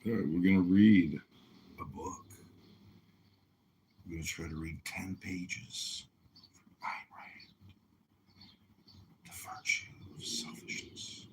All right, we're going to read a book. We're going to try to read 10 pages from Ayn Rand, The Virtue of Selfishness.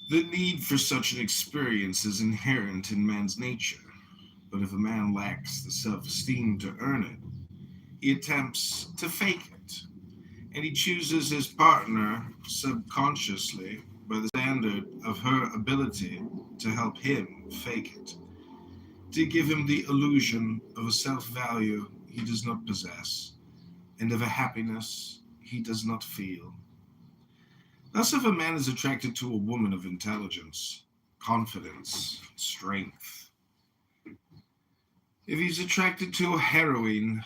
The need for such an experience is inherent in man's nature, but if a man lacks the self-esteem to earn it, he attempts to fake it, and he chooses his partner subconsciously by the standard of her ability to help him fake it, to give him the illusion of a self-value he does not possess, and of a happiness he does not feel. Thus, if a man is attracted to a woman of intelligence, confidence, strength, if he's attracted to a heroine,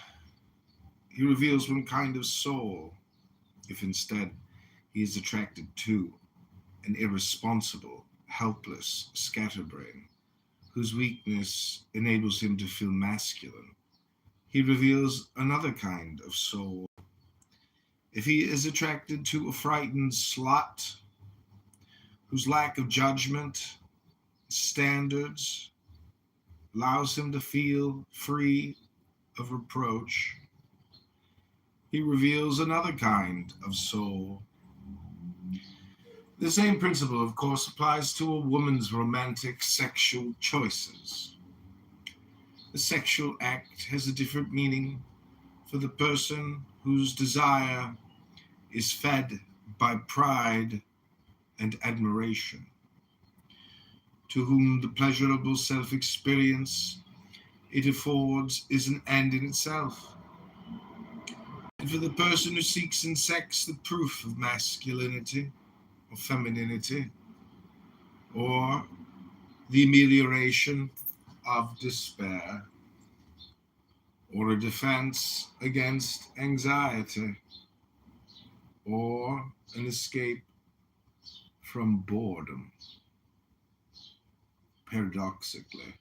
he reveals one kind of soul. If instead he is attracted to an irresponsible, helpless scatterbrain, whose weakness enables him to feel masculine, he reveals another kind of soul. If he is attracted to a frightened slut, whose lack of judgment, standards, allows him to feel free of reproach, he reveals another kind of soul. The same principle, of course, applies to a woman's romantic sexual choices. The sexual act has a different meaning for the person whose desire is fed by pride and admiration, to whom the pleasurable self-experience it affords is an end in itself, and for the person who seeks in sex the proof of masculinity or femininity, or the amelioration of despair, or a defense against anxiety, or an escape from boredom. Paradoxically,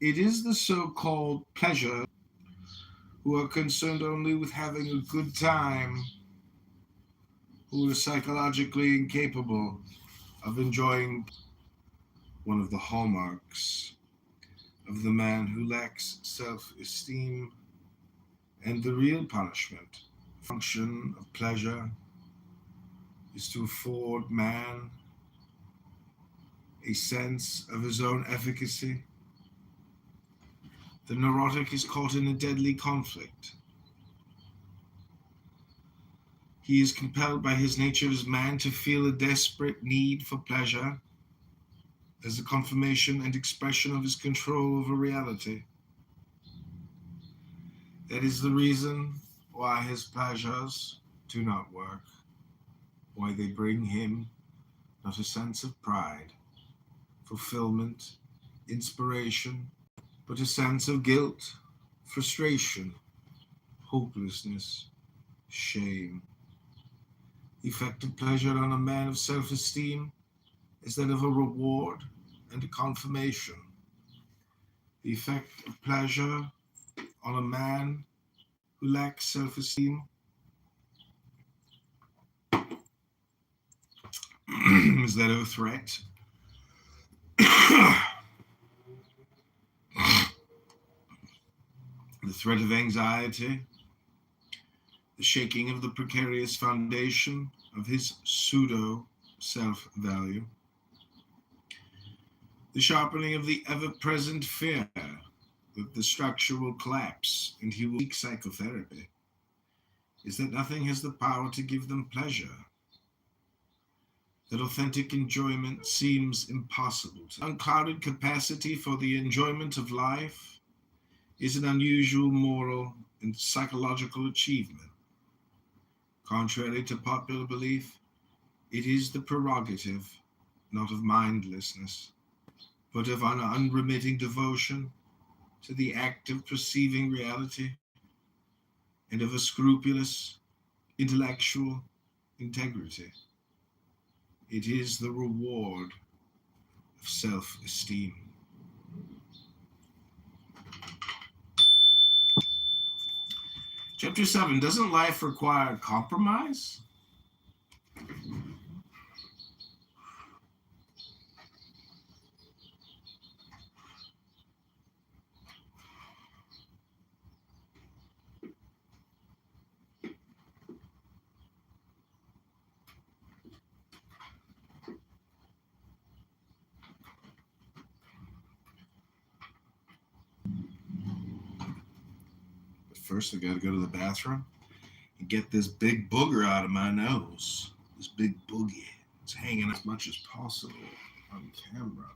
it is the so-called pleasure who are concerned only with having a good time, who are psychologically incapable of enjoying. One of the hallmarks of the man who lacks self-esteem, and the real punishment, function of pleasure, is to afford man a sense of his own efficacy. The neurotic is caught in a deadly conflict. He is compelled by his nature as man to feel a desperate need for pleasure as a confirmation and expression of his control over reality. That is the reason why his pleasures do not work, why they bring him not a sense of pride, fulfillment, inspiration, but a sense of guilt, frustration, hopelessness, shame. The effect of pleasure on a man of self-esteem is that of a reward and a confirmation. The effect of pleasure on a man who lacks self-esteem is that of a threat. The threat of anxiety, the shaking of the precarious foundation of his pseudo self-value, the sharpening of the ever-present fear that the structure will collapse and he will seek psychotherapy, is that nothing has the power to give them pleasure, that authentic enjoyment seems impossible. Unclouded capacity for the enjoyment of life is an unusual moral and psychological achievement. Contrary to popular belief, it is the prerogative not of mindlessness, but of an unremitting devotion to the act of perceiving reality and of a scrupulous intellectual integrity. It is the reward of self-esteem. Chapter 7, doesn't life require compromise? But first, I gotta go to the bathroom and get this big booger out of my nose. This big boogie. It's hanging as much as possible on camera.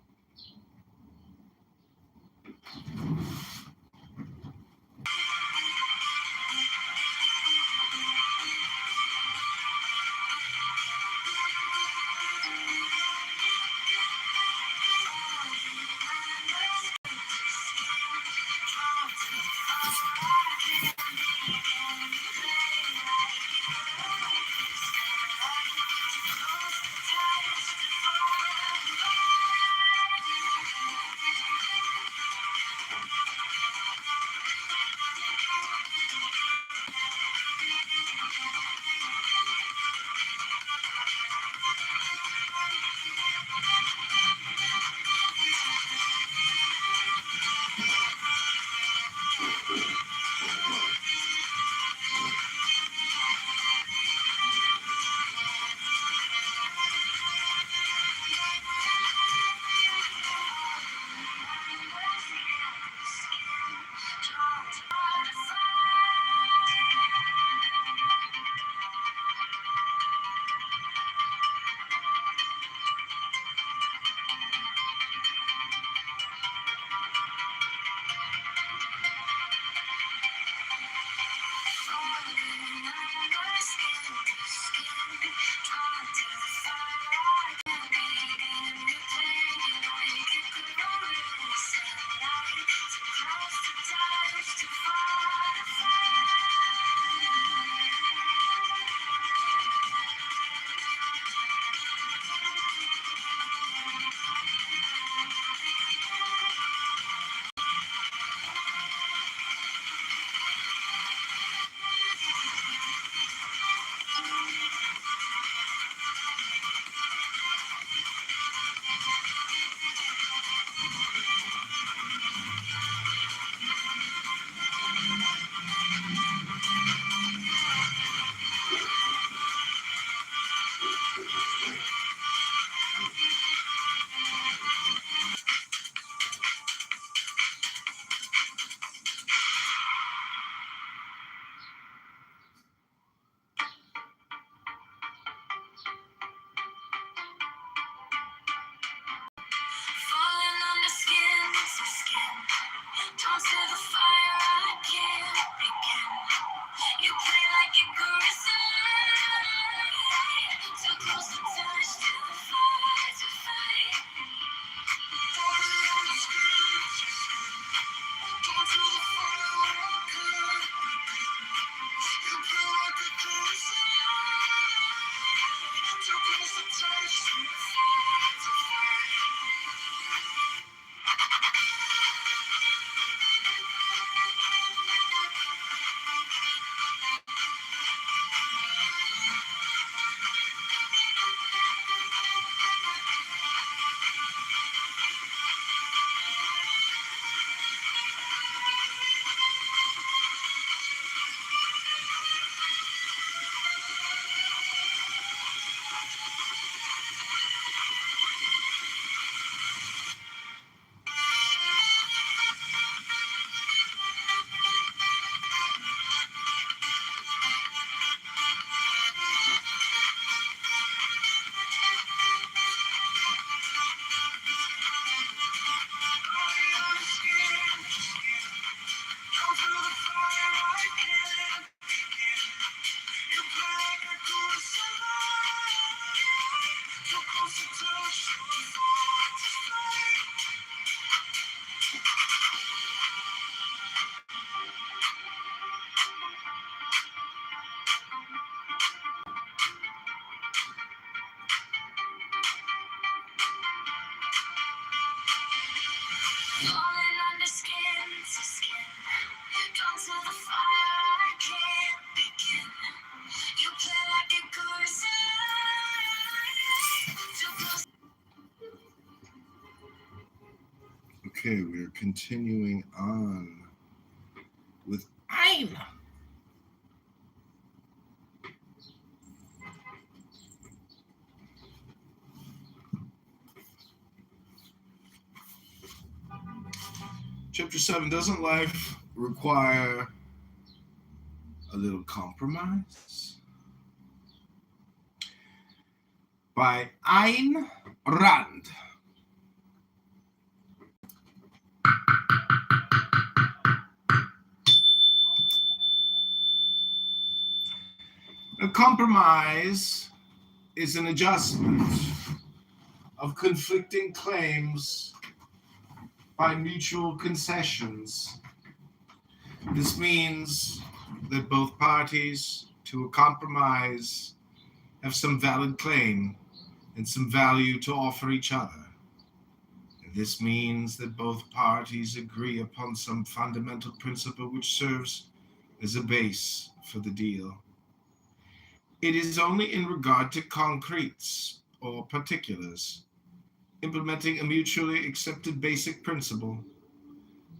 Okay, we are continuing on with Ein. Chapter 7, doesn't life require a little compromise? By Ayn Rand. A compromise is an adjustment of conflicting claims by mutual concessions. This means that both parties to a compromise have some valid claim and some value to offer each other. And this means that both parties agree upon some fundamental principle which serves as a base for the deal. It is only in regard to concretes or particulars, implementing a mutually accepted basic principle,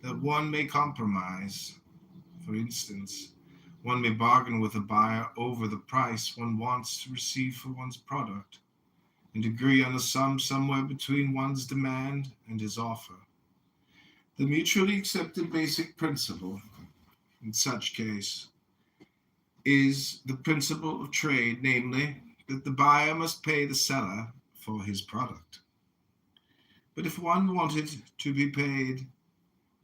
that one may compromise. For instance, one may bargain with a buyer over the price one wants to receive for one's product and agree on a sum somewhere between one's demand and his offer. The mutually accepted basic principle, in such case, is the principle of trade, namely, that the buyer must pay the seller for his product. But if one wanted to be paid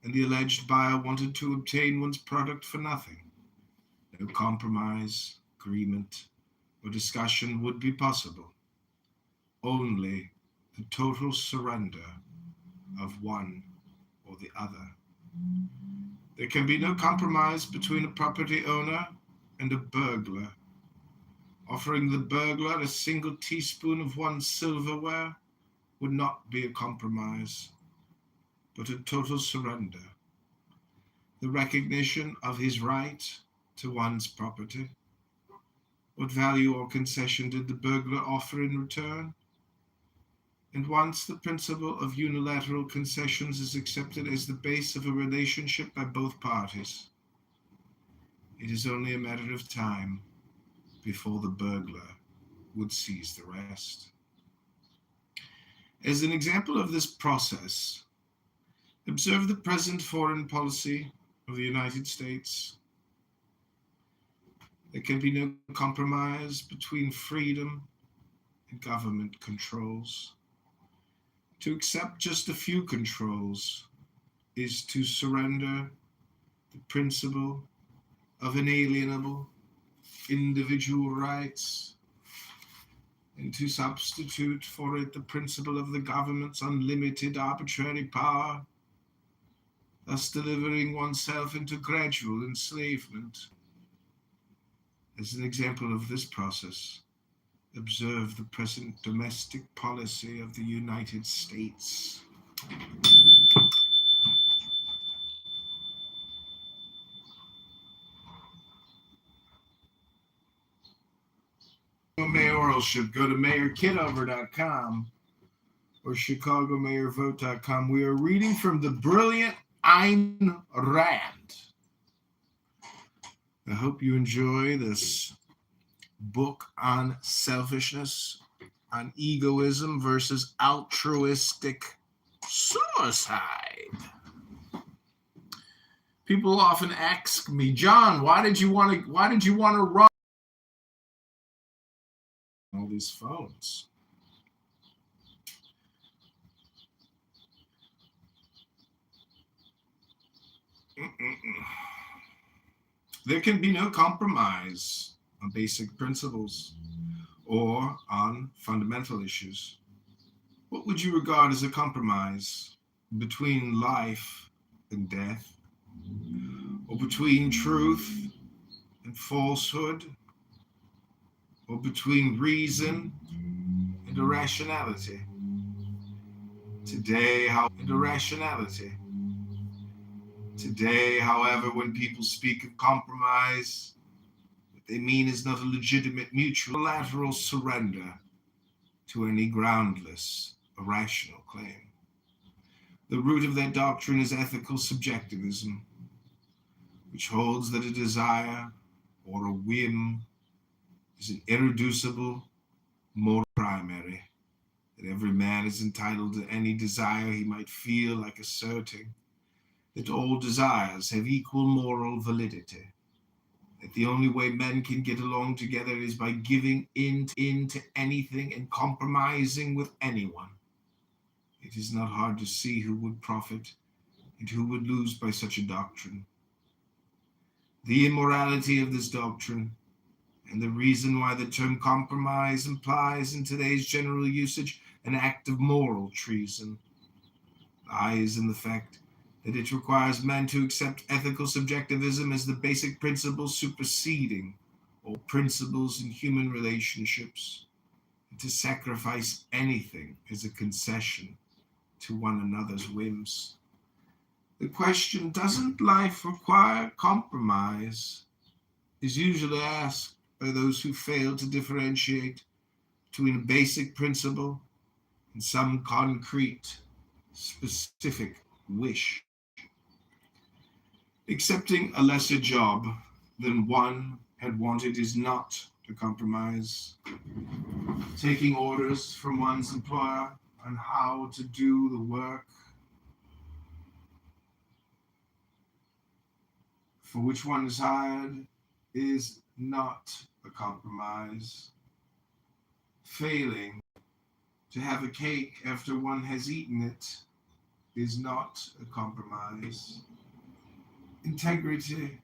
and the alleged buyer wanted to obtain one's product for nothing, no compromise, agreement, or discussion would be possible. Only the total surrender of one or the other. There can be no compromise between a property owner and a burglar. Offering the burglar a single teaspoon of one's silverware would not be a compromise, but a total surrender. The recognition of his right to one's property. What value or concession did the burglar offer in return? And once the principle of unilateral concessions is accepted as the base of a relationship by both parties, it is only a matter of time before the burglar would seize the rest. As an example of this process, observe the present foreign policy of the United States. There can be no compromise between freedom and government controls. To accept just a few controls is to surrender the principle of inalienable individual rights and to substitute for it the principle of the government's unlimited arbitrary power, thus delivering oneself into gradual enslavement. As an example of this process, observe the present domestic policy of the United States. Mayoralship, go to mayorkitover.com or chicagomayorvote.com. We are reading from the brilliant Ayn Rand. I hope you enjoy this book on selfishness, on egoism versus altruistic suicide. People often ask me, John, why did you want to run all these phones? There can be no compromise on basic principles or on fundamental issues. What would you regard as a compromise between life and death, or between truth and falsehood, or between reason and irrationality? Today, however, when people speak of compromise, what they mean is not a legitimate mutual lateral surrender to any groundless, irrational claim. The root of their doctrine is ethical subjectivism, which holds that a desire or a whim is an irreducible moral primary, that every man is entitled to any desire he might feel like asserting, that all desires have equal moral validity, that the only way men can get along together is by giving in to anything and compromising with anyone. It is not hard to see who would profit and who would lose by such a doctrine. The immorality of this doctrine, and the reason why the term compromise implies in today's general usage an act of moral treason, lies in the fact that it requires men to accept ethical subjectivism as the basic principle superseding all principles in human relationships, and to sacrifice anything as a concession to one another's whims. The question, doesn't life require compromise, is usually asked by those who fail to differentiate between a basic principle and some concrete, specific wish. Accepting a lesser job than one had wanted is not a compromise. Taking orders from one's employer on how to do the work for which one is hired is not a compromise. Failing to have a cake after one has eaten it is not a compromise. Integrity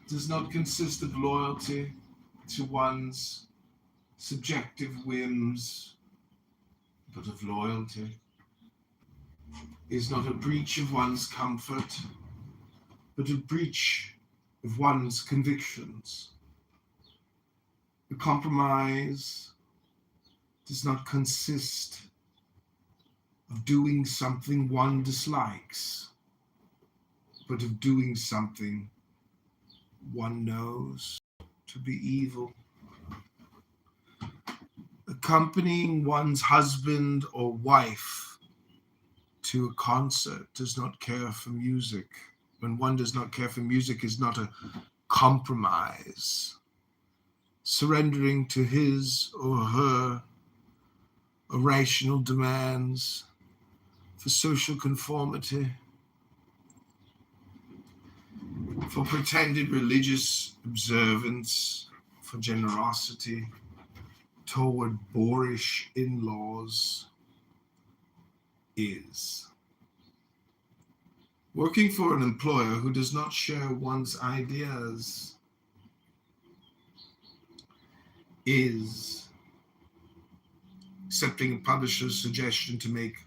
does not consist of loyalty to one's subjective whims, but of loyalty. Is not a breach of one's comfort, but a breach of one's convictions. The compromise does not consist of doing something one dislikes, but of doing something one knows to be evil. Accompanying one's husband or wife to a concert does not care for music. When one does not care for music is not a compromise. Surrendering to his or her irrational demands for social conformity, for pretended religious observance, for generosity toward boorish in-laws is. Working for an employer who does not share one's ideas is. Accepting a publisher's suggestion to make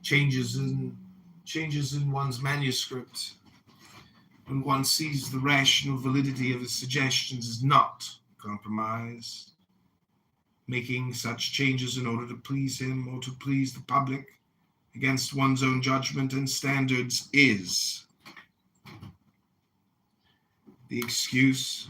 changes in one's manuscript when one sees the rational validity of his suggestions is not compromise. Making such changes in order to please him or to please the public against one's own judgment and standards is. The excuse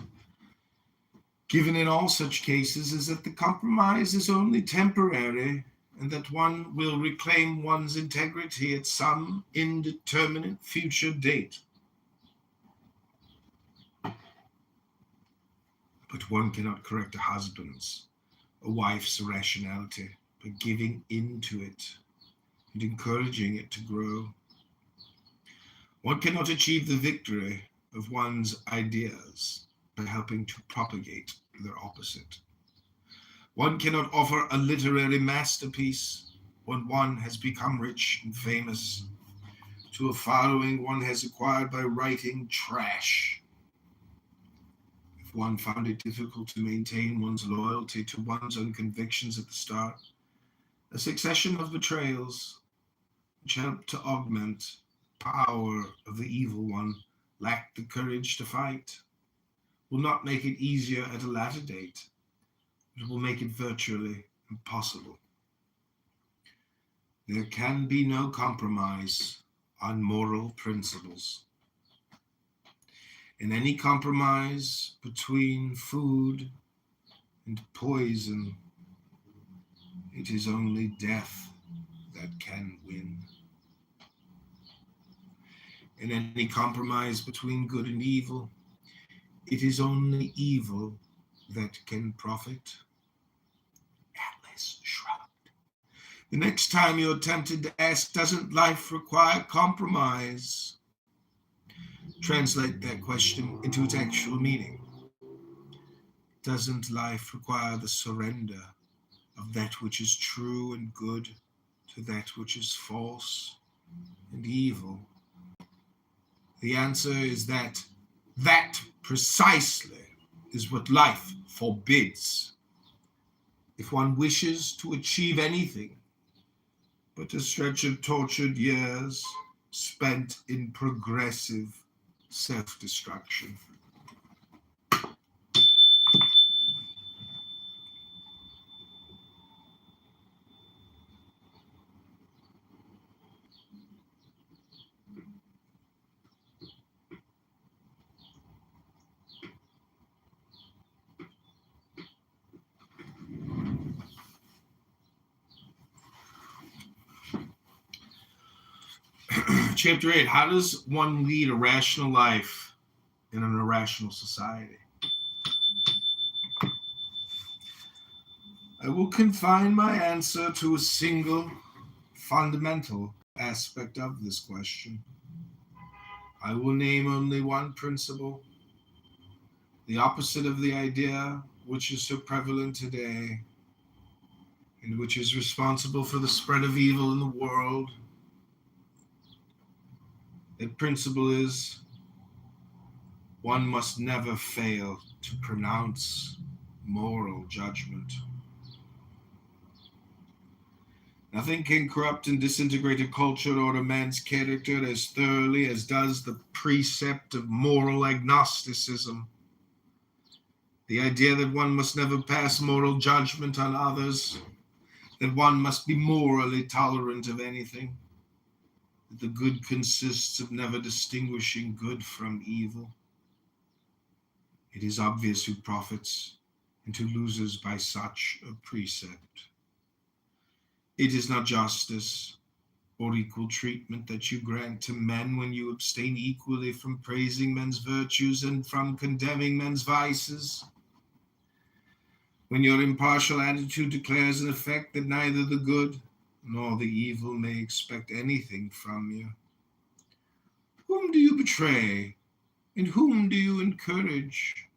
given in all such cases is that the compromise is only temporary and that one will reclaim one's integrity at some indeterminate future date. But one cannot correct a husband's or wife's irrationality by giving in to it and encouraging it to grow. One cannot achieve the victory of one's ideas by helping to propagate their opposite. One cannot offer a literary masterpiece when one has become rich and famous to a following one has acquired by writing trash. If one found it difficult to maintain one's loyalty to one's own convictions at the start, a succession of betrayals which helped to augment the power of the evil one lacked the courage to fight will not make it easier at a latter date. It will make it virtually impossible. There can be no compromise on moral principles. In any compromise between food and poison, it is only death that can win. in any compromise between good and evil. It is only evil that can profit. Atlas shrugged. The next time you're tempted to ask, doesn't life require compromise? Translate that question into its actual meaning. Doesn't life require the surrender of that which is true and good to that which is false and evil? The answer is that precisely is what life forbids. If one wishes to achieve anything but a stretch of tortured years spent in progressive self-destruction. Chapter 8, how does one lead a rational life in an irrational society? I will confine my answer to a single fundamental aspect of this question. I will name only one principle, the opposite of the idea which is so prevalent today and which is responsible for the spread of evil in the world. That principle is one must never fail to pronounce moral judgment. Nothing can corrupt and disintegrate a culture or a man's character as thoroughly as does the precept of moral agnosticism. The idea that one must never pass moral judgment on others, that one must be morally tolerant of anything, that the good consists of never distinguishing good from evil. It is obvious who profits and who loses by such a precept. It is not justice or equal treatment that you grant to men when you abstain equally from praising men's virtues and from condemning men's vices. When your impartial attitude declares in effect that neither the good nor the evil may expect anything from you. Whom do you betray, and whom do you encourage?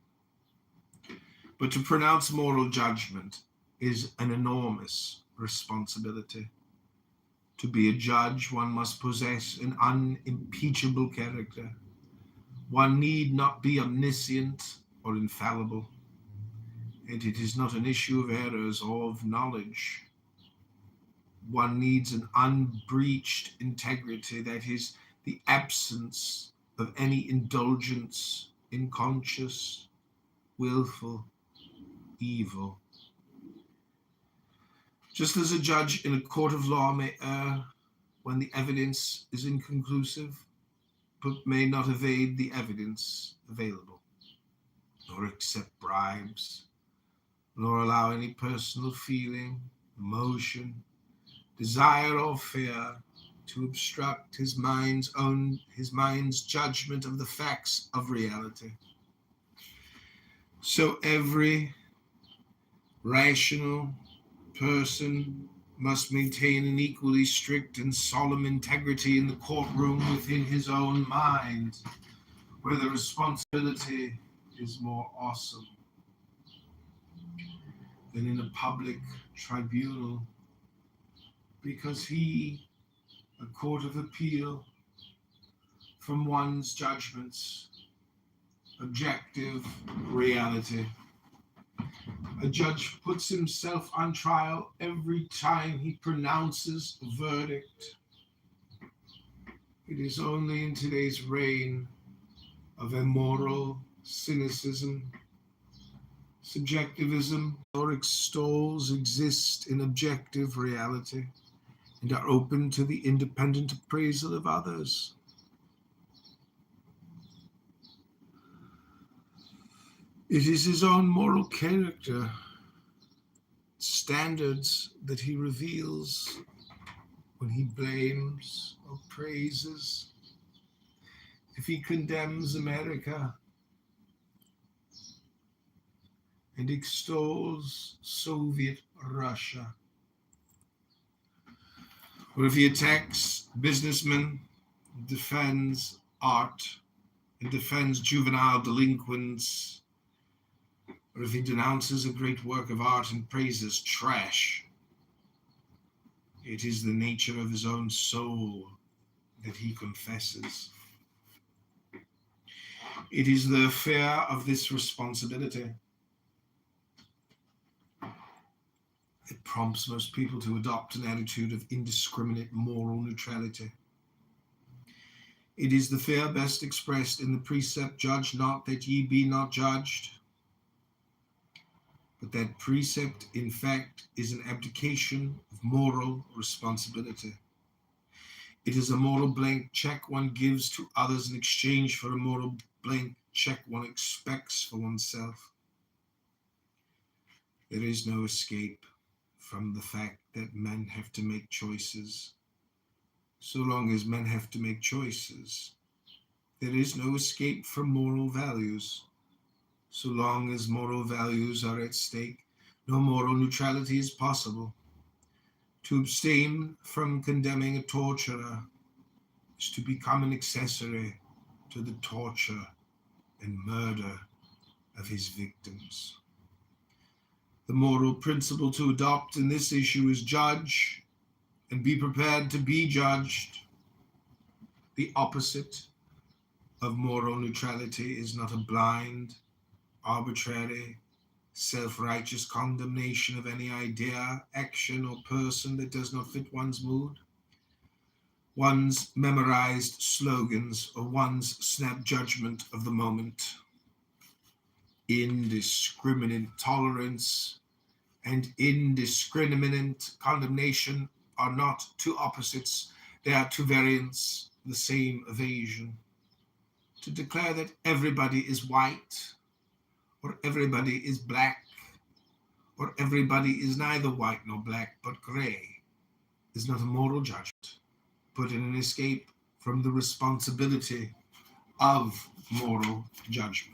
But to pronounce moral judgment is an enormous responsibility. To be a judge, one must possess an unimpeachable character. One need not be omniscient or infallible. And it is not an issue of errors or of knowledge. One needs an unbreached integrity, that is, the absence of any indulgence in conscious, willful evil. Just as a judge in a court of law may err when the evidence is inconclusive, but may not evade the evidence available, nor accept bribes, nor allow any personal feeling, emotion, desire, or fear to obstruct his mind's judgment of the facts of reality. So every rational person must maintain an equally strict and solemn integrity in the courtroom within his own mind, where the responsibility is more awesome than in a public tribunal, because he, a court of appeal, from one's judgments, objective reality. A judge puts himself on trial every time he pronounces a verdict. It is only in today's reign of immoral cynicism, subjectivism, or extols exist in objective reality and are open to the independent appraisal of others. It is his own moral character, standards that he reveals when he blames or praises. if he condemns America and extols Soviet Russia, or if he attacks businessmen, defends art, and defends juvenile delinquents, or if he denounces a great work of art and praises trash, it is the nature of his own soul that he confesses. It is the fear of this responsibility that prompts most people to adopt an attitude of indiscriminate moral neutrality. It is the fear best expressed in the precept, "Judge not that ye be not judged." But that precept, in fact, is an abdication of moral responsibility. It is a moral blank check one gives to others in exchange for a moral blank check one expects for oneself. There is no escape from the fact that men have to make choices. So long as men have to make choices, there is no escape from moral values. So long as moral values are at stake, no moral neutrality is possible. To abstain from condemning a torturer is to become an accessory to the torture and murder of his victims. The moral principle to adopt in this issue is judge and be prepared to be judged. The opposite of moral neutrality is not a blind, arbitrary, self-righteous condemnation of any idea, action, or person that does not fit one's mood, one's memorized slogans, or one's snap judgment of the moment. Indiscriminate tolerance and indiscriminate condemnation are not two opposites, they are two variants of the same evasion. To declare that everybody is white, or everybody is black, or everybody is neither white nor black but gray, is not a moral judgment, but an escape from the responsibility of moral judgment.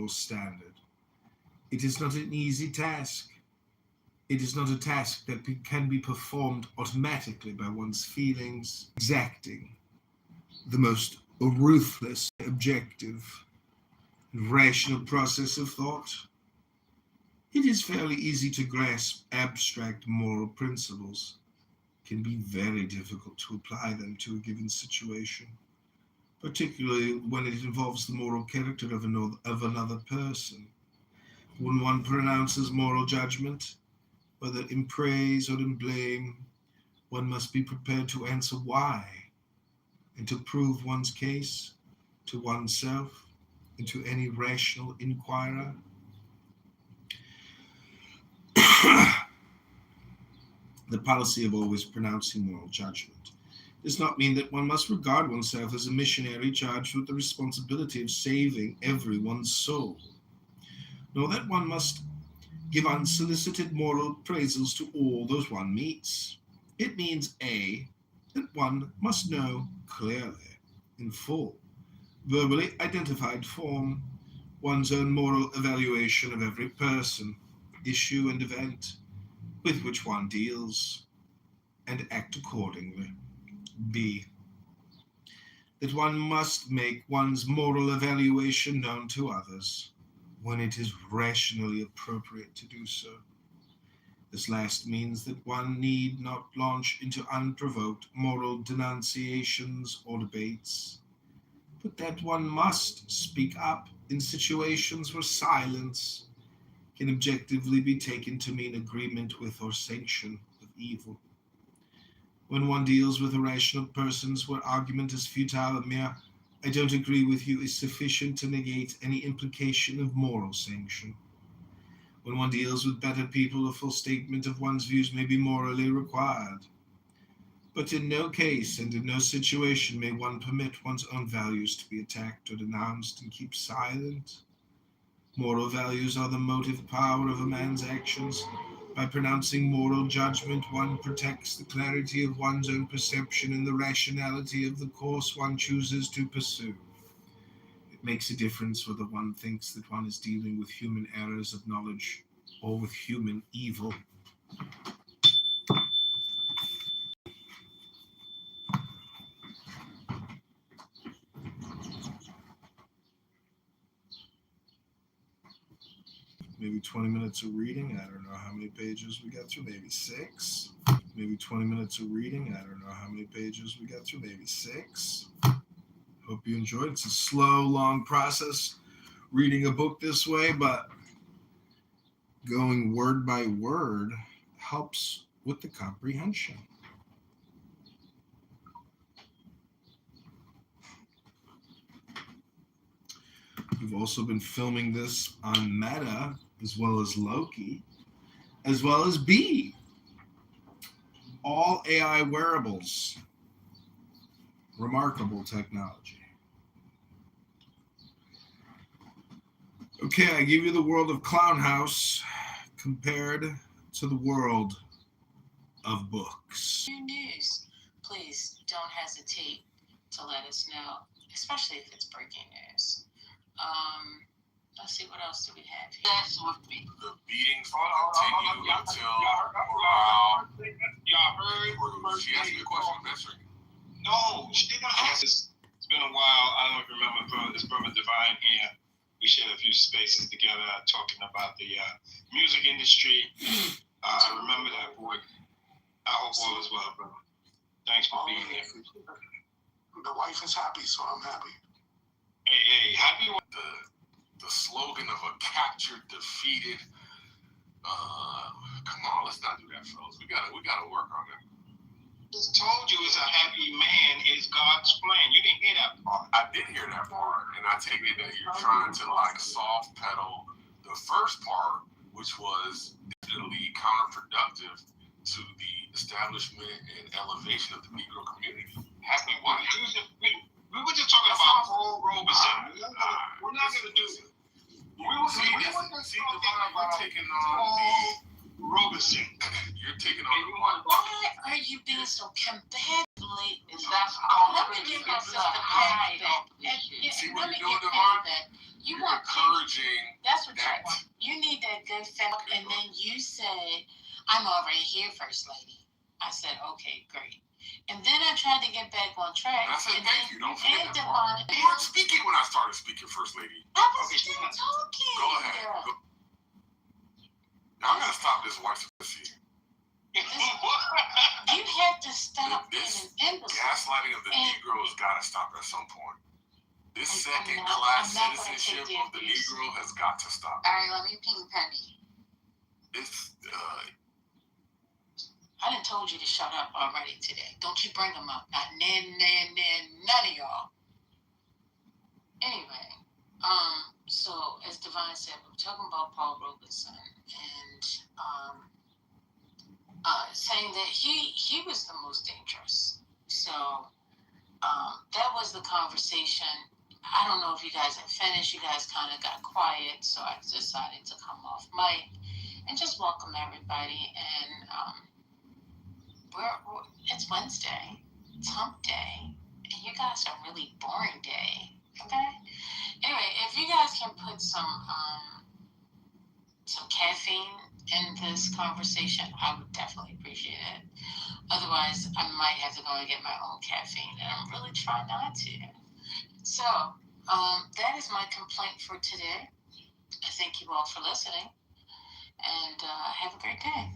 Standard. It is not an easy task. It is not a task that can be performed automatically by one's feelings, exacting the most ruthless, objective, and rational process of thought. It is fairly easy to grasp abstract moral principles. It can be very difficult to apply them to a given situation, particularly when it involves the moral character of another person. When one pronounces moral judgment, whether in praise or in blame, one must be prepared to answer why, and to prove one's case to oneself and to any rational inquirer. The policy of always pronouncing moral judgment does not mean that one must regard oneself as a missionary charged with the responsibility of saving everyone's soul, nor that one must give unsolicited moral appraisals to all those one meets. It means A, that one must know clearly, in full, verbally identified form, one's own moral evaluation of every person, issue, and event with which one deals, and act accordingly. B, that one must make one's moral evaluation known to others when it is rationally appropriate to do so. This last means that one need not launch into unprovoked moral denunciations or debates, but that one must speak up in situations where silence can objectively be taken to mean agreement with or sanction of evil. When one deals with irrational persons where argument is futile, a mere "I don't agree with you" is sufficient to negate any implication of moral sanction. When one deals with better people, a full statement of one's views may be morally required. But in no case and in no situation may one permit one's own values to be attacked or denounced and keep silent. Moral values are the motive power of a man's actions. By pronouncing moral judgment, one protects the clarity of one's own perception and the rationality of the course one chooses to pursue. It makes a difference whether one thinks that one is dealing with human errors of knowledge or with human evil. Maybe 20 minutes of reading. I don't know how many pages we got through. Maybe 6. Maybe 20 minutes of reading. I don't know how many pages we got through. Maybe 6. Hope you enjoyed. It's a slow, long process reading a book this way, but going word by word helps with the comprehension. We've also been filming this on Meta, as well as Loki, as well as B. All AI wearables. Remarkable technology. Okay, I give you the world of Clown House compared to the world of books. New news, please don't hesitate to let us know, especially if it's breaking news. Let's see, what else do we have here? The beatings will continue until y'all heard. She asked me a question. That's right. No, she did not ask. It's been a while. I don't know if you remember, it's Brother Divine here. We shared a few spaces together talking about the music industry. I remember that, boy. I hope all is well, brother. Thanks for being here. The wife is happy, so I'm happy. Hey, happy with the slogan of a captured, defeated. Come on, let's not do that, fellas. We gotta work on it. Just told you it's a happy man is God's plan. You didn't hear that part. I did hear that part, and I take it that you're trying to soft pedal the first part, which was definitely counterproductive to the establishment and elevation of the Negro community. Happy wife. We were just talking about Paul Robeson. We're not going to do it. We were Divine, you're taking on Paul Robeson. You're taking on the one. Why are you being so combatively? Is that Let me give myself the pat back. See what Let me you're doing, get Divine? that. You You're want encouraging That's what you that. want. You need that good fat, and then you said, "I'm already here, First Lady." I said, "Okay, great." And then I tried to get back on track. And I said, and thank then you. Don't forget and that part. Divine. You weren't speaking when I started speaking, First Lady. I was Okay, still talking. Go ahead. Go. Now I'm gonna stop this white supremacy. You have to stop being This an imbecile. gaslighting of the And- Negroes gotta stop at some point. This I'm second not class gonna take citizenship the of the abuse. Negro has got to stop. All right, let me ping Penny. It's I done told you to shut up already today. Don't you bring them up. Not none of y'all. Anyway, so as Divine said, we're talking about Paul Robeson and saying that he was the most dangerous. So that was the conversation. I don't know if you guys had finished. You guys kind of got quiet, so I decided to come off mic and just welcome everybody. And it's Wednesday. It's hump day. And you guys are really boring day. Okay? Anyway, if you guys can put some caffeine in this conversation, I would definitely appreciate it. Otherwise, I might have to go and get my own caffeine, and I'm really trying not to. So, that is my complaint for today. I thank you all for listening, and have a great day.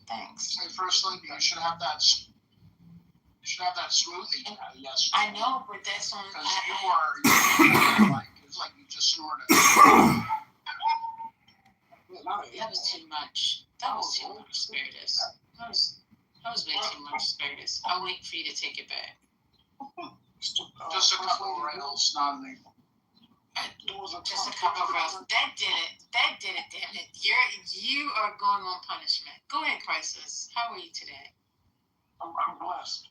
Thanks. Say First Lady, you should have that. You should have that smoothie. Yes. I know, but that's on. Because it's like you just snorted. That was too much. That was too much, Spiritus. That was way too much, Spiritus. I'll wait for you to take it back. Just a couple of rails, not an equal. Just a couple of rails. That did it. Damn it. You are going on punishment. Go ahead, Crisis. How are you today? I'm blessed.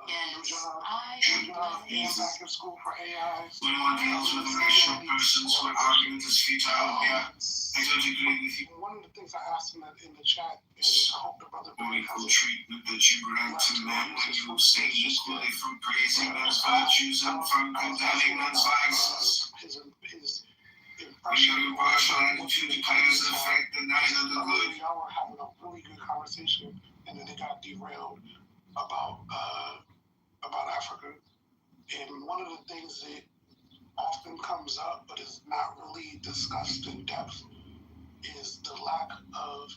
Yes, New job. I am blessed. Back in school for AI. When one deals with a rational person, so an argument is futile. Yeah, I don't agree with you. One of the things I asked him in the chat, and I hope the brother Unequal treatment that you grant to men when you abstain equally from praising men's virtues and from condemning men's vices. When your impartial attitude declares the fact that neither the good. Y'all were having a really good conversation, and then it got derailed about Africa. And one of the things that often comes up, but is not really discussed in depth, is the lack of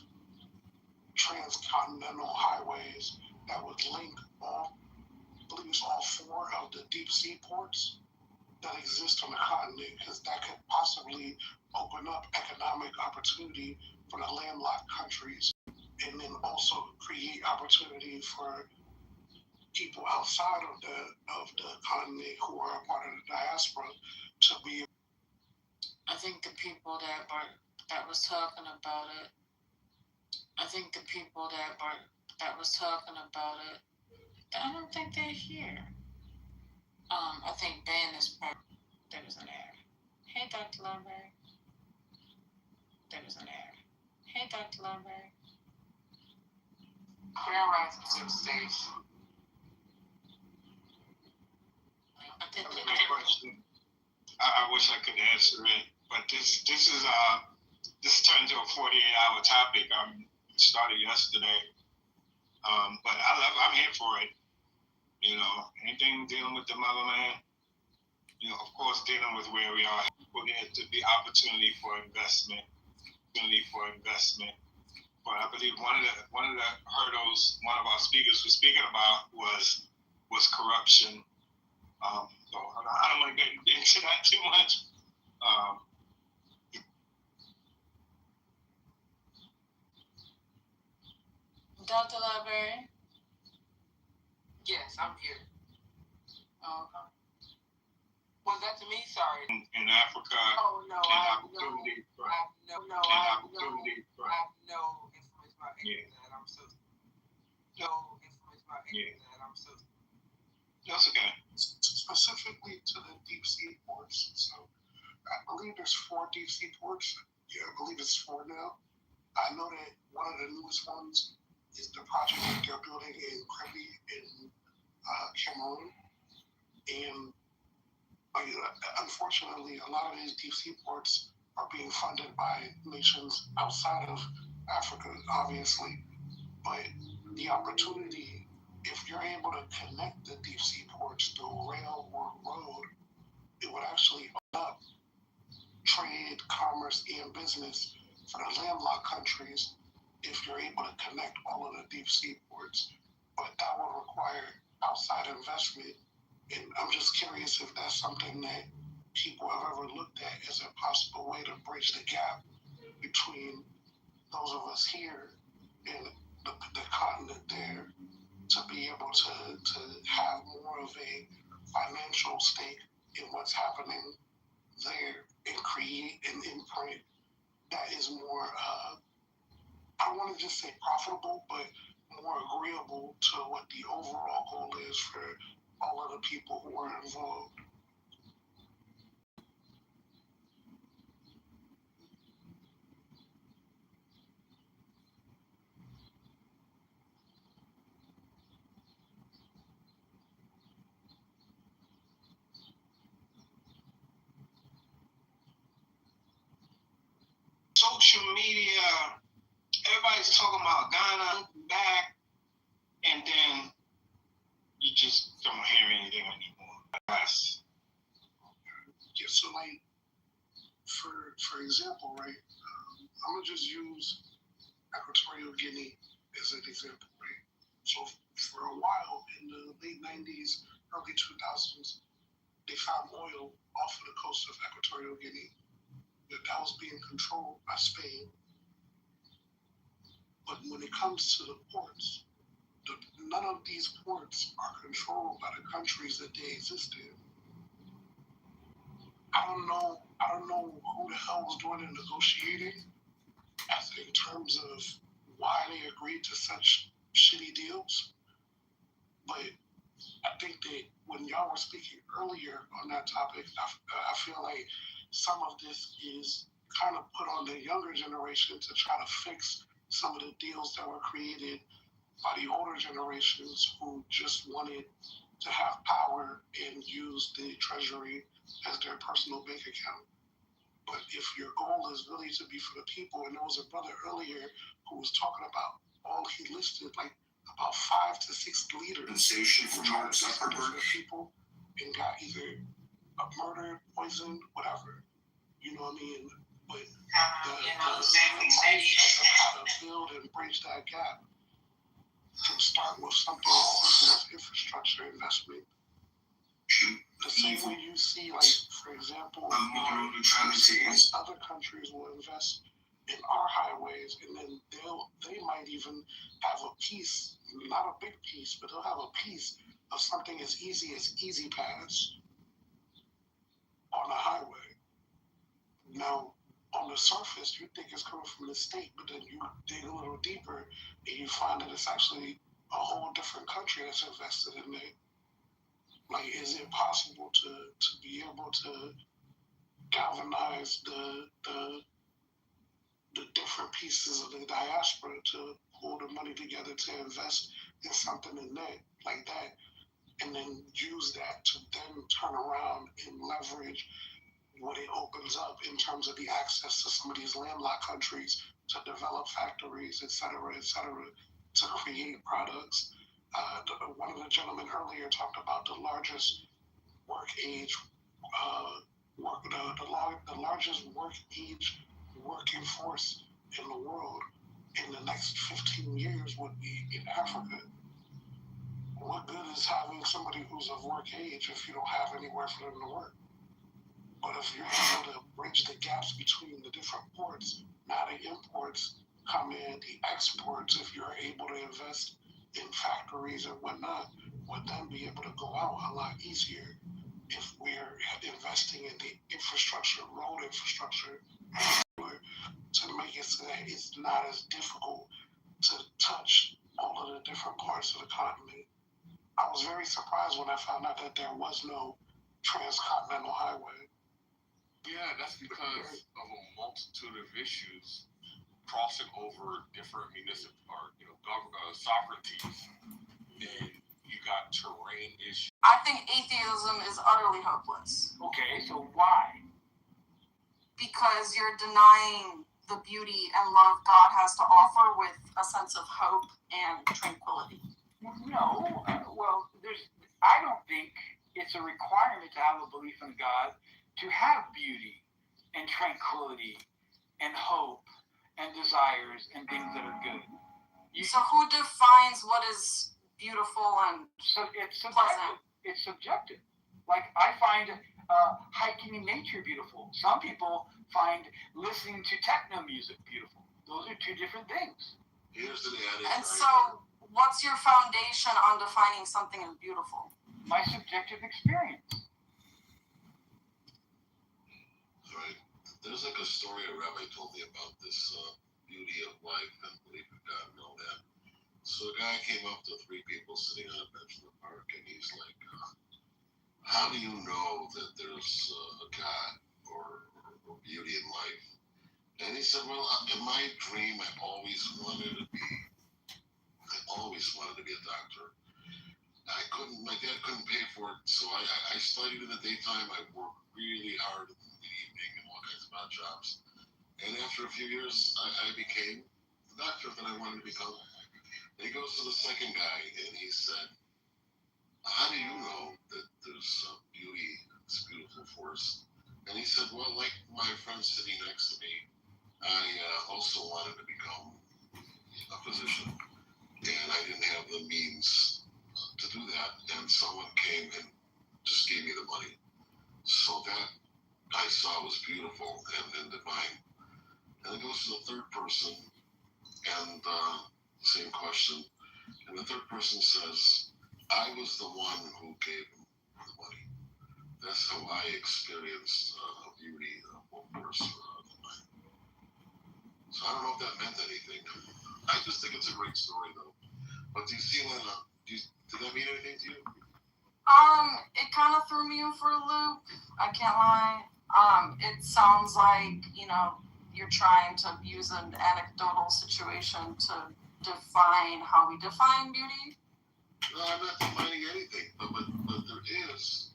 transcontinental highways that would link all, I believe it's all 4 of the deep sea ports that exist on the continent, because that could possibly open up economic opportunity for the landlocked countries, and then also create opportunity for people outside of the continent who are a part of the diaspora to be. I think the people that was talking about it. I don't think they're here. I think Ben is part. There was an error. Hey, Dr. Lomberg. There was an error. Hey, Dr. Lomberg. Grand Rising to the stage. I wish I could answer it, but this turned to a 48-hour topic. Started yesterday, but I'm here for it. Anything dealing with the motherland. Of course, dealing with where we are, for there to be opportunity for investment. But I believe one of the hurdles one of our speakers was speaking about was corruption. So I don't want to get into that too much. Dr. Library? Yes, I'm here. Oh, okay. Was that to me? Sorry. In Africa, Oh no, and I have opportunity no for information about any of that. I'm so That's okay. Specifically to the deep sea ports. So I believe there's 4 deep sea ports. Yeah, I believe it's 4 now. I know that one of the newest ones is the project that they're building in Krebi in Cameroon. And unfortunately, a lot of these deep sea ports are being funded by nations outside of Africa, obviously. But the opportunity, if you're able to connect the deep sea ports through rail or road, it would actually open up trade, commerce, and business for the landlocked countries if you're able to connect all of the deep sea ports. But that would require outside investment. And I'm just curious if that's something that people have ever looked at as a possible way to bridge the gap between those of us here and the continent there, to be able to have more of a financial stake in what's happening there and create an imprint that is more, I don't want to just say profitable, but more agreeable to what the overall goal is for all of the people who are involved. Social media, everybody's talking about Ghana back, and then you just don't hear anything anymore. Yes. Yeah, so like, for example, right, I'm gonna just use Equatorial Guinea as an example, right? So for a while in the late 90s, early 2000s, they found oil off of the coast of Equatorial Guinea that was being controlled by Spain. But when it comes to the ports, none of these ports are controlled by the countries that they exist in. I don't know who the hell was doing the negotiating as in terms of why they agreed to such shitty deals. But I think that when y'all were speaking earlier on that topic, I feel like some of this is kind of put on the younger generation to try to fix some of the deals that were created by the older generations who just wanted to have power and use the treasury as their personal bank account. But if your goal is really to be for the people, and there was a brother earlier who was talking about all he listed, like about 5 to 6 leaders who tried to do something for the people and got either murdered, poisoned, whatever. You know what I mean? But the mindset of how to build and bridge that gap can start with something as simple as infrastructure investment. The same way you see, like, for example, you see like other countries will invest in our highways, and then they might even have a piece, not a big piece, but they'll have a piece of something as easy as Easy Pass on a highway. Now, on the surface, you think it's coming from the state, but then you dig a little deeper and you find that it's actually a whole different country that's invested in it. Like, is it possible to be able to galvanize the different pieces of the diaspora to pull the money together to invest in something in that, like that, and then use that to then turn around and leverage what it opens up in terms of the access to some of these landlocked countries to develop factories, et cetera, to create products. One of the gentlemen earlier talked about the largest work age, the largest work age working force in the world in the next 15 years would be in Africa. What good is having somebody who's of work age if you don't have anywhere for them to work? But if you're able to bridge the gaps between the different ports, now the imports come in, the exports, if you're able to invest in factories and whatnot, would then be able to go out a lot easier if we're investing in the infrastructure, road infrastructure, to make it so that it's not as difficult to touch all of the different parts of the continent. I was very surprised when I found out that there was no transcontinental highway. Yeah, that's because of a multitude of issues crossing over different sovereignties, and you got terrain issues. I think atheism is utterly hopeless. Okay, so why? Because you're denying the beauty and love God has to offer with a sense of hope and tranquility. No, I don't think it's a requirement to have a belief in God to have beauty and tranquility and hope and desires and things that are good. So who defines what is beautiful and it's subjective. pleasant? It's subjective. Like, I find hiking in nature beautiful. Some people find listening to techno music beautiful. Those are two different things. Here's the adage. And so, what's your foundation on defining something as beautiful? My subjective experience. Right. There's like a story a rabbi told me about this beauty of life and belief in God and all that. So a guy came up to 3 people sitting on a bench in the park, and he's like, how do you know that there's a God or beauty in life? And he said, well, in my dream, I always wanted to be a doctor. My dad couldn't pay for it, so I studied in the daytime. I worked really hard in the evening and all kinds of odd jobs. And after a few years, I became the doctor that I wanted to become. And he goes to the second guy, and he said, how do you know that there's beauty in this beautiful force? And he said, well, like my friend sitting next to me, I also wanted to become a physician. and I didn't have the means to do that, and someone came and just gave me the money. So that I saw was beautiful and divine. And it goes to the third person, and same question. And the third person says, I was the one who gave him the money. That's how I experienced beauty, force, divine. So I don't know if that meant anything. I just think it's a great story, though. But do you see, Lena, did that mean anything to you? It kind of threw me in for a loop. I can't lie. It sounds like, you're trying to use an anecdotal situation to define how we define beauty. No, I'm not defining anything, but there is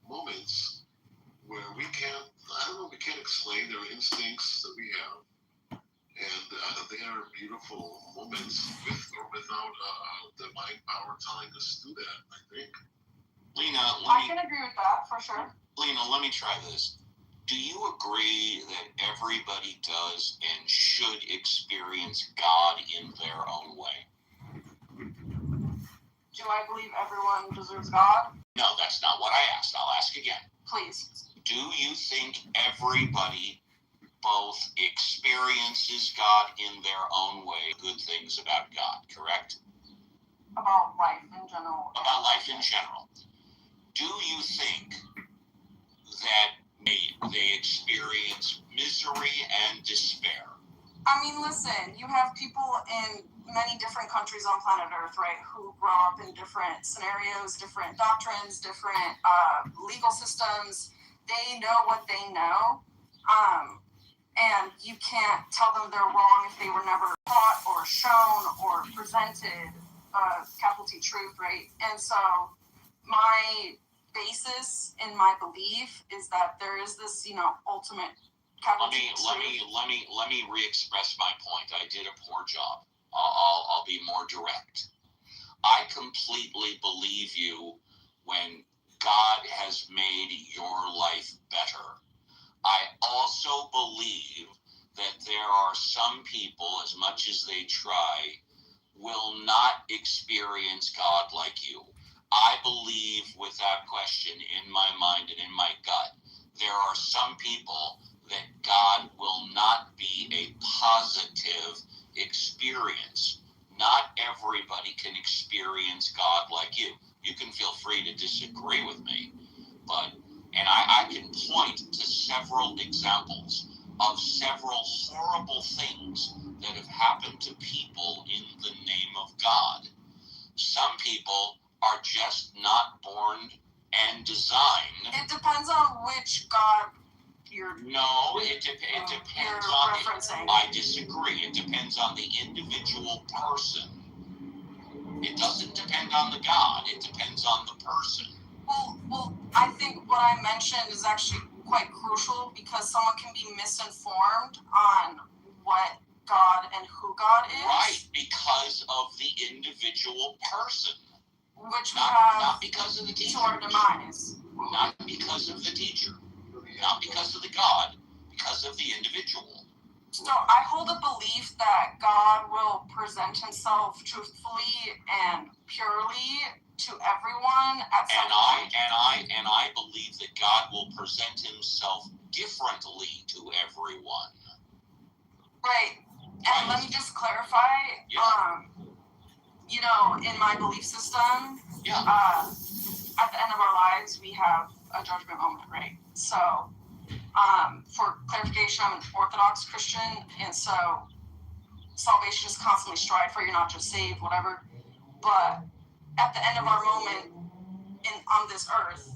moments where we can't explain. There are instincts that we have, and they are beautiful moments with or without divine power telling us to do that, I think. Lena, I can agree with that, for sure. Lena, let me try this. Do you agree that everybody does and should experience God in their own way? Do I believe everyone deserves God? No, that's not what I asked. I'll ask again. Please. Do you think everybody both experiences God in their own way, good things about God, correct? About life in general. About life in general. Do you think that they experience misery and despair? I mean, listen, you have people in many different countries on planet Earth, right, who grow up in different scenarios, different doctrines, different legal systems. They know what they know, and you can't tell them they're wrong if they were never taught or shown or presented capital T truth, right? And so my basis in my belief is that there is this, ultimate capital T truth. Let me re-express my point. I did a poor job. I'll be more direct. I completely believe you when God has made your life better. I also believe that there are some people, as much as they try, will not experience God like you. I believe without question in my mind and in my gut, there are some people that God will not be a positive experience. Not everybody can experience God like you. You can feel free to disagree with me, and I can point to several examples of several horrible things that have happened to people in the name of God. Some people are just not born and designed. It depends on which God it depends on referencing. I disagree. It depends on the individual person. It doesn't depend on the God. It depends on the person. Well, I think what I mentioned is actually quite crucial because someone can be misinformed on what God and who God is. Right, because of the individual person. Which we not because of the teacher. To our demise. Not because of the teacher. Not because of the God. Because of the individual. So I hold a belief that God will present himself truthfully and purely to everyone at some point. And I believe that God will present himself differently to everyone. Right. And let me just clarify. Yeah. In my belief system, yeah. At the end of our lives, we have a judgment moment, right? So, for clarification, I'm an Orthodox Christian, and so salvation is constantly strived for. You're not just saved, whatever. But at the end of our moment on this earth,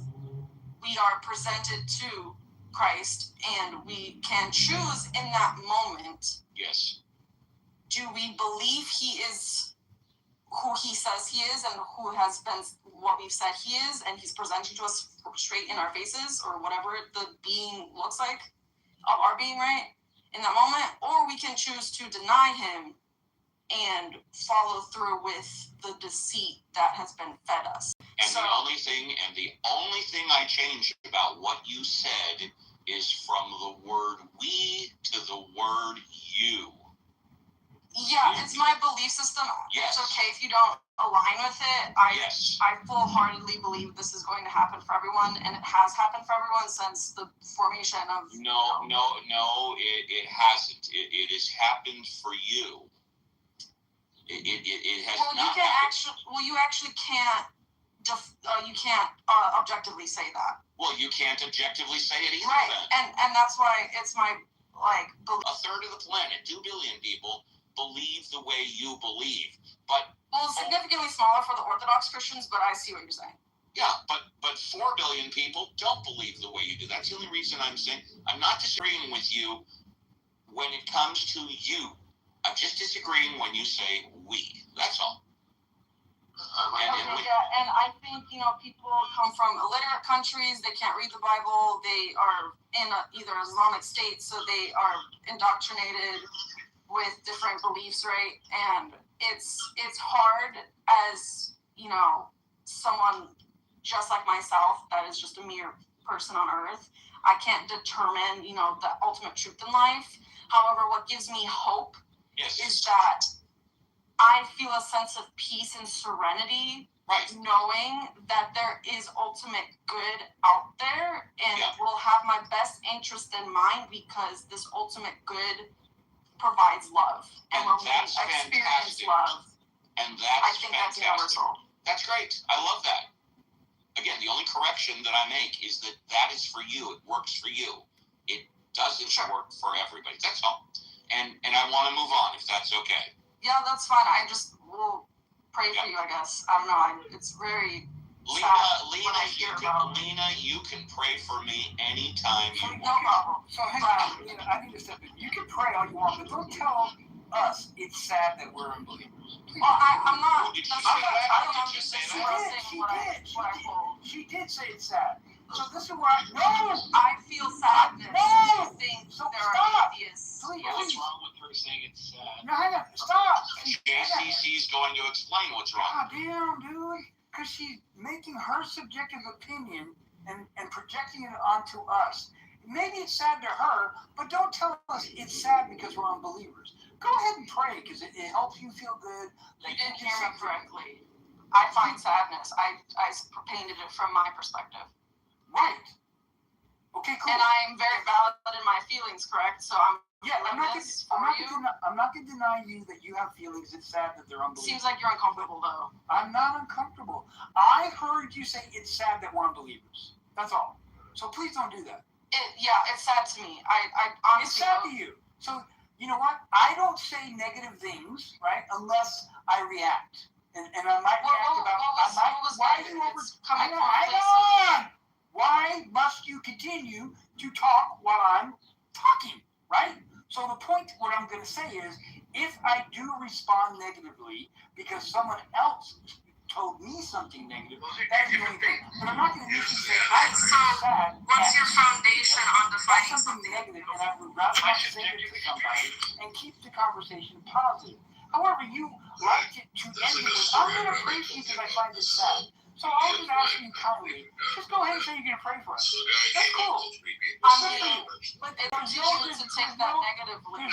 we are presented to Christ, and we can choose in that moment. Yes. Do we believe he is who he says he is and who has been what we've said he is, and he's presenting to us straight in our faces, or whatever the being looks like of our being, right, in that moment? Or we can choose to deny him and follow through with the deceit that has been fed us. And the only thing I changed about what you said is from the word we to the word you. Yeah, it's my belief system. Yes. It's okay if you don't align with it. Yes. I full-heartedly believe this is going to happen for everyone, and it has happened for everyone since the formation of. No, it hasn't. It has happened for you. It has Well, not you can happened. you actually can't. You can't objectively say that. Well, you can't objectively say it either. Right, then. and that's why it's my belief. A third of the planet, 2 billion people, believe the way you believe, but significantly smaller for the Orthodox Christians, but I see what you're saying. yeah, but 4 billion people don't believe the way you do. That's the only reason I'm saying I'm not disagreeing with you when it comes to you. I'm just disagreeing when you say we. That's all. And I think, people come from illiterate countries, they can't read the Bible, they are in either Islamic state, so they are indoctrinated with different beliefs, right? And it's hard as, someone just like myself that is just a mere person on earth. I can't determine, the ultimate truth in life. However, what gives me hope is that I feel a sense of peace and serenity, right, knowing that there is ultimate good out there, and will have my best interest in mind because this ultimate good provides love, and when we experience fantastic. love, and that's I think fantastic. That's universal. That's great. I love that. Again, the only correction that I make is that is for you. It works for you. It doesn't work for everybody. That's all. And I want to move on if that's okay. Yeah, that's fine. I just will pray for you, I guess. I don't know. It's very Lena, you can pray for me anytime you want. No problem. So hang on, I need to step in. You can pray all you want, but don't tell us it's sad that we're unbelievers. Well, I'm not. She did say it's sad. So this is why. No, I feel sadness. No, to think so there are stop. atheists. Please. What's wrong with her saying it's sad? No, hang on. Stop. JCC's going to explain what's wrong. God damn, dude. Because she's making her subjective opinion and projecting it onto us. Maybe it's sad to her, but don't tell us it's sad because we're unbelievers. Go ahead and pray because it helps you feel good. You didn't hear me correctly. I find sadness. I painted it from my perspective. Right. Okay, cool. And I'm very valid in my feelings, correct? So I'm not going to deny you that you have feelings. It's sad that they're unbelievers. Seems like you're uncomfortable, though. I'm not uncomfortable. I heard you say it's sad that we're unbelievers. That's all. So please don't do that. It's sad to me. I honestly. It's sad to you. So you know what? I don't say negative things, right? Unless I react, and I might react about. Hang on. Why must you continue to talk while I'm talking, right? So the point, what I'm going to say is, if I do respond negatively because someone else told me something negative, that's the only thing. But I'm not going to say, I'm sad. What's your foundation on defining something negative? And I would rather not say it to somebody and keep the conversation positive. However, you like it to end it with, I'm going to pray for you because I find it sad. So I'll just ask you kindly, just go ahead and say you're going to pray for us. That's cool. But it's easier to take that negatively.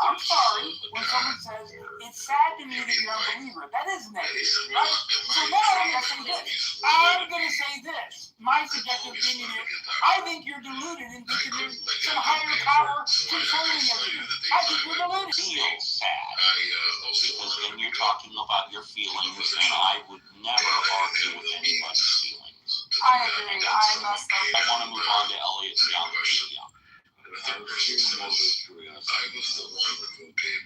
I'm sorry when someone says, it's sad to me that you're an unbeliever. That is negative, right? So now I'm going to say this. My subjective opinion is, I think you're deluded and thinking there's some higher power controlling everything. I think you're deluded. Feel sad. Because then you're talking about your feelings, and I would never argue with anybody's feelings. I agree. I messed up. I want to move on to Elliot Young. I was the one who gave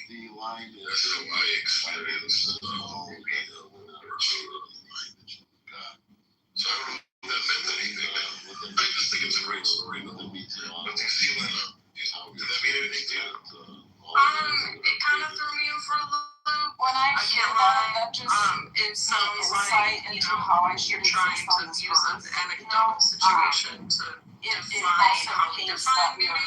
the line is so I experienced the whole so I don't know if that meant anything. I just think it's a great story. But do you see that? Does that mean anything to you? It kind of threw me in for a loop. When I hear that just it sounds like into how I should exist on this earth. Anecdotal situation to it also paints that we are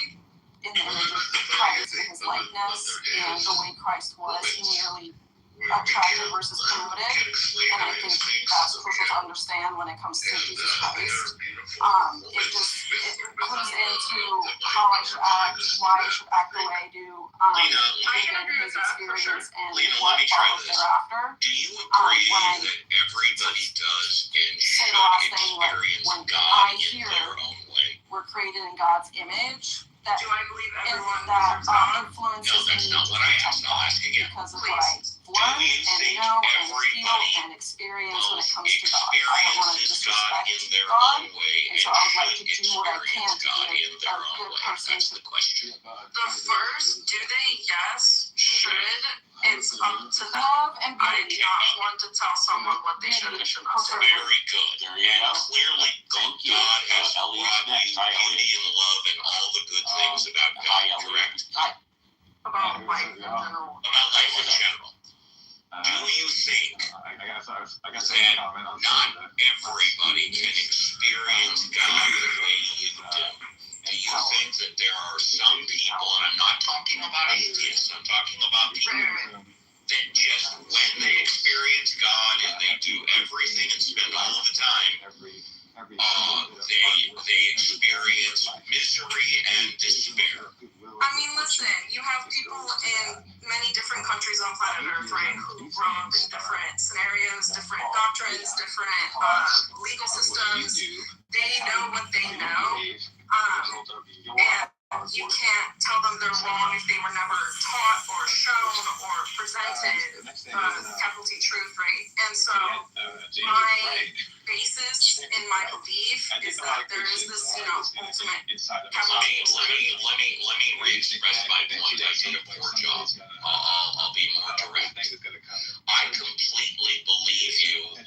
in the image of Christ in his likeness and the way Christ was merely attractive versus polluted, and I think that's crucial to understand when it comes to Jesus Christ. It clues into how I I should act, why I should act the way I do, given his experience and what follows thereafter. Do you agree that everybody does and should experience God in their own way? We're created in God's image. That Do I believe everyone that deserves God? influences No, that's me not to what I protect asked. I'll ask again. because of what I learned you and think know and feel everybody and experience when it comes to God. I don't want to experiences God in disrespect their God, own way and and so I would like to should do what I can experience to God be in their a own good way? person. That's the question. The first, do they? Yes. Should? It's up to them. Love and I am beauty. not one to tell someone what they should and should not do. Very good. There you And go. clearly, Thank you. God has Ellie's brought next. you Hi, Ellie. beauty and love and all the good things about Hi, God, Ellie. correct? Hi. About life in general. About life in general. Do you think I guess that not everybody can experience God the way you do? Do you think that there are some people, and I'm not talking about atheists, I'm talking about people that just when they experience God and they do everything and spend all the time, they experience misery and despair? I mean, listen, you have people in many different countries on planet Earth, right, who grow up in different scenarios, different doctrines, different legal systems. They know what they know, and you can't tell them they're wrong if they were never taught or shown or presented capital T truth, right? And so my basis in my belief is that there is this, ultimate capital T truth. Let me re-express my point. I did a poor job. I'll be more direct. I completely believe you when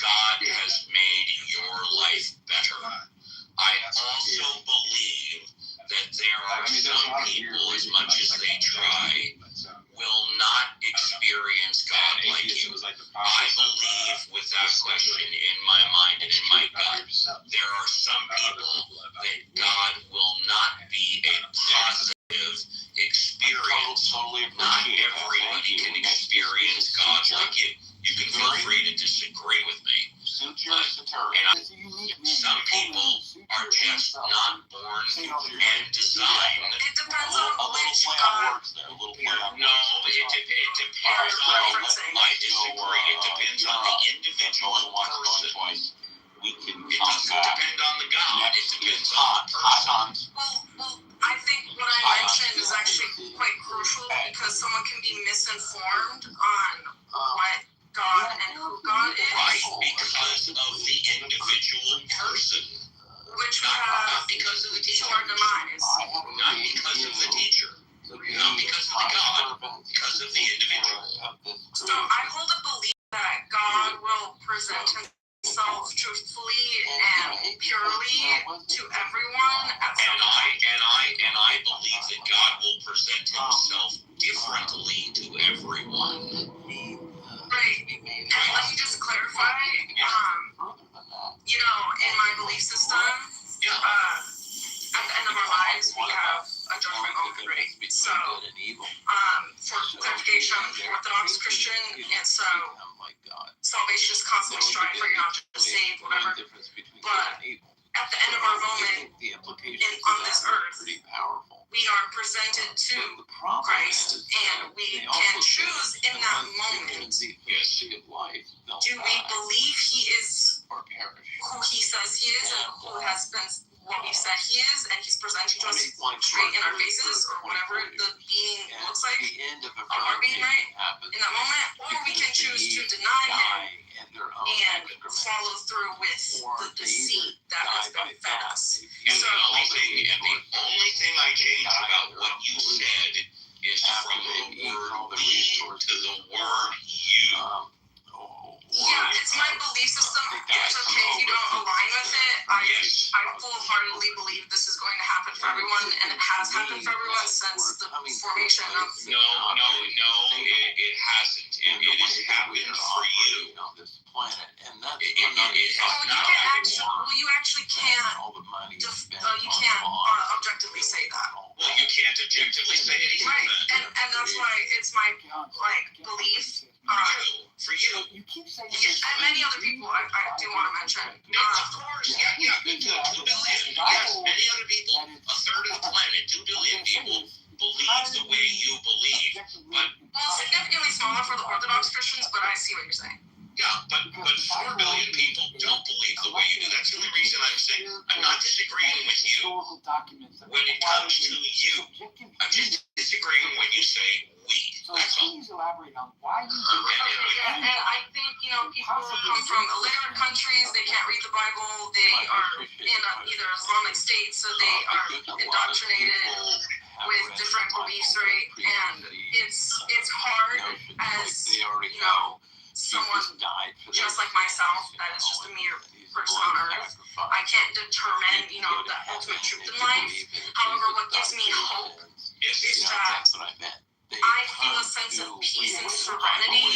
God has made your life better. I also believe that there are some people, as much as they try, will not experience God like you. I believe, without question, in my mind and in my gut, there are some people that God will not be a positive experience. Not everybody can experience God like you. You can feel free to disagree with me. Some people are just not born and designed. It depends on which God. No, it depends on. I disagree. It depends on the individual person. We can It doesn't depend on the God. It depends on the person. Well, I think what I mentioned is actually quite crucial because someone can be misinformed on what God and who God is. Right, because of the individual person. Which we Not have because of the to teacher. our demise. Not because of the teacher. Not because of the God. Because of the individual. So I hold a belief that God will present himself truthfully and purely to everyone at some point. And I believe that God will present himself differently to everyone. Right. And let me just clarify, in my belief system, at the end of our lives, we have a judgment on the right. So, for clarification, I'm an Orthodox Christian, and so salvation is constantly striving for, you're not just saved, whatever. But at the end of our moment on this earth, we are presented to Christ, and we can choose in that moment, do we believe he is who he says he is and who has been what we said he is, and he's presenting to us straight in our faces, or whatever the being looks like, our being, right, in that moment, or we can choose to deny him and follow through with the deceit that has been fed us. And the only thing I changed about what you said is from the word we to the word you. Yeah, it's my belief system. It's okay if you don't align with it. I full-heartedly believe this is going to happen for everyone, and it has happened for everyone since the formation of. No, it hasn't. It has happened for you. You actually can't. You can't objectively say that. Well, you can't objectively say anything. Right, and that's why it's my belief. For you. And many other people I do want to mention. Of course, yeah, 2 billion. Yes, many other people, a third of what you're saying. Yeah, but 4 billion people don't believe the way you do. That's the only reason I'm saying I'm not disagreeing with you when it comes to you. I'm just disagreeing when you say we. So That's all. please elaborate on why you do And I think, people who come from illiterate countries, they can't read the Bible, they are in either Islamic state, so they are indoctrinated with different beliefs, right? And it's hard as, someone just like myself, that is just a mere person on earth. I can't determine, the ultimate truth in life. However, what gives me hope is that I feel a sense of peace and serenity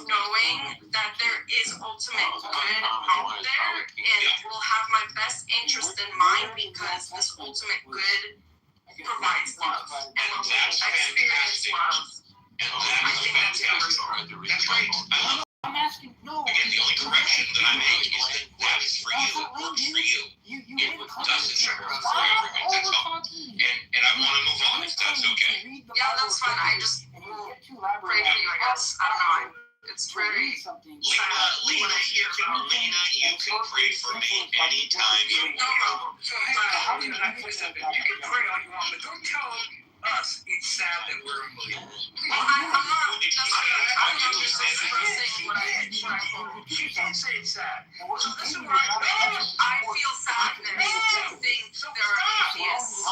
knowing that there is ultimate good out there and will have my best interest in mind because this ultimate good provides love. And when we experience love, I think that's universal. That's right. I'm asking, no. Again, the only correction that I make is that is for you. It works for you. It doesn't work for everyone. That's all. And I want to move on if that's okay. Yeah, that's fine. I just will pray for you, I guess. I don't know. It's very sad when I hear about Lena, you can pray for me anytime you no want. problem. So, hey, how do you can pray all you want, but don't tell us it's sad that we're unbelievers. Well, I'm not just expressing what I hold. You can't say it's sad. So this is what I feel sadness. I think there are atheists.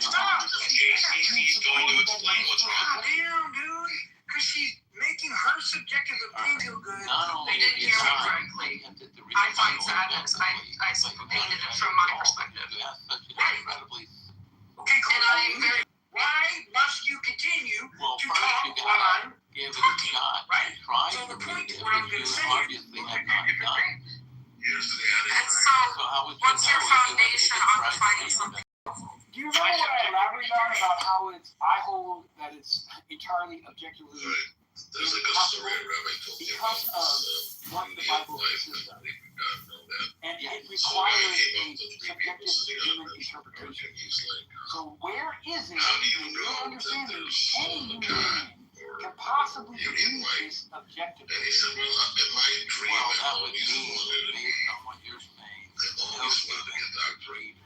Stop! He's going to explain what's wrong. Damn, dude. Because she's making her subjective opinion feel good. They didn't hear me correctly. I find sadness. I painted it from my perspective. Okay, cool. And I'm very. Why must you continue to talk while I'm talking? Right? So the point is what I'm going to say is Here's the answer. And so, what's your foundation on defining something? Do you remember what I elaborated on about how I hold that it's entirely objectively There's like a story I read, I told you because of what the Bible says, and it requires a subjective human interpretation. So where is it in your understanding any human being can possibly read this objectively? And he said, well, in my dream, I always wanted to get a doctorate.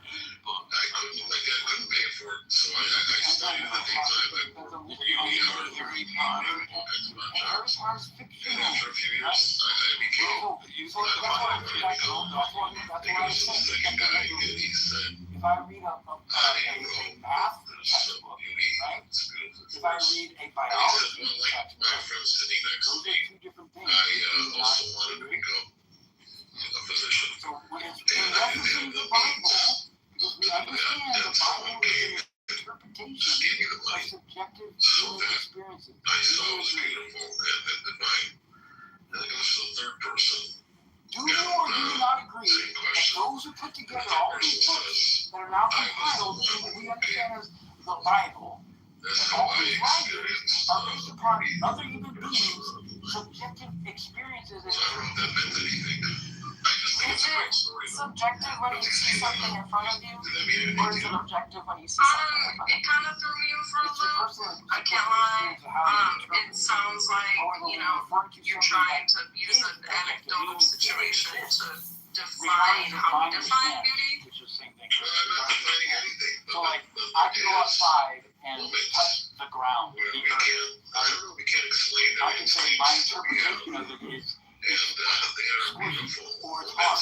My dad couldn't pay for it, so I studied in the daytime. I worked really hard for all kinds of jobs. And after a few years, I became a second guy, and he said, If I read a math textbook, right? If I read a biology textbook, my friend sitting next to those me, are two different things. I also wanted to become a physician. So when it's referencing the Bible, because we understand the Bible is an interpretation of subjective human experiences. I saw it was beautiful and divine. And it goes to the third person. Do you or do you not agree that those who put together all these books that are now compiled in what we understand as the Bible, and all these writings are based upon other human beings' subjective experiences and So I don't know if that meant anything. I just think it's a great story. Subjective when you see something in front of you, Does that mean or is anything? it objective when you see something in front of you? It kind of threw me in for a it's your loop. personal I can't lie. experience of how you interpret It sounds like, you're trying to use an anecdotal situation to define how we define beauty. which is the same thing. Well, I'm not defining anything. So like, I can go outside and touch the ground. We can't explain I can say my everything. interpretation of it is And they are beautiful. or it's hard.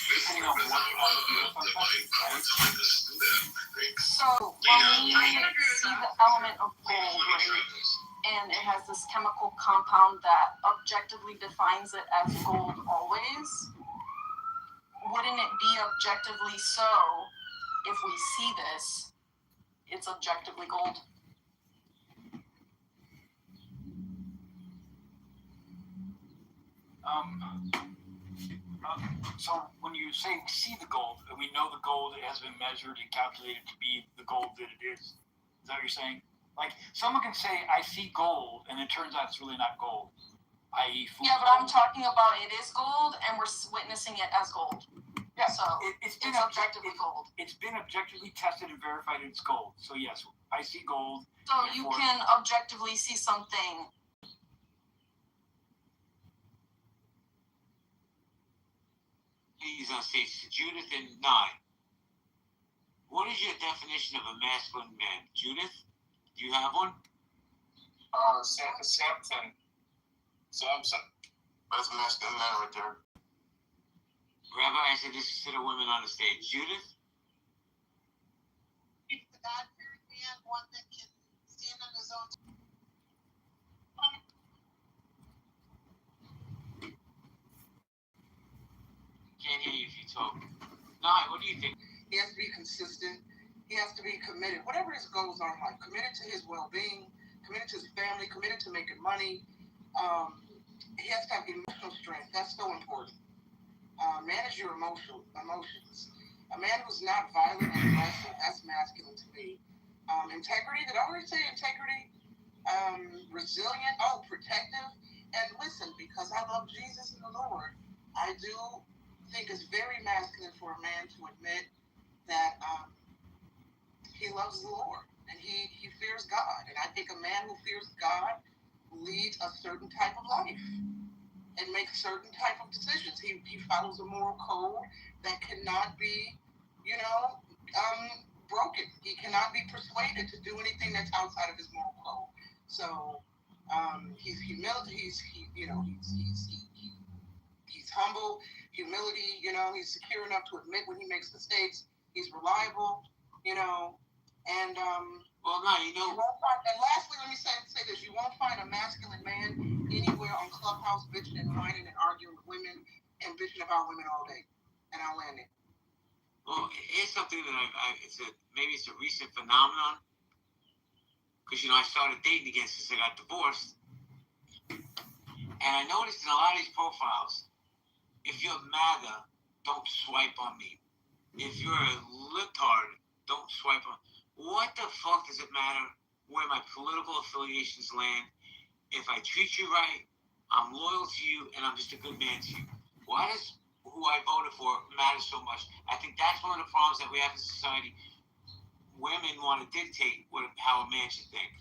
Depending on what divine power to this and that, I think. So, when we see the element of gold, and it has this chemical compound that objectively defines it as gold always, wouldn't it be objectively so if we see this, it's objectively gold? So when you say we see the gold, we know the gold has been measured and calculated to be the gold that it is. Is that what you're saying? Like, someone can say, I see gold, and it turns out it's really not gold, i.e. food. Yeah, but I'm talking about it is gold, and we're witnessing it as gold. Yeah, So, it's it's objectively gold. It's been objectively tested and verified it's gold. So yes, I see gold. So you can objectively see something He's on stage. Judith and Nye. What is your definition of a masculine man? Judith, do you have one? Samson. That's a masculine man right there. Rabbi, I said this to the women on the stage. Judith? He's the God-fearing man, one that can stand on his own. Can't hear you if you talk. Nye, what do you think? He has to be consistent. He has to be committed. Whatever his goals are in life, committed to his well-being, committed to his family, committed to making money. He has to have emotional strength. That's so important. Manage your emotions. A man who's not violent and aggressive, that's masculine to me. Integrity, did I already say integrity? Resilient, protective. And listen, because I love Jesus and the Lord, I do think it's very masculine for a man to admit that he loves the Lord and he fears God. And I think a man who fears God leads a certain type of life and makes certain type of decisions. He follows a moral code that cannot be, broken. He cannot be persuaded to do anything that's outside of his moral code. So he's humble, humility. He's secure enough to admit when he makes mistakes. He's reliable. And well, no, you won't find, and lastly, let me say this: you won't find a masculine man anywhere on Clubhouse bitching and whining and arguing with women and bitching about women all day. And I'll land it. Well, it's something that maybe it's a recent phenomenon. Because, I started dating again since I got divorced. And I noticed in a lot of these profiles, if you're MAGA, don't swipe on me. If you're a libtard, don't swipe on me. What the fuck does it matter where my political affiliations land? If I treat you right, I'm loyal to you, and I'm just a good man to you. Why does who I voted for matter so much? I think that's one of the problems that we have in society. Women want to dictate how a man should think.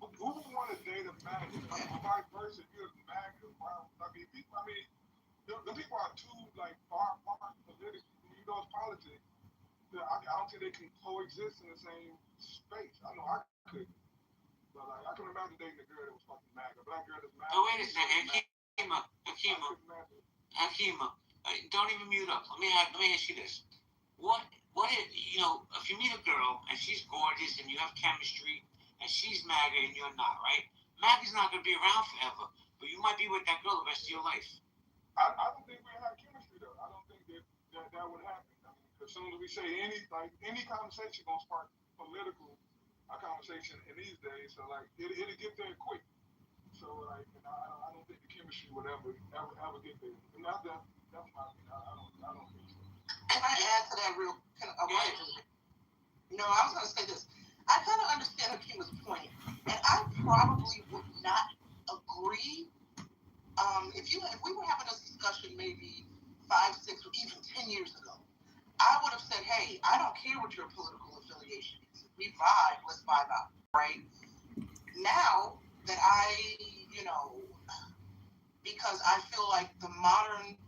Who would want to date a MAGA? Vice versa, you're a MAGA. Wow. The people are too far apart politically. It's politics. I don't think they can coexist in the same space. I know I could, but I can imagine dating a girl that was fucking MAGA. Black girl that's MAGA. But wait a second, Hakima, don't even mute up. Let me ask you this: What if if you meet a girl and she's gorgeous and you have chemistry and she's MAGA and you're not, right? MAGA's not going to be around forever, but you might be with that girl the rest of your life. I don't think we have chemistry though. I don't think that would happen. As soon as we say any conversation gonna spark political conversation in these days, so it'll get there quick. So I don't think the chemistry would ever get there. And that's my opinion. I don't think so. Can I add to that real? No, I was gonna say this. I kind of understand Hakima's point, and I probably would not agree. If we were having a discussion maybe 5, 6, or even 10 years ago, I would have said, hey, I don't care what your political affiliation is. If we vibe, let's vibe out, right? Now that because I feel like the modern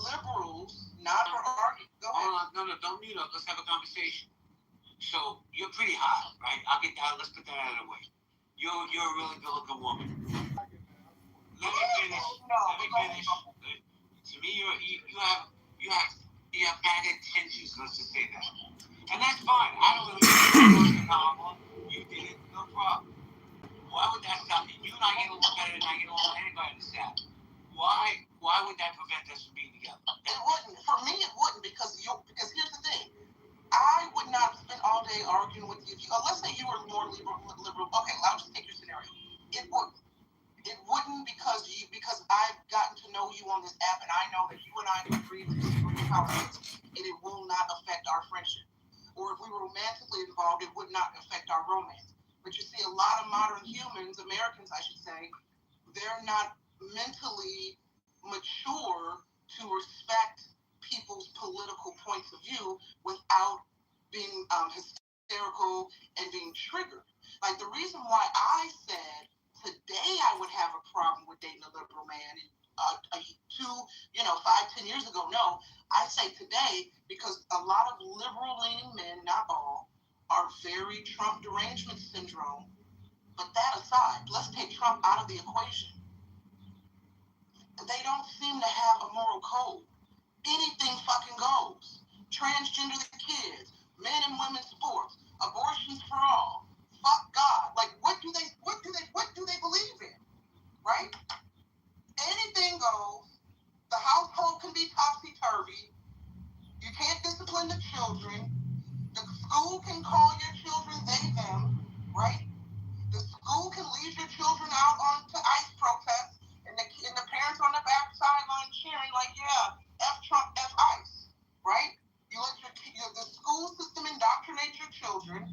liberals, not for arguing. Go ahead. No, don't mute up. Let's have a conversation. So you're pretty hot, right? Let's put that out of the way. You're a really good-looking woman. Let me finish. To me, you have bad intentions. Let's just say that, and that's fine. I don't really care. You did it, no problem. Why would that stop you? You and I get along better than I get along with anybody in the South. Why would that prevent us from being together? It wouldn't. For me, it wouldn't because here's the thing. I would not spend all day arguing with you. Let's say you were more liberal. Okay, I'll just take your scenario. It wouldn't. It wouldn't because I've gotten to know you on this app, and I know that you and I agree to disagree with politics, and it will not affect our friendship. Or if we were romantically involved, it would not affect our romance. But you see, a lot of modern humans, Americans, I should say, they're not mentally mature to respect people's political points of view without being hysterical and being triggered. Like the reason why I said today I would have a problem with dating a liberal man 5, 10 years ago. No, I say today because a lot of liberal-leaning men, not all, are very Trump derangement syndrome. But that aside, let's take Trump out of the equation. They don't seem to have a moral code. Anything fucking goes. Transgender the kids, men and women's sports, abortions for all. Fuck God. Like, what do they believe in? Right? Anything goes. The household can be topsy-turvy. You can't discipline the children. The school can call your children they, them, right? The school can lead your children out onto ICE protests, and the parents on the back sideline cheering like, yeah, F Trump, F ICE, right? You let the school system indoctrinate your children.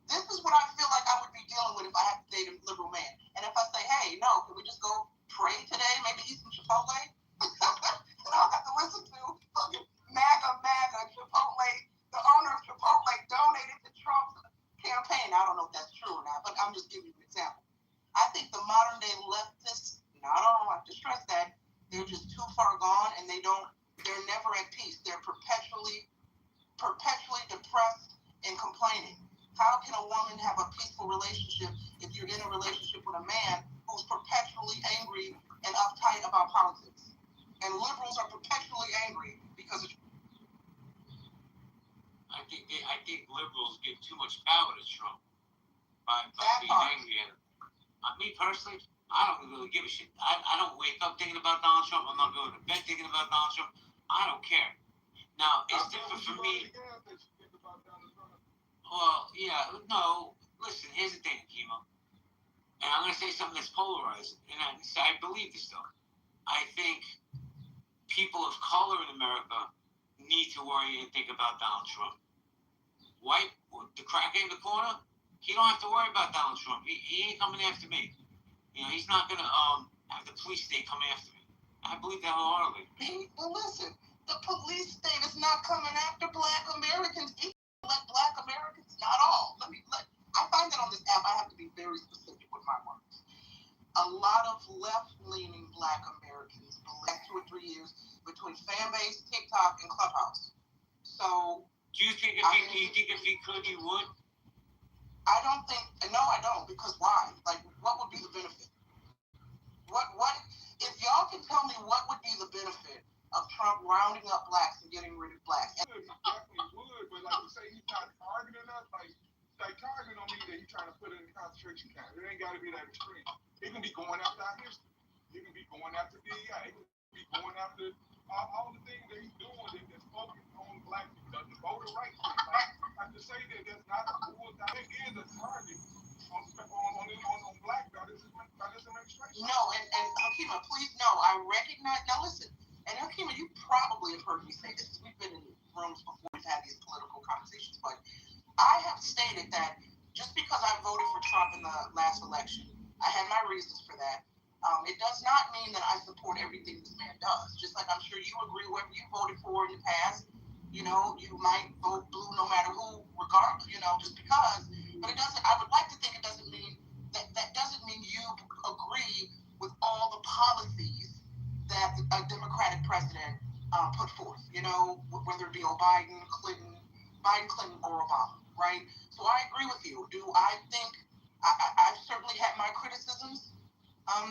This is what I feel like I would be dealing with if I had to date a liberal man. And if I say, hey, no, can we just go pray today, maybe eat some Chipotle? And I'll have to listen to fucking MAGA, Chipotle. The owner of Chipotle donated to Trump's campaign. I don't know if that's true or not, but I'm just giving you an example. I think the modern day leftists, not all, I have to stress that, they're just too far gone and they're never at peace. They're perpetually depressed and complaining. How can a woman have a peaceful relationship if you're in a relationship with a man who's perpetually angry and uptight about politics? And liberals are perpetually angry because of... I think liberals give too much power to Trump by being angry at him. Me personally, I don't really give a shit. I don't wake up thinking about Donald Trump. I'm not going to bed thinking about Donald Trump. I don't care. Now, it's different for me. Well, yeah, no. Listen, here's the thing, Kimo. And I'm going to say something that's polarizing. And I believe this, though. I think people of color in America need to worry and think about Donald Trump. White, the cracker in the corner, he don't have to worry about Donald Trump. He ain't coming after me. You know, he's not going to have the police state coming after me. I believe that wholeheartedly. Well, listen, the police state is not coming after Black Americans. Like Black Americans, not all. I find that on this app, I have to be very specific with my words. A lot of left-leaning Black Americans the last 2 or 3 years between Fanbase, TikTok, and Clubhouse. So, do you think if he could, he would? I don't think. No, I don't. Because why? Like, what would be the benefit? What? If y'all can tell me what would be the benefit of Trump rounding up blacks and getting rid of blacks? He definitely would, but like you say, he's not targeting us. Like targeting don't mean that he's trying to put it in a concentration camp. It ain't got to be that extreme. He can be going after our history. He can be going after DEI. He can be going after all the things that he's doing that's focused on black people, the voter rights thing. Like, I just say that there's not a full thing is a target on black by this administration. No, and Hakima, please, no, I recognize. Now listen, and Hakima, you probably have heard me say this. We've been in rooms before we've had these political conversations, but I have stated that just because I voted for Trump in the last election, I had my reasons for that. It does not mean that I support everything this man does. Just like I'm sure you agree, whoever you voted for in the past, you know, you might vote blue no matter who, regardless, you know, just because. But it doesn't. I would like to think it doesn't mean that doesn't mean you agree with all the policies that a Democratic president put forth. You know, whether it be Biden, Clinton, or Obama, right? So I agree with you. Do I think I've certainly had my criticisms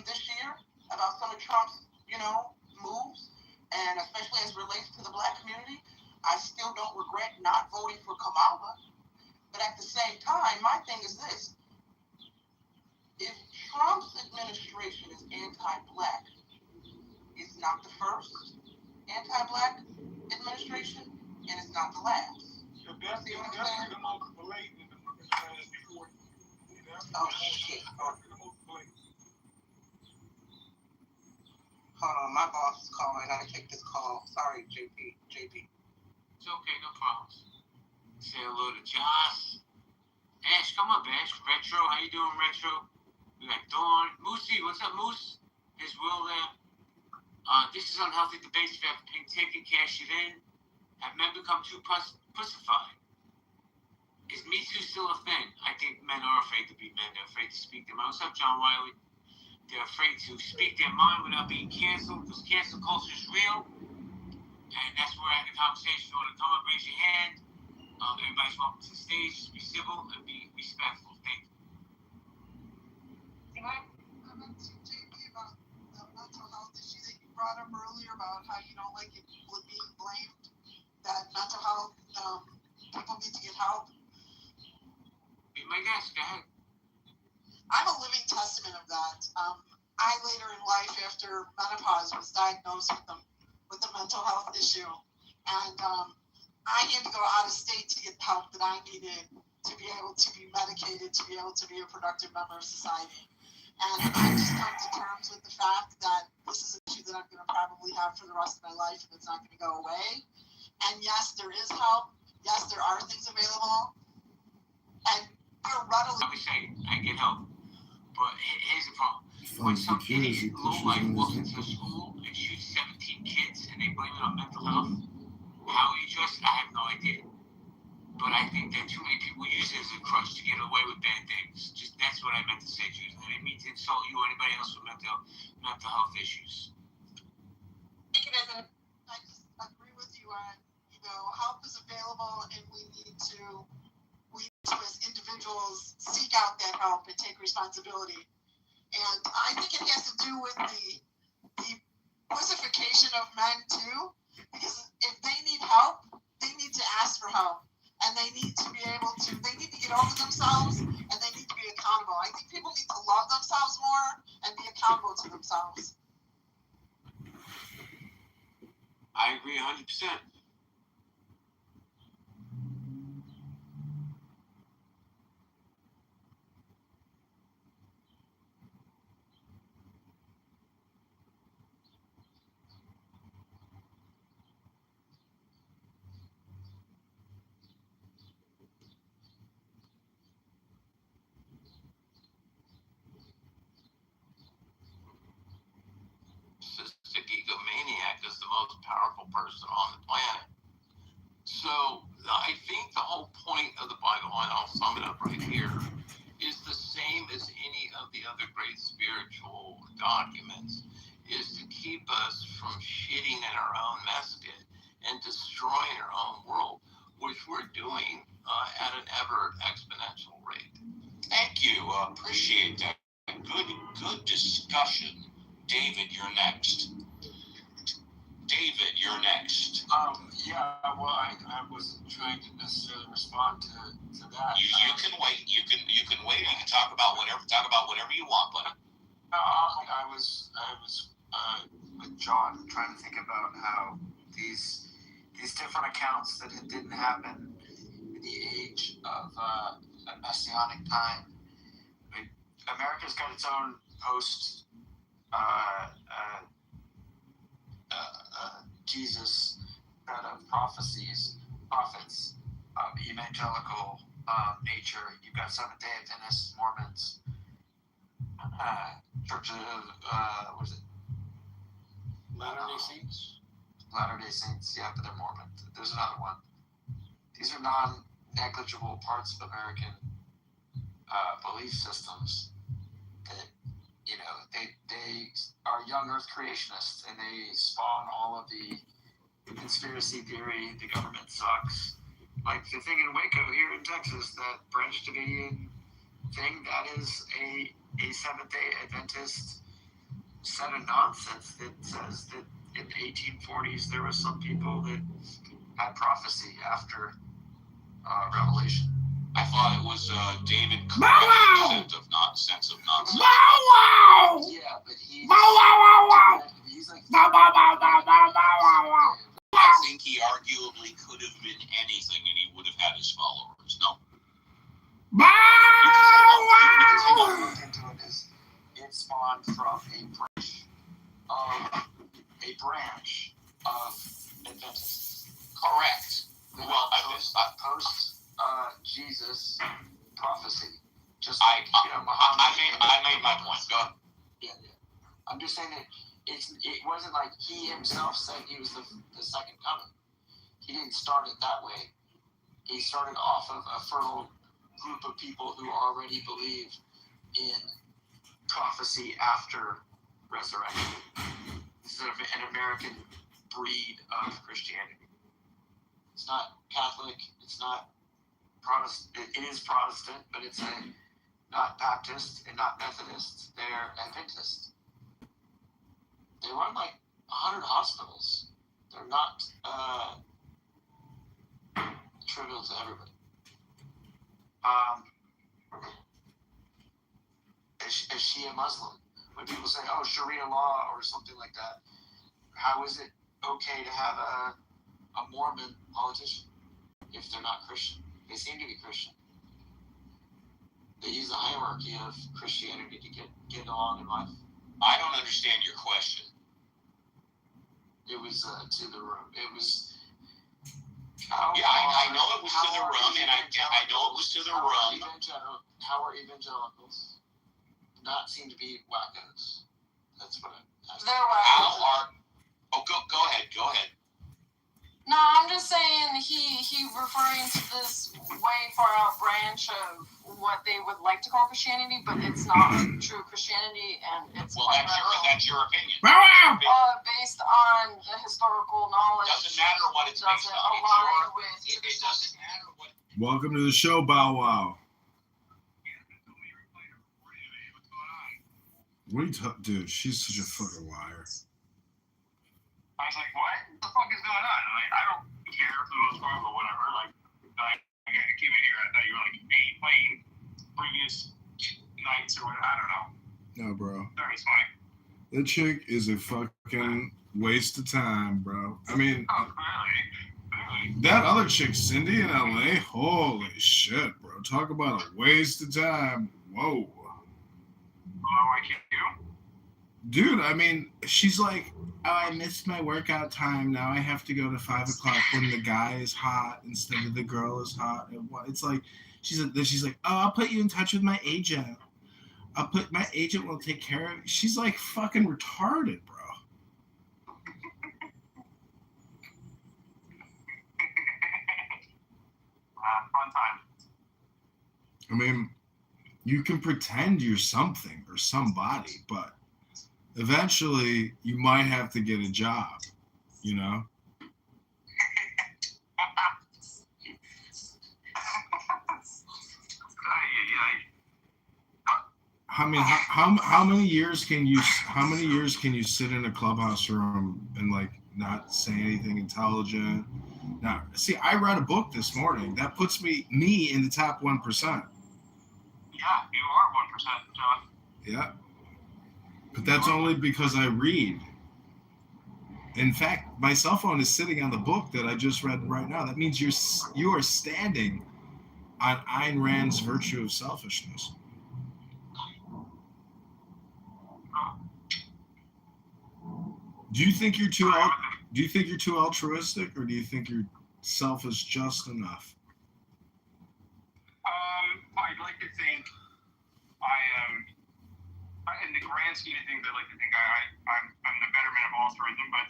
this year about some of Trump's, you know, moves, and especially as it relates to the black community. I still don't regret not voting for Kamala. But at the same time, my thing is this. If Trump's administration is anti-black, it's not the first anti-black administration, and it's not the last. That's the most blatant in the past 40 years. Oh, shit. Hold on, my boss is calling. I gotta take this call. Sorry, JP. It's okay, no problems. Say hello to Josh. Ash, come up, Ash. Retro, how you doing, Retro? We got Dawn. Moosey, what's up, Moose? His Will there. This is unhealthy debates. If you have a pink ticket, cash it in. Have men become too pussified? Is Me Too still a thing? I think men are afraid to be men. They're afraid to speak their mind. What's up, John Wiley? They're afraid to speak their mind without being canceled because cancel culture is real. And that's where I had the conversation. If you want to come up, raise your hand. Everybody's welcome to the stage. Just be civil and be respectful. Thank you. Can I comment to JP about the mental health issue that you brought up earlier about how you don't like it being blamed, that mental health, people need to get help? Be my guest. Go ahead. I'm a living testament of that. I later in life, after menopause, was diagnosed with a mental health issue, and I had to go out of state to get the help that I needed to be able to be medicated, to be able to be a productive member of society. And I've just come to terms with the fact that this is an issue that I'm going to probably have for the rest of my life, and it's not going to go away. And yes, there is help. Yes, there are things available, and they're readily. Let me say, I get help, but here's the problem. When some idiot lowlife walks into a school and shoots 17 kids and they blame it on mental health, how you address it, I have no idea. But I think that too many people use it as a crutch to get away with bad things. Just that's what I meant to say, Jude. I didn't mean to insult you or anybody else with mental health issues. I just agree with you on, help is available, and we need to as individuals seek out that help and take responsibility. And I think it has to do with the pussification of men too, because if they need help, they need to ask for help, and they need to get over themselves, and they need to be accountable. I think people need to love themselves more and be accountable to themselves. I agree 100%. Cystic egomaniac is the most powerful person on the planet. So I think the whole point of the Bible, and I'll sum it up right here, is the same as any of the other great spiritual documents, is to keep us from shitting in our own mess pit and destroying our own world, which we're doing at an ever exponential rate. Thank you. Appreciate that. Good discussion. David, you're next. Well, I wasn't trying to necessarily respond to that. You can wait. You can wait. You can talk about whatever you want, buddy. I was with John trying to think about how these different accounts that it didn't happen in the age of a messianic time. I mean, America's got its own post Jesus set of prophets of evangelical nature. You've got Seventh-day Adventists, Mormons, Church of what is it? Latter-day Saints. Latter-day Saints, yeah, but they're Mormon. There's another one. These are non-negligible parts of American belief systems that, they are young Earth creationists, and they spawn all of the conspiracy theory, the government sucks. Like the thing in Waco here in Texas, that Branch Davidian thing, that is a Seventh-day Adventist set of nonsense that says that in the 1840s there were some people that had prophecy after Revelation. I thought it was David Koresh sense of nonsense. Yeah, but he's like I think he arguably could have been anything, and he would have had his followers. No. It spawned from a branch of Adventists. Correct. Well, post Jesus prophecy. Just I made my point. Go ahead. Yeah. I'm just saying that it wasn't like he himself said he was the second coming. He didn't start it that way. He started off of a fertile group of people who already believe in prophecy after resurrection. This is an American breed of Christianity. It's not Catholic. It's not Protestant. It is Protestant, but it's not Baptist and not Methodist. They're Adventist. They run like 100 hospitals. They're not trivial to everybody. Is she a Muslim? When people say, oh, Sharia law or something like that, how is it okay to have a Mormon politician if they're not Christian? They seem to be Christian. They use the hierarchy of Christianity to get along in life. I don't understand your question. It was to the room. It was. I know it was to the room, and I know it was to the room. How are evangelicals not seem to be wackos? That's what I'm asking. They're wackos. Go ahead. No, I'm just saying he referring to this way far out branch of what they would like to call Christianity, but it's not true Christianity, and it's that's your opinion. Based on the historical knowledge. Doesn't matter what it's based on. It doesn't matter what. Welcome to the show, Bow Wow. What are you talking, dude? She's such a fucking liar. I was like, what the fuck is going on? I'm like, I don't care for the most part, but whatever. Like, I came in here, I thought you were like playing previous nights or whatever. I don't know. No, bro. It's fine. That chick is a fucking waste of time, bro. I mean, Clearly. That other chick, Cindy in LA, holy shit, bro. Talk about a waste of time. Whoa. I can't do. Dude, I mean, she's like, oh, I missed my workout time. Now I have to go to 5 o'clock when the guy is hot instead of the girl is hot. It's like, she's like, oh, I'll put you in touch with my agent. My agent will take care of it. She's like fucking retarded, bro. Fun time. I mean, you can pretend you're something or somebody, but eventually you might have to get a job, you know? I mean, how many years can you sit in a clubhouse room and like not say anything intelligent? Now, see, I read a book this morning that puts me in the top 1%. Yeah, you are 1%, John. Yeah. But that's only because I read. In fact, my cell phone is sitting on the book that I just read right now. That means you are standing on Ayn Rand's virtue of selfishness. Do you think you're too altruistic, or do you think your self is just enough? I'd like to think I am. In the grand scheme of things, I like to think I'm the betterment of altruism, but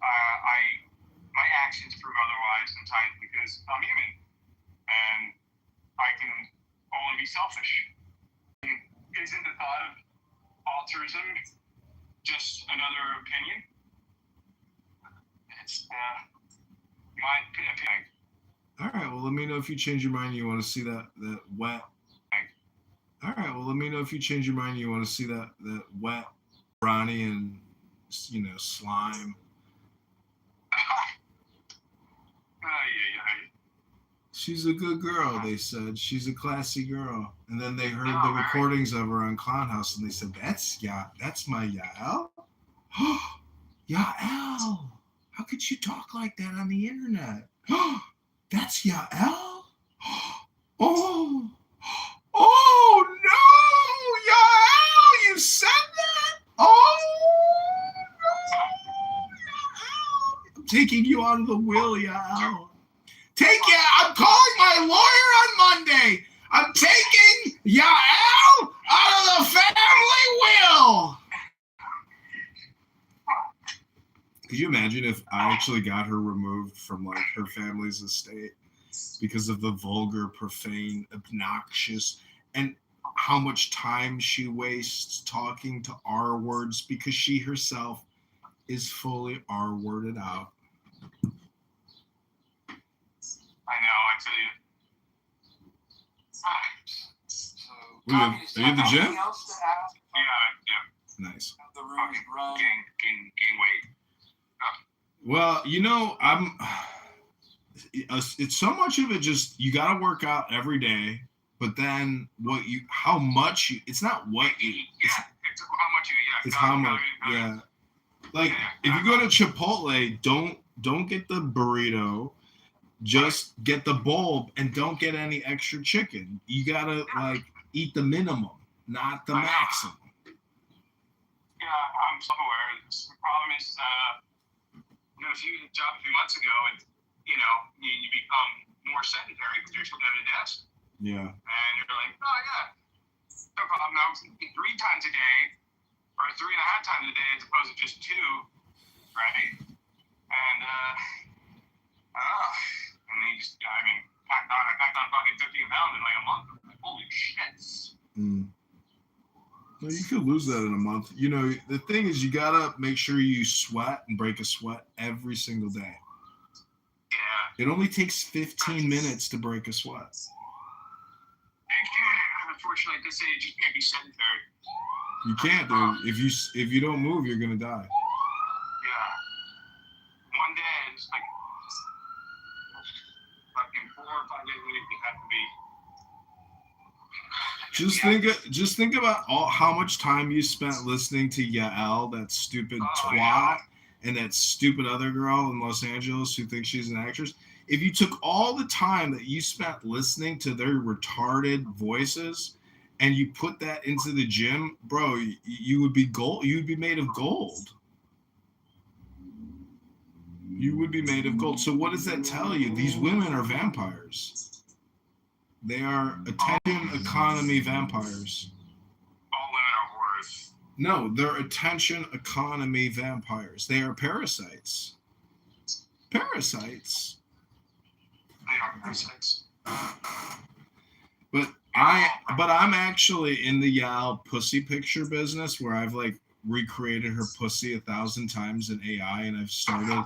my actions prove otherwise sometimes because I'm human, and I can only be selfish. Isn't the thought of altruism just another opinion? It's my opinion. All right, well, let me know if you change your mind and you want to see that wet. All right, well, let me know if you change your mind and you want to see that wet Ronnie and, slime. She's a good girl, they said. She's a classy girl. And then they heard the recordings of her on Clown House, and they said, that's my Yael? Yael! How could you talk like that on the internet? That's Yael? Oh no! Yael, you said that? Oh no! Yael! I'm taking you out of the will, Yael. I'm calling my lawyer on Monday. I'm taking Yael out of the family will. Could you imagine if I actually got her removed from like her family's estate because of the vulgar, profane, obnoxious, and how much time she wastes talking to R words because she herself is fully R worded out. I know, I tell you. So, Are you at the gym? anything else to ask? Yeah. Nice. The room is run. Gain weight. Well, you know, it's so much of it just, you got to work out every day, but then how much you, it's not what you, It's how much you, it's how much, yeah. Like, if you go to Chipotle, don't get the burrito, just get the bowl and don't get any extra chicken. You got to, like, eat the minimum, not the maximum. Yeah, I'm self-aware. The problem is, if you get a job a few months ago and, you become more sedentary because you're sitting at a desk. Yeah. And you're like, oh, yeah, no problem. Now, 3 times a day or 3.5 times a day as opposed to just 2, right? And, I don't know. And then I packed on fucking 15 pounds in like a month. I'm like, holy shit. Well, you could lose that in a month. You know, the thing is, you gotta make sure you sweat and break a sweat every single day. Yeah. It only takes 15 minutes to break a sweat. Unfortunately, at this age, you can't be sedentary. You can't, dude. If you don't move, you're gonna die. Yeah. One day, it's like fucking 4 or 5 days a week, you have to be. Just think about how much time you spent listening to Yael, that stupid twat, and that stupid other girl in Los Angeles who thinks she's an actress. If you took all the time that you spent listening to their retarded voices and you put that into the gym, bro, you would be gold. You would be made of gold. You would be made of gold. So what does that tell you? These women are vampires. They are attention economy vampires. All women are worse. No, they're attention economy vampires. They are parasites. Parasites. They are parasites. But I'm actually in the Yael pussy picture business where I've like recreated her pussy 1,000 times in AI, and I've started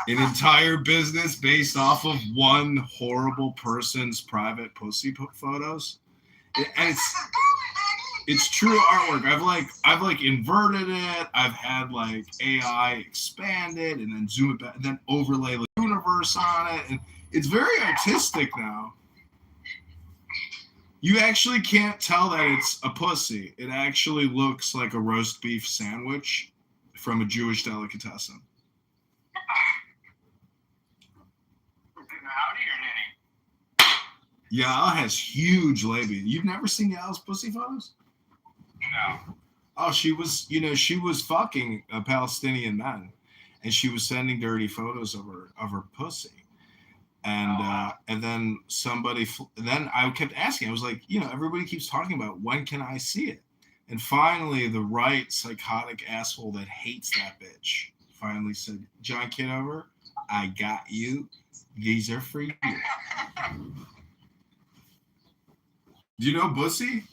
an entire business based off of one horrible person's private pussy photos. And it's true artwork. I've like inverted it. I've had like AI expand it and then zoom it back and then overlay the universe on it, and it's very artistic now. You actually can't tell that it's a pussy. It actually looks like a roast beef sandwich from a Jewish delicatessen. Howdy or Nanny? Yael has huge labia. You've never seen Yael's pussy photos? No. Oh, she was fucking a Palestinian man, and she was sending dirty photos of her pussy. And then then I kept asking. I was like, everybody keeps talking about when can I see it? And finally, the right psychotic asshole that hates that bitch finally said, John Kitover, I got you. These are for you. Do you know Bussy?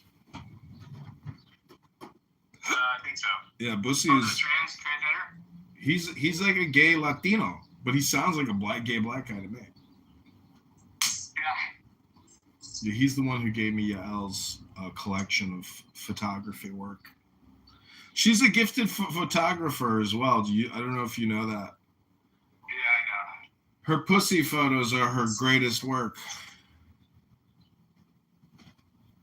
I think so. Yeah, Bussy is is transgender. He's like a gay Latino, but he sounds like a gay black guy to me. Yeah, he's the one who gave me Yael's collection of photography work. She's a gifted photographer as well. I don't know if you know that. Yeah, I know. Her pussy photos are her greatest work.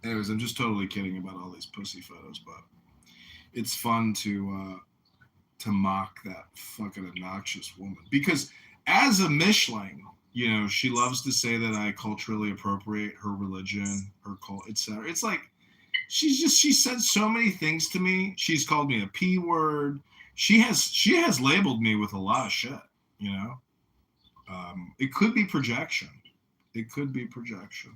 Anyways, I'm just totally kidding about all these pussy photos, but it's fun to mock that fucking obnoxious woman. Because as a Mischling, she loves to say that I culturally appropriate her religion, her cult, etc. It's like she said so many things to me. She's called me a P word. She has labeled me with a lot of shit. It could be projection. It could be projection.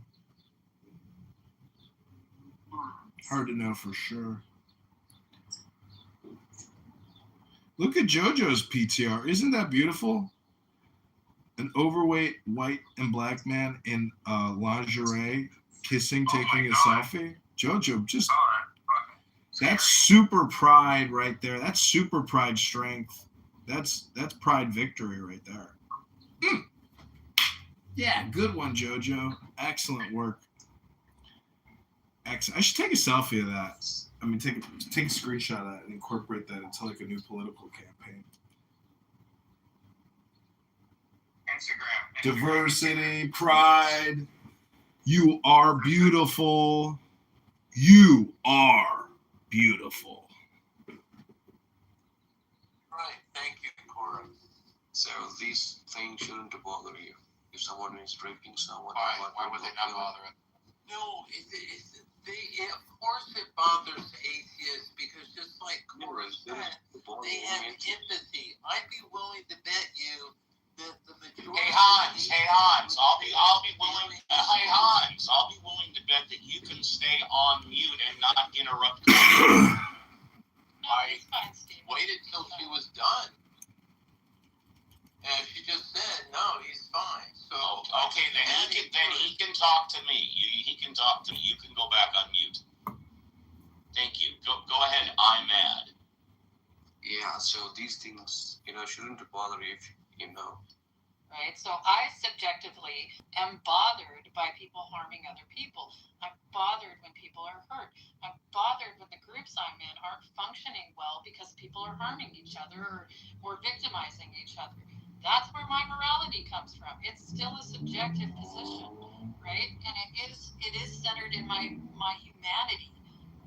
Hard to know for sure. Look at JoJo's PTR. Isn't that beautiful? An overweight white and black man in lingerie kissing, taking a selfie. Jojo, just that's super pride right there. That's super pride strength. That's pride victory right there. Yeah, good one, Jojo. Excellent work. Excellent. I should take a selfie of that. I mean, take a screenshot of that and incorporate that into like a new political campaign. Instagram. Diversity, pride. You are beautiful. You are beautiful. Right. Thank you, Cora. So these things shouldn't bother you. If someone is raping someone, Why would they not bother it? No, of course it bothers atheists because just like Cora said, they have empathy. I'd be willing to bet you that the majority. Hey Hans, I'll be willing. Hey Hans, I'll be willing to bet that you can stay on mute and not interrupt. I waited till she was done. And she just said, no, he's fine. So okay, then he can talk to me. He can talk to me. You can go back on mute. Thank you. Go ahead. I'm mad. Yeah. So these things, shouldn't bother you if Right. So I subjectively am bothered by people harming other people. I'm bothered when people are hurt. I'm bothered when the groups I'm in aren't functioning well because people are harming each other or victimizing each other. That's where my morality comes from. It's still a subjective position, right? And it is centered in my humanity,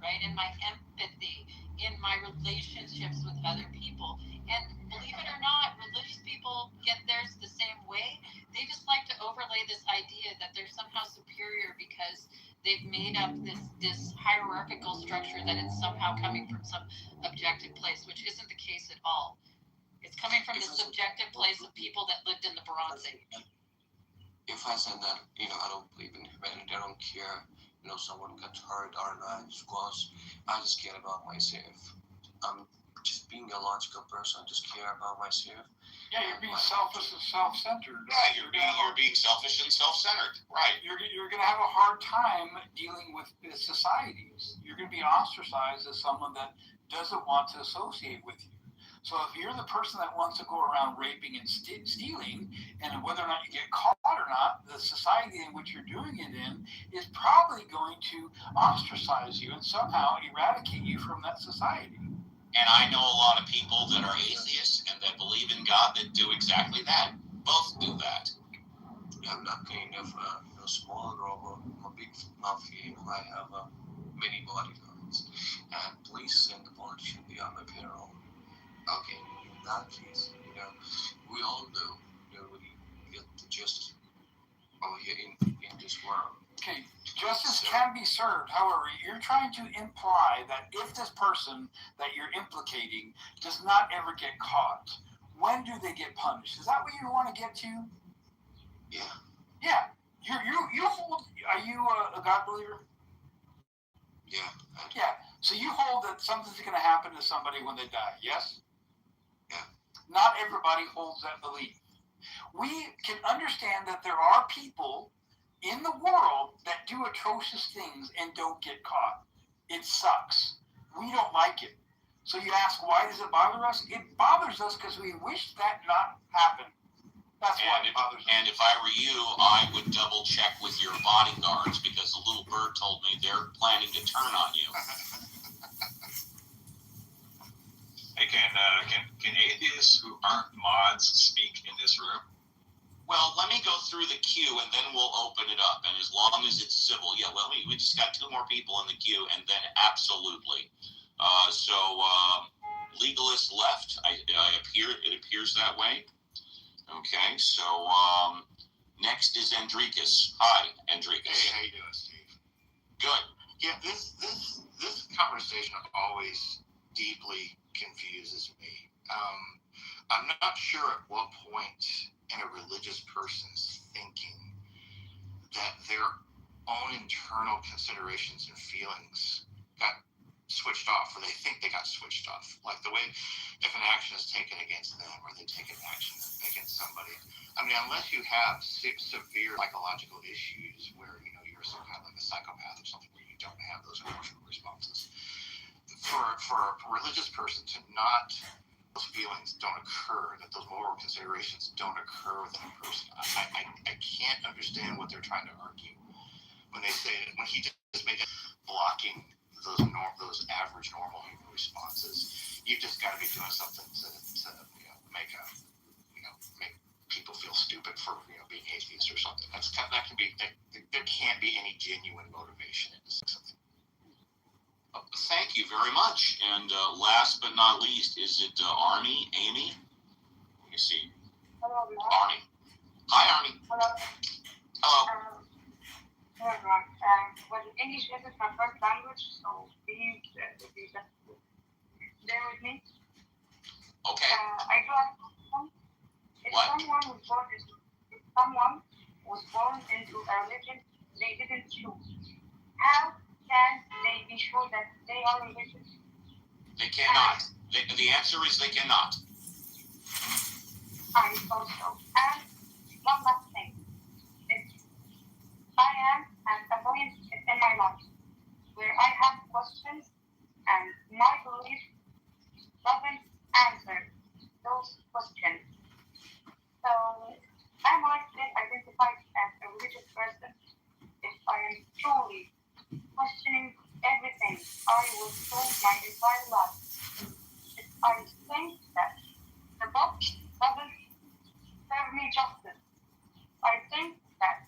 right? In my empathy, in my relationships with other people. And believe it or not, religious people get theirs the same way. They just like to overlay this idea that they're somehow superior because they've made up this hierarchical structure that it's somehow coming from some objective place, which isn't the case at all. It's coming from the subjective place of people that lived in the Bronze Age. If I said that, I don't believe in humanity, I don't care, someone gets hurt or not, because I just care about myself. I'm just being a logical person, I just care about myself. Yeah, you're being selfish and self-centered. Yeah, you're being selfish and self-centered. Right. You're going to have a hard time dealing with societies. You're going to be ostracized as someone that doesn't want to associate with you. So if you're the person that wants to go around raping and stealing, and whether or not you get caught or not, the society in which you're doing it in is probably going to ostracize you and somehow eradicate you from that society. And I know a lot of people that are atheists and that believe in God that do exactly that. Both do that. I'm not kind of a small robber. I'm a big mafia. I have many bodyguards. And police and the politicians, they are my payroll. Okay, in that case, we all know nobody get the justice over here in this world. Okay, justice can be served. However, you're trying to imply that if this person that you're implicating does not ever get caught, when do they get punished? Is that what you want to get to? Yeah. Yeah. You hold. Are you a God believer? Yeah. Yeah. So you hold that something's going to happen to somebody when they die. Yes. Yeah. Not everybody holds that belief. We can understand that there are people in the world that do atrocious things and don't get caught. It sucks. We don't like it. So you ask, why does it bother us? It bothers us because we wish that not happened. That's why it bothers us. And if I were you, I would double check with your bodyguards because the little bird told me they're planning to turn on you. Hey, can atheists who aren't mods speak in this room? Well, let me go through the queue and then we'll open it up. And as long as it's civil, yeah. Well, we just got 2 more people in the queue, and then absolutely. Legalist left. It appears that way. Okay, so next is Andrikis. Hi, Andrikis. Hey, how you doing, Steve? Good. Yeah, this conversation always deeply confuses me. I'm not sure at what point in a religious person's thinking that their own internal considerations and feelings got switched off, or they think they got switched off. Like the way if an action is taken against them or they take an action against somebody. I mean, unless you have severe psychological issues where, you're some kind of like a psychopath or something where you don't have those emotional responses. For a religious person to not, those feelings don't occur, that those moral considerations don't occur within a person. I can't understand what they're trying to argue when they say, when he just made it blocking those average normal human responses. You've just got to be doing something to make people feel stupid for being atheist or something. That can be, there can't be any genuine motivation in something. Thank you very much. And last but not least, is it Amy? Let me see. Hello, Arnie. Hi, Arnie. Hello. Hello. Hello, everyone. Well, English isn't my first language, so please just bear with me. Okay. I do have a question. If someone was born into a religion they didn't choose, how can they be sure that they are religious? They cannot. The answer is they cannot. I thought so. And one last thing. If I am at a point in my life where I have questions and my belief doesn't answer those questions, so am I still identified as a religious person if I am truly questioning everything I was told my entire life? If I think that the book doesn't serve me justice, I think that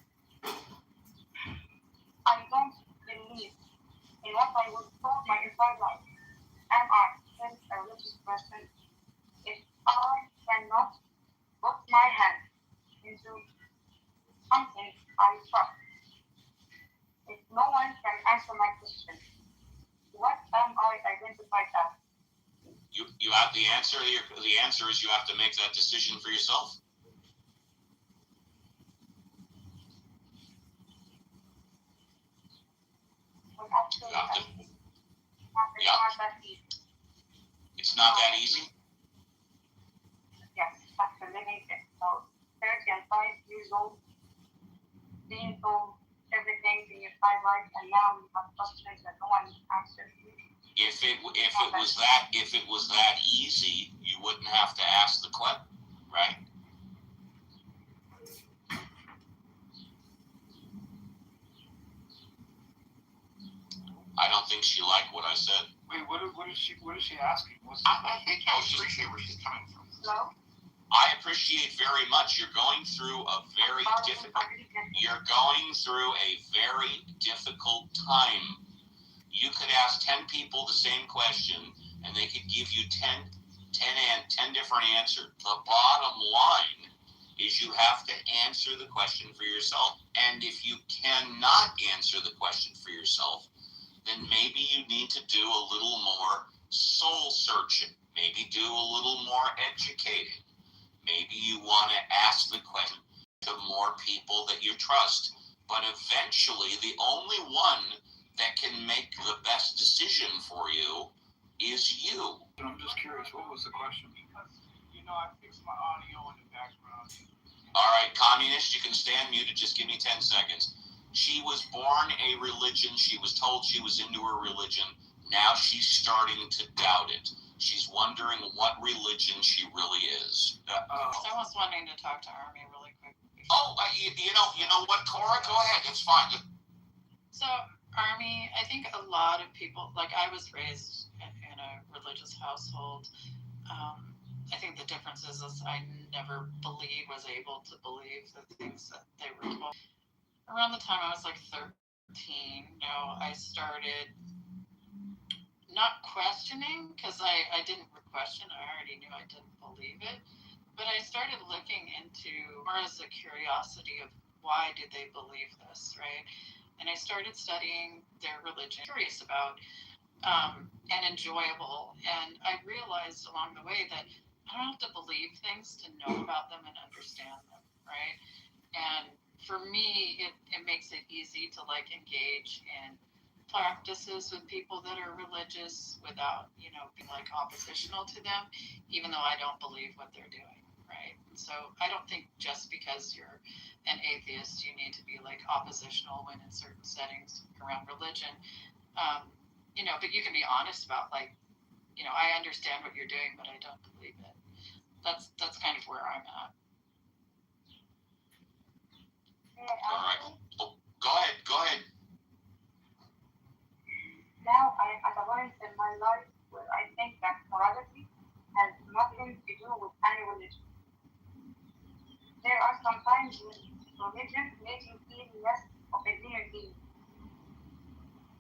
I don't believe in what I was told my entire life, am I still a religious person if I cannot put my hand into something I trust? If no one can answer my question, what am I identified as? You have the answer. The answer is you have to make that decision for yourself. Well, actually, it's not that easy. It's not that easy? Yes, after living it for 30 and 5 years old, being told everything in your entire life, and now you have questions that no one answers you. If it was that easy, you wouldn't have to ask the question, right? I don't think she liked what I said. Wait, what is she asking? I think I appreciate where she's coming from. Hello? I appreciate very much. You're going through a very difficult time. You could ask 10 people the same question, and they could give you 10 different answers. The bottom line is you have to answer the question for yourself. And if you cannot answer the question for yourself, then maybe you need to do a little more soul searching. Maybe do a little more educating. Maybe you want to ask the question to more people that you trust. But eventually, the only one that can make the best decision for you is you. I'm just curious, what was the question? Because, I fixed my audio in the background. All right, communist, you can stay unmuted. Just give me 10 seconds. She was born a religion. She was told she was into her religion. Now she's starting to doubt it. She's wondering what religion she really is. I was wanting to talk to Army really quick. You know what, Cora? Go ahead. It's fine. So, Army, I think a lot of people, like I was raised in a religious household. I think the difference is I never was able to believe the things that they were told. Around the time I was like 13, I started not questioning, because I didn't question. I already knew I didn't believe it. But I started looking into more as a curiosity of why did they believe this, right? And I started studying their religion, curious about, and enjoyable. And I realized along the way that I don't have to believe things to know about them and understand them, right? And for me, it makes it easy to engage in practices with people that are religious without, being oppositional to them, even though I don't believe what they're doing, right? So I don't think just because you're an atheist, you need to be like oppositional when in certain settings around religion. But you can be honest about like, I understand what you're doing, but I don't believe it. That's kind of where I'm at. All right. Oh, go ahead. Now I am at a point in my life where I think that morality has nothing to do with any religion. There are some times when religion makes me feel less of a human being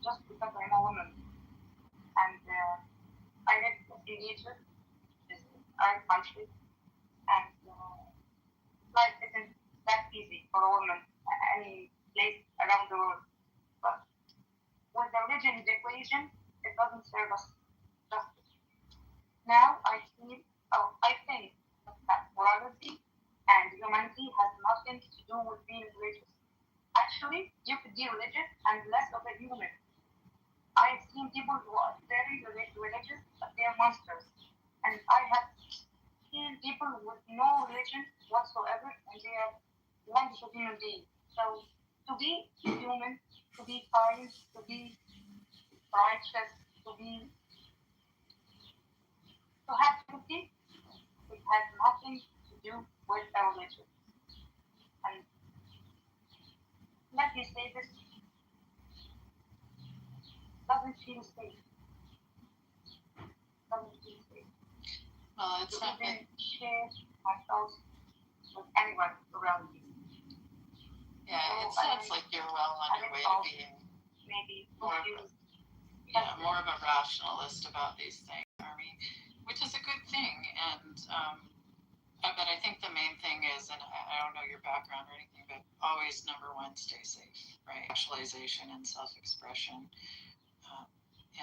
just because I'm a woman. And I live in Egypt, which is an Arab country, and life isn't that easy for a woman any place around the world. But with the religion in the equation, it doesn't serve us justice. Now I think that morality and humanity has nothing to do with being religious. Actually, you could be religious and less of a human. I've seen people who are very religious, but they're monsters. And I have seen people with no religion whatsoever, and they are wonderful human beings. So to be human, to be kind, to be righteous, to have empathy, it has nothing to do with a religion. And let me say this, doesn't feel safe. Well, it's to not. even share my thoughts with anyone around me. Yeah, it sounds like you're well on your way to being maybe more of a rationalist about these things, Army, which is a good thing. And but I think the main thing is, and I don't know your background or anything, but always number one, stay safe, right? Actualization and self-expression,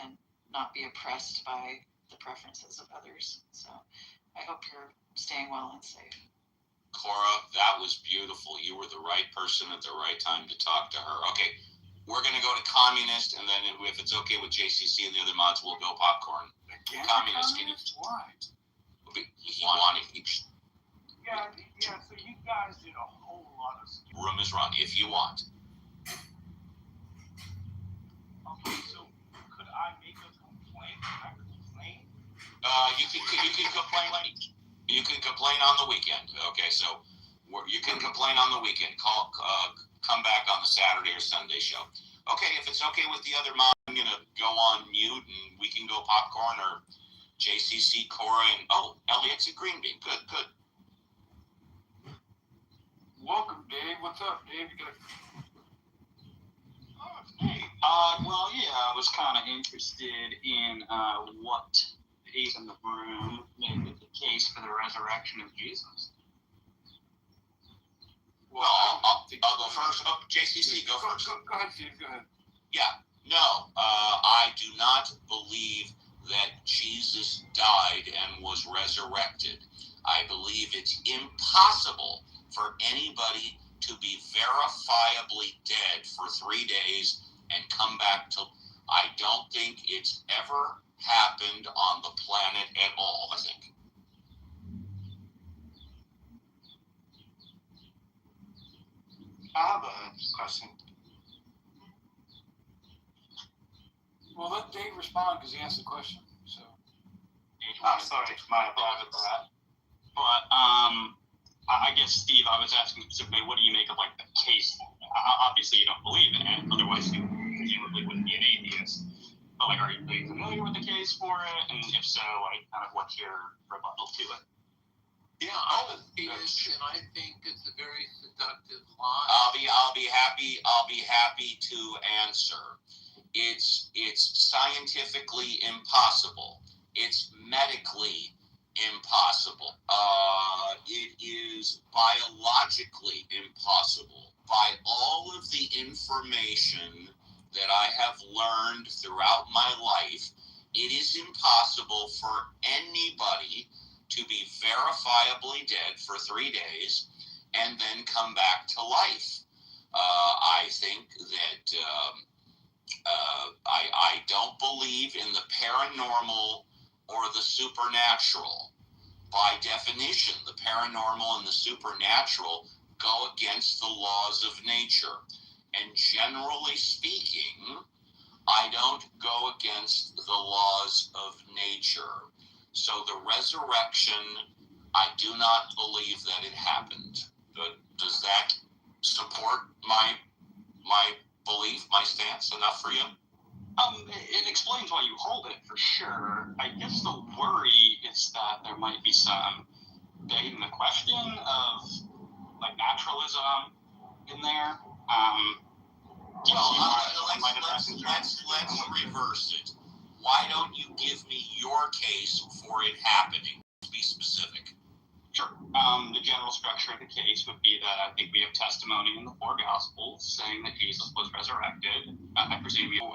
and not be oppressed by the preferences of others. So I hope you're staying well and safe. Cora, that was beautiful. You were the right person at the right time to talk to her. Okay, we're going to go to Communist, and then if it's okay with JCC and the other mods, we'll go Popcorn. Again, Communist, can you... Why? He wanted... Yeah, so you guys did a whole lot of stuff. Room is run, if you want. Okay, so could I make a complaint? I could complain? You can complain. You can complain on the weekend. Okay, so you can complain on the weekend. Come back on the Saturday or Sunday show. Okay, if it's okay with the other mom, I'm gonna go on mute and we can go Popcorn or JCC, Cora, and Elliot's a green bean. Good. Welcome, Dave. What's up, Dave? You got Hey, well, yeah, I was kind of interested in what is in the room made the case for the resurrection of Jesus. Well, I'll go first. Oh, JCC, go first. Go ahead, Steve. Go ahead. Yeah, no, I do not believe that Jesus died and was resurrected. I believe it's impossible for anybody to be verifiably dead for 3 days and come back to... I don't think it's ever happened on the planet at all, I think. I have a question. Well, let Dave respond because he asked the question. So. Sorry, my apologies for that. But I guess, Steve, I was asking specifically, what do you make of like the case? Obviously, you don't believe in it, otherwise you presumably wouldn't be an atheist. But like, are you familiar with the case for it? And if so, like, kind of what's your rebuttal to it? Yeah, I'm a theist, and I think it's a very seductive lie. I'll be happy to answer. It's scientifically impossible. It's medically impossible. It is biologically impossible. By all of the information that I have learned throughout my life, it is impossible for anybody to be verifiably dead for 3 days and then come back to life. I think that I don't believe in the paranormal or the supernatural. by definition, the paranormal and the supernatural go against the laws of nature. And generally speaking, I don't go against the laws of nature. So the resurrection, I do not believe that it happened. But does that support my belief, my stance enough for you? It explains why you hold it, for sure. I guess the worry is that there might be some begging the question of, like, naturalism in there. Let's reverse it. Why don't you give me your case for it happening? Be specific. Sure. The general structure of the case would be that I think we have testimony in the four Gospels saying that Jesus was resurrected. I presume you.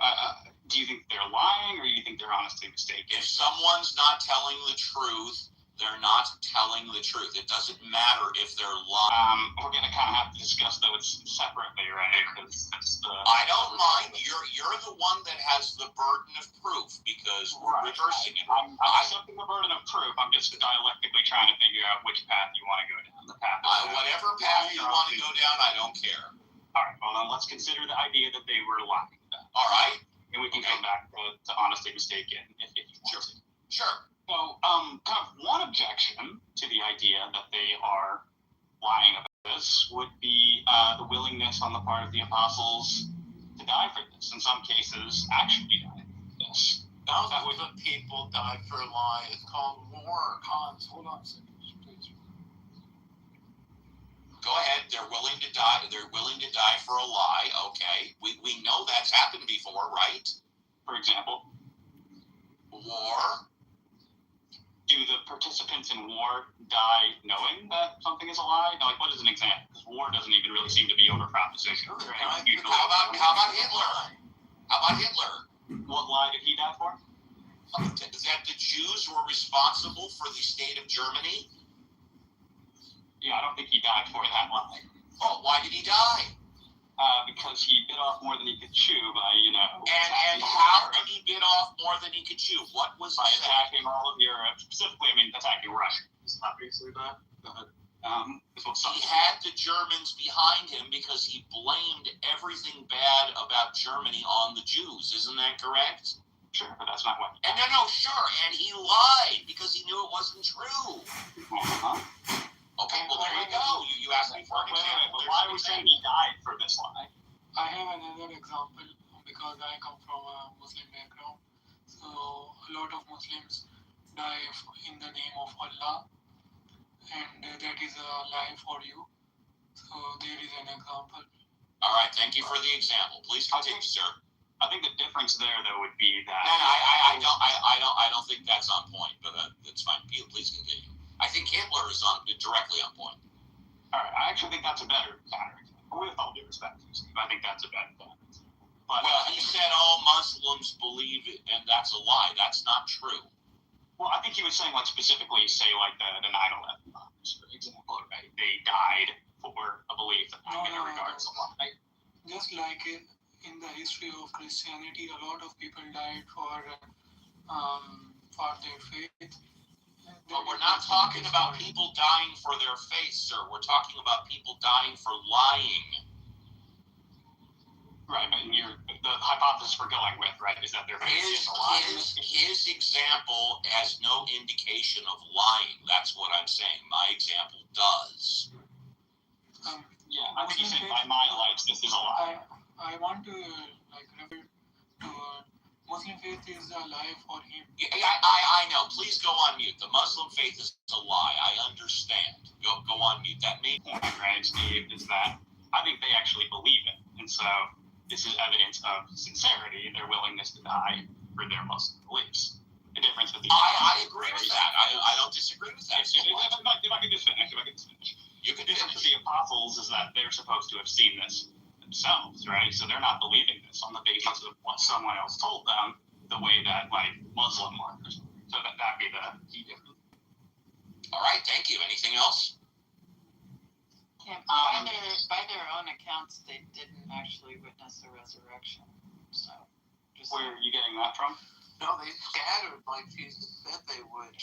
Do you think they're lying, or do you think they're honestly mistaken? If someone's not telling the truth, they're not telling the truth. It doesn't matter if they're lying. We're going to kind of have to discuss those separately, right? Because I don't mind. You're the one that has the burden of proof, because we're reversing it. I'm accepting the burden of proof. I'm just dialectically trying to figure out which path you want to go down. The path. Whatever path you want to go down, I don't care. All right. Well, then let's consider the idea that they were lying. All right. And we can come back to honestly mistaken if you want to. Sure. So, kind of one objection to the idea that they are lying about this would be the willingness on the part of the apostles to die for this. In some cases, actually die for this. Thousands of people died for a lie. It's called war. Cons. Hold on a second, please. Go ahead. They're willing to die. They're willing to die for a lie. Okay. We know that's happened before, right? For example, war. Do the participants in war die knowing that something is a lie? Like, what is an example? Because war doesn't even really seem to be over proposition. How about Hitler? How about Hitler? What lie did he die for? That the Jews were responsible for the state of Germany? Yeah, I don't think he died for that lie. Oh, why did he die? Because he bit off more than he could chew by, And how did he bit off more than he could chew? What was by attacking all of Europe, specifically, attacking Russia. It's obviously that. He had the Germans behind him because he blamed everything bad about Germany on the Jews. Isn't that correct? Sure, but that's not what. No, sure. And he lied because he knew it wasn't true. Okay, well, there you go. You asked me for an example. But why are we saying he died for this lie? I have another example because I come from a Muslim background. So a lot of Muslims die in the name of Allah, and that is a lie for you. So there is an example. All right, thank you for the example. Please continue, sir. I think the difference there, though, would be that. No, I don't think that's on point, but that's fine. Please continue. I think Hitler is directly on point. All right, I actually think that's a better counterexample. With all due respect to Steve, I think that's a better counterexample. Well, he said all Muslims believe it, and that's a lie. That's not true. Well, I think he was saying, specifically, say, the 9/11 bombers, for example, right? They died for a belief that in regards to lie. Just like in the history of Christianity, a lot of people died for their faith. But we're not talking about people dying for their faith, sir. We're talking about people dying for lying. Right, but the hypothesis we're going with, right, is that their faith is a lie. His example has no indication of lying. That's what I'm saying. My example does. Yeah, I think he's saying by my lights, this is a lie. I want to refer to Muslim faith is a lie for him. Yeah, I know. Please go on mute. The Muslim faith is a lie. I understand. Go on mute. That main point, right, Steve, is that I think they actually believe it. And so this is evidence of sincerity, their willingness to die for their Muslim beliefs. The difference with the I agree with that. I don't disagree with that. If I could just finish. You can the difference finish. with the apostles is that they're supposed to have seen this themselves, right? So they're not believing this on the basis of what someone else told them, the way that Muslim markers. So that'd be the key difference. All right, thank you. Anything else? Yeah, by their own accounts, they didn't actually witness the resurrection. So, where are you getting that from? No, they scattered like Jesus said they would.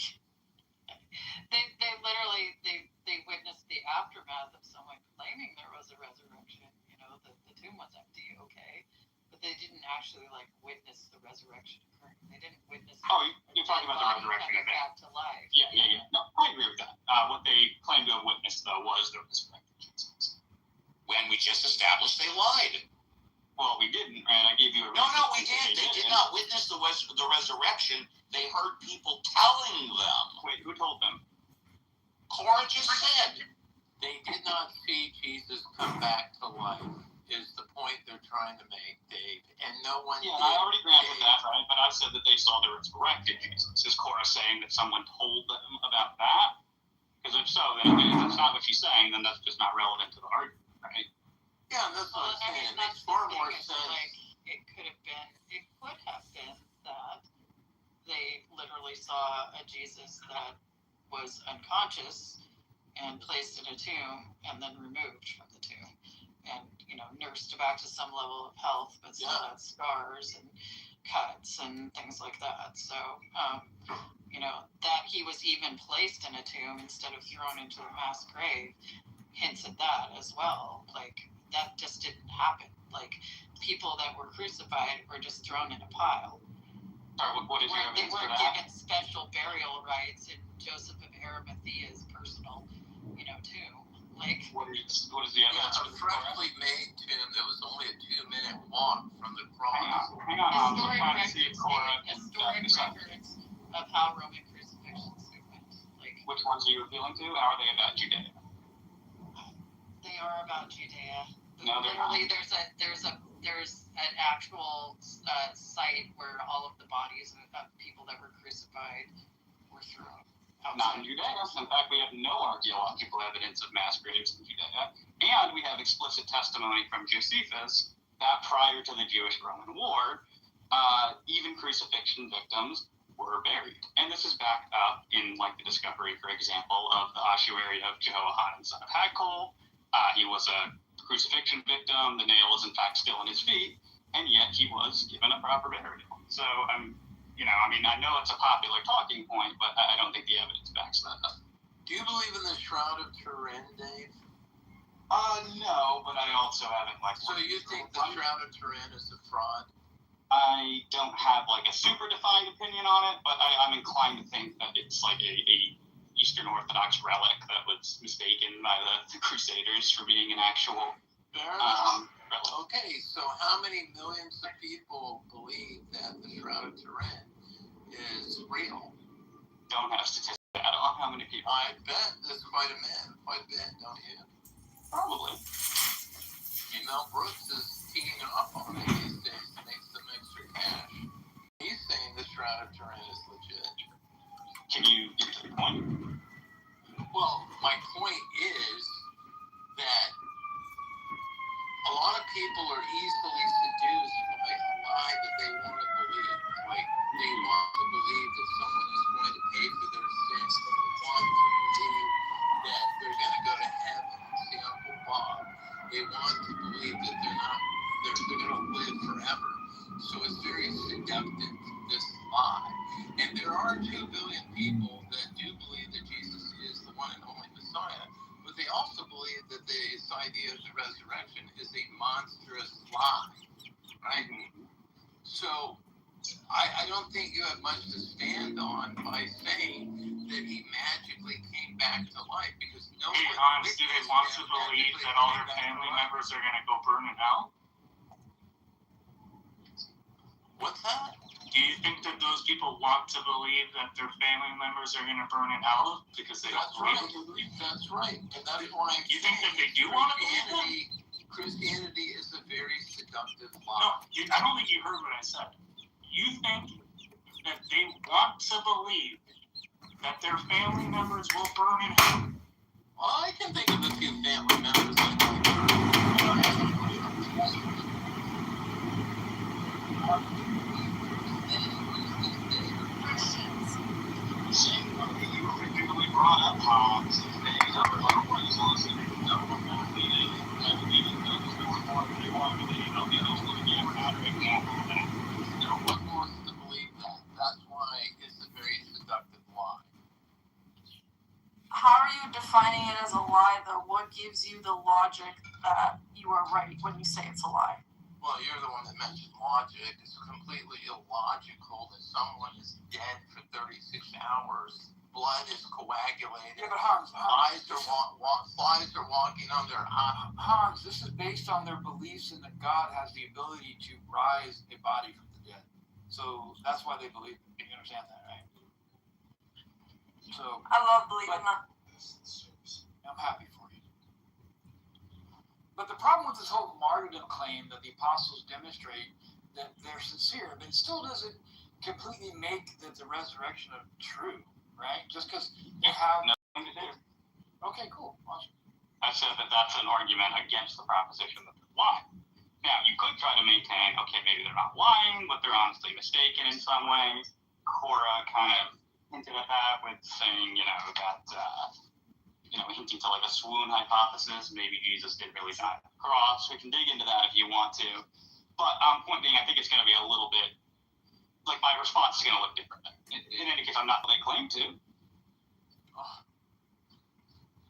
actually like witness the resurrection occurring. They didn't witness. Oh, you're talking about the resurrection event. Back to life. Yeah. No, I agree with that. What they claimed to have witnessed, though, was the resurrected Jesus. When we just established they lied. Well, we didn't, right? I gave you a reason. No, we did. They did not witness the resurrection. They heard people telling them. Wait, who told them? Cora just said. They did not see Jesus come back to life, is the point they're trying to make, Dave. And no one Yeah, did. I already granted that, right? But I said that they saw the resurrected Jesus. Is Cora saying that someone told them about that? Because if so, then if that's not what she's saying, then that's just not relevant to the argument, right? Yeah, that's what I'm saying. It makes far more sense. Like, it could have been that they literally saw a Jesus that was unconscious and placed in a tomb and then removed from the tomb and, nursed back to some level of health, but still had scars and cuts and things like that. So, that he was even placed in a tomb instead of thrown into a mass grave hints at that as well. Like, that just didn't happen. Like, people that were crucified were just thrown in a pile. What is your They evidence for weren't that? given special burial rights in Joseph of Arimathea's personal, tomb. Like, what is the evidence a for that? freshly made tomb that was only a 2-minute walk from the cross. Hang on. I'm just trying to see if Cora can back this up. records of how Roman crucifixions went. Like, Which ones are you appealing to? How are they about Judea? they are about Judea. No, they're Literally, there's an actual site where all of the bodies of people that were crucified were thrown outside. Not in Judea. In fact, we have no archaeological evidence of mass graves in Judea. And we have explicit testimony from Josephus that prior to the Jewish-Roman War, even crucifixion victims were buried. And this is backed up in, the discovery, for example, of the ossuary of Jehoiakim, son of Hakol. He was a crucifixion victim. The nail is, in fact, still in his feet, and yet he was given a proper burial. So, I know it's a popular talking point, but I don't think the evidence backs that up. Do you believe in the Shroud of Turin, Dave? No, but I also haven't, So you think the Shroud of Turin is a fraud? I don't have, a super defined opinion on it, but I'm inclined to think that it's, a Eastern Orthodox relic that was mistaken by the Crusaders for being an actual relic. Okay, so how many millions of people believe that the Shroud of Turin is real? Don't have statistics on how many people. I bet there's quite a bit, don't you? Probably. Mel Brooks is teaming up on it these days to make some extra cash. He's saying the Shroud of Turin is legit. Can you get to the point? Well, my point is that a lot of people are easily seduced by a lie that they want to believe. Like, they want to believe that someone is going to pay for their sins. They want to believe that they're going to go to heaven and see Uncle Bob. They want to believe that they're going to live forever. So it's very seductive, this lie. And there are 2 billion people that do believe that Jesus is the one and only Messiah, but they also believe that this idea of the resurrection is a monstrous lie, right? So I don't think you have much to stand on by saying that he magically came back to life, because no one... Do they want to believe that all their family members are going to go burn in hell? What's that? Do you think that those people want to believe that their family members are going to burn in hell because they don't believe it? That's right. And that's why You think that they do want to believe it? Christianity is a very seductive No, lie. I don't think you heard what I said. You think that they want to believe that their family members will burn in hell? Well, I can think of a few family members that might burn. You originally brought up Hobbes and things. Nobody's listening. No one was believing. I believe in those who were born they want to believe. The others will give another example of that. No one wants to believe that. That's why it's a very seductive lie. How are you defining it as a lie, though? What gives you the logic that you are right when you say it's a lie? Well, you're the one that mentioned logic. It's completely illogical that someone is dead for 36 hours. Blood is coagulated. Yeah, but Hans, flies are walking on their eyes. Hans, this is based on their beliefs in that God has the ability to rise a body from the dead. So that's why they believe it. You understand that, right? So I love believing that. I'm happy for you. But the problem with this whole martyrdom claim that the apostles demonstrate that they're sincere, but it still doesn't completely make the resurrection true, right? Just because they have nothing to do. Okay, cool. Awesome. I said that that's an argument against the proposition that they're lying. Now, you could try to maintain, okay, maybe they're not lying, but they're honestly mistaken in some ways. Cora kind of hinted at that with saying, hinting to like a swoon hypothesis. Maybe Jesus didn't really die on the cross. We can dig into that if you want to. But point being, I think it's going to be a little bit, like my response is going to look different. In any case, I'm not what they claim to.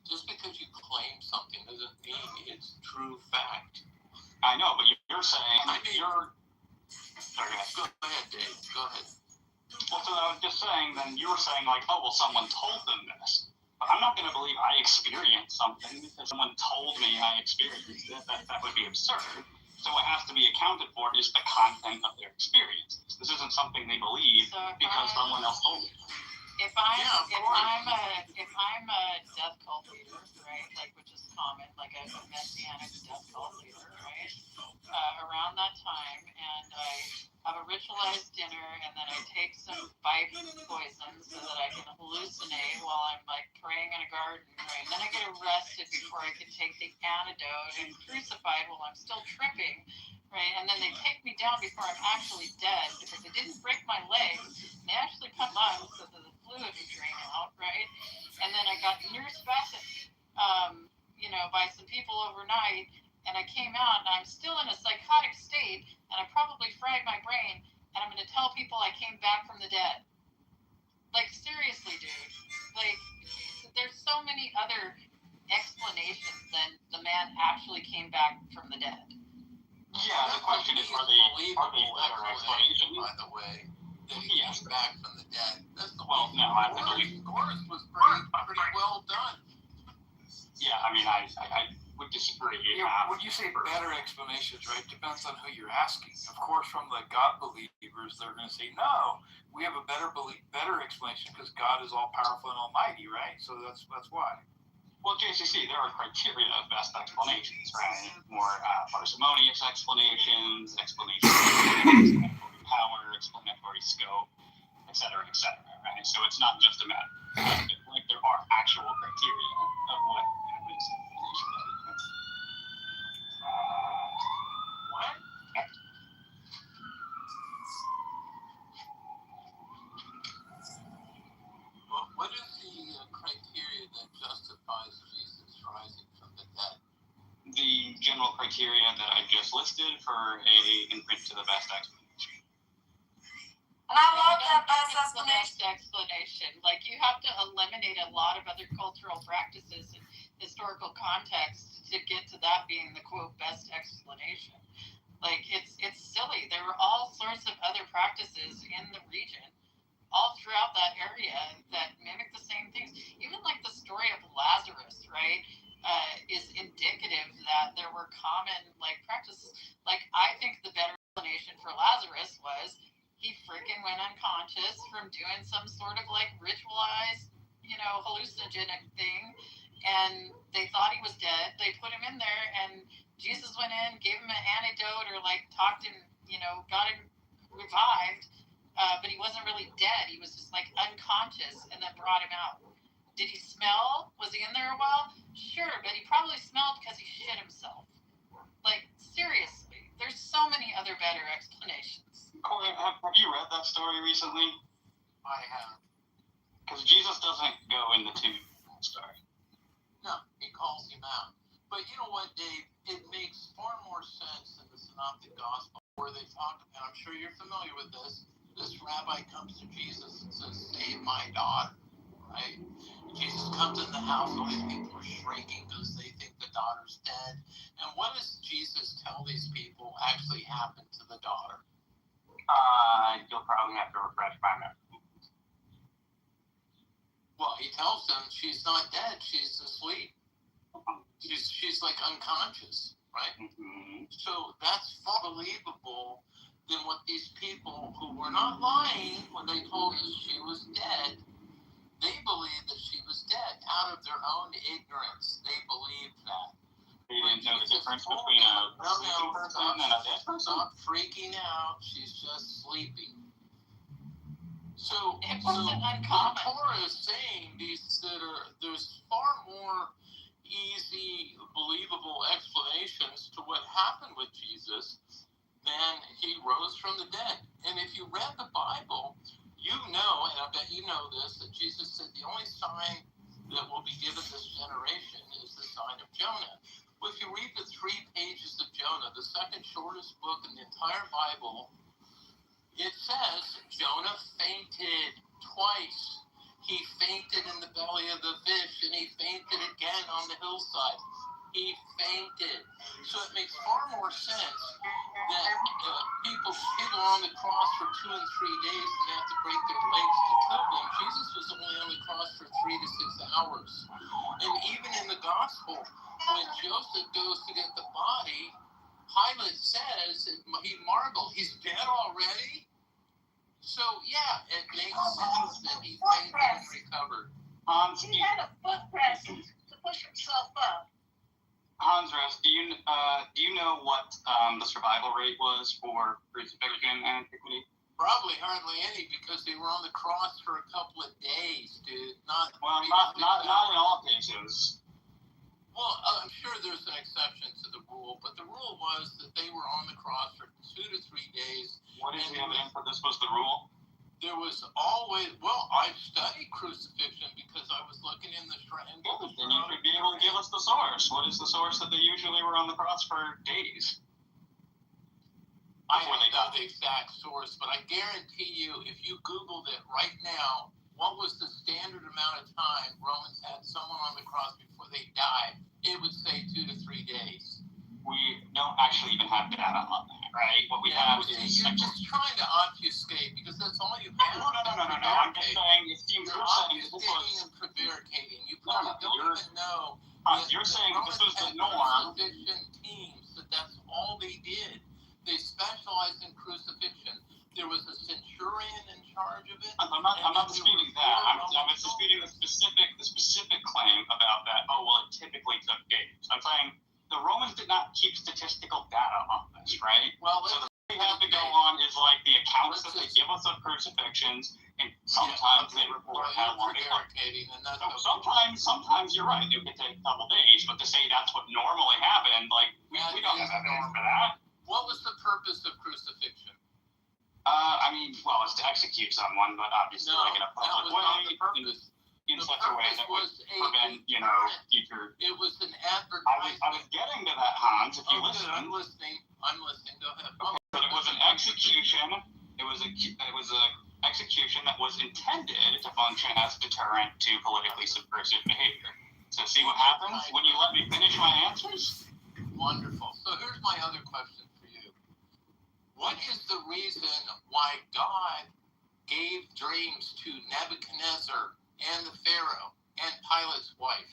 Just because you claim something doesn't mean it's true fact. I know, but you're saying Sorry, go ahead, Dave. Go ahead. Well, so I was just saying, then you were saying like, oh, well, someone told them this. But I'm not going to believe I experienced something because someone told me I experienced it. That would be absurd. So what has to be accounted for is the content of their experiences. This isn't something they believe because someone else told them. If I'm a death cult leader, right, like which is common, like a messianic death cult leader, right, around that time, and I have a ritualized dinner, and then I take some bite poison so that I can hallucinate while I'm like praying in a garden, right, and then I get arrested before I can take the antidote and crucified while I'm still tripping, right, and then they take me down before I'm actually dead because they didn't break my legs, and they actually cut lungs so that the fluid would drain out, right, and then I got nursed back, by some people overnight, and I came out and I'm still in a psychotic state, and I probably fried my brain, and I'm going to tell people I came back from the dead. Like, seriously, dude. Like, there's so many other explanations than the man actually came back from the dead. Yeah, the question is, are they better explanations? By the way, that he came back from the dead. That's the Chorus was pretty well done. Yeah, I mean, I would disagree. When you say better explanations, right, depends on who you're asking. Of course, from the God believers, they're going to say, no, we have a better explanation because God is all powerful and almighty, right? So that's why. Well, JCC, there are criteria of best explanations, right? More parsimonious explanations, explanatory power, explanatory scope, et cetera, right? So it's not just a matter of like there are actual criteria of what makes an explanation. What? Well, what is the criteria that justifies Jesus rising from the dead? The general criteria that I just listed for a imprint to the best explanation. And I love that best explanation. Like, you have to eliminate a lot of other cultural practices and historical context to get to that being the quote best explanation. Like, it's silly. There were all sorts of other practices in the region, all throughout that area, that mimic the same things. Even like the story of Lazarus, right, is indicative that there were common like practices. Like, I think the better explanation for Lazarus was he freaking went unconscious from doing some sort of like ritualized, hallucinogenic thing, and they thought he was dead. They put him in there, and Jesus went in, gave him an antidote, or like talked him, got him revived, but he wasn't really dead. He was just like unconscious, and then brought him out. Did he smell? Was he in there a while? Sure, but he probably smelled because he shit himself. Like, seriously, there's so many other better explanations. Corey, have you read that story recently? I have. Because Jesus doesn't go in the tomb in that story. No, he calls him out. But you know what, Dave? It makes far more sense in the Synoptic Gospel where they talk, and I'm sure you're familiar with this. This rabbi comes to Jesus and says, save my daughter, right? Jesus comes in the house, all these people are shrieking because they think that daughter's dead. And what does Jesus tell these people actually happened to the daughter? You'll probably have to refresh my memory. Well, he tells them she's not dead, she's asleep. She's like unconscious, right? Mm-hmm. So that's far believable than what these people who were not lying when they told us she was dead. They believed that she was dead out of their own ignorance. They believed that. They didn't know the difference between a sleeping person and a dead person? Stop freaking out. She's just sleeping. So it wasn't uncommon. Torah is saying there's far more easy, believable explanations to what happened with Jesus than he rose from the dead. And if you read the Bible, you know, and I bet you know this, that Jesus said the only sign that will be given this generation is the sign of Jonah. Well, if you read the 3 pages of Jonah, the second shortest book in the entire Bible, it says Jonah fainted twice. He fainted in the belly of the fish, and he fainted again on the hillside. He fainted. So it makes far more sense that people on the cross for 2 and 3 days and have to break their legs to kill them. Jesus was only on the cross for 3 to 6 hours. And even in the gospel, when Joseph goes to get the body, Pilate says, he marveled, he's dead already? So, yeah, it makes sense that he fainted and recovered. He had a foot press to push himself up. Hans Rest, do you know what the survival rate was for crucifixion in antiquity? Probably hardly any, because they were on the cross for a couple of days, dude. Not in all cases. Well, I'm sure there's an exception to the rule, but the rule was that they were on the cross for 2 to 3 days. What is the evidence that this was the rule? There was always, I studied crucifixion because I was looking in the shrine. Then you could be able to give us the source. What is the source that they usually were on the cross for days? I don't know the exact source, but I guarantee you, if you Googled it right now, what was the standard amount of time Romans had someone on the cross before they died, it would say 2 to 3 days. We don't actually even have data on that, right? What we have is... You're just trying to obfuscate, because that's all you have. No. I'm just saying, it seems you're saying this was... and prevaricating. You probably don't even know... You're saying this was the norm. Crucifixion teams, that's all they did. They specialized in crucifixion. There was a centurion in charge of it. I'm not disputing that. I'm disputing the specific claim about that. Oh, well, it typically took days. I'm saying the Romans did not keep statistical data on this, right? Well, so the thing we have to go on is like the accounts that they give us of crucifixions, and sometimes they report how long they took. Sometimes you're right. It could take a couple days, but to say that's what normally happened, like we don't have evidence for that. What was the purpose of crucifixion? It's to execute someone, but obviously like in a public way, in such a way that would prevent, future... It was an advertisement. I was getting to that, Hans, if you listen. I'm listening. Go ahead. Okay, but it was an execution. It was a execution that was intended to function as a deterrent to politically subversive behavior. So see what happens when you let me finish my answers? Wonderful. So here's my other question for you. What is the reason why God gave dreams to Nebuchadnezzar and the Pharaoh and Pilate's wife?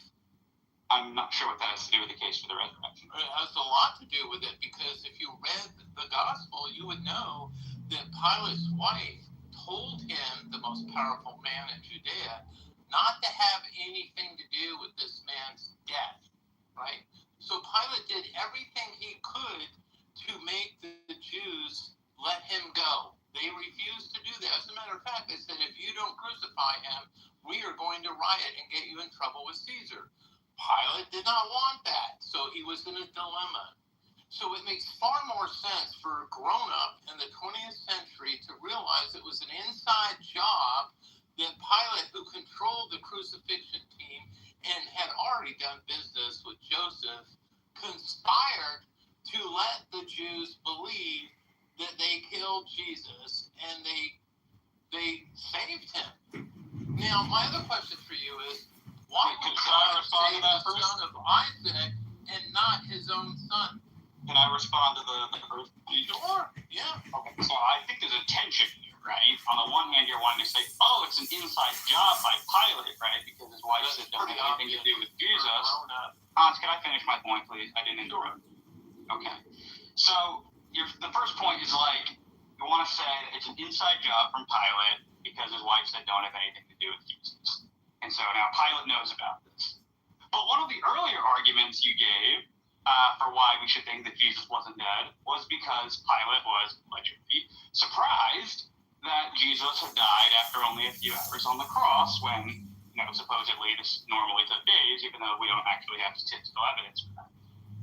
I'm not sure what that has to do with the case for the resurrection. It has a lot to do with it, because if you read the gospel, you would know that Pilate's wife told him, the most powerful man in Judea, not to have anything to do with this man's death, right? So Pilate did everything he could to make the Jews let him go. They refused to do that. As a matter of fact, they said, if you don't crucify him, we are going to riot and get you in trouble with Caesar. Pilate did not want that, so he was in a dilemma. So it makes far more sense for a grown-up in the 20th century to realize it was an inside job that Pilate, who controlled the crucifixion team and had already done business with Joseph, conspired to let the Jews believe that they killed Jesus and they saved him. Now, my other question for you is, why would God save the son of Isaac and own son. Can I respond to the first? Sure, yeah. Okay, so I think there's a tension here, right? On the one hand, you're wanting to say, oh, it's an inside job by Pilate, right? Because his wife said don't have anything to do with Jesus. Hans, can I finish my point, please? I didn't interrupt. Okay. So the first point is like, you want to say that it's an inside job from Pilate because his wife said don't have anything to do with Jesus. And so now Pilate knows about this. But one of the earlier arguments you gave for why we should think that Jesus wasn't dead was because Pilate was allegedly surprised that Jesus had died after only a few hours on the cross when, supposedly this normally took days, even though we don't actually have statistical evidence for that.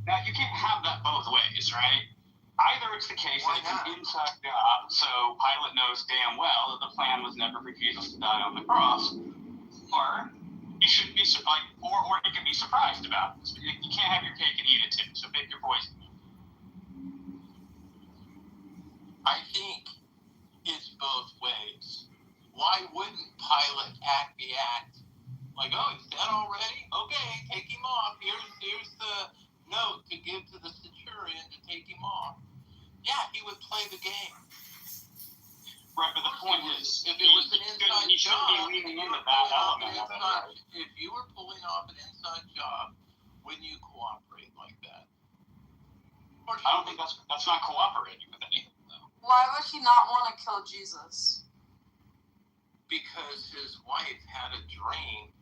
Now, you can't have that both ways, right? Either it's the case that it's an inside job, so Pilate knows damn well that the plan was never for Jesus to die on the cross, or he shouldn't be or he can be surprised about this. You can't have your cake and eat it too. So pick your poison. I think it's both ways. Why wouldn't Pilate act the act? Like, oh, he's dead already? Okay, take him off. Here's the note to give to the centurion to take him off. Yeah, he would play the game. Right, but the point is, if it was an inside job, if you were pulling off an inside job, wouldn't you cooperate like that? I don't think that's not cooperating with anything, though. Why would he not want to kill Jesus? Because his wife had a dream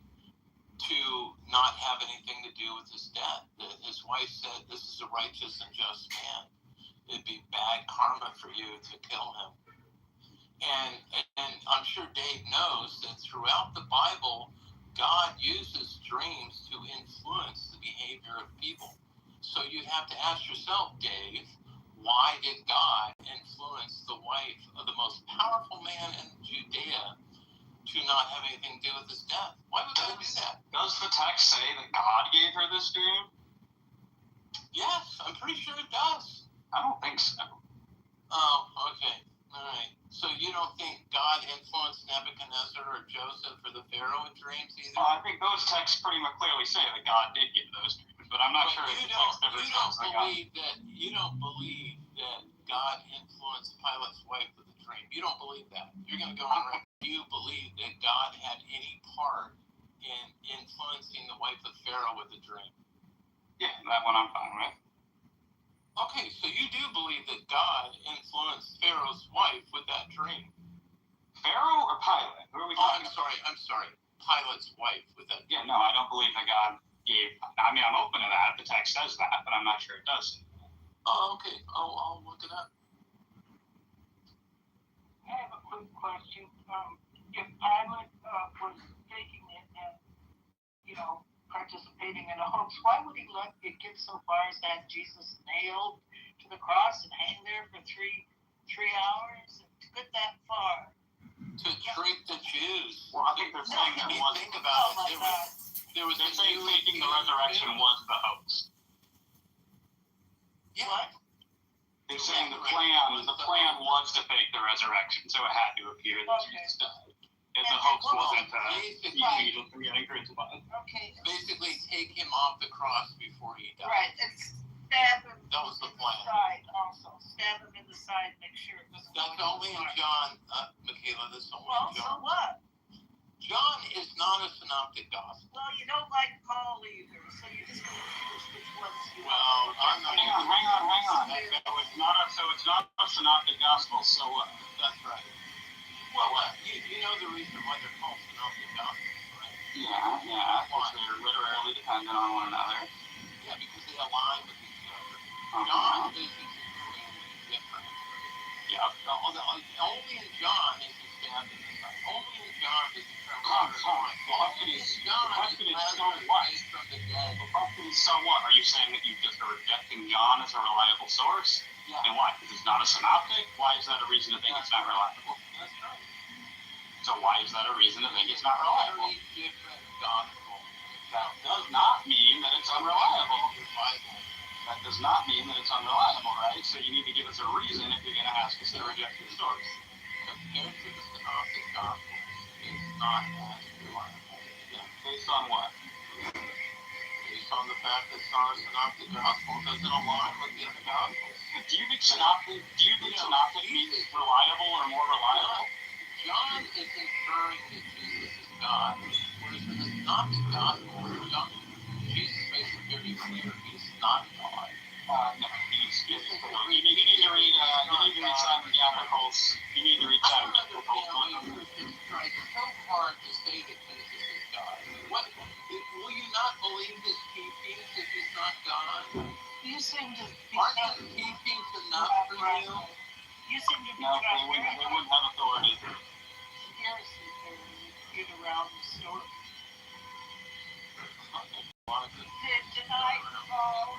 to not have anything to do with his death. His wife said, this is a righteous and just man. It'd be bad karma for you to kill him. And I'm sure Dave knows that throughout the Bible, God uses dreams to influence the behavior of people. So you have to ask yourself, Dave, why did God influence the wife of the most powerful man in Judea to not have anything to do with his death? Why would God do that? Does the text say that God gave her this dream? Yes, I'm pretty sure it does. I don't think so. Oh, okay. All right. So you don't think God influenced Nebuchadnezzar or Joseph or the Pharaoh in dreams either? I think those texts pretty much clearly say that God did give those dreams, but I'm not sure if the text ever says that God. You don't believe that God influenced Pilate's wife with a dream. You don't believe that. You're going to go on record. Do you believe that God had any part in influencing the wife of Pharaoh with a dream? Yeah, that one I'm fine with. Okay, so you do believe that God influenced Pharaoh's wife with that dream? Pharaoh or Pilate? Who are we talking about? I'm sorry. Pilate's wife with that dream. Yeah, no, I don't believe that God gave. I mean, I'm open to that if the text says that, but I'm not sure it does. Oh, okay. I'll look it up. I have a quick question. If Pilate was taking it and, participating in a hoax, why would he let it get so far as to have Jesus nailed to the cross and hang there for three hours? To get that far. To trick the Jews. Well, I think they're saying that was. Think about it. They're saying faking the resurrection was the hoax. Yeah. What? They're saying the plan was to fake the resurrection, so it had to appear that Jesus died. If the hoax wasn't Okay. Basically, take him off the cross before he died. Right. And stab him. That was the plan. Side also. Stab him in the side. Make sure it doesn't. That's only in John, Michaela. That's only in John. So what? John is not a synoptic gospel. Well, you don't like Paul either, so you're just going to choose which ones you Well, want. Hang on. So it's not a synoptic gospel. So what? That's right. Well, you know the reason why they're called synoptic gospels, right? Yeah. Because they're literally dependent on one another. Yeah, because they align with each other. John is extremely different. Yeah. Only in John is he stabbed in the side. Only in John is he from So what? Are you saying that you just are rejecting John as a reliable source? Yeah. And why? Because it's not a synoptic? Why is that a reason to think it's not reliable? That's right. So why is that a reason to think it's not reliable? Very different gospel. That does not mean that it's unreliable. That does not mean that it's unreliable, right? So you need to give us a reason if you're going to ask us to reject your source. Compared to the synoptic gospel, it's not as reliable. Yeah. Based on what? Based based on the fact that our synoptic gospel doesn't align with the other gospels. Do you think synoptic means reliable or more reliable? John is inferring that Jesus is God, whereas in the synoptic gospel, Jesus makes it very clear he's not God. No, you need to read Simon Gabriel's. You need to read Simon Gabriel's. It's tried so hard to say that Jesus is God. Will you not believe his teachings if he's not God? You seem to be Aren't his teachings enough for you? You seem to be No, they wouldn't have authority. conspiracy theory get around the story. Did I call?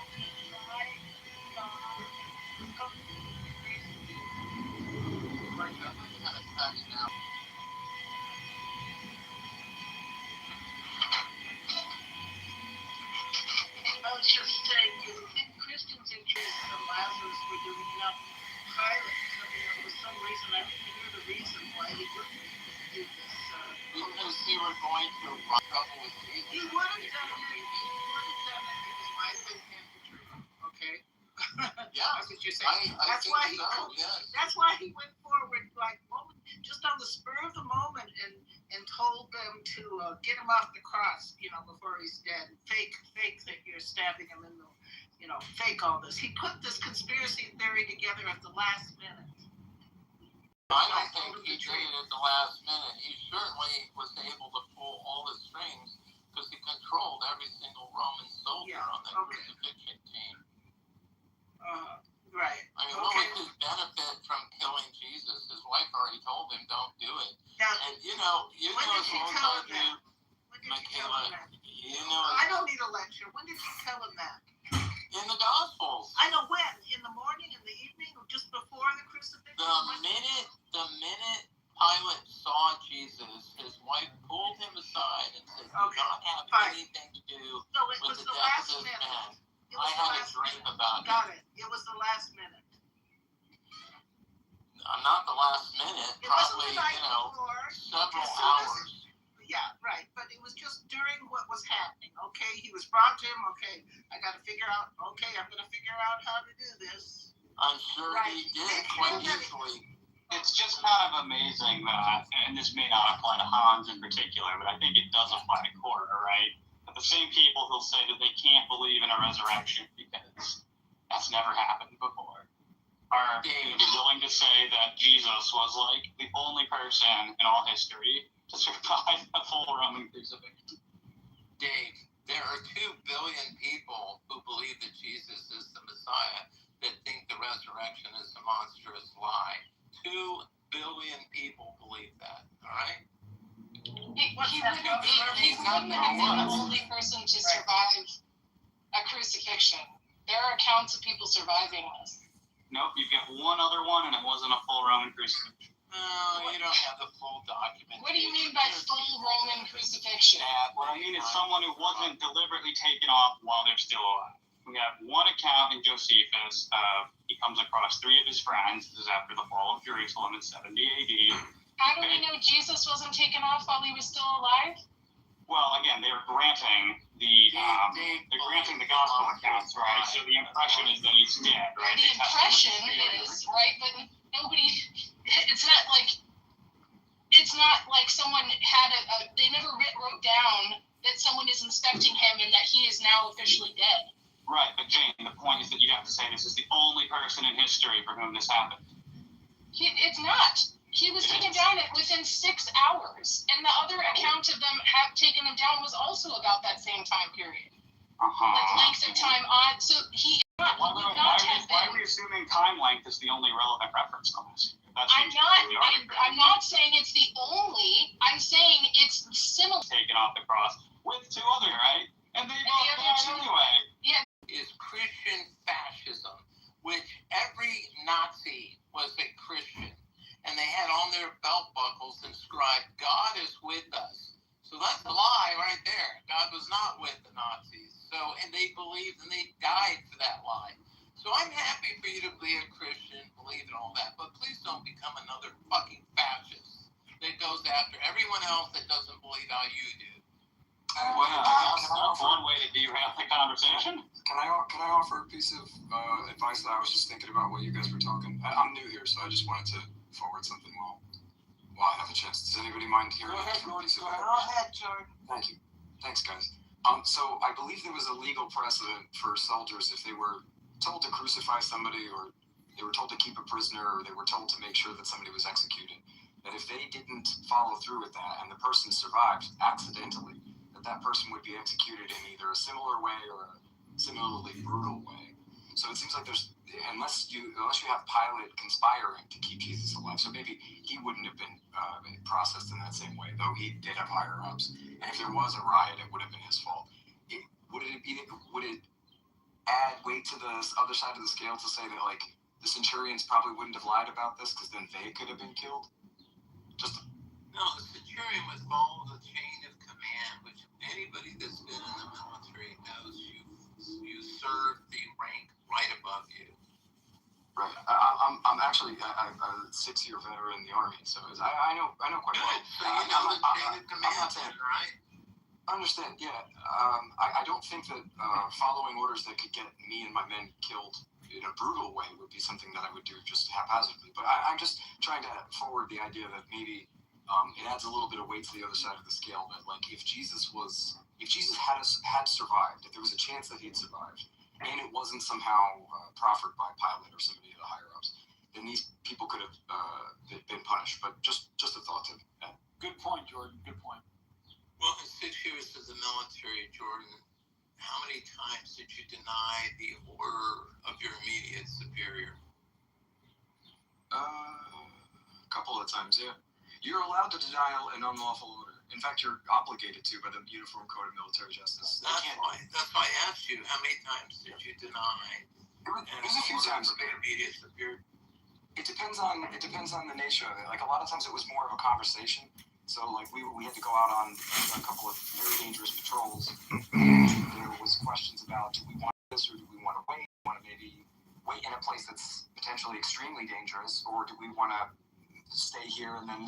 I was just saying, in Christian's interest and Lazarus were doing enough pilots. I mean, for some reason, I knew the reason why he wouldn't do this. Because they were going to run trouble with Jesus. He would have done it. It was my big infantry. Okay. Yeah, that's what you're saying. That's why he went forward, like just on the spur of the moment, and told them to get him off the cross, before he's dead. Fake that you're stabbing him in the, fake all this. He put this conspiracy theory together at the last minute. I don't think he did it at the last minute. He certainly was able to pull all the strings because he controlled every single Roman soldier on the crucifixion team. Right. I mean, what was his benefit from killing Jesus? His wife already told him, don't do it. Now, and you know as well as I do, Michaela, I don't need a lecture. When did you tell him that? In the Gospels. I know when. In the morning, in the evening, or just before the crucifixion? The minute Pilate saw Jesus, his wife pulled him aside and said, "Do not have anything to do with the death of this man." I had a dream about it. Got it. It was the last minute. Not the last minute. Probably, several hours. Yeah, right. But it was just during what was happening. Okay, he was brought to him. Okay, I got to figure out. Okay, I'm going to figure out how to do this. I'm sure he did quite easily. It's just kind of amazing that, and this may not apply to Hans in particular, but I think it does apply to Cora, right? But the same people who'll say that they can't believe in a resurrection because that's never happened before are willing to say that Jesus was like the only person in all history to survive a full Roman crucifixion. Dave, there are 2 billion people who believe that Jesus is the Messiah that think the resurrection is a monstrous lie. 2 billion people believe that, all right? He wouldn't have been the only person to survive a crucifixion. There are accounts of people surviving this. Nope, you've got one other one, and it wasn't a full Roman crucifixion. No, you don't have the full document. What do you mean by full Roman crucifixion? What I mean is someone who wasn't deliberately taken off while they're still alive. We have one account in Josephus. He comes across 3 of his friends. This is after the fall of Jerusalem in 70 AD. How do we know Jesus wasn't taken off while he was still alive? Well, again, they're granting the gospel accounts, right? So the impression is that he's dead, right? The impression is, right, but nobody. It's not like someone had they never wrote down that someone is inspecting him and that he is now officially dead. Right, but Jane, the point is that you have to say this is the only person in history for whom this happened. It's not. He was taken down within 6 hours, and the other account of them have taken him down was also about that same time period. Like length of time on. So he Why are we assuming time length is the only relevant reference class? I'm not saying it's the only. I'm saying it's similar. Taken off the cross with 2 other, right? And they both died anyway. Yeah. Is Christian fascism, which every Nazi was a Christian, and they had on their belt buckles inscribed, "God is with us." So that's a lie right there. God was not with the Nazis. So, and they believed and they died for that lie. So I'm happy for you to be a Christian, believe in all that, but please don't become another fucking fascist that goes after everyone else that doesn't believe how you do. Well, that's one way to derail the conversation. Can I offer a piece of advice that I was just thinking about while you guys were talking? I'm new here, so I just wanted to forward something while I have a chance. Does anybody mind hearing a piece of advice? Go ahead, Jordan. Thank you. Thanks, guys. So I believe there was a legal precedent for soldiers if they were told to crucify somebody, or they were told to keep a prisoner, or they were told to make sure that somebody was executed, that if they didn't follow through with that and the person survived accidentally, that person would be executed in either a similar way or a similarly brutal way. So it seems like there's, unless you have Pilate conspiring to keep Jesus alive, so maybe he wouldn't have been processed in that same way, though he did have higher ups. And if there was a riot, it would have been his fault. Would it add weight to the other side of the scale to say that, like, the centurions probably wouldn't have lied about this because then they could have been killed? No, the centurion would follow the chain of command, which anybody that's been in the military knows. You serve the rank right above you. Right. I'm actually a 6-year veteran in the Army, so I know quite well. So you know the chain of command, right? I understand. Yeah. I don't think that following orders that could get me and my men killed in a brutal way would be something that I would do just haphazardly. But I'm just trying to forward the idea that maybe it adds a little bit of weight to the other side of the scale. That, like, if Jesus had survived, if there was a chance that he'd survived, and it wasn't somehow proffered by Pilate or somebody of the higher ups, then these people could have been punished. But just a thought to that. Good point, Jordan. Good point. Well, in 6 years of the military, Jordan, how many times did you deny the order of your immediate superior? A couple of times, yeah. You're allowed to deny an unlawful order. In fact, you're obligated to by the Uniform Code of Military Justice. That's why I asked you, how many times did you deny? It was a few times. Immediate superior. It depends on the nature of it. Like, a lot of times it was more of a conversation. So, like, we had to go out on a couple of very dangerous patrols. There was questions about, do we want this or do we want to wait? Do we want to maybe wait in a place that's potentially extremely dangerous, or do we want to stay here and then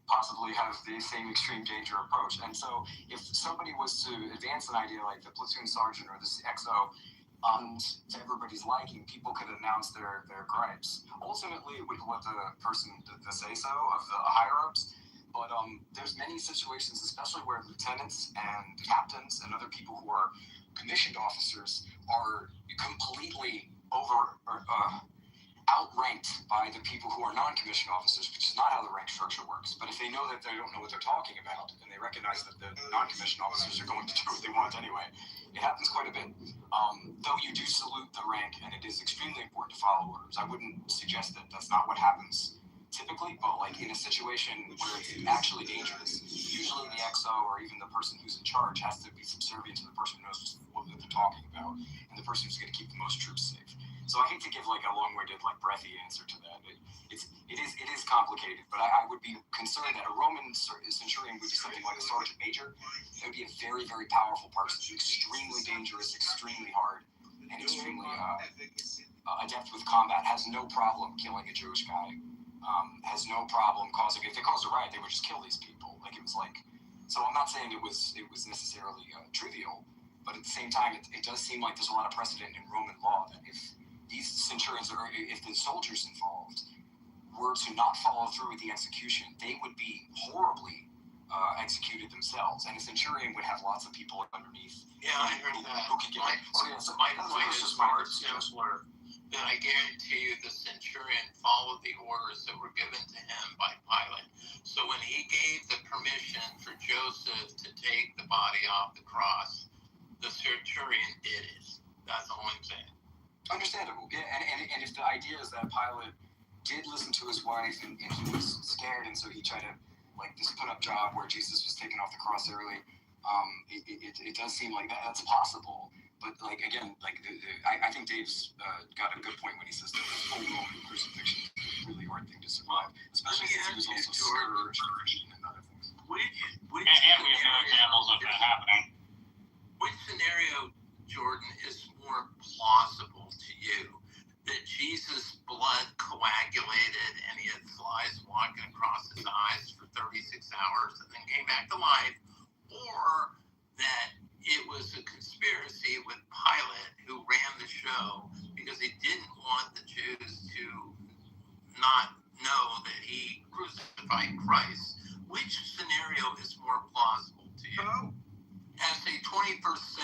possibly have the same extreme danger approach? And so if somebody was to advance an idea like the platoon sergeant or the XO to everybody's liking, people could announce their gripes. Ultimately, it would let the person the say-so of the higher-ups. But there's many situations, especially where lieutenants and captains and other people who are commissioned officers are completely outranked by the people who are non-commissioned officers, which is not how the rank structure works. But if they know that they don't know what they're talking about, and they recognize that the non-commissioned officers are going to do what they want anyway, it happens quite a bit. Though you do salute the rank, and it is extremely important to follow orders. I wouldn't suggest that that's not what happens typically, but, like, in a situation where it's actually dangerous, usually the XO or even the person who's in charge has to be subservient to the person who knows what they're talking about, and the person who's going to keep the most troops safe. So I hate to give, like, a long-winded, like, breathy answer to that. It is complicated, but I would be concerned that a Roman centurion would be something like a sergeant major. It would be a very, very powerful person, extremely dangerous, extremely hard, and extremely adept with combat. Has no problem killing a Jewish guy. Has no problem causing. If they caused a riot, they would just kill these people. Like, it was like. So I'm not saying it was necessarily trivial, but at the same time, it does seem like there's a lot of precedent in Roman law that if these centurions, or if the soldiers involved were to not follow through with the execution, they would be horribly executed themselves, and a centurion would have lots of people underneath. Yeah, I heard that. Who could get my point is far simpler. Then I guarantee you the centurion followed the orders that were given to him by Pilate. So when he gave the permission for Joseph to take the body off the cross, the centurion did it. That's all I'm saying. Understandable. Yeah, and if the idea is that Pilate did listen to his wife and he was scared, and so he tried to, like, this put-up job where Jesus was taken off the cross early, it does seem like that's possible. But, like, again, like, I think Dave's got a good point when he says that the whole Roman crucifixion is a really hard thing to survive, especially since he was also scourged and other things. And we have no examples of that happening. Which scenario, Jordan, is more plausible to you? That Jesus' blood coagulated and he had flies walking across his eyes for 36 hours and then came back to life, or that it was a conspiracy with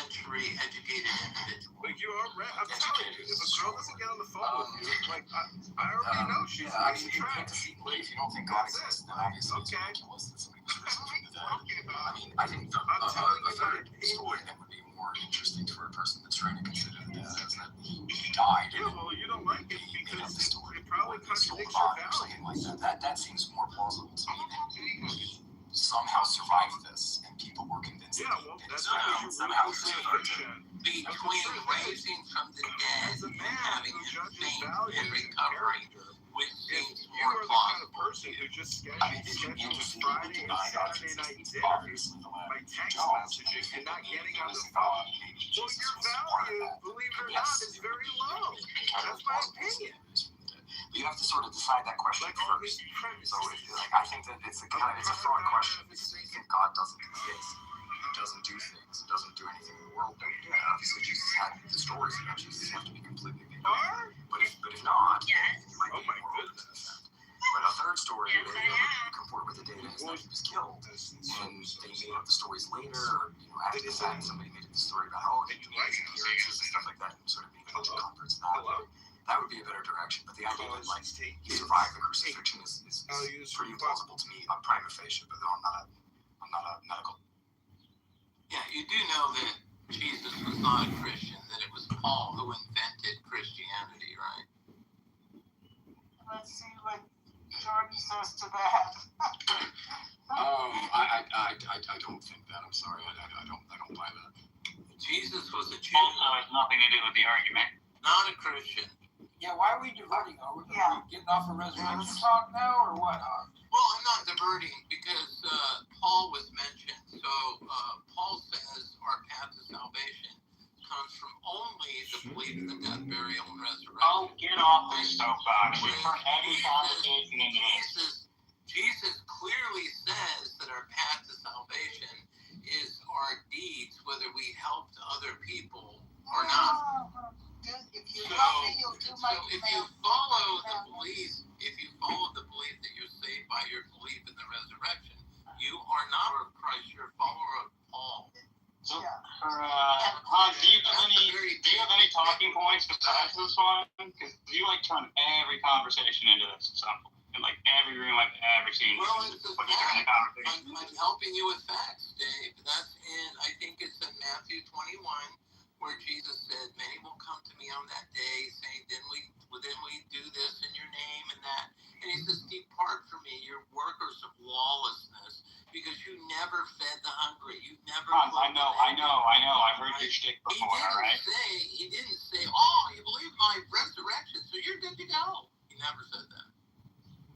century educated individual. But you are right. I'm telling you, if a girl doesn't get on the phone with you, like I already know she's being trash. If you don't think God exists, then obviously it's ridiculous that somebody was risen from the dead. I mean, I think a third story that would be more interesting for a person that's trying to consider the dead is that he died. Yeah, well, you don't like it because it probably contradicts your your or something like values. that seems more plausible to me that he somehow survived this and people were convinced Yeah, well, that that's he because you somehow really survived. fiction. Between raising from the dead As a and man having who him judges faint values and and recovering, character, which if seems you more are the kind of plausible. person who just I mean, if you schedules intercede Friday and deny God's Saturday night existence, dinners obviously the by Latin text Jones, messages and not getting there on is the a God, phone, maybe well, Jesus your was part of value, that. believe it or Yes, not, is very low. That's my opinion. But you have to sort of decide that question Like all these first. premises. So I think that it's a fraud question because you think God doesn't exist. He doesn't do things. He doesn't do anything in the world. Yeah, obviously Jesus had the stories about Jesus have to be completely made up. But if not, then you might be more open to the fact. But a third story that you comport with the data is that he was killed, and they made up the stories later, or after the fact, somebody made up the story about how he made his appearances and stuff like that, and sort of made it into comforts that way. That would be a better direction. But the idea that like he survived the crucifixion is pretty plausible to me on prima facie. But I'm not a medical. Yeah, you do know that Jesus was not a Christian, that it was Paul who invented Christianity, right? Let's see what Jordan says to that. I don't think that. I'm sorry. I don't buy that. Jesus was a Jew. Also has nothing to do with the argument. Not a Christian. Yeah, why are we diverting? Are we getting off of resurrection talk now, or what? Well, I'm not diverting because Paul was mentioned. So Paul says our path to salvation comes from only the belief in the death, burial, and resurrection. Oh, get off this soapbox. You turn every conversation into this. Jesus clearly says that our path to salvation is our deeds, whether we helped other people or not. If you So if you follow the belief that you're saved by your belief in the resurrection, you are not a Christ, you're a follower of Paul. So, Hans, do you have any talking points besides this one? Because you like turn every conversation into this at some point. In like every room I've ever seen. Well, it's a fact. I'm helping you with facts, Dave. That's I think it's in Matthew 21, where Jesus said, many will come to me on that day saying, didn't we do this in your name and that? And he says, depart from me, you're workers of lawlessness, because you never fed the hungry. You never. I know. I've heard your shtick before, all right? He didn't say, oh, you believe my resurrection, so you're good to go. He never said that.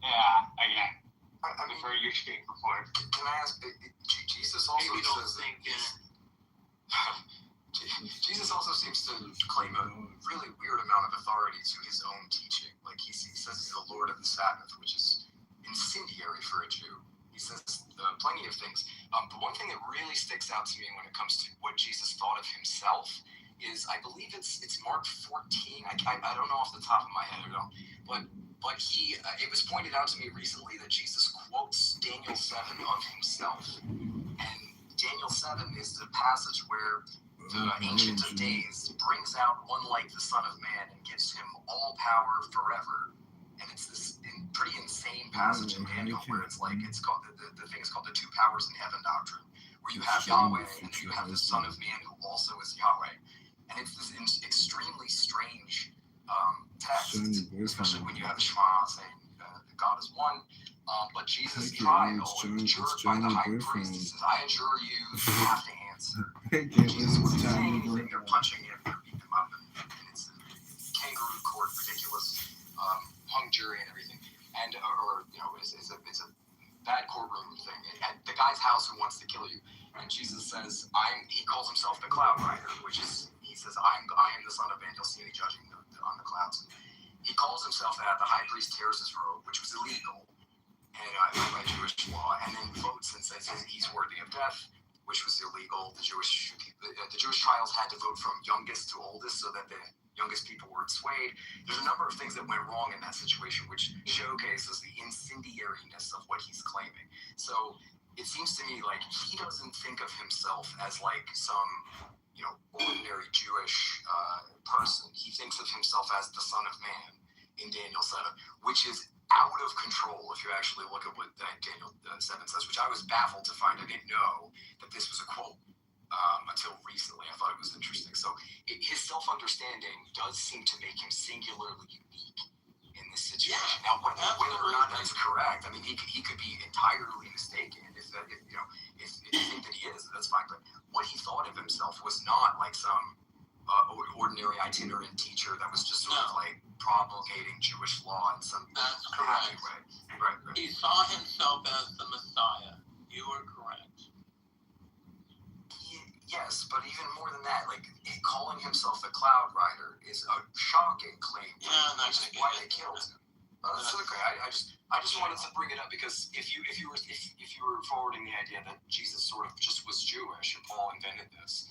Yeah, again. I've heard your shtick before. Can I ask, Jesus also Maybe don't says think in it. Jesus also seems to claim a really weird amount of authority to his own teaching. Like he says he's the Lord of the Sabbath, which is incendiary for a Jew. He says plenty of things. But one thing that really sticks out to me when it comes to what Jesus thought of himself is, I believe it's Mark 14. I don't know off the top of my head, but it was pointed out to me recently that Jesus quotes Daniel 7 of himself, and Daniel 7 is the passage where the Ancient of Days brings out one like the Son of Man and gives him all power forever. And it's this pretty insane passage in Daniel where it's called the thing is called the two powers in heaven doctrine, where you have Yahweh and you have the Son of Man who also is Yahweh. And it's this extremely strange text, especially when you have Shema saying God is one. But Jesus' trial, adjured by the high priest, he says, I adjure you have to answer. Jesus was saying anything, they're punching him, they're beating him up, and it's a kangaroo court, ridiculous, hung jury and everything. And, it's a bad courtroom thing. At the guy's house who wants to kill you. And Jesus says, he calls himself the cloud rider, which is, he says, I am the son of man. You'll see me judging on the clouds. He calls himself that. The high priest tears his robe, which was illegal by Jewish law, and then votes and says he's worthy of death, which was illegal. The Jewish trials had to vote from youngest to oldest so that the youngest people weren't swayed. There's a number of things that went wrong in that situation, which showcases the incendiariness of what he's claiming. So it seems to me like he doesn't think of himself as like some ordinary Jewish person. He thinks of himself as the Son of Man in Daniel 7, which is out of control if you actually look at what Daniel 7 says, which I was baffled to find. I didn't know that this was a quote until recently. I thought it was interesting. So his self-understanding does seem to make him singularly unique in this situation. Now, whether or not that's correct, I mean, he could be entirely mistaken. If you think that he is, that's fine. But what he thought of himself was not like some ordinary itinerant teacher that was just sort of like promulgating Jewish law in some happy way. Right. He saw himself as the Messiah. You are correct. Yes, but even more than that, like calling himself the Cloud Rider is a shocking claim. Which is why they killed him. That's okay. I just wanted to bring it up because if you were forwarding the idea that Jesus sort of just was Jewish and Paul invented this,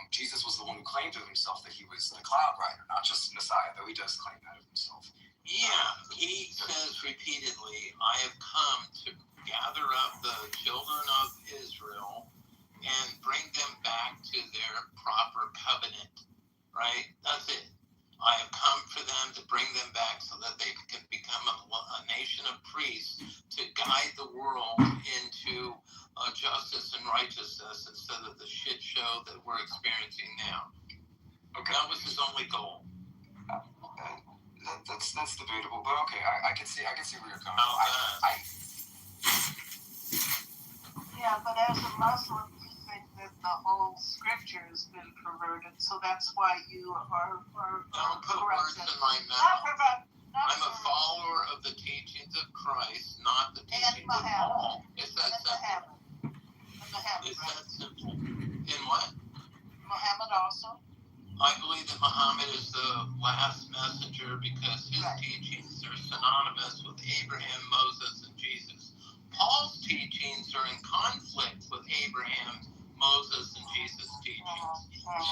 Jesus was the one who claimed of himself that he was the Cloud Rider, not just Messiah, though he does claim that of himself. Yeah, he says repeatedly, I have come to gather up the children of Israel and bring them back to their proper covenant, right? That's it. I have come for them to bring them back so that they can become a nation of priests to guide the world into justice and righteousness instead of the shit show that we're experiencing now. Okay. That was his only goal. That's debatable, but okay, I can see where you're coming from. Yeah, but as a Muslim, you think that the whole scripture has been perverted, so that's why you are don't put words in my mouth. I'm a follower of the teachings of Christ, not the teachings of Paul. It's that simple. It's that simple. In what? Muhammad also. I believe that Muhammad is the last messenger because his teachings are synonymous with Abraham, Moses, and Jesus. Paul's teachings are in conflict with Abraham, Moses, and Jesus' teachings.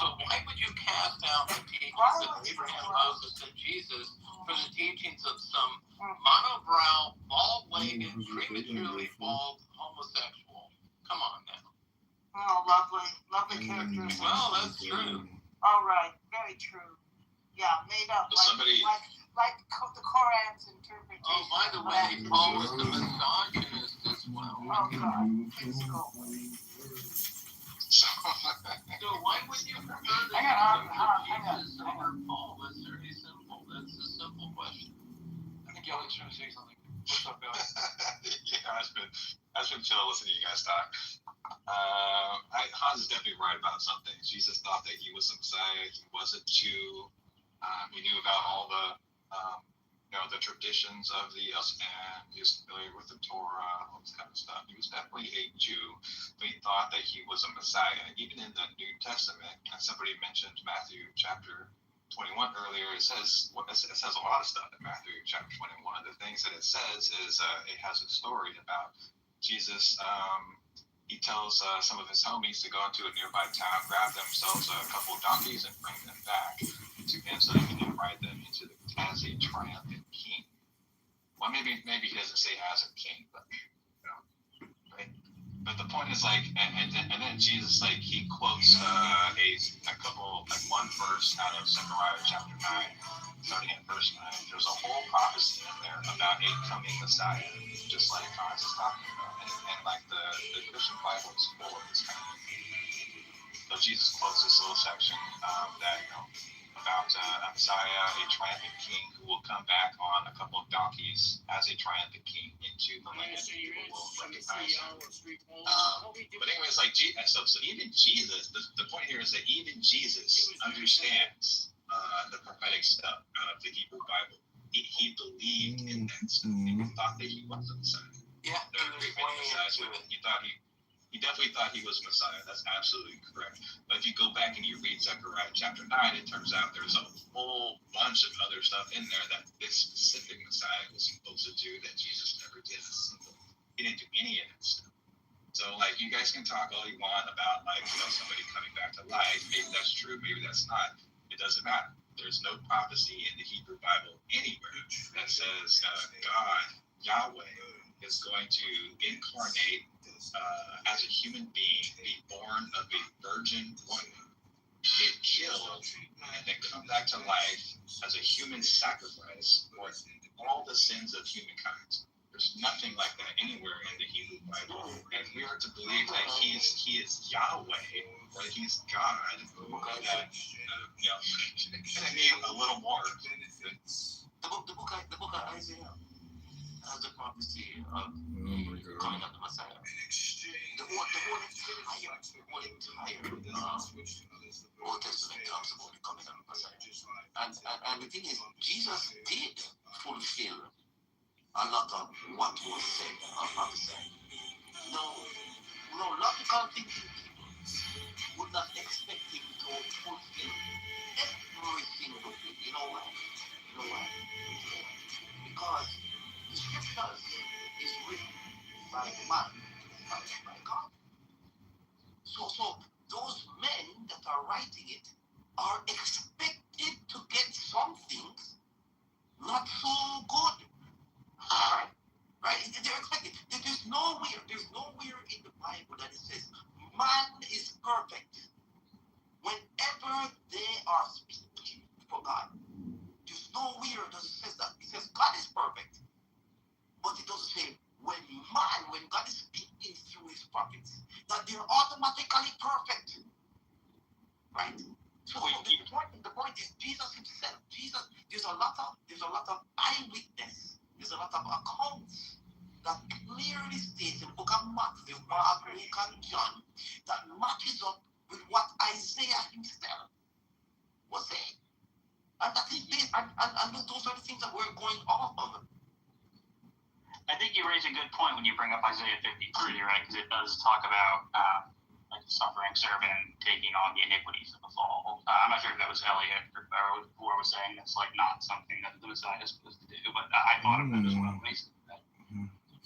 So why would you cast out the teachings of Abraham, Moses, and Jesus for the teachings of some monobrow, bald-legged, prematurely bald homosexual? Come on now. Oh, lovely characters. Well, that's true. All right, very true. Yeah, made up like the Koran's interpretation. Oh, by the way, Paul was the misogynist as well. Oh, God. Please go. So why would you prefer Jesus over Paul? That's very simple. That's a simple question. I think Alex trying to say something. What's up, guys? Yeah, it's been chill listening to you guys talk. Hans is definitely right about something. Jesus thought that he was the Messiah. He was a Jew. He knew about all the the traditions of the and he was familiar with the Torah, all this kind of stuff. He was definitely a Jew, but he thought that he was a Messiah. Even in the New Testament, and somebody mentioned Matthew chapter 21 earlier, it says a lot of stuff in Matthew chapter 21. One of the things that it says is it has a story about Jesus. He tells some of his homies to go into a nearby town, grab themselves a couple of donkeys, and bring them back to him so he can ride them as a triumphant king. Well, maybe he doesn't say as a king, but right? But the point is and then Jesus he quotes a couple one verse out of Zechariah chapter 9, starting at verse 9. There's a whole prophecy in there about a coming Messiah, just like Hans is talking about. And the Christian Bible is full of this kind of thing. So Jesus quotes this little section about a Messiah, a triumphant king who will come back on a couple of donkeys as a triumphant king into the land, and people will recognize him. But anyways, so even Jesus, the point here is that even Jesus understands the prophetic stuff out of the Hebrew Bible. He believed in that stuff. He thought that he was a Messiah. Yeah, there were many Messiahs with it. He definitely thought he was Messiah. That's absolutely correct. But if you go back and you read Zechariah chapter 9, it turns out there's a whole bunch of other stuff in there that this specific Messiah was supposed to do that Jesus never did. He didn't do any of that stuff. So you guys can talk all you want about somebody coming back to life. Maybe that's true. Maybe that's not. It doesn't matter. There's no prophecy in the Hebrew Bible anywhere that says God, Yahweh, is going to incarnate as a human being, be born of a virgin woman, get killed and then come back to life as a human sacrifice for all the sins of humankind. There's nothing like that anywhere in the Hebrew Bible. And if we are to believe that he is Yahweh, or that he's God, that, can be a little more. The book of Isaiah has the prophecy of coming up the Messiah. The whole entire Old Testament talks about the coming of the Messiah. And the thing is, Jesus did fulfill a lot of what was said or prophesied. No logical thinking people would not expect him to fulfill every single thing. You know why? Because the scriptures is written by man, by God. So those men that are writing it are expected to get some things not so good. Right? They're expected. There's nowhere in the Bible that it says man is perfect. Whenever they are speaking for God, there's nowhere that it says that. It says God is perfect. But it doesn't say when God is speaking through his prophets, that they're automatically perfect. Right? So the point is Jesus himself. There's a lot of eyewitness. There's a lot of accounts that clearly states in the book of Matthew, Mark, Luke, and John that matches up with what Isaiah himself was saying. And that is based, and those are the things that we're going off of. I think you raise a good point when you bring up Isaiah 53, right? Because it does talk about like the suffering servant taking on the iniquities of the fall. I'm not sure if that was Elliot or who was saying it's like not something that the Messiah is supposed to do, but I thought of that as well when he said that.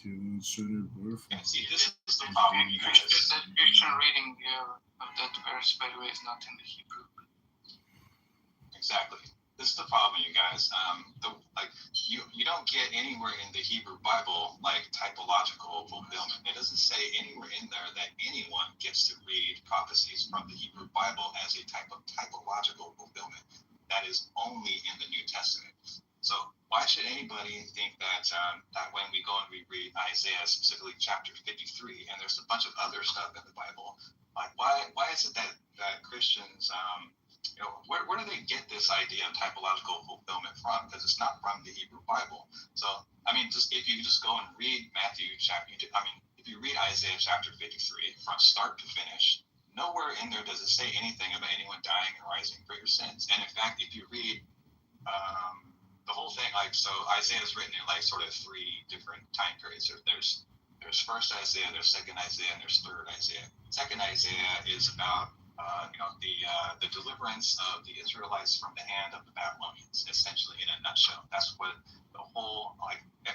And see, this is the problem. The Christian reading of that verse, by the way, is not in the Hebrew. Exactly. This is the problem, you guys. You don't get anywhere in the Hebrew Bible like typological fulfillment. It doesn't say anywhere in there that anyone gets to read prophecies from the Hebrew Bible as a type of typological fulfillment. That is only in the New Testament. So why should anybody think that when we go and we read Isaiah, specifically chapter 53, and there's a bunch of other stuff in the Bible, like why is it that Christians where do they get this idea of typological fulfillment from? Because it's not from the Hebrew Bible. So, if you just go and read if you read Isaiah chapter 53 from start to finish, nowhere in there does it say anything about anyone dying and rising for your sins. And in fact, if you read the whole thing, Isaiah is written in sort of three different time periods. There's first Isaiah, there's second Isaiah, and there's third Isaiah. Second Isaiah is about the deliverance of the Israelites from the hand of the Babylonians, essentially in a nutshell. That's what the whole,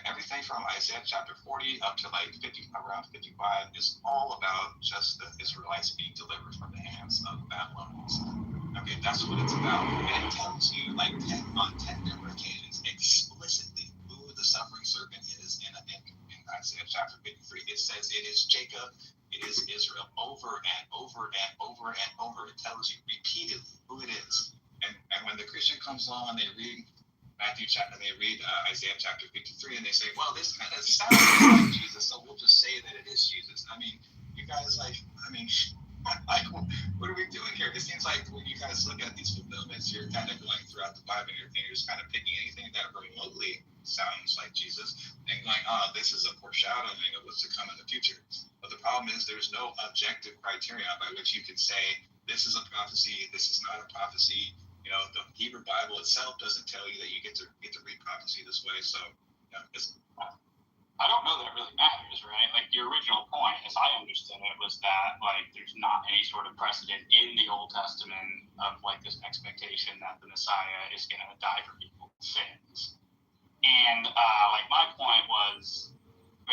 everything from Isaiah chapter 40 up to around 55 is all about just the Israelites being delivered from the hands of the Babylonians. Okay, that's what it's about. And it tells you on 10 different occasions explicitly who the suffering servant is in Isaiah chapter 53. It says it is Jacob. It is Israel. Over and over and over and over. It tells you repeatedly who it is. And when the Christian comes along and they read Isaiah chapter 53 and they say, well, this kind of sounds like Jesus, so we'll just say that it is Jesus. You guys what are we doing here? It seems like when you guys look at these fulfillments, you're kind of going throughout the Bible and you're just kind of picking anything that remotely sounds like Jesus and going, this is a foreshadowing of what's to come in the future. But the problem is there's no objective criteria by which you can say this is a prophecy, this is not a prophecy. The Hebrew Bible itself doesn't tell you that you get to read prophecy this way. So, I don't know that it really matters, right? The original point, as I understood it, was that there's not any sort of precedent in the Old Testament of this expectation that the Messiah is going to die for people's sins. And my point was,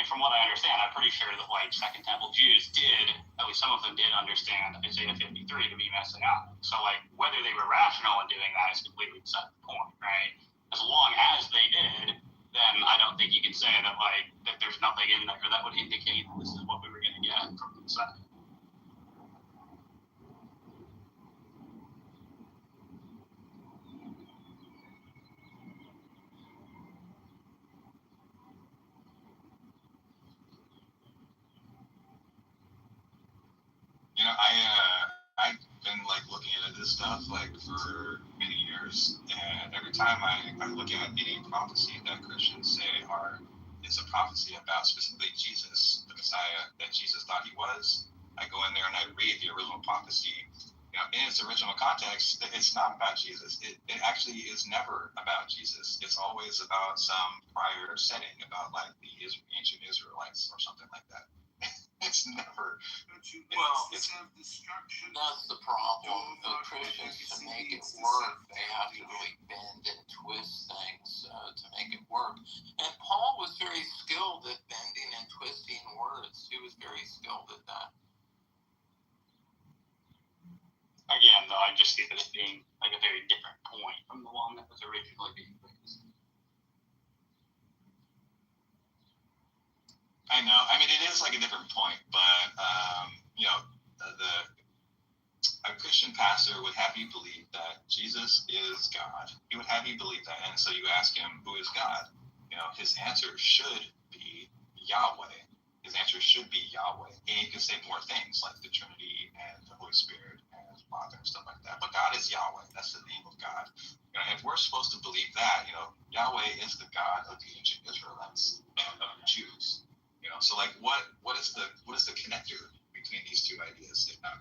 from what I understand, I'm pretty sure that Second Temple Jews did, at least some of them did understand Isaiah 53 to be messianic. So whether they were rational in doing that is completely beside the point, right? As long as they did, then I don't think you can say that that there's nothing in there that would indicate this is what we were going to get from the Messiah. this stuff like for many years, and every time I look at any prophecy that Christians say is a prophecy about specifically Jesus, the Messiah that Jesus thought he was, I go in there and I read the original prophecy. In its original context, it's not about Jesus. It actually is never about Jesus. It's always about some prior setting, about like the ancient Israelites or something like that. It's never. Well, that's the problem. The Christians, to make it work, they have to really bend and twist things to make it work. And Paul was very skilled at bending and twisting words. He was very skilled at that. Again, though, I just see that as being like a very different point from the one that was originally being raised. I know. I mean, it is like a different point, but a Christian pastor would have you believe that Jesus is God. He would have you believe that, and so you ask him, "Who is God?" His answer should be Yahweh. His answer should be Yahweh, and he can say more things like the Trinity and the Holy Spirit and the Father and stuff like that. But God is Yahweh. That's the name of God. If we're supposed to believe that, Yahweh is the God of the ancient Israelites and of the Jews. So like, what is the connector between these two ideas, if not?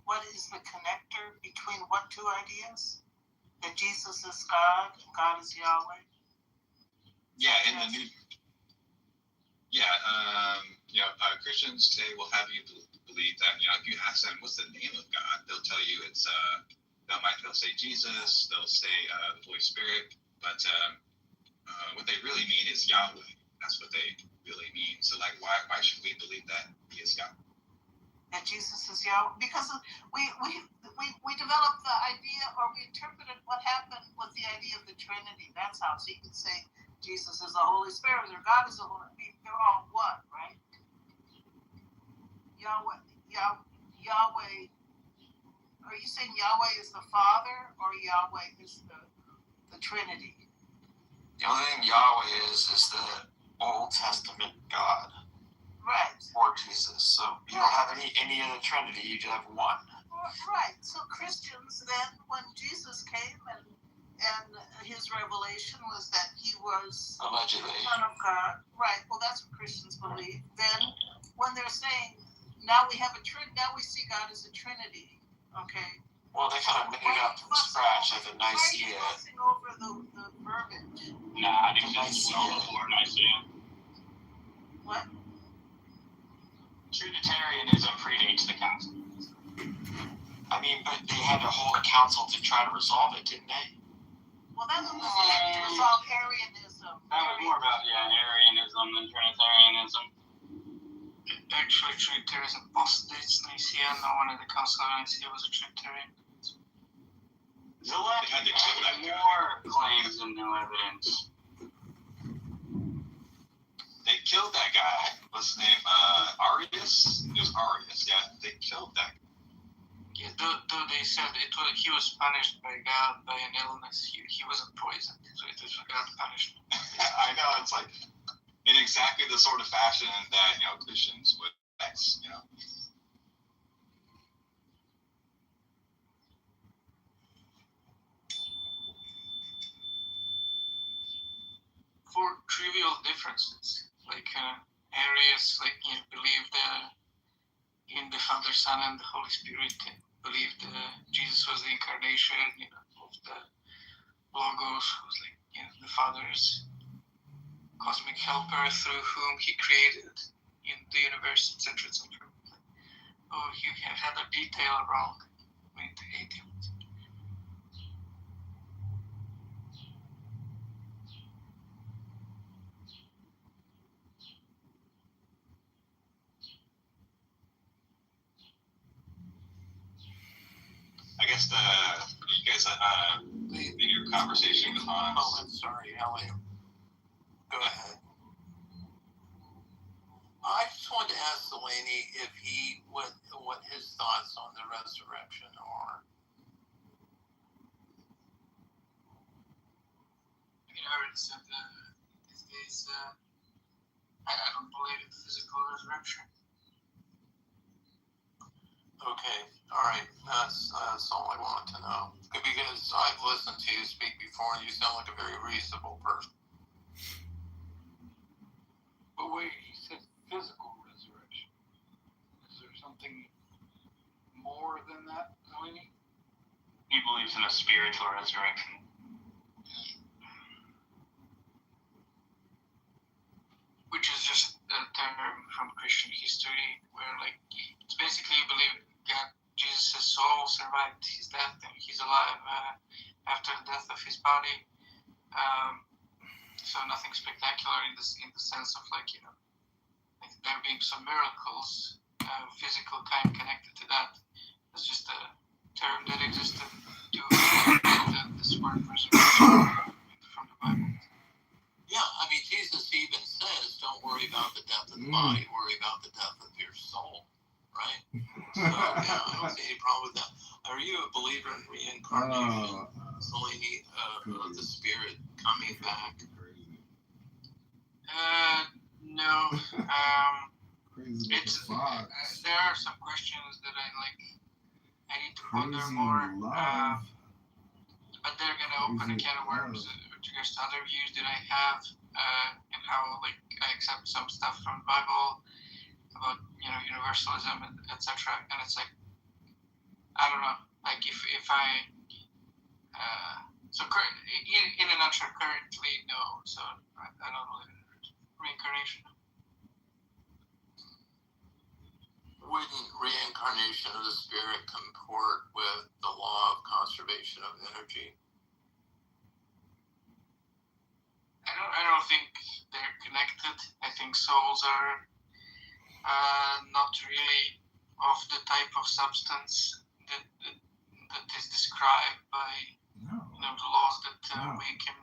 What is the connector between what two ideas? That Jesus is God and God is Yahweh? Yeah, in the new. Yeah, Christians today will have you believe that, if you ask them what's the name of God, they'll tell you it's, they'll say Jesus, they'll say the Holy Spirit, but what they really mean is Yahweh. That's what they really mean. So, like, why should we believe that he is God? That Jesus is Yahweh? Because we developed the idea, or we interpreted what happened with the idea of the Trinity. That's how. So you can say Jesus is the Holy Spirit, or God is the Holy Spirit. They're all one, right? Yahweh. Are you saying Yahweh is the Father, or Yahweh is the Trinity? The only thing Yahweh is the Old Testament God. Right. Or Jesus. So you don't have any of the Trinity, you just have one. Right. So Christians then, when Jesus came and his revelation was that he was allegedly the Son of God. Right. Well, that's what Christians believe. Then when they're saying, now we have now we see God as a Trinity. Okay. Well, they kind of made it up from scratch at the Nicaea. Why are you fussing over the verbiage? Nah, I think it's well before Nicaea. What? Trinitarianism predates the council. I mean, but they had to hold a council to try to resolve it, didn't they? Well, that was to resolve Arianism. That was more about, Arianism than Trinitarianism. Actually, Trinitarianism postdates Nicaea. No one at the Council of Nicaea was a Trinitarian. Zilla had more claims and no evidence. They killed that guy. What's his name? Arius? It was Arius. Yeah, they killed that guy. Yeah, though they said he was punished by God by an illness. He wasn't poisoned, so it was God's punishment. I know, it's like in exactly the sort of fashion that Christians would ex. For trivial differences, like Arius, believed in the Father, Son, and the Holy Spirit, believed Jesus was the incarnation, of the Logos, who's the Father's cosmic helper through whom he created in the universe, etc., etc. Oh, you had a detail wrong with the atheism. I guess you guys in your conversation with Hans. Oh, I'm sorry, Elliot. Go ahead. I just wanted to ask Delaney if what his thoughts on the resurrection are. I mean, I already said that these days, I don't believe in physical resurrection. Okay, all right, that's all I wanted to know. Because I've listened to you speak before, and you sound like a very reasonable person. But wait, he said physical resurrection. Is there something more than that, Delaney? He believes in a spiritual resurrection. Which is just a term from Christian history where, like, it's basically you believe Jesus' soul survived his death and he's alive after the death of his body. So nothing spectacular in the sense of, like, you know, like there being some miracles, physical kind connected to that. It's just a term that existed to this word resurrection from the Bible. Yeah, I mean, Jesus even says, don't worry about the death of the body, worry about the death of your soul, right? So, yeah, I don't see any problem with that. Are you a believer in reincarnation? The spirit coming back? No. There are some questions that I need to ponder more. But they're gonna open a can of worms with regards to other views that I have, and how, like, I accept some stuff from the Bible about, you know, universalism and etc. And it's like, I don't know, like if I in a nutshell, currently no. So I don't believe in reincarnation. Wouldn't reincarnation of the spirit comport with the law of conservation of energy? I don't think they're connected. I think souls are not really of the type of substance that is described by the laws that we can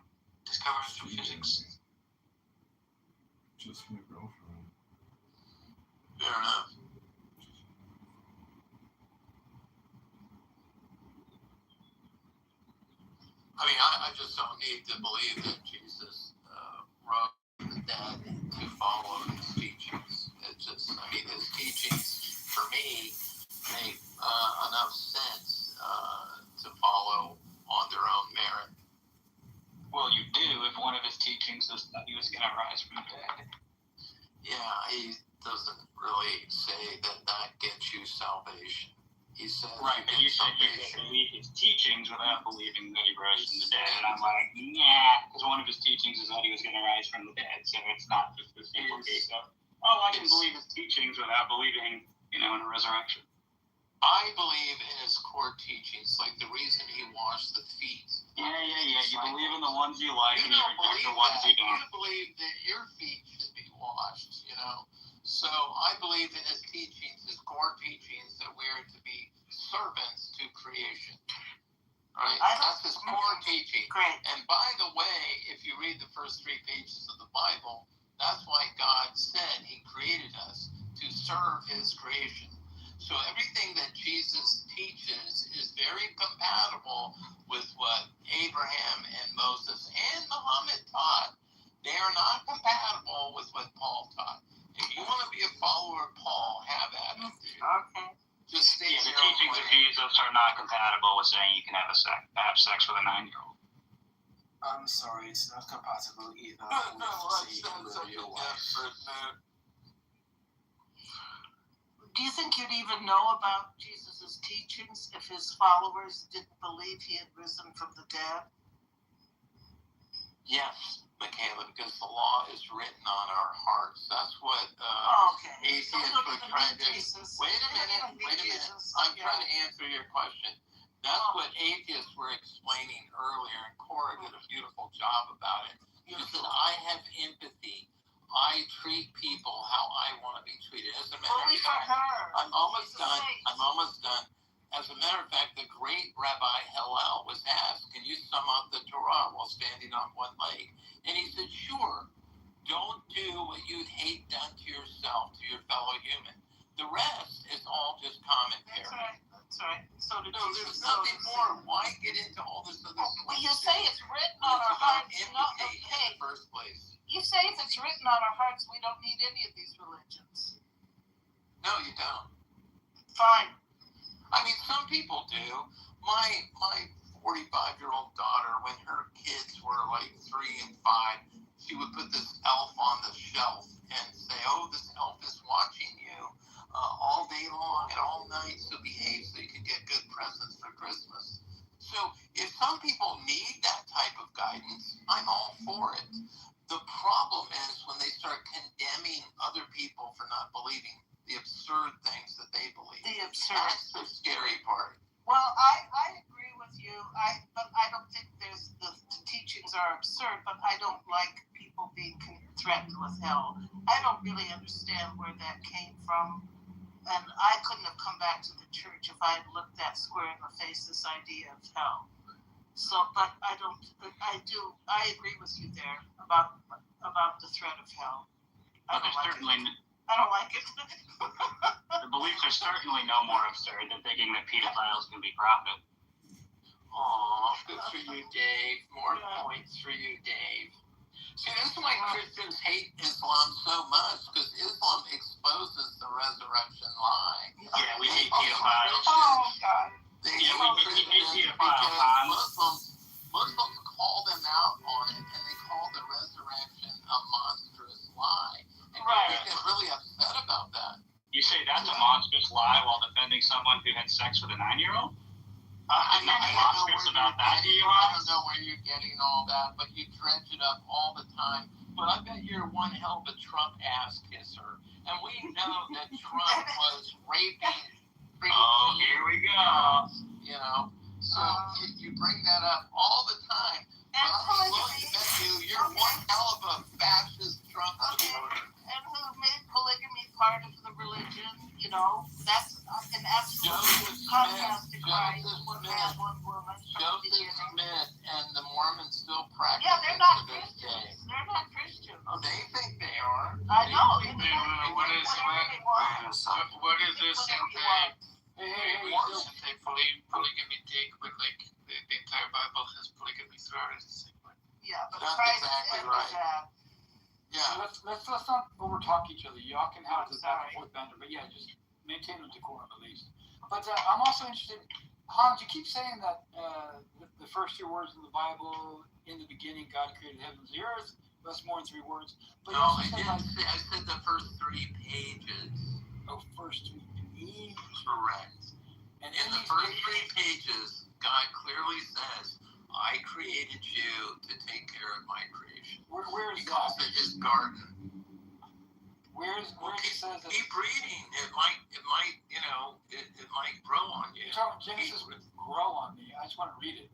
discover through physics. Just my girlfriend. Fair enough. I mean, I just don't need to believe that Jesus rose from the dead to follow his teachings. It's just, I mean, his teachings, for me, make enough sense to follow on their own merit. Well, you do if one of his teachings is that he was going to rise from the dead. Yeah, he doesn't really say that gets you salvation. He says, right, but you said you could believe his teachings without believing that he rose from the dead. And I'm like, nah, because one of his teachings is that he was going to rise from the dead. So it's not just the simple case of, I can believe his teachings without believing, in a resurrection. I believe in his core teachings, like the reason he washed the feet. Yeah. You believe in the ones you like, and you reject the ones you don't. You believe that your feet should be washed, So I believe in his teachings, his core teachings, that we're to be servants to creation. Right? That's his core teaching. Great. And by the way, if you read the first 3 pages of the Bible, that's why God said he created us to serve his creation. So everything that Jesus teaches is very compatible with what Abraham and Moses and Muhammad taught. They are not compatible with what Paul taught. If you want to be a follower of Paul, have at it. Okay. Just stay the teachings of Jesus are not compatible with saying you can have sex with a 9-year-old. I'm sorry, it's not compatible either. No, I sound such a desperate mood. Do you think you'd even know about Jesus' teachings if his followers didn't believe he had risen from the dead? Yes, Michaela, because the law is written on our hearts. That's what atheists were trying to do. Wait a minute. I'm trying to answer your question. That's what atheists were explaining earlier, and Cora did a beautiful job about it. She said, I have empathy. I treat people how I want to be treated. As a matter of fact, I'm almost done. As a matter of fact, the great Rabbi Hillel was asked, can you sum up the Torah while standing on one leg? And he said, sure. don't do what you'd hate done to yourself, to your fellow human. The rest is all just commentary. That's right. So there's nothing more. Why get into all this other stuff? Well, you say it's written on our hearts. In the first place. You say if it's written on our hearts, we don't need any of these religions. No, you don't. Fine. I mean, some people do. My 45-year-old daughter, when her kids were like 3 and 5, she would put this elf on the shelf and say, "Oh, this elf is watching you all day long and all night, so behave so you can get good presents for Christmas." So if some people need that type of guidance, I'm all for it. The problem is when they start condemning other people for not believing the absurd things that they believe. That's the scary part. Well, I agree with you. But I don't think the teachings are absurd. But I don't like people being threatened with hell. I don't really understand where that came from, and I couldn't have come back to the church if I had looked that square in the face this idea of hell. So, but I agree with you there about the threat of hell. I don't like it. The beliefs are certainly no more absurd than thinking that pedophiles can be profit. Aw, good for you, Dave. More points for you, Dave. See, this is why Christians hate Islam so much, because Islam exposes the resurrection lie. Yeah, we hate pedophiles. Oh, God. They hate Christians because Muslims call them out on it, and they call the resurrection a monstrous lie. And they get really upset about that. You say that's a monstrous lie while defending someone who had sex with a 9-year-old? I don't know where you're getting all that, but you dredge it up all the time. But I bet you're one hell of a Trump ass kisser. And we know that Trump was raping. Oh, here we go. You know, so you bring that up all the time. But I'm willing to bet you're one hell of a fascist Trump supporter. And who made polygamy part of the religion, you know, that's an absolute contrast to Christ. One man, one woman. Joseph Smith and the Mormons still practice. Yeah, they're not Christians. They're not Christians. Oh, they think they are. I know. What is this thing? They polygamy take, but like the entire Bible has polygamy throughout it. Yeah, but that's Christ exactly right. Yeah. Let's not overtalk each other. Y'all can have the back and forth banter, but yeah, just maintain the decorum at least. But I'm also interested, Hans, you keep saying that the first 2 words in the Bible, in the beginning, God created the heavens and the earth. That's more than 3 words. But no, I said the first 3 pages. Oh, first 3 pages. Correct. And in the first 3 pages, God clearly says, "I created you to take care of my creation." Where is he calls it his garden. Where it says that? Keep reading. It might, it might grow on you. You're talking Genesis would grow on me. I just want to read it.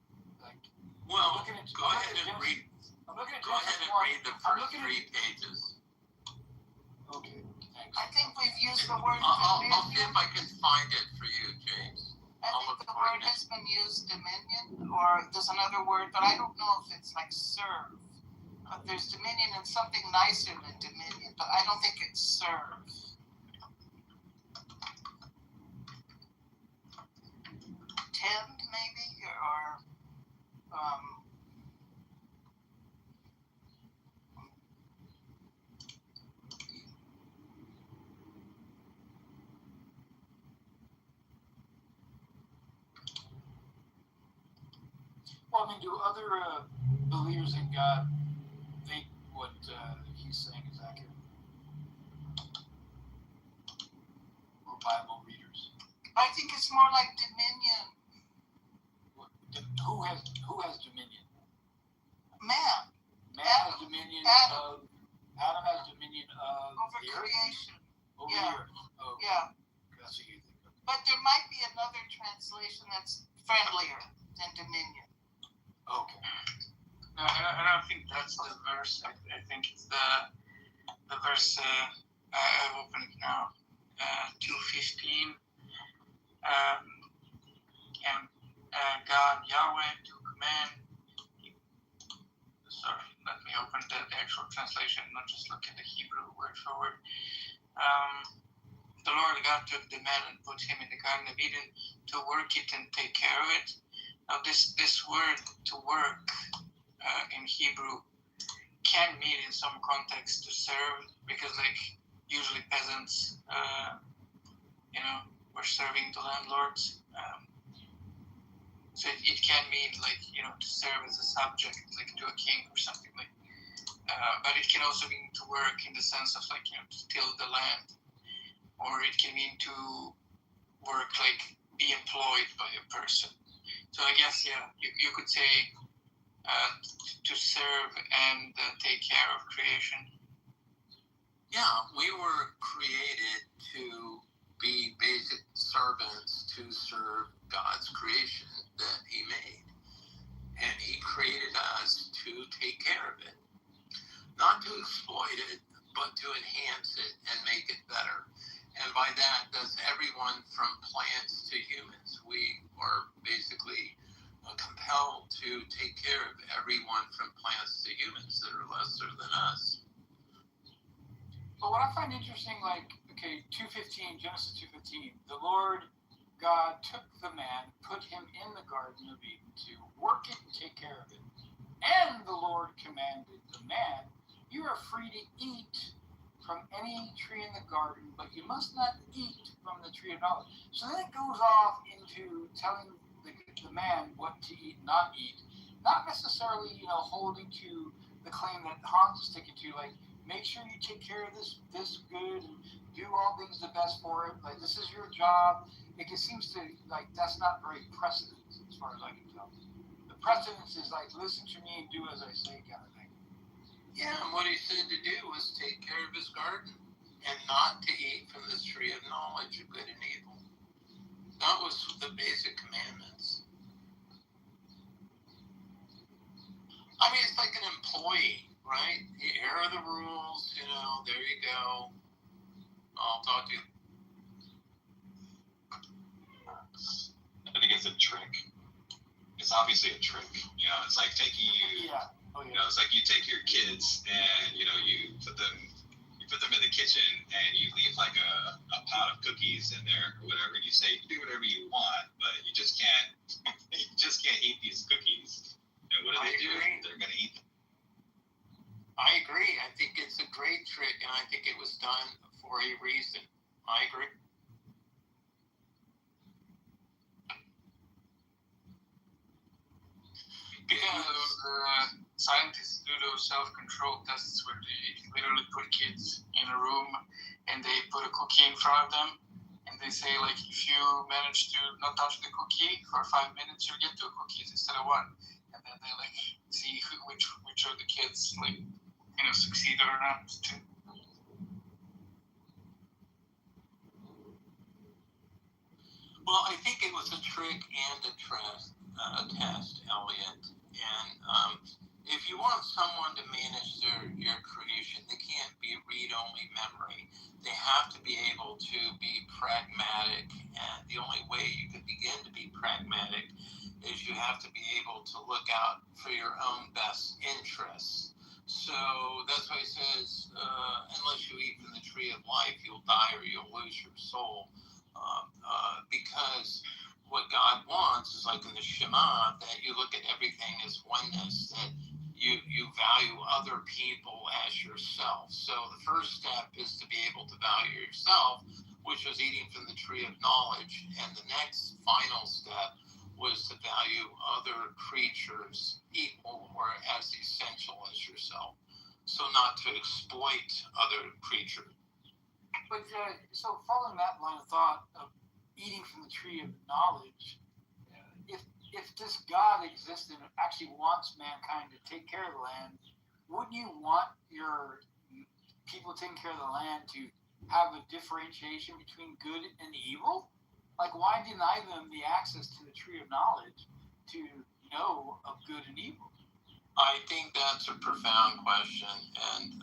Well, go ahead and read. Go ahead and read the first 3 pages. Okay, thanks. I think we've used the word I'll see if I can find it for you, James. I think the word has been used, dominion, or there's another word, but I don't know if it's like serve. There's dominion and something nicer than dominion, but I don't think it's serve. Tend, maybe, or Well, I mean, do other believers in God think what he's saying is accurate? Or Bible readers? I think it's more like dominion. Who has dominion? Man. Man has dominion of. Adam has dominion of over the creation. Over the earth. Oh, yeah. That's what you think. But there might be another translation that's friendlier than dominion. Okay. No, I don't think that's the verse. I think it's the verse. I've opened it now. 2:15. And God Yahweh to command. Sorry, let me open the actual translation, not just look at the Hebrew word for word. The Lord God took the man and put him in the Garden of Eden to work it and take care of it. Now this word to work in Hebrew can mean in some context to serve, because like usually peasants, were serving the landlords. So it can mean like, to serve as a subject, like to a king or something like. But it can also mean to work in the sense of like, to till the land, or it can mean to work like be employed by a person. So I guess you could say to serve and take care of creation. Yeah, we were created to be basic servants to serve God's creation that He made. And He created us to take care of it. Not to exploit it, but to enhance it and make it better. And by that, that's everyone from plants to humans. We are basically compelled to take care of everyone from plants to humans that are lesser than us. But what I find interesting, like, okay, 2:15, Genesis 2:15, the Lord God took the man, put him in the Garden of Eden to work it and take care of it. And the Lord commanded the man, you are free to eat from any tree in the garden, but you must not eat from the tree of knowledge. So then it goes off into telling the man what to eat, not eat. Not necessarily, holding to the claim that Hans is sticking to, like, make sure you take care of this good and do all things the best for it. Like, this is your job. It just seems to, like, that's not very precedent as far as I can tell. The precedence is like, listen to me and do as I say kind of thing. Yeah, and what He said to do was take care of His garden and not to eat from this tree of knowledge of good and evil. That was the basic commandments. I mean, it's like an employee, right? Here are the rules, there you go. I'll talk to you. I think it's a trick. It's obviously a trick. It's like taking you. Yeah. Oh, yeah. It's like you take your kids and you put them in the kitchen and you leave like a pot of cookies in there or whatever, and you say do whatever you want, but you just can't eat these cookies. And what do they do? They're gonna eat them. I agree. I think it's a great trick, and I think it was done for a reason. I agree. Because scientists do those self-control tests where they literally put kids in a room and they put a cookie in front of them, and they say, like, if you manage to not touch the cookie for 5 minutes, you'll get 2 cookies instead of 1. And then they like see which of the kids succeed or not. Well, I think it was a trick and a test, Elliot. And if you want someone to manage your creation, they can't be read-only memory. They have to be able to be pragmatic, and the only way you can begin to be pragmatic is you have to be able to look out for your own best interests. So that's why it says, unless you eat from the tree of life, you'll die or you'll lose your soul. Because what God wants is, like in the Shema, that you look at everything as oneness, that you value other people as yourself. So the first step is to be able to value yourself, which was eating from the tree of knowledge. And the next final step was to value other creatures equal or as essential as yourself. So not to exploit other creatures. But so following that line of thought of eating from the tree of knowledge, if this God exists and actually wants mankind to take care of the land, wouldn't you want your people taking care of the land to have a differentiation between good and evil? Like, why deny them the access to the tree of knowledge to know of good and evil? I think that's a profound question, and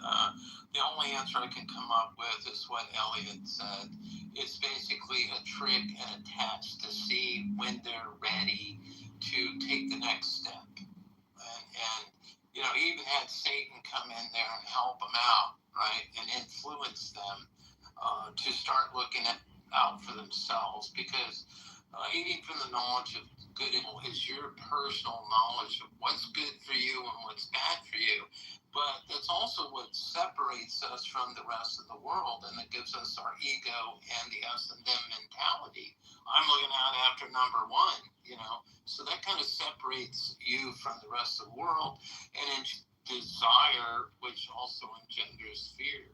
the only answer I can come up with is what Elliot said. It's basically a trick and a test to see when they're ready to take the next step. And he even had Satan help them out, right, and influence them to start looking out for themselves, because eating from the knowledge of good and evil is your personal knowledge of what's good for you and what's bad for you. But that's also what separates us from the rest of the world, and it gives us our ego and the us and them mentality. I'm looking out after number one, so that kind of separates you from the rest of the world, and desire, which also engenders fear.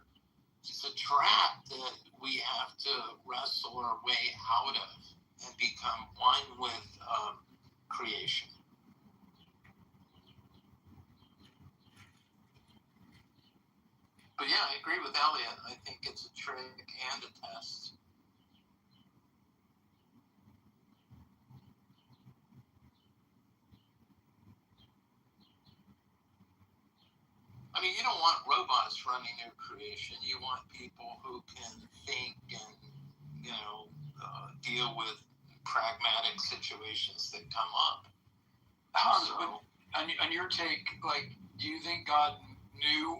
It's a trap that we have to wrestle our way out of and become one with creation. But yeah, I agree with Elliot. I think it's a trick and a test. I mean, you don't want robots running your creation. You want people who can think and, deal with pragmatic situations that come up. On your take, do you think God knew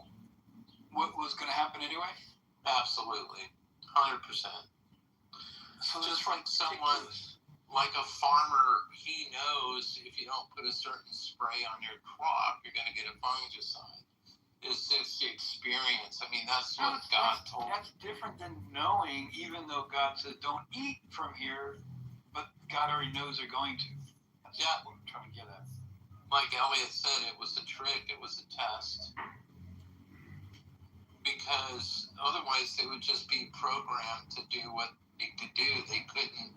what was going to happen anyway? Absolutely, 100%. So just like someone, like a farmer, he knows if you don't put a certain spray on your crop, you're going to get a fungicide. It's just the experience. I mean, that's what God told. That's different than knowing, even though God said, don't eat from here, but God already knows they're going to. That's what I'm trying to get at. Like Elliot said, it was a trick, it was a test. Because otherwise they would just be programmed to do what they could do. They couldn't,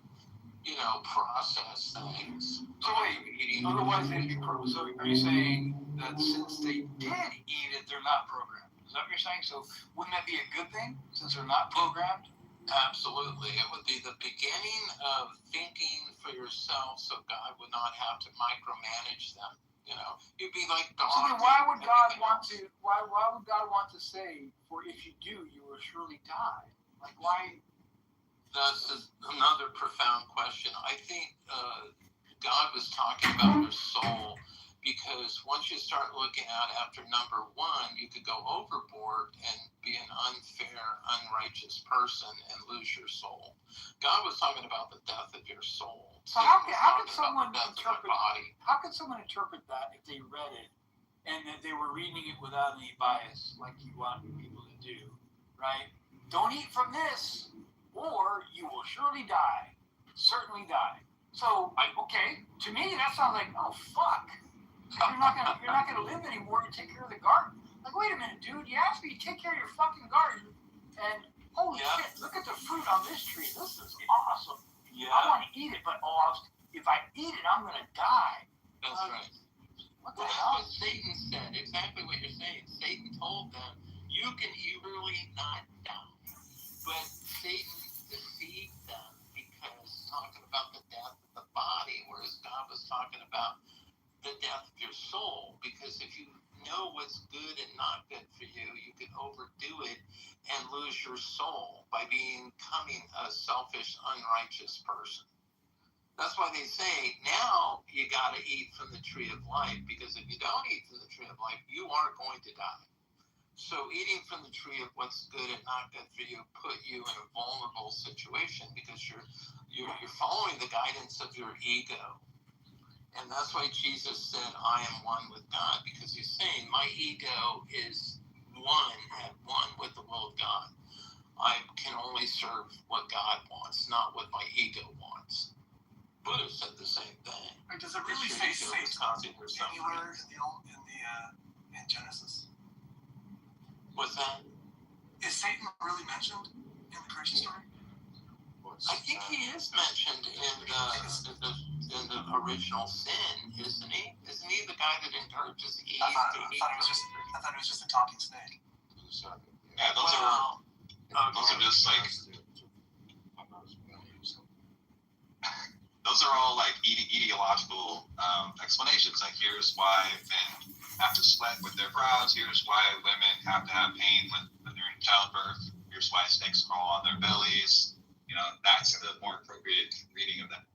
process things. So wait, otherwise they'd be programmed. So are you saying that since they did eat it, they're not programmed? Is that what you're saying? So wouldn't that be a good thing, since they're not programmed? Absolutely. It would be the beginning of thinking for yourself, so God would not have to micromanage them. You'd be like God. So then why would God want to? Why would God want to say, "For if you do, you will surely die"? Like why? That's another profound question. I think God was talking about your soul, because once you start looking out after number one, you could go overboard and be an unfair, unrighteous person and lose your soul. God was talking about the death of your soul. So how can someone interpret? How can someone interpret that if they read it and that they were reading it without any bias, like you want people to do, right? Don't eat from this, or you will surely die. Certainly die. So, okay, to me that sounds like, oh fuck, you're not gonna live anymore. You take care of the garden. Like, wait a minute, dude. You asked me to take care of your fucking garden, and holy shit, look at the fruit on this tree. This is awesome. Yeah. I want to eat it, but if I eat it, I'm gonna die. That's right. What the hell? That's what Satan said. Exactly what you're saying. Satan told them, you can eagerly not die. But Satan deceived them, because talking about the death of the body, whereas God was talking about the death of your soul. Because if you know what's good and not good for you, you can overdo it and lose your soul by becoming a selfish, unrighteous person. That's why they say, now you got to eat from the tree of life, because if you don't eat from the tree of life, you are going to die. So eating from the tree of what's good and not good for you put you in a vulnerable situation, because you're following the guidance of your ego. And that's why Jesus said, I am one with God, because he's saying my ego is at one with the will of God. I can only serve what God wants, not what my ego wants. Buddha said the same thing. Does it really say Satan anywhere in Genesis? What's that? Is Satan really mentioned in the creation story? I think he is mentioned in the original sin, isn't he? Isn't he the guy that encourages Eve to eat? I thought it was just a talking snake. Yeah, those are just like those are all like ideological explanations. Like, here's why men have to sweat with their brows. Here's why women have to have pain when they're in childbirth. Here's why snakes crawl on their bellies. That's the more appropriate reading of that.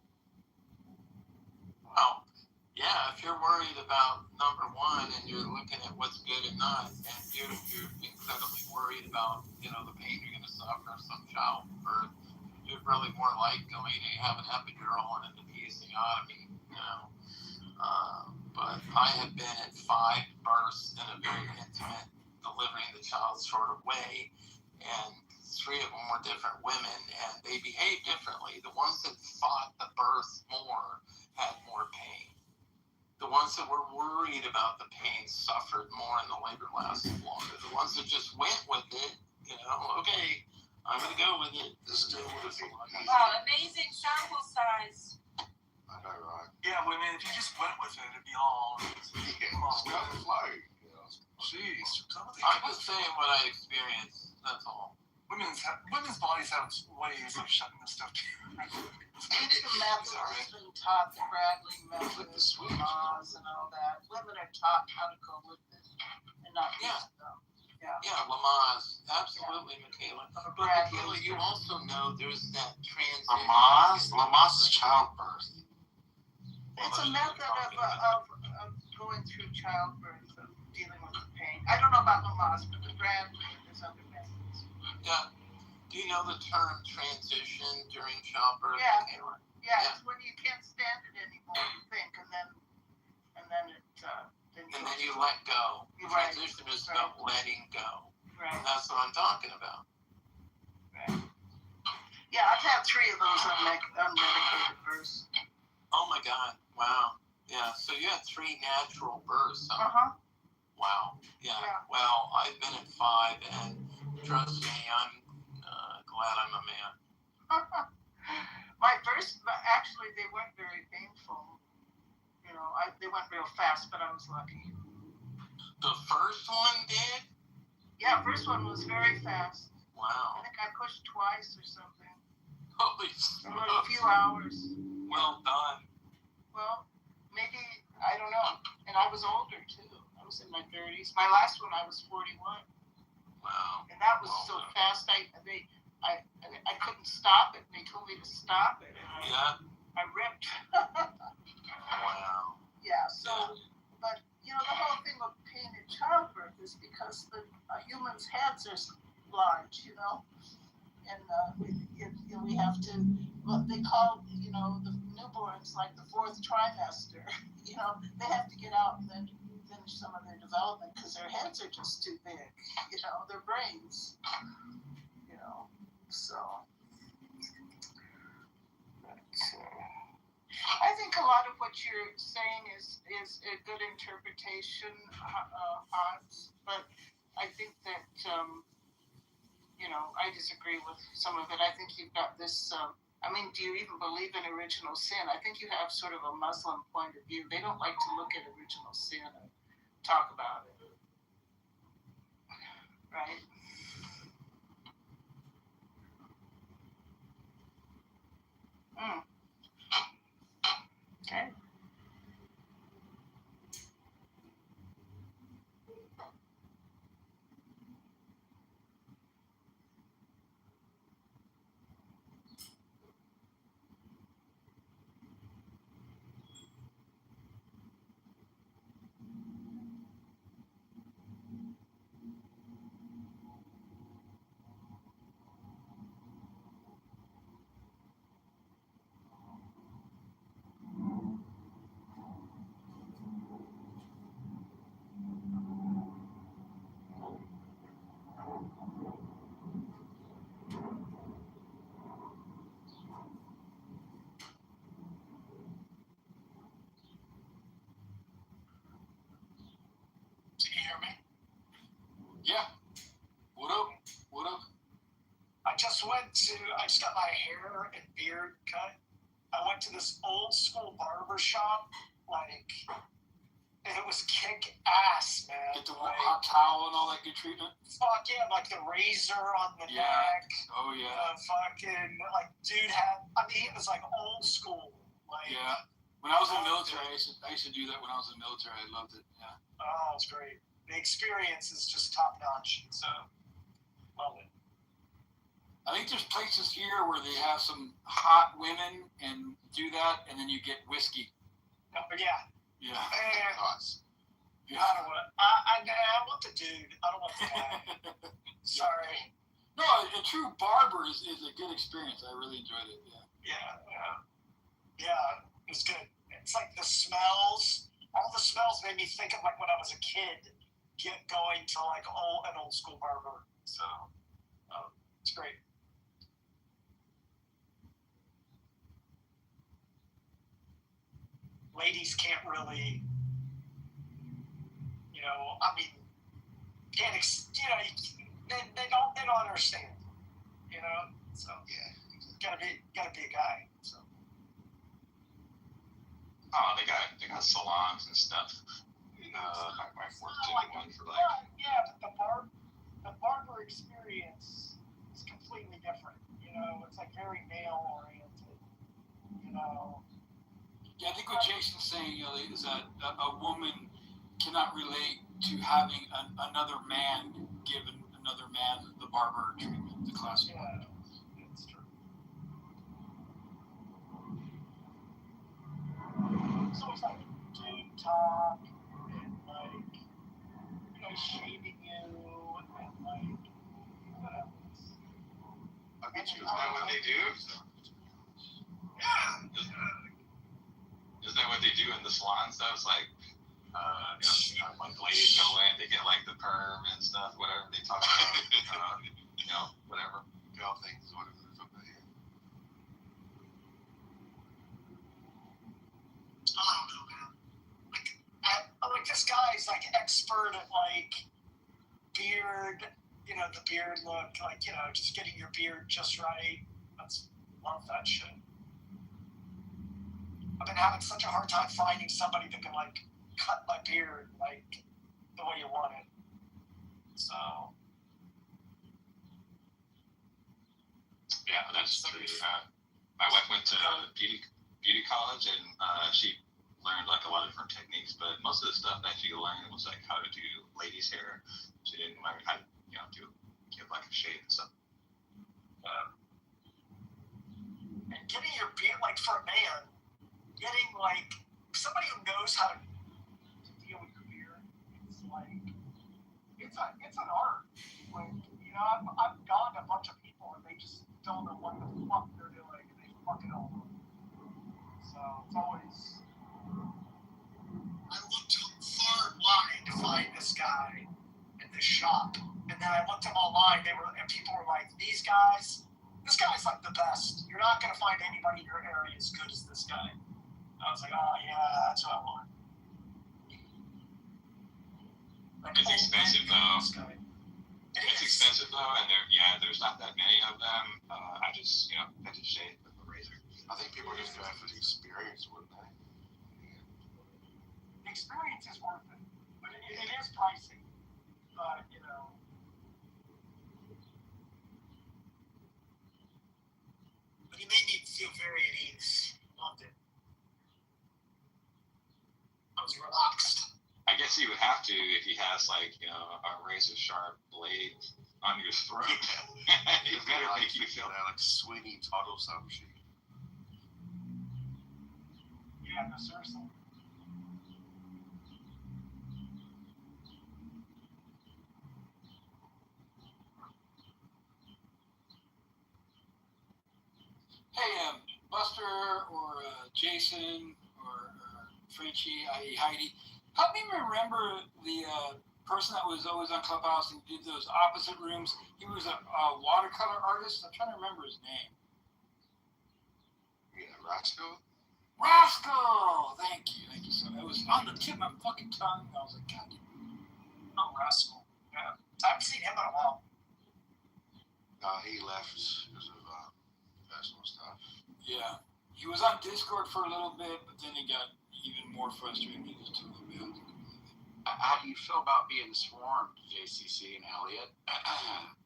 Well, Yeah, if you're worried about number one and you're looking at what's good and not, and you're incredibly worried about, the pain you're going to suffer from childbirth, you're really more likely to have an epidural and an episiotomy, But I have been at 5 births in a very intimate, delivering the child sort of way, and 3 of them were different women, and they behaved differently. The ones that fought the birth more had more pain. The ones that were worried about the pain suffered more, and the labor lasted longer. The ones that just went with it, okay, I'm going to go with it. Wow, amazing sample size. I know, right? Yeah, but I mean, if you just went with it, it'd be all. Jeez. I'm just saying what I experienced. That's all. Women's bodies have ways of shutting this stuff down. It's the method that's been taught, the Bradley method, Lamaze, and all that. Women are taught how to go with it and not use them. Yeah, Lamaze. Absolutely, Michaela. But Michaela, you also know there's that transition. Lamaze is childbirth. It's a method of going through childbirth, of dealing with the pain. I don't know about Lamaze, but the Bradley and there's other methods. Yeah. Do you know the term transition during childbirth? Yeah. Yeah, it's when you can't stand it anymore, you think, and then you let go. Right. Transition is about letting go. Right. That's what I'm talking about. Right. Yeah, I've had 3 of those unmedicated births. Oh my God! Wow. Yeah. So you had 3 natural births. Huh? Uh-huh. Wow. Yeah. Well, I've been at 5, and trust me, I'm glad I'm a man. My first, actually, they weren't very painful. They went real fast, but I was lucky. The first one did? Yeah, first one was very fast. Wow. I think I pushed twice or something. Holy smokes. A few hours. Well done. Well, maybe, I don't know. And I was older, too. I was in my 30s. My last one, I was 41. Wow. And that was so fast, I couldn't stop it. They told me to stop it. And I ripped. Wow. Yeah, so, but, the whole thing with pain in childbirth is because the humans' heads are large, and we have to, what they call, the newborns like the 4th trimester, they have to get out and then finish some of their development because their heads are just too big, their brains, so. I think a lot of what you're saying is a good interpretation, Hans, but I think that, I disagree with some of it. I think you've got this, do you even believe in original sin? I think you have sort of a Muslim point of view. They don't like to look at original sin and talk about it. Right? Okay. Yeah. What up? I just got my hair and beard cut. I went to this old school barber shop, and it was kick ass, man. Get the hot towel and all that good treatment? Fuck yeah, the razor on the neck. Oh yeah. Dude had, he was old school. Yeah. When I was in the military, I used to do that when I was in the military. I loved it, yeah. Oh, it's great. The experience is just top notch, so love it. I think there's places here where they have some hot women and do that, and then you get whiskey. Oh, yeah. Yeah. Thoughts? I don't want. I want the dude. I don't want the guy. Sorry. No, a true barber is a good experience. I really enjoyed it. Yeah. It's good. It's like the smells. All the smells made me think of like when I was a kid, going to like an old school barber. So it's great. Ladies can't really, I mean, they don't understand, so gotta be a guy, so. Oh, they got salons and stuff. I worked in one for like. Yeah, but the barber experience is completely different. It's like very male oriented. Yeah, I think what Jason's saying is that a woman cannot relate to having another man give another man the barber treatment, the classic. Yeah, it's true. So it's like dude talk and like shaving you and like whatever. I'll get you. Is that what they do? Yeah. Isn't that what they do in the salons? Though it's like, like ladies go in, they get like the perm and stuff, whatever they talk about, whatever. Girl things, whatever they're talking about here. I don't know, man. Like this guy's like expert at like beard, the beard look, like just getting your beard just right. Love that shit. I've been having such a hard time finding somebody that can like cut my beard like the way you want it. So. Yeah, that's true. My wife went to beauty college, and she learned like a lot of different techniques. But most of the stuff that she learned was like how to do ladies' hair. She didn't learn how to, give like a shave and stuff. And getting your beard, like for a man, getting like somebody who knows how to deal with your beard, it's like it's an art. Like I've gone to a bunch of people and they just don't know what the fuck they're doing and they fuck it all up. So it's always. I looked far and wide to find this guy in this shop, and then I looked him online. And people were like, "These guys, this guy's like the best. You're not gonna find anybody in your area as good as this guy." I was like, "Oh yeah, that's what I want." Like, it's expensive though. It's expensive though, and there's not that many of them. I just shave with a razor. I think people just go after the experience, wouldn't they? The experience is worth it, but it is pricey. But but he made me feel very at ease. Loved it. I was relaxed. I guess he would have to if he has like a razor sharp blade on your throat. He's gotta make you feel that like Sweeney Todd or some shit. Yeah, no, seriously. Hey, Buster or Jason or Frenchie, i.e. Heidi, help me remember the person that was always on Clubhouse and did those opposite rooms. He was a watercolor artist. I'm trying to remember his name. Yeah, Rascal? Rascal! Thank you. So it was on the tip of my fucking tongue. I was like, God. Oh, Rascal. Yeah. I haven't seen him in a while. No, he left because of personal stuff. Yeah. He was on Discord for a little bit, but then he got even more frustrated. He was totally bad. How do you feel about being swarmed, JCC and Elliot?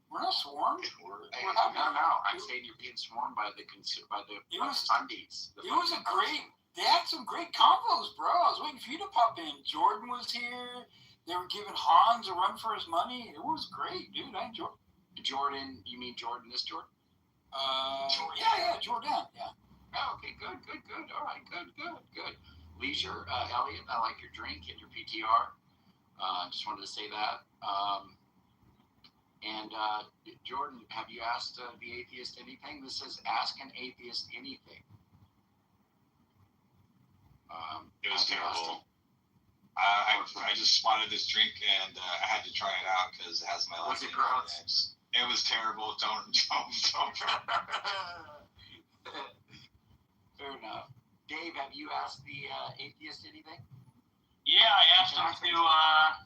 We're not swarmed. No. I'm saying you're being swarmed by the undies. They had some great combos, bro. I was waiting for you to pop in. Jordan was here. They were giving Hans a run for his money. It was great, dude. I enjoyed it. Jordan, you mean Jordan, this Jordan? Yeah, Jordan, yeah. Oh, okay, good. All right, good. leisure. Elliot, I like your drink and your PTR. Just wanted to say that. And Jordan, have you asked the atheist anything? This says, ask an atheist anything. It was terrible. I just wanted this drink and I had to try it out because it has my last name on it. It was terrible. Don't try. Fair enough. Dave, have you asked the atheist anything? Yeah, I asked them to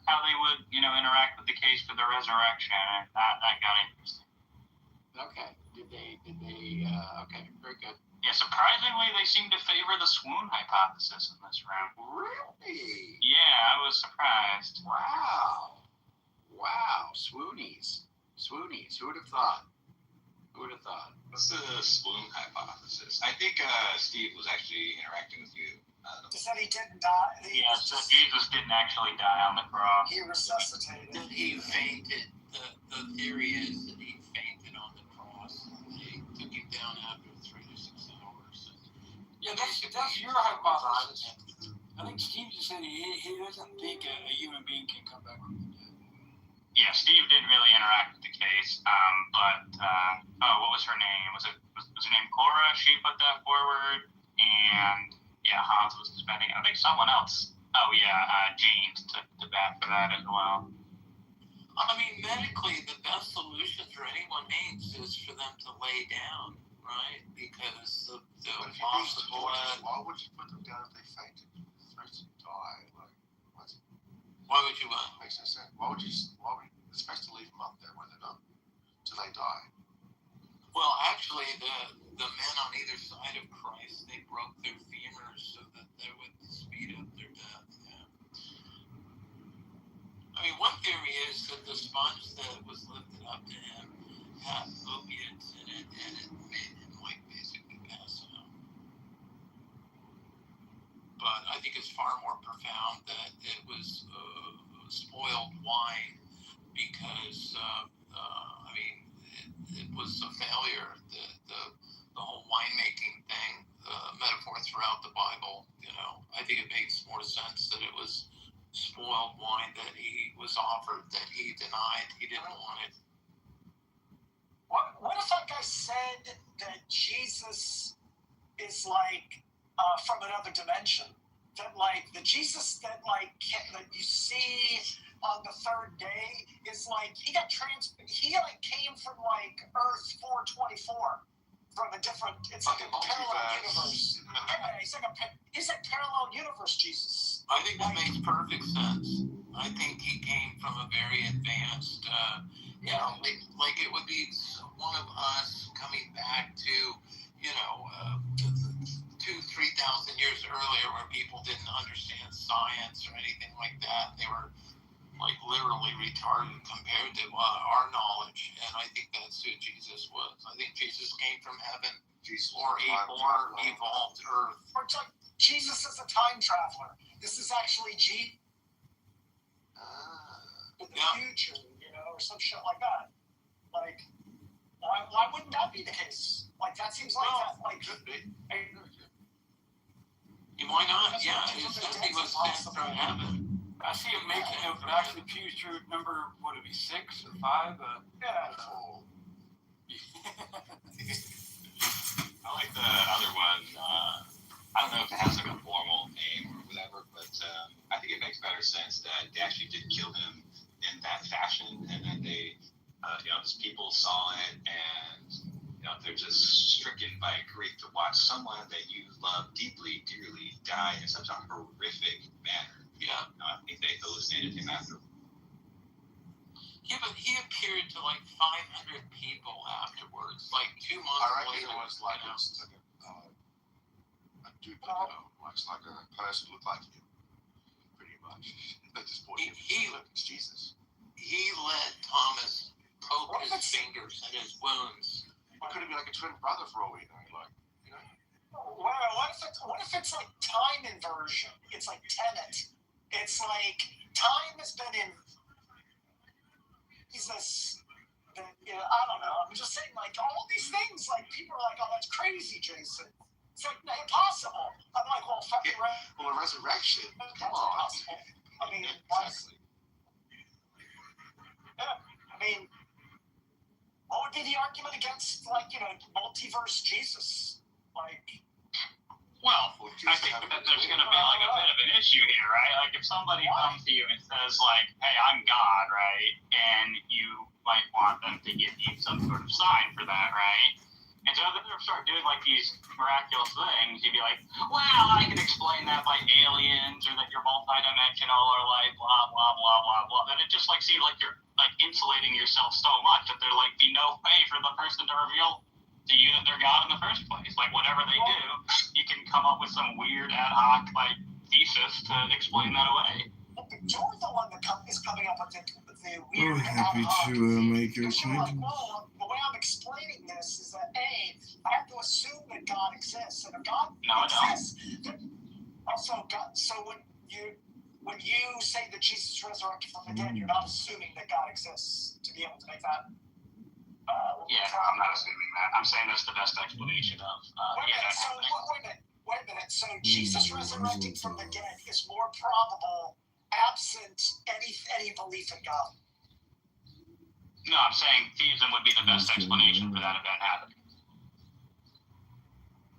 how they would, interact with the case for the resurrection, and that got interesting. Okay. Did they? Okay, very good. Yeah, surprisingly, they seem to favor the swoon hypothesis in this round. Really? Yeah, I was surprised. Wow. Swoonies. Who would have thought? What's the swoon hypothesis? I think Steve was actually interacting with you. He said he didn't die. Yeah, so Jesus didn't actually die on the cross. He resuscitated. That he fainted. The theory is that he fainted on the cross. They took him down after 3 to 6 hours. Yeah, that's your hypothesis. I think Steve just said he doesn't think a human being can come back from the dead. Yeah, Steve didn't really interact with the case, but what was her name? Was her name Cora? She put that forward, and yeah, Hans was defending. I think someone else. Oh yeah, James took the bat for that as well. I mean, medically, the best solution for anyone needs is for them to lay down, right? Because the possible. Why would you put them down if they fainted? They're supposed to die. Like, what? Why would you? Makes no sense. Why would you're supposed to leave them up there where they're not till they die? Well, actually, the men on either side of Christ, they broke their femurs so that they would speed up their death. Yeah. I mean, one theory is that the sponge that was lifted up to him had opiates in it, and it made him basically pass out. But I think it's far more profound that it was spoiled wine because it was a failure. The whole winemaking thing, metaphor throughout the Bible. I think it makes more sense that it was spoiled wine that he was offered that he denied he didn't want it. What if that guy said that Jesus is from another dimension? That the Jesus that you see on the third day is he came from Earth 424 from a different. It's like a parallel universe. Yeah, he's a parallel universe Jesus. I think that makes perfect sense. I think he came from a very advanced. It would be one of us coming back to 2,000-3,000 years earlier, where people didn't understand science or anything like that. They were literally retarded compared to our knowledge, and I think that's who Jesus was. I think Jesus came from heaven or evolved Earth. Or it's like Jesus is a time traveler. This is actually in the future, or some shit like that. Why wouldn't that be the case? That seems that could be. Why not? Yeah, it's something was sent from heaven. I see him making it, but actually future number, would it be 6 or 5? Yeah. I like the other one. I don't know if it has a formal name or whatever, but I think it makes better sense that they actually did kill him in that fashion, and then they, just people saw it, and they're just stricken by grief to watch someone that you love deeply, dearly die in such a horrific manner. Yeah. I think they hallucinated him after. Yeah, but he appeared to 500 people afterwards, 2 months I reckon later. it was a duplicate. It's like a person who looked like you, pretty much. They just brought him. It's Jesus. He let Thomas poke his fingers in his wounds. It could have been a twin brother for all we know. What if it's time inversion? It's Tenet. It's time has been in. I don't know. I'm just saying, all these things, people are oh, that's crazy, Jason. It's like impossible. I'm like, well, fucking Well, a resurrection. That's impossible. I mean, honestly. Yeah. I mean, what would be the argument against, like, multiverse Jesus? Like, well, I think that there's going to be like a bit of an issue here, right? Like if somebody comes to you and says like, hey, I'm God, right? And you might want them to give you some sort of sign for that, right? And so if they start doing like these miraculous things, you'd be like, well, I can explain that by aliens or that you're multidimensional or like blah, blah, blah, blah, blah. Then it just like seems like you're like insulating yourself so much that there like be no way for the person to reveal to you that they're God in the first place. Like whatever they do, you can come up with some weird ad hoc like thesis to explain that away. You're the one that is coming up with the We're weird happy to make your because you're like, acquaintance. well, the way I'm explaining this is that I have to assume that God exists, and if God exists, then also God. So when you say that Jesus resurrected from the dead, you're not assuming that God exists to be able to make that. Yeah, I'm not assuming that. I'm saying that's the best explanation of. Wait a minute. So Jesus resurrecting from the dead is more probable absent any belief in God. No, I'm saying theism would be the best explanation for that event happening.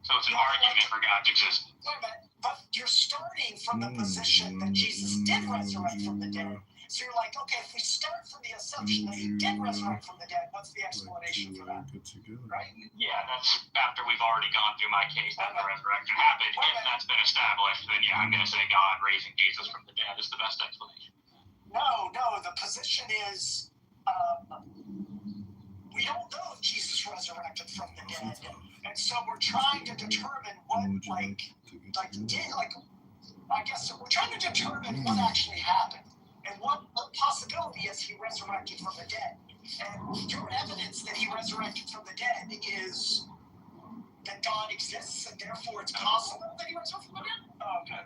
So it's an argument for God's existence. Wait a minute, but you're starting from the position that Jesus did resurrect from the dead. So you're like, okay, if we start from the assumption that he did resurrect from the dead, what's the explanation for that? Right? Yeah, that's after we've already gone through my case that the resurrection happened. If that's been established, then yeah, I'm going to say God raising Jesus from the dead is the best explanation. No, the position is we don't know if Jesus resurrected from the dead. And so we're trying to determine what, I guess we're trying to determine what actually happened. And what possibility is he resurrected from the dead? And your evidence that he resurrected from the dead is that God exists, and therefore it's possible that he resurrected from the dead? Oh, okay.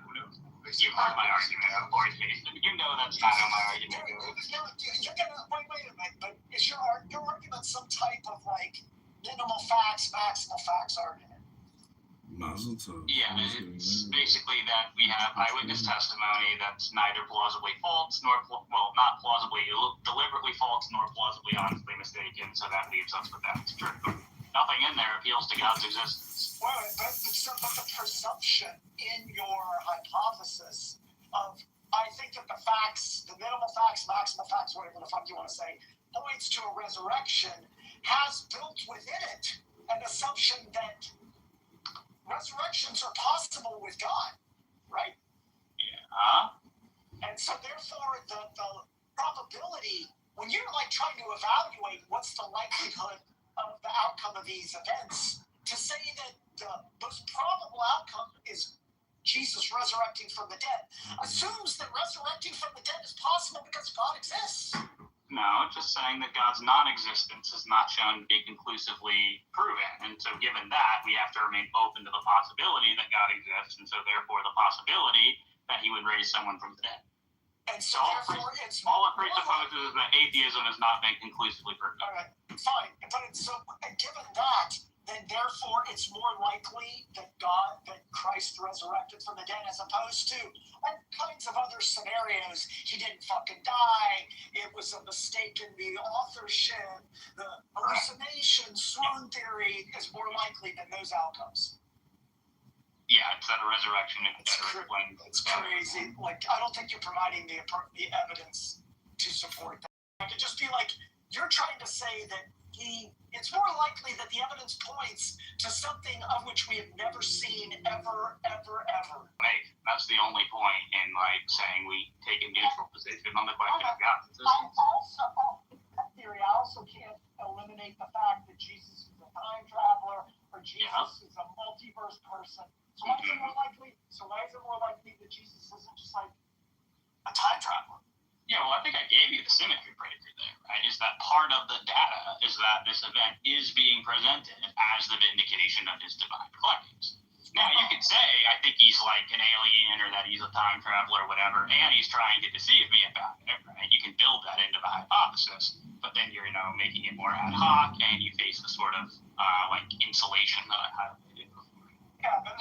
You heard my argument, of course. You know that's not how my argument goes. You're gonna wait a minute, but is your argument some type of like minimal facts, maximal facts argument? Yeah, it's basically that we have eyewitness testimony that's neither plausibly false nor not plausibly deliberately false nor plausibly honestly mistaken. So that leaves us with that it's true. Nothing in there appeals to God's existence. Well, but the presumption in your hypothesis of I think that the facts, the minimal facts, maximal facts, whatever the fuck you want to say, points to a resurrection has built within it an assumption that resurrections are possible with God, right? Yeah. And so therefore the probability, when you're like trying to evaluate what's the likelihood of the outcome of these events, to say that the most probable outcome is Jesus resurrecting from the dead assumes that resurrecting from the dead is possible because God exists. No, just saying that God's non-existence is not shown to be conclusively proven. And so given that, we have to remain open to the possibility that God exists, and so therefore the possibility that he would raise someone from the dead. And so therefore it's all it presupposes is that atheism has not been conclusively proven. All right, fine. But it's so given that, then therefore it's more likely that Christ resurrected from the dead, as opposed to all kinds of other scenarios. He didn't fucking die. It was a mistake in the authorship. The hallucination, swoon theory is more likely than those outcomes. Yeah, it's that a resurrection is better explained. It's crazy. Like, I don't think you're providing the evidence to support that. I could just be like, you're trying to say that it's more likely that the evidence points to something of which we have never seen ever. Right. That's the only point in like saying we take a neutral position on the question of God's existence. I also can't eliminate the fact that Jesus is a time traveler or Jesus is a multiverse person. So why is it more likely? That Jesus isn't just like a time traveler? Yeah, well, I think I gave you the symmetry predictor there, right? Is that part of the data is that this event is being presented as the vindication of his divine claims. Now, you could say, I think he's like an alien or that he's a time traveler or whatever, and he's trying to deceive me about it, right? You can build that into the hypothesis, but then you're, making it more ad hoc, and you face the sort of, insulation that I highlighted before. Yeah, but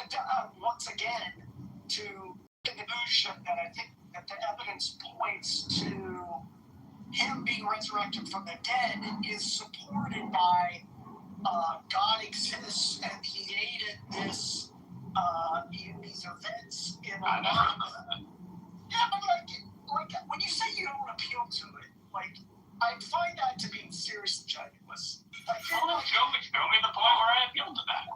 once again, to the conclusion that I think that the evidence points to him being resurrected from the dead is supported by God exists and he aided these events in our life. Yeah, but like when you say you don't appeal to it, like I find that to be seriously genuinous. Like, show me the point where I appeal to that.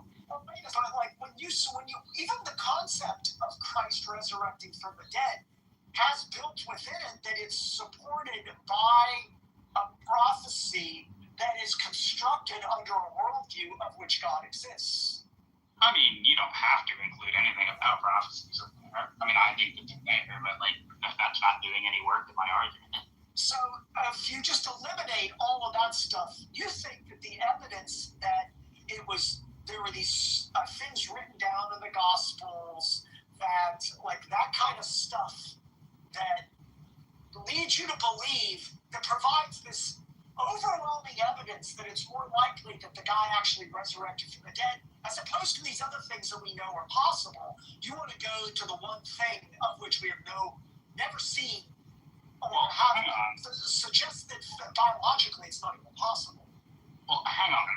Like when you even the concept of Christ resurrecting from the dead has built within it that it's supported by a prophecy that is constructed under a worldview of which God exists. I mean, you don't have to include anything about prophecies in there. I mean, I think it's there, but like that's not doing any work in my argument. So if you just eliminate all of that stuff, you think that the evidence that there were these things written down in the Gospels that like that kind of stuff that leads you to believe that provides this overwhelming evidence that it's more likely that the guy actually resurrected from the dead, as opposed to these other things that we know are possible. You want to go to the one thing of which we have never seen or suggest that biologically it's not even possible. Well, hang on.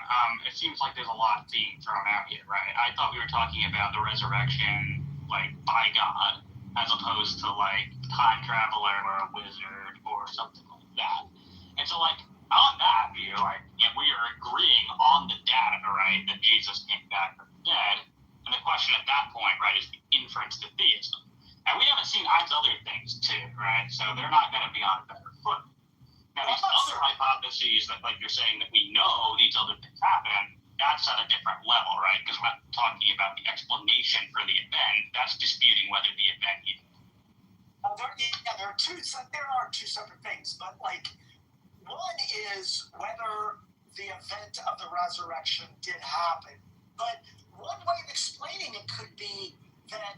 It seems like there's a lot being thrown out here, right? I thought we were talking about the resurrection, like, by God, as opposed to, like, time traveler or a wizard or something like that. And so, like, on that view, like, if we are agreeing on the data, right, that Jesus came back from the dead, and the question at that point, right, is the inference to theism. And we haven't seen Einstein's other things, too, right? So they're not going to be on a better foot. Now, these other hypotheses that, like, you're saying that we know these other things happen, that's at a different level, right? Because we're not talking about the explanation for the event. That's disputing whether the event even. Well, there are two separate things, but, like, one is whether the event of the resurrection did happen. But one way of explaining it could be that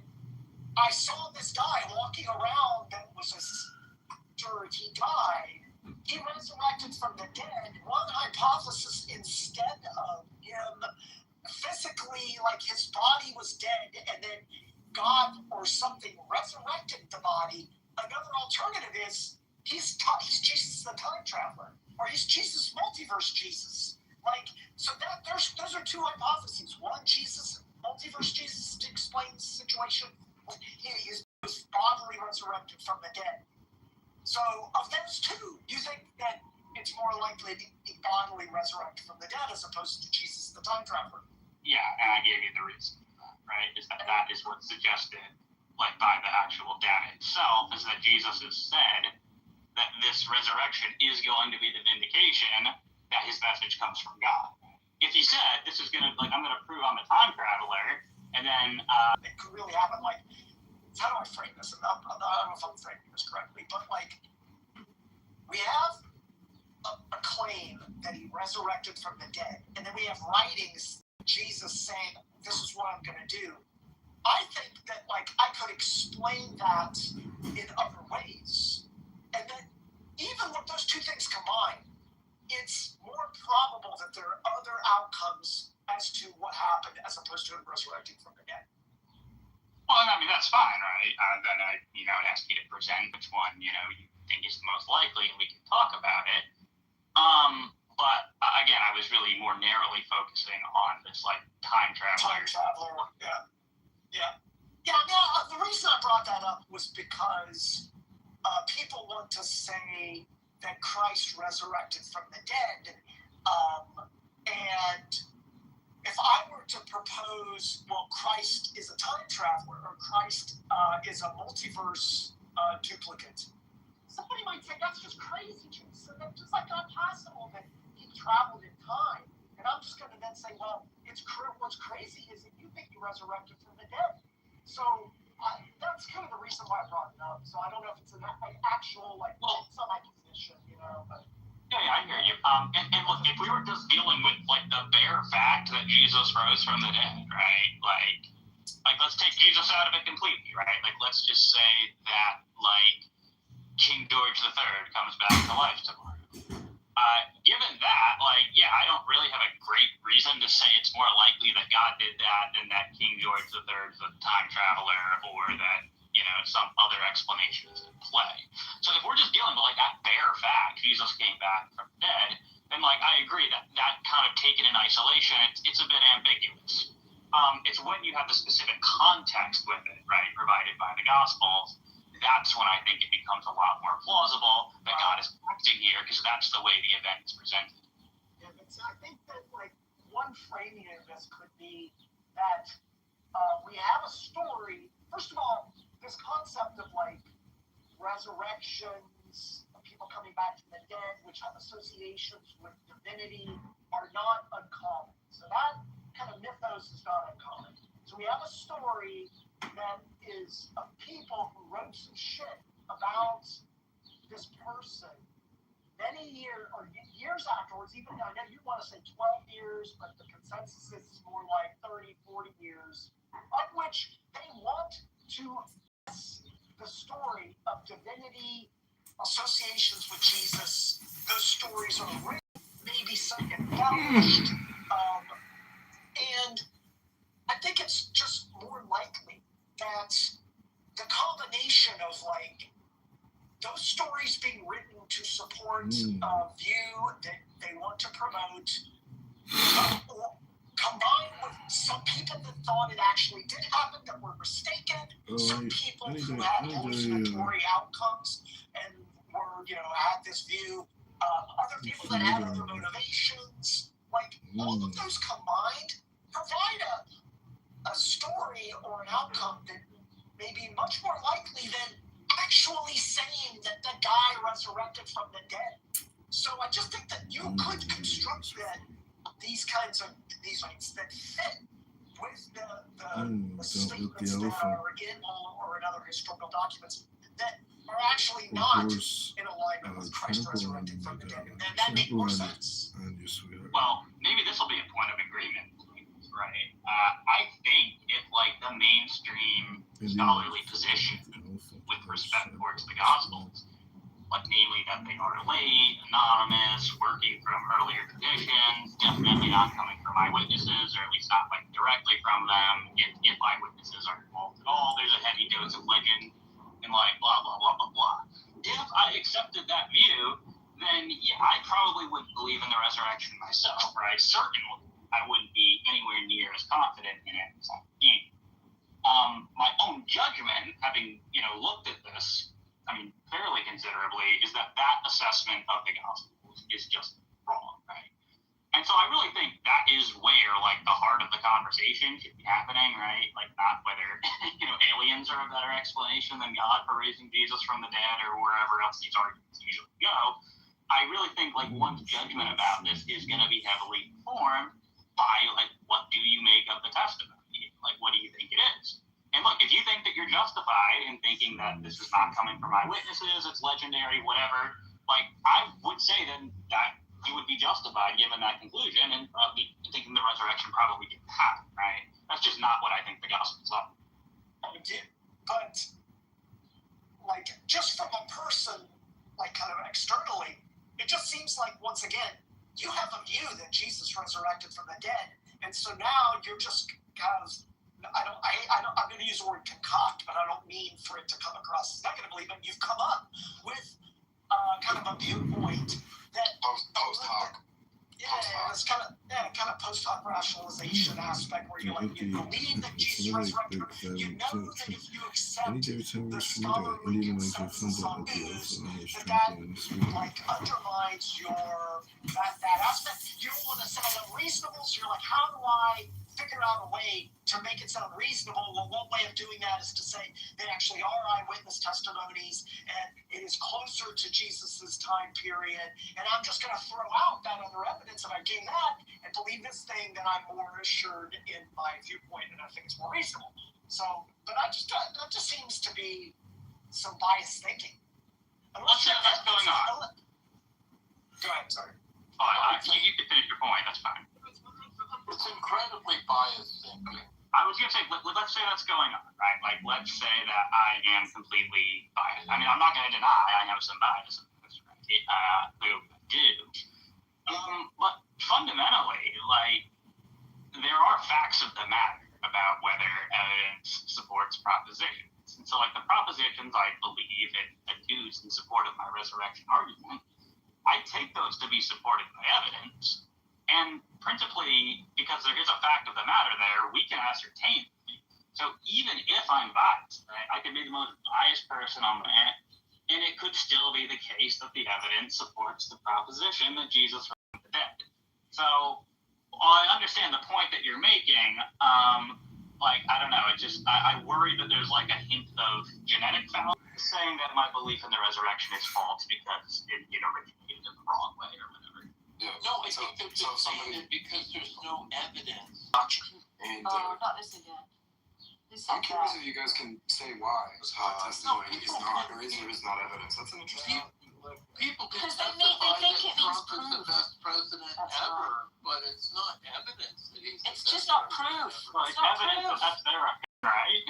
I saw this guy walking around that was after he died. He resurrected from the dead. One hypothesis, instead of him physically, like his body was dead, and then God or something resurrected the body. Another alternative is he's Jesus the time traveler, or he's Jesus multiverse Jesus. Like, so that those are two hypotheses. One, Jesus multiverse Jesus to explain the situation. He is bodily resurrected from the dead. So, of those two, you think that it's more likely to be bodily resurrected from the dead as opposed to Jesus the time traveler? Yeah, and I gave you the reason for that, right? Is that is what's suggested, like, by the actual data itself, is that Jesus has said that this resurrection is going to be the vindication that his message comes from God. If he said, this is going to, like, I'm going to prove I'm a time traveler, and then... it could really happen, like, how do I frame this? I don't know if I'm framing this correctly, but, like, we have a claim that he resurrected from the dead, and then we have writings, Jesus saying, this is what I'm going to do. I think that, like, I could explain that in other ways. And then, even with those two things combined, it's more probable that there are other outcomes as to what happened as opposed to him resurrecting from the dead. Well, I mean, that's fine, right? Then I, ask you to present which one, you think is the most likely, and we can talk about it. But again, I was really more narrowly focusing on this, like, time traveler. Yeah. Now, the reason I brought that up was because people want to say that Christ resurrected from the dead, and if I were to propose, well, Christ is a time traveler, or Christ is a multiverse duplicate, somebody might say that's just crazy, Jason. That's just like not possible that he traveled in time. And I'm just going to then say, well, what's crazy is that you think he resurrected from the dead. So that's kind of the reason why I brought it up. So I don't know if it's an actual, like, it's not my position, but... Yeah, I hear you. And look, if we were just dealing with, like, the bare fact that Jesus rose from the dead, right? Like let's take Jesus out of it completely, right? Like, let's just say that, like, King George III comes back to life tomorrow. given that, like, yeah, I don't really have a great reason to say it's more likely that God did that than that King George III is a time traveler or that, you know, some other explanation is in play. So if we're just dealing with, like, that bare fact, Jesus came back from the dead, then, like, I agree that kind of taken in isolation, it's a bit ambiguous. It's when you have the specific context with it, right, provided by the Gospels, that's when I think it becomes a lot more plausible that God is acting here, because that's the way the event is presented. Yeah, but I think that, like, one framing of this could be that we have a story. First of all, this concept of, like, resurrections, of people coming back from the dead, which have associations with divinity, are not uncommon. So that kind of mythos is not uncommon. So we have a story that is of people who wrote some shit about this person many years afterwards. Even I know you want to say 12 years, but the consensus is more like 30, 40 years, of which they want to guess the story of divinity, associations with Jesus. Those stories are real, maybe some embellished, and I think it's just more likely that the combination of, like, those stories being written to support a view that they want to promote, combined with some people that thought it actually did happen that were mistaken, some people who had hallucinatory outcomes and were, you know, had this view, other people that had other motivations, like, all of those combined provide a story or an outcome that may be much more likely than actually saying that the guy resurrected from the dead. So I just think that you could construct these kinds of these things that fit with the statements that are in Paul or in other historical documents that are actually not in alignment with Christ resurrected from the dead. And that makes more sense. Well, maybe this will be a point of agreement. Right. I think if, like, the mainstream scholarly position with respect towards the Gospels, like, namely that they are late, anonymous, working from earlier traditions, definitely not coming from eyewitnesses, or at least not, like, directly from them. If eyewitnesses are involved at all, there's a heavy dose of legend and, like, blah, blah, blah, blah, blah. If I accepted that view, then, yeah, I probably wouldn't believe in the resurrection myself, right? Certainly I wouldn't be anywhere near as confident in it as I'm being. My own judgment, having, you know, looked at this, I mean, fairly considerably, is that assessment of the Gospels is just wrong, right? And so I really think that is where, like, the heart of the conversation should be happening, right? Like, not whether, you know, aliens are a better explanation than God for raising Jesus from the dead or wherever else these arguments usually go. I really think, like, one's judgment about this is going to be heavily informed by, like, what do you make of the testimony? Like, what do you think it is? And look, if you think that you're justified in thinking that this is not coming from eyewitnesses, it's legendary, whatever, like, I would say then that you would be justified given that conclusion and probably thinking the resurrection probably didn't happen, right? That's just not what I think the Gospels are. But, like, just from a person, like, kind of externally, it just seems like, once again, you have a view that Jesus resurrected from the dead, and so now you're just kind of, I'm going to use the word concoct, but I don't mean for it to come across as negatively, but you've come up with kind of a viewpoint that post hoc. Yeah, it's kind of post hoc rationalization aspect where you're like, you believe that Jesus resurrected, you know that if you accept the scholarly consensus on this, that like undermines your that aspect. You don't want to sound unreasonable, so you're like, how do I figure out a way to make it sound reasonable? Well, one way of doing that is to say they actually are eyewitness testimonies, and it is closer to Jesus's time period, and I'm just going to throw out that other evidence, and I gain that, and believe this thing, then I'm more assured in my viewpoint, and I think it's more reasonable. So, but that just seems to be some biased thinking. Let's say that's going on. Go ahead, sorry. You can finish your point, that's fine. It's incredibly biased thinking. I was going to say, let's say that's going on, right? Like, let's say that I am completely biased. I mean, I'm not going to deny I have some bias in this, right? Who do. But fundamentally, like, there are facts of the matter about whether evidence supports propositions. And so, like, the propositions I believe and adduce in support of my resurrection argument, I take those to be supported by evidence. And principally, because there is a fact of the matter there, we can ascertain it. So even if I'm biased, right, I could be the most biased person on the planet, and it could still be the case that the evidence supports the proposition that Jesus rose from the dead. So I understand the point that you're making. Like, I don't know, I worry that there's like a hint of genetic fallacy saying that my belief in the resurrection is false because it originated in the wrong way or whatever. Yeah. No, I think they're just saying it because there's no evidence. And not this again. I'm curious if you guys can say why testimony is not, or is not evidence. That's an interesting. People can Because testify they think that it means Trump is the proof. best president That's ever, but it's not evidence that he's It's the just best not president proof. ever. Like, It's not evidence proof. that that's their opinion, right?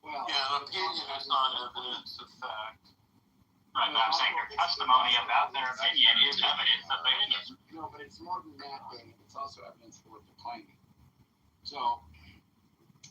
Well, Yeah, an opinion is not evidence of fact. Right, but I'm saying their testimony about their opinion is evidence that they think it's. no, but it's more than that, Dave. It's also evidence for what they're claiming. So.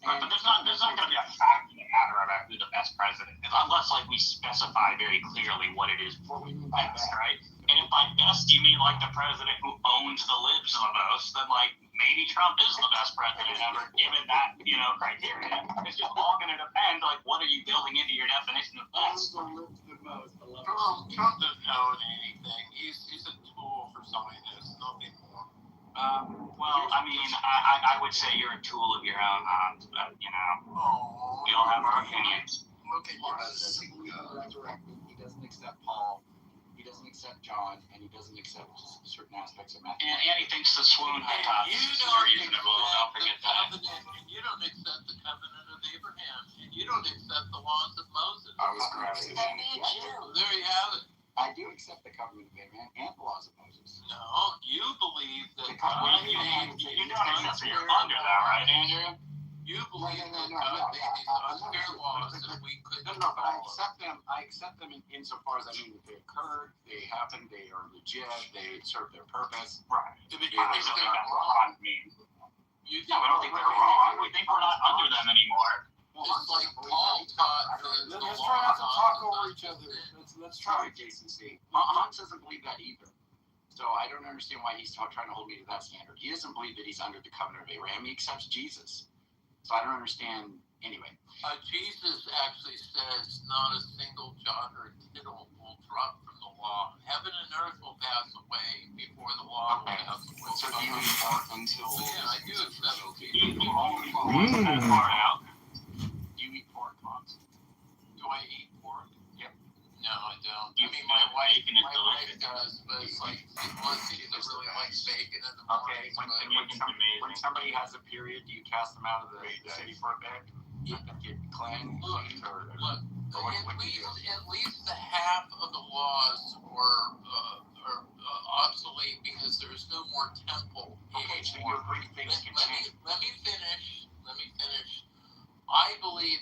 Right, but there's not going to be a fact in the matter about who the best president is, unless like we specify very clearly what it is for best, right? And if by best you mean like the president who owns the libs the most, then like maybe Trump is the best president ever, given that criteria. It's just all going to depend like what are you building into your definition of best. Trump doesn't own anything. He's a tool for somebody that's nothing more. Well, I mean, I would say you're a tool of your own hands, but we all have our opinions. Look at resurrected. He doesn't accept Paul. He doesn't accept John, and he doesn't accept certain aspects of Matthew. And he thinks the swoon hypothesis is reasonable. Don't forget that. And you don't accept the covenant of Abraham, and you don't accept the laws of Moses. I was grafted in. There you have it. I do accept the covenant of Abraham and the laws of Moses. No, you believe that You don't accept that you're under that, right, Andrew? You believe that God made these unfair laws that we couldn't No, but I follow. accept them insofar as I mean that they occurred, they happened, they are legit, they serve their purpose. Right. To be I honest, don't think they're that's wrong. what I mean. You No, I don't think they're wrong. We think we're not under them anymore. It's like Paul taught the Let's law try not to talk of over each other. Let's try, Jason C. Hans doesn't believe that either. So I don't understand why he's trying to hold me to that standard. He doesn't believe that he's under the covenant of Abraham. He accepts Jesus. So I don't understand. Anyway. Jesus actually says not a single jot or tittle will drop from the law. Heaven and earth will pass away before the law will pass away. So do you report until... Yeah, I do accept that far out. Do you eat pork, Hans? Do I eat pork? Yep. No, I don't. I mean, my wife does, but it's like one thing that really likes bacon in the morning. Okay, when somebody has a period, do you cast them out of the city for a bit? Get cleansed? Or At least the half of the laws are obsolete because there is no more temple. Okay, so you agree things can change. Let me finish. I believe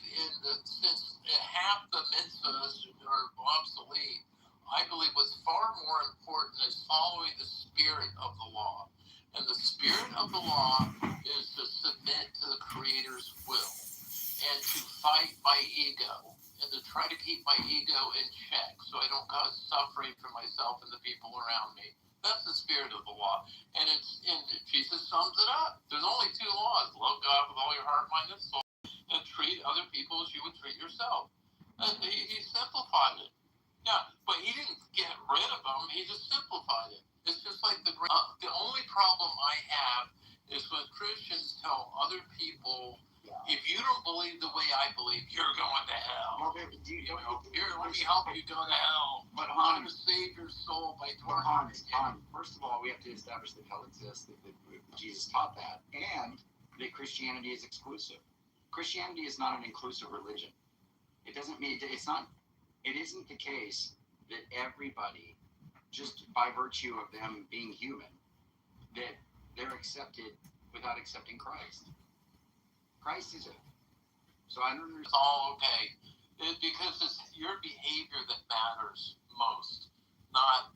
since half the mitzvahs are obsolete, I believe what's far more important is following the spirit of the law. And the spirit of the law is to submit to the Creator's will and to fight my ego and to try to keep my ego in check so I don't cause suffering for myself and the people around me. That's the spirit of the law. And Jesus sums it up. There's only two laws. Love God with all your heart, mind, and soul, and treat other people as you would treat yourself. And he simplified it. Yeah, but he didn't get rid of them. He just simplified it. It's just like the only problem I have is when Christians tell other people, if you don't believe the way I believe, you're going to hell. Here, let me help you go to hell. But I'm going to save your soul by torturing you. First of all, we have to establish that hell exists, that Jesus taught that, and that Christianity is exclusive. Christianity is not an inclusive religion. It doesn't mean it isn't the case that everybody, just by virtue of them being human, that they're accepted without accepting Christ. Christ is it. So I don't understand. It's all okay. Because it's your behavior that matters most, not,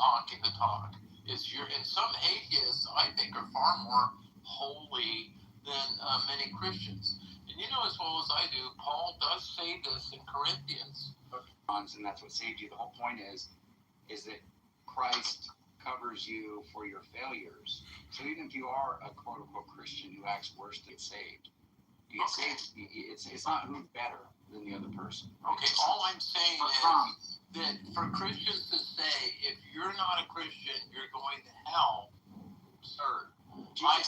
talking the talk. And some atheists, I think, are far more holy than many Christians. And you know as well as I do, Paul does say this in Corinthians. And that's what saved you. The whole point is that Christ covers you for your failures. So even if you are a quote-unquote Christian who acts worse to get saved, you get saved. It's not who's better than the other person. Okay, all I'm saying is that for Christians to say, if you're not a Christian, you're going to hell, absurd. I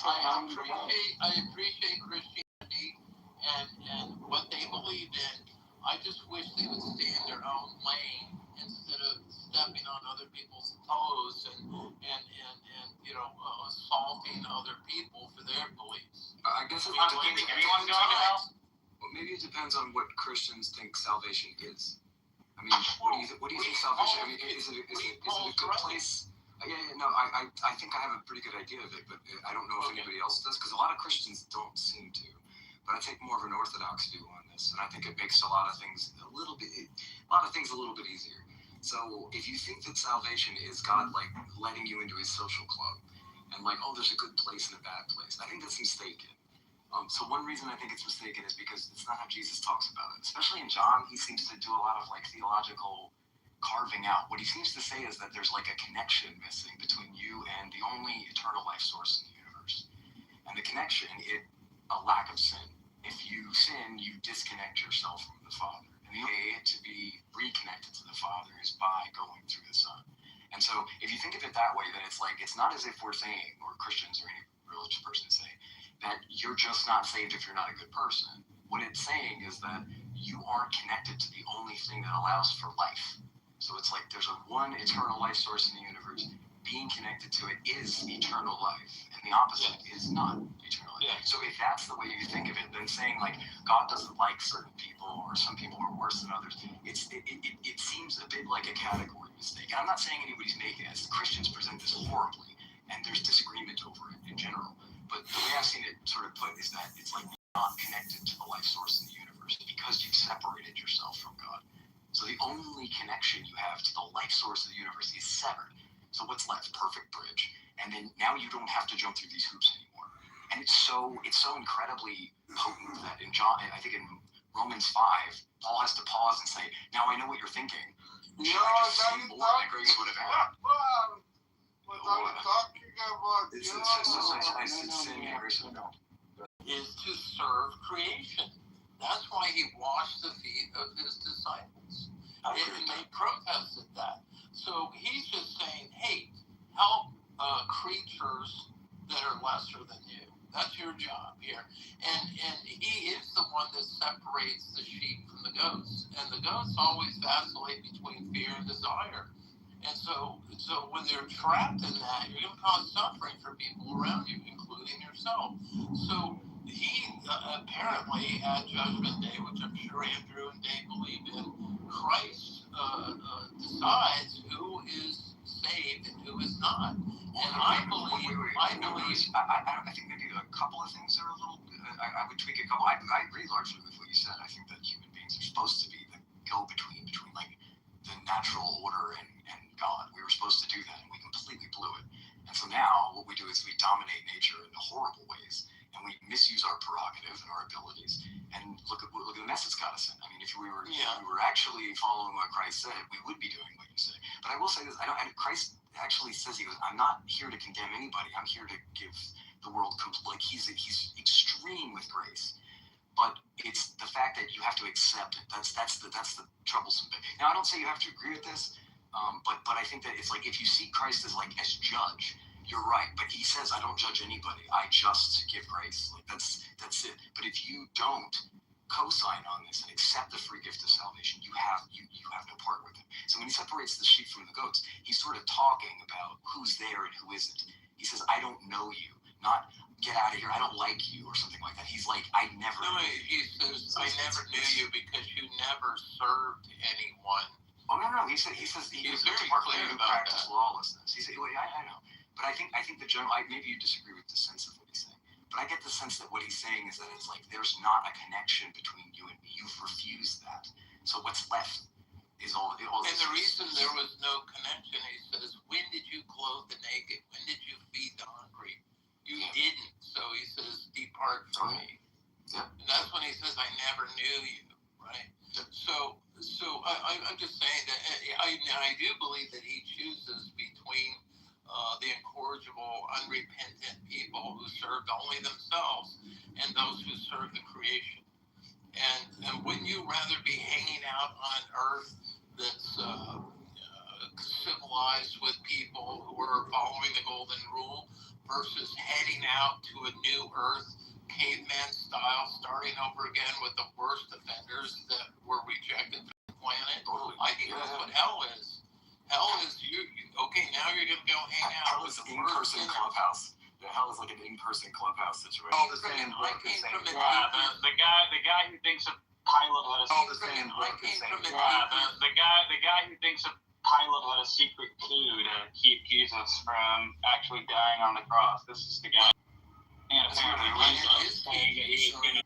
appreciate Christianity and what they believe in. I just wish they would stay in their own lane instead of stepping on other people's toes and assaulting other people for their beliefs. I guess it depends. Well, maybe it depends on what Christians think salvation is. I mean, what do you think salvation? I mean, is it a good place? I think I have a pretty good idea of it, but I don't know if anybody else does, because a lot of Christians don't seem to. But I take more of an orthodox view on this, and I think it makes a lot of things a little bit easier. So if you think that salvation is God like letting you into his social club, and like, oh, there's a good place and a bad place, I think that's mistaken. So one reason I think it's mistaken is because it's not how Jesus talks about it. Especially in John, he seems to do a lot of like theological carving out. What he seems to say is that there's like a connection missing between you and the only eternal life source in the universe. And the connection is a lack of sin. If you sin, you disconnect yourself from the Father. And the way to be reconnected to the Father is by going through the Son. And so if you think of it that way, then it's like, it's not as if we're saying, or Christians or any religious person say, that you're just not saved if you're not a good person. What it's saying is that you aren't connected to the only thing that allows for life. So it's like there's a one eternal life source in the universe. Being connected to it is eternal life, and the opposite is not eternal life. Yeah. So if that's the way you think of it, then saying like God doesn't like certain people or some people are worse than others, it seems a bit like a category mistake. And I'm not saying anybody's making it. Christians present this horribly, and there's disagreement over it in general. But the way I've seen it sort of put is that it's like you're not connected to the life source in the universe because you've separated yourself from God. So the only connection you have to the life source of the universe is severed. So what's left? Perfect bridge. And then now you don't have to jump through these hoops anymore. And it's so incredibly potent that in John, I think in Romans 5, Paul has to pause and say, now I know what you're thinking. Should I just sin more than grace would have had? Is to serve creation. That's why he washed the feet of his disciples. And they protested that. So he's just saying, hey, help creatures that are lesser than you. That's your job here. And he is the one that separates the sheep from the goats. And the goats always vacillate between fear and desire. And so when they're trapped in that, you're going to cause suffering for people around you, including yourself. So he apparently at Judgment Day, which I'm sure Andrew and Dave believe in, Christ decides who is saved and who is not. And I believe. I think maybe a couple of things are a little. I would tweak a couple. I agree largely with what you said. I think that human beings are supposed to be the go-between between like the natural order and God. We were supposed to do that, and we completely blew it. And so now what we do is we dominate nature in horrible ways, and we misuse our prerogative and our abilities. And look at the mess it's got us in. I mean, if we were actually following what Christ said, we would be doing what you say. But I will say this: Christ actually says, he goes, "I'm not here to condemn anybody. I'm here to give the world he's extreme with grace." But it's the fact that you have to accept it. That's the troublesome bit. Now, I don't say you have to agree with this, but I think that it's like if you see Christ as judge, you're right. But he says, I don't judge anybody. I just give grace. Like that's it. But if you don't co-sign on this and accept the free gift of salvation, you have no part with it. So when he separates the sheep from the goats, he's sort of talking about who's there and who isn't. He says, I don't know you. Not get out of here, I don't like you, or something like that. He's like, I never knew you. He says, I never knew you because you never served anyone. Oh, no. He says he's very clear about practice lawlessness. He said, well, I know. But I think the general, maybe you disagree with the sense of what he's saying, but I get the sense that what he's saying is that it's like there's not a connection between you and me. You've refused that. So what's left He's all. And the reason there was no connection, he says, when did you clothe the naked? When did you feed the hungry? You didn't. So he says, depart from me. Yeah. And that's when he says, I never knew you, right? So I'm just saying that I do believe that he chooses between the incorrigible, unrepentant people who served only themselves and those who serve the creation. And wouldn't you rather be hanging out on an earth that's civilized with people who are following the golden rule versus heading out to a new earth, caveman style, starting over again with the worst offenders that were rejected from the planet? I think that's what hell is. Hell is you okay, now you're going to go hang out. Hell is an in-person clubhouse. Yeah, hell is like an in-person clubhouse situation. All the same. The guy who thinks a pilot had a secret. The guy who thinks a pilot had a secret clue to keep Jesus from actually dying on the cross. This is the guy. And apparently he's saying that he's gonna.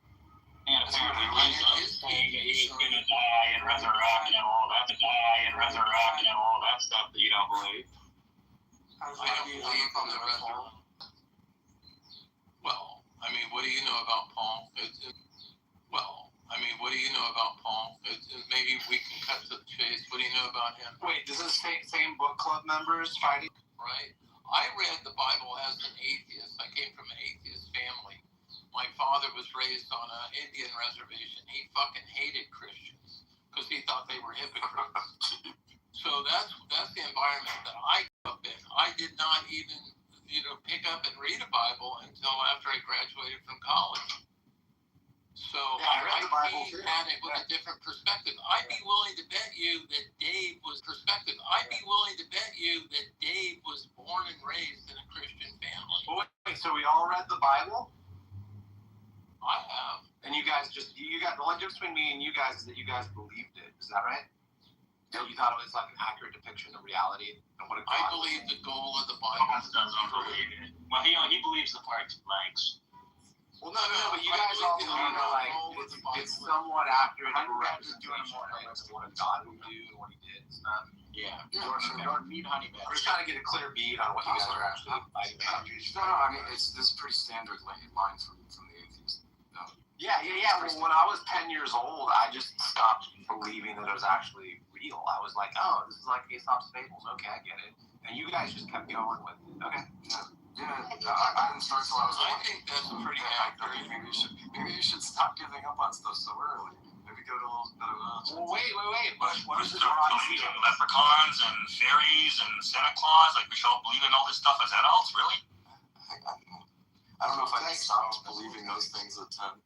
And apparently he's saying that he's gonna die and resurrect and all that. All that stuff that you don't believe. I don't believe in the resurrection. Well, I mean, what do you know about Paul? Maybe we can cut to the chase. What do you know about him? Wait, does this same book club members fighting? Right. I read the Bible as an atheist. I came from an atheist family. My father was raised on an Indian reservation. He fucking hated Christians because he thought they were hypocrites. So that's the environment that I grew up in. I did not even pick up and read a Bible until after I graduated from college. So I read the Bible too. At it with a different perspective. I'd be willing to bet you that Dave was born and raised in a Christian family. Wait, so we all read the Bible? I have. And you guys the only difference between me and you guys is that you guys believed it. Is that right? You thought it was like an accurate depiction of reality and what it I believe the goal of the Bible doesn't believe it. Well, he believes the parts blanks. Well, no, but you guys all believe that like it's somewhat accurate of a representation of what God would do and what he did and stuff. Yeah. Don't need honey badger. I'm just trying to get a clear bead on what you guys are actually fighting about. No, I mean this is pretty standard line from the atheist. No. Yeah. Well, when I was 10 years old, I just stopped believing that it was actually real. I was like, oh, this is like Aesop's fables. Okay, I get it. And you guys just kept going with it. Okay. Yeah, I didn't start till I was. I think that's pretty accurate. Maybe you should stop giving up on stuff so early. Maybe go to a little bit of a. Well, wait. What is this? Believe in leprechauns and fairies and Santa Claus? Like we should all believe in all this stuff as adults, really? I don't know if I stopped believing those things at 10.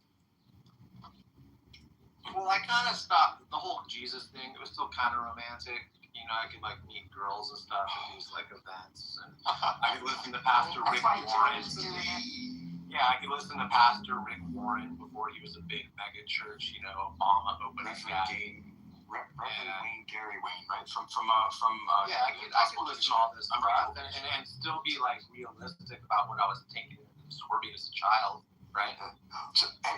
Well, I kind of stopped the whole Jesus thing. It was still kind of romantic. I could like meet girls and stuff at these like events, and I could listen to Pastor Rick Warren. Yeah, I could listen to Pastor Rick Warren before he was a big mega church. Obama opening guy. Reverend Wayne Gary Wayne, right? From yeah, I could listen to all this stuff and still be like realistic about what I was taking and absorbing as a child. Right.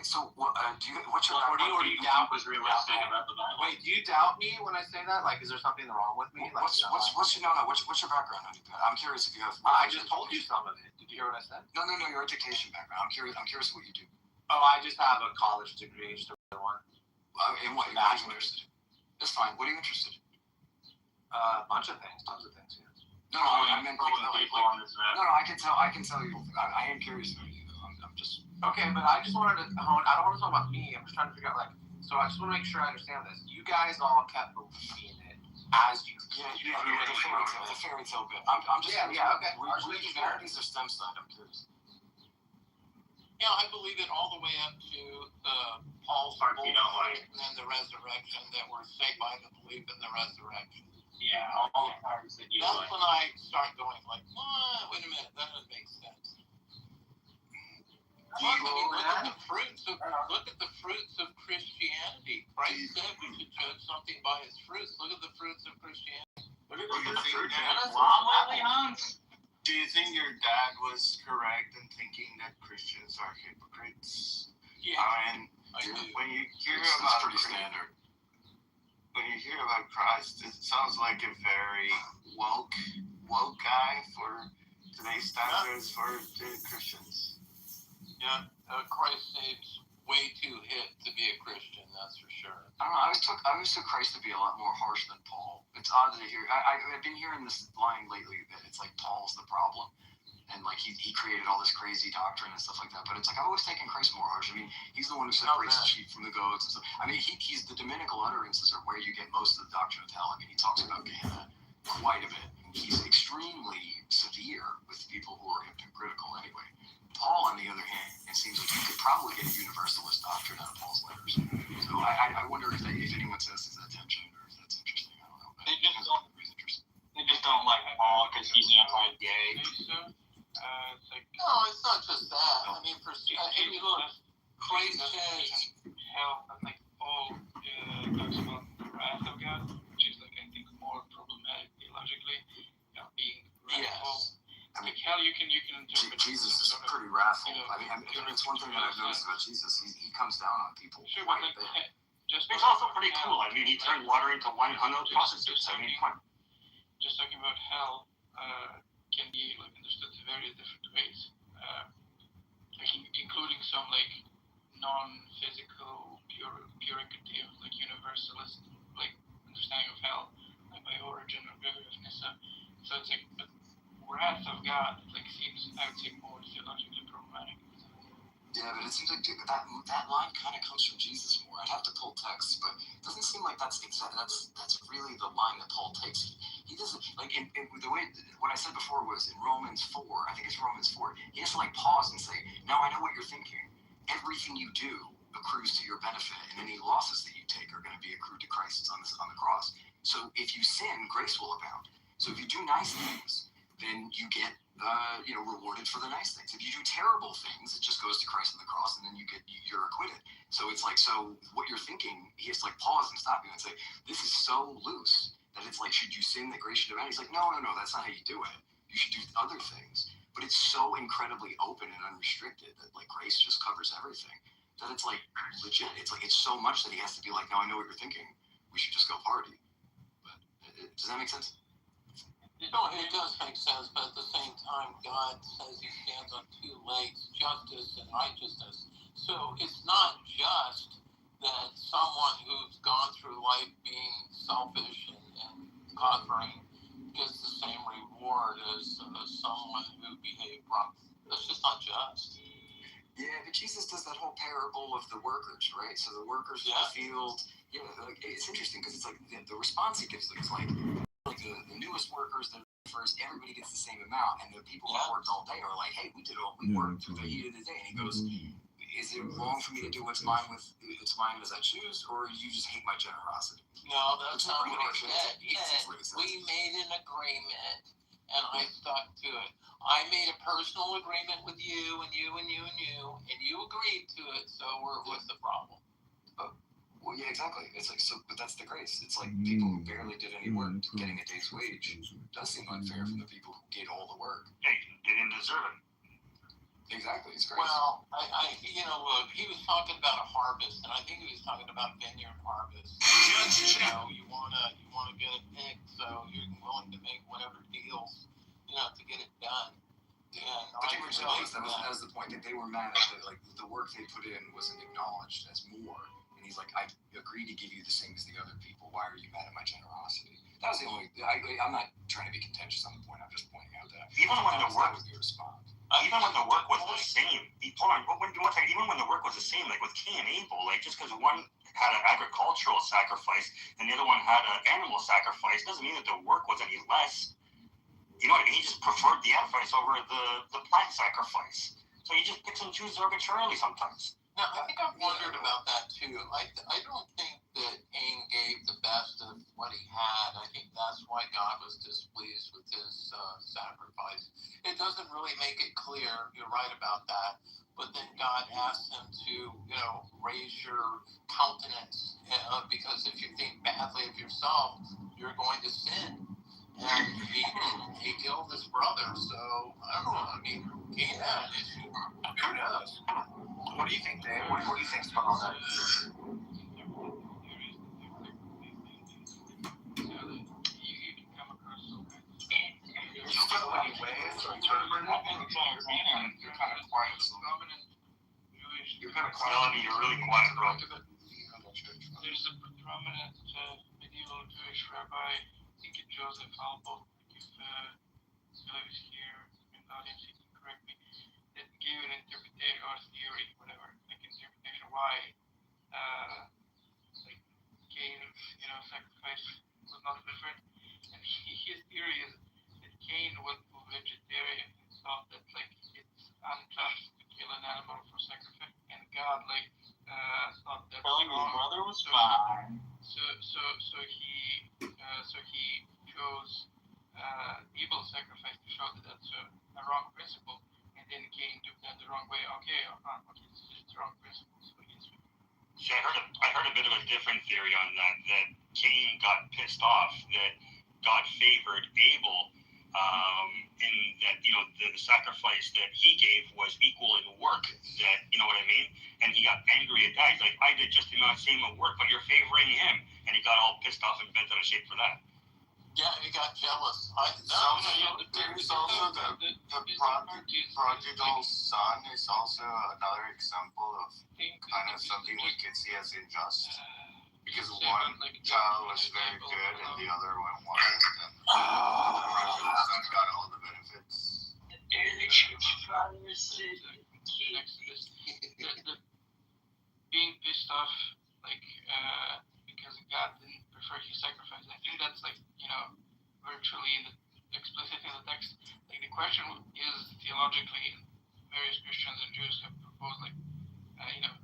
So what's your or do you doubt was realistic about the Bible? Wait, do you doubt me when I say that? Like, is there something wrong with me? What's your background? I'm curious if you have. I just told you some of it. Did you hear what I said? No, your education background. I'm curious what you do. Oh, I just have a college degree. Just one. In what? Interested. That's fine. What are you interested in? A bunch of things. Tons of things. Yeah. No, I meant like no. I can tell you. I am curious about you. I'm just. Okay, but I just wanted to hone. I don't want to talk about me. I'm just trying to figure out, so I just want to make sure I understand this. You guys all kept believing it as you. Yeah, the fairy tale bit. I'm just. Yeah, okay. These are STEM side. I'm curious. Yeah, I believe it all the way up to Paul's and then the resurrection, that we're saved by the belief in the resurrection. Yeah, all the parts that you. That's when I start going like, what? Wait a minute, that doesn't make sense. Look at the fruits of Christianity. Christ said we should judge something by its fruits. Look at the fruits of Christianity. Do you think your dad was correct in thinking that Christians are hypocrites? Yeah. I mean, when you hear about pretty standard. when you hear about Christ, it sounds like a very woke guy for today's standards for the Christians. Yeah, Christ seems way too hip to be a Christian, that's for sure. I don't know. I always took Christ to be a lot more harsh than Paul. It's odd to hear. I've been hearing this line lately that it's like Paul's the problem, and like he created all this crazy doctrine and stuff like that. But it's like I've always taken Christ more harsh. I mean, he's the one who separates the sheep from the goats and stuff. I mean, he's the Dominical utterances are where you get most of the doctrine of hell. I mean, he talks about Gehenna quite a bit. He's extremely severe with people who are hypocritical anyway. Paul, on the other hand, it seems like you could probably get a universalist doctrine out of Paul's letters. So I wonder if anyone senses that tension or if that's interesting. I don't know. But they just don't like Paul because he's anti-gay. No, it's not just that. I mean, look, Christ says hell, and like Paul talks about the wrath of God, which is like I think more problematic theologically, being wrathful. Yes. I mean, hell, you can interpret Jesus is pretty wrathful. I mean, it's one thing that I've noticed about Jesus. He comes down on people quite a bit. It's also pretty cool. I mean, he turned water into wine, 100 prostitutes. I mean, come on. Just talking about hell can be like understood in various different ways, including some like non-physical, purificative, like universalist, like understanding of hell, like by Origin or River of Nissa. So it's like, but wrath of God, like seems, I would say, more theologically problematic. Yeah, but it seems like that line kind of comes from Jesus more. I'd have to pull text, but it doesn't seem like that's really the line that Paul takes. He doesn't like in the way what I said before was in Romans 4. I think it's Romans 4. He has to like pause and say, "Now I know what you're thinking. Everything you do accrues to your benefit, and any losses that you take are going to be accrued to Christ on the cross. So if you sin, grace will abound. So if you do nice things, then you get rewarded for the nice things. If you do terrible things, it just goes to Christ on the cross, and then you're acquitted. So it's like, so what you're thinking, he has to like pause and stop you and say, this is so loose that it's like, should you sin that grace should abound? He's like, no, that's not how you do it. You should do other things. But it's so incredibly open and unrestricted that like grace just covers everything. That it's like legit. It's like it's so much that he has to be like, now I know what you're thinking. We should just go party. But does that make sense? No, it does make sense, but at the same time, God says he stands on two legs, justice and righteousness. So it's not just that someone who's gone through life being selfish and conquering gets the same reward as someone who behaved wrong. That's just not just. Yeah, but Jesus does that whole parable of the workers, right? So the workers in the field, it's interesting because it's like the response he gives them is like the newest workers, the first, everybody gets the same amount, and the people who worked all day are like, hey, we worked through the heat of the day, and he goes, is it wrong for me to do what's mine as I choose, or you just hate my generosity? No, that's not what he said. He said, we made an agreement, and I stuck to it. I made a personal agreement with you, and you, and you, and you, and you agreed to it, so what's the problem? Well, yeah, exactly. It's like, so, but that's the grace. It's like people who barely did any work getting a day's wage. Does seem unfair for the people who did all the work. Yeah, they didn't deserve it. Exactly, it's grace. Well, look, he was talking about a harvest, and I think he was talking about vineyard harvest. You wanna get it picked, so you're willing to make whatever deals, to get it done. Yeah, but they were jealous. That was the point. That they were mad at the work they put in wasn't acknowledged as more. And he's like, I agree to give you the same as the other people. Why are you mad at my generosity? That was the only. I'm not trying to be contentious on the point. I'm just pointing out that even when the work was the response. Even when the work was the same, even when the work was the same, like with Cain and Abel, like just because one had an agricultural sacrifice and the other one had an animal sacrifice, doesn't mean that the work was any less. You know what I mean? He just preferred the sacrifice over the plant sacrifice. So he just picks and chooses arbitrarily sometimes. Now, I think I've wondered about that too. I don't think that Cain gave the best of what he had. I think that's why God was displeased with his sacrifice. It doesn't really make it clear. You're right about that. But then God asks him to, raise your countenance because if you think badly of yourself, you're going to sin. And he killed his brother. So I don't know. I mean, Cain had an issue. Who knows? What do you think, Dave? What do you think's going on there? Melanie, you're really quiet, bro. There's a prominent medieval Jewish rabbi, I think it's Joseph Albo, if Philip is here in the audience, he can correct me, that gave an interpretation or theory, whatever, like interpretation why like Cain's, sacrifice was not different. And his theory is that Cain went to vegetarian and thought that like it's unjust to kill an animal for sacrifice, and God thought that Telling his brother was fine. So he chose evil sacrifice to show that that's a wrong principle, and then Cain took that the wrong way. Okay, it's just the wrong principle. So yes. See, I heard a bit of a different theory on that Cain got pissed off that God favored Abel, in that, the sacrifice that he gave was equal in work, that, you know what I mean? And he got angry at that. He's like, I did just the same work, but you're favoring him. And he got all pissed off and bent out of shape for that. Yeah, he got jealous. There's also the prodigal son is also another example of kind of something we could see as unjust. Because one child was very good and the other one wasn't. And the prodigal son got all the benefits. Being pissed off, because God didn't prefer his sacrifice. I think that's virtually explicit in the text. Like the question is theologically, various Christians and Jews have proposed creative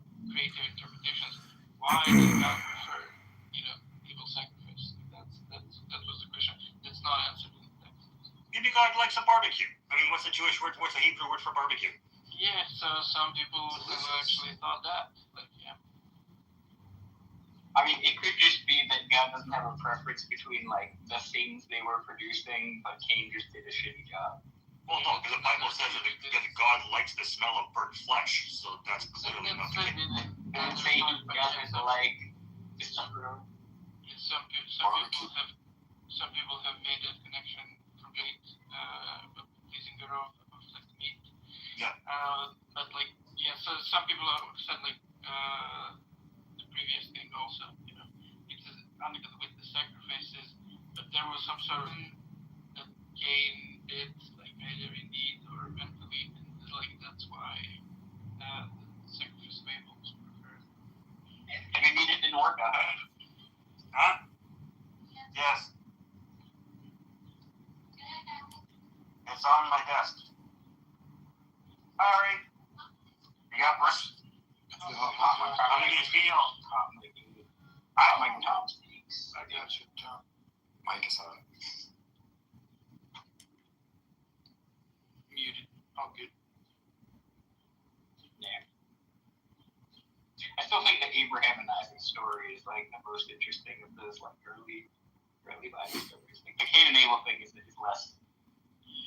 interpretations. Why does God prefer evil sacrifice? That was the question. That's not answered in the text. Maybe God likes a barbecue. I mean, what's the Hebrew word for barbecue? Yeah, so some people have actually thought that, but yeah. I mean, it could just be that God doesn't have a preference between the things they were producing, but Cain just did a shitty job. Well, no, because the Bible says that God likes the smell of burnt flesh, so that's clearly not the case. And say God is Some people have made that connection from pleasing the raw of meat. Yeah. So some people have said the previous thing also, it's with the sacrifices, but there was some sort of that Cain did either in deed or mentally, and that's why the sacrifice of Abel was preferred. And maybe it didn't work out. Huh? Yes. It's on my desk. Sorry. You got brush? How do you feel? I'm like Tom speaks. I got you, Tom. Mike is on. Muted. All good. Yeah. I still think the Abraham and Isaac story is the most interesting of those early Bible stories. The Cain and Abel thing is less.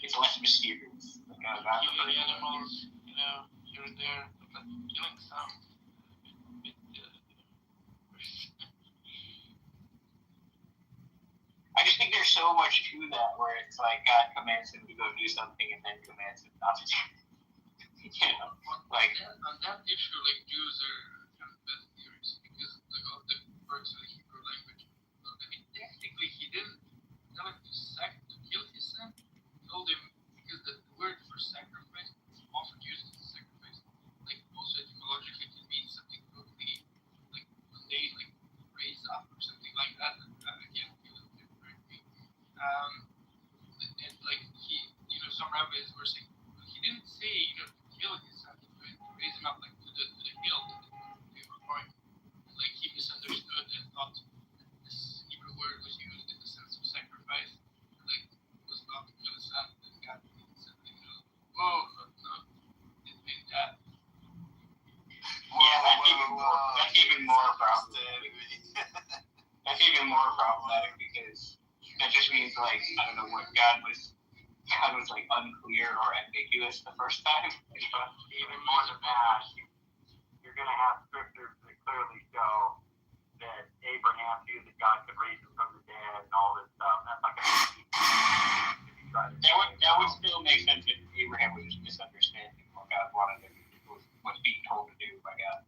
It's less mysterious. Killing animals, here and there, killing some. I just think there's so much to that where it's God commands him to go do something and then commands him not to do it. On that issue, Jews are kind of bad theories because of the words of the Hebrew language. I mean, technically, he didn't tell him to kill his son. He told him because the word for sacrifice is often used as a sacrifice. Also etymologically, it can mean something totally mundane, raise up or something like that. Again, he was correct me. And some rabbis were saying, well, he didn't say to kill his son, to raise him up to the hill that they were going. He misunderstood and thought that this Hebrew word was used in the sense of sacrifice. Was not to kill his son, and God said, no, didn't mean that. Yeah, that's even more problematic. That's even more problematic because that just means I don't know what God was unclear or ambiguous the first time. Even more than that, you're going to have scriptures that clearly show that Abraham knew that God could raise him from the dead and all this stuff. That's not going to that would still make sense if Abraham was just misunderstanding what God wanted him to do, was being told to do by God.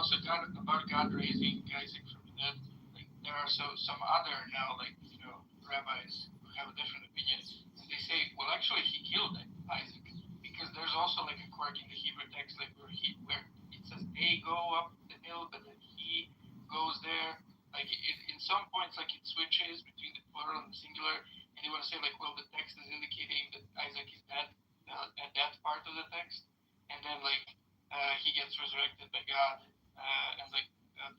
also about God raising Isaac from the dead. Like there are some other now, like rabbis who have a different opinion, and they say, well, actually he killed Isaac, because there's also like a quirk in the Hebrew text, like where it says they go up the hill, but then he goes there. Like in some points, like it switches between the plural and the singular, and you want to say like, well, the text is indicating that Isaac is dead at that part of the text, and then like he gets resurrected by God, and like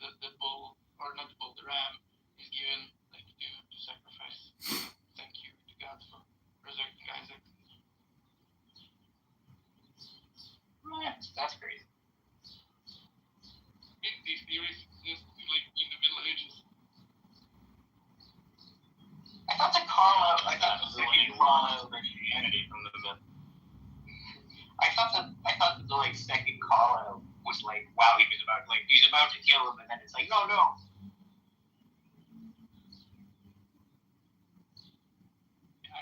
the bull, or not the bull, the ram is given like to sacrifice. Thank you to God for resurrecting Isaac. Right, that's crazy. These theories exist like in the Middle Ages. I thought the Carlo, second Carlo Christianity from the myth. I thought the like second Carlo was like, wow, he was about to kill him, and then it's like, no. I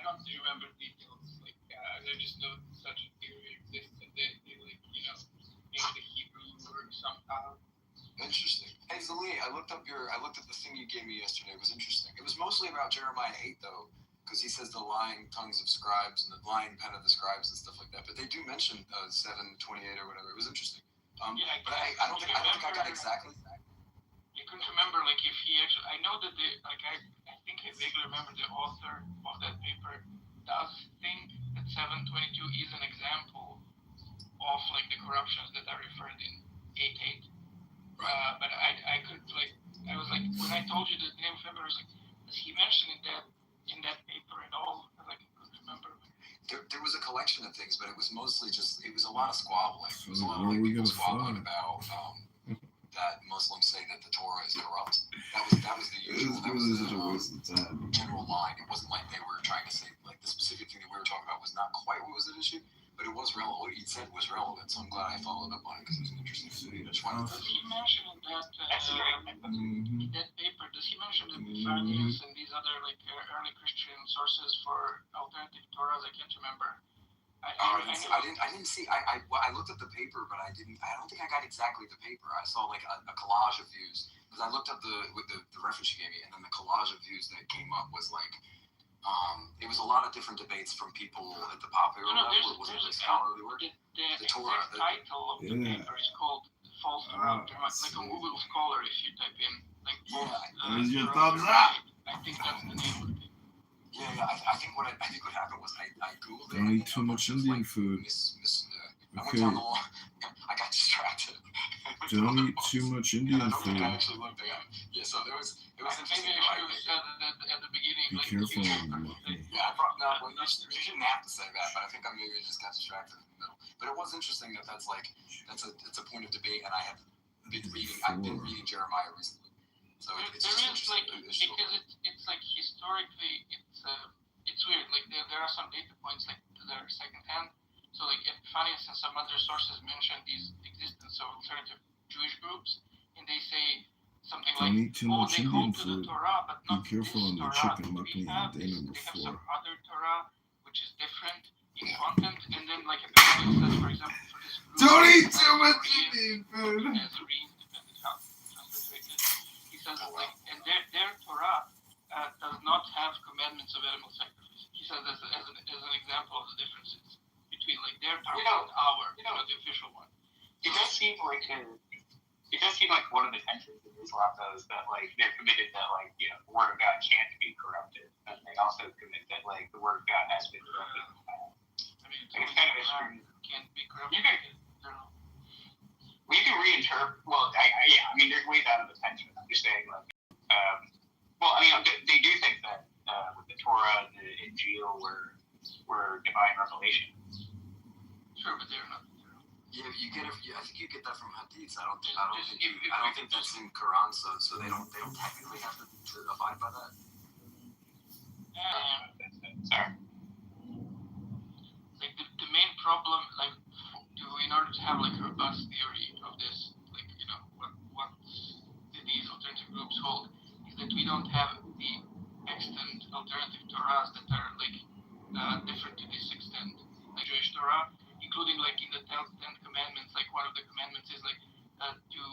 don't remember details. Like I just know such a theory exists, and they like make the Hebrew work somehow. Interesting. Hey Zali, I looked up the thing you gave me yesterday. It was interesting. It was mostly about Jeremiah 8 though, because he says the lying tongues of scribes and the lying pen of the scribes and stuff like that. But they do mention 7:28 or whatever. It was interesting. But I don't think I got exactly. I couldn't remember like if he actually. I know that I think I vaguely remember the author of that paper does think that 7:22 is an example of like the corruptions that are referred in 8:8. But I could I was like, when I told you the name of him, I was like, does he mention in that paper at all? I couldn't remember. There was a collection of things, but it was mostly it was a lot of squabbling. It was a lot of people squabbling about that Muslims say that the Torah is corrupt. That was the usual. That was the general line. It wasn't like they were trying to say like the specific thing that we were talking about was not quite what was at issue. But it was relevant. What he said was relevant, so I'm glad I followed up on it because it was an interesting study. Does he mention in that paper? Does he mention the Ephraimians and these other like early Christian sources for alternative Torahs? I can't remember. I didn't see. I looked at the paper, but I don't think I got exactly the paper. I saw like a collage of views because I looked up the reference you gave me, and then the collage of views that came up was like. It was a lot of different debates from people at the popular level. It wasn't really scholarly work. The Torah. The title of the paper is called False Torah. Like a Google Scholar, if you type in. Like, there's your thumbs up. I think that's the name of it. Yeah. I think what happened was I googled it. Don't eat too much Indian food. I went down the line. I got distracted. Don't eat too much Indian food. I actually looked at it. Yeah, so it was interesting. Maybe I should have said at the beginning. Be careful. Yeah, you shouldn't have to say that, but I think I maybe just got distracted in the middle. But it was interesting that's a point of debate, and I've been reading Jeremiah recently. So it's just interesting. Because it's like historically it's weird. Like there are some data points like that are secondhand. So like Epiphanius and some other sources mention these existence of alternative Jewish groups, and they say something Don't like, eat too much Indian food. Torah, but Be not careful on the chicken makni on day number 4. They have some other Torah which is different in content, and then like Epiphanius says, for example, for this group, don't eat too much Indian food. He says like, and their Torah does not have commandments of animal sacrifice. He says as an example of the differences between like their Torah and our, the official one. It does seem like one of the tensions in Islam though is that like they're committed that like the word of God can't be corrupted, and they also commit that like the word of God has been corrupted. I mean, it's kind of extreme. Can't be corrupted. You can reinterpret. Well, I mean, there's ways out of the tension. I'm just saying like, they do think that with the Torah and the Injil were divine revelation. Sure, but they're not. Yeah, I think you get that from hadiths. I don't think that's in Quran, so they don't technically have to abide by that. Sorry. Like the main problem, like in order to have like a robust theory of this, like what these alternative groups hold, is that we don't have the extant alternative Torahs that are like different to this extent, like Jewish Torah. Including like in the Ten Commandments, like one of the commandments is like to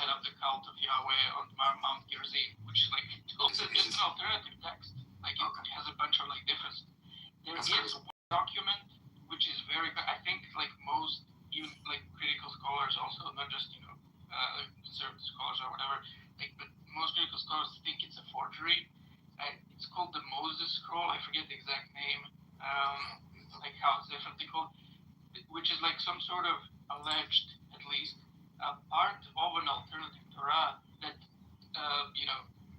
set up the cult of Yahweh on Mount Gerizim, which is like just an alternative text. Like it has a bunch of like difference. There is one document which is very, I think like most even like critical scholars also, not just conservative scholars or whatever, like but most critical scholars think it's a forgery. It's called the Moses Scroll. I forget the exact name. Like how it's differently called, which is like some sort of alleged, at least, part of an alternative Torah that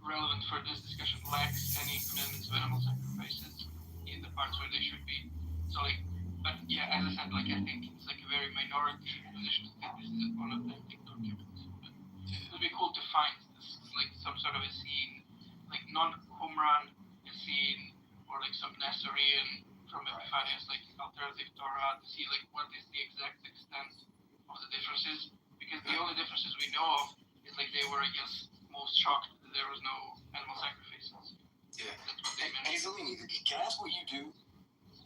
relevant for this discussion lacks any commandments of animal sacrifices in the parts where they should be. So like, but yeah, as I said, like I think it's like a very minority position to think this is one of the documents. But it would be cool to find this, like some sort of a scene, like non-Qumran scene, or like some Nazarene from Epiphanius, like alternative Torah, to see like what is the exact extent of the differences. Because the only differences we know of is like they were, I guess, most shocked that there was no animal sacrifices. Yeah. That's what they meant. Hey, Zelini, can I ask what you do?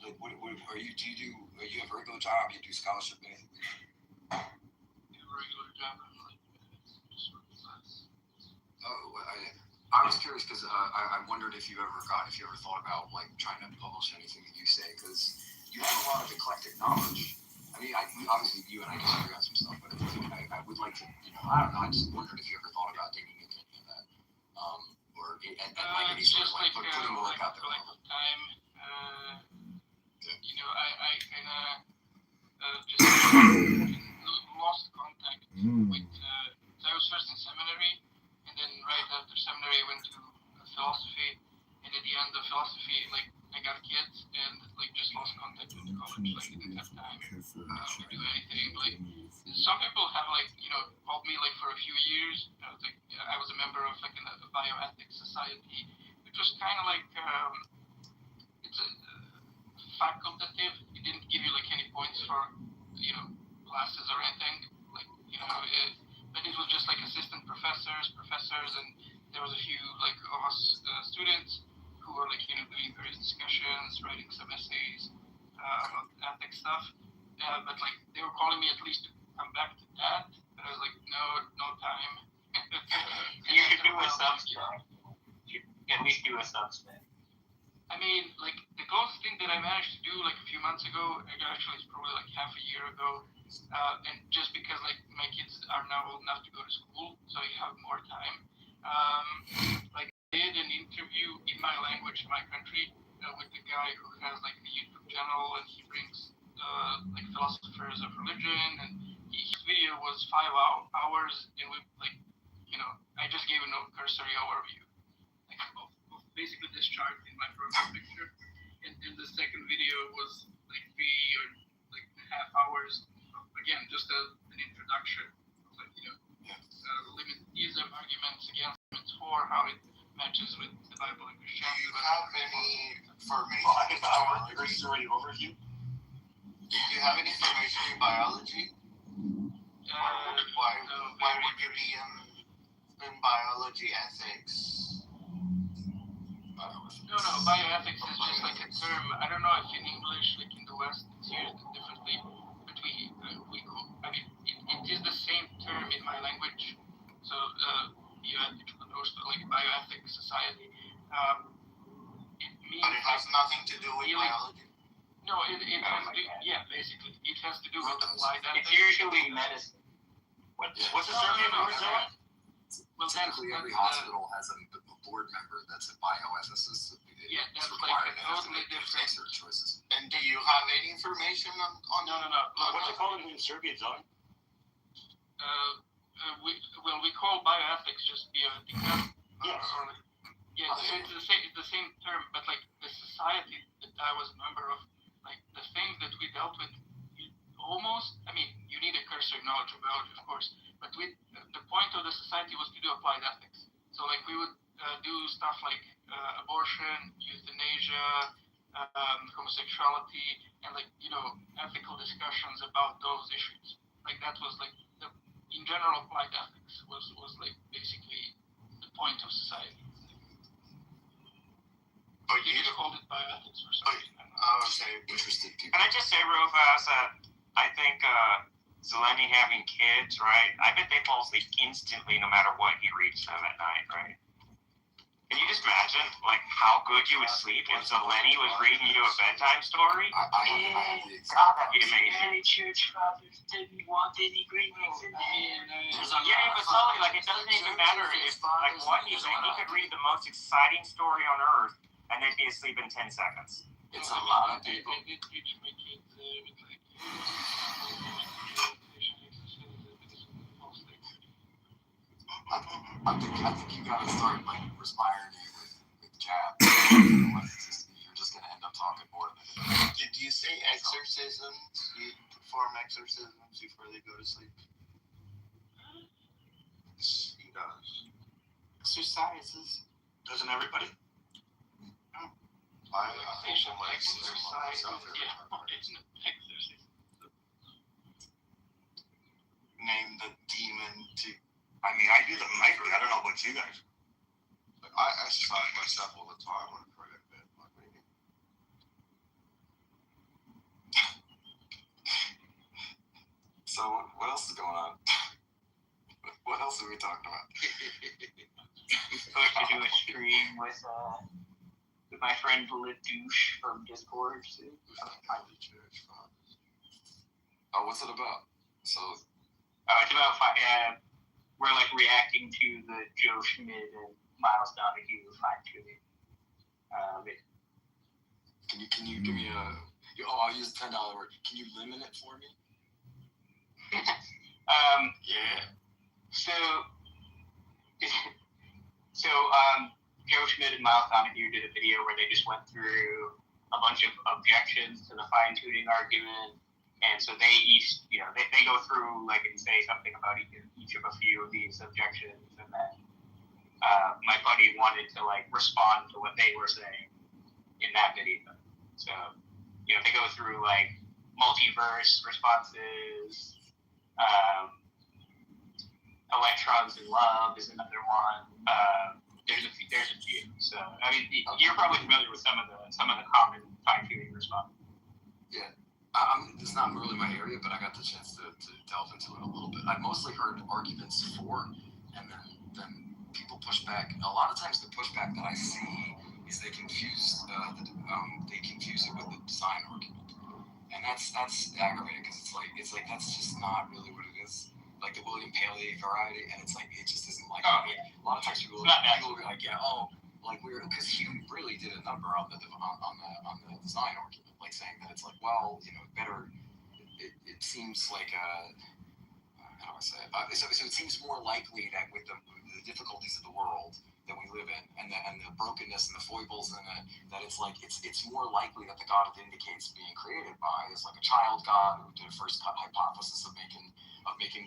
Like, what are you? Do you have a regular job? You do scholarship? Anything? I have a regular job. I'm like just working class. Oh, I was curious because I wondered if you ever thought about like trying to publish anything that you say, because you have a lot of eclectic knowledge. I mean, obviously you and I disagree on some stuff, but I would like to, I don't know. I just wondered if you ever thought about digging into any of that, or like any sort of like putting work out there. Like time, I kind of just lost contact with. So I was first in seminary, and then right after seminary I went to philosophy, and at the end of philosophy, like I got kids and like just lost contact with the college. Like I didn't have time to do anything. Like some people have like called me like for a few years. I was a member of like a bioethics society, which was kind of like it's a facultative. It didn't give you like any points for classes or anything. Like but it was just like assistant professors, and there was a few like of us students who were like doing various discussions, writing some essays about ethics stuff. But like they were calling me at least to come back to that, but I was like, no time. You could do a substack. At least do a substack. I mean, like the closest thing that I managed to do like a few months ago, actually it's probably like half a year ago, and just because like my kids are now old enough to go to school, so I have more time. Like I did an interview in my language, my country, with the guy who has like the YouTube channel, and he brings like philosophers of religion, and his video was 5 hours, and we like I just gave a cursory overview, like of basically this chart in my profile picture, and the second video was like 3 or like half hours of, again, just an introduction of like limitism arguments against arguments for, how it matches with the Bible and Christianity. Do you have any information in biology? Overview? Do you have any information in biology? Why would you be in biology ethics? No, bioethics is just like a term. I don't know if in English, like in the West, it's used differently, but it is the same term in my language. So, like bioethics society. It means. But it has nothing to do with biology. No, it has to do. Yeah, basically, it has to do with applied ethics. It's usually medicine. What's the term you were saying? Well, typically every hospital has a board member that's a bioethicist. Yeah, that's like totally different choices. And do you have any information on No. What's it called in Serbian zone? We call bioethics just bioetica. Yes. It's the same term, but like the society that I was a member of, like the things that we dealt with, you need a cursory knowledge of biology, of course, but the point of the society was to do applied ethics. So like we would do stuff like abortion, euthanasia, homosexuality, and like ethical discussions about those issues. Like that was like in general applied ethics was like basically the point of society. But you just called it bioethics or something. Interested people. Can I just say real fast that I think Zeleny having kids, right? I bet they fall asleep instantly no matter what he reads them at night, right? Can you just imagine, like, how good you would sleep if Zeleny was reading you a bedtime story? God, that'd be amazing. Church fathers didn't want any Green Eggs and Yeah, but Sully, like, it doesn't even matter if, like, what he could read the most exciting story on Earth, and they'd be asleep in 10 seconds. It's a lot of people. I think you gotta start like respiring with jab. You're just gonna end up talking more than. Did you say exorcisms? You perform exorcisms before they go to sleep? He does. Exercises. Doesn't everybody? I perform myself every Name the demon to. I mean, I do the micro. I don't know about you guys. Like, I exercise myself all the time when I pray in bed. Like, what do you mean? So what else is going on? What else are we talking about? We're supposed to do a stream with my friend Ledouche from Discord too. Oh, what's it about? So. It's about we're like reacting to the Joe Schmidt and Miles Donahue fine-tuning. Can you give me I'll use $10 word. Can you limit it for me? Yeah. So Joe Schmidt and Miles Donahue did a video where they just went through a bunch of objections to the fine-tuning argument. And so they each, they go through like and say something about each of a few of these objections, and then my buddy wanted to like respond to what they were saying in that video. So they go through like multiverse responses, electrons in love is another one. There's a few. So I mean, you're probably familiar with some of the common fine-tuning responses. Yeah. It's not really my area, but I got the chance to delve into it a little bit. I've mostly heard arguments for, and then people push back. A lot of times the pushback that I see is they confuse it with the design argument, and that's aggravating because it's like that's just not really what it is. Like the William Paley variety, and it's like it just isn't like. A lot of times people will be like, because he really did a number on the design argument. Like saying that it's like, well, better. It seems like how do I say it? So it seems more likely that with the difficulties of the world that we live in, and the brokenness and the foibles in it, that it's like it's more likely that the God it indicates being created by is like a child God who did a first hypothesis of making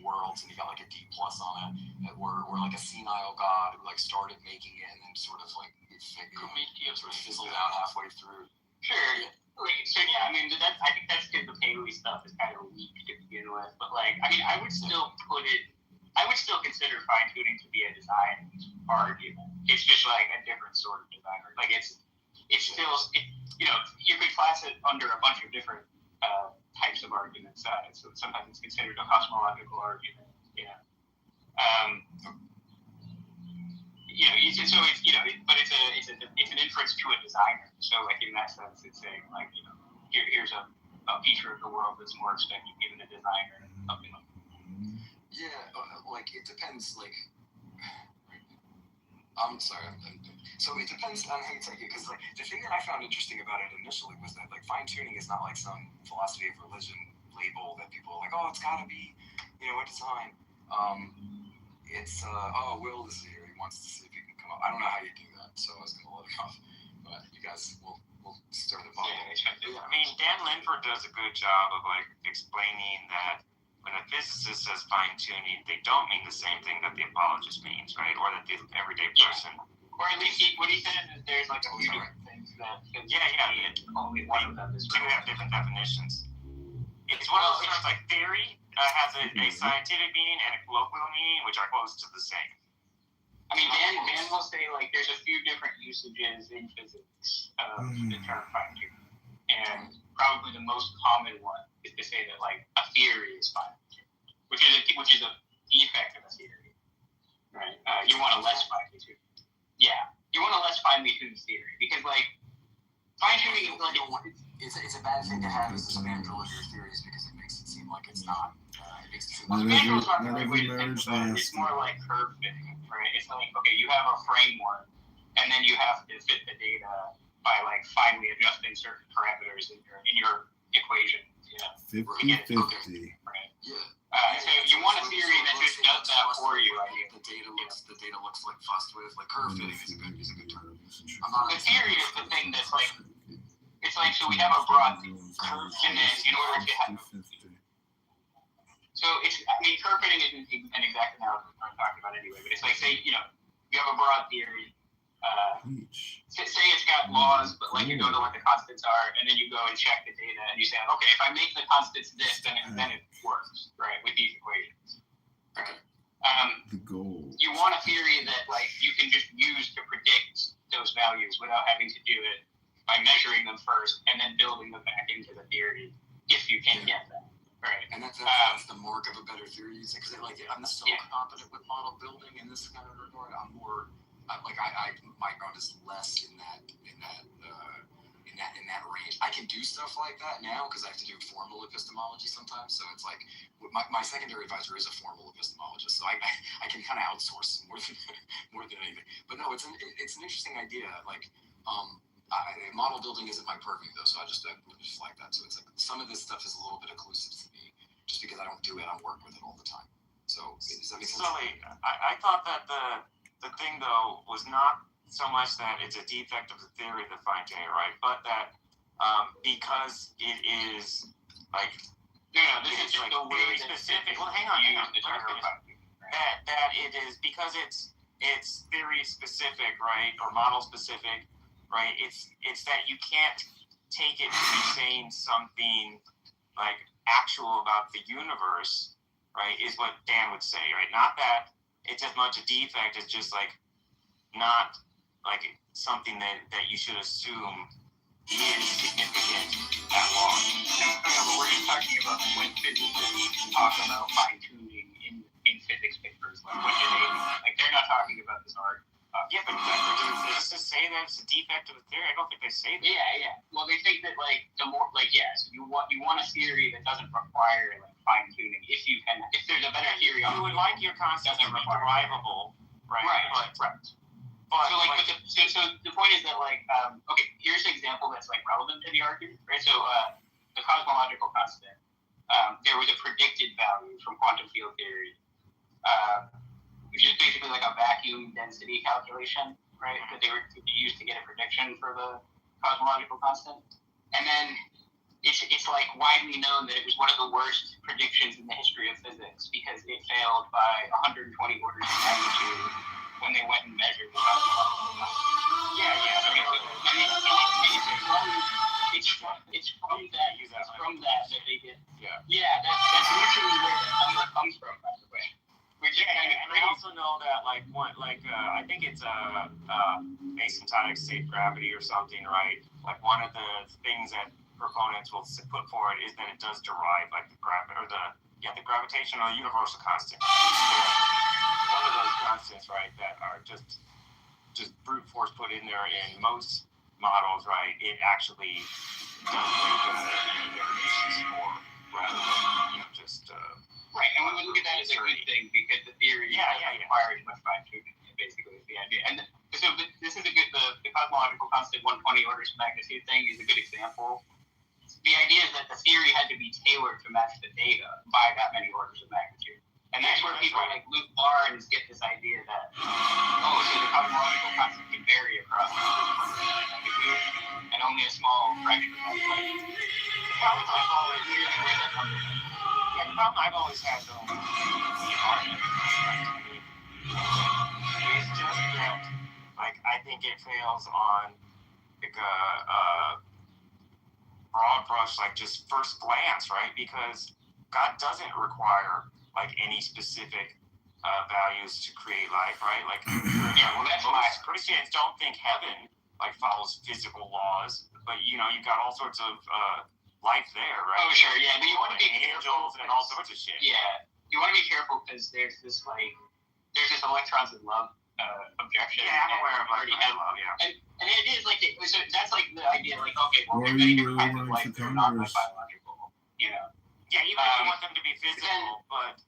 worlds, and he got like a D+ on it, or like a senile God who like started making it and then sort of like sort of fizzled out halfway through. Sure. Yeah. So yeah, I mean, I think that's good. The Paley stuff is kind of weak to begin with, but like, I mean, I would still consider fine-tuning to be a design argument. It's just like a different sort of design. Like it's still, you could class it under a bunch of different types of argument sides. So sometimes it's considered a cosmological argument. But it's an inference to a designer. So like in that sense, it's saying like here's a feature of the world that's more expected given a designer, something like that. Yeah, like it depends. Like I'm sorry. So it depends on how you take it, because like the thing that I found interesting about it initially was that like fine-tuning is not like some philosophy of religion label that people are like, oh, it's got to be a design. It's Will is here. He wants to see if he can come up. I don't know how you do that, so I was gonna let him off. But you guys will start the ball. Yeah, I mean, Dan Linford does a good job of like explaining that when a physicist says fine-tuning, they don't mean the same thing that the apologist means, right? Or that the everyday person. Or at least what he says is there's like a few different things that. Only one of them is. Two have different definitions. It's one of those terms like theory has a scientific meaning and a colloquial meaning, which are close to the same. I mean, Dan will say like there's a few different usages in physics of the term fine-tuning, and probably the most common one is to say that like a theory is fine-tuning. which is a defect of a theory, right? You want a less finely tuned. Yeah, you want a less finely tuned theory because like fine tuning is like it's a bad thing to have as a spandrel of your theories because it makes it seem like it's not. It makes it seem well, like spandrel's not the right way to think about it. It's more like curve fitting, right? It's like okay, you have a framework, and then you have to fit the data by like finely adjusting certain parameters in your equation. You know, 50-50. Right. Yeah. So you want a theory that just does that for you. The data looks like fussed with. Like curve fitting is a good term. The theory is the thing that's like, it's like, so we have a broad curve, and then in order to have, so it's, I mean, curve fitting isn't an exact analogy I'm talking about anyway, but it's like, say, you have a broad theory, say it's got laws, but like you go to what the constants are, and then you go and check the data, and you say, okay, if I make the constants this, then it works, right, with these equations, right? The goal. You want a theory that like you can just use to predict those values without having to do it by measuring them first and then building them back into the theory if you can get them, right? And that's the mark of a better theory. Because like I'm so competent with model building in this kind of regard. I'm more my ground is less in that range. I can do stuff like that now because I have to do formal epistemology sometimes. So it's like my secondary advisor is a formal epistemologist, so I can kind of outsource more than anything. But no, it's an interesting idea. Like model building isn't my purview though, so I just like that. So it's like some of this stuff is a little bit occlusive to me, just because I don't do it. I work with it all the time. So does that make sense? Sully, I thought that the thing though was not so much that it's a defect of the theory of the fine tuning, right? But that because it is like this is just like the way very specific. Well, hang on. That it is because it's theory specific, right, or model specific, right? It's that you can't take it to be saying something like actual about the universe, right? Is what Dan would say, right? Not that it's as much a defect as just like not like something that you should assume is significant at long. No, but we're just talking about when physicists talk about fine tuning in physics papers. Like what do they like? They're not talking about this art. Yeah, but do physicists say that it's a defect of the theory? I don't think they say that. Yeah. Well, they think that like the more like yes, you want a theory that doesn't require like fine tuning. If there's a better theory, you would like your concepts to be derivable, right? Right. But so like, so the point is that like, okay, here's an example that's like relevant to the argument, right? So the cosmological constant, there was a predicted value from quantum field theory, which is basically like a vacuum density calculation, right? That they used to get a prediction for the cosmological constant, and then it's like widely known that it was one of the worst predictions in the history of physics because it failed by 120 orders of magnitude when they went and measured the cosmological constant. Yeah. It's from that they did. Yeah, that's literally where the number comes from, by the way. Which and I also know that I think it's asymptotic safe gravity or something, right? Like one of the things that proponents will put forward is that it does derive like the gravitational universal constant. One of those constants, right, that are just brute force put in there in most models, right? It actually does make the variations for rather than just right. And we look at that as a good thing because the theory requires much fine tuning. Basically, is the idea. And so this is a good the cosmological constant 120 orders of magnitude thing is a good example. The idea is that the theory had to be tailored to match the data by that many orders of magnitude. And that's where people like Luke Barnes get this idea that, so the cosmological constant can vary across magnitude, and only a small fraction of that way. The problem I've always had though, is just that, like, I think it fails on like a broad brush, like just first glance, right? Because God doesn't require like any specific values to create life, right? Like most Christians don't think heaven like follows physical laws, but you've got all sorts of life there, right? Oh, sure, yeah. But you want to be angels and all sorts of shit. Yeah, you want to be careful because there's this electrons in love objection. Yeah, I'm aware of already electrons in love. Yeah. And it is like so that's like the idea, like okay, well, there's many different kinds of life that are not like biological, you know. Yeah, even if you want them to be physical, but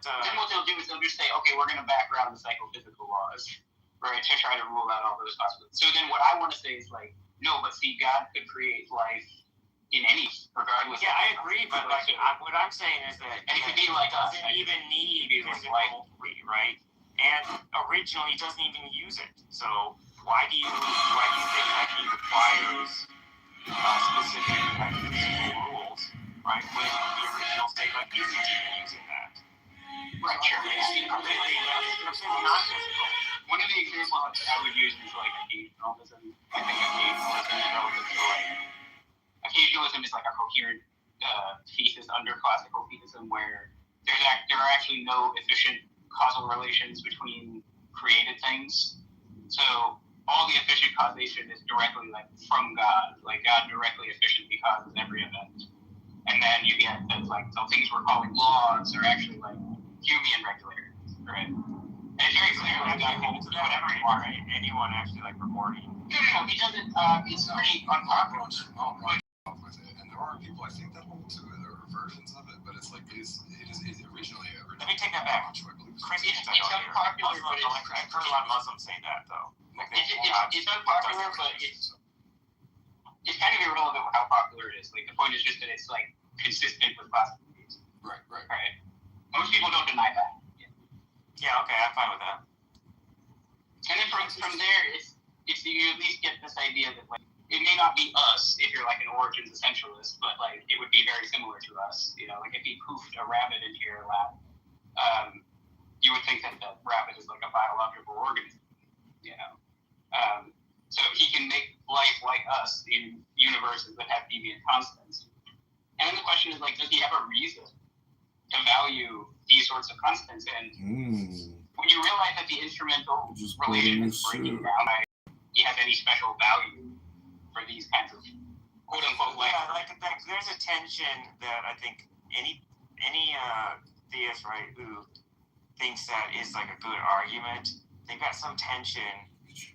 then what they'll do is they'll just say, okay, we're going to background the psychophysical laws, right, to try to rule out all those possibilities. So then what I want to say is like, no, but see, God could create life in any, regardless. Yeah, I agree, but like what I'm saying is that and it could be like us. Doesn't even need physical, right? And originally it doesn't even use it. So why do you think that he requires specific like physical rules, right? When the original state like isn't even using that. Right, sure. It's completely not physical. One of the examples I would use is like occasionalism. I think occasionalism is relative to like occasionalism is like a coherent thesis under classical theism where there are actually no efficient causal relations between created things. So all the efficient causation is directly like from God. Like God directly efficiently causes every event. And then you get that like some things we're calling laws are actually like Humean regularities, right? And it's very clear that God holds whatever you want. Anyone actually like reporting. No, he doesn't. It's pretty unpopular. With it, and there are people I think that hold to it. There are versions of it, but it's like it is originally. Let me take that back. Christians, it's unpopular, but I've heard a lot of Muslims say that though. Like it's unpopular, but it's kind of irrelevant how popular it is. Like the point is just that it's like consistent with classical theism. Right. Most people don't deny that. Yeah, okay, I'm fine with that. And then from there, it's you at least get this idea that like it may not be us if you're like an origins essentialist, but like it would be very similar to us. You know, like if he poofed a rabbit into your lap, you would think that the rabbit is like a biological organism. You know, so he can make life like us in universes that have deviant constants. And then the question is like, does he have a reason to value these sorts of constants? And when you realize that the instrumental relation is breaking down, he has any special value for these kinds of quote unquote life. Yeah, like there's a tension that I think any theist, right, who thinks that is like a good argument, they've got some tension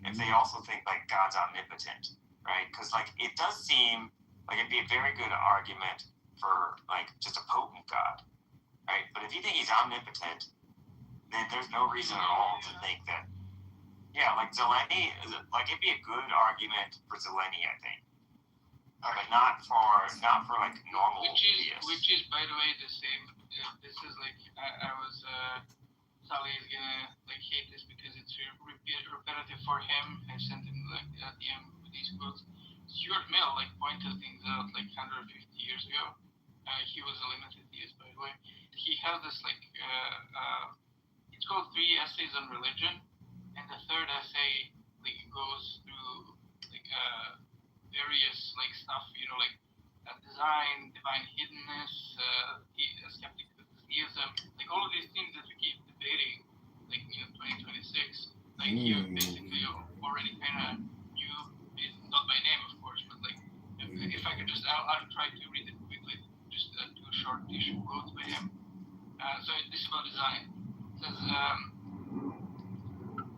if they also think like God's omnipotent, right? Because like it does seem like it'd be a very good argument for like just a potent God, right? But if you think he's omnipotent, then there's no reason at all to think that. Yeah, like Zeleny, like it'd be a good argument for Zeleny, I think, but not for like normal theists. Which is, by the way, the same. This is like I was. Sally is gonna like hate this because it's repetitive for him. I sent him like a DM with these quotes. Stuart Mill like pointed things out like 150 years ago. He was a limited theist, by the way. He has this like it's called 3 Essays on Religion. And the third essay like goes through like various like stuff, you know, like design, divine hiddenness, skeptical theism, like all of these things that we keep debating, like 2026. Like you basically already kind of knew it, not by name of course, but like if I could just, I'll try to read it quickly, just 2 short quotes by him. So this is about design. It says.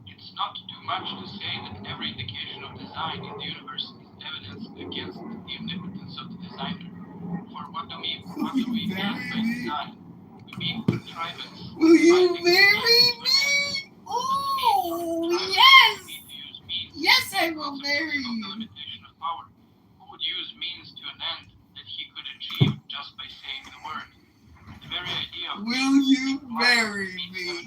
It's not too much to say that every indication of design in the universe is evidence against the omnipotence of the designer. For what do we mean by design? We mean contrivance. Will you marry me? Oh, yes! Yes, I will marry you. Limitation of power. Who would use means to an end that he could achieve just by saying the word? The very idea of will you marry me?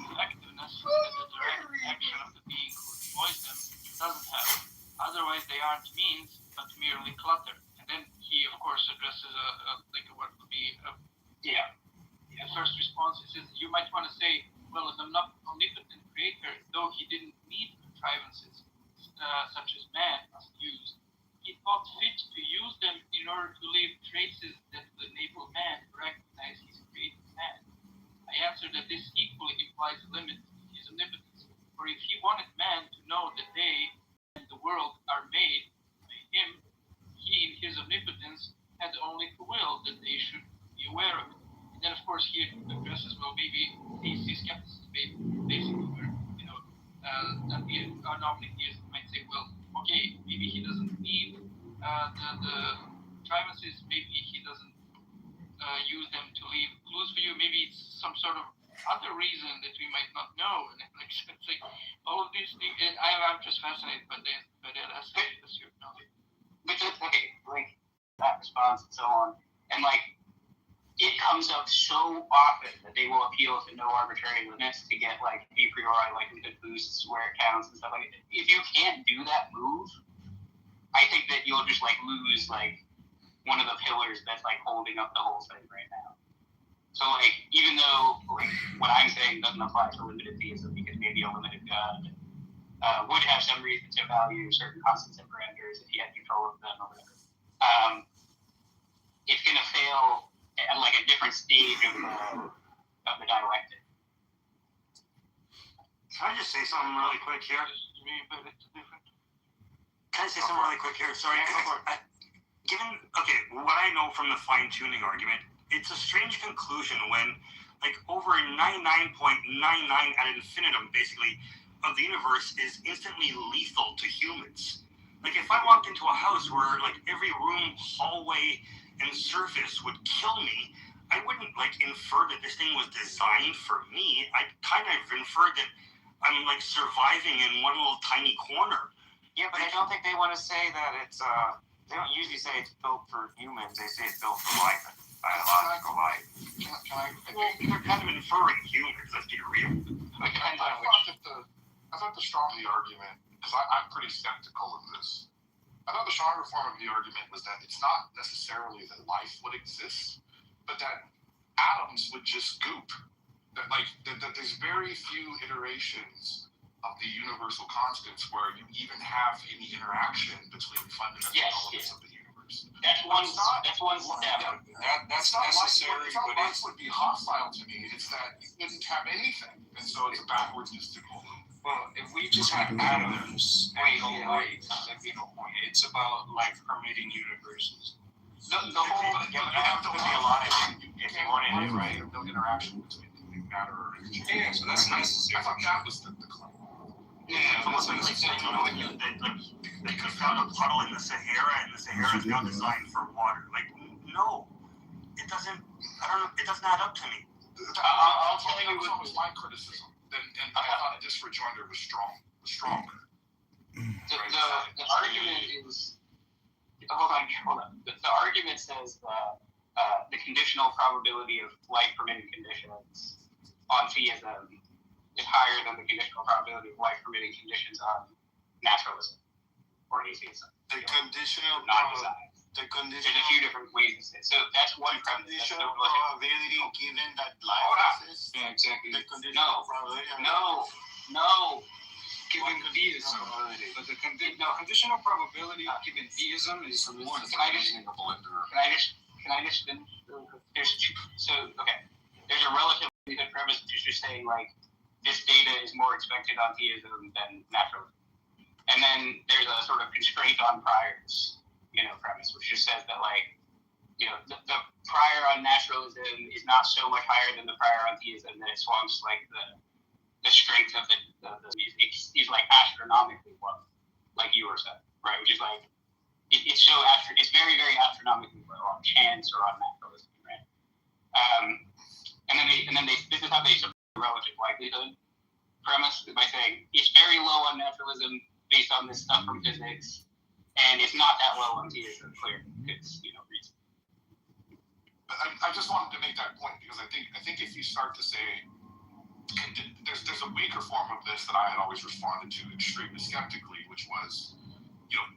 Action of the being who employs them doesn't have. Otherwise, they aren't means, but merely clutter. And then he, of course, addresses what would be the first response. He says, you might want to say, well, an omnipotent creator, though he didn't need contrivances such as man must use, he thought fit to use them in order to leave traces that would enable man to recognize his created man. I answer that this equally implies a limit to his omnipotence. For if he wanted man to know that they and the world are made by him, he in his omnipotence had only to will that they should be aware of it. And then of course he addresses, well, maybe non-atheist might say, well, okay, maybe he doesn't need the privacies, maybe he doesn't use them to leave clues for you, maybe it's some sort of other reason that we might not know. And it's like all of these things, and I'm just fascinated by that aspect as you know. But okay, like that response and so on, and like it comes up so often that they will appeal to no arbitrary limits to get like a priori likelihood boosts where it counts and stuff like that. If you can't do that move, I think that you'll just like lose like one of the pillars that's like holding up the whole thing right now. So like even though like what I'm saying doesn't apply to limited theism because maybe a limited God would have some reason to value certain constants and parameters if he had control of them or whatever. It's gonna fail at like a different stage of the dialectic. Can I just say something really quick here? Can I say something really quick here? Sorry. What I know from the fine-tuning argument, it's a strange conclusion when, like, over 99.99 ad infinitum, basically, of the universe is instantly lethal to humans. Like, if I walked into a house where, like, every room, hallway, and surface would kill me, I wouldn't, like, infer that this thing was designed for me. I'd kind of infer that I'm, like, surviving in one little tiny corner. Yeah, but I don't think they want to say that it's, they don't usually say it's built for humans. They say it's built for life, biological life. Well, they're kind of inferring humans, let's be real. I thought the stronger argument, because I'm pretty skeptical of this. I thought the stronger form of the argument was that it's not necessarily that life would exist, but that atoms would just goop. That there's very few iterations of the universal constants where you even have any interaction between fundamental elements of the universe. That's one step. That's not necessary, but life would be hostile to me. It's that you wouldn't have anything, and so it's a backwards mystical. Well, if we just had atoms, it's about life permitting universes. The whole, you have to be a lot of things if you want to, right? No interaction between matter or energy. Yeah, so that's necessary. I thought that was the claim. Yeah, but what's like saying, they could found a puddle in the Sahara, and the Sahara is now designed for water. Like, no, it doesn't. I don't know. It doesn't add up to me. I'll tell you what was my criticism. And I thought this rejoinder was stronger. The argument is hold on. The argument says that the conditional probability of life permitting conditions on theism is higher than the conditional probability of life permitting conditions on naturalism or atheism. The conditional non-design. There's a few different ways to say it. So that's one premise. Conditional probability given that life exists. Yeah, exactly. The conditional probability. No. Given theism, but the conditional probability given theism is the one. Can I just finish? There's two. So there's a relatively good premise which is just saying like this data is more expected on theism than naturalism, and then there's a sort of constraint on priors, premise which just says that like the prior on naturalism is not so much higher than the prior on theism that it swamps like the strength of the is like astronomically low, like you were saying, right? Which is like it's very very astronomically low on chance or on naturalism, right? And then they this is how they support the relative likelihood premise by saying it's very low on naturalism based on this stuff from physics, and it's not that low on theism, clearly, because reason. I just wanted to make that point because I think if you start to say there's a weaker form of this that I had always responded to extremely skeptically, which was,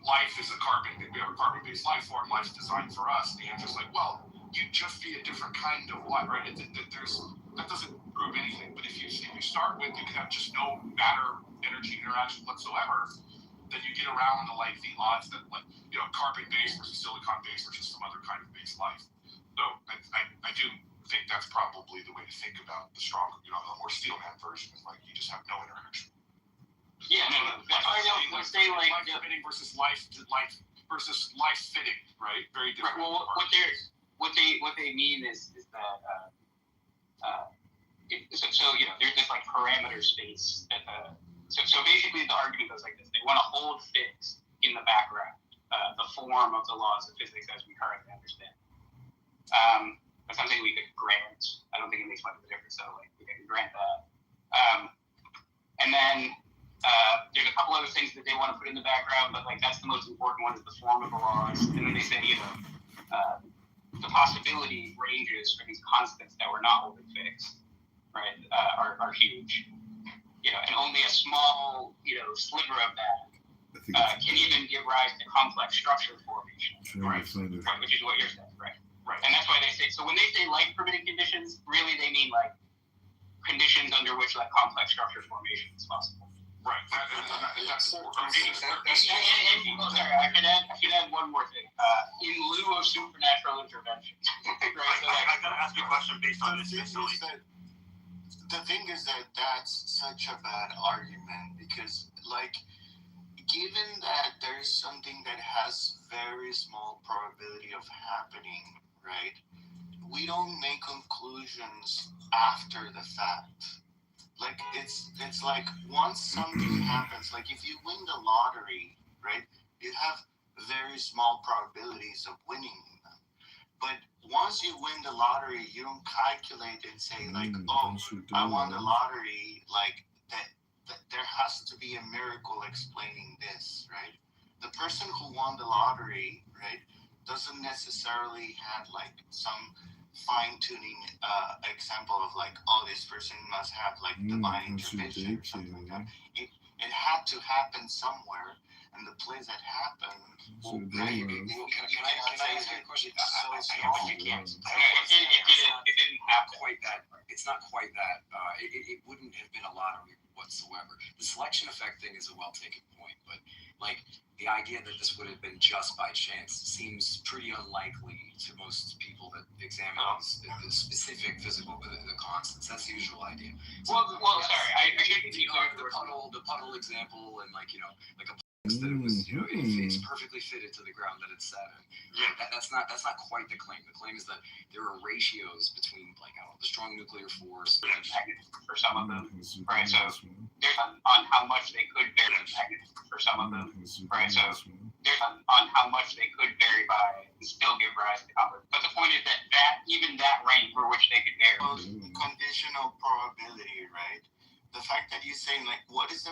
life is we have a carbon-based life form, life's designed for us. And the answer's like, well, you'd just be a different kind of life, right? That doesn't prove anything. But if you start with you can have just no matter-energy interaction whatsoever, then you get around the odds that carbon-based versus silicon-based versus some other kind of based life. So I do think that's probably the way to think about the stronger, the more Steelman version is like you just have no interaction. Yeah, that's why I say like life fitting versus life fitting, right? Very different. Right, well, what they mean is that so there's this like parameter space that So basically, the argument goes like this: they want to hold fixed in the background the form of the laws of physics as we currently understand. That's something we could grant. I don't think it makes much of a difference, so like we can grant that. And then there's a couple other things that they want to put in the background, but like that's the most important one is the form of the laws. And then they say, the possibility ranges for these constants that we're not holding fixed, right, are huge. And only a small, sliver of that can even give rise to complex structure formation, right? Which is what you're saying, right? Right. And that's why they say, so when they say like permitted conditions, really they mean like conditions under which like complex structure formation is possible. Right. Sorry, I could add one more thing. In lieu of supernatural intervention. Right, so I gotta ask you a question based on this. The thing is that that's such a bad argument because, like, given that there's something that has very small probability of happening, right? We don't make conclusions after the fact. Like it's like once something happens, like if you win the lottery, right? You have very small probabilities of winning them. But once you win the lottery, you don't calculate and say like, oh, I won the lottery, like that there has to be a miracle explaining this, right? The person who won the lottery, right, doesn't necessarily have like some fine-tuning example of like, oh, this person must have like divine intervention or something like that. It had to happen somewhere, and the place that happened. Can I ask you a question? It didn't have quite that. It's not quite that. It wouldn't have been a lottery whatsoever. The selection effect thing is a well-taken point, but like the idea that this would have been just by chance seems pretty unlikely to most people that examine the specific physical, the constants. That's the usual idea. So, sorry, I shouldn't be the puddle example, and like a that it was, it's perfectly fitted to the ground that it's set in. Yeah. That's not quite the claim. The claim is that there are ratios between like the strong nuclear force for some of them, right? So there's on how much they could vary for some of them, right? So there's on how much they could vary by and still give rise to conflict. But the point is that even that range for which they could vary. Conditional probability, right? The fact that you're saying like, what is the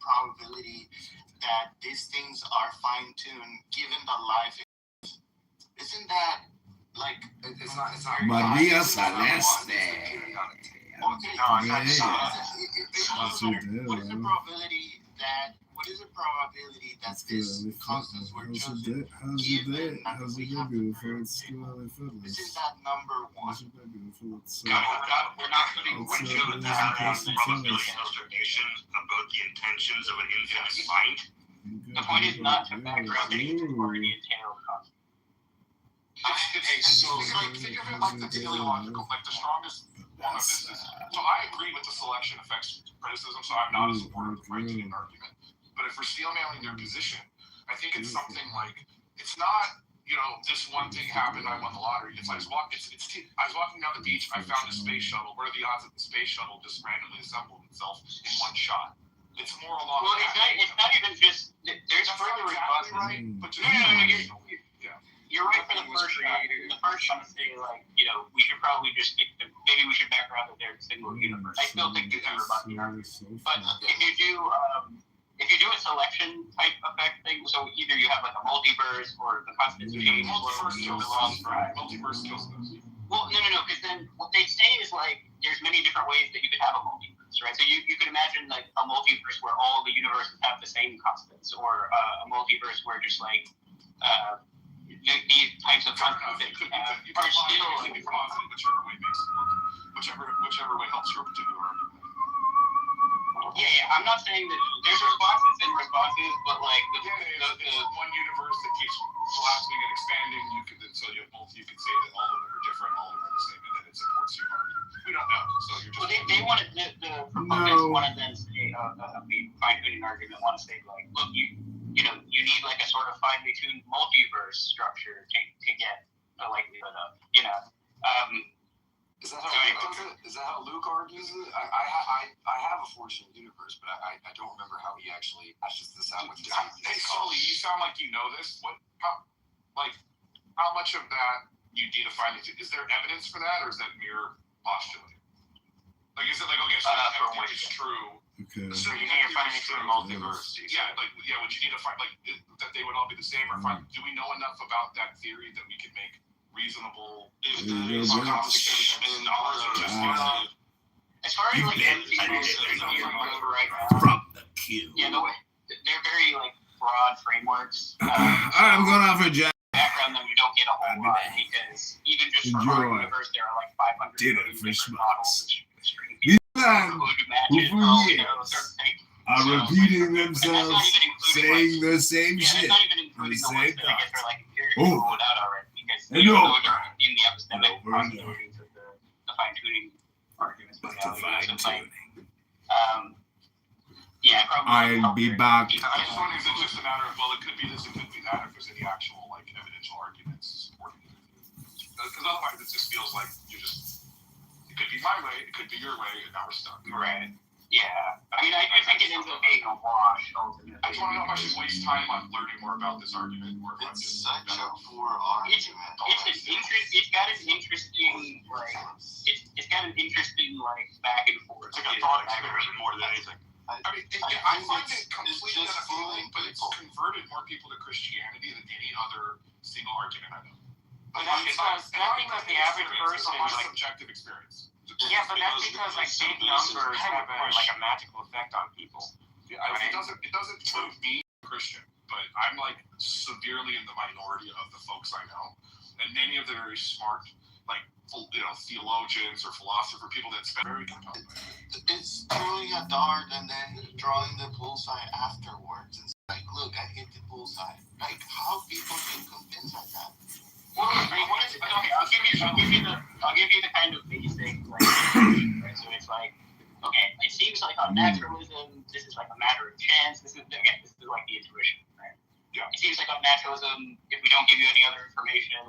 probability that these things are fine-tuned given the life? Isn't that like it's not Maria Celeste. Okay. What is the probability that these constants were chosen? Given How's it beautiful? It's isn't that number one? We're not putting windshield down on the probability distribution about the intentions of an infinite mind. The point is not to background anything or any entailed concept. So think of it like the teleological, like the strongest one of this is. So I agree with the selection effects criticism, so I'm not a supporter of the right-tuning argument. But if we're steelmanning their position, I think it's something like, it's not, this one thing happened, I won the lottery. It's I was walking down the beach, I found a space shuttle. What are the odds that the space shuttle just randomly assembled itself in one shot? It's more along it's not even just, there's further responses. Right, but you're right for the first shot. The first shot to say like, we should probably just maybe we should background that there's a single universe. I still think you can rebut the argument. But if you do a selection type effect thing, so either you have like a multiverse or the constants change. Multiverse kills those. Well, no, because then what they say is like there's many different ways that you could have a multiverse, right? So you could imagine like a multiverse where all the universes have the same constants, or a multiverse where just like these types of constants that you have are still like whichever way helps your particular argument. Yeah, I'm not saying that there's responses and responses, but like the one universe that keeps collapsing and expanding, you could say that all of them are different, all of them are the same, and then it supports your argument. We don't know, so you're just. Well, they wanted the proponents want to then say a fine-tuning argument. Want to say like, look, you need like a sort of finely tuned multiverse structure to get a likelihood of Is that how Luke argues it? I have a fortunate universe, but I don't remember how he actually hashes this out with his Hey, Sully, you sound like you know this. How much of that you need to find? Is there evidence for that, or is that mere postulating? Like, is it like, okay, so everything is true? Okay. So you need to find it through multiverse. Yeah, would you need to find, that they would all be the same, or do we know enough about that theory that we can make reasonable prognostications and knowledge of just as far as like MCUs right now, From the queue. yeah, they're very like broad frameworks. I'm going off for Jack. Background that we don't get a whole lot because even just for our universe, there are like 500 dinner million for different models. These men who for years are repeating themselves, saying the same shit. The same thoughts. Oh, I know. In the epistemic possibilities of the fine-tuning arguments. Yeah, probably. I'll be back. I just wonder if it's just a matter of, it could be this, it could be that, if there's any actual, evidential arguments supporting it. Because otherwise it just feels like it could be my way, it could be your way, and now we're stuck. Right. Yeah. I mean, I do think it ends up being a wash, ultimately. I just want to know if I should waste time on learning more about this argument, or if it's such a poor argument. It's got an interesting, it's got an interesting, back and forth. It's like a thought experiment more than anything. I find it completely unappealing, but it's converted more people to Christianity than any other single argument I know. But that's because the average person is my subjective experience. Yeah, but that's because big numbers have a magical effect on people. Yeah, it doesn't prove me a Christian, but I'm severely in the minority of the folks I know, and many of the very smart, theologians or philosophers, people that spend very compelling. It's throwing a dart and then drawing the bullseye afterwards. It's like, look, I hit the bullseye. Like, how people can convince like that? Well, I mean, I'll give you the kind of basic, right? So it's okay, it seems like on naturalism, this is a matter of chance. This is the intuition, right? Yeah. It seems like on naturalism, if we don't give you any other information,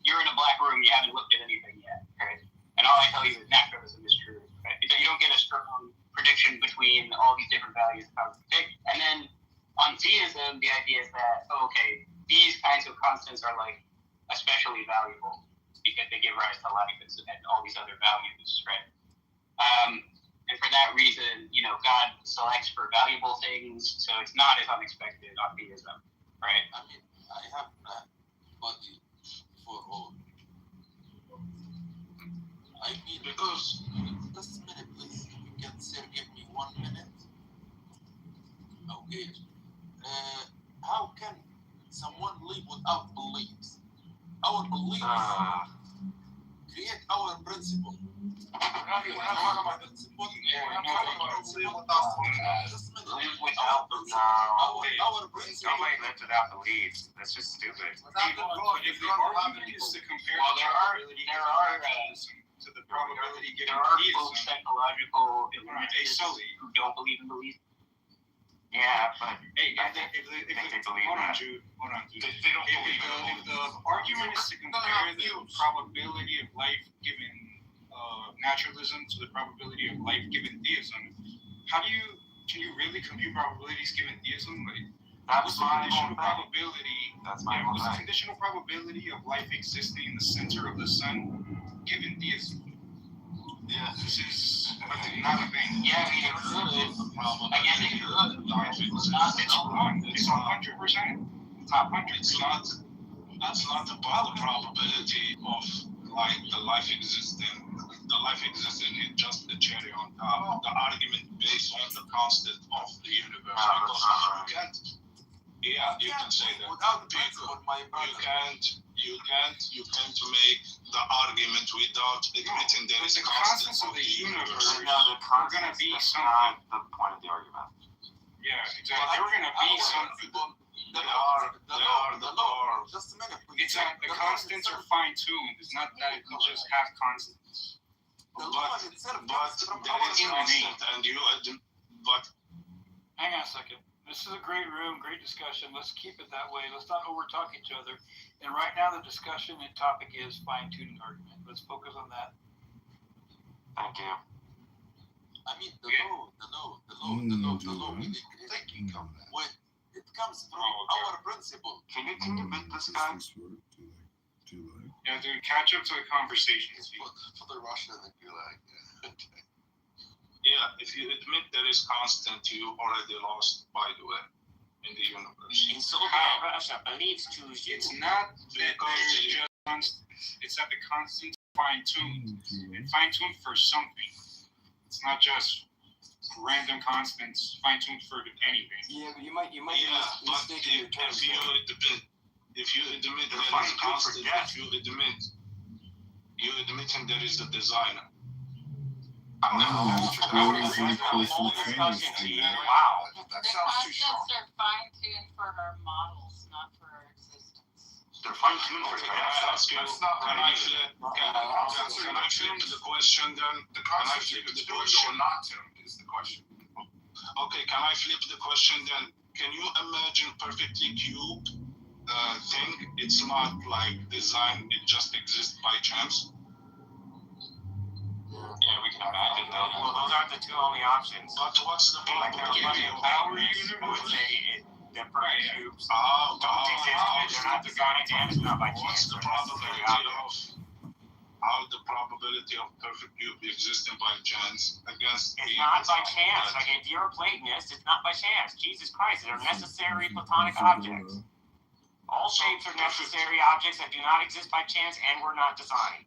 you're in a black room, you haven't looked at anything yet, right? And all I tell you is naturalism is true, right? You don't get a strong prediction between all these different values of how to predict. And then on theism, the idea is that, these kinds of constants are especially valuable because they give rise to life and all these other values, right? And for that reason, God selects for valuable things, so it's not as unexpected on theism, right? I mean, I have that body for all. I mean, because just a minute, please. You can give me 1 minute. Okay. How can someone live without beliefs? Our beliefs create our principle. We're not talking about principle. We're not talking about principle without beliefs. Our principle. Nobody lives without beliefs. That's just stupid. If the argument is to compare to the probability given folks psychological who don't believe in beliefs. Yeah, but if hold on, Jude. They don't believe if the argument is to compare the probability of life given naturalism to the probability of life given theism, can you really compute probabilities given theism? What's the conditional probability? What's the conditional probability of life existing in the center of the sun given theism? Yeah, this is not a thing. Yeah, I mean, it could. I guess it could. It's 100%. It's not 100%. That's not about the probability of the life existing. The life existing is just the cherry on top. The argument based on the constant of the universe. Because you can say that. Without principle, my brother. You can't make the argument without admitting there is the constants of the universe. No, the gonna be some. Not the point of the argument. Yeah, exactly. There were gonna be some. The law. Just a minute, please. The constants are fine-tuned. It's not that you just have constants. The law itself. But there is constant, but. Hang on a second. This is a great room, great discussion. Let's keep it that way. Let's not overtalk each other. And right now the discussion and topic is fine-tuning argument. Let's focus on that. Thank you. I mean, the law meaning when it comes from our principle. Can you beat this guy? Yeah, dude, catch up to the conversation. For the Russian and the Gulag. Yeah, if you admit there is constant, you already lost, by the way, in the universe. In Soviet Russia believes Jews. It's not that there's just constant. It's that the constant fine-tuned. And fine-tuned for something. It's not just random constants fine-tuned for anything. Yeah, but you might be mistaken your terms. If you admit there is constant, if you admitting there is a designer. Wow. The constants are fine-tuned for her models, not for her existence. They're fine-tuned for That's not can I flip the question then? Can I flip the question or not tuned is the question. Okay, can I flip the question then? Can you imagine perfectly cube thing? It's not like design, it just exists by chance. Yeah, we can imagine that. Well, those aren't the two only options. But what's the probability of power universe? The perfect cubes don't exist because they're not designed and it's not by chance. What's the probability of perfect cube existing by chance against? It's not by chance. Like if you're a Platonist, it's not by chance. Jesus Christ, they're necessary Platonic objects. All shapes are necessary objects that do not exist by chance and were not designed.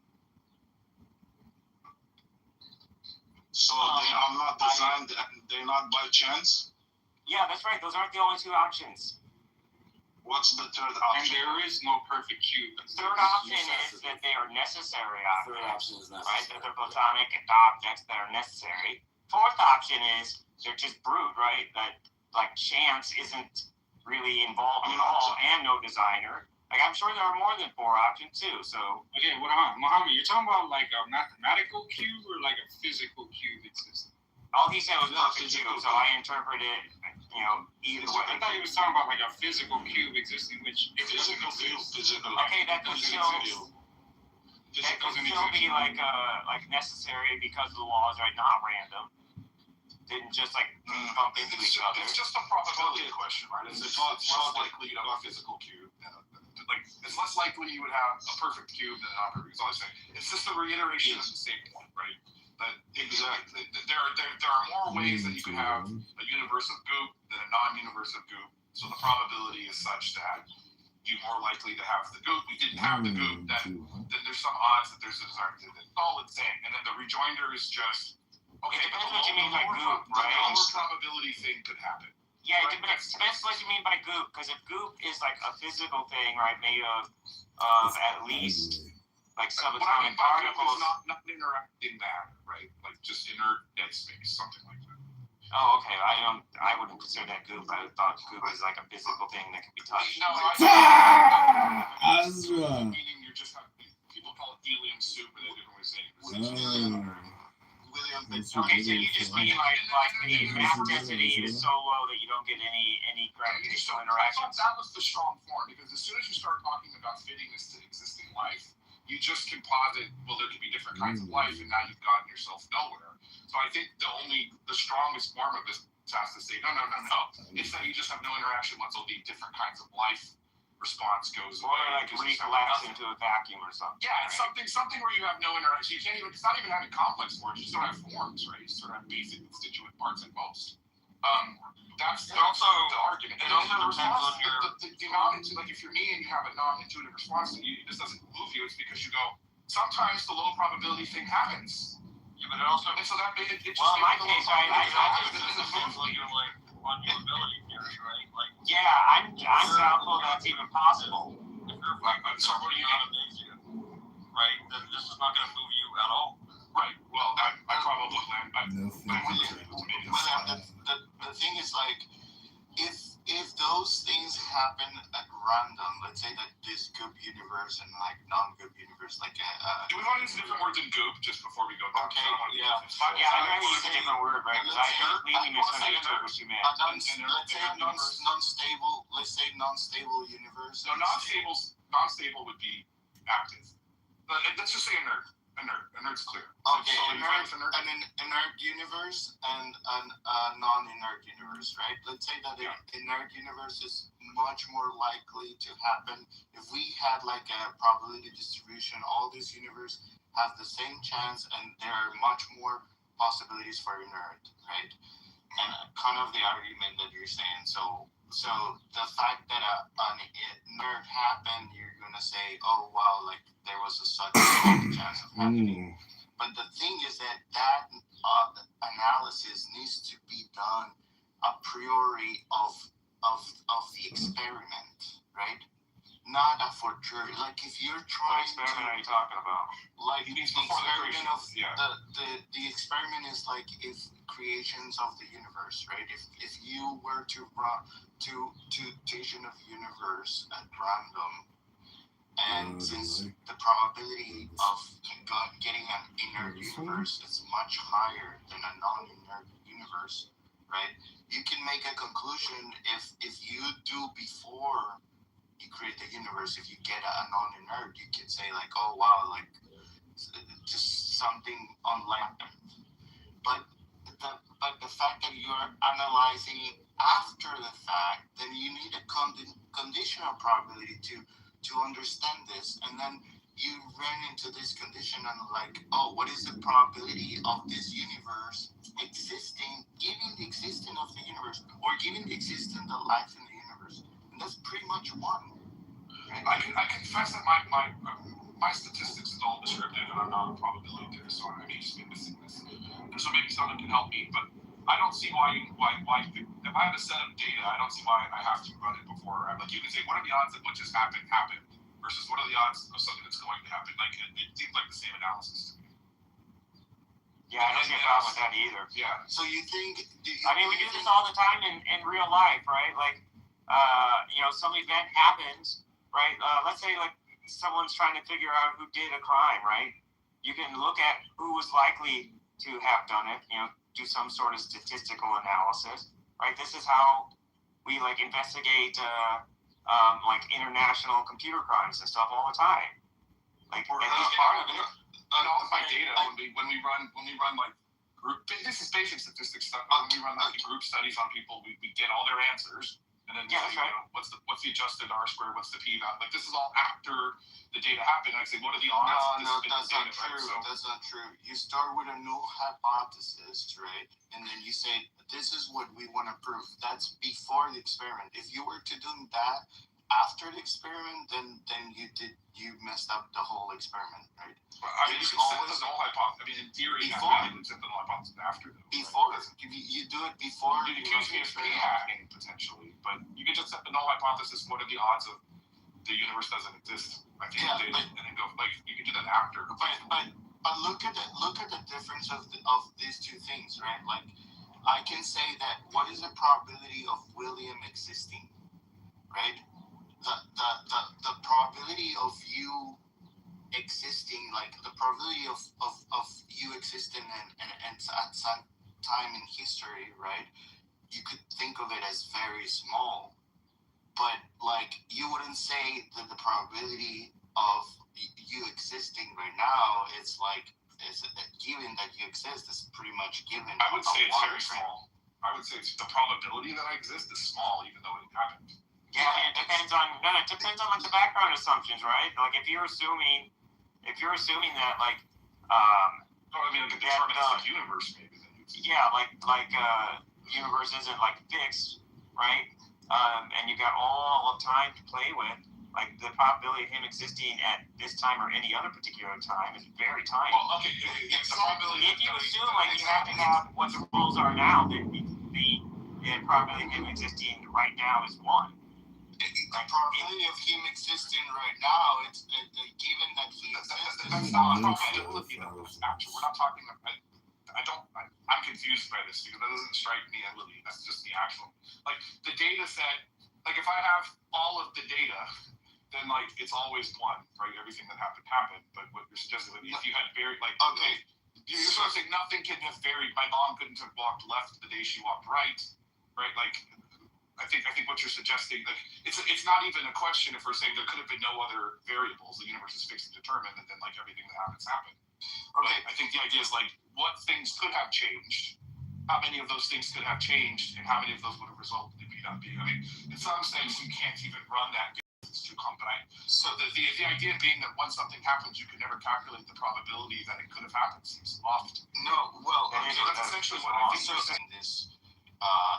So they are not designed and they're not by chance? Yeah, that's right. Those aren't the only two options. What's the third option? And there is no perfect cube. The third option is that they are necessary objects, right? That they're Platonic objects that are necessary. Fourth option is they're just brute, right? That like chance isn't really involved at all and no designer. Like, I'm sure there are more than four options, too, so... Okay, Mohammed, you're talking about, like, a mathematical cube or, like, a physical cube existing? All he said was perfect cube, so I interpreted it, either way. I thought he was talking about, like, a physical cube existing, which... Physical cube. Okay, that could still be, like necessary because the laws are not random. Didn't just, like, bump into each other. It's just a probability question, right? It's less likely you'd have a physical cube. Like, it's less likely you would have a perfect cube than a non-perfect. That's all I'm saying. It's just a reiteration of the same point, right? That exactly. There are more ways that you can have a universe of goop than a non-universe of goop. So the probability is such that you're more likely to have the goop. We didn't have the goop. Then there's some odds that there's a design. That's all it's saying. And then the rejoinder is just okay. It depends what you mean by goop, right? The lower probability thing could happen. Yeah, it depends what you mean by goop, because if goop is like a physical thing, right, made of at least like subatomic particles. Not interacting matter, right? Like just inert dead space, something like that. Oh, okay. I wouldn't consider that goop. I thought goop is like a physical thing that can be touched. No, meaning you're just people call it helium soup, but they didn't really say it. Okay, so you just mean like the mass density is so low that you don't get any gravitational interactions? I thought that was the strong form, because as soon as you start talking about fitting this to existing life, you just can posit, well, there could be different kinds of life, and now you've gotten yourself nowhere. So I think the strongest form of this has to say, no. It's that you just have no interaction once there'll be different kinds of life. Response goes away. Or like recollapse into a vacuum or something. Yeah, it's something where you have no interaction. You can't even. It's not even having complex forms. You just don't have forms, right? You just sort of have basic constituent parts at most. That's also the argument. It also depends on your the non-intuitive. Like if you're me and you have a non-intuitive response, and this doesn't move you, it's because you go. Sometimes the low probability thing happens. Yeah, but it also. And so that made it. Well, in my case, I depends on your on your ability theory, right? Like, yeah, I'm doubtful that's even possible. If you're like, sorry, what are you not amazing, right? Then this is not going to move you at all. Right. Well, I probably the thing is like, if those things happen at random, let's say that this goop universe and like non-goop universe, like do we want to use a different word than goop just before we go down? Okay. Yeah, I know use a different word, right? Because I completely misunderstood what you meant. Let's say non-stable. Let's say non-stable universe. No, non-stable would be active. Let's just say inert. A nerd's clear. Okay, So an inert universe and a non-inert universe, right? Let's say that an inert universe is much more likely to happen if we had like a probability distribution. All this universe have the same chance, and there are much more possibilities for inert, right? And kind of the argument that you're saying. So the fact that an inert happened, you're gonna say, oh wow, like there was a such chance of happening. But the thing is that analysis needs to be done a priori of the experiment, right? Not a fortiori. Like if you're trying. What experiment are you talking about? Like the experiment of the experiment is like if creations of the universe, right? If you were to run to vision of the universe at random, and since the probability of getting an inert universe is much higher than a non-inert universe, right? You can make a conclusion if you do before you create the universe, if you get a non-inert, you can say like, oh wow, like just something unlikely. But the fact that you're analyzing it after the fact, then you need a conditional probability to understand this, and then you run into this condition and like, oh, what is the probability of this universe existing, given the existence of the universe, or given the existence of life in the universe? And that's pretty much one. Right? I confess that my statistics is all descriptive, and I'm not a probability theorist, so I may just be missing this. And so maybe someone can help me, but I don't see why if I have a set of data, I don't see why I have to run it before. Like you can say, what are the odds that what just happened versus what are the odds of something that's going to happen? Like it seems like the same analysis to me. Yeah, I don't see a problem with that either. Yeah. So you think? I mean, we do this all the time in real life, right? Like, some event happens, right? Let's say like someone's trying to figure out who did a crime, right? You can look at who was likely to have done it, do some sort of statistical analysis, right? This is how we like investigate like international computer crimes and stuff all the time. Like, and it's part of it. And all of my data when we run like group. This is basic statistics stuff. When we run like group studies on people, we get all their answers, and then what's the adjusted R-square, what's the p-value? Like this is all after the data happened. I say, what are the odds? No, that's not true. That's not true. You start with a null hypothesis, right? And then you say, this is what we want to prove. That's before the experiment. If you were to do that after the experiment, then you messed up the whole experiment, right? I mean, you can set the null hypothesis. I mean, in theory, you can set the null hypothesis after. Before, you do it before. You accuse me of p-hacking potentially, but you can just set the null hypothesis. What are the odds of the universe doesn't exist? I think and then go like you can do that after. But look at the difference of these two things, right? Like, I can say that what is the probability of William existing, right? The probability of you existing, like the probability of you existing and at some time in history, right? You could think of it as very small, but like you wouldn't say that the probability of you existing right now is like given that you exist is pretty much given. I would say it's very small. I would say the probability that I exist is small, even though it happened. Yeah, it depends on like the background assumptions, right? Like if you're assuming that like a deterministic universe maybe. Yeah, like universe isn't like fixed, right? And you got all of time to play with. Like the probability of him existing at this time or any other particular time is very tiny. Well, okay, the probability. If you assume like you have to have what the rules are now, then the probability of him existing right now is 1. The probability of him existing right now, it's given that he exists. That's not probability. We're not talking about. I'm confused by this because that doesn't strike me as really. That's just the actual, like the data set. Like if I have all of the data, then like it's always 1, right? Everything that happened. But what you're suggesting, if you had very like you're supposed to say nothing can have varied. My mom couldn't have walked left the day she walked right? Like I think what you're suggesting, like it's not even a question if we're saying there could have been no other variables. The universe is fixed and determined, and then like everything that happens. Okay. I think the idea is like what things could have changed, how many of those things could have changed, and how many of those would have resulted in me not being. I mean, in some sense, you can't even run that because it's too complex. So the idea being that when something happens, you can never calculate the probability that it could have happened seems lofty. No, well, okay, that's essentially what I think. So in this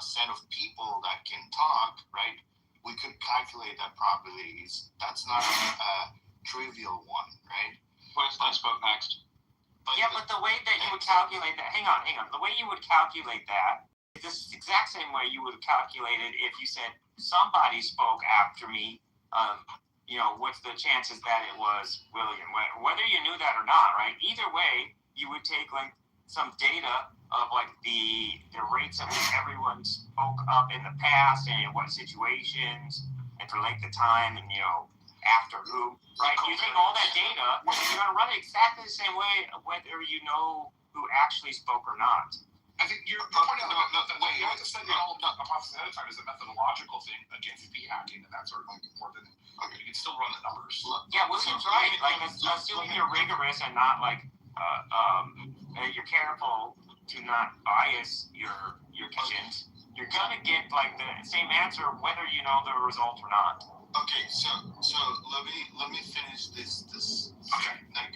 set of people that can talk, right? We could calculate that probabilities. That's not a trivial one, right? I spoke next. Yeah, but the way that you would calculate that, hang on. The way you would calculate that is the exact same way you would have calculated if you said somebody spoke after me. What's the chances that it was William? Whether you knew that or not, right? Either way, you would take like some data of like the rates at which everyone spoke up in the past and in what situations and for length of time and after who, right? You take all that data and you're going to run it exactly the same way whether you know who actually spoke or not. I think you're pointing out the way you have to study all of the hypothesis ahead of time is a methodological thing against p-hacking and that sort of thing more than you can still run the numbers. Yeah, William's right. Like assuming you're rigorous and not like you're careful to not bias your questions, you're gonna get like the same answer whether you know the result or not. Okay, so let me finish this. Okay. Like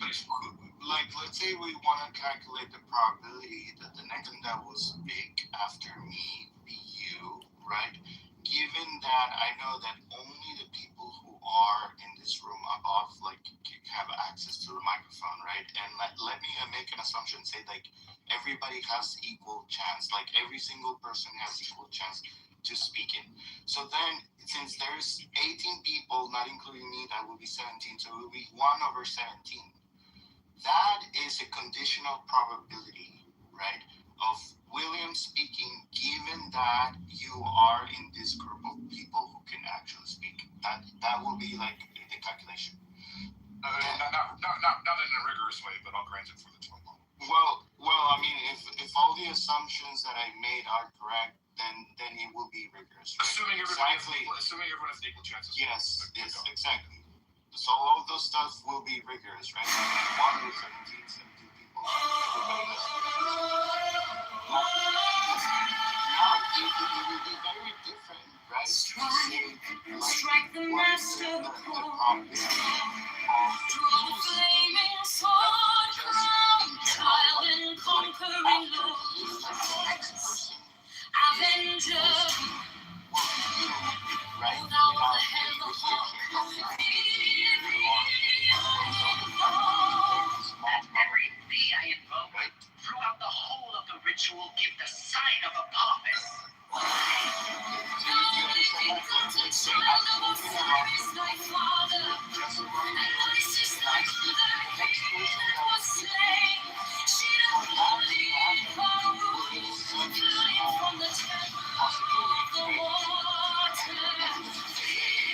let's say we want to calculate the probability that the next one that was big after me be you, right? Given that I know that only the people who are in this room above have access to the microphone, right? And let me make an assumption, say like everybody has equal chance, like every single person has equal chance to speak in. So then, since there's 18 people, not including me, that will be 17, so it will be 1/17. That is a conditional probability, right, of William speaking, given that you are in this group of people who can actually speak. That will be like the calculation. Not in a rigorous way, but I'll grant it for the 12 model. Well, I mean, if all the assumptions that I made are correct, then it will be rigorous. Right? Assuming everyone has equal chances. Yes, exactly. So all of those stuff will be rigorous, right? 1/17 people. Everybody has now it will be very different, right? Strike the master the probability of draw flaming sword crown, child and conquering lord, avenger, right? without the hell the heart. At every bee I invoke, throughout the whole of the ritual, give the sign of Apophis.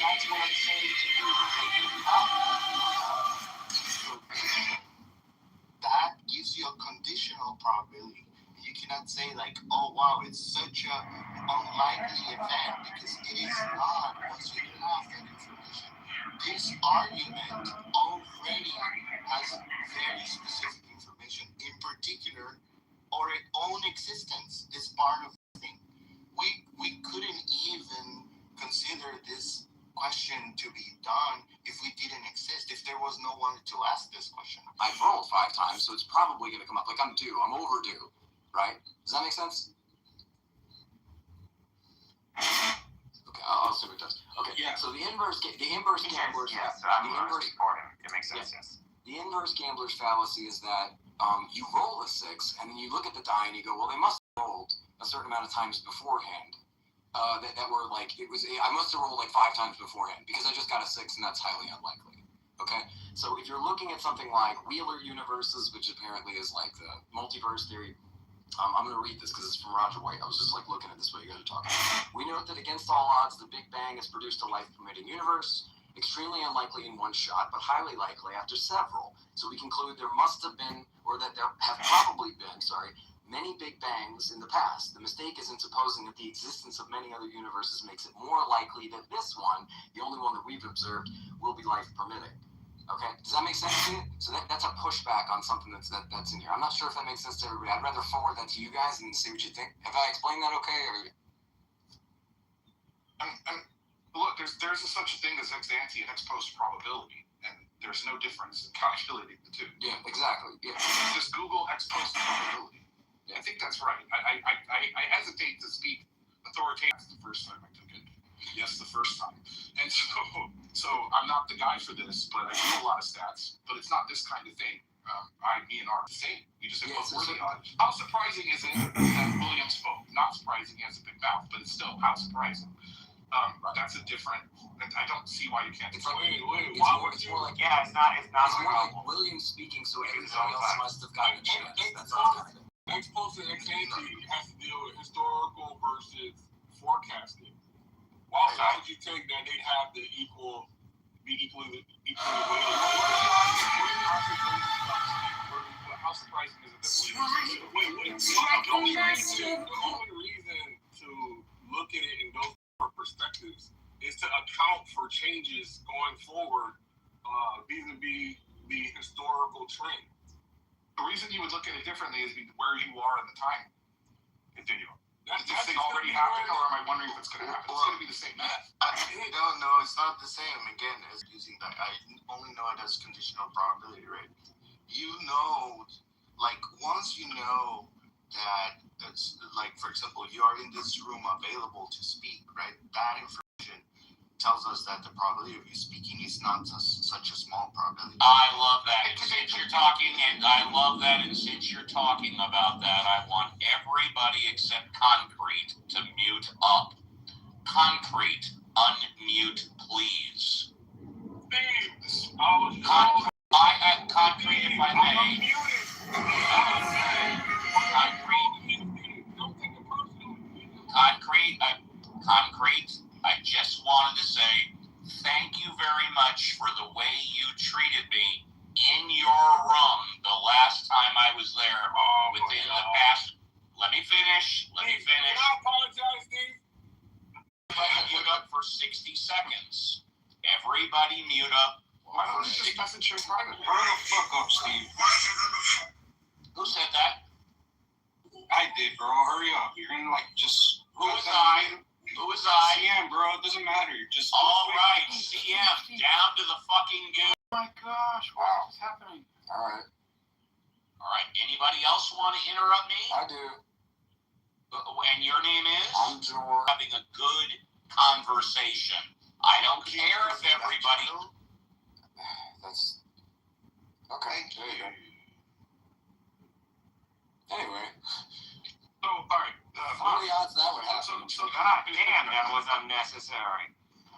That's what I'm saying to you. That gives you a conditional probability. You cannot say like, oh wow, it's such a unlikely event, because it is not once you have that information. This argument already has very specific information, in particular, our own existence is part of the thing. We couldn't even consider this question to be done if we didn't exist, if there was no one to ask this question. I've rolled 5 times, so it's probably going to come up. Like I'm overdue, right? Does that make sense? Okay, I'll see what it does. Okay, yeah. So the inverse gamblers. Yes, I'm important. It makes sense. Yes. The inverse gambler's fallacy is that you roll a 6, and then you look at the die and you go, well, they must have rolled a certain amount of times beforehand. That were like, I must have rolled like 5 times beforehand because I just got a 6, and that's highly unlikely. Okay, so if you're looking at something like Wheeler universes, which apparently is like the multiverse theory, I'm going to read this because it's from Roger White. I was just like looking at this while you guys are talking. We note that against all odds, the Big Bang has produced a life-permitting universe, extremely unlikely in one shot, but highly likely after several. So we conclude there must have been, or that there have probably been, many Big Bangs in the past. The mistake is in supposing that the existence of many other universes makes it more likely that this one, the only one that we've observed, will be life permitting. Okay, does that make sense to you? So that's a pushback on something that's in here. I'm not sure if that makes sense to everybody. I'd rather forward that to you guys and see what you think. Have I explained that okay? Look, there's such a thing as ex ante and ex post probability, and there's no difference in calculating the two. Yeah, exactly. Yeah. Just Google ex post probability. I think that's right. I hesitate to speak authoritatively the first time I took it. Yes, the first time. And so I'm not the guy for this, but I know a lot of stats. But it's not this kind of thing. Me and Art the same. We just have both worthy on. How surprising is it that William spoke? Not surprising, he has a big mouth, but it's still how surprising. That's a different. I don't see why you can't. It's more like it's not like William speaking, so everybody else must have gotten a chance. That's all kind of. Ex post and ex ante has to deal with historical versus forecasting. Why would you think that they'd have the be equally weighted? How surprising is it that the only reason to look at it in those perspectives is to account for changes going forward vis-a-vis the historical trend. The reason you would look at it differently is where you are in the time continuum. Does this thing already happen, or am I wondering if it's going to happen? It's going to be the same math. No, it's not the same. Again, as using that, I only know it as conditional probability, right? You know, like once you know that it's like, for example, you are in this room available to speak, right? That information tells us that the probability of you speaking is not such a small probability. I love that. And since you're talking, about that, I want everybody except Concrete to mute up. Concrete, unmute, please. Concrete, if I may. Concrete, I just wanted to say thank you very much for the way you treated me in your room the last time I was there. Within the past. Let me finish. Can I apologize, Steve? Mute up for 60 seconds. Everybody mute up. Why don't you just message him privately? Hurry the fuck up, Steve. Who said that? I did, bro. Hurry up. You're gonna just. Who was I? CM, bro. It doesn't matter. Just. All right, CM, down to the fucking goon. Oh my gosh, what is happening? All right. Anybody else want to interrupt me? I do. And your name is? I'm George. Having a good conversation. I don't care if everybody. That's okay. There you go. Anyway. So, all right. What are the odds that would happen? God damn, that was unnecessary.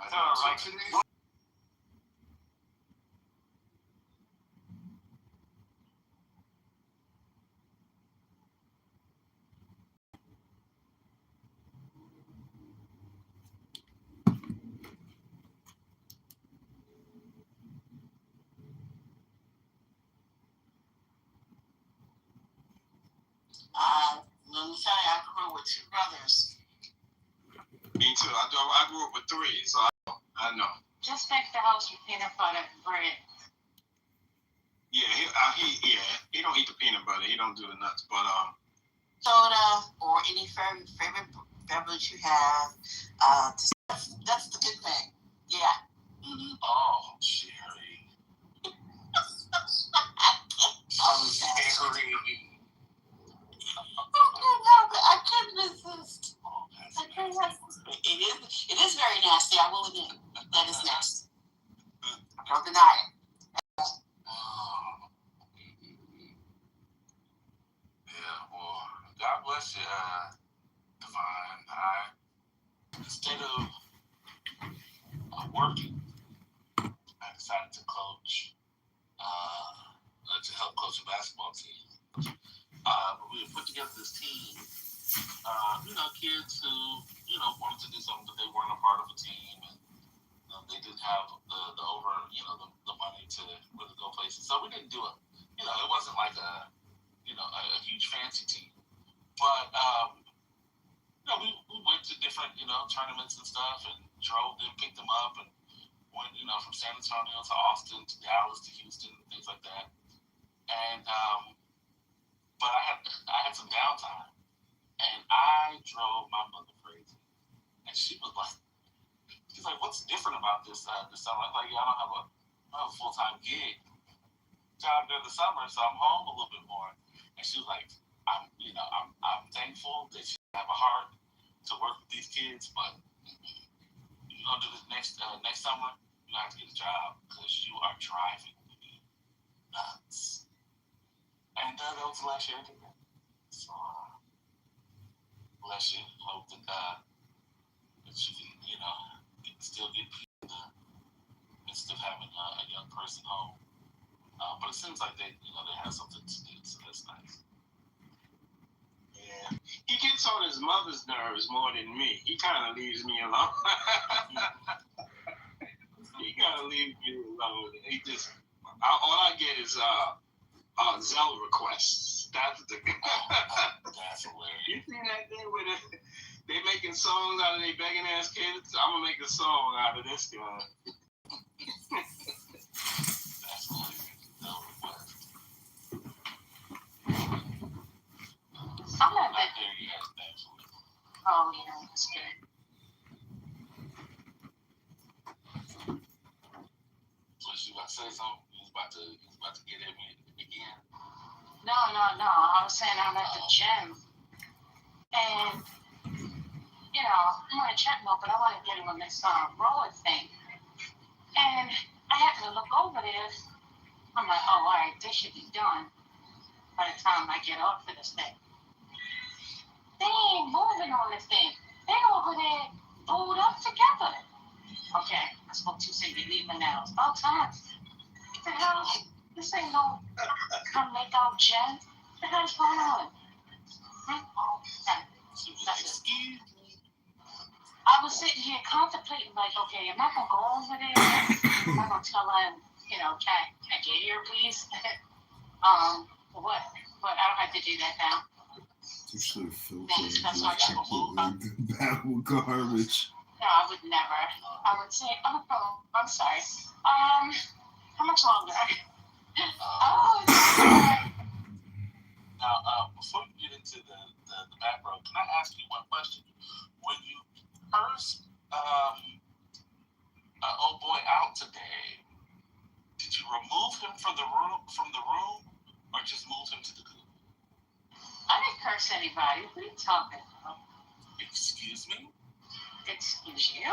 So, Let me tell you, I grew up with two brothers. Me too. I grew up with three, so I know. Just make the house with peanut butter and bread. Yeah, he don't eat the peanut butter. He don't do the nuts, but Soda or any favorite beverage you have. That's the good thing. Yeah. Mm-hmm. Oh, Jerry. I couldn't resist. It is very nasty, I will admit. That is nasty. I don't deny it. Yeah, well, God bless you, Divine. Instead of working, I decided to coach, to help coach a basketball team. We put together this team, kids who, wanted to do something, but they weren't a part of a team, and they didn't have the money to really go places. So we didn't do it. It wasn't like a huge fancy team, but we went to different tournaments and stuff, and drove them, picked them up, and went, from San Antonio to Austin to Dallas to Houston, things like that. And but I had some downtime, and I drove my mother crazy. And she's like, "What's different about this summer?" I'm like, "Yeah, I don't have a full-time gig job during the summer, so I'm home a little bit more." And she was like, "I'm thankful that you have a heart to work with these kids, but you're gonna do this next summer. You have to get a job because you are driving me nuts." And that was the last year I did that. So, bless you. Hope that that you can, still get people in the midst of having a young person home. But it seems like they have something to do, so that's nice. Yeah, he gets on his mother's nerves more than me. He kind of leaves me alone. He kind of leaves me alone. He just all I get is Zelle requests. That's the That's hilarious. You seen that thing where they making songs out of their begging ass kids? I'm gonna make a song out of this guy. That's hilarious. Zelle requests. Some of it. There you go. Thankfully. Oh, yeah, that's good. Was you about to say something? You was about to get at me again? No. I was saying I'm at the gym. And, I'm on a treadmill, but I want to get on this roller thing. And I happen to look over there. I'm like, oh, all right, this should be done by the time I get off of this thing. They ain't moving on this thing. They over there pulled up together. Okay, I spoke too soon. You're leaving now. It's about time. What the hell? This ain't no come make out gym. What the hell's going on? Oh, that's it. I was sitting here contemplating, like, okay, am I gonna go over there? Am I gonna tell him, can I get here, please? What? But I don't have to do that now. You should have filtered the battle garbage. No, I would never. I would say, oh, I'm sorry. How much longer? Now, before you get into the back row, can I ask you one question? When you first old boy out today, did you remove him from the room, or just move him to the coop? I didn't curse anybody. What are you talking about? Excuse me? Excuse you?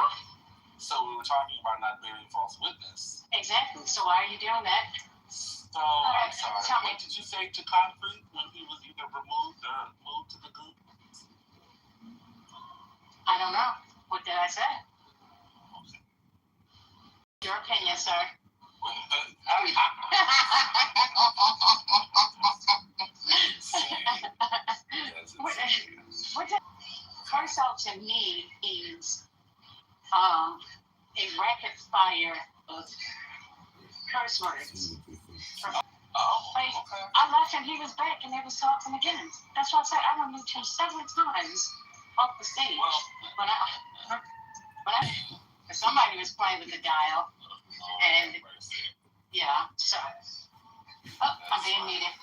So we were talking about not bearing false witness. Exactly. So why are you doing that? So, I'm sorry. What did you say to Concrete when he was either removed or moved to the coop? I don't know. What did I say? Okay. Your opinion, sir. What the curse out to me is a rapid fire of curse words. Okay. I left and he was back and they was talking again. That's why I said I removed him several times off the stage. When somebody was playing with the dial, and yeah, so I'm being needed.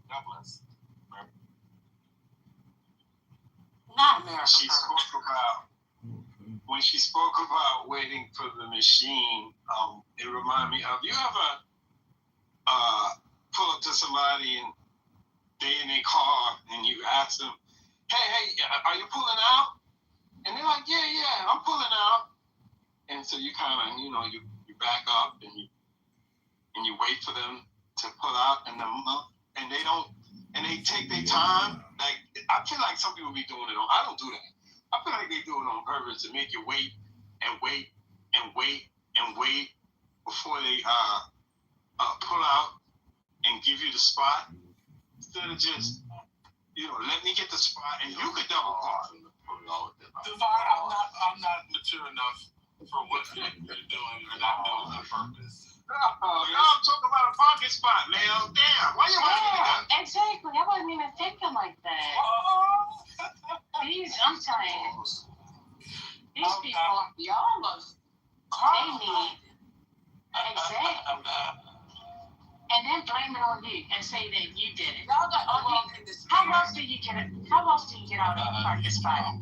God bless. Not America. When she spoke about waiting for the machine, it reminded me of, you ever pull up to somebody and they in their car and you ask them, hey, are you pulling out? And they're like, yeah, I'm pulling out. And so you kind of, you back up and you wait for them to pull out, and they take their time. Like, I feel like some people be doing it I don't do that. I feel like they do it on purpose to make you wait and wait and wait and wait before they pull out and give you the spot, instead of just let me get the spot and you could double park. Divine, I'm not mature enough for what you're doing or not doing on purpose. No, I'm talking about a parking spot, man. Damn, why you holding it up? Exactly. I wasn't even thinking like that. else do you get it? How else do you get out of the parking spot?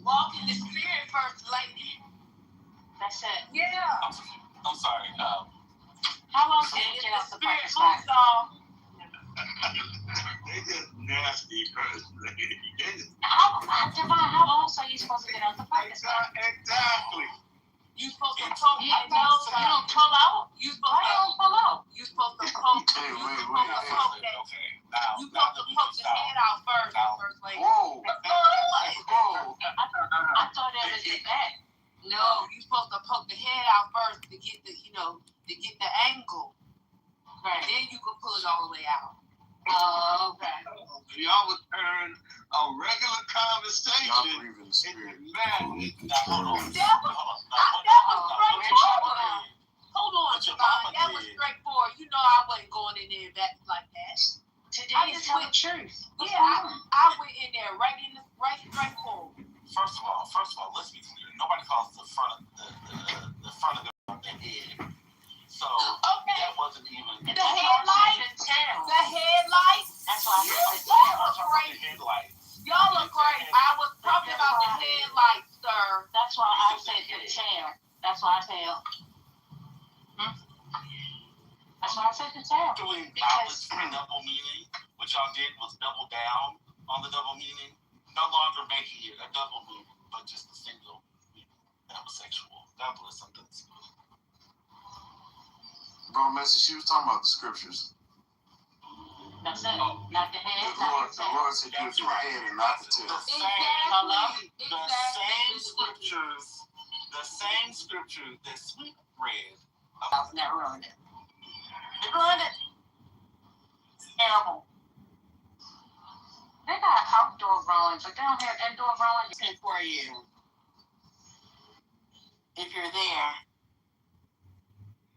Walk in the spirit first, lady. That's it. Yeah. I'm sorry. How else do you get out the parking Spirit spot? moves on. They just nasty personally. Devon, how else are you supposed to get out the parking spot? Exactly. You supposed to poke. You don't pull out? You Why you don't pull out? You supposed to poke. Hey, You wait, supposed to poke wait. that. Okay. Now, You supposed to poke the head out first, first lady. Whoa. Whoa. I thought it was the back. No, you supposed to poke the head out first to get the, to get the angle. Right. And then you can pull it all the way out. Oh, okay. Y'all would turn a regular conversation into mad. That was straightforward. Hold on, Javon. That was straightforward. You know I wasn't going in there back like that. Today is tell the truth. Yeah, I went in there right straightforward. First of all, let's be clear. Nobody calls the front of the head. So that wasn't even The headlights. The headlights. That's why I said the Y'all tail. look great. headlights. Y'all look great. I was talking about the headlights, sir. That's why I said the tail. That's why I said. That's why I said the tail. Doing Because double meaning, what y'all did was double down on the double meaning, no longer making it a double meaning, but just a single meaning. Homosexual. Double is something. Bro, Messi, she was talking about the scriptures. that's it. Not the head, The not the tail. Lord said give you the head and not the tail. The same scriptures that Sweet read. I've never ruined it. They ruined it. It's terrible. They got outdoor rowing, but they don't have indoor rowing. For you. If you're there.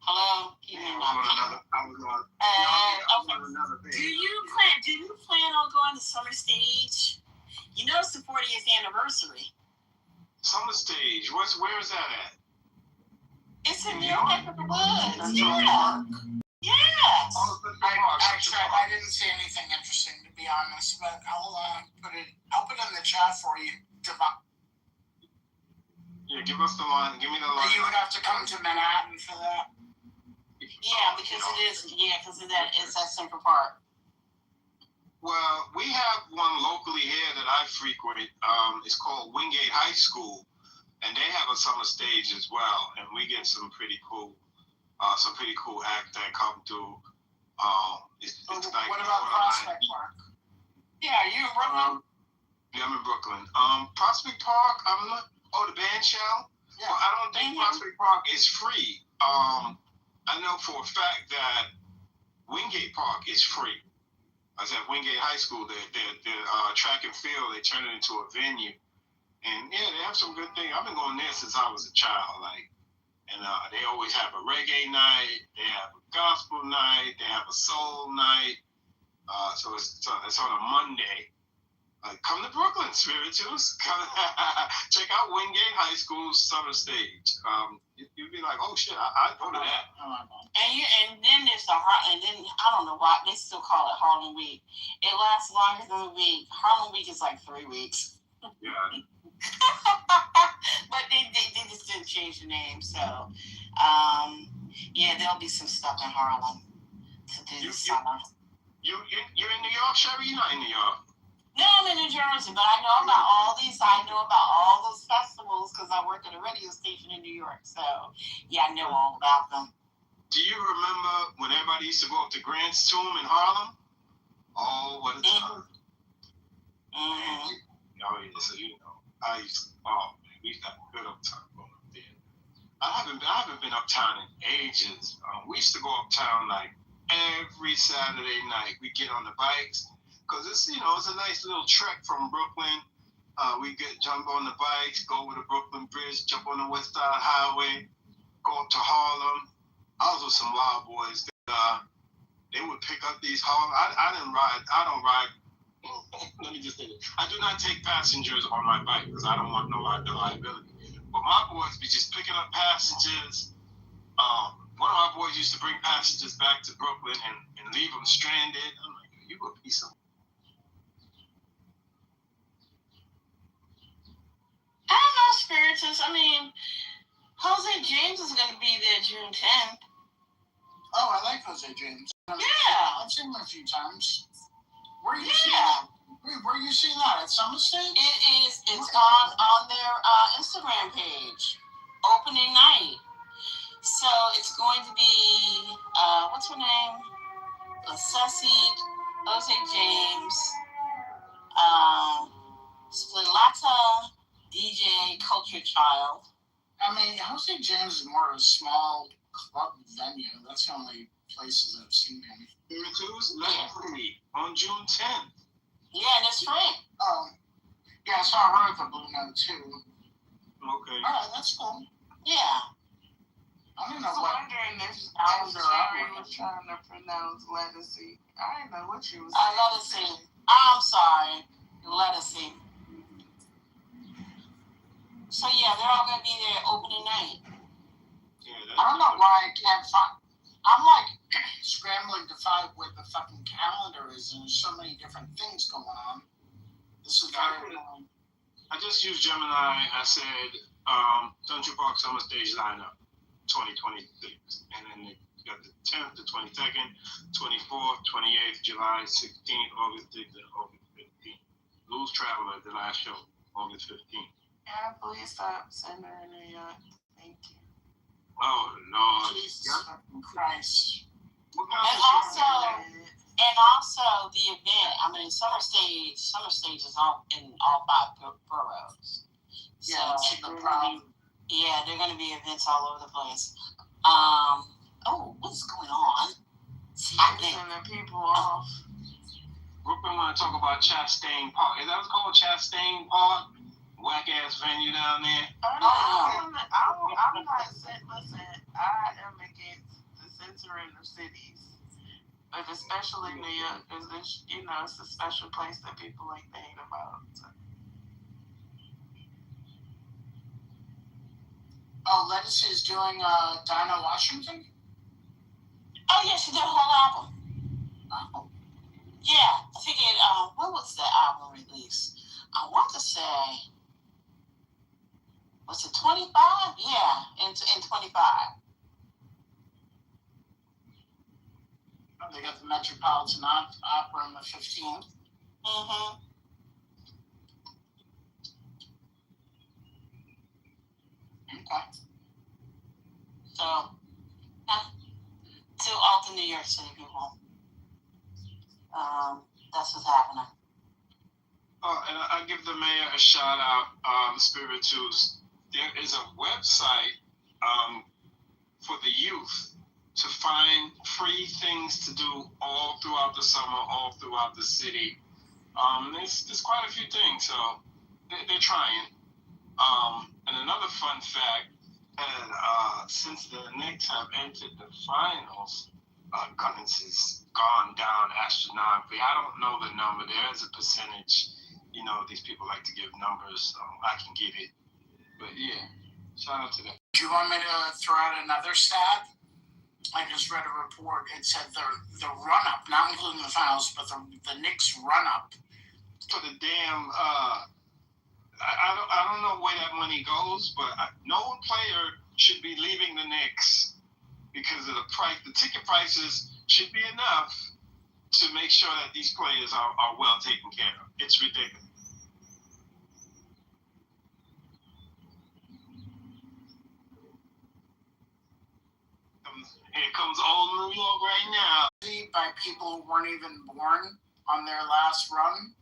Hello? Can you hear me? Do you plan on going to Summer Stage? You know it's the 40th anniversary. Summer Stage, where is that at? It's in your neck of the woods. Yeah. Yes. I didn't see anything interesting, to be honest, but I'll put it in the chat for you. Yeah, give us the line. Give me the line. You would have to come to Manhattan for that. Yeah, because of that. It's at Central Park. Well, we have one locally here that I frequent. It's called Wingate High School, and they have a summer stage as well. And we get some pretty cool acts that come through. It's like what about Prospect Park? Yeah, are you in Brooklyn? Yeah, I'm in Brooklyn. Prospect Park. I'm not. Oh, the band shell. Yeah. Well, I don't think Prospect Park is free. I know for a fact that Wingate Park is free. I was at Wingate High School. Their track and field, they turned it into a venue, and yeah, they have some good things. I've been going there since I was a child, and they always have a reggae night, they have a gospel night, they have a soul night. So it's on a Monday. Come to Brooklyn, spirituals. Check out Wingate High School's summer stage. You'd be like, oh shit, I'd go to that. And then there's I don't know why they still call it Harlem Week. It lasts longer than a week. Harlem Week is like 3 weeks. Yeah. But they just didn't change the name, so yeah, there'll be some stuff in Harlem to do this summer. You're in New York, Sherry? You're not in New York. No, I'm in New Jersey, but I know about all these. I know about all those festivals because I work at a radio station in New York. So, yeah, I know all about them. Do you remember when everybody used to go up to Grant's Tomb in Harlem? Oh, what a time. Mm-hmm. Oh, yeah, so I used to, we used to have a good old time going up there. I haven't been uptown in ages. We used to go uptown like every Saturday night. We get on the bikes. Because it's a nice little trek from Brooklyn. We jump on the bikes, go over the Brooklyn Bridge, jump on the West Side Highway, go up to Harlem. I was with some wild boys. They would pick up these Harlem. I don't ride. Let me just say this. I do not take passengers on my bike because I don't want no liability. But my boys be just picking up passengers. One of my boys used to bring passengers back to Brooklyn and leave them stranded. I'm like, you a piece of... June 10th. Oh, I like Jose James. Yeah. I've seen him a few times. Where are you seeing that? Where are you seeing that? At Summer Stage? It's on their Instagram page. Opening night. So it's going to be what's her name? Ceci, Jose James, Splilata, DJ, Culture Child. I mean, Jose James is more of a small club venue. That's the only places I've seen him. Includes Libertarian on June 10th. Yeah, and it's free. Yeah, I saw her at the Blue Note too. Okay. All right, that's cool. Yeah. I don't know So what wondering if Sherry was trying to pronounce Legacy. I didn't know what she was saying. Legacy. I'm sorry. Legacy. So yeah, they're all gonna be there opening night. Yeah, I don't know why I can't find. I'm like scrambling to find where the fucking calendar is, and there's so many different things going on. This is very long. I just used Gemini. I said, Country Park Summer Stage lineup 2026. And then you got the 10th, the 22nd, 24th, 28th, July 16th, August 6th, and August 15th. Blues Traveler, the last show, August 15th. Yeah, please stop sending her in New York. Thank you. Oh, Lord. Jesus fucking Christ. And also the event. I mean, Summer Stage is all in all 5 boroughs. So they're going to be events all over the place. What's going on? Sending the people off. Brooklyn want to talk about Chastain Park. Is that what's called Chastain Park? Whack ass venue down there. I'm not saying. Listen, I am against the censoring of cities, but especially New York, because it's a special place that people like to hate about. So. Oh, Legacy is doing Dinah Washington? Oh yeah, she did a whole album. Oh. Yeah, I think when was the album release? I want to say, was it 25? Yeah, in 25. Oh, they got the Metropolitan Opera on the 15th. Mm-hmm. Okay. So, to all the New York City people, that's what's happening. Oh, and I give the mayor a shout out, Spiritus. There is a website for the youth to find free things to do all throughout the summer, all throughout the city. There's quite a few things, so they're trying. And another fun fact, since the Knicks have entered the finals, Gunnins has gone down astronomically. I don't know the number. There is a percentage. These people like to give numbers. I can give it. But yeah, shout out to them. Do you want me to throw out another stat? I just read a report. It said the run-up, not including the finals, but the Knicks run-up. For the damn, I don't know where that money goes, but no player should be leaving the Knicks because of the price. The ticket prices should be enough to make sure that these players are well taken care of. It's ridiculous. Here comes old New York right now. By people who weren't even born on their last run.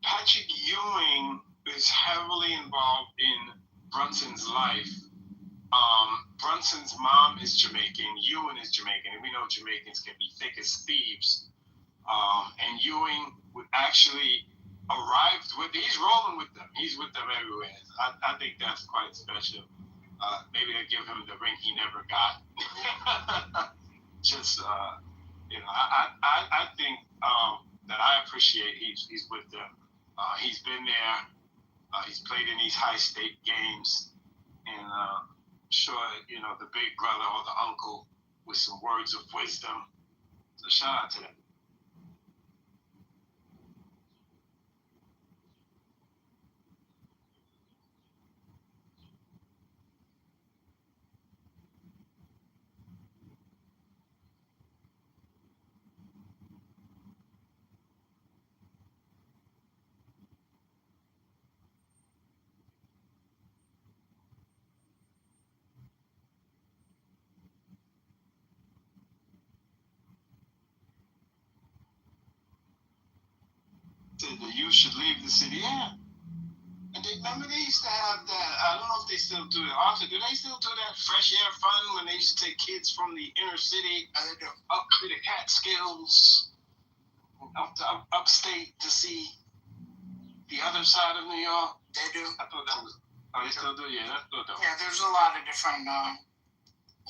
Patrick Ewing is heavily involved in Brunson's life. Brunson's mom is Jamaican. Ewing is Jamaican, and we know Jamaicans can be thick as thieves. And Ewing would actually arrived with. He's rolling with them. He's with them everywhere. I think that's quite special. Maybe they give him the ring he never got. Just I think that I appreciate he's with them. He's been there. He's played in these high state games, and sure the big brother or the uncle with some words of wisdom. So shout out to them. Jews should leave the city. Yeah. And remember they used to have that, I don't know if they still do it. Arthur, do they still do that fresh air fund when they used to take kids from the inner city up to the Catskills, up to upstate to see the other side of New York? They do. I thought that was, oh, they still do? Yeah, that's good though. Yeah, there's a lot of different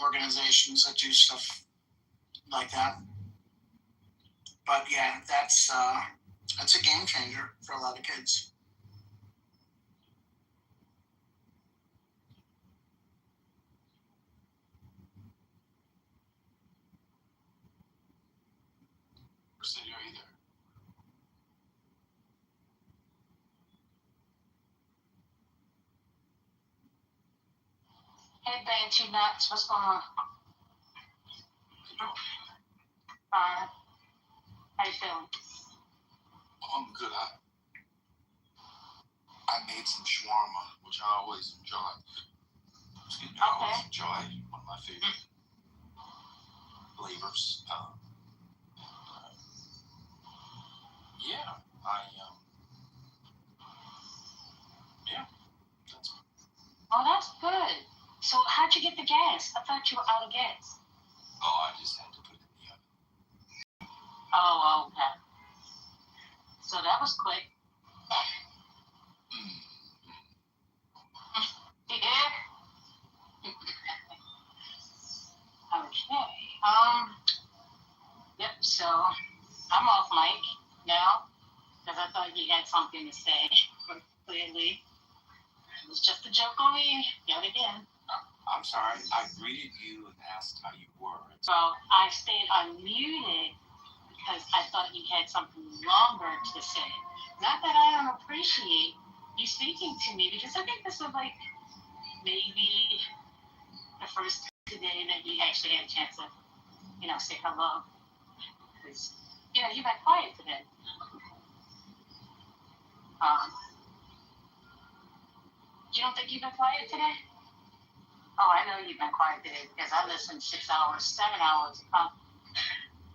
organizations that do stuff like that. But yeah, that's a game changer for a lot of kids. City, are you there? Hey, Banshee Nuts, what's going on? Fine. How you feeling? I'm good. I made some shawarma, which I always enjoy. I always enjoy one of my favorite flavors. Yeah, that's. Oh, that's good. So how'd you get the gas? I thought you were out of gas. Oh, I just had to put it in the oven. Oh, okay. So that was quick. Yeah. Okay. Yep. So I'm off mic now because I thought you had something to say. But clearly, it was just a joke on me yet again. I'm sorry. I greeted you and asked how you were. So I stayed unmuted because I thought you had something longer to say. Not that I don't appreciate you speaking to me, because I think this was like maybe the first today that you actually had a chance to, say hello. Because, you've been quiet today. You don't think you've been quiet today? Oh, I know you've been quiet today because I listened 6 hours, 7 hours.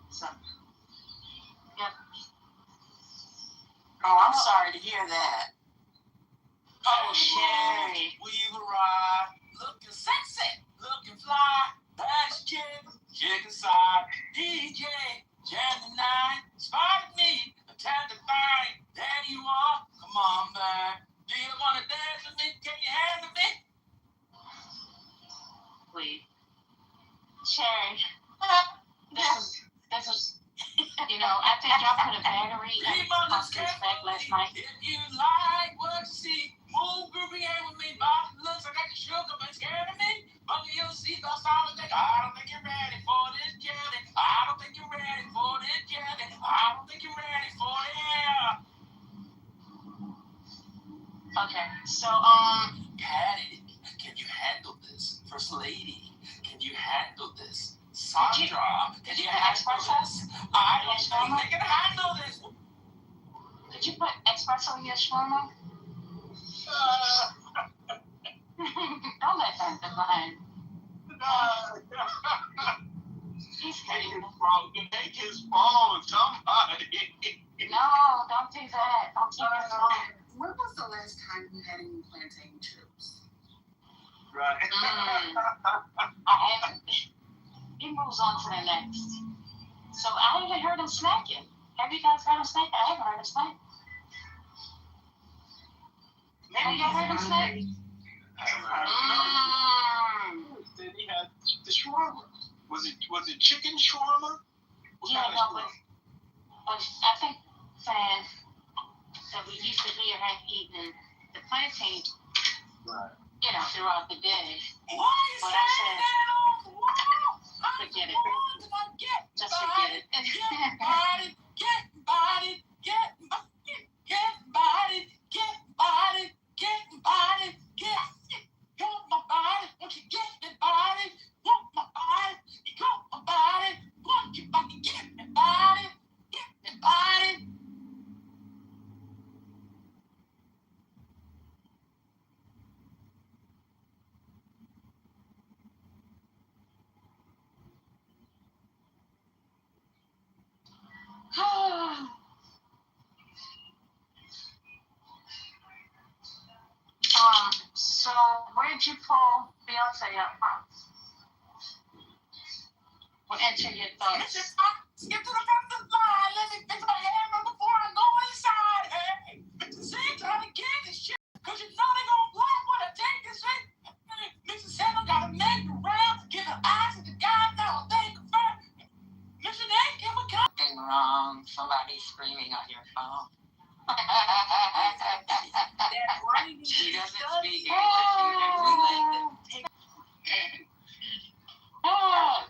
So, yep. Oh, I'm sorry to hear that. Oh, Sherry. We've arrived, looking sexy, looking fly. That's chicken side, DJ, jam the night. Spotted me, a time to find. There you are, come on back. Do you want to dance with me? Can you handle me? Please. Sherry. This is, I think y'all put a battery in Oscar's back last night. If you like what you see, move groovy and with me. Body looks like I can shook up and scared of me. Buckle your seatbelt, I don't think you're ready for this journey. I don't think you're ready for this journey. I don't think you're ready for it. Okay, so, Patty, can you handle this? First lady, can you handle this? Sandra, can you handle this? I don't think they can handle this. Did you put espresso in your shawarma? Don't let that decline. He's kidding. Make his phone, somebody. No, don't do that. Don't take his phone. When was the last time you had any plantain chips? Right. I haven't. He moves on to the next. So I haven't heard him smacking. Have you guys heard him smack? I haven't heard him smack. Have you heard him smack? Then he had the shawarma. Was it chicken shawarma? Yeah, no, but I think saying that we used to hear him eating the plantain, throughout the day. But I said, forget it. Just forget it. Get body, get body, get body, get body, get body, get body, get my body, won't you get me body, want my body, you got my body, want you body, get me body, get me body. would you pull Beyonce up front? Well, enter your thoughts. Skip to the front of the line. Let me fix my hammer before I go inside. Hey, Mr. C trying to get this shit. Cause you know they gonna block when I take this shit. Mr. Sam gotta make the round. Give the eyes to the guy now. They confirm. Mr. A, give a cut. Something wrong. Somebody screaming on your phone. That brain is She doesn't stuck. speak English.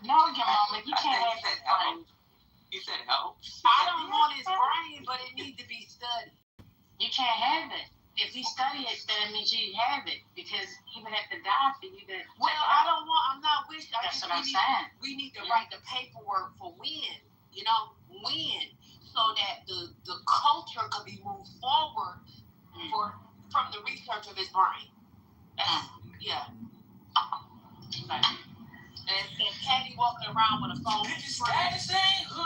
No, your mama, you can't have his brain. You said help? I don't want his brain, but it needs to be studied. You can't have it. If you study it, then it means you have it, because he would have to die for you to. Well, I don't want. I'm not wishing. That's what I'm saying. We need to write the paperwork for when. You know, when, so that the culture could be moved forward from the research of his brain. Yeah. And Candy walking around with a phone. Status ain't who.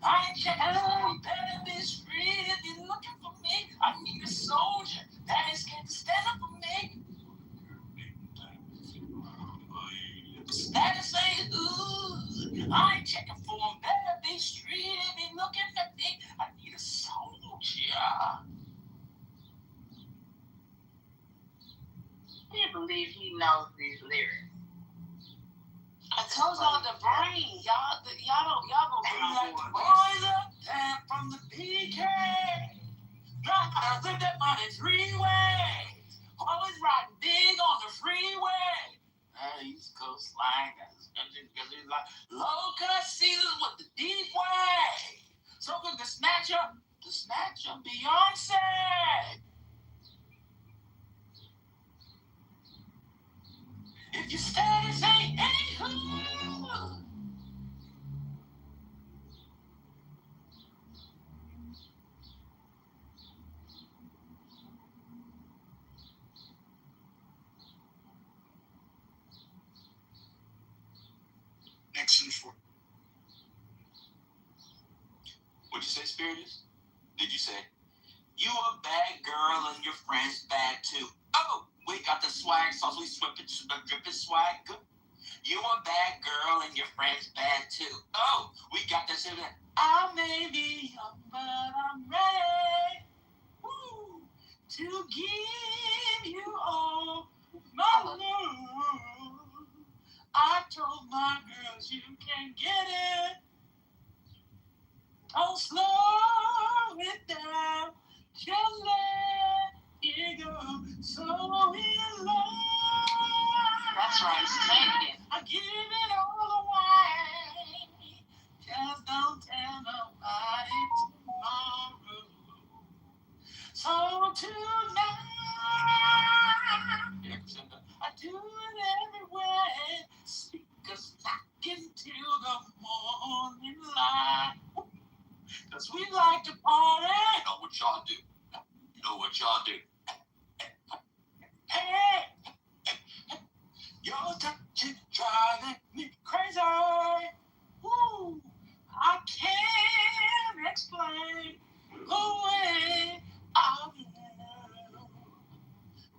I ain't checking for a better bitch free. If you're looking for me, I need a soldier that is scared to stand up for me. Status ain't who. I ain't checking for a better bitch free. If you're looking for me, I need a soldier. I can't believe he knows these lyrics. I told y'all the brain. Y'all gonna get on Like board. the boys up there from the PK. I lived that money 3 ways. Always riding big on the freeway. East Coast slang, because he's like low cut season with the deep way. So good to snatch up Beyonce. If you stay, say anywho. Nixon for. What'd you say, Spiritus? Did you say, you a bad girl and your friend's bad too? Oh, we got the swag sauce, we drippin' swag good. You a bad girl and your friend's bad too. Oh, we got this in there. I may be young, but I'm ready to give you all my love. I told my girls you can get it. Don't slow it down. Just let it go. So in love. That's right, say it. I give it all away. Just don't tell nobody tomorrow. So tonight, I do it everywhere. Speakers knocking till the morning light. Cause we like to party. You know what y'all do. You know what y'all do. Hey, your touch is driving me crazy. Woo, I can't explain the way I feel.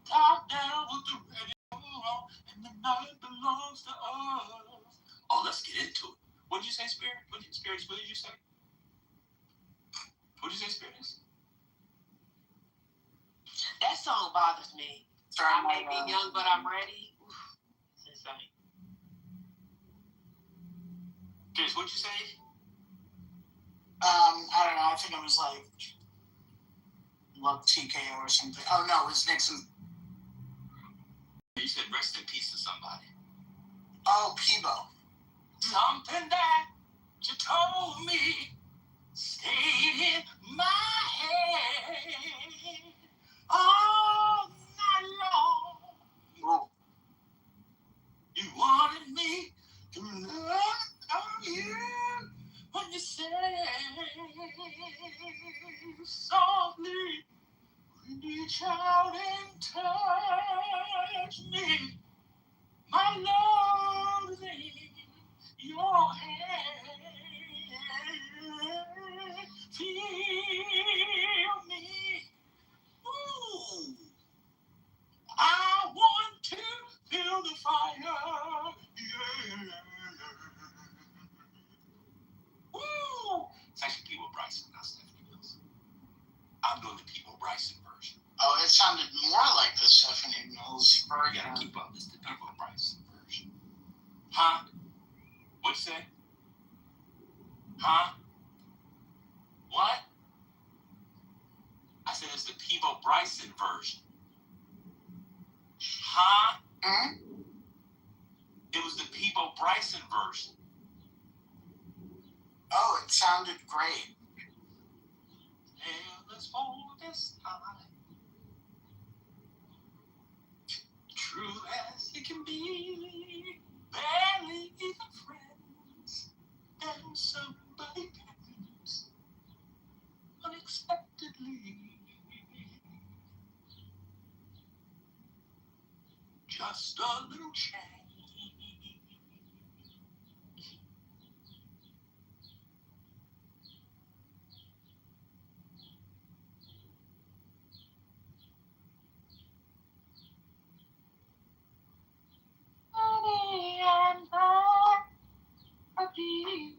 Top down with the radio on, and the night belongs to us. Oh, let's get into it. What'd you say, Spirit? What did you say? What'd you say, Spiritus? That song bothers me. I may be young, but I'm ready. Oof, it's insane. Spiritus, what'd you say? I don't know. I think it was like TKO or something. Oh no, it was Nixon. You said rest in peace to somebody. Oh, Peebo. Something that you told me stayed in my head all night long. Oh. You wanted me to love you when you said softly, reach out and touch me. My love is in your hand. Feel me. Ooh. I want to Which version? You gotta keep up. This is the Kitover Bryson version. Huh? What'd you say? Huh? What? I said it's the Kitover Bryson version. Huh? Hmm? It was the Kitover Bryson version. Oh, it sounded great. Hell is hold this time. True as it can be. Barely even friends. And somebody comes unexpectedly. Just a little change. Honey and happy.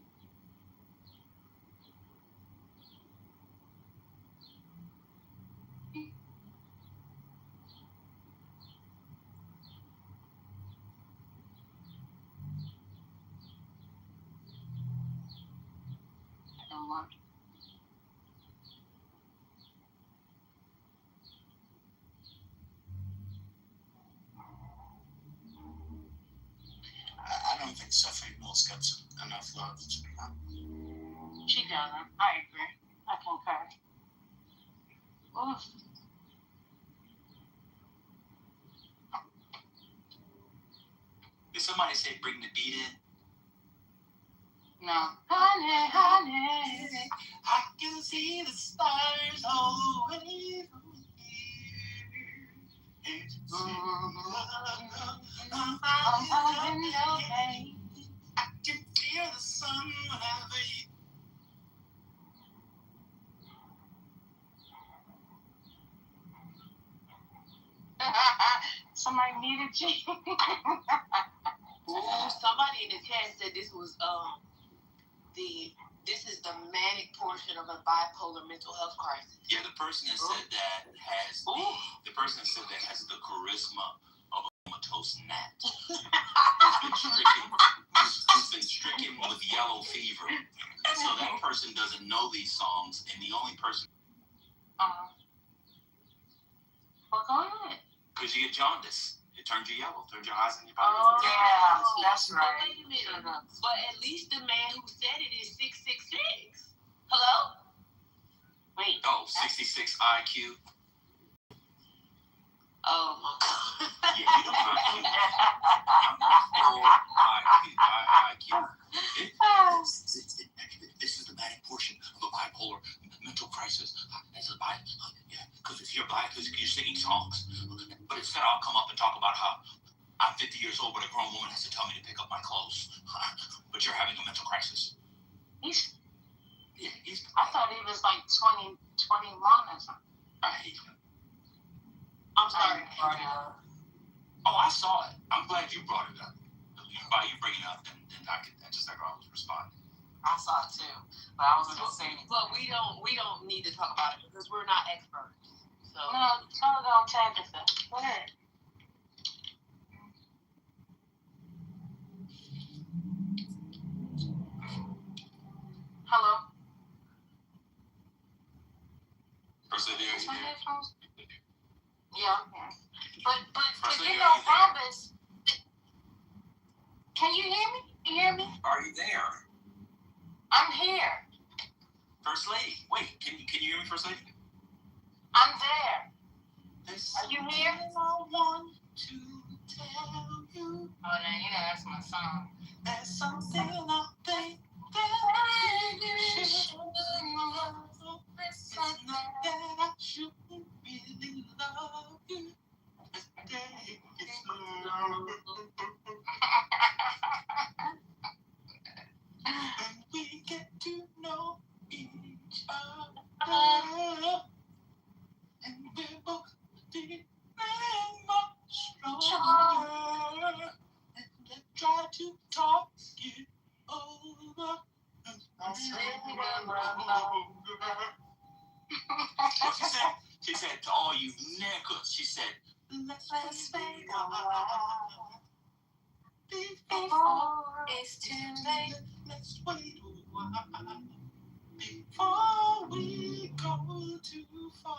I don't think Sophie Mills gets enough love. She doesn't. I agree. I concur. Oof. Did somebody say bring the beat in? No. Honey, honey. I can see the stars all the way from here. It's I can feel the sun whenever you. Somebody needed you. Ooh, somebody in the chat said this is the manic portion of a bipolar mental health crisis. Yeah, the person that said that has the charisma of a comatose gnat. who's been stricken with yellow fever. And so that person doesn't know these songs, and the only person Well, go ahead. because you get jaundice. It turns you yellow, turns your eyes and your body. Oh, yeah, that's right. But wait a minute. But at least the man who said it is 666. Hello? Wait. Oh, 66 IQ. Oh my God. Yeah, you know IQ. I'm IQ. This is the manic portion of a bipolar mental crisis. Because if you're black, because you're singing songs. But instead, I'll come up and talk about how I'm 50 years old, but a grown woman has to tell me to pick up my clothes. But you're having a mental crisis. I thought he was like 20, 21 or something. I hate him. I'm sorry. Oh, I saw it. I'm glad you brought it up. By you bringing it up, then I just like I was responding. I saw it too, but I was going to say it. But we don't need to talk about it because we're not experts. So No, don't tag us. Go ahead. Hello. First lady, are you there? Yeah. But to get no promise. Can you hear me? Can you hear me? Are you there? I'm here. First lady, wait, can you hear me, First lady? I'm there. Are you here? I want to tell you. Oh, now you know that's my song. There's something I think that you should know. It's not that I shouldn't really love you. It's love. And we get to know each other. And we're both deep and much stronger. And I try to talk you over. She said to all you niggas, she said, Let's wait a while before it's too late. Let's wait a while before we go too far.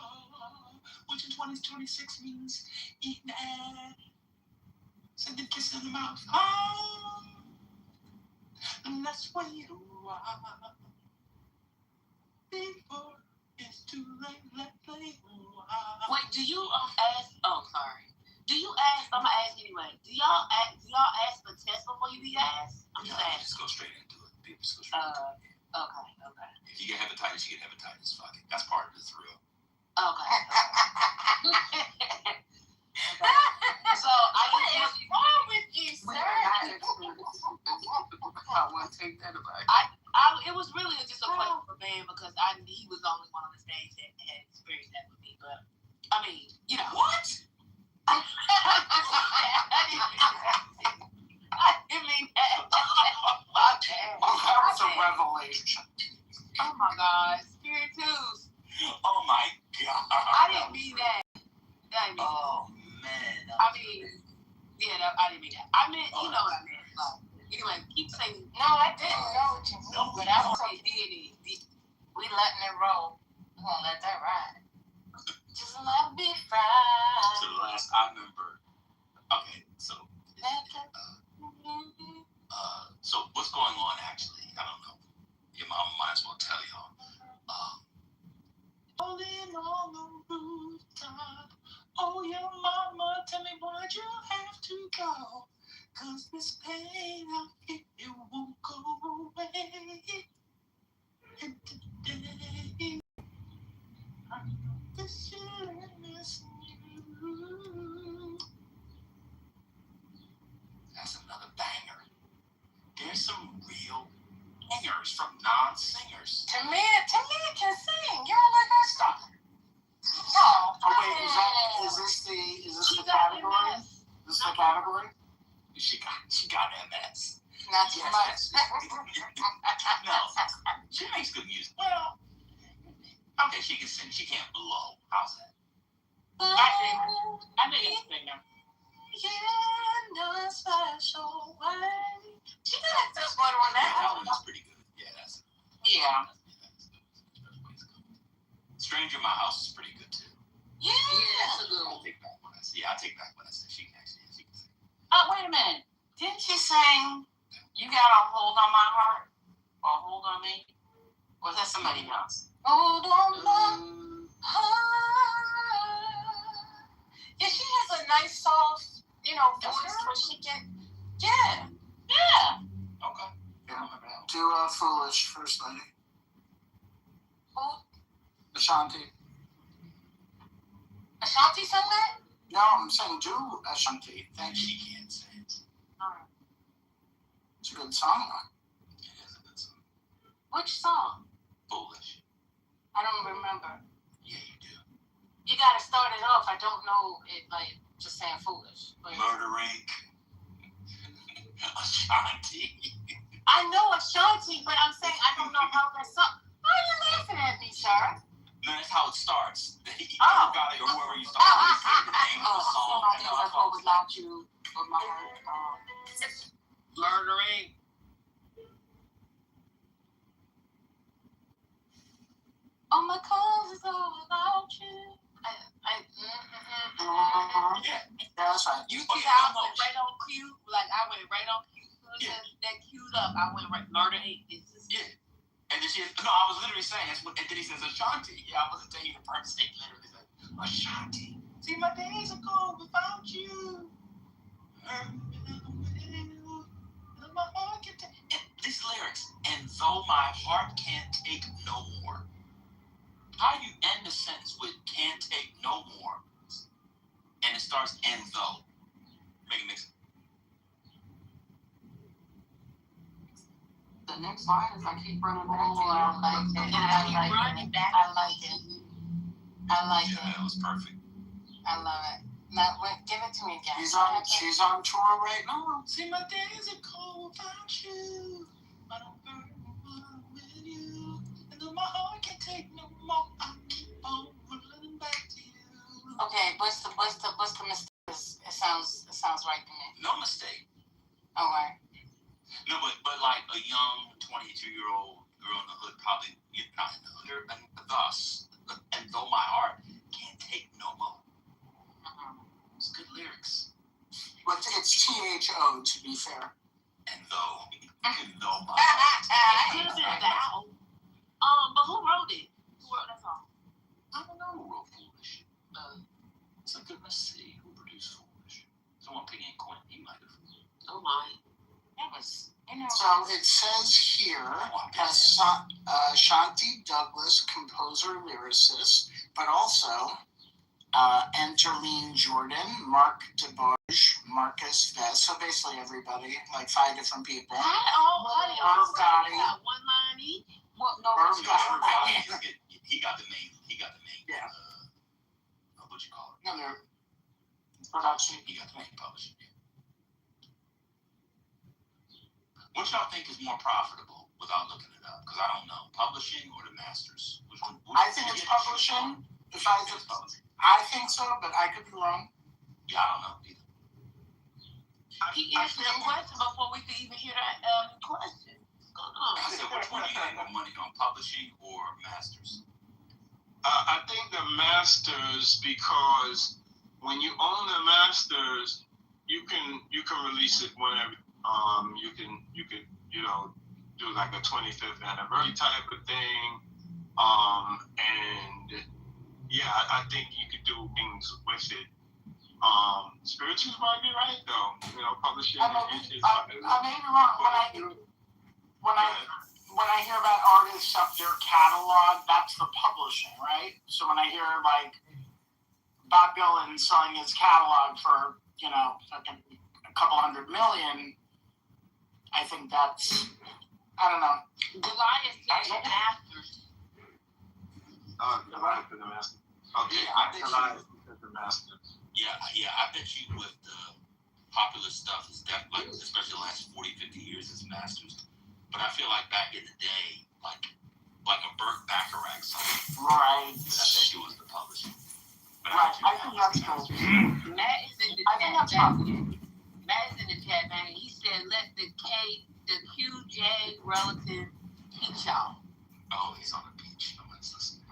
1 to 20 is 26 means eating ass. Send a kiss in the mouth. Oh, let's wait a while before it's too late. Let's wait a while. Wait, do you ask? Oh, sorry. Do you ask? I'm gonna ask anyway. Do y'all ask for tests before you be asked? I'm just asking. Just go straight into it. People just go straight into it. Okay. If you get hepatitis, you get hepatitis. Fuck it. That's part of the thrill. Okay. So what's wrong with you, sir? I want to take that about. It was really just a question for man because he was the only one on the stage that had experienced that with me. But I mean, you know what? I didn't mean that. That was a revelation. Oh my God, Spirit Twos. Oh my God. I didn't mean that. Oh man. I mean, I didn't mean that. I meant, you know what I meant. Like, anyway, keep saying. No, I didn't know what you meant, but I was say did. We letting it roll. We're gonna let that ride. Just let me ride. So the last I remember. Okay, so. So what's going on actually? I don't know. Your mama might as well tell y'all. Falling on the rooftop. Oh, your mama, tell me why'd you have to go? 'Cause this pain I feel it won't go away. And today I know this year I'm missing you. That's another banger. There's some real singers from non-singers. Tamia can sing. You don't like her stuff. Oh wait, is this the category? This is the category? She got MS. Not too much. No, she makes good music. Well, okay, she can sing. She can't blow. How's that? I think it's singer. In a special way. She got a good one on that. That one is pretty good. Yeah, that's. Yeah. Stranger in My House is pretty good too. Yeah, that's a good one. I take back what I said. Yeah, I take back what I said. She can sing. Oh, wait a minute. Didn't she sing You Got a Hold on My Heart? Or Hold on Me? Or was that somebody else? Hold on my heart. Yeah, she has a nice soft, voice where she can. Yeah. Okay. Yeah. Do Foolish First Lady. Who? Ashanti. Ashanti sung that? No, I'm saying do Ashanti. Think she can't sing. Alright. It's a good song. It is a good song. Which song? Foolish. I don't remember. Yeah, you do. You gotta start it off. I don't know it like just saying foolish. But Murder Inc. Ashanti. I know Ashanti, but I'm saying I don't know how that song. Why are you laughing at me, sir? No, that's how it starts. Oh. Everybody or whoever you start with say the name of the song. Somebody else go without you, but my heart. Murdering. Oh, my cause is all about you. Yeah. That's right. You see how I went right on cue? Like I went right on cue. That queued up. I went right. Murder Inc. Yeah. And then I was literally saying, and then he says Ashanti. Yeah, I wasn't taking the purpose. He literally said Ashanti. See, my days are gone without you. My heart can take. These lyrics, and though my heart can't take no more. How do you end a sentence with can't take no more? And it starts and though. Make it make sense. The next line is I keep running back to you. I like it. I like it. Yeah, that was perfect. I love it. Now, give it to me again. She's on tour right now. See, my days are cold without you. I don't burn with you. And though my heart can't take no more, I keep on running back to you. Okay, what's the mistake? 22-year-old girl in the hood probably not in the hood, and thus, and though my heart can't take no more. It's good lyrics. But it's THO, to be fair. And though my It could have been thou. But who wrote it? Who wrote that song? I don't know who wrote Foolish. It's like, let's see who produced Foolish. Someone picking Quinn, he might have. Oh my. That was, So it says here, Shanti Douglas, composer, lyricist, but also Enterline Jordan, Mark DeBarge, Marcus Vest, so basically everybody, like 5 different people. Irv Gotti. One line each. What? No. Irv Gotti. He got the name. Yeah. What you call it? No, they're production. He got the name publishing. Which y'all think is more profitable without looking it up? Because I don't know. Publishing or the masters? Which I think it's publishing. I think so, but I could be wrong. Yeah, I don't know either. He answered the question before we could even hear that question. What's going on? I said, which one do you make more money on, publishing or masters? I think the masters, because when you own the masters, you can release it whenever. You can do like a 25th anniversary type of thing. And yeah, I think you could do things with it. Spirituals might be right though. Publishing. I may be wrong. When I hear about artists up their catalog, that's the publishing, right? So when I hear like Bob Dylan selling his catalog for fucking a couple $100 million, I think that's, I don't know. Goliath said the masters. Goliath is the master. Okay, Yeah, I bet Goliath is the master. Yeah, I bet you with the popular stuff, it's definitely, like, especially the last 40, 50 years, it's masters. But I feel like back in the day, like a Burt Bacharach song. Right. I bet you was the publisher. Right, I think that's cool. Matt is in the chat. Matt is in the chat, man. He said, "Let the QJ relative teach y'all." Oh, he's on the beach. No one's listening.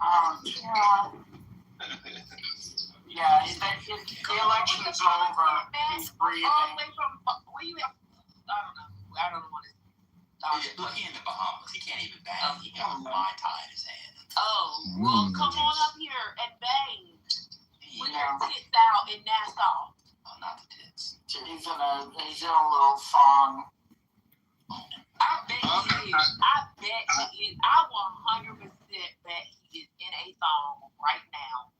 Yeah, the election's over. He's breathing. All the way from where you at? I don't know what it is. Look, he in the Bahamas. He can't even bang. He got a Mai Tai in his hand. Oh, well, come on up here and bang. With your tits out in Nassau. Oh, not the tits. He's in a little thong. I bet he is. I 100% bet he is in a thong right now.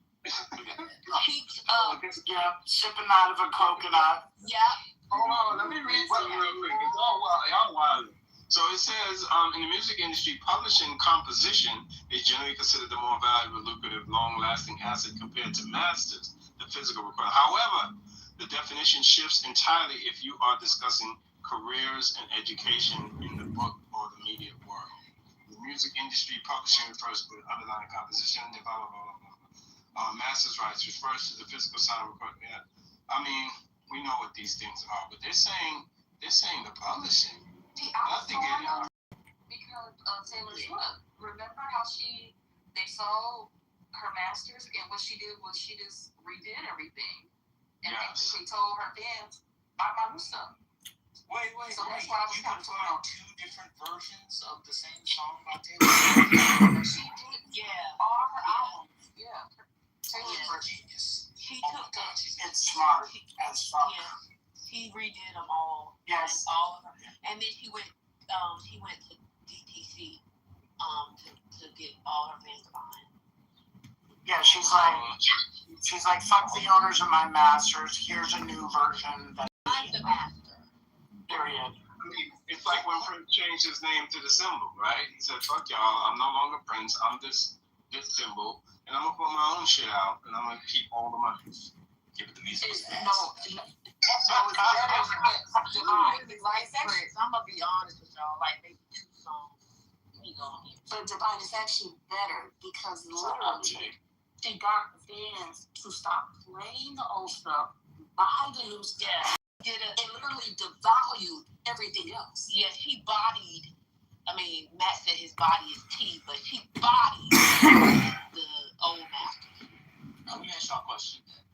Cheeks up. Yeah, sipping out of a coconut. Yep. Hold on, let me read something real quick. It's all wild. Y'all wild. So it says, in the music industry, publishing composition is generally considered the more valuable, lucrative, long-lasting asset compared to masters, the physical requirement. However, the definition shifts entirely if you are discussing careers and education in the book or the media world. The music industry, publishing refers to the underlying composition, blah, blah, blah, blah. Master's rights refers to the physical side of requirement. Yeah. I mean, we know what these things are, but they're saying the publishing. Because Taylor Swift, remember how they sold her masters, and what she did was she just redid everything, and she told her fans, "Buy my new stuff." Wait. So that's why I was you can talking find 2 different versions of the same song by Taylor Swift. She did, yeah, all her albums, yeah. Taylor's a genius. She took it's smart as fuck. Yeah. She redid them all. Yes. All of them. And then she went to DTC to get all her fans to buy it. Yeah, she's like, fuck the owners of my masters. Here's a new version. I'm the master. Period. I mean, it's like when Prince changed his name to the symbol, right? He said, "Fuck y'all, I'm no longer Prince. I'm this symbol, and I'm gonna put my own shit out, and I'm gonna keep all the money." Yeah, but the music is I'm gonna be honest with y'all, like maybe 2 songs. But Divine is actually better because literally they got fans to stop playing the old stuff, buy the new stuff, It literally devalued everything else. Yeah, he bodied a I mean, Matt said his body is T, but she bodied the old master. Now, let me ask y'all a question then.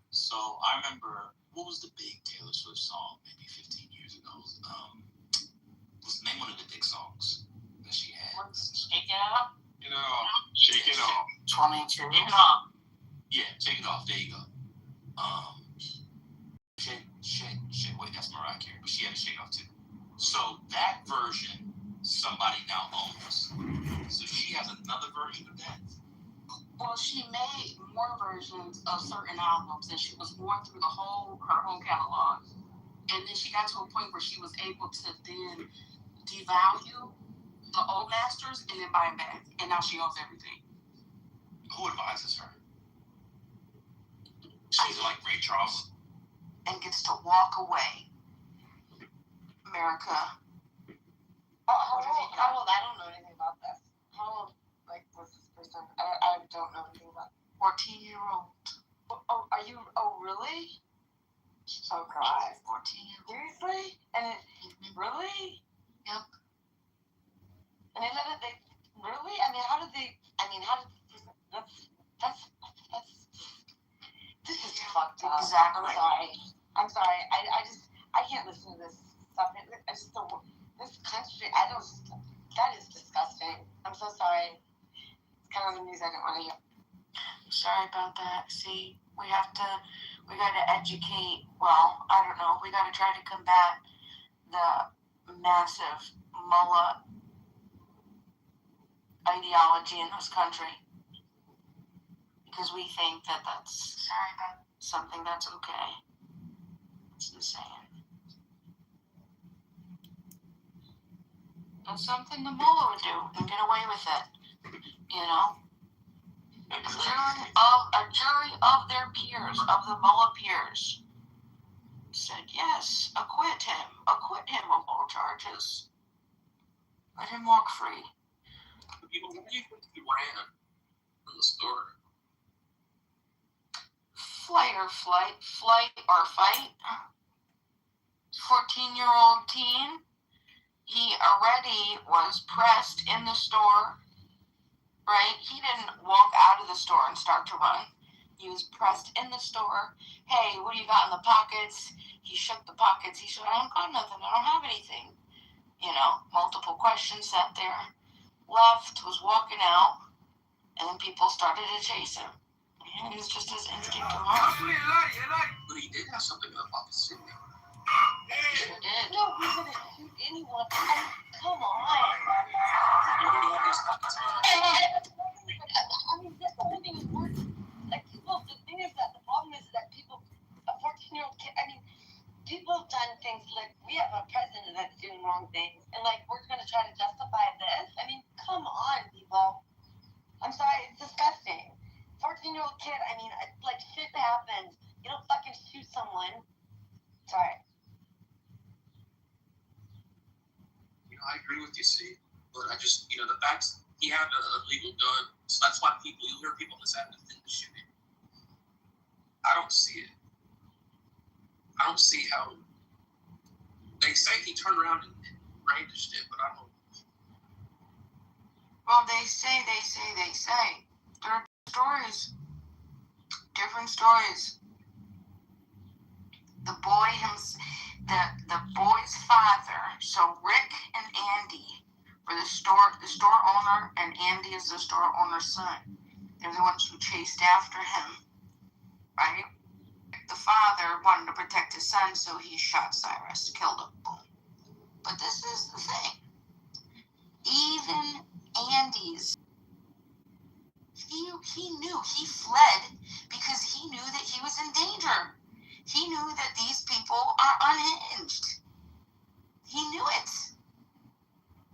So I remember, what was the big Taylor Swift song maybe 15 years ago? What's the name one of the big songs that she had? Shake It Off? Shake It Off. 22. Shake It Off. Yeah, Shake It Off. There you go. Shake. Wait, that's Mariah Carey, but she had a Shake Off too. So that version, somebody now owns. So she has another version of that. Well, she made more versions of certain albums, and she was going through her whole catalog. And then she got to a point where she was able to then devalue the old masters and then buy them back. And now she owns everything. Who advises her? She's like Ray Charles. And gets to walk away. America. How old? I don't know anything about that. How old, was this person? I don't know anything about it. 14-year-old. Oh, are you? Oh, really? Oh, God. 14-year-old. Seriously? And really? Yep. And they let it, really? I mean, how did that's, this is fucked up. Exactly. I'm sorry. I can't listen to this stuff. I just don't, this country, that is disgusting. I'm so sorry. It's kind of the news I didn't want to hear. Sorry about that. See, we got to educate, well, I don't know, we got to try to combat the massive mullah ideology in this country. Because we think that that's something that's okay. It's insane. It's something the mullah would do and get away with it, you know? A jury of their peers, of the mullah peers, said, yes, acquit him of all charges. Let him walk free. People, what do you think he ran from the store? Flight or fight. 14-year-old teen. He already was pressed in the store, right? He didn't walk out of the store and start to run. He was pressed in the store. Hey, what do you got in the pockets? He shook the pockets. He said, I don't got nothing. I don't have anything. You know, multiple questions sat there. Left, was walking out, and then people started to chase him. And it was just his instinct to run. But he did have something in the pocket, didn't he? He sure did. No, he's going to shoot anyone. I mean, come on. I mean, that's the only thing is worse. Like, people, the thing is that the problem is that people, a 14-year-old kid, I mean, people have done things like, we have a president that's doing wrong things, and like, we're going to try to justify this? I mean, come on, people. I'm sorry, it's disgusting. 14-year-old kid, I mean, like, shit happens. You don't fucking shoot someone. Sorry. You know, I agree with you, Steve. But I just, you know, the fact he had a legal gun, so that's why you hear people on this app that think to shoot him. I don't see it. I don't see how. They say he turned around and brandished it, but I don't. Well, they say. There are stories. Different stories. The boy's father, so Rick and Andy were the store owner, and Andy is the store owner's son. They're the ones who chased after him, right? The father wanted to protect his son, so he shot Cyrus, killed him, boom. But this is the thing. Even Andy's, he knew, he fled because he knew that he was in danger. He knew that these people are unhinged. He knew it.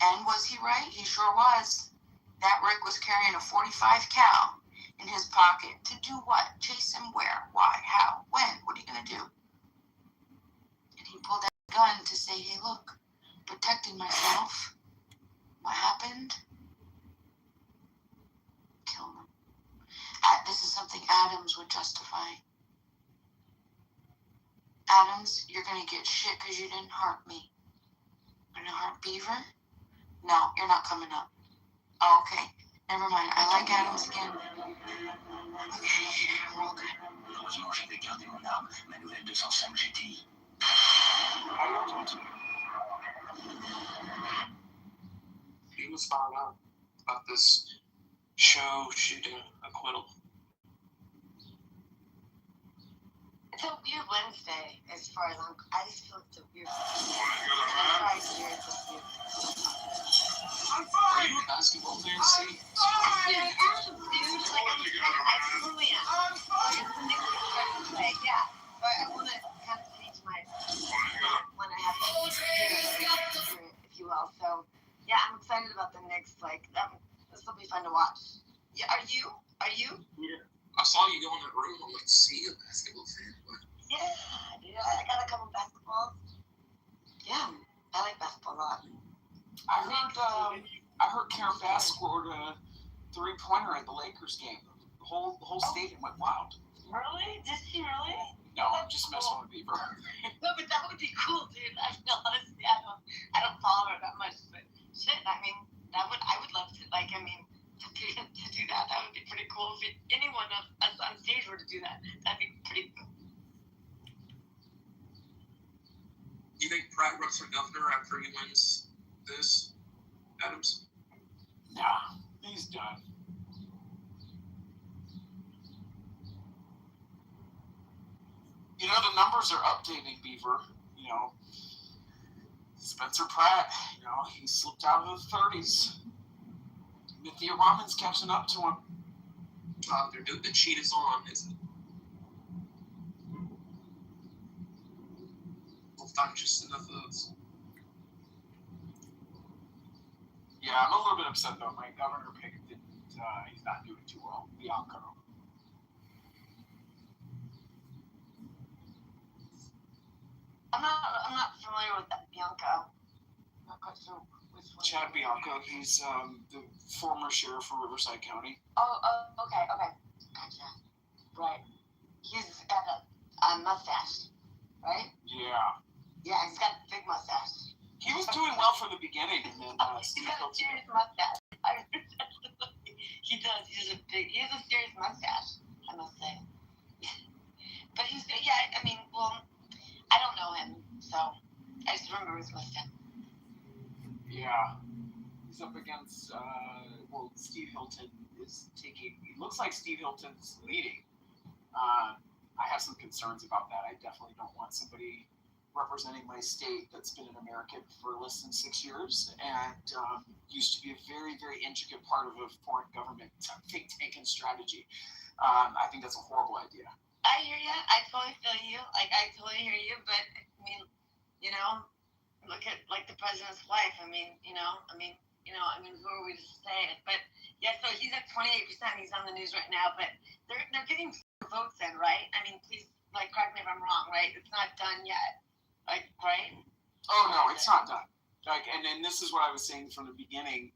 And was he right? He sure was. That Rick was carrying a .45 cal in his pocket. To do what? Chase him where? Why? How? When? What are you going to do? And he pulled that gun to say, hey, look, protecting myself. What happened? Kill him. This is something Adams would justify. Adams, you're going to get shit because you didn't hurt me. You didn't hurt Beaver. No, you're not coming up. Oh, okay. Never mind. I like Adam's skin. Okay, we're all good. Heureusement, j'avais gardé mon arme, ma nouvelle 205 GTI. He was found out about this show shooting acquittal. It's a weird Wednesday, as far as I just feel it's a weird Wednesday. I'm Are you a basketball fan, see? dude. Like, I totally am. Like, it's the Knicks are to play, yeah. But I want to kind of change my when I have to, if you will. So, yeah, I'm excited about the Knicks. Like, this will be fun to watch. Yeah, are you? Yeah. I saw you go in that room. I'm like, see, a basketball fan. Yeah, dude. I got a couple basketballs. Yeah, I like basketball a lot. I heard Karen Bass scored a 3-pointer at the Lakers game. The whole stadium went wild. Really? Did she really? No, I'm just messing with Beaver. No, but that would be cool, dude. I feel honestly, I don't follow her that much, but shit. I mean, I would love to. Like, I mean, to do that, that would be pretty cool. If anyone of us on stage were to do that, that'd be pretty cool. Do you think Pratt runs for governor after he wins this, Adams? Nah, he's done. You know, the numbers are updating, Beaver. You know, Spencer Pratt, you know, he slipped out of the 30s. Nithya Raman's catching up to him. The cheat is on, isn't it? Not just enough of those. Yeah, I'm a little bit upset though. My governor pick didn't. He's not doing too well. Bianco. I'm not familiar with that Bianco. I'm not quite sure which one. Chad Bianco. He's the former sheriff for Riverside County. Oh, okay. Gotcha. Right. He's got a mustache, right? Yeah. Yeah, he's got a big mustache. He was doing well from the beginning, and then He's got a serious mustache. He does. He has a serious mustache, I must say. But he's, yeah, I mean, well, I don't know him, so I just remember his mustache. Yeah. He's up against, Steve Hilton is taking, it looks like Steve Hilton's leading. I have some concerns about that. I definitely don't want somebody representing my state that's been an American for less than 6 years and used to be a very, very intricate part of a foreign government think tank and strategy. I think that's a horrible idea. I hear you. I totally feel you. Like, I totally hear you. But, I mean, you know, look at, like, the president's wife. I mean, who are we to say it? But, yeah, so he's at 28%. He's on the news right now. But they're getting votes in, right? I mean, please, like, correct me if I'm wrong, right? It's not done yet. Like, right? Oh, no, it's not done. Like, and this is what I was saying from the beginning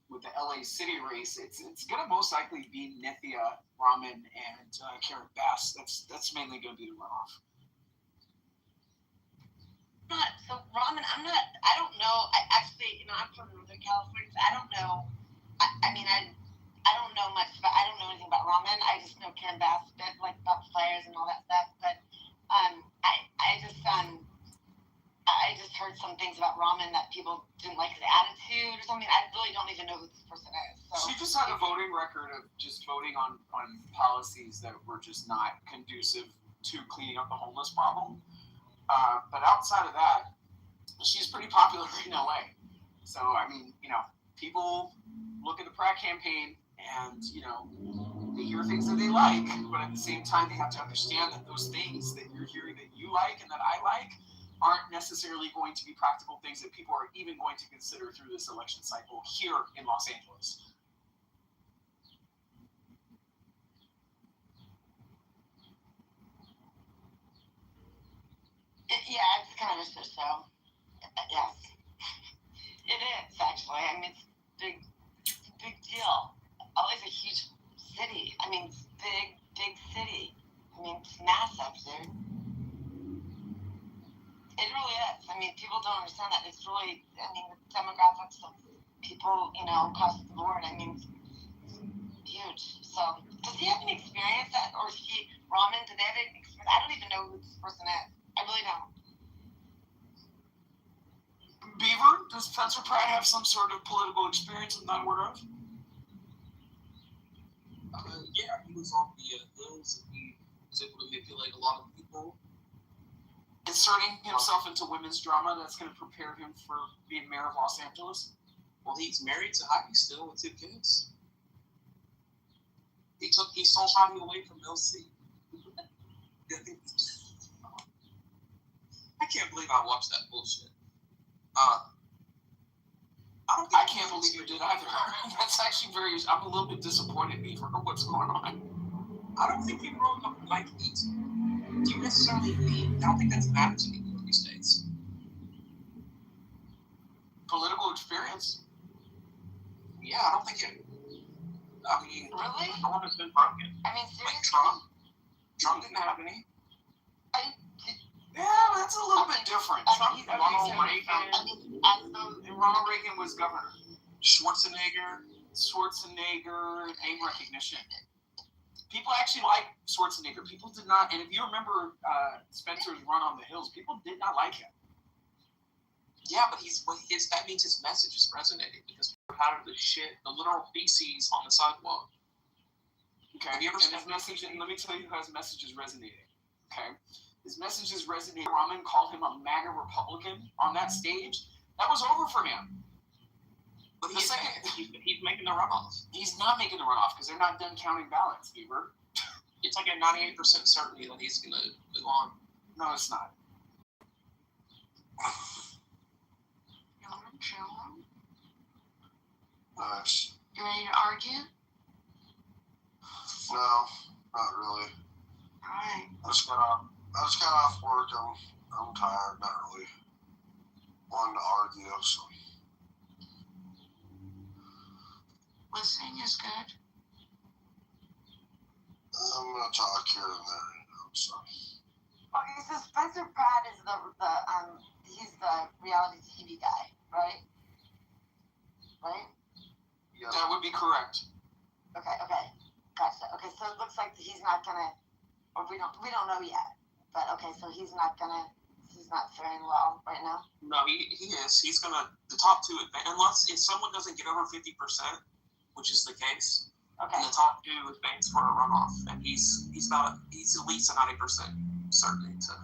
with the LA City race. It's going to most likely be Nithya Raman and Karen Bass. That's mainly going to be the runoff. So Raman, I don't know. I'm from Northern California, so I don't know. I don't know much about, I don't know anything about Raman. I just know Karen Bass a bit, like, about the players and all that stuff. But I just heard some things about Raman that people didn't like his attitude or something. I really don't even know who this person is. So. She just had a voting record of just voting on policies that were just not conducive to cleaning up the homeless problem. But outside of that, she's pretty popular in LA. So, I mean, people look at the Pratt campaign and, they hear things that they like, but at the same time, they have to understand that those things that you're hearing that you like and that I like aren't necessarily going to be practical things that people are even going to consider through this election cycle here in Los Angeles. Yeah, it's kind of a show. Yes. It is, actually. I mean, it's a big deal. LA's a huge city. I mean, it's big city. I mean, it's massive, dude. It really is. I mean, people don't understand that. It's really, the demographics people, you know, across the board. I mean, it's huge. So, does he have any experience that, or Ramen, do they have any experience? I don't even know who this person is. I really don't. Beaver, does Spencer Pratt have some sort of political experience I'm not aware of? Yeah, he was on the hills and he was able to manipulate a lot of people. Inserting himself into women's drama that's going to prepare him for being mayor of Los Angeles? Well, he's married to Heidi still with 2 kids. He stole Heidi away from LC. I can't believe I watched that bullshit. I can't believe you did either. That's actually I'm a little bit disappointed, Beaver. What's going on? I don't think people growing up like it. Do you necessarily need? I don't think that's matter to people these days. Political experience? Yeah, I don't think it. I mean, really? No one has been broken. I mean, seriously? Like Trump. Trump didn't have any. Yeah, that's a little bit different. Ronald Reagan was governor. Schwarzenegger, name recognition. People actually like Schwarzenegger. People did not, and if you remember Spencer's run on the hills, people did not like him. Yeah, but that means his message is resonating because we're out of the shit, the literal feces on the sidewalk. Okay, have you ever and his message, and let me tell you how his message is resonating. Okay, his message is resonating. Ramen called him a MAGA Republican on that stage. That was over for him. But he's making the runoff. He's not making the runoff because they're not done counting ballots, Beaver. It's like a 98% certainty that he's going to move on. No, it's not. Nice. You ready to argue? No, not really. Alright. I just got off work. I'm tired. Not really wanting to argue. So. Listening is good. I'm gonna talk here and there. So. Okay, so Spencer Pratt is he's the reality TV guy, right? Right? Yeah. That would be correct. Okay, gotcha. Okay, so it looks like he's not gonna, or we don't know yet. But okay, so he's not faring well right now. No, he is. He's gonna the top 2 unless if someone doesn't get over 50%, which is the case. Okay. And the top 2 advance for a runoff, and he's at least a 90% certainty to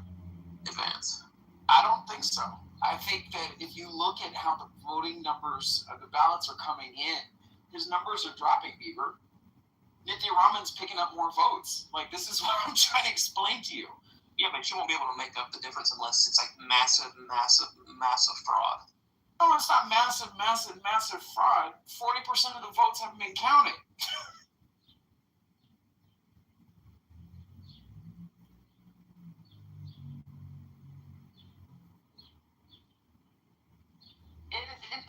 advance. I don't think so. I think that if you look at how the voting numbers, the ballots are coming in, his numbers are dropping, Beaver. Nithya Ramen's picking up more votes. Like, this is what I'm trying to explain to you. Yeah, but she won't be able to make up the difference unless it's like massive fraud. No, it's not massive fraud. 40% of the votes haven't been counted.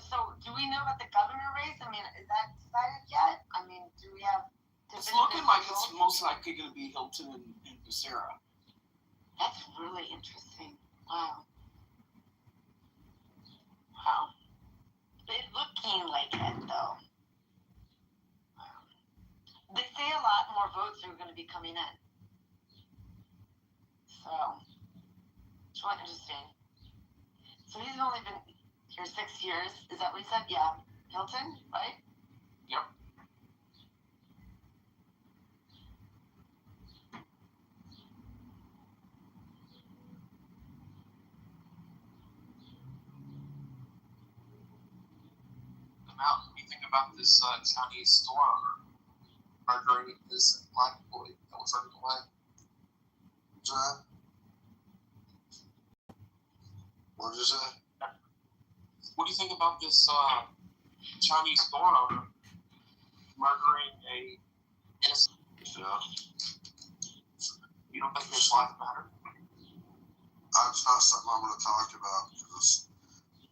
So, do we know about the governor race? I mean, is that decided yet? I mean, do we have... It's looking like it's most likely going to be Hilton and Becerra. That's really interesting. Wow. It's looking like it, though. They say a lot more votes are going to be coming in. So, it's really interesting. So he's only been here 6 years. Is that what he said? Yeah. Hilton, right? Yep. What do you think about this Chinese store owner murdering this black boy that was underway? What did you say? What do you think about this Chinese store owner murdering a innocent? Yeah. You don't think his life mattered? That's not something I'm going to talk about because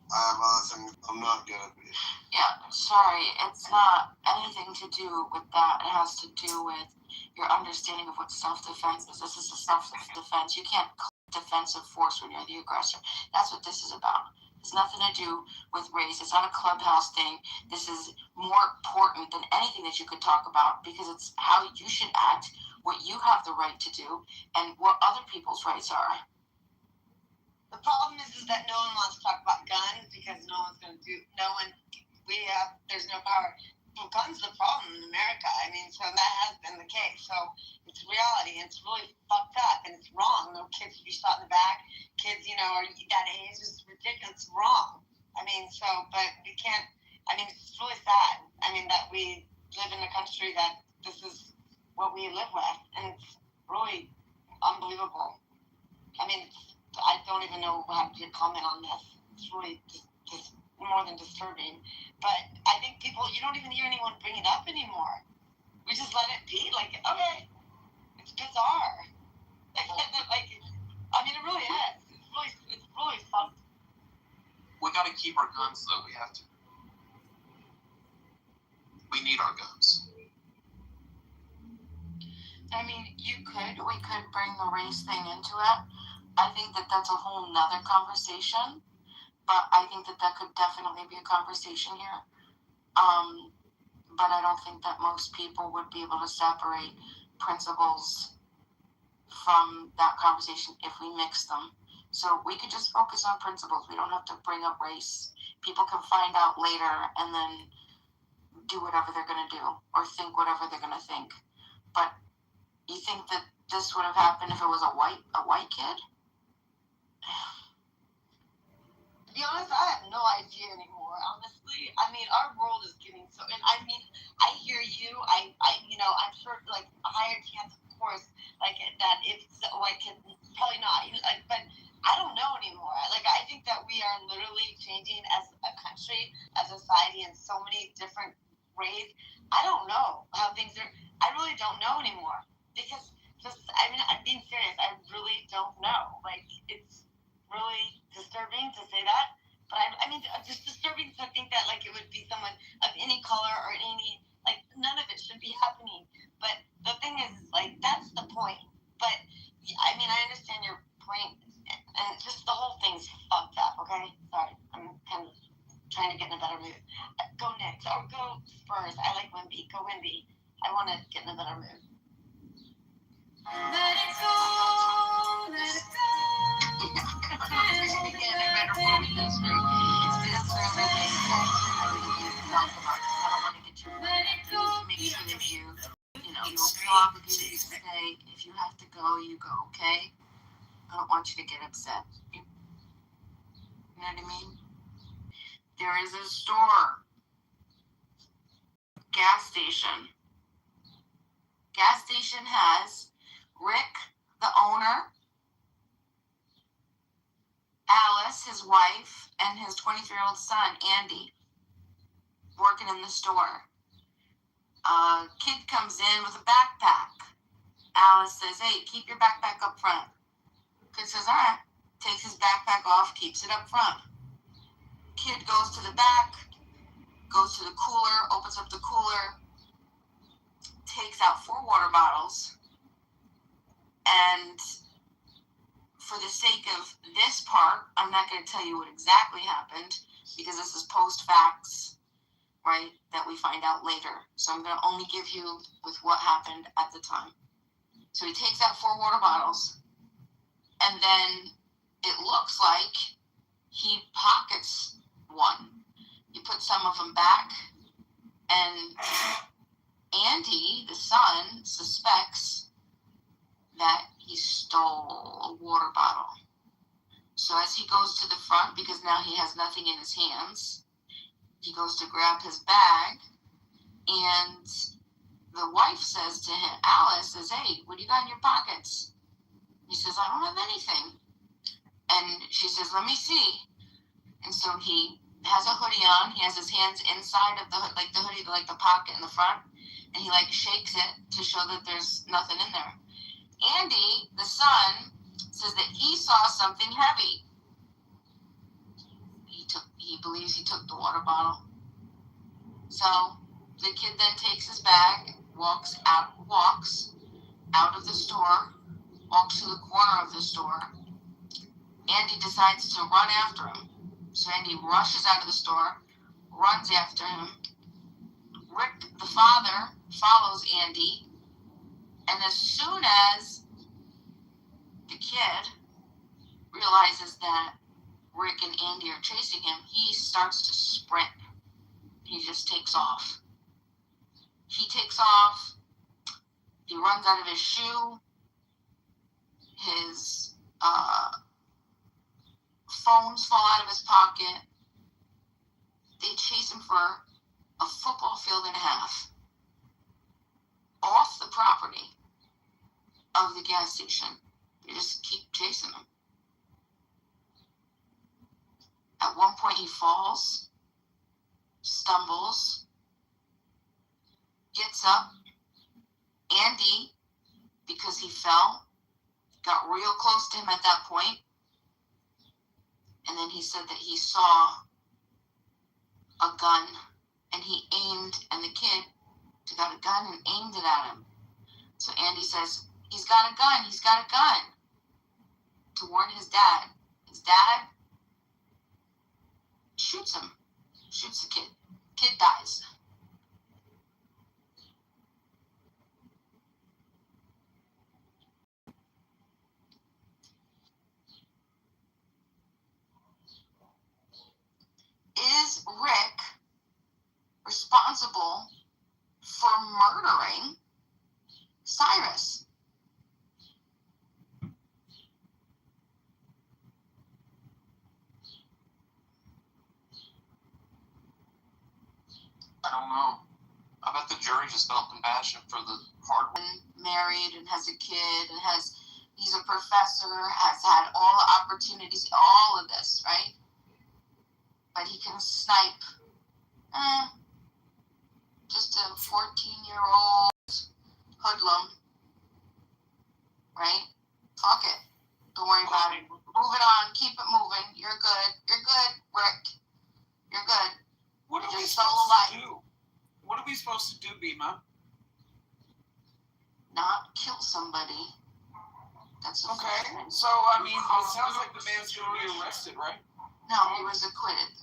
I have other things I'm not going to be. Yeah, sorry, it's not anything to do with that. It has to do with your understanding of what self-defense is. This is a self-defense. You can't defensive force when you're the aggressor. That's what this is about. It's nothing to do with race. It's not a clubhouse thing. This is more important than anything that you could talk about because it's how you should act, what you have the right to do, and what other people's rights are. The problem is that no one wants to talk about guns because there's no power. Well, guns are the problem in America. I mean, so that has been the case. So it's reality. And it's really fucked up and it's wrong. No kids should be shot in the back. Kids, are that age is ridiculous. It's wrong. I mean, but we can't. I mean, it's really sad. I mean, that we live in a country that this is what we live with, and it's really unbelievable. I mean, I don't even know how to comment on this. It's really just more than disturbing. But I think you don't even hear anyone bring it up anymore. We just let it be. Like, okay, it's bizarre. I mean, it really is. It's really fucked. We got to keep our guns, though. We have to. We need our guns. I mean, we could bring the race thing into it. I think that that's a whole nother conversation, but I think that could definitely be a conversation here. But I don't think that most people would be able to separate principles from that conversation if we mix them. So we could just focus on principles. We don't have to bring up race. People can find out later and then do whatever they're going to do or think whatever they're going to think. But you think that this would have happened if it was a white kid? To be honest, I have no idea anymore, honestly. I mean, our world is getting so, and I mean, I hear you, I'm sure, like, a higher chance, of course, like, that if, like, probably not, but I don't know anymore. Like, I think that we are literally changing as a country, as a society in so many different ways. I don't know how things are, I really don't know anymore, because, I'm being serious, I really don't know. Like, it's really disturbing to say that, but I mean, just disturbing to think that, like, it would be someone of any color or any, like, none of it should be happening. But the thing is, like, that's the point. But I mean, I understand your point, and just the whole thing's fucked up. Okay, sorry, I'm kind of trying to get in a better mood. Go Knicks or go Spurs. I like Wemby. Go Wemby. I want to get in a better mood. Let it go, let it go. You don't feel obligated to stay. If you have to go, you go, okay? I don't want you to get upset. You know what I mean? There is a store. Gas station. Gas station has Rick, the owner, Alice, his wife, and his 23-year-old son, Andy, working in the store. Kid comes in with a backpack. Alice says, hey, keep your backpack up front. Kid says, all right. Takes his backpack off, keeps it up front. Kid goes to the back, goes to the cooler, opens up the cooler, takes out 4 water bottles, and for the sake of this part, I'm not going to tell you what exactly happened because this is post-facts, right, that we find out later. So I'm going to only give you with what happened at the time. So he takes out 4 water bottles, and then it looks like he pockets one. He puts some of them back, and Andy, the son, suspects that he stole a water bottle. So as he goes to the front, because now he has nothing in his hands, he goes to grab his bag, and the wife says to him, Alice says, hey, what do you got in your pockets? He says, I don't have anything. And she says, let me see. And so he has a hoodie on. He has his hands inside of the hoodie, like the pocket in the front, and he like shakes it to show that there's nothing in there. Andy, the son, says that he saw something heavy. He believes he took the water bottle. So the kid then takes his bag, walks out of the store, walks to the corner of the store. Andy decides to run after him. So Andy rushes out of the store, runs after him. Rick, the father, follows Andy, and as soon as the kid realizes that Rick and Andy are chasing him, he starts to sprint. He just takes off. He takes off. He runs out of his shoe. His phones fall out of his pocket. They chase him for a football field and a half off the property of the gas station. They just keep chasing him. At one point he falls, stumbles, gets up. Andy, because he fell, got real close to him at that point. And then he said that he saw a gun, and he aimed, and the kid took out a gun and aimed it at him. So Andy says, he's got a gun, he's got a gun, to warn his dad. His dad shoots him, shoots the kid. Kid dies. Is Rick responsible for murdering Cyrus? I don't know. I bet the jury just felt compassion for the hard work. Married and has a kid and he's a professor, has had all the opportunities, all of this, right? But he can snipe just a 14-year-old hoodlum, right? Fuck it. Don't worry about it. Move it on. Keep it moving. You're good. You're good, Rick. You're good. What are we Just supposed to do? What are we supposed to do, Bima? Not kill somebody. That's okay. So, I mean, it sounds like the man's going to be arrested, right? No, he was acquitted.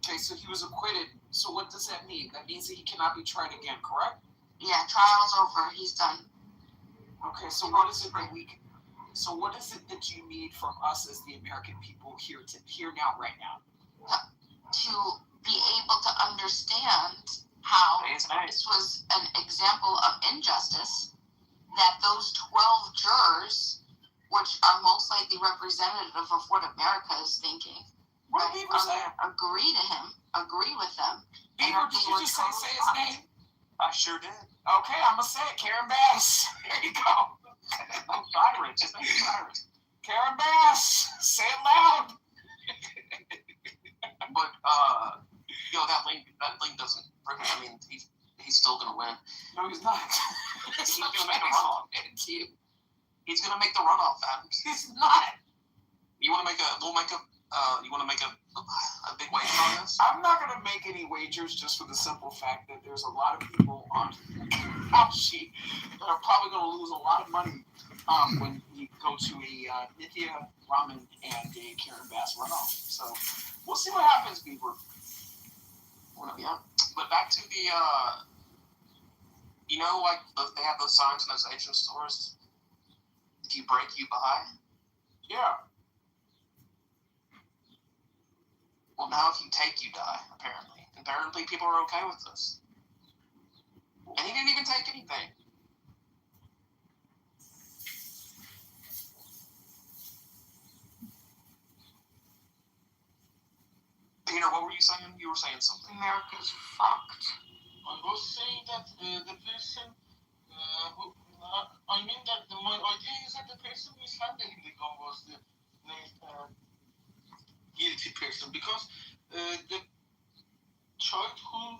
Okay, so he was acquitted. So what does that mean? That means that he cannot be tried again, correct? Yeah, trial's over. He's done. Okay, so what is it that So what is it that you need from us as the American people here now, right now? To be able to understand how this was an example of injustice, that those 12 jurors, which are most likely representative of what America is thinking, what did Beaver say? Agree to him, agree with them. Beaver, did you just say his name? I sure did. Okay, I'm going to say it. Karen Bass. There you go. Cyrus. His name is Cyrus. Karen Bass. Say it loud. But, that link doesn't, I mean, he's still going to win. No, he's not. He's going to make the runoff. He's going to make the runoff, Adam. He's not. You want to make a big wager on this? I'm not going to make any wagers just for the simple fact that there's a lot of people on Call Sheet that are probably going to lose a lot of money when you go to a Nithya Raman and a Karen Bass runoff. So we'll see what happens, Beaver. Yeah. But back to the, they have those signs in those Asian stores. If you break, you buy. Yeah. Well, now if you take, you die, apparently. Apparently people are okay with this. And he didn't even take anything. Peter, what were you saying? You were saying something. America's fucked. I was saying that the person my idea is that the person who is handling the gun was the guilty person, because the child who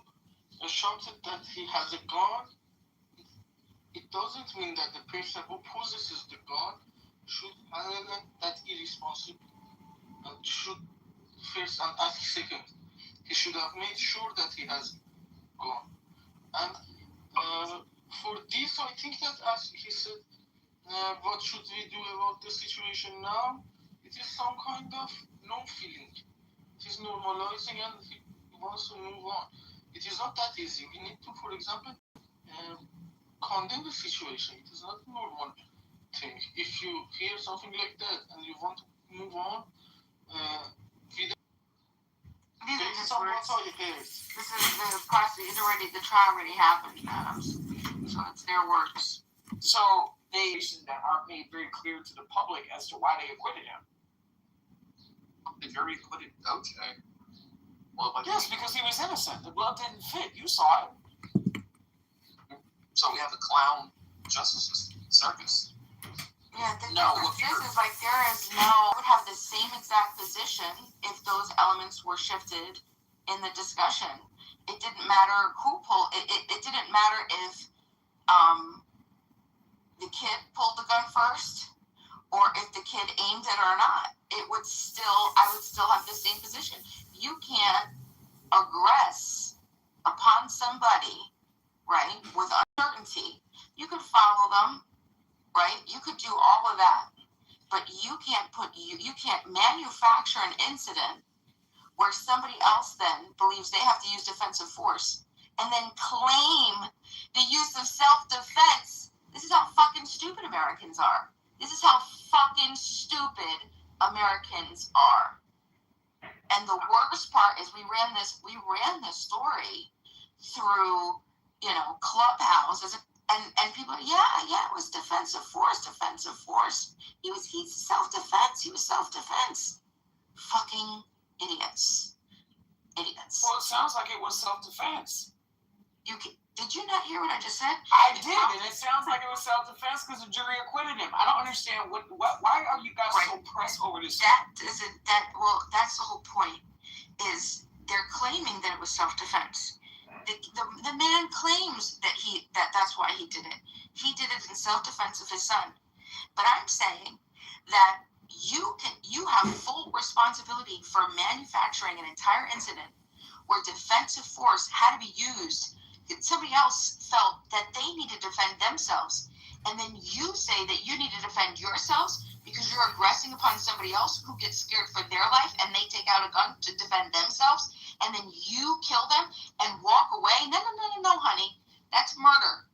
shouted that he has a gun, it doesn't mean that the person who possesses the gun should handle that irresponsible and should first and ask second. He should have made sure that he has gun. And for this, I think that, as he said, what should we do about the situation now? It is some kind of no feeling. He's normalizing and he wants to move on. It is not that easy. We need to, for example, condemn the situation. It is not a normal thing. If you hear something like that and you want to move on, these are just words. This is the process. The trial already happened, so it's their words. So they that aren't made very clear to the public as to why they acquitted him. The jury acquitted. Okay. Well, yes, because he was innocent. The blood didn't fit. You saw it. So we have the clown justice circus. Yeah, this is like there is no. I would have the same exact position if those elements were shifted in the discussion. It didn't matter who pulled. It didn't matter if the kid pulled the gun first or if the kid aimed it or not. I would still have the same position. You can't aggress upon somebody, right, with uncertainty. You could follow them. Right? You could do all of that, but you can't manufacture an incident where somebody else then believes they have to use defensive force and then claim the use of self-defense. This is how fucking stupid Americans are. This is how fucking stupid Americans are. And the worst part is we ran this story through, Clubhouse and people are, it was defensive force. He's self-defense. Fucking idiots. Well, it sounds like it was self-defense. Did you not hear what I just said? I did, and it sounds like it was self-defense because the jury acquitted him. I don't understand why are you guys so pressed over this? That's the whole point, is they're claiming that it was self-defense. The man claims that's why he did it. He did it in self-defense of his son. But I'm saying that you have full responsibility for manufacturing an entire incident where defensive force had to be used. Somebody else felt that they needed to defend themselves, and then you say that you need to defend yourselves because you're aggressing upon somebody else who gets scared for their life and they take out a gun to defend themselves, and then you kill them and walk away. No, honey. That's murder.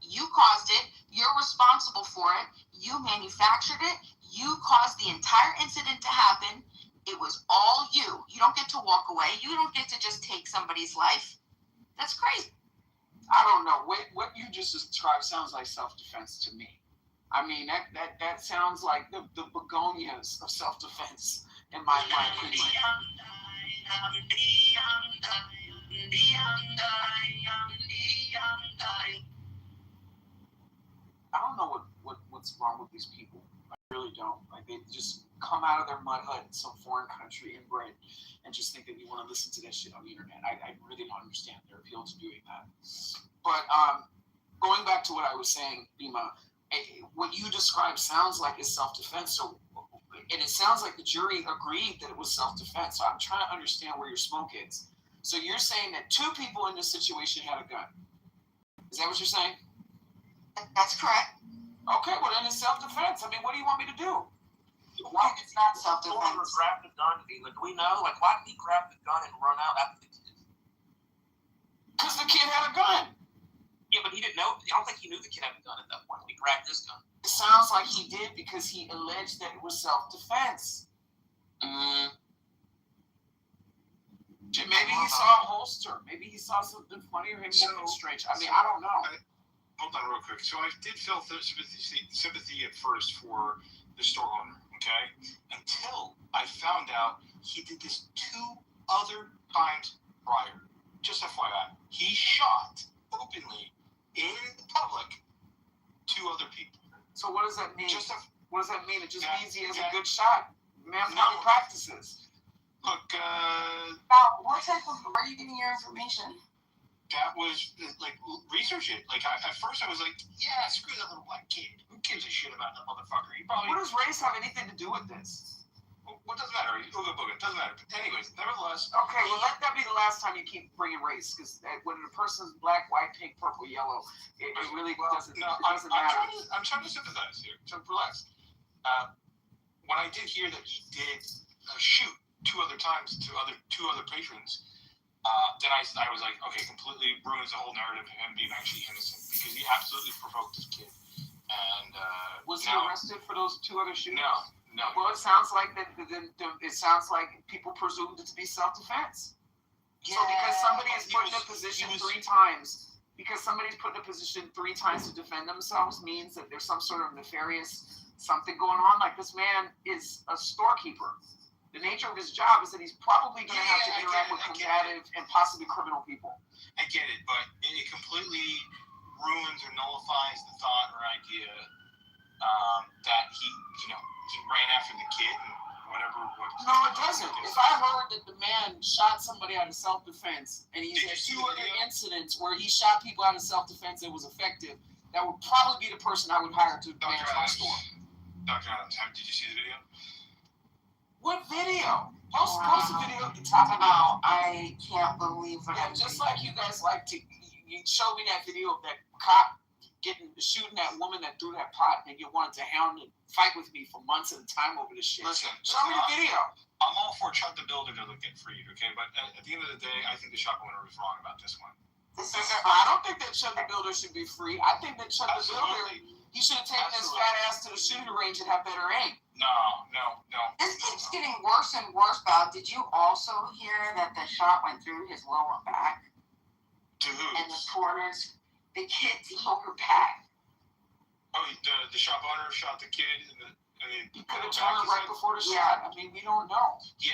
You caused it. You're responsible for it. You manufactured it. You caused the entire incident to happen. It was all you. You don't get to walk away. You don't get to just take somebody's life. That's crazy. I don't know. What you just described sounds like self-defense to me. I mean, that sounds like the begonias of self-defense in my opinion. I don't know what's wrong with these people. I really don't. Like, they just come out of their mud hut in some foreign country inbred and just think that you want to listen to that shit on the internet. I really don't understand their appeal to doing that. But going back to what I was saying, Bima, what you described sounds like it's self-defense. And it sounds like the jury agreed that it was self-defense. So I'm trying to understand where your smoke is. So you're saying that two people in this situation had a gun. Is that what you're saying? That's correct. Okay, well then it's self-defense. I mean, what do you want me to do? Why it's not self-defense? Grab the gun, do we know? Like, why did he grab the gun and run out after the kid? Because the kid had a gun. Yeah, but he didn't know. I don't think he knew the kid had a gun at that point when he grabbed this gun. It sounds like he did because he alleged that it was self-defense. Maybe he saw a holster. Maybe he saw something funny or him moving strange. I mean, I don't know. Hold on real quick. So I did feel sympathy at first for the store owner, okay? Until I found out he did this 2 other times prior. Just FYI. He shot openly in public 2 other people. So what does that mean? What does that mean? It just means he has a good shot. Man, No. practices. Look, what type of, where are you getting your information? that was, like, research it. Like, at first I was like, yeah, screw that little black kid. Who gives a shit about that motherfucker? He probably... What does race have anything to do with this? What doesn't matter? Ooga booga. Doesn't matter. But anyways, nevertheless... Okay, well, let that be the last time you keep bringing race, because when a person's black, white, pink, purple, yellow, it really doesn't matter. I'm trying to sympathize here. So relax. When I did hear that he did shoot two other patrons, then I was like, okay, completely ruins the whole narrative of him being actually innocent because he absolutely provoked this kid. And was he arrested for those two other shootings? No. Well, it sounds like people presumed it to be self-defense. Yeah, so because somebody is put in a position three times to defend themselves means that there's some sort of nefarious something going on. Like, this man is a storekeeper. The nature of his job is that he's probably going to have to interact with combative and possibly criminal people. I get it, but it completely ruins or nullifies the thought or idea that he ran after the kid and whatever. No, it doesn't. If I heard that the man shot somebody out of self-defense and he's had two other incidents where he shot people out of self-defense that was effective, that would probably be the person I would hire to manage my store. Dr. Adams, did you see the video? What video? Post the video at the top of the Oh, I can't believe it. Yeah, just like you guys like to, you showed me that video of that cop shooting that woman that threw that pot, and you wanted to hound and fight with me for months at a time over this shit. Listen, show me the video. I'm all for Chuck the Builder to get freed, okay? But at the end of the day, I think the shop owner was wrong about this one. I don't think that Chuck the Builder should be free. I think that Chuck the Builder, he should have taken his fat ass to the shooting range and have better aim. No. This keeps getting worse and worse, Bob. Did you also hear that the shot went through his lower back? To who? And the kid's lower back. Oh, the shop owner shot the kid He could have turned right before the shot. I mean, we don't know. Yeah,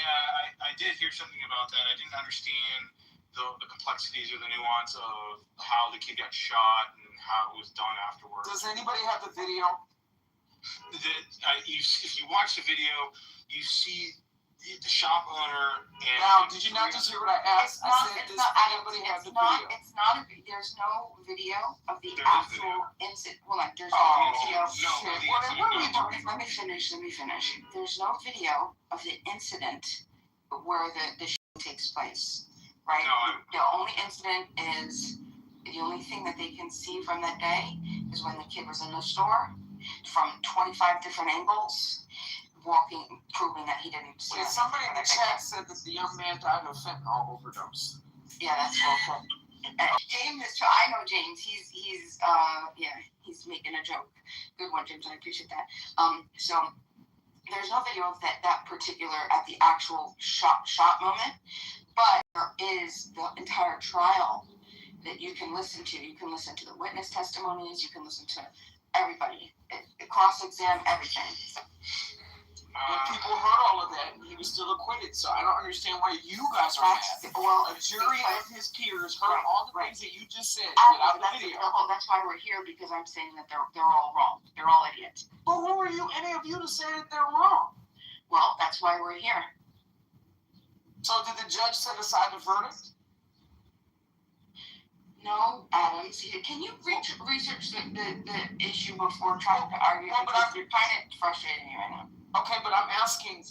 I did hear something about that. I didn't understand the complexities or the nuance of how the kid got shot and how it was done afterwards. Does anybody have the video? If you watch the video, you see the shop owner. And now, did you not just hear what I asked? There's no video of the actual incident. Well, like, there's no video. Let me finish. There's no video of the incident where the shooting takes place, right? The only incident is, the only thing that they can see from that day is when the kid was in the store from 25 different angles, proving that he didn't see. Somebody in the chat said that the young man died of fentanyl overdose. Yeah, that's awful. James is. I know James. He's making a joke. Good one, James. I appreciate that. So there's no video of that particular at the actual shot moment, but there is the entire trial that you can listen to. You can listen to the witness testimonies. You can listen to everybody, cross-exam, everything. But people heard all of that, and he was still acquitted. So I don't understand why you guys are mad. Well, a jury of his peers heard all the things that you just said without the video. That's why we're here, because I'm saying that they're all wrong. They're all idiots. But who are you, any of you, to say that they're wrong? Well, that's why we're here. So did the judge set aside the verdict? No, Adams. Can you research the issue before trying to argue? Because you're kind of frustrating me right now. Okay, but I'm asking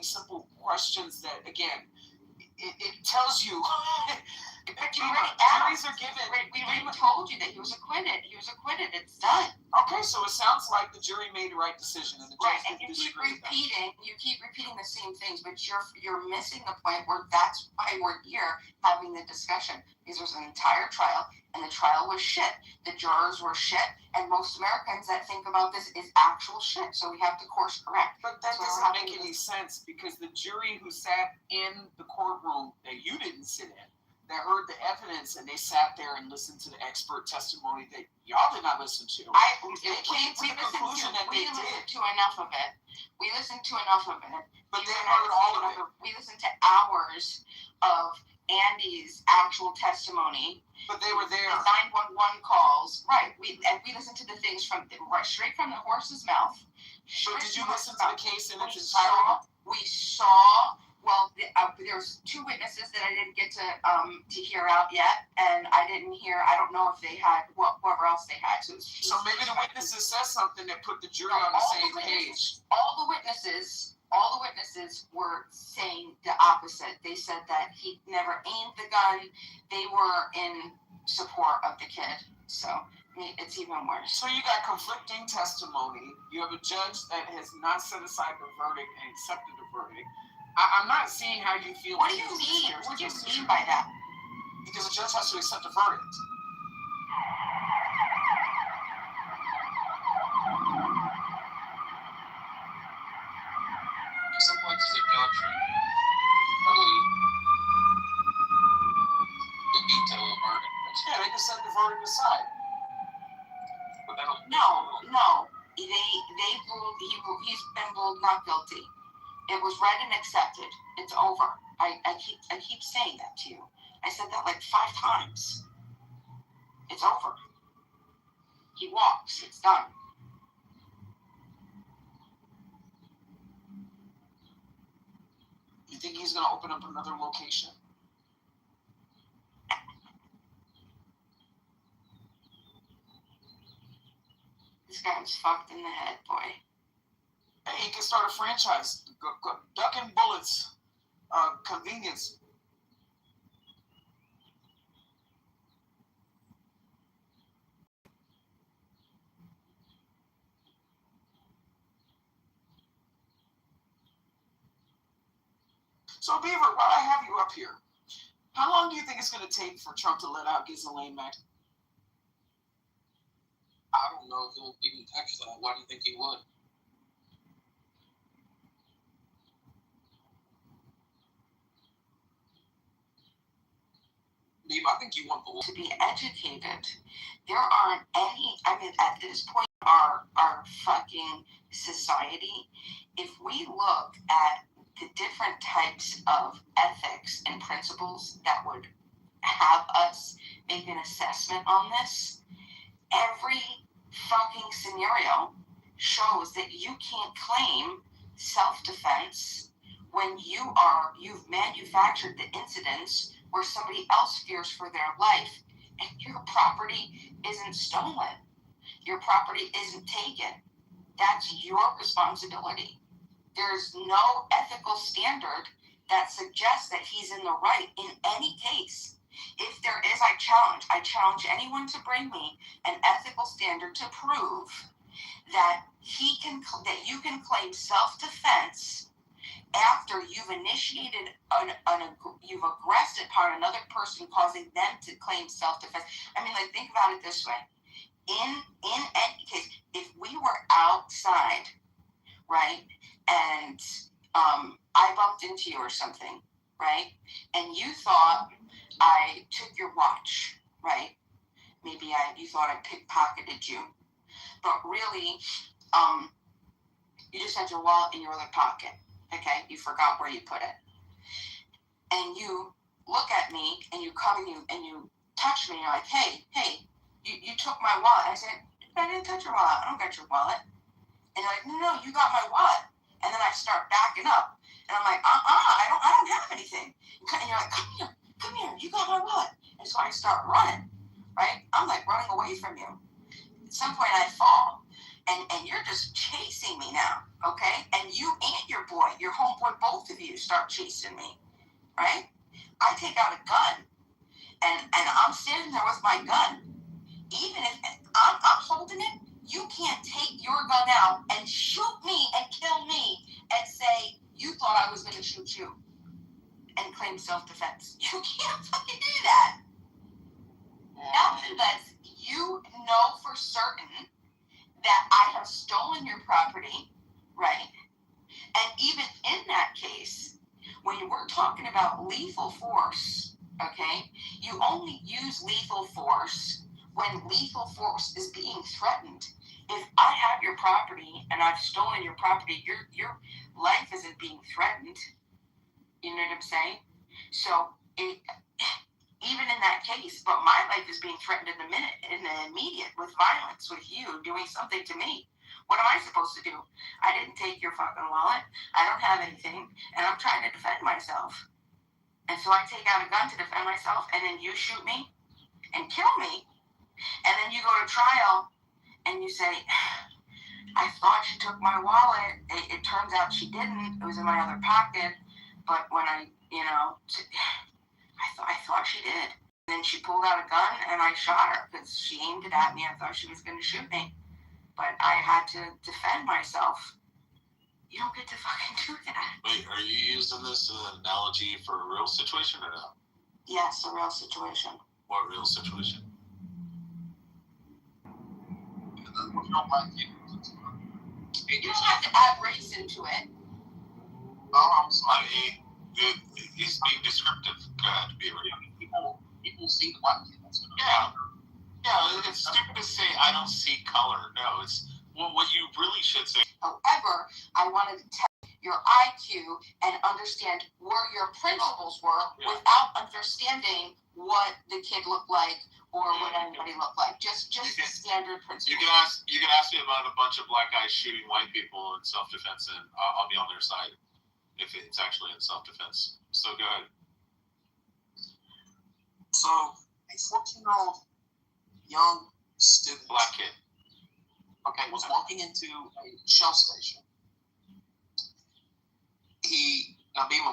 simple questions that, again, it tells you. Juries are given. We already told you that he was acquitted. It's done. Okay, so it sounds like the jury made the right decision, and the judge and you keep repeating the same things, but you're missing the point where that's why we're here having the discussion. Because there's an entire trial, and the trial was shit. The jurors were shit, and most Americans that think about this is actual shit. So we have to course correct. But that doesn't make any sense, because the jury who sat in the courtroom that you didn't sit in, that heard the evidence, and they sat there and listened to the expert testimony that y'all did not listen to. We listened to enough of it. But they heard all of it. We listened to hours of Andy's actual testimony. But they were there. The 911 calls. Right. We listened to the things straight from the horse's mouth. But did you listen to the case in its entirety? We saw. Well, there's two witnesses that I didn't get to hear out yet, and I didn't hear. I don't know if they had whatever else they had. So maybe the witnesses said something that put the jury on the same page. All the witnesses were saying the opposite. They said that he never aimed the gun. They were in support of the kid. So It's even worse. So you got conflicting testimony. You have a judge that has not set aside the verdict and accepted the verdict. I'm not seeing how you feel. What do you mean? What do you mean by that? Because the judge has to accept the verdict. At some point, it's a doctrine. Probably the veto of verdict. Yeah, they can set the verdict aside. But that'll No. They ruled. He's been ruled not guilty. It was read and accepted. It's over. I keep saying that to you. I said that like 5 times. It's over. He walks. It's done. You think he's going to open up another location? This guy's fucked in the head, boy. Hey, he can start a franchise. Ducking bullets. Convenience. So, Beaver, while I have you up here, how long do you think it's going to take for Trump to let out Ghislaine Mack? I don't know if he'll even touch that. Why do you think he would? I think you want to be educated. There aren't any. I mean, at this point, our fucking society, if we look at the different types of ethics and principles that would have us make an assessment on this, every fucking scenario shows that you can't claim self-defense when you've manufactured the incidents where somebody else fears for their life and your property isn't stolen. Your property isn't taken. That's your responsibility. There's no ethical standard that suggests that he's in the right in any case. If there is, I challenge anyone to bring me an ethical standard to prove that you can claim self-defense after you've initiated you've aggressed upon another person, causing them to claim self-defense. I mean, like, think about it this way. In any case, if we were outside, right, and I bumped into you or something, right, and you thought I took your watch, right? Maybe you thought I pickpocketed you, but really, you just had your wallet in your other pocket. Okay, you forgot where you put it. And you look at me and you come and you touch me and you're like, hey, you took my wallet. I said, I didn't touch your wallet. I don't got your wallet. And you're like, no, you got my wallet. And then I start backing up. And I'm like, I don't have anything. And you're like, come here, you got my wallet. And so I start running, right? I'm like running away from you. At some point I fall. And you're just chasing me now, okay? And you and your homeboy, both of you start chasing me, right? I take out a gun, and I'm standing there with my gun. Even if I'm holding it, you can't take your gun out and shoot me and kill me and say, you thought I was going to shoot you and claim self-defense. You can't fucking do that. Now, unless you know for certain that I have stolen your property, right? And even in that case, when we're talking about lethal force, okay, you only use lethal force when lethal force is being threatened. If I have your property and I've stolen your property, your life isn't being threatened. You know what I'm saying? So even in that case, but my life is being threatened in the immediate with violence, with you doing something to me. What am I supposed to do? I didn't take your fucking wallet. I don't have anything, and I'm trying to defend myself. And so I take out a gun to defend myself, and then you shoot me and kill me. And then you go to trial, and you say, I thought she took my wallet. It turns out she didn't. It was in my other pocket. But when I thought she did. Then she pulled out a gun and I shot her because she aimed it at me. I thought she was going to shoot me. But I had to defend myself. You don't get to fucking do that. Wait, are you using this analogy for a real situation or no? Yes, a real situation. What real situation? You don't have to add race into it. Oh, I'm sorry. He's being descriptive. God, be People see the white people. Yeah. Yeah, it's stupid to say I don't see color. No, it's what you really should say. However, I wanted to test your IQ and understand where your principles were without understanding what the kid looked like or what anybody looked like. Just the standard principles. You can ask me about a bunch of black guys shooting white people in self-defense, and I'll be on their side if it's actually in self-defense. So go ahead. So a 14-year-old young student, black kid, was walking into a Shell station.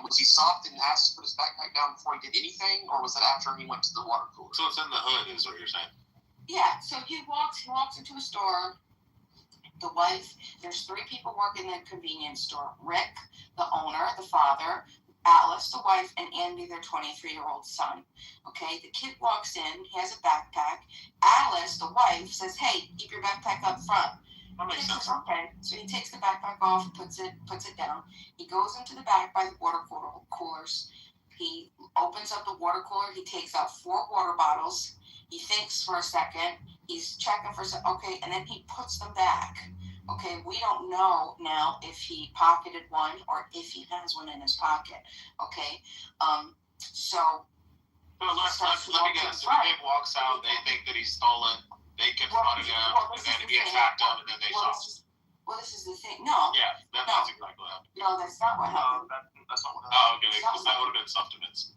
Was he stopped and asked to put his backpack down before he did anything, or was that after he went to the water cooler? So it's in the hood, is what you're saying? Yeah. So he walks into a store. The wife. There's 3 people working in the convenience store. Rick, the owner, the father. Alice, the wife, and Andy, their 23-year-old son. Okay, the kid walks in. He has a backpack. Alice, the wife, says, "Hey, keep your backpack up front." That makes sense. Okay, so he takes the backpack off, puts it down. He goes into the back by the water coolers. He opens up the water cooler. He takes out 4 water bottles. He thinks for a second. He's checking for a second. Okay, and then he puts them back. Okay, we don't know now if he pocketed one or if he has one in his pocket. Okay, so. Well, let me guess. If the kid walks out, they think that he stole it. They confronted him, and then he attacked him, and then they shot him. Well, this is the thing. No. Yeah, that's exactly what happened. No, that's not what happened. That's not what happened. Oh, okay, because that would have been self-defense.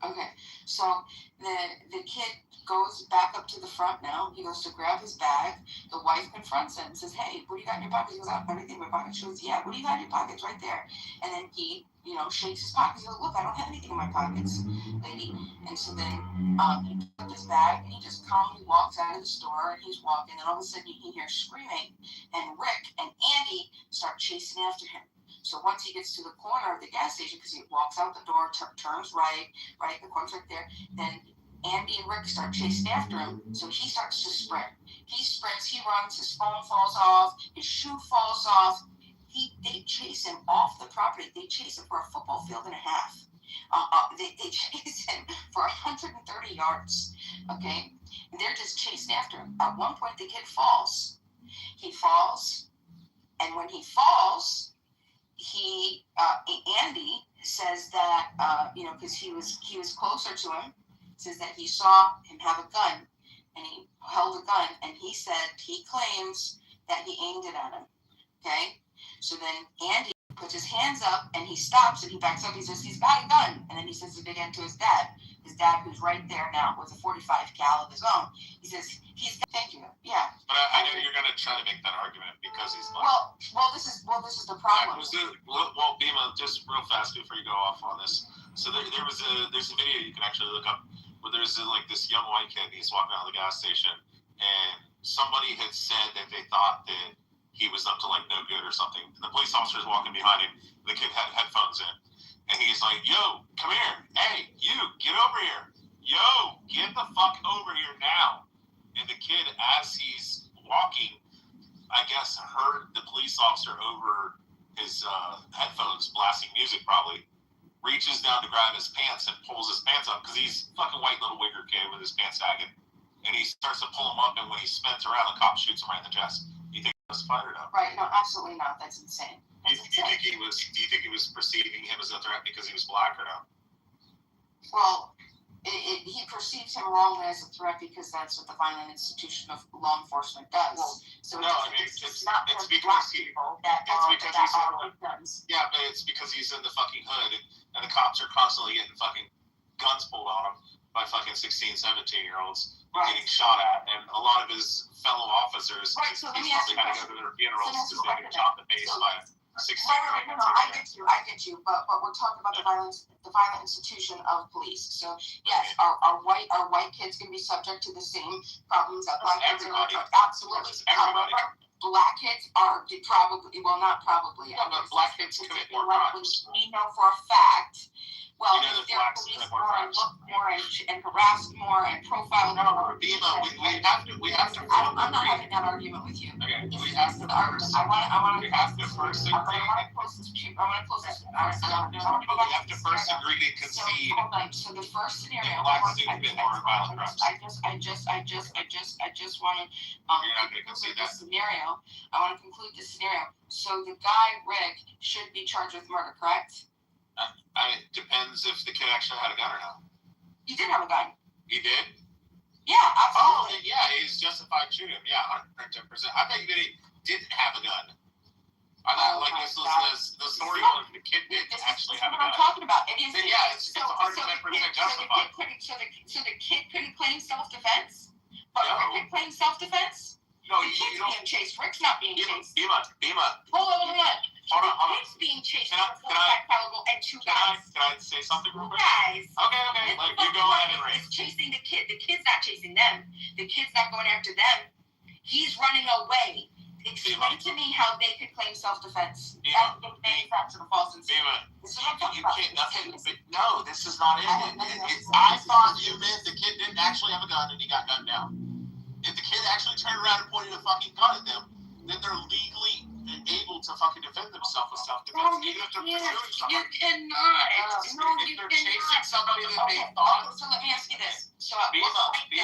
Okay, so the kid goes back up to the front now. He goes to grab his bag. The wife confronts him and says, "Hey, what do you got in your pockets?" He goes, "I don't have anything in my pockets." She goes, "Yeah, what do you got in your pockets?" Right there. And then he, shakes his pockets. He goes, "Look, I don't have anything in my pockets, lady." And so then he picks up his bag and he just calmly walks out of the store and he's walking. And all of a sudden he hears screaming, and Rick and Andy start chasing after him. So once he gets to the corner of the gas station, because he walks out the door, turns right, the corner's right there, then Andy and Rick start chasing after him, so he starts to sprint. He sprints, he runs, his phone falls off, his shoe falls off. They chase him off the property. They chase him for a football field and a half. They chase him for 130 yards, okay? And they're just chasing after him. At one point, the kid falls. He falls, and when he falls, Andy says that, because he was closer to him, says that he saw him have a gun, and he held a gun, and he claims that he aimed it at him, okay? So then Andy puts his hands up, and he stops, and he backs up. He says, "He's got a gun," and then he says it again to his dad who's right there now with a .45 cal of his own. He says, "Thank you, yeah." But I know you're going to try to make that argument because he's black. Well, this is the problem. Well, Bima, just real fast before you go off on this. So there's a video you can actually look up where there's this young white kid. He's walking out of the gas station, and somebody had said that they thought that he was up to no good or something. And the police officer's walking behind him. The kid had headphones in. And he's like, "Yo, come here. Hey, you, get over here. Yo, get the fuck over here now." And the kid, as he's walking, I guess heard the police officer over his headphones blasting music probably, reaches down to grab his pants and pulls his pants up because he's fucking white little wigger kid with his pants sagging. And he starts to pull him up, and when he spins around, the cop shoots him right in the chest. Do you think he was fired up? Right, no, absolutely not. That's insane. Do you think he was perceiving him as a threat because he was black or no? Well, he perceives him wrongly as a threat because that's what the violent institution of law enforcement does. Well, so it's because he's yeah, but it's because he's in the fucking hood, and the cops are constantly getting fucking guns pulled on him by fucking 16, 17-year-olds. Getting shot at, and a lot of his fellow officers, right, so he's probably had to go to their funerals because they get shot in the face by No, I get you, but we're talking about the violent institution of police. So yes, are white kids going to be subject to the same problems that black kids are? Absolutely. However, black kids are probably, well, not probably. Yeah, but black kids commit more crimes. We know for a fact. Well, You know if they're policed more and looked more and harassed more and profiled more. We have to. I'm not having that argument with you. Okay, we have to first. I want to close this. I want to close this. But we have to first agree to concede. So the first scenario. Black students commit more violent crimes. I just want to conclude this scenario. I want to conclude this scenario. So the guy Rick should be charged with murder, correct? It depends if the kid actually had a gun or not. He did have a gun. He did? Yeah, absolutely. Oh, yeah, he's justified shooting him. Yeah, 110%. I thought he didn't have a gun. I thought this was the story was the kid did actually have a gun. What I'm talking about. It is. Yeah, it's 110% justified. So the kid couldn't claim self-defense? But Rick could claim self-defense? No, the kid's being chased. Rick's not being chased. Bima. Hold on. Hold on. The kid's being chased with a full-size caliber and two guys. Can I say something real quick? Guys. Okay. You go ahead and race. He's chasing the kid. The kid's not chasing them. The kid's not going after them. He's running away. Explain to me how they could claim self-defense. That's the manufacture of false Bima, this is what I'm talking about. No, this is not it. I thought you meant the kid didn't actually have a gun and he got gunned down. If the kid actually turned around and pointed a fucking gun at them, then they're legally able to fucking defend themselves with self-defense. Even if they're pursuing somebody. You cannot. If they're chasing somebody that they thought. So let me ask you this. So Bima, let me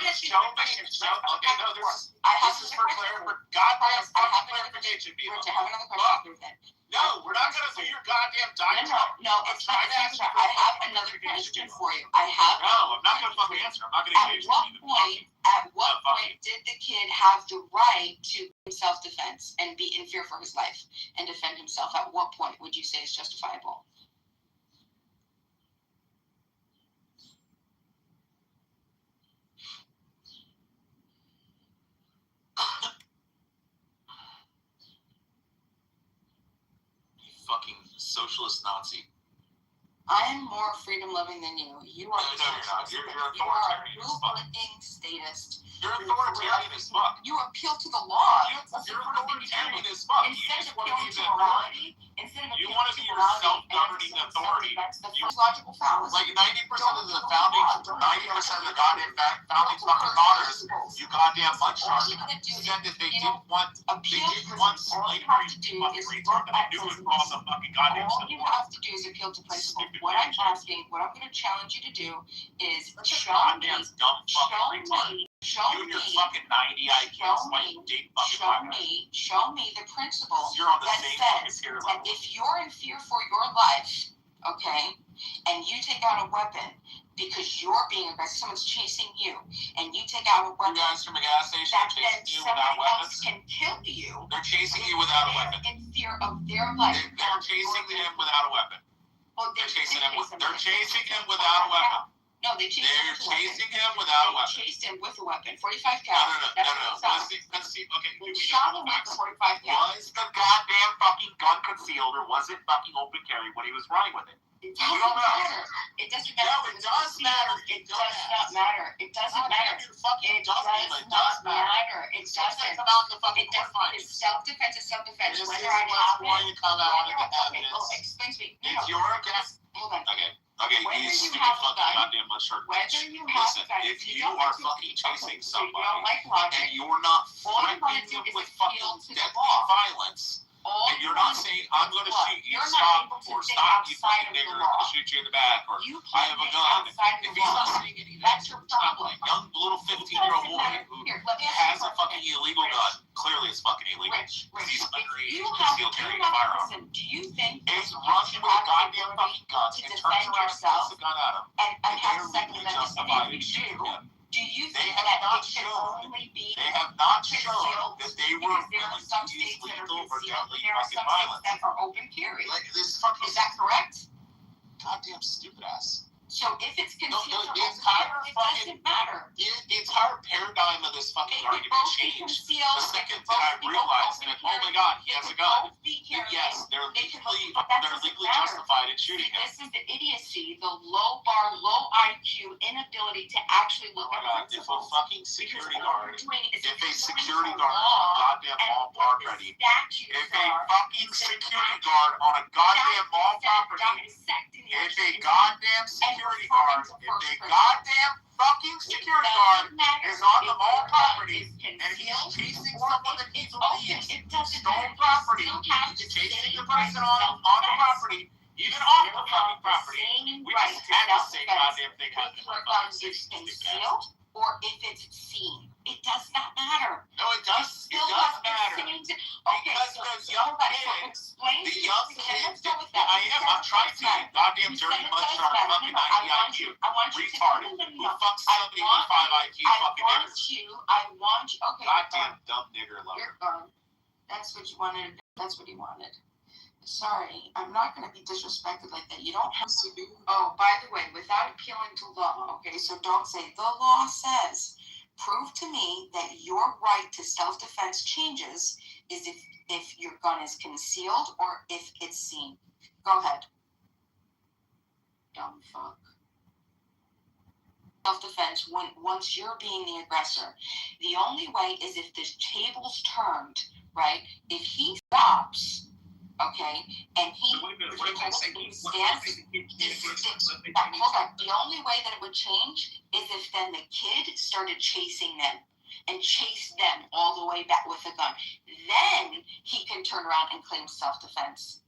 ask you a question. Okay, no, this is for clarification. I have another question. Bima. I have another question. No, we're not going to do your goddamn diatribe. No, it's trying to answer. I have another question for you. No, I'm not going to fucking answer. I'm not going to engage with you. At what point did the kid have the right to self-defense and be in fear for his life and defend himself? At what point would you say is justifiable? Fucking socialist Nazi. I am more freedom-loving than you. You are No, you're not. You're you are a authoritarian as fuck. rule-breaking statist. You're authoritarian as fuck. You appeal to the law. You're authoritarian as fuck. Instead of want to be appealing to morality, you want to be your self-governing authority. That's the first logical fallacy. Like 90% of the founding, 90% of the goddamn founding fucking fathers, you goddamn munchstarts, said that they didn't want slavery to be fucking returned, and they knew it was all the fucking goddamn All stuff. you have to do is appeal to principle. What I'm asking, what I'm going to challenge you to do is show me You and your fucking 90 IQs, like deep fucking show me the principle You're on the that same says fucking tier that level. if you're in fear for your life, okay, and you take out a weapon because you're being aggressive, someone's chasing you, and you take out a weapon, You guys from a gas station that are then chasing you without somebody else weapons. can kill you. They're chasing you without a weapon. In fear of their life. They're chasing him without a weapon. Oh, They're chasing him without a weapon. No, they chased They're him with a weapon. chasing him without a They weapon. chased him with a weapon. 45 caliber. Let's see. Okay, They shot him with a 45 caliber. Was the goddamn fucking gun concealed or was it fucking open carry when he was running with it? It doesn't matter. It doesn't matter. No, it does matter. It does not matter. It doesn't matter. It fucking does matter. It doesn't. About the fucking It's self-defense is self-defense. This Whether is I what's have going to come out in the Okay, evidence. explain to me. If you're a gas... Hold on. Okay, Whether you you stupid have a fucking gun, goddamn mustard whether bitch. you have Listen, a gun, if you you don't are like to- fucking chasing so you somebody don't like logic, and you're not all you wanna threatening do them is with appeal fucking to the deadly law. violence, All and you're not saying, I'm going to shoot you, You're stop, not able to or think stop, you outside fucking of the nigger, I'm law. going to shoot you in the back, or You I have a can't gun. think outside of If the he's not law. saying any of That's that, your stop, problem. like young little 15-year-old boy who Here, let me ask you has a fucking illegal gun. Clearly it's fucking illegal. Rich, He's underage you and have, concealed you carrying a have, firearm. listen, do you think He's you running should with a have the goddamn ability fucking gun to and turns defend around and yourself points the gun at him. and have They're Second legally Amendment? justified And in if shooting you him. do you They think have that not it should shown. only be They have not shown concealed? that they were Because there are willing some to use states that are lethal or concealed, deadly but there are fucking some states violence. that are open carry. Like this fucking Is that correct? goddamn stupid ass. So if it's concealed, the entire it doesn't matter. The entire paradigm of this fucking argument changed the second that I realized that, oh my god, he has a gun. And yes, they're legally justified in shooting him. This is the idiocy, the low bar, low IQ inability to actually look at principles. If a fucking security guard, if a security guard on a goddamn mall property, if a fucking security guard on a goddamn mall property, if a goddamn security guard, if a goddamn fucking security guard is on the mall property and he's chasing someone that he believes stole property, he's chasing the person on the property, even off the fucking property, we just had the same goddamn thing happen in the fucking 60s. Concealed or if it's seen. It does not matter. No, it does. It does matter. Because those young kids, I'm trying to see goddamn dirty mugshot fucking 90 IQ, retarded, who fucks somebody with 5 IQ fucking niggers. I want you, okay. Goddamn dumb nigger lover. You're gone. That's what you wanted. That's what he wanted. Sorry, I'm not going to be disrespected like that. You don't have to be. Oh, by the way, without appealing to law, okay, so don't say the law says. Prove to me that your right to self-defense changes is if your gun is concealed or if it's seen. Go ahead. Dumb fuck. Self-defense once you're being the aggressor. The only way is if the table's turned, right? If he stops, okay, and he stands, hold on. The only way that it would change is if then the kid started chasing them and chased them all the way back with a gun. Then he can turn around and claim self-defense.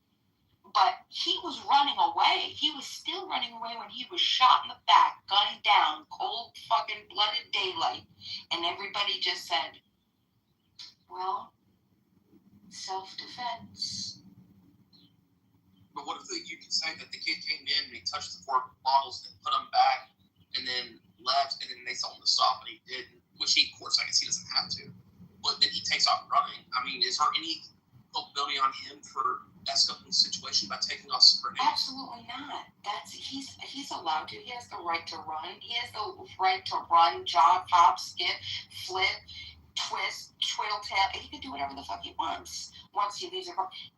But he was running away. He was still running away when he was shot in the back, gunned down, cold fucking blooded daylight. And everybody just said, well, self-defense. But what if you could say that the kid came in and he touched the 4 bottles and put them back and then left and then they told him to stop and he didn't, which he, of course, I guess he doesn't have to. But then he takes off running. I mean, is there any culpability on him for escalating the situation by taking off some grenades? Absolutely not. He's allowed to. He has the right to run. He has the right to run, jog, hop, skip, flip, twist, twiddle tail. He can do whatever the fuck he wants once he leaves it.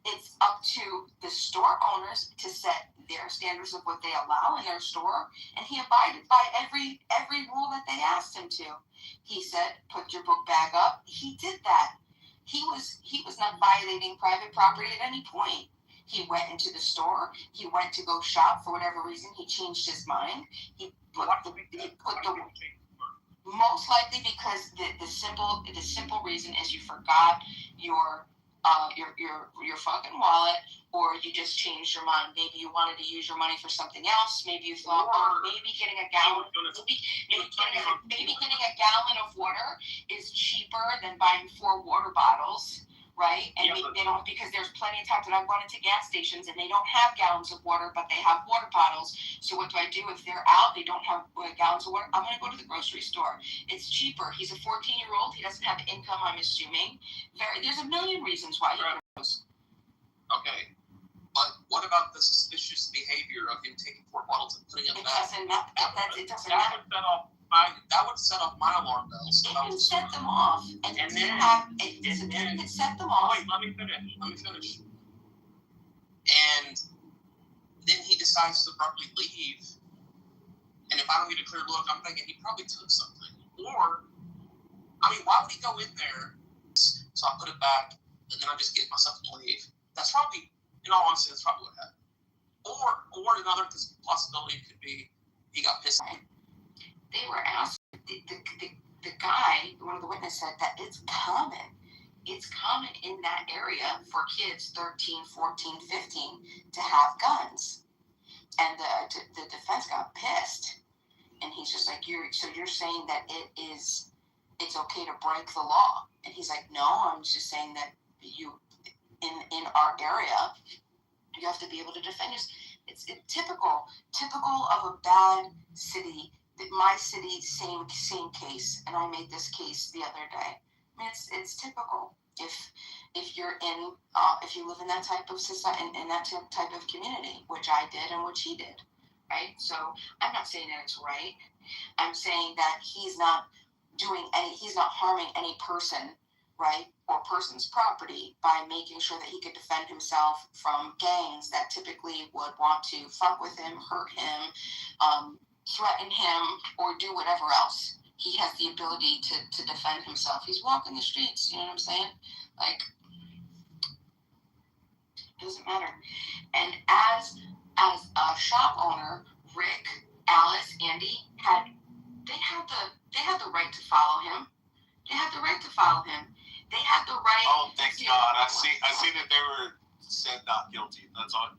It's up to the store owners to set their standards of what they allow in their store, and he abided by every rule that they asked him to. He said, put your book bag up. He did that. He was not violating private property at any point. He went into the store. He went to go shop for whatever reason. He changed his mind. Most likely because the simple reason is you forgot your fucking wallet, or you just changed your mind. Maybe you wanted to use your money for something else. Maybe you thought, maybe getting a gallon, maybe getting a gallon of water is cheaper than buying 4 water bottles, right? And maybe they don't, because there's plenty of times that I've gone into gas stations and they don't have gallons of water, but they have water bottles. So what do I do if they're out? They don't have gallons of water. I'm going to go to the grocery store. It's cheaper. He's a 14-year-old. He doesn't have income, I'm assuming. There's a million reasons why he goes. Okay. But what about the suspicious behavior of him taking 4 bottles and putting them back? It doesn't matter. That would set off my alarm bells. It can set them off. And then it can set them off. Wait, let me finish. And then he decides to abruptly leave. And if I don't get a clear look, I'm thinking he probably took something. Or, I mean, why would he go in there? So I put it back, and then I just get myself to leave. That's probably, in all honesty, that's probably what happened. Or another possibility could be he got pissed. They were asked, the guy, one of the witnesses said that it's common. It's common in that area for kids 13, 14, 15 to have guns. And the defense got pissed. And he's just like, you're saying that it's okay to break the law? And he's like, no, I'm just saying that you, in our area, you have to be able to defend yourself. It's typical of a bad city. My city, same case, and I made this case the other day. I mean, it's typical. If you're if you live in that type of society, in that type of community, which I did and which he did, right? So I'm not saying that it's right. I'm saying that he's not harming any person, right, or person's property by making sure that he could defend himself from gangs that typically would want to fuck with him, hurt him, threaten him, or do whatever else. He has the ability to defend himself. He's walking the streets, you know what I'm saying? Like, it doesn't matter. And as a shop owner, Rick, Alice, Andy had the right to follow him. They had the right to follow him. They had the right. Oh, thank God! I see that they were said not guilty. That's all.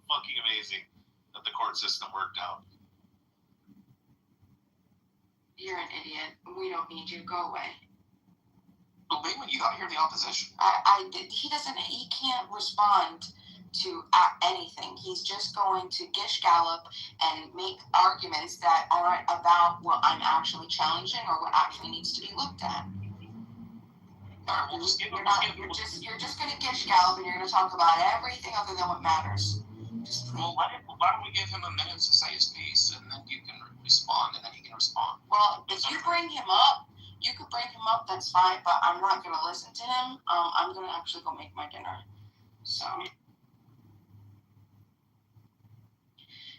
Fucking amazing that the court system worked out. You're an idiot. We don't need you. Go away. Well, maybe you gotta hear the opposition. He can't respond to anything. He's just going to gish gallop and make arguments that aren't about what I'm actually challenging or what actually needs to be looked at. Alright, we'll just You're just going to gish gallop and you're going to talk about everything other than what matters. Well, why don't we give him a minute to say his piece, and then you can respond, and then he can respond. Well, if you bring him up, you could bring him up, that's fine, but I'm not going to listen to him. I'm going to actually go make my dinner. So,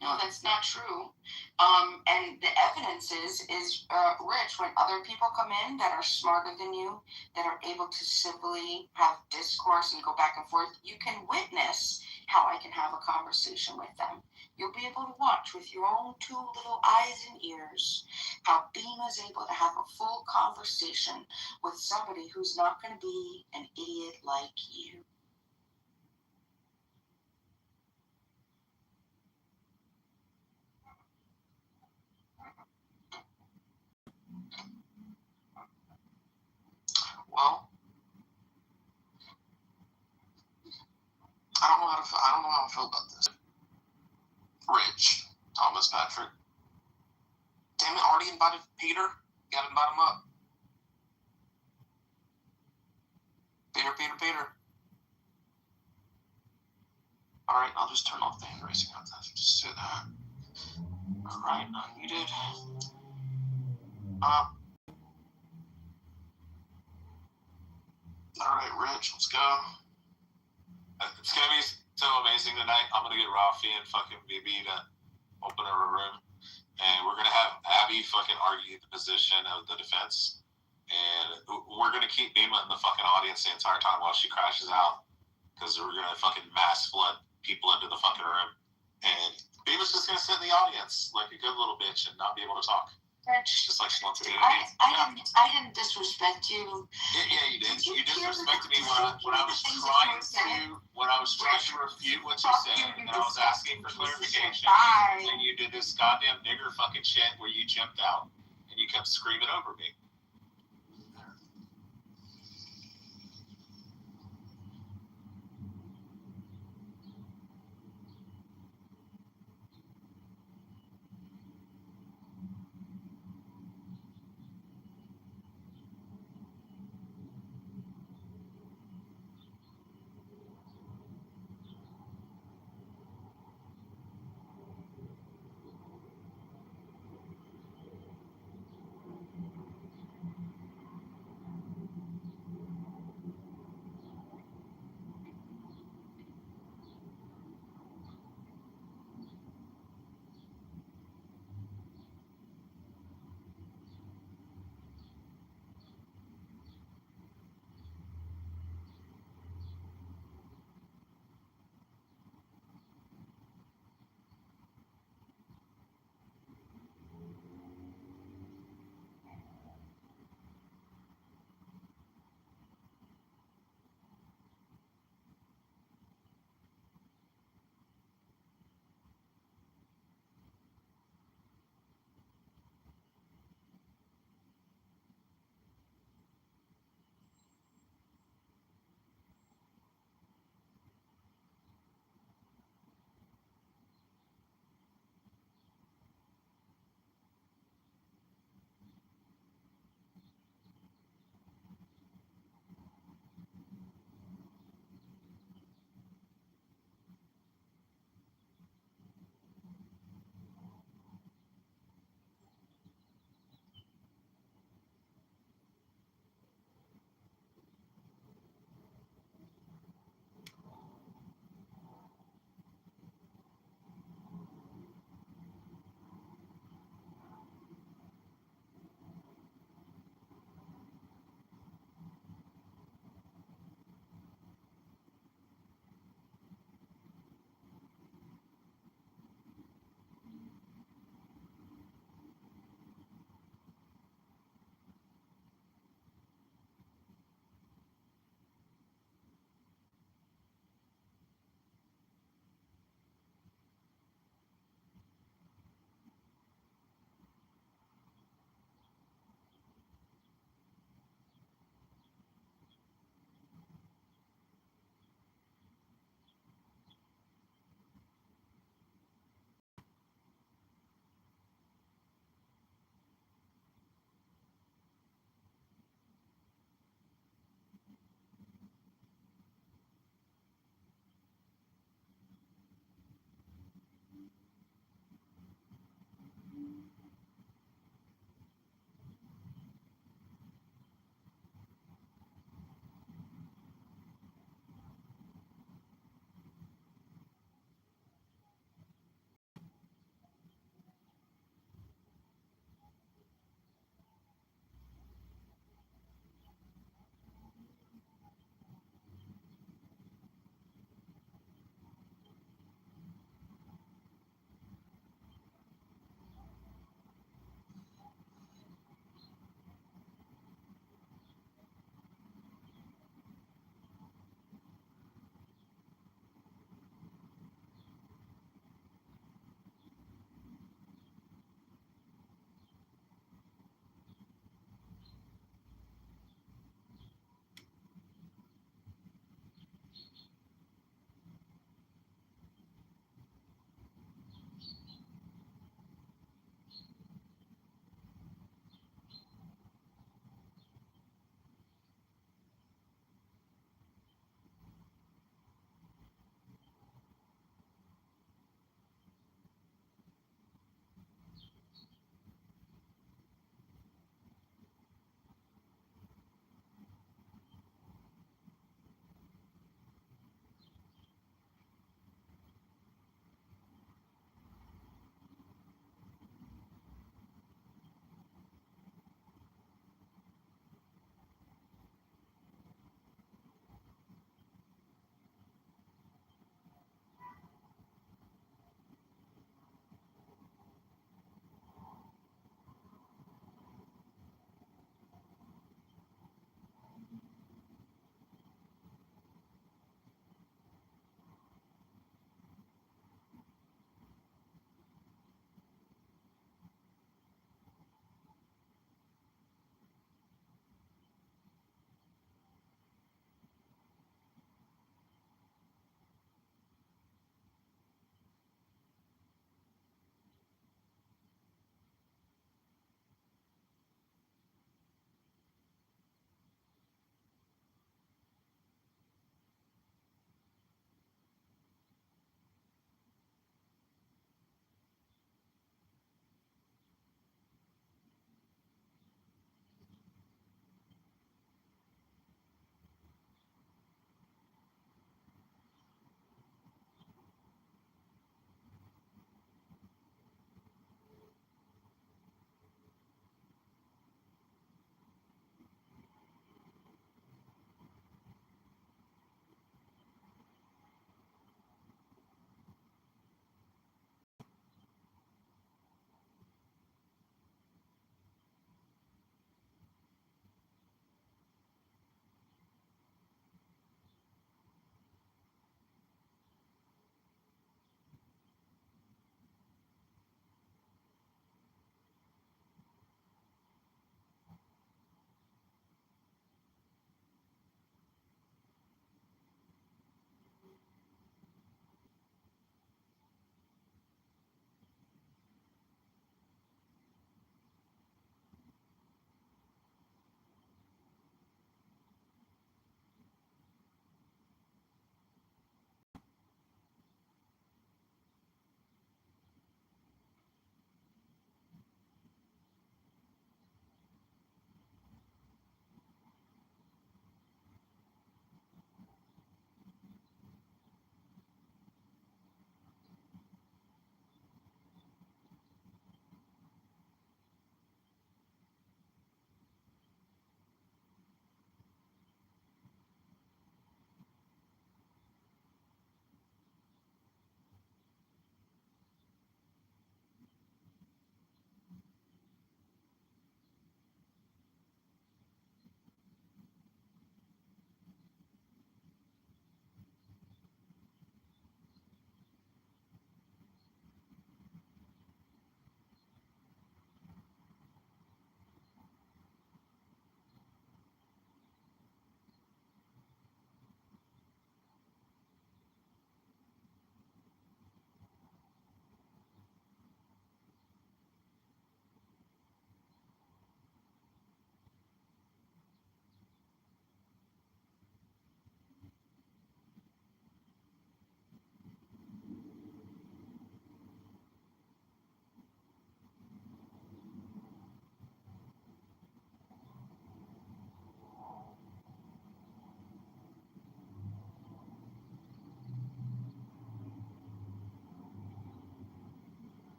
no, that's not true. And the evidence is Rich, when other people come in that are smarter than you, that are able to civilly have discourse and go back and forth, you can witness how I can have a conversation with them. You'll be able to watch with your own two little eyes and ears how Beam is able to have a full conversation with somebody who's not going to be an idiot like you. Well, I don't know how I feel about this. Rich, Thomas Patrick. Damn it, already invited Peter? You gotta invite him up. Peter. Alright, I'll just turn off the hand raising on that. Just do that. Alright, unmuted. Alright, Rich, let's go. It's gonna be so amazing tonight. I'm gonna get Rafi and fucking BB to open up a room, and we're gonna have Abby fucking argue the position of the defense, and we're gonna keep Bima in the fucking audience the entire time while she crashes out, because we're gonna fucking mass flood people into the fucking room, and Bima's just gonna sit in the audience like a good little bitch and not be able to talk. Rich, just like she wants to do. I didn't disrespect you. Yeah, you did. You disrespected me when I was trying to refute what you said, and I was asking for clarification. And you did this goddamn nigger fucking shit where you jumped out and you kept screaming over me.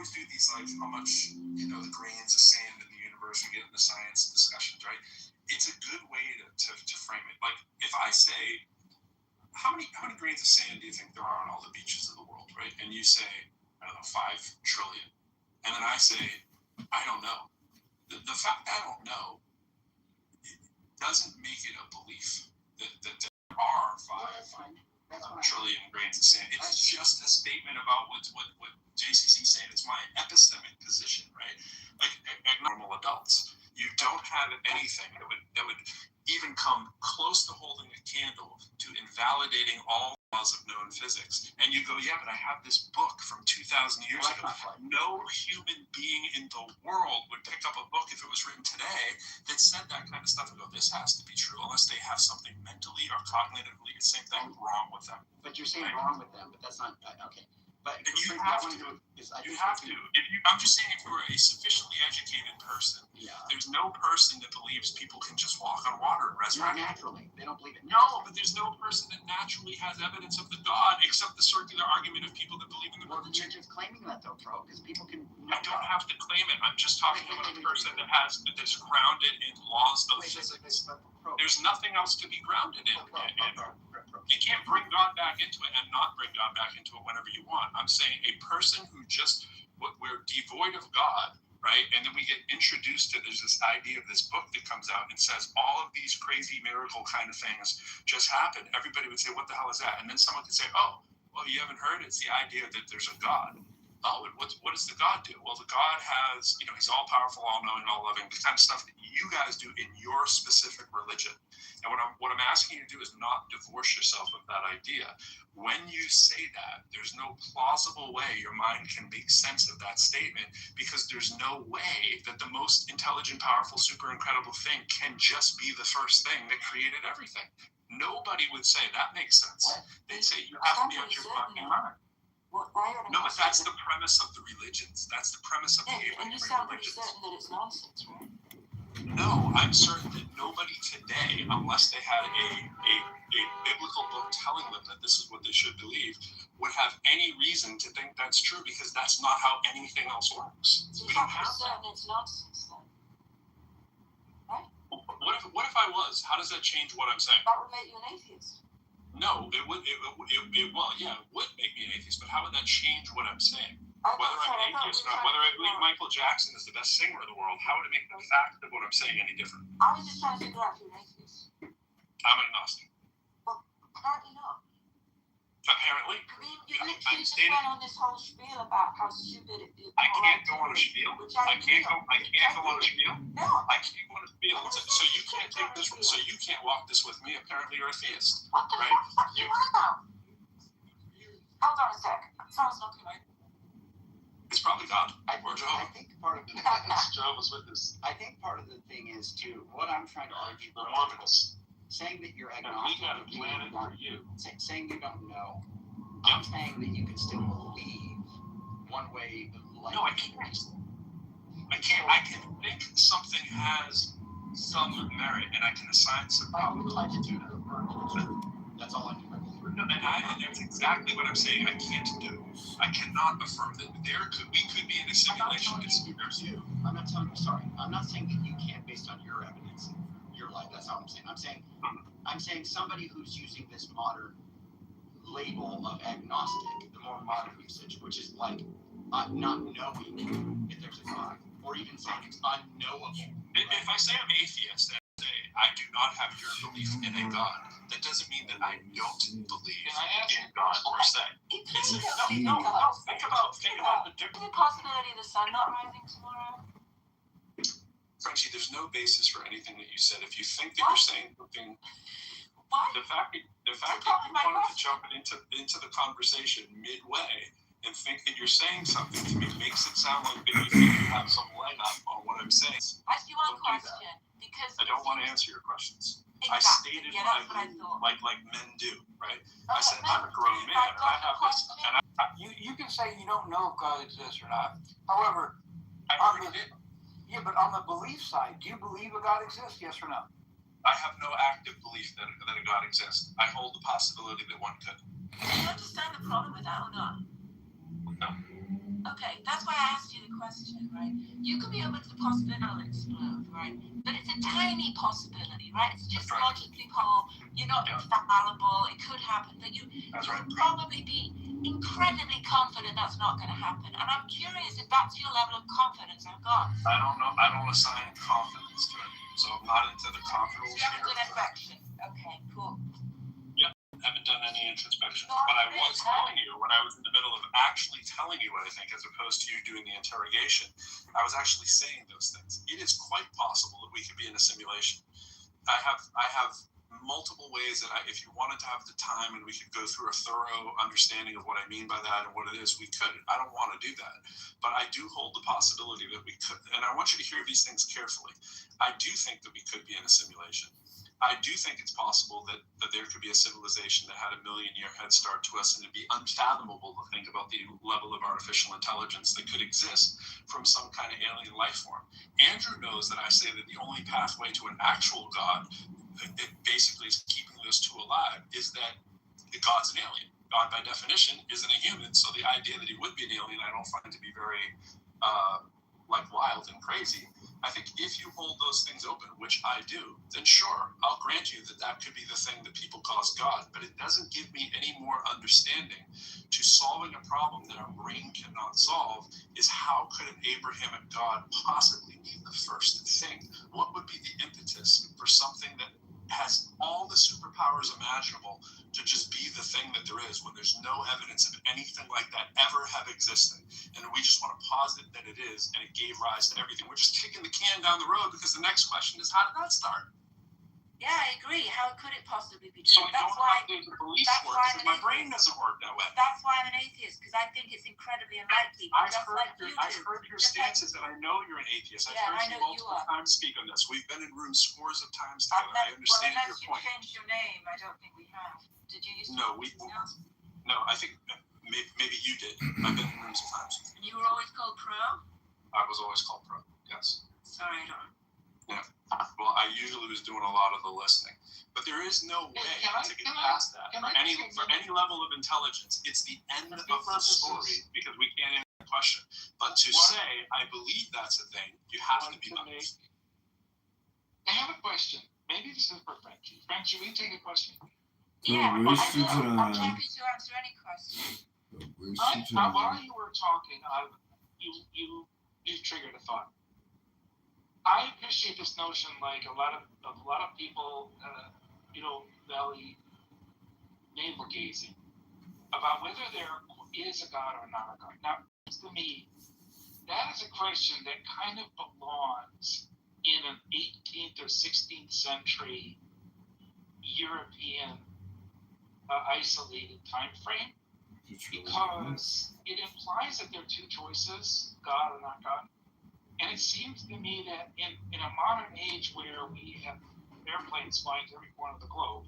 always do these, like, how much, you know, the grains of sand in the universe, we get into science discussions, right? It's a good way to frame it. Like, if I say, how many grains of sand do you think there are on all the beaches of the world, right? And you say, I don't know, 5 trillion. And then I say, I don't know. The fact I don't know, it doesn't make it a belief that there are 5 trillion grains of sand. It's just a statement about what JCC's saying. It's my epistemic position, right? Like, normal adults, you don't have anything that would even come close to holding a candle to invalidating all laws of known physics. And you go, yeah, but I have this book from 2,000 years ago. No human being in the world would pick up a book if it was written today that said that kind of stuff and go, this has to be true, unless they have something mentally or cognitively, the same thing, wrong with them. But you're saying wrong with them, but that's not, okay. But you have to. I'm just saying, if you're a sufficiently educated person, there's no person that believes people can just walk on water and resurrect. Not naturally. They don't believe it. No, but there's no person that naturally has evidence of the God, except the circular argument of people that believe in the religion. You're just claiming that, though, bro, because people can. I don't have to claim it. I'm just talking about a person that's grounded in laws of physics. There's nothing else to be grounded in. You can't bring God back into it and not bring God back into it whenever you want. I'm saying a person who we're devoid of God, right? And then we get introduced to, there's this idea of this book that comes out and says all of these crazy miracle kind of things just happened. Everybody would say, what the hell is that? And then someone could say, oh, well, you haven't heard it. It's the idea that there's a God. Oh, what does the God do? Well, the God has, you know, he's all powerful, all knowing, all loving, the kind of stuff that you guys do in your specific religion. And what I'm asking you to do is not divorce yourself of that idea. When you say that, there's no plausible way your mind can make sense of that statement, because there's no way that the most intelligent, powerful, super incredible thing can just be the first thing that created everything. Nobody would say that makes sense. They'd say you have to be out your fucking mind. No, but that's the premise of the religions. That's the premise of the Abrahamic religions. And you sound pretty certain that it's nonsense, right? No, I'm certain that nobody today, unless they had a biblical book telling them that this is what they should believe, would have any reason to think that's true, because that's not how anything else works. We don't have that. It's nonsense, then. Right? What if I was? How does that change what I'm saying? That would make you an atheist. No, it would make me an atheist, but how would that change what I'm saying? Whether I'm an atheist or not, whether I believe Michael Jackson is the best singer in the world, how would it make the fact of what I'm saying any different? I was just trying to figure out if you're an atheist. I'm agnostic. Well, apparently not. Apparently. You literally just went on this whole spiel about how stupid it is. I can't go on a spiel. I can't go on a spiel. No. I can't go on a spiel. So you can't take this. So you can't walk this with me. Apparently, you're a theist, right? Hold on a sec. Someone's looking at me. It's probably God. Or Jehovah. I think part of Jehovah's Witness. I think part of the thing is too. What I'm trying to argue. The Mormons. Saying that you're agnostic. We got a planet for you. Saying you don't know. I'm saying that you can still believe one way. No, I can't. I can think something has some merit, and I can assign some probability to it. That's all I do. No, and that's exactly what I'm saying. I can't do. I cannot affirm that we could be in a simulation. I'm not telling you. Sorry, I'm not saying that you can't based on your evidence, your life. That's all I'm saying. I'm saying somebody who's using this modern label of agnostic, the more modern usage, which is like not knowing if there's a God, or even saying it's unknowable. If I say I'm atheist and say I do not have your belief in a God, that doesn't mean that I don't believe in God per se. No. Think about the difference. The possibility of the sun not rising tomorrow. Frenchie, there's no basis for anything that you said. If you think that you're saying something, the fact that you wanted to jump into the conversation midway and think that you're saying something to me makes it sound like that you think you have some leg up on what I'm saying. Ask you one question, because I don't want to answer your questions. Exactly. I stated what I do, like men do, right? I said I'm a grown man, and I have this. And you can say you don't know if God exists or not. However, I already did. Yeah, but on the belief side, do you believe a God exists? Yes or no? I have no active belief that a God exists. I hold the possibility that one could. Do you understand the problem with that or not? No. Okay, that's why I asked you the question, right? You could be open to the possibility it'll explode, right? But it's a tiny possibility, right? It's just logically whole. You're not infallible. It could happen, but you would probably be incredibly confident that's not going to happen. And I'm curious if that's your level of confidence in God. I don't know. I don't assign confidence to it, so I'm not into the confidence. So you have a good affection. Okay, cool. Haven't done any introspection, but I was telling you when I was in the middle of actually telling you what I think, as opposed to you doing the interrogation. I was actually saying those things. It is quite possible that we could be in a simulation. I have multiple ways that if you wanted to have the time and we could go through a thorough understanding of what I mean by that and what it is, we could. I don't want to do that, but I do hold the possibility that we could. And I want you to hear these things carefully. I do think that we could be in a simulation. I do think it's possible that there could be a civilization that had a million-year head start to us, and it'd be unfathomable to think about the level of artificial intelligence that could exist from some kind of alien life form. Andrew knows that I say that the only pathway to an actual God, that basically is keeping those two alive, is that God's an alien. God, by definition, isn't a human, so the idea that he would be an alien, I don't find to be very wild and crazy. I think if you hold those things open, which I do, then sure, I'll grant you that could be the thing that people call God, but it doesn't give me any more understanding to solving a problem that our brain cannot solve. Is how could an Abrahamic God possibly be the first thing? What would be the impetus for something that has all the superpowers imaginable to just be the thing that there is when there's no evidence of anything like that ever have existed? And we just want to posit that it is, and it gave rise to everything. We're just kicking the can down the road because the next question is, how did that start? Yeah, I agree. How could it possibly be So true? we don't have the belief work because my brain doesn't work that way. That's why I'm an atheist, because I think it's incredibly unlikely. I've heard your stances, and I know you're an atheist. I've heard you multiple times speak on this. We've been in rooms scores of times together. I understand your point. Unless you changed your name, I don't think we have. Did you used to? No, I think maybe you did. I've been in rooms of times. And you were always called Pro? I was always called Pro, yes. Sorry, I don't. Yeah. Well, I usually was doing a lot of the listening. But there is no way to get past that. For any level of intelligence, it's the end of the story because we can't answer the question. But to say, I believe that's a thing, you have to be honest. I have a question. Maybe this is for Frenchie. Frenchie, will you take a question? Yeah, I'm happy to answer any question. While you were talking, you triggered a thought. I appreciate this notion, like a lot of people, valley navel gazing about whether there is a God or not a God. Now, to me, that is a question that kind of belongs in an 18th or 16th century European isolated time frame, because it implies that there are two choices, God or not God. And it seems to me that in a modern age where we have airplanes flying to every corner of the globe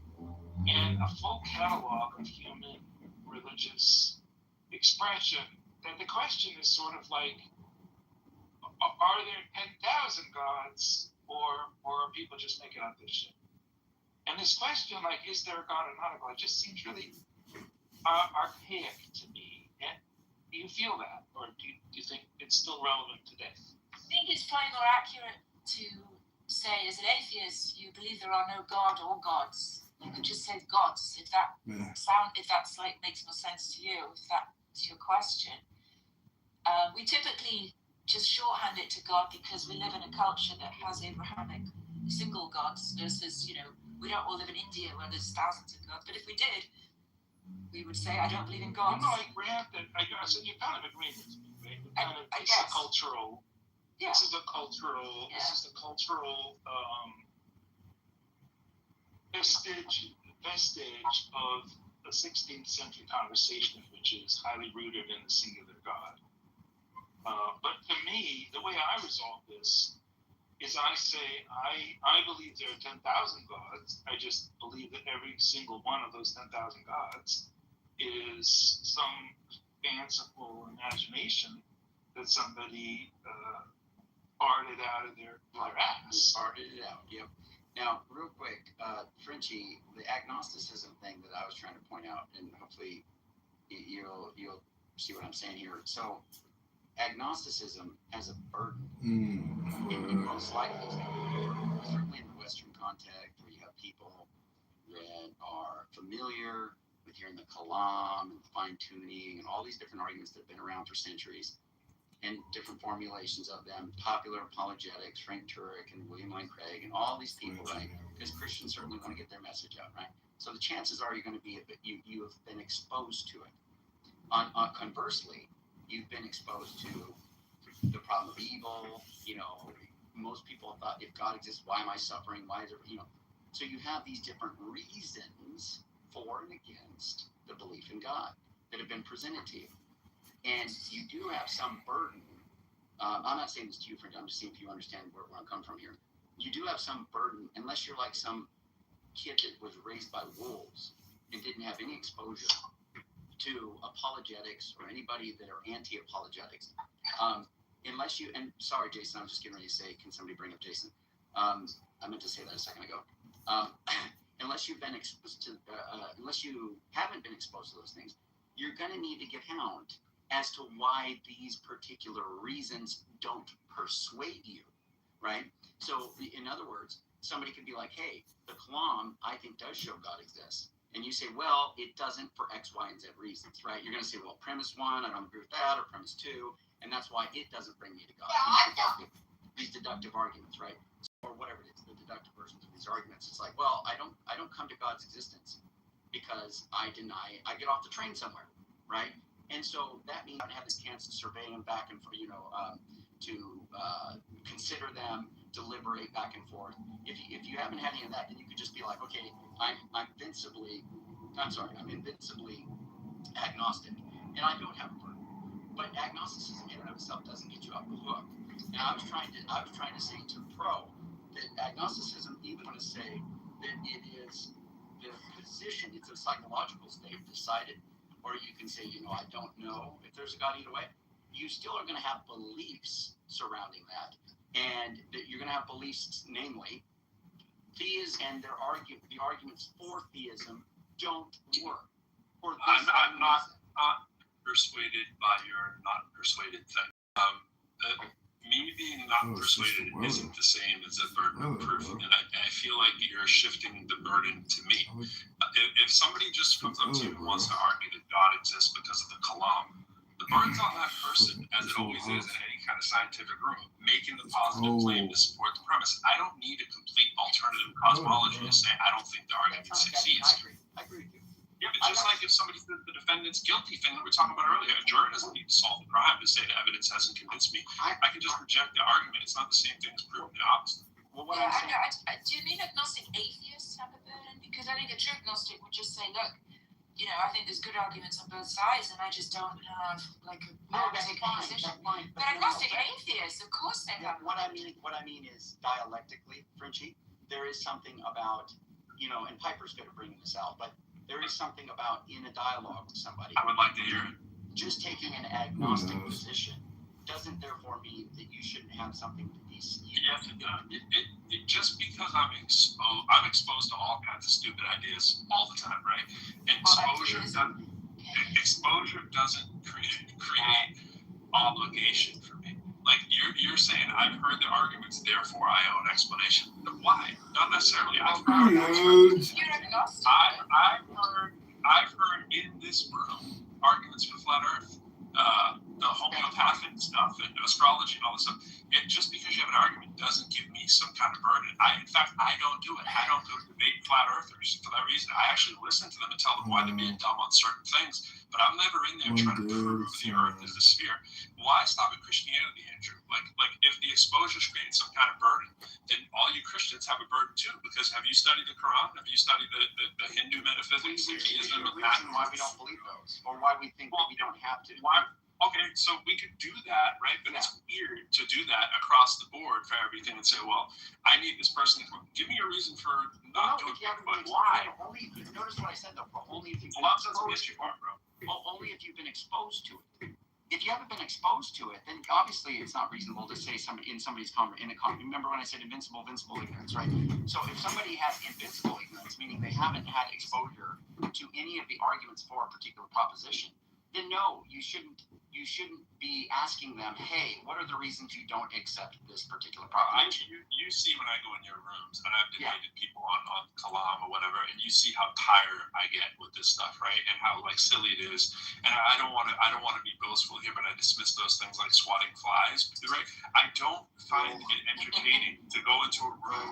and a full catalog of human religious expression, that the question is sort of like, are there 10,000 gods or are people just making up this shit? And this question, like, is there a God or not a God, just seems really archaic to me. And do you feel that? Or do you think it's still relevant today? I think it's probably more accurate to say, as an atheist, you believe there are no God or gods. You could just say gods, if that makes no sense to you, if that's your question. We typically just shorthand it to God because we live in a culture that has Abrahamic single gods versus, we don't all live in India where there's thousands of gods. But if we did, we would say, I don't believe in gods. I grant that. I said you kind of agree with me, right? This is a cultural. Yeah. This is a cultural vestige of the 16th century conversation, which is highly rooted in the singular God. But to me, the way I resolve this is I say I believe there are 10,000 gods. I just believe that every single one of those 10,000 gods is some fanciful imagination that somebody farted out of their ass. Farted it out, yep. Now, real quick, Frenchie, the agnosticism thing that I was trying to point out, and hopefully you'll see what I'm saying here. So, agnosticism has a burden. And most likely it's going to be a burden, certainly in the Western context, where you have people that are familiar with hearing the Kalam and fine-tuning and all these different arguments that have been around for centuries, and different formulations of them, popular apologetics, Frank Turek and William Lane Craig, and all these people, right? Because Christians certainly want to get their message out, right? So the chances are you're going to be, you have been exposed to it. Conversely, you've been exposed to the problem of evil. Most people thought, if God exists, why am I suffering? Why is it, So you have these different reasons for and against the belief in God that have been presented to you. And you do have some burden. I'm not saying this to you, friend. I'm just saying if you understand where I'm coming from here. You do have some burden, unless you're like some kid that was raised by wolves and didn't have any exposure to apologetics or anybody that are anti-apologetics. Unless you, and sorry, Jason, I was just getting ready to say, can somebody bring up Jason? I meant to say that a second ago. Unless you've been exposed to, unless you haven't been exposed to those things, you're going to need to give account as to why these particular reasons don't persuade you, right? So, in other words, somebody could be like, hey, the Kalam, I think, does show God exists. And you say, well, it doesn't for X, Y, and Z reasons, right? You're going to say, well, premise 1, I don't agree with that, or premise 2, and that's why it doesn't bring me to God. These deductive arguments, right? Or whatever it is, the deductive versions of these arguments. It's like, well, I don't come to God's existence because I get off the train somewhere, right? And so that means I don't have this chance to survey them back and forth, to consider them, deliberate back and forth. If you haven't had any of that, then you could just be like, okay, I'm invincibly agnostic, and I don't have a burden. But agnosticism in and of itself doesn't get you off the hook. And I was trying to say to Pro that agnosticism, even want to say that it is the position, it's a psychological state decided, or you can say, I don't know if there's a God either way. You still are going to have beliefs surrounding that, and that you're going to have beliefs, namely, theism, and the arguments for theism don't work. I'm not persuaded by your not persuaded thing. Me being not persuaded isn't the same as a burden of proof, and I feel like you're shifting the burden to me. If somebody just comes up to you and wants to argue that God exists because of the Kalam, the burden's on that person, as it always is in any kind of scientific room, making the positive claim to support the premise. I don't need a complete alternative cosmology to say I don't think the argument succeeds. I agree with you. Yeah, but just like if somebody says the defendant's guilty thing that we were talking about earlier, a jury doesn't need to solve the crime to say the evidence hasn't convinced me. I can just reject the argument. It's not the same thing as proving the opposite. Well, do you mean agnostic atheists have a burden? Because I think a true agnostic would just say, look, I think there's good arguments on both sides, and I just don't have a position. But agnostic atheists, of course they have. What I mean is dialectically, Frenchie, there is something about, and Piper's going to bring this out, but there is something about in a dialogue with somebody. I would like to hear it. Just taking an agnostic position doesn't therefore mean that you shouldn't have something to be. Yes, it does. Just because I'm exposed to all kinds of stupid ideas all the time, right? Exposure doesn't create obligation for me. Like you're saying, I've heard the arguments, therefore I owe an explanation. Why? Not necessarily. I've heard in this room arguments for flat Earth, the homeopathic stuff, and astrology and all this stuff. Just because you have an argument doesn't give me some kind of burden. In fact, I don't do it. I don't go debate flat earthers for that reason. I actually listen to them and tell them why they're being dumb on certain things. But I'm never in there trying to prove the Earth is a sphere. Why stop at Christianity, Andrew? Like if the exposure creates some kind of burden, then all you Christians have a burden too. Because have you studied the Quran? Have you studied the Hindu metaphysics, the theism, and why we don't believe those, or why we think we don't have to? Okay, so we could do that, right? But it's weird to do that across the board for everything and say, well, I need this person to give me a reason for not doing it, but why? Notice what I said, though, only if you've been exposed to it, bro. Only if you've been exposed to it. If you haven't been exposed to it, then obviously it's not reasonable to say remember when I said invincible ignorance, right? So if somebody has invincible ignorance, meaning they haven't had exposure to any of the arguments for a particular proposition, then no, you shouldn't be asking them, hey, what are the reasons you don't accept this particular proposition? You see when I go in your rooms, and I've debated people on Kalam or whatever, and you see how tired I get with this stuff, right? And how like silly it is. And I don't want to be boastful here, but I dismiss those things like swatting flies, right? I don't find it entertaining to go into a room.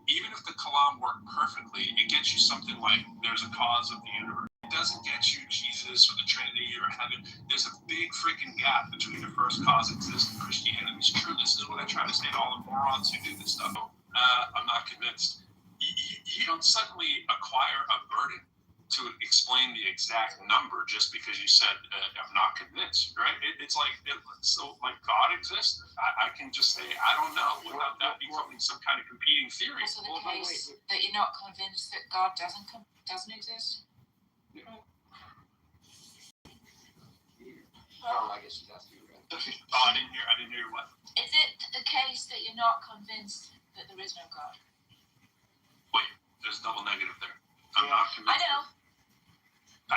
Even if the Kalam worked perfectly, it gets you something like there's a cause of the universe. It doesn't get you Jesus or the Trinity or heaven. There's a big freaking gap between the first cause exists and Christianity's true. This is what I try to say to all the morons who do this stuff. I'm not convinced. You don't suddenly acquire a burden to explain the exact number just because you said I'm not convinced, right? It's like God exists. I can just say I don't know without that becoming some kind of competing theory. Also the case that you're not convinced that God doesn't exist. Oh, I guess she's asking you. I didn't hear what. Is it the case that you're not convinced that there is no God? Wait, there's double negative there. I'm not convinced. I know.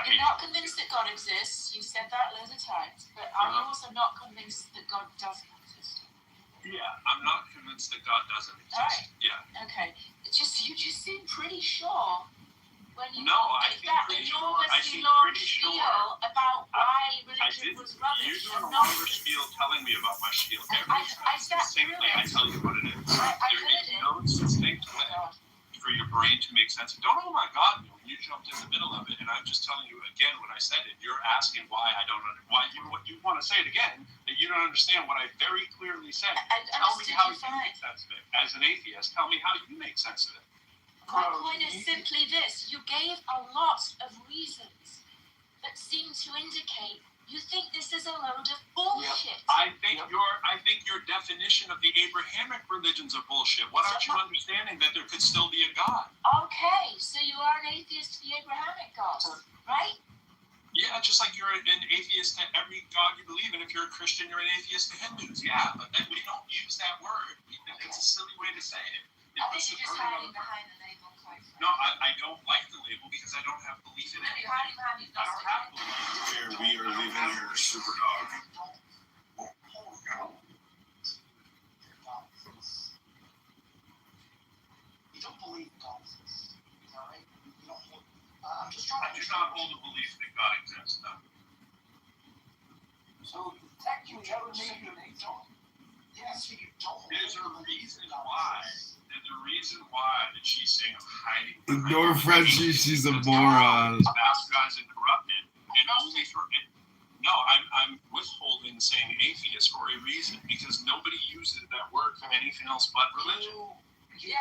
You're not convinced that God exists. You said that loads of times. But are you also not convinced that God doesn't exist? Yeah, I'm not convinced that God doesn't exist. All right. Yeah. Okay. You just seem pretty sure when you I give think that pretty enormously sure. long spiel about why religion was rubbish. You're doing a longer spiel telling me about my spiel. I sat through it. I tell you what it is. I There heard is it. no succinct way for your brain to make sense. Don't know my God when you jumped in the middle of it, and I'm just telling you again when I said it. You're asking why I don't understand. What you want to say it again that you don't understand what I very clearly said. Tell me how you make sense of it. As an atheist, tell me how you make sense of it. My point is simply this. You gave a lot of reasons that seem to indicate you think this is a load of bullshit. I think your definition of the Abrahamic religions are bullshit. What aren't you understanding that there could still be a God? Okay, so you are an atheist to the Abrahamic gods, right? Yeah, just like you're an atheist to every God you believe in. If you're a Christian, you're an atheist to Hindus. Yeah, but then we don't use that word. It's a silly way to say it. I think you're just hiding behind the label, quite frankly. No, I don't like the label because I don't have belief in it. You're hiding behind the I don't have belief. Here we are living your super dog. You don't believe God exists, all right? You don't hold. I'm just I trying to. do not hold a belief that God exists. No. So technically, maybe you don't. Yes, you don't. There's a reason why. There's a reason why that she's saying I'm hiding. Ignore Frenchie, she's a moron. Bastardized and corrupted, and only for it. No, I'm withholding saying atheist for a reason because nobody uses that word for anything else but religion. You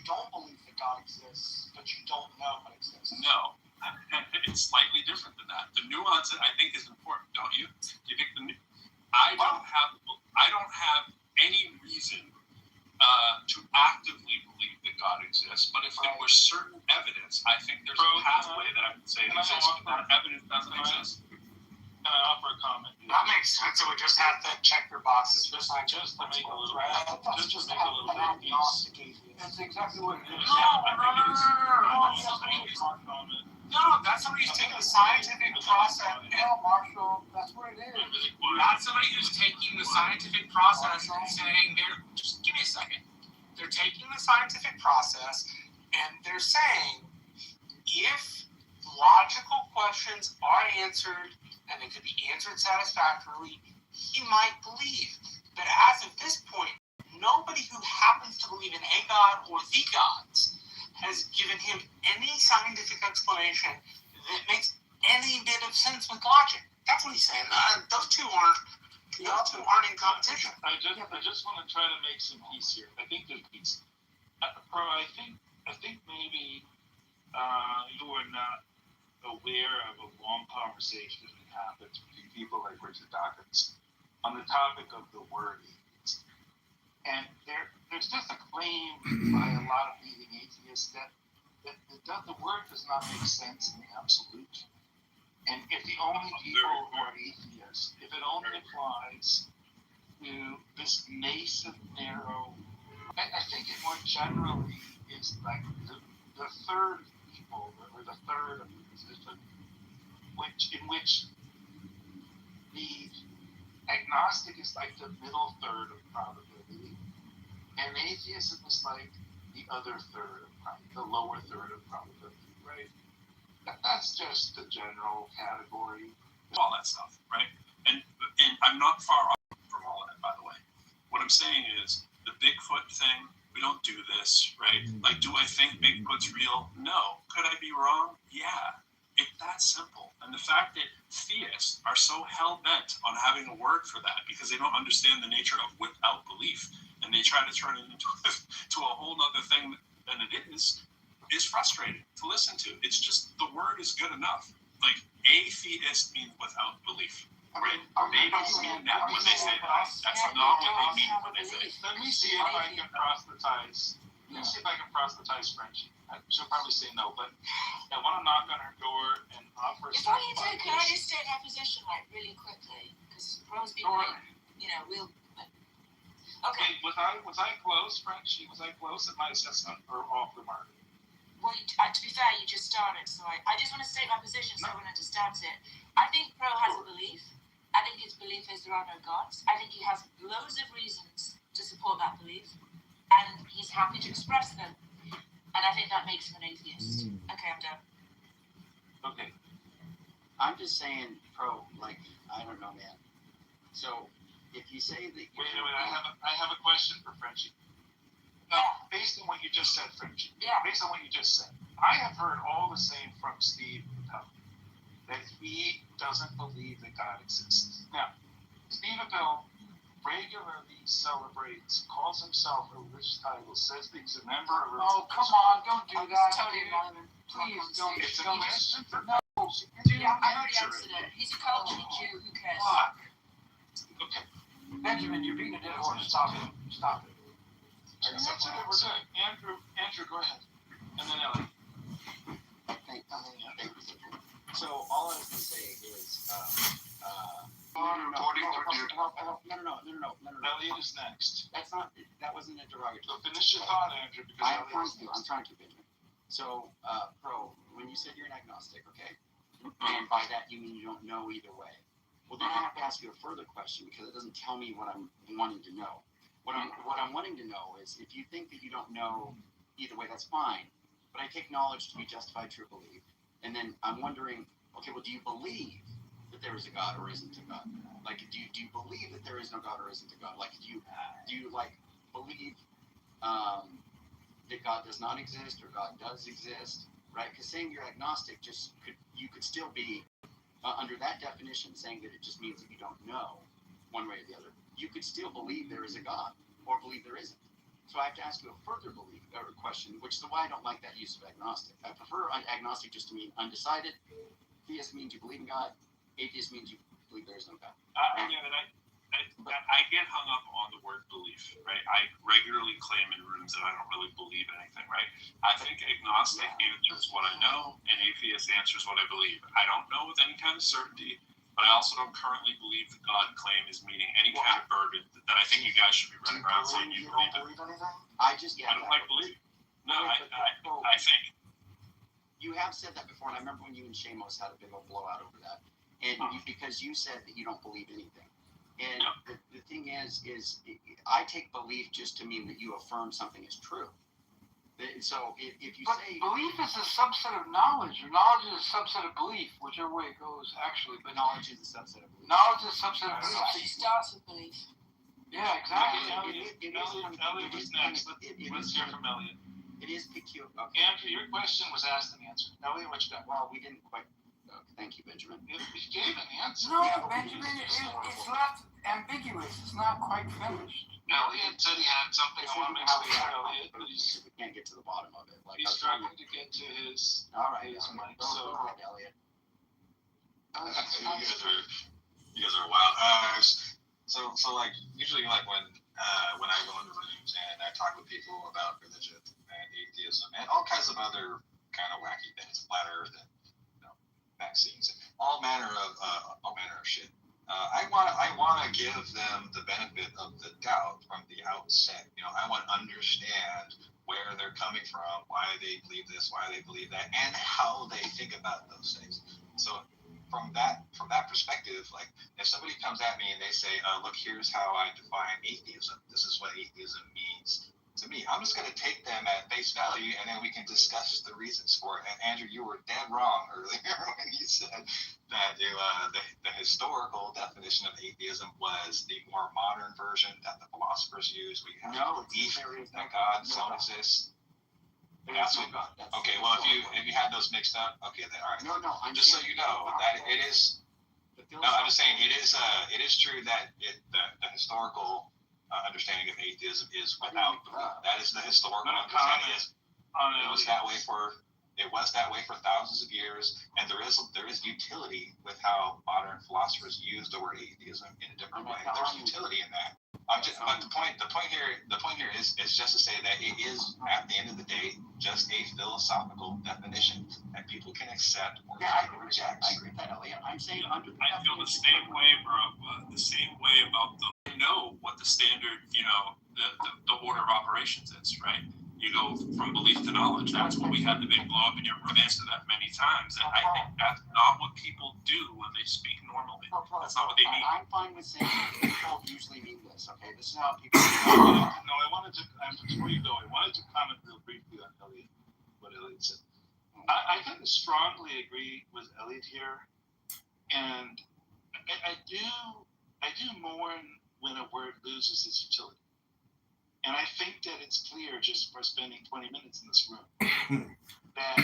don't believe that God exists, but you don't know what exists. No. It's slightly different than that. The nuance, I think, is important, don't you? Do you think I don't have any reason to actively believe that God exists, but if there was certain evidence, I think there's a pathway that I can say it exists, but that evidence doesn't exist. Can I offer a comment? That makes sense. So we just have to check your boxes. Just to make a little bit peace. That's exactly what it is. No, that's somebody who's taking the scientific process. No, Marshall, that's what it is. That's somebody who's taking the scientific process and saying just give me a second. They're taking the scientific process and they're saying if logical questions are answered and they could be answered satisfactorily, he might believe. But as of this point, nobody who happens to believe in a God or the gods has given him any scientific explanation that makes any bit of sense with logic. That's what he's saying. Those two aren't in competition. I just want to try to make some peace here. I think there's peace. I think maybe you were not aware of a long conversation that happens between people like Richard Dawkins on the topic of the word atheist. And there's just a claim by a lot of leading atheists that the word does not make sense in the absolute. And if the only people who are atheists, if it only applies to this nascent, narrow, I think it more generally is like the the third people, or the third of the position, in which the agnostic is like the middle third of probability, and atheism is like the other third of probability, the lower third of probability, right? That's just the general category. All that stuff, right? And I'm not far off from all of that, by the way. What I'm saying is the Bigfoot thing. We don't do this, right? Like, do I think Bigfoot's real? No. Could I be wrong? Yeah. It's that simple. And the fact that theists are so hell-bent on having a word for that because they don't understand the nature of without belief, and they try to turn it into a whole other thing than it is frustrating to listen to. It's just, the word is good enough. Like, atheist means without belief. Right? They don't mean that when they say that. That's not what they mean when they say it. Let me see if I can proselytize. Let me see if I can proselytize Frenchie. She'll probably say no, but I want to knock on her door and offer If some I need to, can I just state my position like really quickly? Because Rose being like, we'll. Okay. Wait, was I close, Frenchie? Was I close in my assessment or off the mark? Well, to be fair, you just started, so I just want to state my position so everyone understands it. I think Pro has a belief. I think his belief is there are no gods. I think he has loads of reasons to support that belief, and he's happy to express them. And I think that makes him an atheist. Okay, I'm done. Okay. I'm just saying, Pro, like, I don't know, man. So, if you say that Wait, I have a question for Frenchie. Based on what you just said, Frenchie. Yeah. Based on what you just said, I have heard all the same from Steve Appel, that he doesn't believe that God exists. Now, Steve Appel regularly celebrates, calls himself a religious title, says that he's a member of a... Oh, come on, don't do that. Totally irrelevant. Please don't. It's a question for... No. Yeah, I already answered it. He's a cultural Jew. Who cares? Fuck. Okay. Benjamin, you're being a dead horse. Stop it. Stop it. That's it. We're good. Andrew, go ahead. And then Ellie. Thank you. So all I was going to say is, no. Elliot is next. That wasn't a derogatory. So finish your thought, Andrew, because I'm trying to, Benjamin. So, Pro, when you said you're an agnostic, okay, and by that you mean you don't know either way. Well, then I have to ask you a further question because it doesn't tell me what I'm wanting to know. What I'm wanting to know is if you think that you don't know either way, that's fine. But I take knowledge to be justified true belief. And then I'm wondering, okay, well, do you believe that there is a God or isn't a God? Like, do you believe that there is no God or isn't a God? Like, do you believe that God does not exist or God does exist, right? Because saying you're agnostic you could still be under that definition, saying that it just means that you don't know one way or the other. You could still believe there is a God or believe there isn't. So I have to ask you a further question, which is why I don't like that use of agnostic. I prefer agnostic just to mean undecided. Theist means you believe in God. Atheist means you believe there is no God. I get hung up on the word belief, right? I regularly claim in rooms that I don't really believe anything, right? I think agnostic answers what I know, and atheist answers what I believe. I don't know with any kind of certainty, but I also don't currently believe the God claim is meeting any kind of burden that I think you guys should be running around saying you believe it. I don't like believe. No, I think. You have said that before, and I remember when you and Shamos had a big old blowout over that, and because you said that you don't believe anything. And the thing is I take belief just to mean that you affirm something is true. So if you say... belief is a subset of knowledge, or knowledge is a subset of belief, whichever way it goes, actually. But knowledge is a subset of belief. Knowledge is a subset of belief. It starts with belief. Yeah, exactly. Elliot was next. Let's hear from Elliot. It is peculiar. Okay. Andrew, your question was asked and answered. Elliot, what you got? Well, we didn't quite... thank you, Benjamin. You gave an answer. No, Benjamin, it's left ambiguous. It's not quite finished. Elliot said he had something I want to make clear, Elliot, but we can't get to the bottom of it. He's struggling to get to his mic. So, go ahead, Elliot. You guys are wild. So like usually like when I go into rooms and I talk with people about religion and atheism and all kinds of other kind of wacky things, flat earth and vaccines and all manner of shit. I want to give them the benefit of the doubt from the outset. I want to understand where they're coming from, why they believe this, why they believe that, and how they think about those things. So from that perspective, like if somebody comes at me and they say, look, here's how I define atheism. This is what atheism means to me. I'm just going to take them at face value, and then we can discuss the reasons for it. And Andrew, you were dead wrong earlier when you said that the historical definition of atheism was the more modern version that the philosophers use. We have belief that God don't exist. That's what God. Okay, well, if you had those mixed up, okay, then all right. No, I'm just so you know that it is. No, I'm just saying it is true that the historical understanding of atheism is without belief. That is the historical understanding. It was that way for thousands of years, and there is utility with how modern philosophers use the word atheism in a different way. There's utility in that. But the point here is just to say that it is, at the end of the day, just a philosophical definition that people can accept or reject. I agree with that, Elliot. I'm saying I feel the same way, bro. The same way about what the standard, the order of operations is, right? You go from belief to knowledge. That's what we had the big blow up, and you've answered that many times. And I think that's not what people do when they speak normally. That's not what they mean. I'm fine with saying people usually mean this. Okay, this is how people. No, before you go, I wanted to comment real briefly on what Elliot said. I kind of strongly agree with Elliot here, and I do mourn when a word loses its utility. And I think that it's clear just for spending 20 minutes in this room that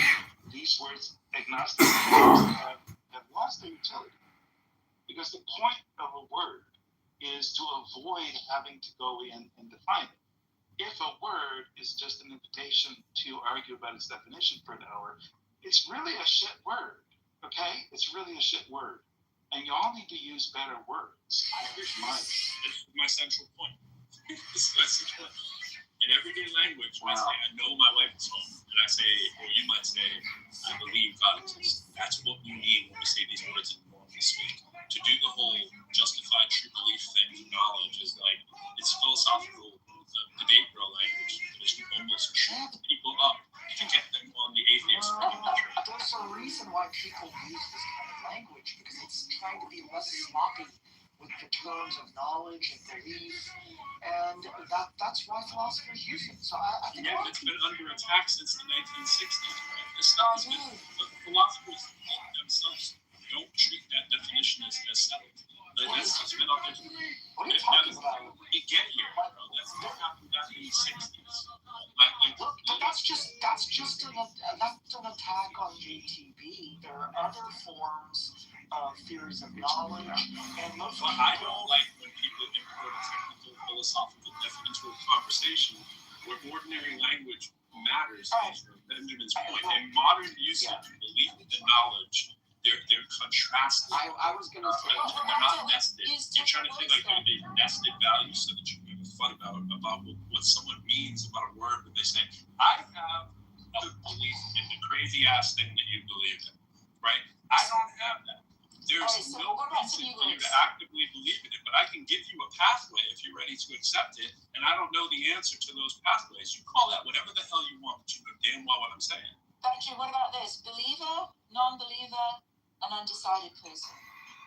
these words, agnostic, have lost their utility. Because the point of a word is to avoid having to go in and define it. If a word is just an invitation to argue about its definition for an hour, it's really a shit word, okay? It's really a shit word. And you all need to use better words. This is my central point. In everyday language, I say, I know my wife is home, and I say, or you might say, I believe God exists. That's what we mean when we say these words in normal speak. To do the whole justified true belief thing through knowledge is like, it's philosophical debate bro language. It's almost trip people up to get them on the atheist train. There's a reason why people use this kind of language, because it's trying to be less sloppy with the terms of knowledge and belief, and that's why philosophers use it. So I think it's been under attack since the 1960s, right? This stuff has been, but the philosophers themselves don't treat that definition as settled. That stuff's been out there. What are you talking about? You get here, bro. That's what happened back in the 60s. Look, but that's just an attack on JTB. There are other forms of theories of knowledge, and most people. I don't like when people import a technical philosophical definition into a conversation where ordinary language matters. For Benjamin's point, in modern usage, belief and knowledge, they're contrasted. I was going to say they're not nested. You're trying to think like they're these nested values so that you can have fun about what someone means about a word when they say, I have a belief in the crazy ass thing that you believe in, right? I don't have that. There's no reason for you to actively believe in it, but I can give you a pathway if you're ready to accept it, and I don't know the answer to those pathways. You call that whatever the hell you want, but you know damn well what I'm saying. Actually, what about this? Believer, non-believer, an undecided person.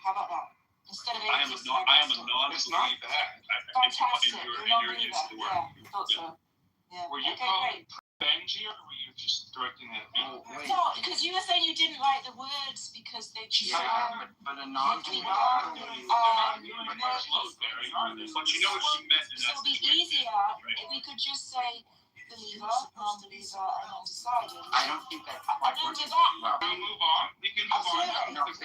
How about that? Instead of I am a non-believer. It's not that. Fantastic. You're a non-believer. Yeah, thought so. Yeah. Were you calling Benji, or were you just directing that at me? No, because you were saying you didn't like the words because they but a non-believer. But you know what she meant in that So it'd be easier if we could just say believer, non-believer, and undecided. I don't think that quite works. We can move on. We can move on. No, does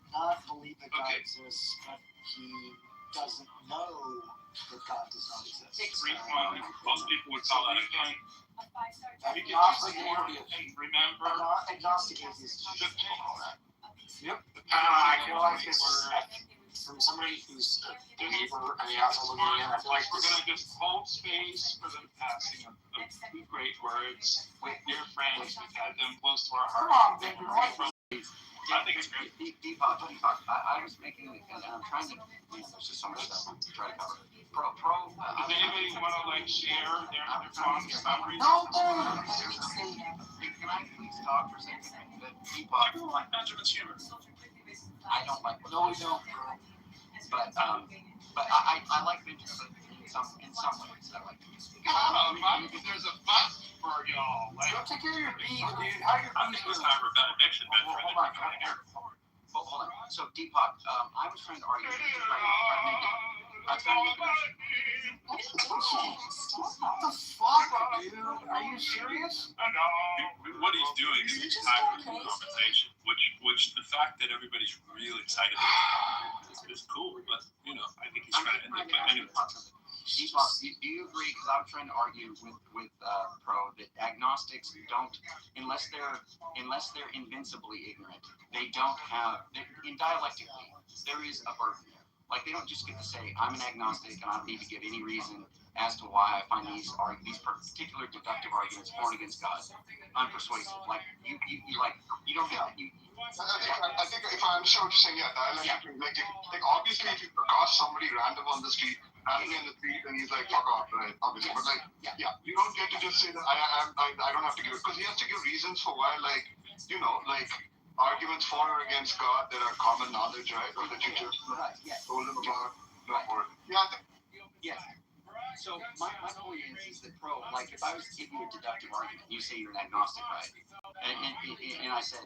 not believe that God exists, but he doesn't know that God does not exist. Most people would call that a fun. Remember, agnostic atheist. Yep. I feel like this from somebody who's a believer on the outside looking in. I feel like we're going to just hold space for the passing of two great words with dear friends. We've had them close to our heart. Come on, baby. I think it's great. Deepak, I was making, and I'm trying to, there's just so much stuff to try to cover. Does anybody want to like share their thoughts about No, can I please talk for a second? Deepak, people like Benjamin's humor. I don't like. No, we don't. But I like Benjamin in some ways. I like him. If there's a fuss for y'all, like, Go take care of your bees, dude. How your I think it's time for benediction, Hold on. So Deepak, I was trying to argue. What the fuck, dude? Are you serious? What he's doing is he's time for compensation, which the fact that everybody's really excited about is cool. But I think he's trying to end it. But anyway. Deepak, do you agree? Because I was trying to argue with Pro that agnostics don't, unless they're invincibly ignorant, they don't have. In dialectically, there is a burden there. Like they don't just get to say, "I'm an agnostic and I don't need to give any reason as to why I find these particular deductive arguments for and against God unpersuasive." Like you don't get you. I think if I understand what you're saying, like obviously if you accost somebody random on the street, in the street, and he's like, fuck off, right? Obviously, but you don't get to just say that I don't have to give it, because he has to give reasons for why, arguments for or against God that are common knowledge, right? Or that you just told him about. So my point is that Pro, like if I was to give you a deductive argument, you say you're an agnostic, right? And I said,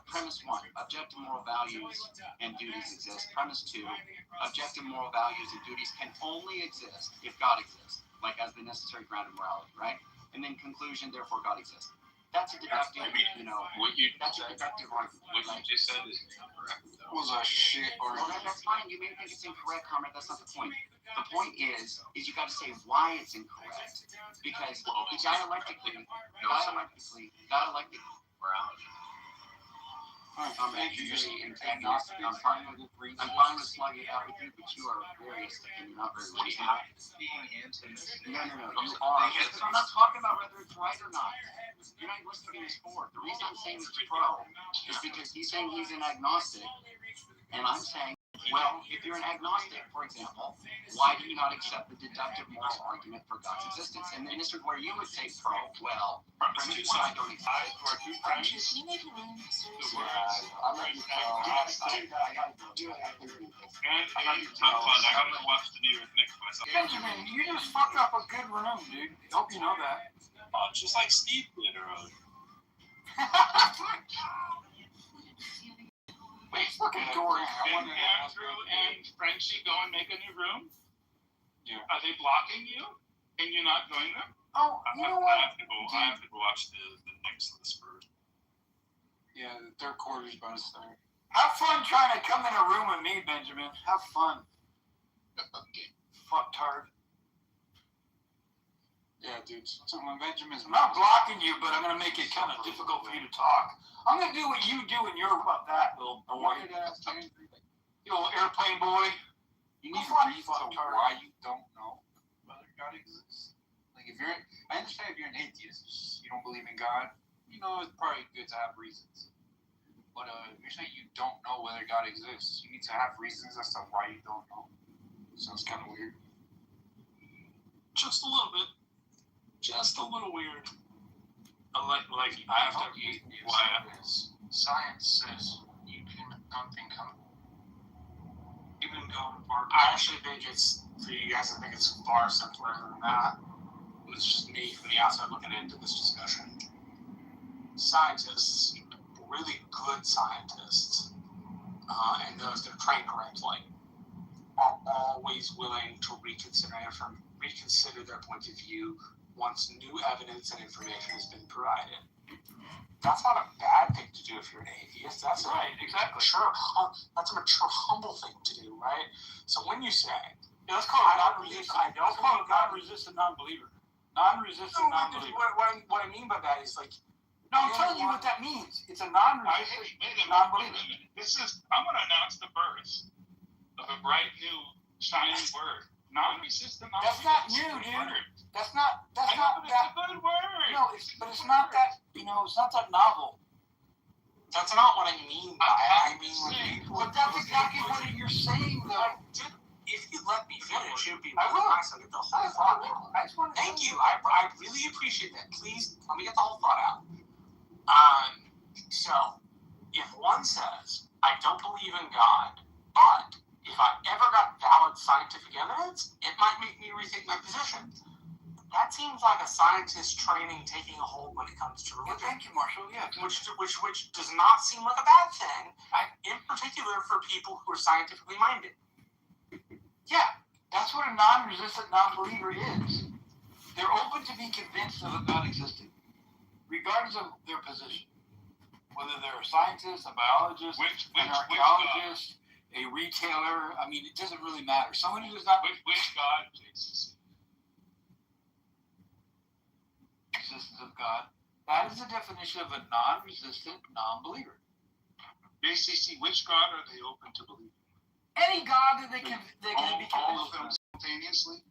premise 1, objective moral values and duties exist. Premise 2, objective moral values and duties can only exist if God exists, like as the necessary ground of morality, right? And then conclusion, therefore God exists. That's a deductive, that's a deductive argument. What you just said is incorrect. Was a shit argument. Well, that's fine. You may think it's incorrect, Conrad. That's not the point. The point is you got to say why it's incorrect, because dialectically, morality. I'm agnostic. I'm fine with slugging it out with you, but you are very sticky and you're not very reasonable. No. You are. I'm not talking about whether it's right or not. You're not listening to his forward. The reason I'm saying it's Pro is because he's saying he's an agnostic, and I'm saying, well, if you're an agnostic, for example, why do you not accept the deductive moral argument for God's existence? And then this is where you would say, Pro, well, premise 1, I don't accept. Benjamin, you just fucked up a good room, dude. Hope you know that. Just like Steve did earlier. Wait, fucking Dory. Andrew and Frenchie go and make a new room? Yeah. Are they blocking you? And you're not going there? Oh, you know what? I have to go watch the Knicks and the Spurs. Yeah, the third quarter's about to start. Have fun trying to come in a room with me, Benjamin. Have fun. Fucktard. Yeah, dude. So when Benjamin's... I'm not blocking you, but I'm going to make it kind of difficult for you to talk. I'm going to do what you do in your... About that, little boy. You little airplane boy. You need to read why you don't know whether God exists. Like, if you're... I understand if you're an atheist, you don't believe in God, it's probably good to have reasons. But if you're saying you don't know whether God exists, you need to have reasons as to why you don't know. Sounds kind of weird. Just a little bit. Just a little weird. I have to eat. Why? Science says you don't think Even going far. I actually think it's, for you guys, I think it's far simpler than that. It's just me from the outside looking into this discussion. Scientists, really good scientists, and those that are trained correctly, are always willing to reconsider their point of view once new evidence and information has been provided. That's not a bad thing to do if you're an atheist. That's right, exactly. That's a mature, humble thing to do, right? So when you say, let's call it non-resistant non-believer. Non-resistant non-believer. What I mean by that is like, no, I'm telling you what that means. It's a non-resistant non-believer. I'm going to announce the birth of a bright new shiny word. Non-resistant. That's not new, dude. That's not that. It's a good word. No, but it's not that. It's not that novel. That's not what I mean by it. I mean, But that's exactly what you're saying, though. if you let me finish, it would be I really will. nice to get the whole thought out. Thank you. I really appreciate that. Please let me get the whole thought out. So, if one says, I don't believe in God, but if I ever got valid scientific evidence, it might make me rethink my position. That seems like a scientist training taking a hold when it comes to religion. Thank you, Marshall. Yeah. Which does not seem like a bad thing, in particular for people who are scientifically minded. Yeah, that's what a non-resistant non-believer is. They're open to be convinced of a God existing, regardless of their position. Whether they're a scientist, a biologist, an archaeologist, a retailer, I mean, it doesn't really matter. Someone who does not... Which God, please? Existence of God. That is the definition of a non-resistant non-believer. JCC, which God are they open to believing? Any God that they can be convinced all of them simultaneously?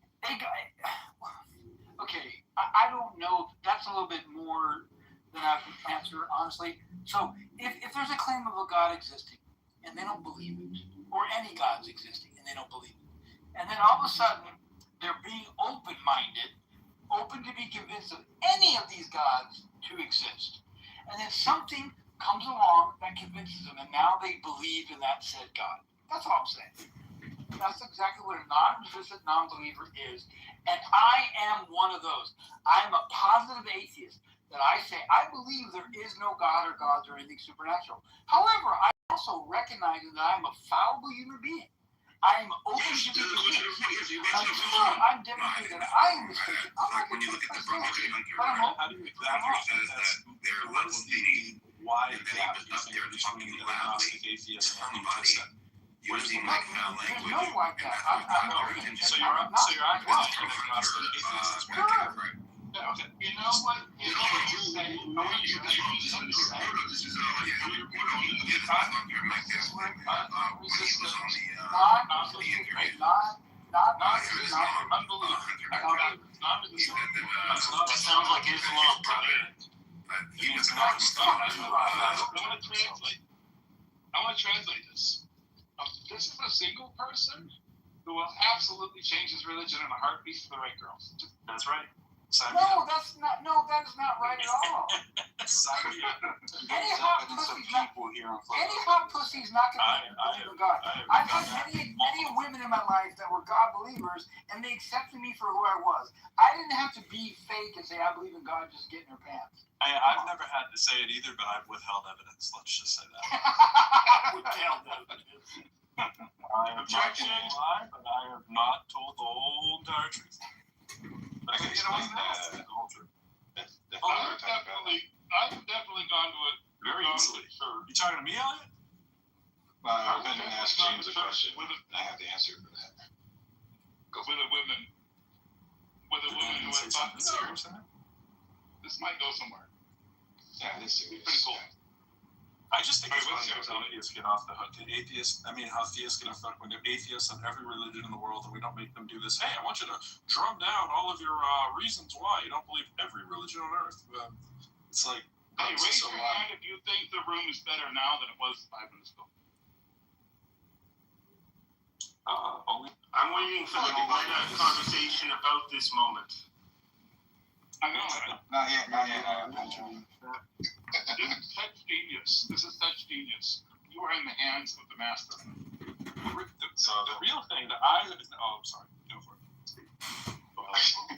Okay, I don't know. That's a little bit more than I can answer, honestly. So, if there's a claim of a God existing, and they don't believe it, or any gods existing, and they don't believe it, and then all of a sudden, they're being open-minded, open to be convinced of any of these gods to exist. And then something comes along that convinces them, and now they believe in that said God. That's all I'm saying. That's exactly what a non-resistant non-believer is. And I am one of those. I'm a positive atheist that I say, I believe there is no God or gods or anything supernatural. However, I also recognize that I'm a fallible human being. I am open to be convinced. I'm demonstrating that I am mistaken. I'm not going to look at the how do you exactly says that there are level of meaning why the gap is up there talking loudly from a body using like foul language. No, like that. So you're acting like right. Yeah, okay. You know what? You say. That sounds like Islam. I want to translate this. This is a single person who will absolutely change his religion in a heartbeat for the right girls. That's right. No, that is not right at all. Any hot pussy's not going to believe in God. I've had many women in my life that were God believers, and they accepted me for who I was. I didn't have to be fake and say I believe in God just get in her pants. I've never had to say it either, but I've withheld evidence. Let's just say that. Withheld evidence. I have not told a lie, but I have not told the whole entire truth. I've definitely gone to it very easily. Sure. You talking to me, Elliot? I'm going to ask James a question. I have the answer for that. With a woman who I thought, this might go somewhere. Yeah, this is pretty cool. I just think it's funny how atheists get off the hook. How theists get off the hook when they're atheists in every religion in the world, and we don't make them do this. Hey, I want you to drum down all of your reasons why you don't believe every religion on earth. It's like, hey, raise your hand if you think the room is better now than it was 5 minutes ago. I'm waiting for the conversation about this moment. I know, right? Not yet. This is such genius. You are in the hands of the master. So the real thing that I'm sorry. Go for it.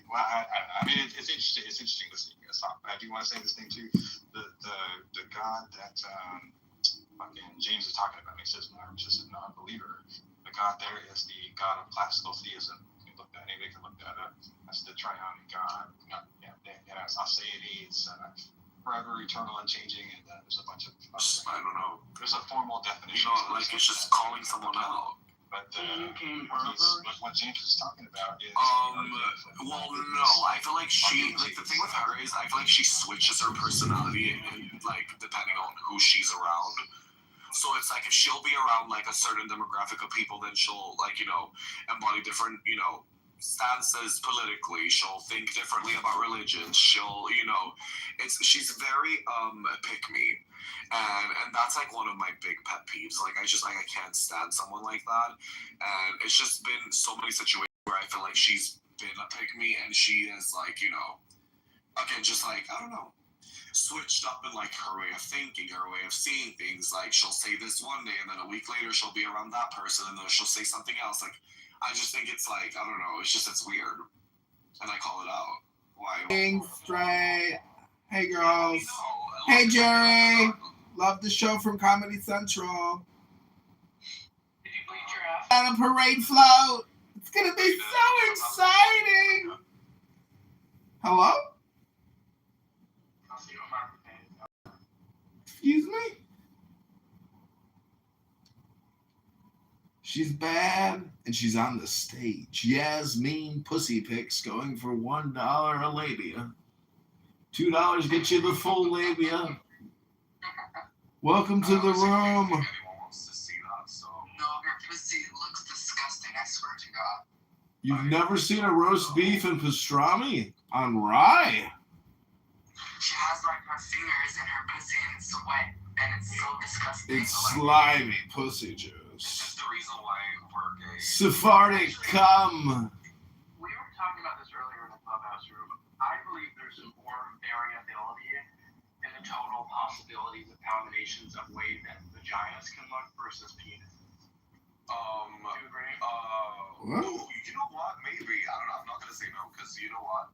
Well, I mean, it's interesting. It's interesting listening to you guys talk. But I do want to say this thing too. The God that fucking James is talking about, he says, I'm just a non-believer. The God there is the God of classical theism. Anybody can look that up. That's the triune God. Aseity. It's forever, eternal, unchanging, and there's a bunch of. I don't know. There's a formal definition. Like it's just calling someone out. But what James is talking about is. Well, no. I feel like the thing with her is, I feel like she switches her personality, like depending on who she's around. So it's like if she'll be around like a certain demographic of people, then she'll embody different stances politically. She'll think differently about religion. She'll, she's very pick me, and that's like one of my big pet peeves. Like I can't stand someone like that, and it's just been so many situations where I feel like she's been a pick me, and she is like, again, just like, I don't know, switched up in like her way of thinking, her way of seeing things. Like she'll say this one day, and then a week later she'll be around that person, and then she'll say something else. Like I just think it's like, I don't know, it's weird, and I call it out. Why? Thanks, Stray. Hey, girls. Hey, Jerry. Love the show from Comedy Central. Did you bleed your ass? On a parade float. It's gonna be so exciting. Hello? I'll see you on Market Day. Excuse me? She's bad, and she's on the stage. Yasmin Pussy Pics going for $1 a labia. $2 get you the full labia. Welcome to the room. No, her pussy looks disgusting, I swear to God. You've never seen a roast beef and pastrami on rye? She has like her fingers in her pussy and it's wet and it's so disgusting. It's slimy pussy juice. It's the reason why we're gay. Sephardic cum. We were talking about this earlier in the clubhouse room. I believe there's more variability in the total possibilities of combinations of ways that vaginas can look versus penises. Do you agree? What? You know what? Maybe. I don't know. I'm not gonna say no because you know what?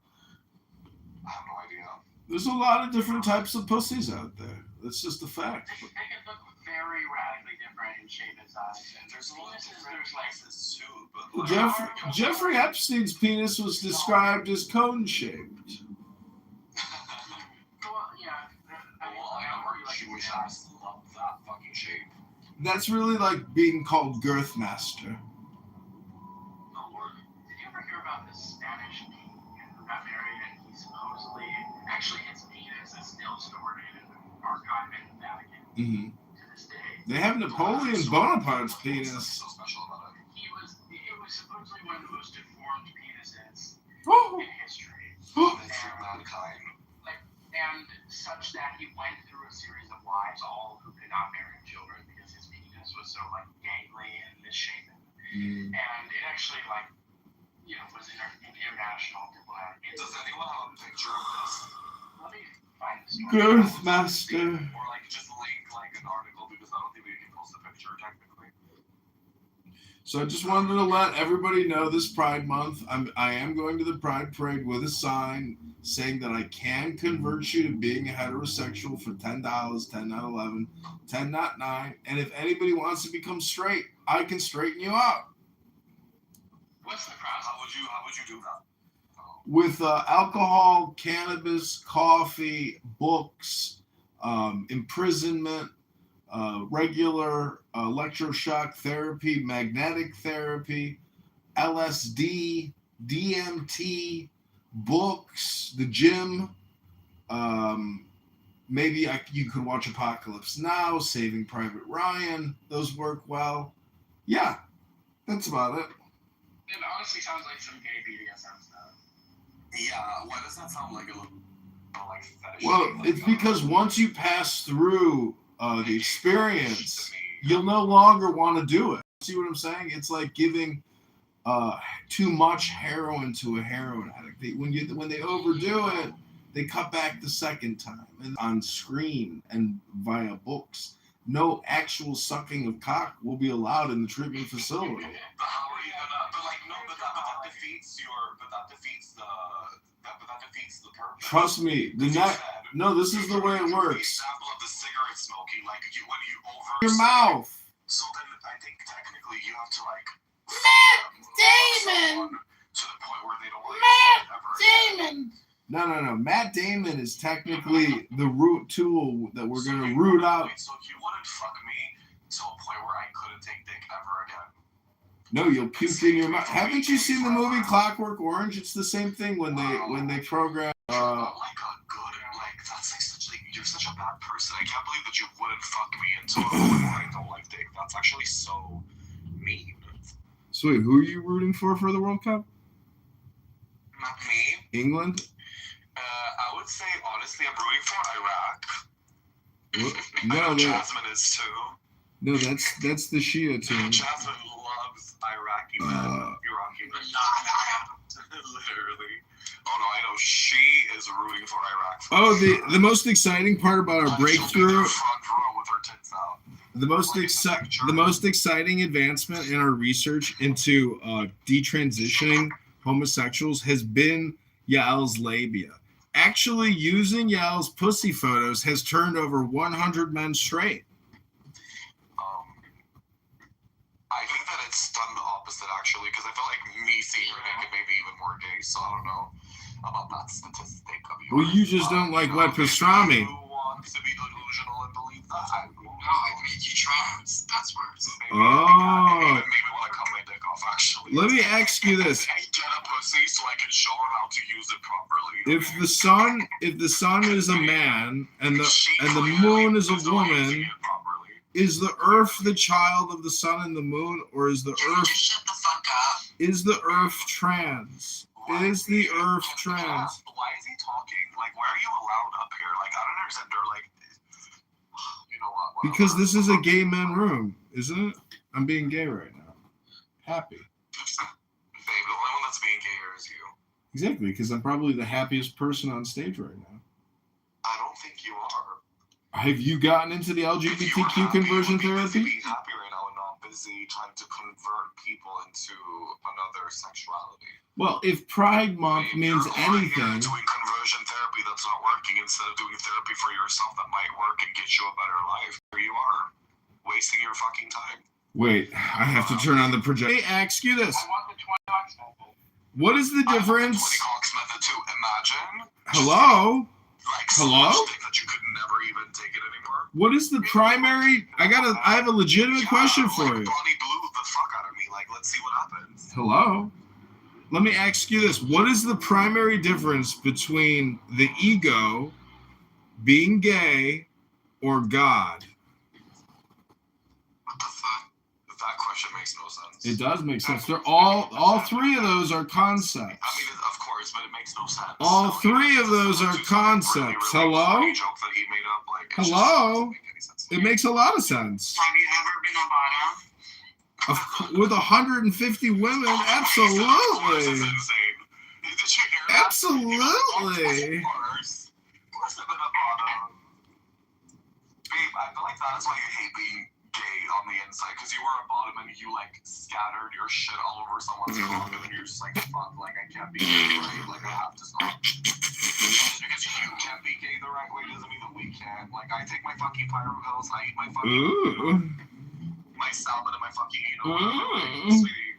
I have no idea. There's a lot of different types of pussies out there. That's just a fact. They can look very radically different in shape and size. And There's a lot of different places too, but Jeffrey Epstein's penis was described as cone-shaped. Well, yeah. I heard Jewish ass love that fucking shape. That's really like being called Girthmaster. Did you ever hear about this Spanish king who got married and he supposedly, actually his penis is still stored in an archive in the Vatican Mm-hmm. to this day. They have Napoleon Bonaparte's penis. So special about it. It was supposedly one of the most deformed penises Oh. in history. Mankind. And such that he went through a series of wives, all who could not marry children because his penis was so gangly and misshapen. And it actually was an international diplomatic. Does anyone have a picture of this? Let me find the story. Girthmaster. Or just link an article because I don't think we can post a picture technically. So I just wanted to let everybody know this Pride Month, I am going to the Pride Parade with a sign saying that I can convert you to being a heterosexual for $10, $10 not 11, $10 not 9, and if anybody wants to become straight, I can straighten you out. What's the process? How would you do that? With alcohol, cannabis, coffee, books, imprisonment, regular electroshock therapy, magnetic therapy, LSD, DMT, books, the gym. Maybe you could watch Apocalypse Now, Saving Private Ryan. Those work well. Yeah, that's about it. It honestly sounds like some gay BDSM stuff. Yeah, why does that sound like a little fetish? Well, it's because once you pass through the experience, you'll no longer want to do it. See what I'm saying? It's like giving too much heroin to a heroin addict. When they overdo it, they cut back the second time. And on screen and via books, no actual sucking of cock will be allowed in the treatment facility. But how are you gonna? That defeats the purpose. Trust me, this is the way it works. Example of the cigarette smoking, when you over Your mouth. So then I think technically you have to Damon! to the point where they don't Damon! No. Matt Damon is technically the root tool that we're going to root out. So you wouldn't fuck me to a point where I couldn't take dick ever again. No, you'll puke in your mouth. Haven't you seen the movie Clockwork Orange? It's the same thing when they program. You're such a bad person. I can't believe that you wouldn't fuck me into a point where I don't like dick. That's actually so mean. So wait, who are you rooting for the World Cup? England? I would say, honestly, I'm rooting for Iraq. No, I know Jasmine is too. No, that's the Shia team. Jasmine loves Iraqi men. Iraqi men. Literally. Oh no, I know she is rooting for Iraq. Oh, the most exciting part about our breakthrough. Front row with her tits out. The most exciting advancement in our research into detransitioning homosexuals has been Yael's labia. Actually, using Yael's pussy photos has turned over 100 men straight. I think that it's done the opposite, actually, because I feel like me seeing her naked made me even more gay, so I don't know about that statistic of yours. Well, you just don't like wet pastrami. You want to be delusional and believe that? No, like Mickey trans. That's where it's. Maybe want to cut my dick off, actually. Let me ask you this. Get a pussy so I can show her how to use it properly. If the sun is a man and the moon is a woman, is the Earth the child of the sun and the moon, or is the Earth? Shut the fuck up. Is the Earth trans? Is the Earth trans? Why is he talking? Like, why are you allowed up here? Like, I don't understand. They're like, you know what? Because this is a gay men room, isn't it? I'm being gay right now. Happy. Babe, the only one that's being gay here is you. Exactly, because I'm probably the happiest person on stage right now. I don't think you are. Have you gotten into the LGBTQ conversion therapy? Being happy right now and not busy trying to convert people into another sexuality. Well, if Pride Month means anything, doing conversion therapy that's not working instead of doing therapy for yourself that might work and get you a better life. Here you are, wasting your fucking time. Wait, I have to turn on the projector. Let me ask you this. I want the 20 bucks method. What is the difference? I want the 20 method too. Imagine. Hello? Hello? That you could never even take it anymore. What is the primary? I have a legitimate question for you. Bonnie blew the fuck out of me. Like, let's see what happens. Hello? Let me ask you this. What is the primary difference between the ego, being gay, or God? What the fuck? That question makes no sense. It does make sense. They're all three of those are concepts. I mean, of course, but it makes no sense. All three of those are concepts. Hello? Hello? It makes a lot of sense. Have you ever been a bottom? With 150 women, absolutely. Absolutely. Babe, I feel like that is why you hate being gay on the inside, because you were a bottom and you like scattered your shit all over someone's phone, and then you're just like, fuck, like I can't be gay, right? Like I have to stop. Just because you can't be gay the right way doesn't mean that we can't. Like I take my fucking pyro pills, I eat my fucking my salmon and my fucking sweetie.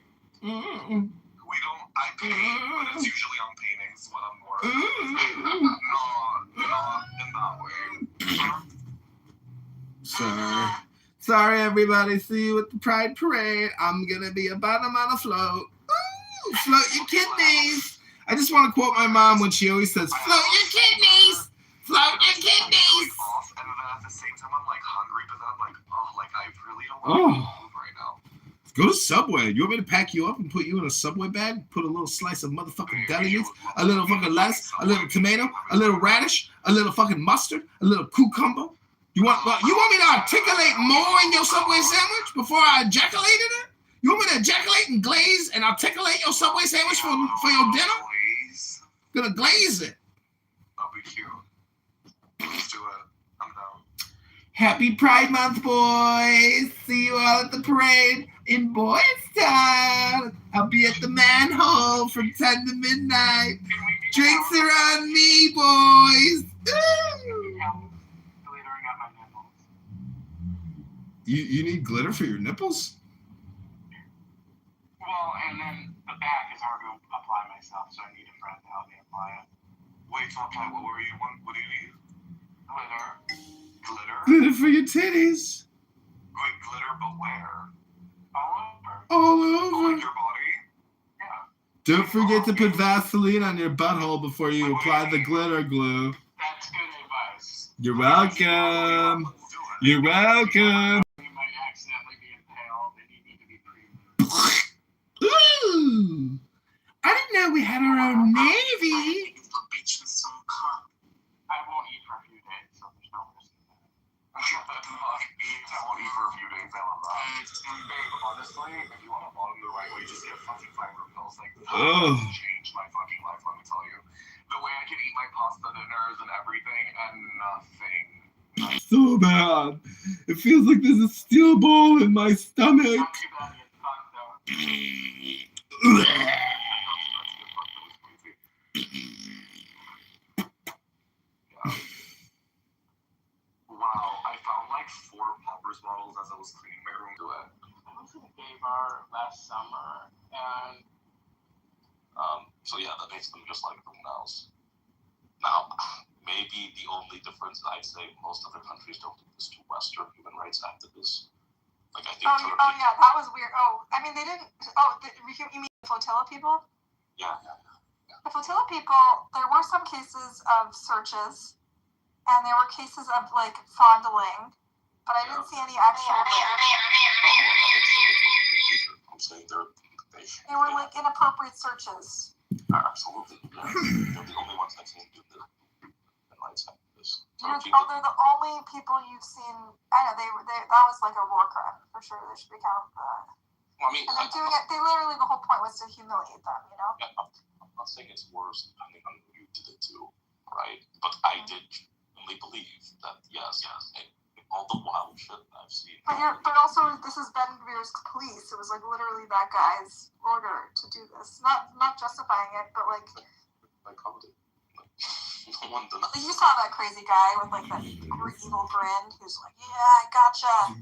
We don't. I paint, but it's usually on paintings when I'm more. Not in that way. Sorry, everybody. See you at the Pride Parade. I'm gonna be a bottom on a float. Ooh, float your kidneys. I just want to quote my mom when she always says, "Float your kidneys, float your kidneys." And then at the same time, I'm like hungry, but then I'm like, oh, like I really don't want to move right now. Go to Subway. You want me to pack you up and put you in a Subway bag? Put a little slice of motherfucking deli meats, a little fucking lettuce, a little tomato, a little radish, a little fucking mustard, a little cucumber. You want me to articulate more in your Subway sandwich before I ejaculated it? You want me to ejaculate and glaze and articulate your Subway sandwich for your dinner? Gonna glaze it. That'll be cute. Let's do it. I'm down. Happy Pride Month, boys. See you all at the parade in Boys Town. I'll be at the manhole from 10 to midnight. Drinks are on me, boys. You need glitter for your nipples? Well, and then the back is hard to apply myself, so I need a friend to help me apply it. Wait, to apply what were you want? What do you need? Glitter. Glitter for your titties. Wait, glitter, but where? All over. On your body? Yeah. Don't forget to put Vaseline on your butthole before you apply the glitter glue. That's good advice. You're welcome. You're welcome. You might accidentally be impaled and you need to be Ooh. I didn't yeah, we had our own navy. I won't eat for a few days, so there's no risk. I won't eat for a few days. I love that. Babe, honestly, if you want to log the right way, just get fucking fiber pills. Like, this has changed my fucking life, let me tell you. The way I can eat my pasta dinners and everything, and nothing. So bad. It feels like there's a steel ball in my stomach. Not too bad, it's fun, though. Wow, I found like 4 poppers bottles as I was cleaning my room to it. I went to the gay bar last summer, and so yeah, that makes them just like everyone else. Now, maybe the only difference I'd say most other countries don't do this to Western human rights activists. Like I think. Oh yeah, that was weird. Oh, I mean they didn't. Oh, you mean the flotilla people? Yeah. The flotilla people. There were some cases of searches. And there were cases of like fondling, but I didn't see any actual. I'm saying they were like inappropriate searches. Absolutely, yeah. They're the only ones I've seen do the human rights activists. They're the only people you've seen. I know they that was like a war crime for sure. They should be counted for that. Well, I mean, and they're doing it. They literally the whole point was to humiliate them. You know. Yeah, I'm not saying it's worse depending on who you did it to, right? But I did. Believe that yes, all the wild shit I've seen. But also this is Ben Gvir's police. It was like literally that guy's order to do this. Not justifying it, but like. Like how did no one denies. You saw that crazy guy with like that evil grin who's like, yeah, I gotcha,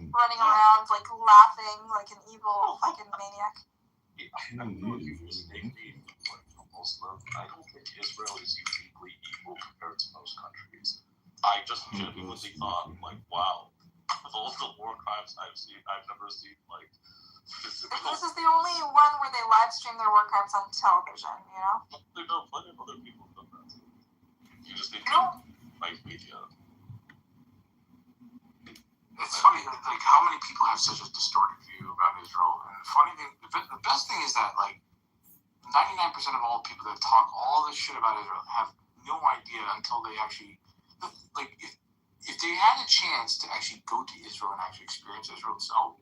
running around like laughing like an evil fucking maniac. I don't think Israel is uniquely evil compared to most countries. I just genuinely thought, like, wow, with all the war crimes I've seen, I've never seen, like, physical. This is the only one where they live stream their war crimes on television, you know? There are plenty of other people who've done that too. You just need to like media. It's funny, like, how many people have such a distorted view about Israel. And the funny thing, the best thing is that, like, 99% of all people that talk all this shit about Israel have no idea until they actually, like, if they had a chance to actually go to Israel and actually experience Israel itself,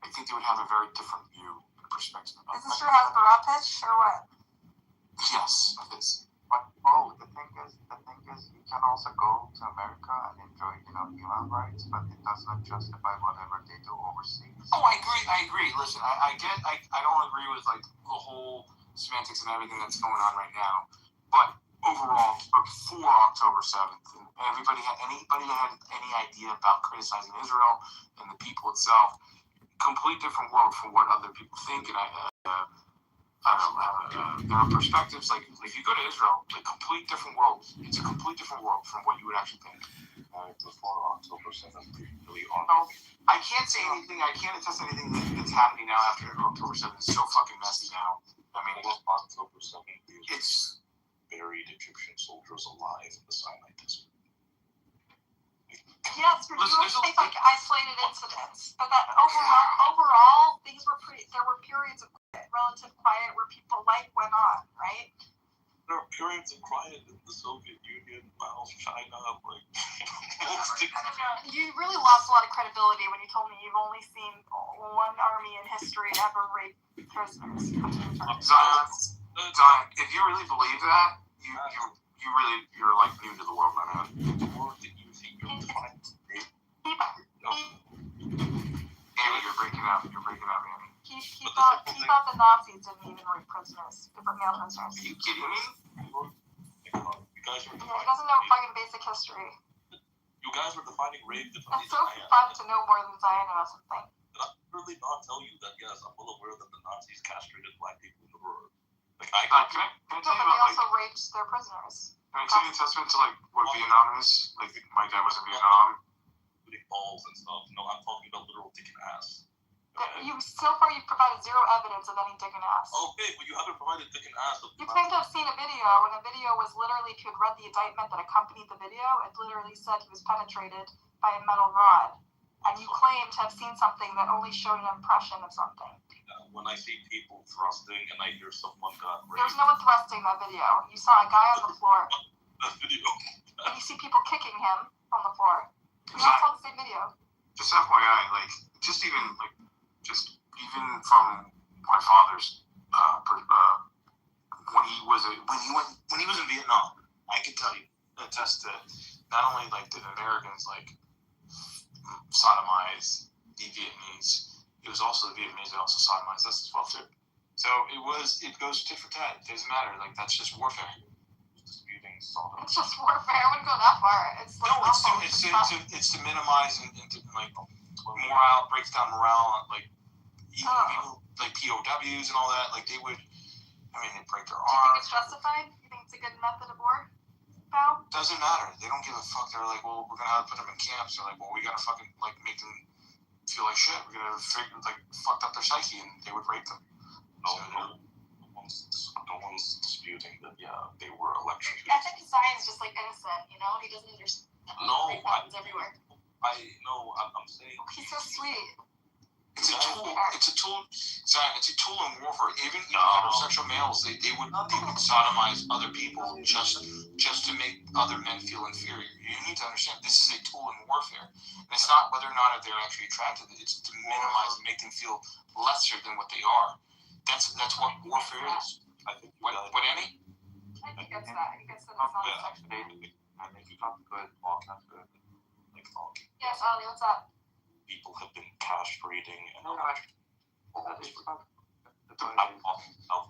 I think they would have a very different view and perspective. Is this your Hasbara pitch or what? Yes, it is. But the thing is, you can also go to America and enjoy, human rights, but it does not justify whatever they do overseas. Oh, I agree. Listen, I don't agree with like the whole semantics and everything that's going on right now, but overall, before October 7th, anybody that had any idea about criticizing Israel and the people itself, complete different world from what other people think, and there are perspectives, like if you go to Israel, like complete different world. It's a complete different world from what you would actually think. Before October 7th, really on. No, I can't say anything. I can't attest anything that's happening now after October 7th. It's so fucking messy now. I mean, October 7th, it's buried Egyptian soldiers alive in the Sinai Desert. Yes, you would take like isolated incidents, but that overall things were there were periods of relative quiet where people went on, right? There are periods of quiet in the Soviet Union, Laos, China, like. You really lost a lot of credibility when you told me you've only seen one army in history ever rape prisoners. Zion, if you really believe that, you're like new to the world, my man. The word that you think you'll find. Annie, you're breaking up, Annie. He thought the Nazis didn't even rape prisoners, different male prisoners. Are you kidding me? You guys are He doesn't know fucking basic history. You guys were defining rape It's differently so than I am. fun to know more than Zion knows something. Did I really not tell you that, yes, I'm well aware that the Nazis castrated black people in the world? Like, I can I tell you but they about, also raped their prisoners. Can I tell you a testament to, like, what Vietnam is? Like, my dad was in Vietnam. Putting balls and stuff. No, I'm talking about literal dick and ass. Okay? So far, you've provided zero evidence of any dick and ass. Okay, but you haven't provided dick and ass. You claim to have seen a video, and a video was literally, if you had read the indictment that accompanied the video, it literally said he was penetrated by a metal rod. And you claim to have seen something that only showed an impression of something. when I see people thrusting and I hear someone got raped. There's no one thrusting that video. You saw a guy on the floor. That video. And you see people kicking him on the floor. You all saw the same video. Just FYI, like, just even from my father's when he was in Vietnam, I could tell you, attest to not only like did Americans like sodomize the Vietnamese, it was also the Vietnamese that also sodomized us as well too. So it goes tit for tat. It doesn't matter. Like that's just warfare. Disputing sodom. It's just warfare. I wouldn't go that far. It's like it's to minimize and to like morale, breaks down morale, like even people like POWs and all that. Like they would. I mean, they break their arms. Do you think it's justified? You think it's a good method of war? Val? Doesn't matter. They don't give a fuck. They're like, well, we're gonna have to put them in camps. They're like, well, we gotta fucking like make them feel like shit. We're gonna fucked up their psyche, and they would rape them. No one's disputing that. Yeah, they were electrocuted. I think Zion's just like innocent. You know, he doesn't understand. No, it happens everywhere. I'm saying he's so sweet. It's a tool. It's a tool. Zion, it's a tool in warfare. Even heterosexual males, they would sodomize other people just to make other men feel inferior. You need to understand this is a tool in warfare. And it's not whether or not they're actually attracted. It's to minimize and make them feel lesser than what they are. That's what warfare is. I think what Annie? I think that's that. He gets that it's not sexual. I think you talk good. All kinds of good. Like talking. Yes, Ollie, what's up? People have been castrating and I'll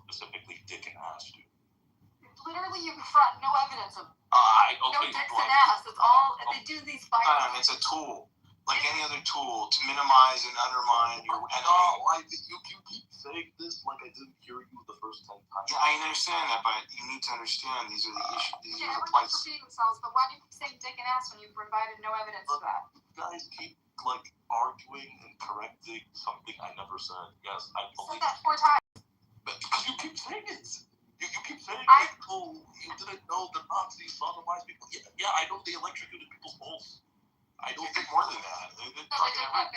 specifically dick and ass, dude. Literally, you brought no evidence of no dicks and ass. It's all they do these fights. It's a tool, like any other tool, to minimize and undermine your enemy. You keep saying this like I didn't hear you the first 10 times. Yeah, I understand that, but you need to understand these are the issues. These are the everyone's repeating themselves, but why do you keep saying dick and ass when you've provided no evidence of that? You guys keep arguing and correcting something I never said. Yes, I believe. You said that 4 times. But because you keep saying it. You keep saying you didn't know the Nazis sodomized people. Yeah, I know they electrocuted people's balls. I don't think more than that. No, they did not.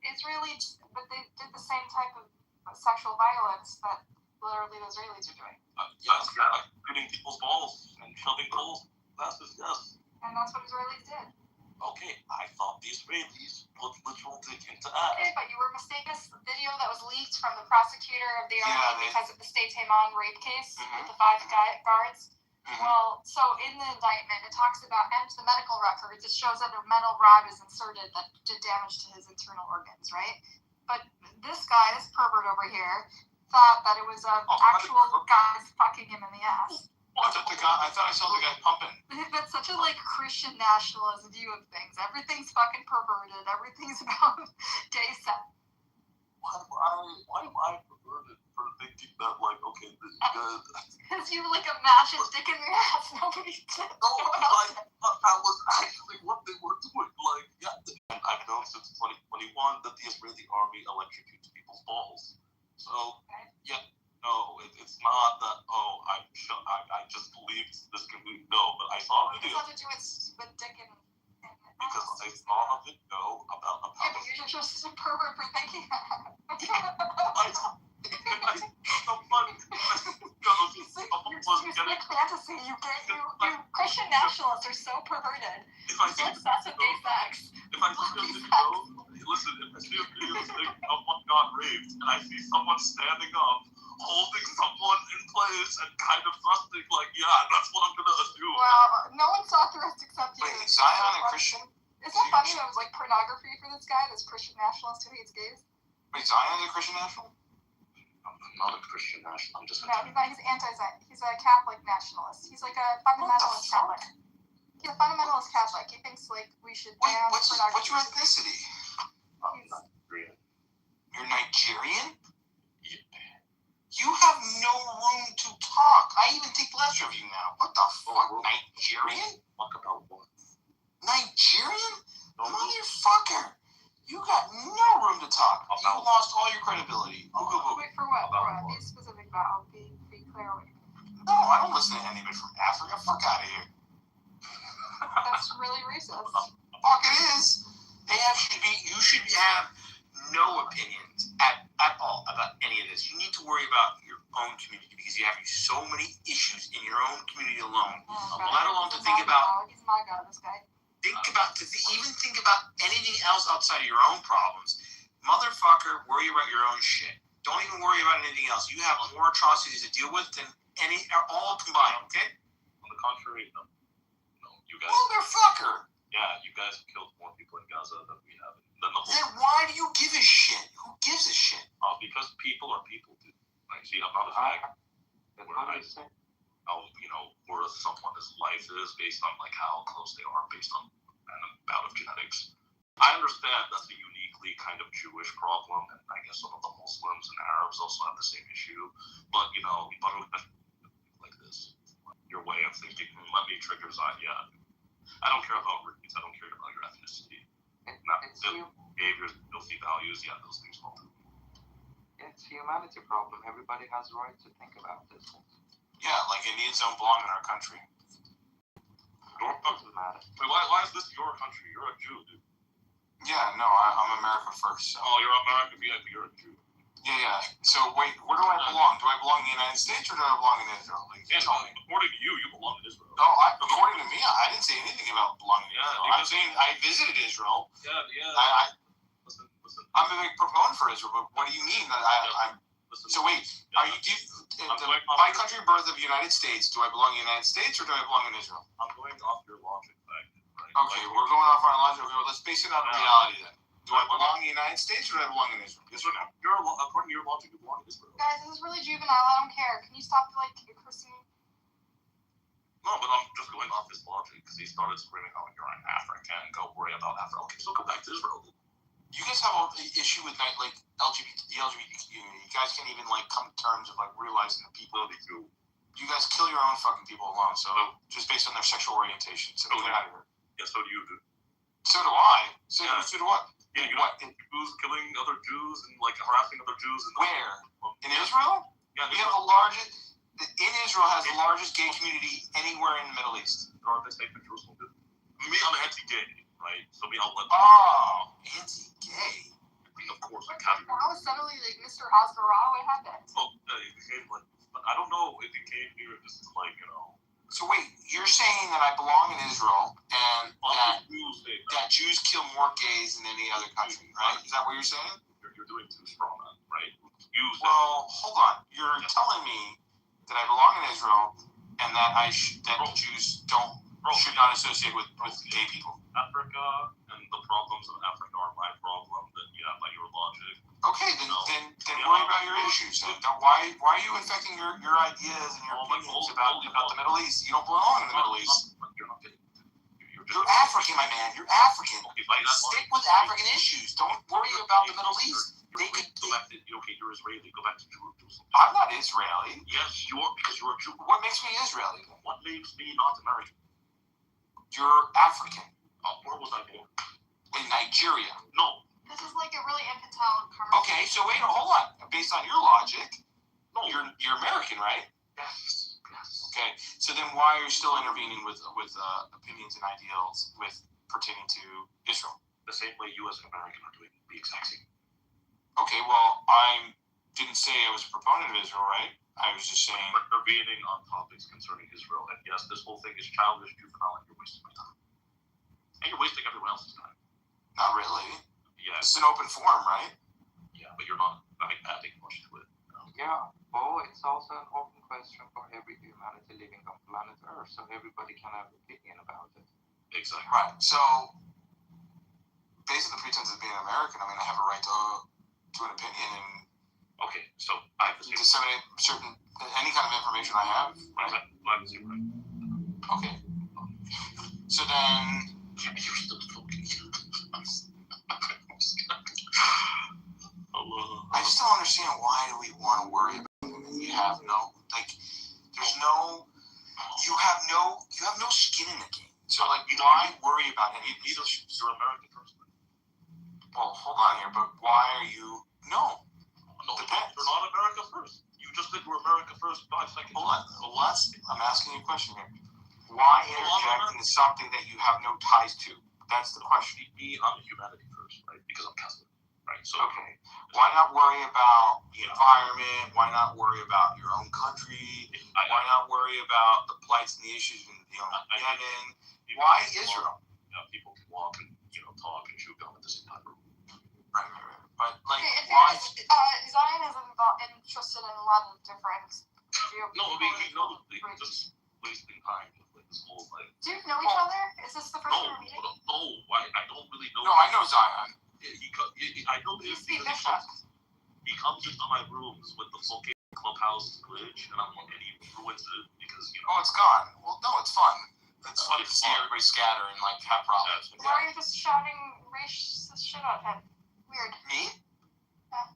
Israelis, but they did the same type of sexual violence that literally the Israelis are doing. Yes, electrocuting people's balls and shoving balls. Yes. And that's what Israelis did. Okay, I thought the Israelis put literal dick into ass. Okay, but you were mistaken. The video that was leaked from the prosecutor of the army because of the State Taimon rape case with the 5 guards. Well, so in the indictment, it talks about and the medical records. It shows that a metal rod is inserted that did damage to his internal organs, right? But this guy, this pervert over here, thought that it was actual guys fucking him in the ass. I thought I saw the guy pumping. That's such a Christian nationalist view of things. Everything's fucking perverted. Everything's about gay sex. Why am I perverted for thinking that okay, this is good? Because you imagine dick in your ass. Nobody did. No, that was actually what they were doing. I've known since 2021 that the Israeli army electrocutes people's balls. So no, it's not that. I just believed this could be but I saw a video. What does that have to do with dick and because I saw a video about yeah, but you're just a pervert for thinking that. You're fantasy. You Christian nationalists are so perverted. You're so obsessed with gay sex. If I see a video saying someone got raped and I see someone standing up holding someone in place and kind of thrusting that's what I'm gonna assume. Well, no one saw thrust except you. Wait, Zion a Christian? Isn't it funny that it was pornography for this guy, this Christian nationalist who hates gays? Wait, Zion is a Christian national? I'm not a Christian national. I'm just no, he's not. He's anti-Zion. He's a Catholic nationalist. He's a fundamentalist Catholic. He's a fundamentalist Catholic. He thinks we should ban pornography. What's your ethnicity? I'm Nigerian. You're Nigerian? You have no room to talk. I even think less of you now. What the fuck? Nigerian? Talk about what? Nigerian? Motherfucker. You got no room to talk. You lost all your credibility. Wait, for what? Be specific about. Be clear. No, I don't listen to anybody from Africa. Fuck out of here. That's really racist. Fuck it is. You should have no opinions at all about any of this. You need to worry about your own community because you have so many issues in your own community alone. Let alone to think about. He's my guy, this guy. Even think about anything else outside of your own problems. Motherfucker, worry about your own shit. Don't even worry about anything else. You have more atrocities to deal with than all combined. Okay. On the contrary, no, you guys. Motherfucker. Yeah, you guys have killed more people in Gaza than we have. Then why do you give a shit? Who gives a shit? Because people are people, dude. Like, see, I'm not a fag. Where someone's life is based on like how close they are, based on an amount of genetics. I understand that's a uniquely kind of Jewish problem, and I guess some of the Muslims and Arabs also have the same issue. But like this, your way of thinking, let me triggers on. Yeah, I don't care about race. I don't care about your ethnicity. Behaviors, filthy values. Yeah, those things all. It's a humanity problem. Everybody has a right to think about this. Yeah, like Indians don't belong in our country. Wait, why is this your country? You're a Jew, dude. Yeah, no, I'm America first. So. Oh, you're American, but you're a Jew. Yeah. So wait, where do I belong? Do I belong in the United States or do I belong in Israel? Like, tell me. According to you belong in Israel. No, according to me, I didn't say anything about belonging in Israel. I'm saying I visited Israel. Yeah. Listen. I'm a big proponent for Israel, but what do you mean that I'm? So wait, are you by country of birth of the United States? Do I belong in the United States or do I belong in Israel? I'm going off your logic, right? Okay, we're going off our logic. Okay, well, let's base it on reality then. Do I belong in the United States or do I belong in Israel? Yes or no? According to your logic, you belong in Israel. Guys, this is really juvenile. I don't care. Can you stop cursing me? No, but I'm just going off his logic because he started screaming out, "You're an African. Go worry about Africa." Okay, so go back to Israel. You guys have an issue with like the LGBT community. You guys can't even like come to terms of like realizing the people that you guys kill your own fucking people alone. So just based on their sexual orientation. So get out of here. Yeah, so do you, dude. So do I. So do what? Yeah, you know, Jews killing other Jews and like harassing other Jews. Where? In Israel? Yeah, we have the largest. Israel has the largest gay community anywhere in the Middle East. Or they say in Jerusalem, dude. Me, I'm anti-gay, right? So we all let. Oh, anti-gay. Of course, I can't. Now suddenly like Mr. Hasbara, what happened? Oh, it became like I don't know if it came here just like So wait, you're saying that I belong in Israel and that Jews kill more gays than any other country, right? Is that what you're saying? You're doing too strong, right? Well, hold on. You're telling me that I belong in Israel and that that Jews should not associate with gay people. Africa and the problems of Africa are my problem. Then by your logic. Okay, then worry about your issues. Why are you infecting your ideas and your opinions about the Middle East? You don't belong in the Middle East. You're African, my man. You're African. Stick with African issues. Don't worry about the Middle East. They could go back to you're Israeli. Go back to Jerusalem. I'm not Israeli. Yes, you are because you're a Jew. What makes me Israeli? What makes me not American? You're African. Where was I born? In Nigeria. No. This is like a really infantile conversation. Okay, so wait, hold on. Based on your logic, you're American, right? Yes. Okay, so then why are you still intervening with opinions and ideals pertaining to Israel? The same way you as an American are doing the exact same. Okay, well, I didn't say I was a proponent of Israel, right? I was just saying. But intervening on topics concerning Israel, and yes, this whole thing is childish, juvenile, and you're wasting my time. And you're wasting everyone else's time. Not really. Yeah. It's an open forum, right? Yeah, but you're not adding much to it. Yeah, well, it's also an open question for every humanity living on planet Earth, so everybody can have an opinion about it. Exactly. Right. So, based on the pretense of being American, I mean, I have a right to an opinion and. Okay, so I have to disseminate any kind of information I have, right? Okay. So then. You're still talking. I just don't understand why do we want to worry about them and you have no skin in the game. So like why worry about any of these issues? You're American person. Well, hold on here, but why are you No, you're not America first. You just said we're America first 5 seconds. Hold on. Well, I'm asking you a question here. Why interject into something that you have no ties to? That's the question. I'm humanity first, right? Because I'm Catholic. right? So okay, why not worry about the environment? Why not worry about your own country? Why not worry about the plights and the issues in Yemen? Why Israel? People can walk and talk and chew gum at the same time. Right. But like, in why? fairness, Zionism interested in a lot of different They're just wasting time with like this whole like. Do you know each other? Is this the first time we're meeting? No, I don't really know. No, I know Zion. I know him because he comes into my rooms with the fucking Clubhouse glitch, and he ruins it because Oh, it's gone. Well, no, it's fun. It's fun to see everybody scatter and like have problems. Why are you just shouting racist shit at him? Weird. Me? Yeah.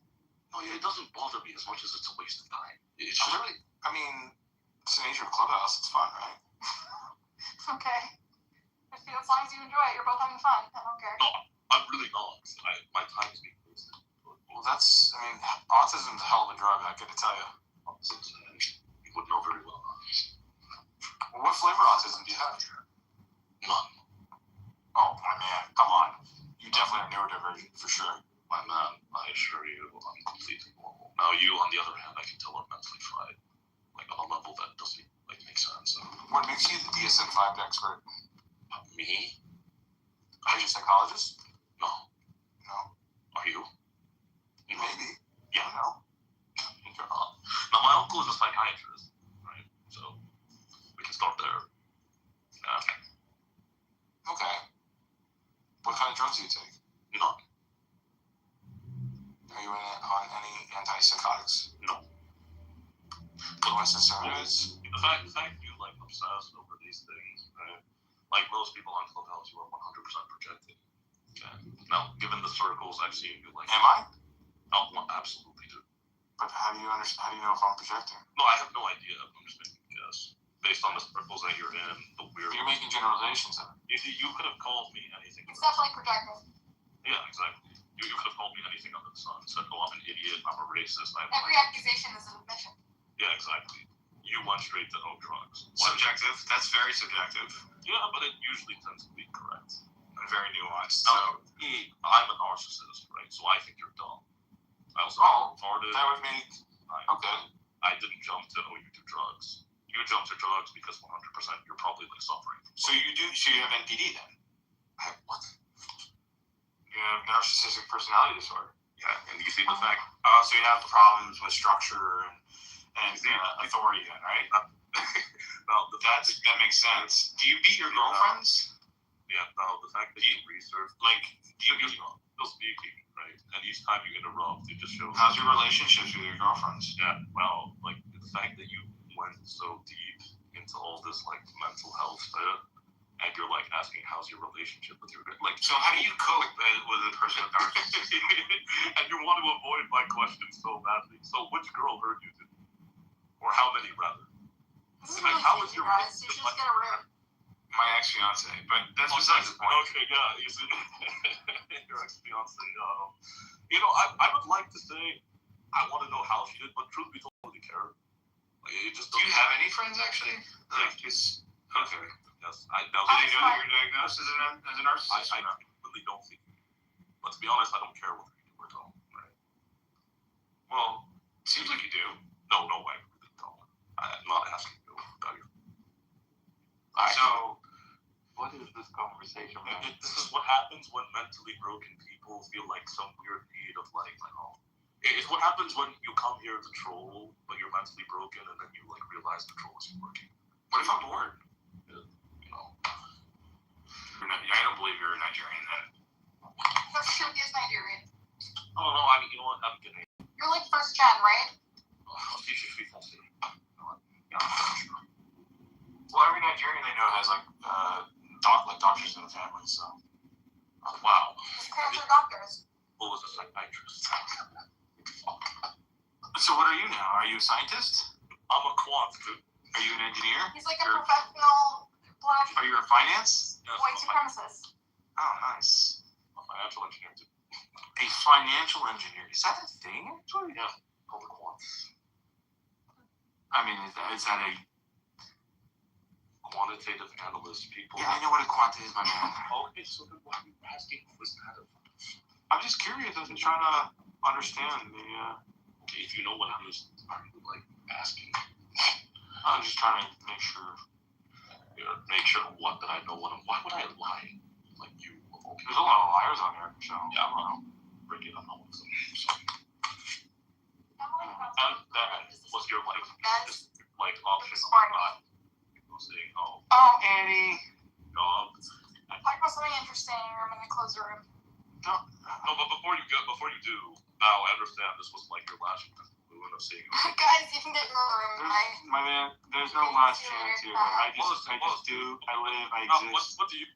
No, it doesn't bother me as much as it's a waste of time. It's just really. I mean, it's the nature of Clubhouse. It's fun, right? Okay. As long as you enjoy it, you're both having fun. I don't care. No, I'm really not. My time is being wasted. Well, that's. I mean, autism's a hell of a drug. I got to tell you. You would know very well. Well, what flavor autism do you have? None. Oh, my man, come on. You definitely have neurodivergent, for sure. My man, I assure you, I'm completely normal. Now, you, on the other hand, I can tell are mentally fried. Like, on a level that doesn't, like, make sense. What makes you the DSM-5 expert? Me? Are you a psychologist? No. No? Are you? Maybe. Yeah. No. Now, my uncle is a psychiatrist, right? So, we can start there. Yeah. Okay. What kind of drugs do you take? None. Are you on any antipsychotics? No. Steroids? The fact you like obsess over these things, right? Like most people on Clubhouse, you are 100% projecting. Okay. Now, given the circles I've seen you like. Am I? Oh, well, absolutely do. But how do you know if I'm projecting? No, I have no idea. I'm just making a guess. Based on the circles that you're in, the weird. But you're making generalizations then. You could have called me anything. It's definitely projecting. Yeah, exactly. You could have called me anything under the sun. Said, oh, I'm an idiot, I'm a racist. Every accusation is an admission. Yeah, exactly. You went straight to drugs. Subjective. That's very subjective. Yeah, but it usually tends to be correct. And very nuanced. Now, I'm a narcissist, right? So I think you're dumb. I also farted. That would make... Okay. I didn't jump to, you do drugs. You jump to drugs because 100% you're probably like suffering. So you have NPD then? I have what? You have narcissistic personality disorder. Yeah, and you see the fact. So you have problems with structure and authority then, right? Well, that makes sense. Do you beat your girlfriends? Yeah, no, the fact that you research. Like, do you beat them? Still speaking, right? And each time you interrupt, it just shows. How's your relationships with your girlfriends? Yeah, well, like, the fact that you went so deep into all this, like, mental health stuff, and you're, like, asking how's your relationship with your, like. So how do you cope with a person with narcissism? And you want to avoid my question so badly. So which girl hurt you today? Or how many, rather? This is really how is your guys? You should just get a room. My ex-fiance, but that's besides the point. Okay, yeah, you see, your ex-fiance. I would like to say I want to know how she did, but truth be told, I don't really care. Like, it just. Do you have any friends actually? Like, just okay. Yes, I know. Do they know that you're diagnosed as a narcissist? I really don't think. But to be honest, I don't care whether you do or don't. Right? Well, seems like you do. No, I really don't. I'm not asking you about your. So. What is this conversation, man? This is what happens when mentally broken people feel like some weird need of like, it's what happens when you come here to troll, but you're mentally broken, and then you like realize the troll isn't working. What if I'm bored? Yeah, I don't believe you're a Nigerian then. That's true, he is Nigerian. Oh no, I mean, you know what? I'm kidding. You're like first gen, right? Well, every Nigerian I know has like doctors in the family, so. Wow. His parents are doctors. What was a psychiatrist? So what are you now? Are you a scientist? I'm a quant, dude. Are you an engineer? He's like a professional black. Are you in finance? Yes, white supremacist. Oh, nice. A financial engineer, too. A financial engineer? Is that a thing, actually? Yeah, called a quant. I mean, is that a quantitative analyst people? Yeah, I know what a quant is, my man. Okay, so then why are you asking who is that? I'm just curious and trying to understand the. Okay, if you know what I'm just like asking, I'm just trying to make sure. Make sure what that I know what. Why would I lie? Like you. Okay. There's a lot of liars on here, so yeah, I don't know. Ricky, I'm not one of them. So. Emily, That was your like option not people saying, oh. Oh, Annie. No. talk about something interesting, or I'm gonna close the room. No, but before you do, now I understand this was like your last one. We would have seen. Guys, you can get your own room. My man, there's no last chance here. I just do. I live. I exist. What do you?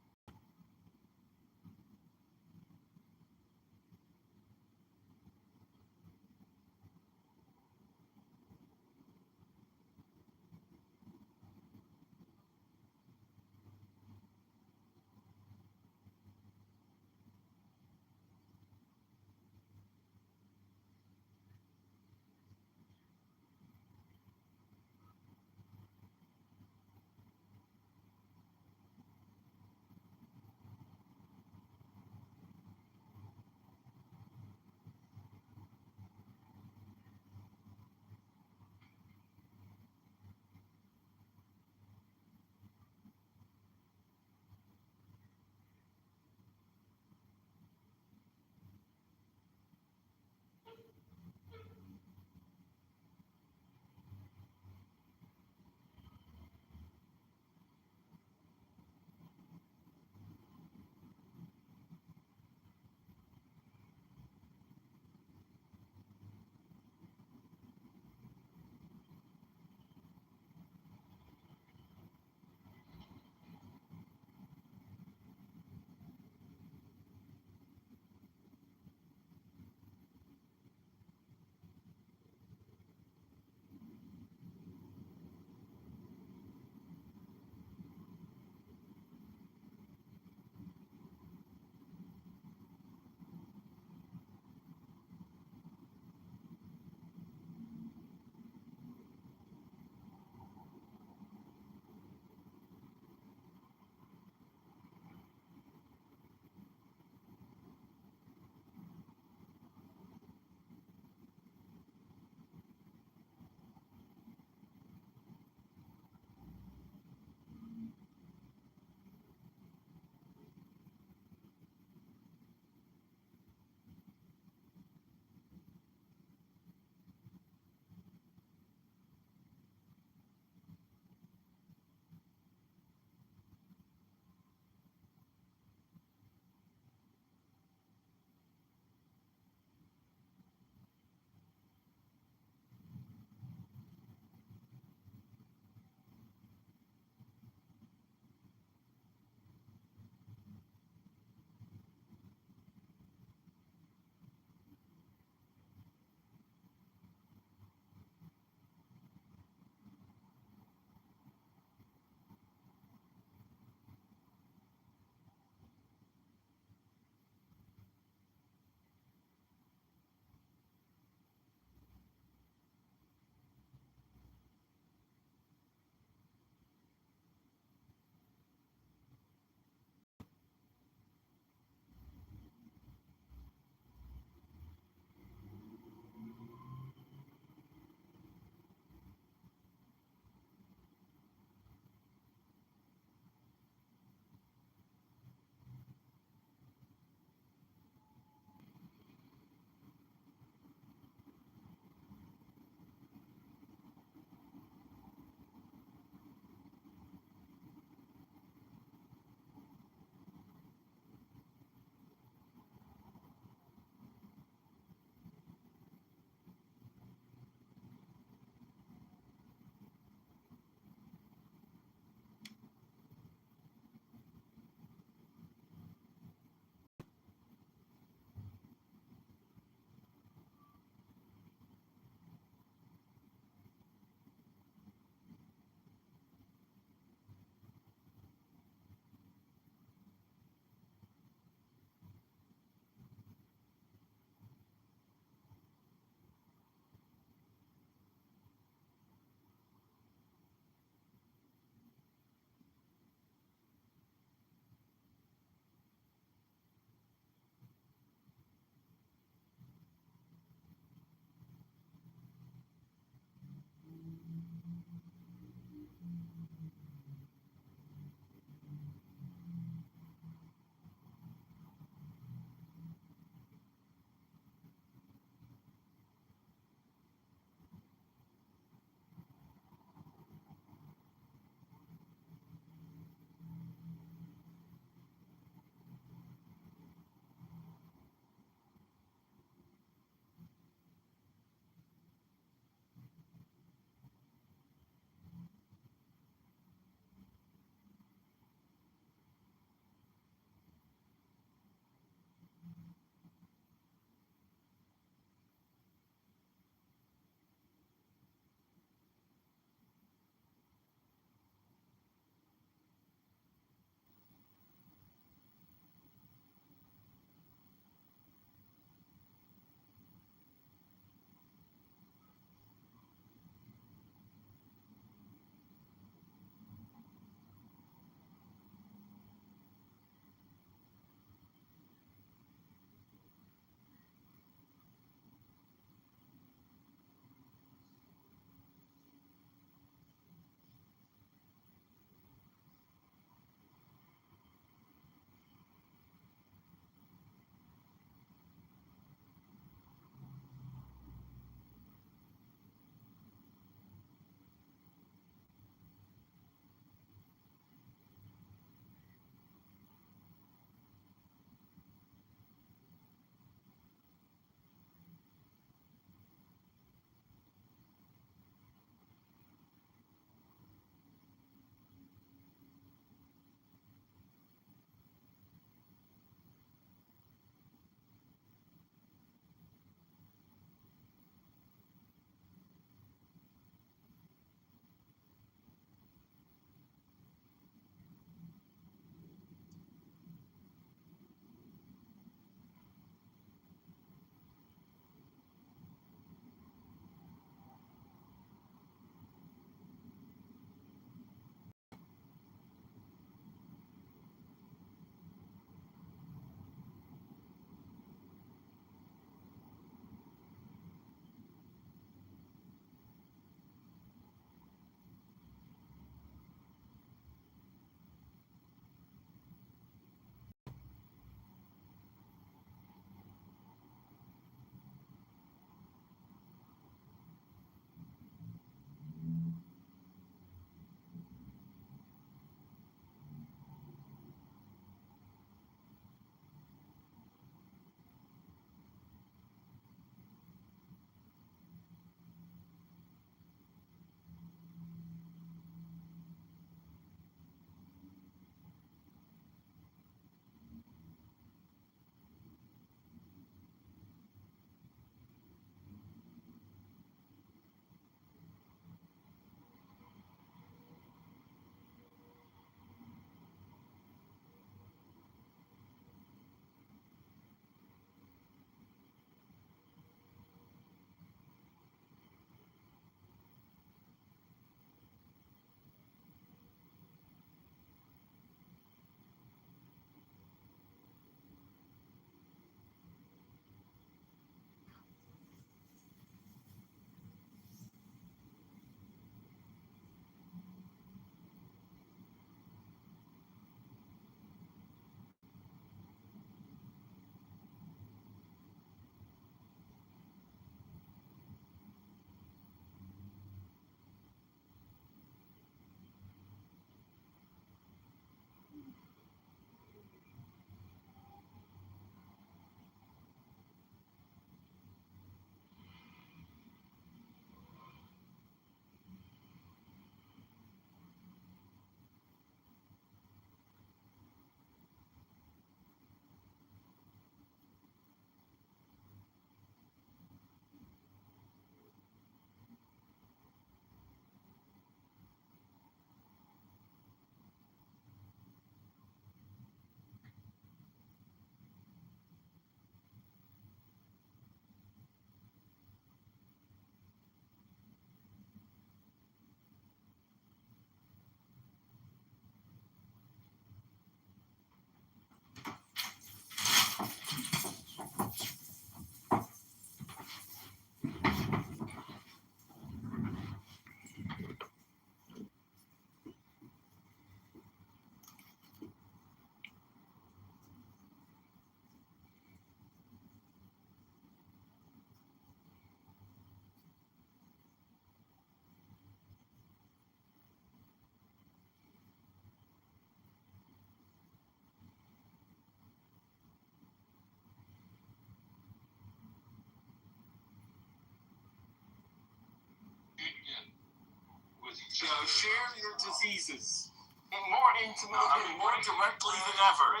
share your diseases more intimately, more directly than ever.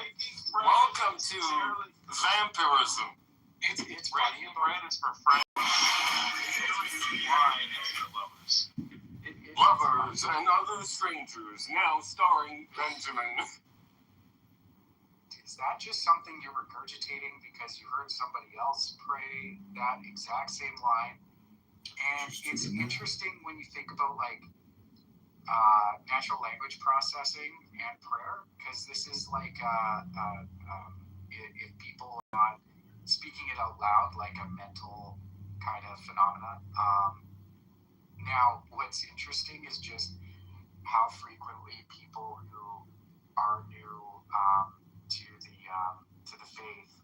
Welcome to vampirism. It's bread is for friends. Wine is for lovers. Lovers and Other Strangers, now starring Benjamin. Is that just something you're regurgitating because you heard somebody else pray that exact same line? And it's interesting when you think about like natural language processing and prayer, because this is like if people are not speaking it out loud, like a mental kind of phenomena. Now, what's interesting is just how frequently people who are new to the faith,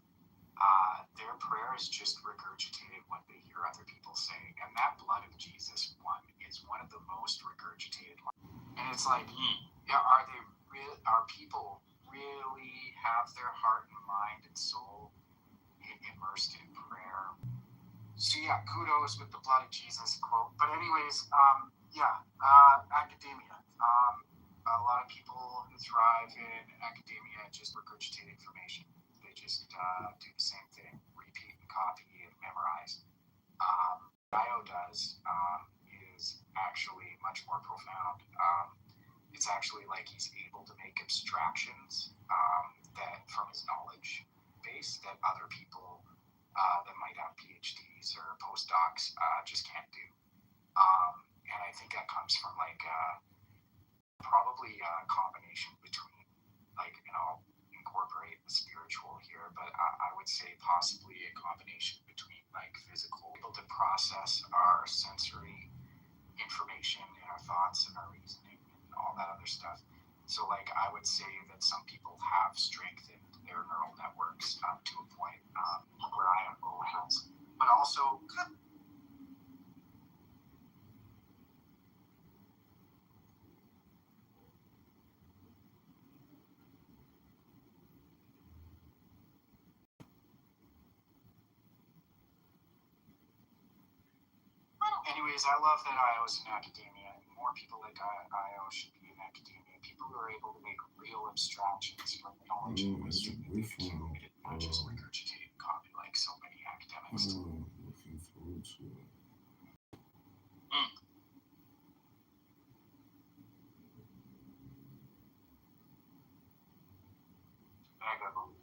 their prayer is just regurgitated what they hear other people say, and that blood of Jesus one is one of the most regurgitated ones. And it's like, yeah, are people really have their heart and mind and soul immersed in prayer? So yeah, kudos with the blood of Jesus quote. But anyways, academia. A lot of people who thrive in academia just regurgitate information. They just do the same thing, repeat and copy and memorize. What Io does is actually much more profound. It's actually like he's able to make abstractions that from his knowledge base that other people that might have PhDs or postdocs just can't do. And I think that comes from like probably a combination between, like, and I'll incorporate the spiritual here, but I would say possibly a combination between like physical, able to process our sensory information and our thoughts and our reasoning and all that other stuff. So like I would say that some people have strengthened their neural networks to a point where IO has, but also anyways, I love that IO's in academia, and more people like IO should be in academia. People who are able to make real abstractions from the knowledge and wisdom that they've accumulated, not just regurgitate and copy like so many academics. Looking forward to it. I gotta believe it.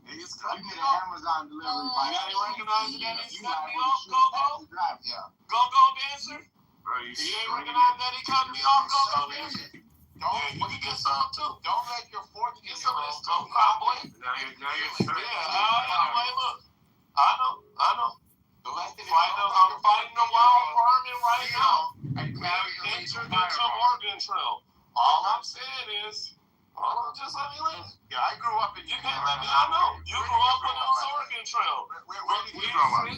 He's cut me off. Amazon delivery. You recognize that he cut me off, Go-Go? Go-Go dancer? You ain't recognize that he cut me off, Go-Go dancer? You can get some too. Don't let your 14-year-old go cowboy. Yeah, look. I know. I'm fighting the wild vermin right now. Enter the Oregon Trail. All I'm saying is, just let me live. Yeah, I grew up in. You can't let me. I know. You grew up on the Oregon Trail. Where did you grow up?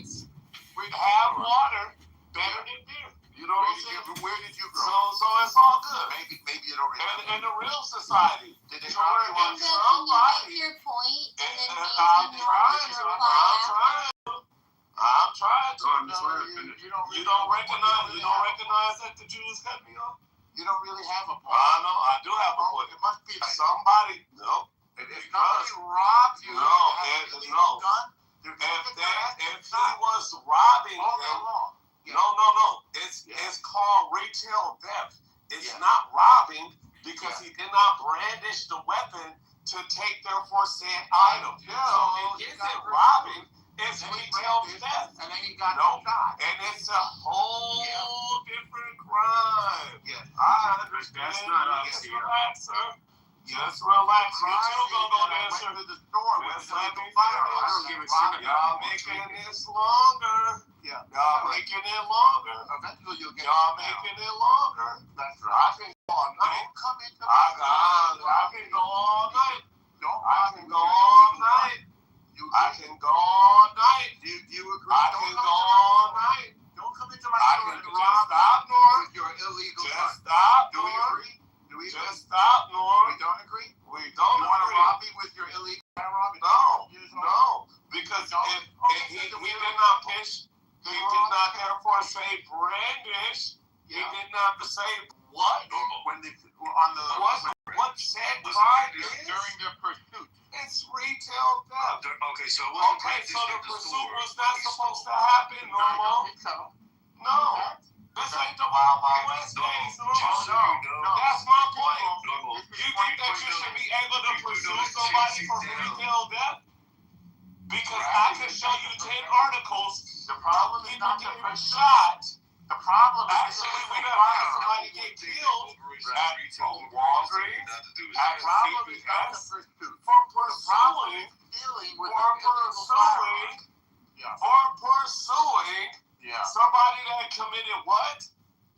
We have water better than beer. You know what I'm saying? Where did you grow up? So it's all good. Maybe you don't remember. And the real society. Did they try to somebody? Your point, and then I'm trying to. You don't recognize that the Jews cut me off? You don't really have a point. I know, I do have a point. It must be somebody. No. If nobody robbed you, if he was robbing them, no. It's called retail theft. It's not robbing because he did not brandish the weapon to take their for sale item. So it isn't robbing, it's retail theft. And then he got shot. And it's a whole different crime. Yeah. I understand. That's not up Just to you. relax, sir. Just relax. You too gonna go there, sir. To the store with Just the let me fire. finish. I don't give a shit. Y'all making this longer. Yeah. Y'all making it longer. Eventually you'll get Y'all it making it longer. That's I right. can go all night. Don't come into I can go all night. Don't I can go all night. I can go all night. Do you agree? I can go all night. Don't come into my I store can and just rob stop, Norm. with your illegal Just gun. stop, Do we Norm. agree? Do we agree? Just stop, Norm. We don't agree? We don't You want to agree. rob me with your illegal firearm? No, because No? he did not push. He did not therefore say brandish. He did not say what? When they were on the what said crime is? during their pursuit. It's retail theft. Okay, so Okay, so the pursuit was not supposed to happen, Normal. No. This ain't the Wild Wild West days, Normal. That's my point. You think that you should be able to pursue somebody for retail theft? Because I can show you 10 articles. The problem is People not the getting pursuit. shot. The problem is Actually, we done had somebody get killed at Walgreens, at CVS, for pursuing, somebody that committed what?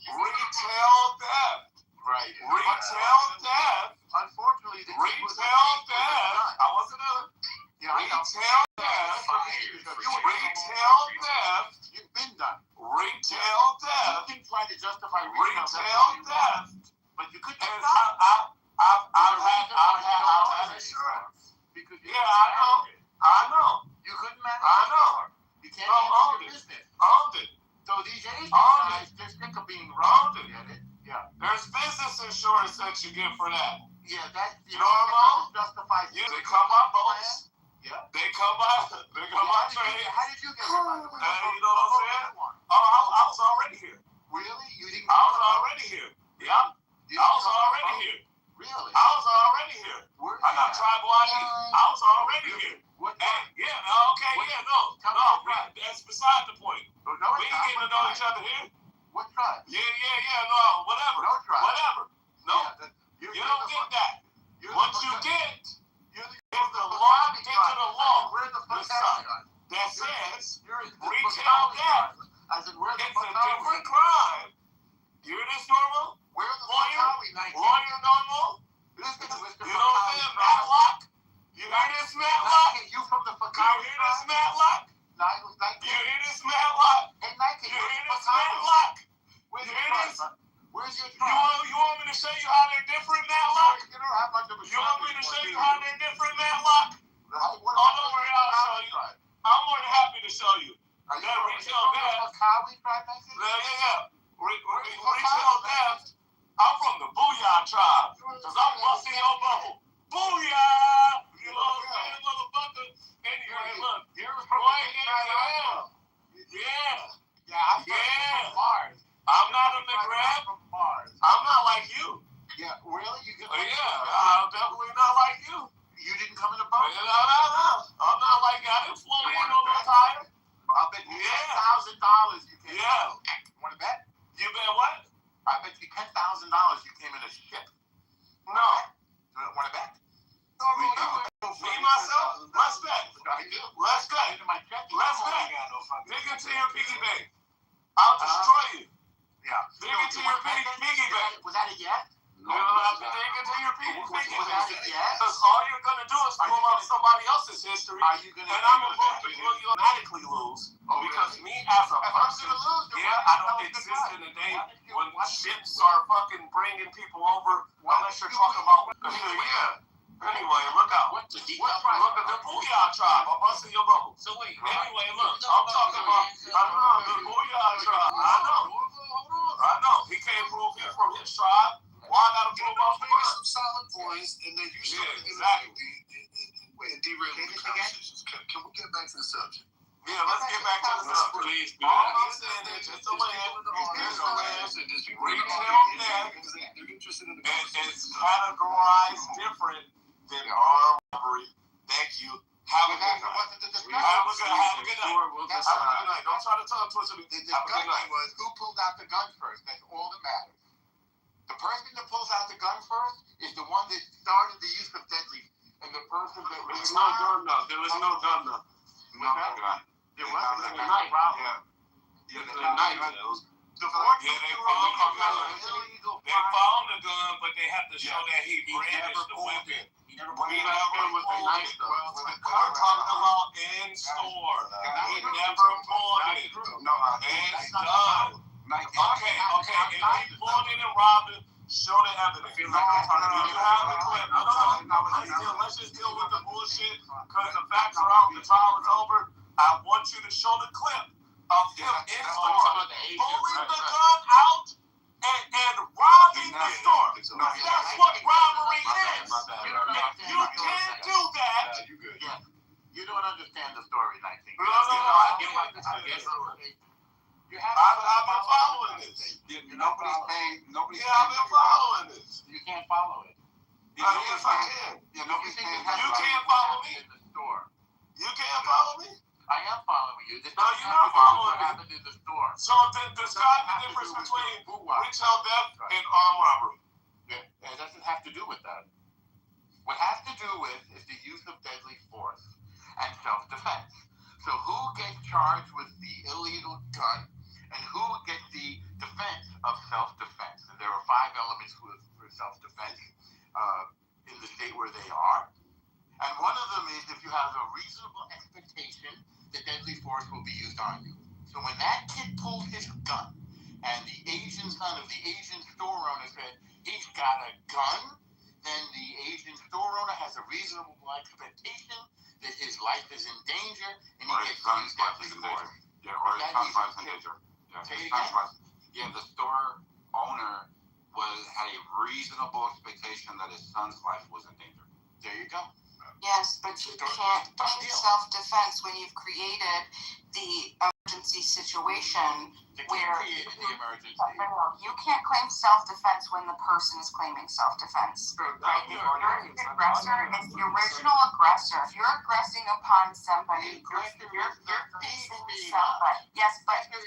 Retail theft. Right. Retail theft. Unfortunately, the Retail theft. I wasn't a retail theft. Retail theft. You've been done. Retail theft. You can try to justify Retail theft. but you couldn't And stop. I've had insurance. Because Yeah, I know. You couldn't manage. I know. You can't handle your business. Owned it. So these Asian guys just think of being wrong. Get it? Yeah. There's business insurance that you get for that. Yeah, that Normal. justifies. Yeah, they come by boats. Yeah. They come by train. How did you get here, by the way? You know what I'm saying? I was already here. Really? You didn't. I was already here. Yeah. I was already here. Really? I was already here. I got tribal ID. I was already here. That's beside the point. We ain't getting to know each other here. What tribe? No, whatever. No tribe. Whatever. No, you don't get that. Once you get the law, get to the law, Where the fuck that says retail theft. As in, where the It's fuck a different crime. You hear this, Normal? Where the fuck are we? Lawyer, Normal? Listen to Mr. You know what I'm saying? Matlock? You hear this, Matlock? You from the You Fakawi hear this, Matlock? You hear this, Matlock? Hey, Nike, You hear this, Matlock? Where's You your hear this? tribe? Where's your You tribe? want me to show you how they're different, Matlock? You don't have much of a You want me to show you how they're different, Matlock? Don't worry, I'll show you. I'm more than happy to show you. Are you That from retail the theft. Fakawi tribe, Nike? Retail theft. I'm from the Booyah tribe. Because I'm busting your bubble. Booyah! You know what I'm saying, motherfucker? Anyway, look. Yeah. I'm not on the grab. I'm not like you. Yeah, really? You get I'm definitely not like you. You didn't come in a boat? No. I'm not like you. I didn't float in on no tire. I'll bet you $10,000 you came in. Want to bet? You bet what? I bet you $10,000 you came in a ship. No. Want to bet? Me, myself? Let's bet. Let's bet. Dig into your piggy bank. I'll destroy you. Yeah. Dig into your piggy bank. Was that a yes? Dig into your piggy bank. Was that a yes? Because all you're going to do is pull up somebody else's history. Are you going to? And I'm going to automatically lose. Because me as a person, I don't exist in a day when ships are fucking bringing people over unless you're talking about. Anyway, look out. Look at the Booyah tribe. I'm busting your bubble. So wait. Anyway, look. I'm talking about the Booyah tribe. I know. He can't prove he's from his tribe. Why I gotta prove I'm from his? Some solid points, and then you started exactly. and derailing the conversations. Can we get back to the subject? Yeah, let's get back to the subject. Please do that. It's a land. Retail theft. It's categorized different than armed robbery. Thank you. Have a good night. Have a good night. Have a good night. Don't try to tongue twister me. The discussion was who pulled out the gun first. That's all that matters. The person that pulls out the gun first is the one that started the use of deadly. And the person that was It's not gun enough. There was no gun enough. No gun. There wasn't The a night robbery. Yeah, the night. The They found the gun, but they have to show that he brandished the weapon. He never was the night though. We're talking about in store. He never pulled it. No, it's done. Okay. If he pulled it and robbed it, show the evidence. You have the clip. No. Let's just deal with the bullshit because the facts are out. The trial is over. I want you to show the clip of him in store, pulling the gun out and robbing the store. That's what robbery is. You can't do that. You don't understand the story, 19. No. I've been following this. I've been following this. You can't follow it. Yes, I can. You can't follow me. You can't follow me? I am following you. No, you're not following what me. happened in the store. So describe the difference between retail theft and armed robbery. It doesn't have to do with that. What has to do with is the use of deadly force and self-defense. So who gets charged with the illegal gun and who gets the defense of self-defense? And there are 5 elements for self-defense in the state where they are. And one of them is if you have a reasonable expectation that deadly force will be used on you. So when that kid pulled his gun and the Asian son of the Asian store owner said he's got a gun, then the Asian store owner has a reasonable expectation that his life is in danger and he gets to use deadly force. Or his son's life in danger. Yeah, the store owner had a reasonable expectation that his son's life was in danger. There you go. Yes, but you can't claim self-defense when you've created the emergency situation where you can't claim self-defense when the person is claiming self-defense. Right? You're the aggressor. It's the original aggressor. If you're aggressing upon somebody, you're facing somebody. Yes, but no.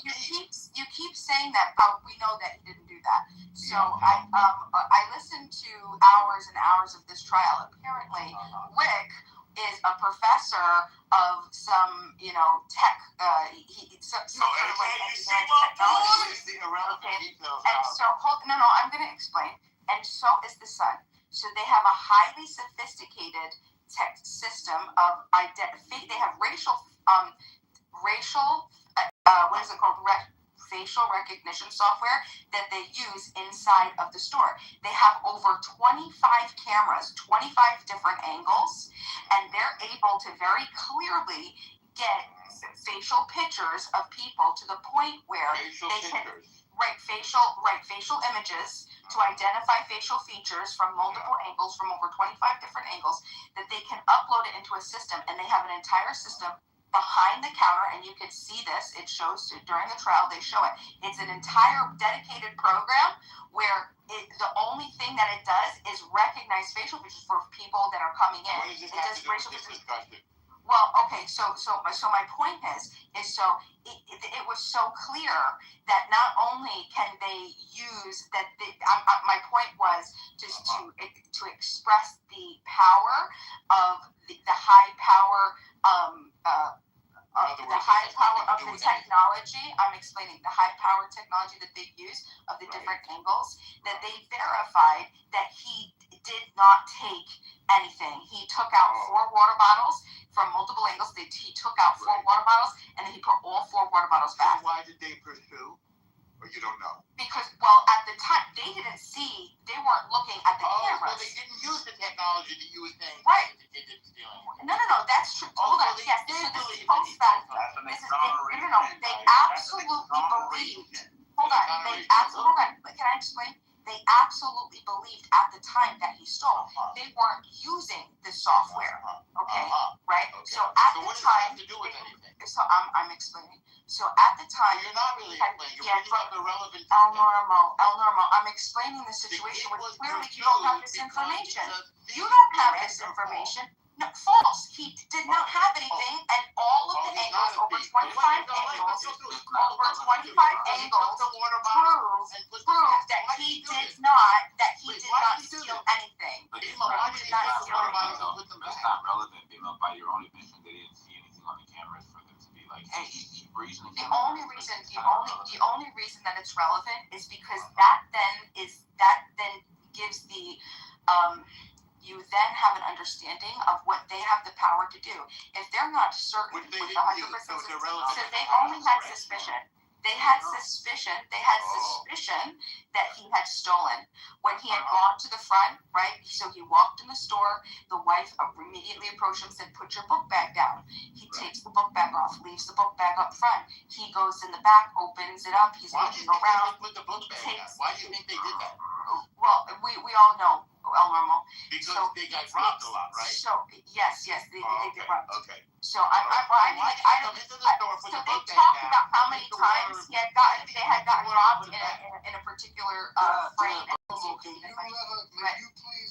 You keep saying that. We know that he didn't do that. So I listened to hours and hours of this trial. Apparently, Wick is a professor of some, tech. And so, I'm going to explain. And so is the son. So they have a highly sophisticated tech system of identity. They have racial, what is it called? Facial recognition software that they use inside of the store. They have over 25 cameras, 25 different angles, and they're able to very clearly get facial pictures of people to the point where facial images to identify facial features from multiple angles, from over 25 different angles, that they can upload it into a system, and they have an entire system behind the counter, and you can see this. It shows during the trial. They show it. It's an entire dedicated program where the only thing that it does is recognize facial features for people that are coming in. It does facial features. Well, okay. So my point is it was so clear that not only can they use that. My point was just to express the power of the high power. The high power of the technology. I'm explaining the high power technology that they use of the different angles, that they verified that he did not take anything. He took out 4 water bottles from multiple angles. He took out 4 water bottles, and then he put all 4 water bottles back. Why did they pursue? Or you don't know? Because, at the time, they weren't looking at the cameras. So they didn't use the technology that you were saying. Right. They didn't steal it. No, that's true. Hold on. Yes, this is post-fact. They absolutely believed. Hold on. Can I explain? They absolutely believed believed at the time that he stole. They weren't using the software. Okay, right? So at the time, to do with anything? So I'm explaining. So at the time, You're not really explaining. You're bringing up irrelevant. El Normo, I'm explaining the situation where clearly you don't have this information. You don't have this information. No, false. He did not have anything, and all of the angles, over 25 angles, prove that he did not steal anything. But that's not relevant, by your own admission. They didn't see anything on the cameras for them to be like, hey, he breached the The only reason that it's relevant is because that then gives the you then have an understanding of what they have the power to do. If they're not certain with 100%, so they only had suspicion. They had suspicion that he had stolen. When he had gone to the front, right? So he walked in the store. The wife immediately approached him and said, put your book bag down. He takes the book bag off, leaves the book bag up front. He goes in the back, opens it up. He's looking around. Put the book bag down? Why do you think they did that? Well, we all know, El Normo. Because they got robbed a lot, right? So yes, they get robbed. Okay. So so they talked about how many times they had gotten robbed in a particular frame.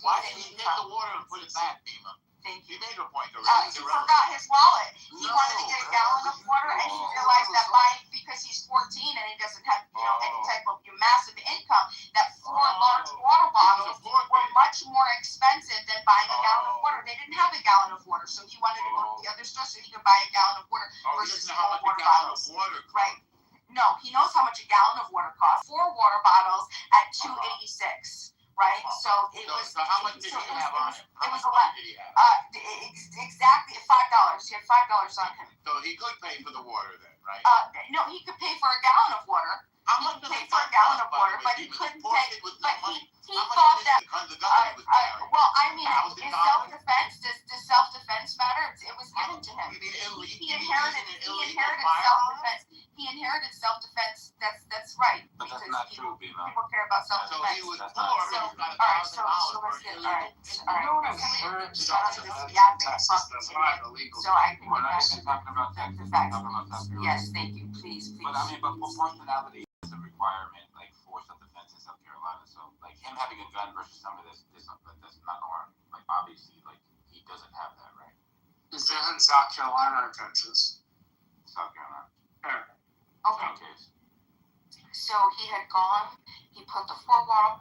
Why did he take the water and put it back, Bima? Thank you. He made a point already. He forgot his wallet. He wanted to get a gallon of water, and he realized that because he's 14 and he doesn't have any type of massive income, that 4 large water bottles were much more expensive than buying a gallon of water. They didn't have a gallon of water, so he wanted to go to the other store so he could buy a gallon of water versus 4 water bottles. Right? No, he knows how much a gallon of water costs. 4 water bottles at $2.86. Right, so it was. So how much did he have on him? It was a lot. Exactly $5. He had $5 on him. So he could pay for the water then, right? No, he could pay for a gallon of water. How much he could pay for a gallon of water, but he couldn't pay. But he thought that. Well, I mean, in self-defense, does self-defense matter? It was given to him. He inherited self-defense. He inherited self-defense. That's right. But that's not true, Bima. People care about self-defense. So he was poor. So let's get So I can. We're not even talking about taxes. Yes, thank you. Please. But I mean, but proportionality is a requirement, like for self-defense in South Carolina. So, like him having a gun versus some of this that's not harm. Like obviously, like he doesn't have that, right? Is that in South Carolina or Texas? South Carolina. Okay. So he had gone. He put the 4 water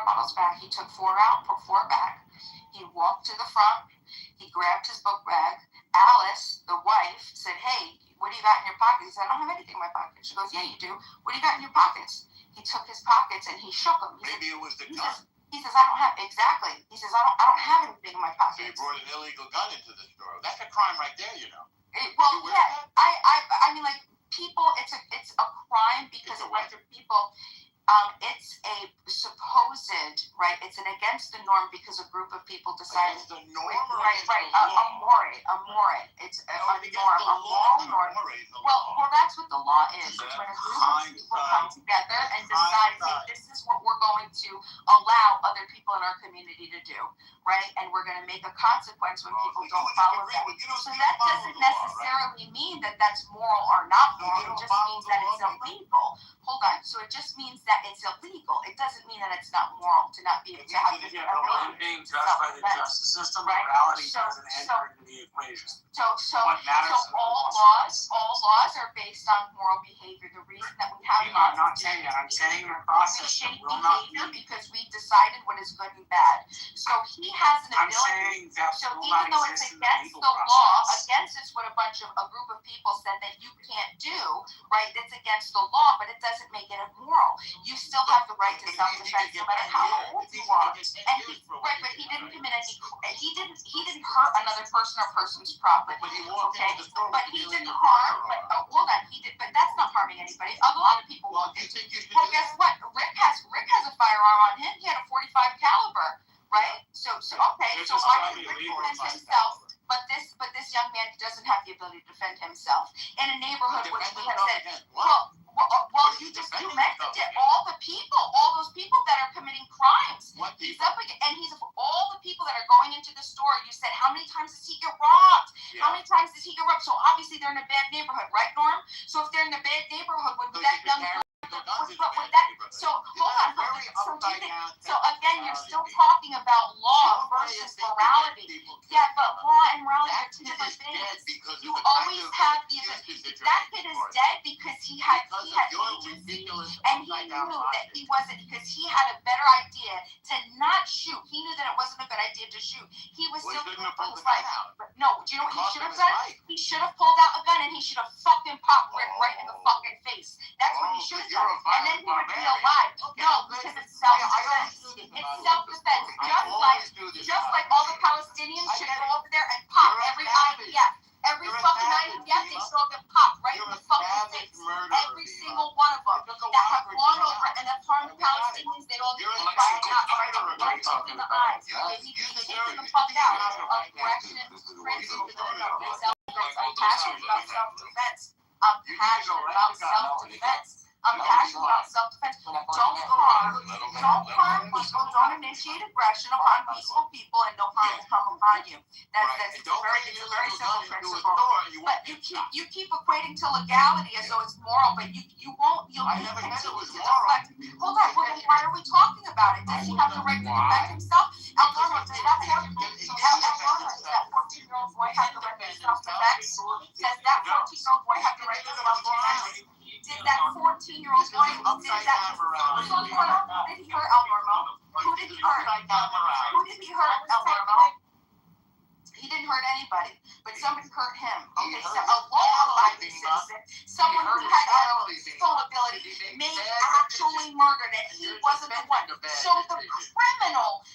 bottles back. He took 4 out, put 4 back. He walked to the front. He grabbed his book bag. Alice, the wife, said, "Hey, what do you got in your pockets?" He said, "I don't have anything in my pocket." She goes, "Yeah, you do. What do you got in your pockets?" He took his pockets and he shook them. Maybe it was the gun. He says, "I don't have exactly." He says, "I don't have anything in my pockets." So he brought an illegal gun into the store. That's a crime right there, you know. I mean, like people, it's a crime because it went to people. It's a supposed, right? It's an against the norm because a group of people decided. Against the norm or right. A more. It's a norm, a moral norm. Well, that's what the law is. It's when a group of people come together and decide, hey, this is what we're going to allow other people in our community to do, right? And we're going to make a consequence when people don't follow that. So that doesn't necessarily mean that that's moral or not moral. It just means that it's illegal. Hold on. So it just means that it's illegal. It doesn't mean that it's not moral to not be able to have this. Being judged by the justice system, morality doesn't enter into the equation. So all laws are based on moral behavior. The reason that we have I'm not saying that. I'm saying the process will not be because we've decided what is good and bad. So he has an ability. I'm saying that so even though it's against the law, against it's what a group of people said that you can't do, right? It's against the law, but it doesn't make it immoral. You still have the right to self-defense no matter how old you are. And but he didn't commit any. He didn't hurt another person or person's property. Okay, but he didn't harm. But hold on, he did. But that's not harming anybody. A lot of people will. Well, guess what? Rick has a firearm on him. He had a .45 caliber, right? So okay. So why did Rick defend himself? But this young man doesn't have the ability to defend himself in a neighborhood which we have said. Well, Well, you mentioned it. All those people that are committing crimes. What He's people? up against, and he's all the people that are going into the store. You said, how many times does he get robbed? Yeah. How many times does he get robbed? So obviously they're in a bad neighborhood, right, Norm? So if they're in a bad neighborhood, would that young So again, you're still talking about law versus morality. Yeah, but law and morality are two different things. You always have that kid is dead because he had agency, and he knew that he wasn't, because he had a better idea to not shoot. He knew that it wasn't a good idea to shoot. He was still doing his life. But no, do you know what he should have done? He should have pulled out a gun and he should have fucking popped Rick right in the fucking face. That's what he should have done. And then he would be alive. No, because it's self-defense. It's self-defense. Just like all the Palestinians should go over there and pop every IDF. Every fucking IDF, they should all get popped right in the fucking face. Every single one of them that have gone over and have harmed Palestinians, they'd all get right in the eyes. They need to be taken the fuck out of correction, principles, I'm passionate about self-defense. I'm passionate about self-defense. Don't harm people, don't initiate aggression upon peaceful people, and no harm will come upon you. That's a very simple principle. But you keep equating to legality as though it's moral, but you'll continue to deflect. Hold on, well then why are we talking about it? Does he have the right to defend himself? Elnorma, does that 14-year-old boy have the right to self-defense? Does that 14-year-old boy have the right to self-defense? Did that 14-year-old boy, who did he hurt, Elnorma? Who did he hurt? Elnorma? He didn't hurt anybody, but somebody hurt him. Okay, so a law-abiding citizen, someone who had full ability, may actually murdered it. He wasn't the one. So the criminal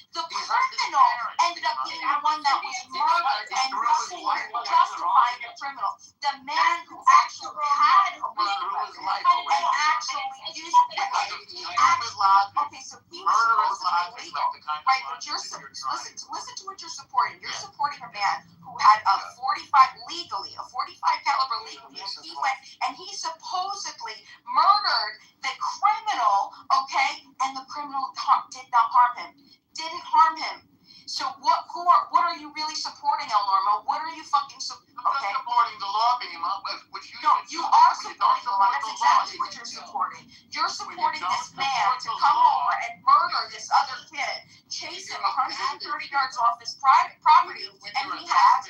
ended up being the one that was murdered, and nothing was justifying the criminal. The man who actually had a weapon and actually used it. Okay, so he was supposed to be legal, right? But listen to what you're supporting. You're supporting a man who had a 45 caliber legally, and he went and he supposedly murdered the criminal, okay? And the criminal did not harm him. Didn't harm him. So what are you really supporting, Elnorma? What are you fucking supporting? I'm not supporting the law, Bima, which you you are supporting the law. That's exactly what you're supporting. You're supporting this man to come over and murder this other kid, chase him 130 yards off his private property, and he has.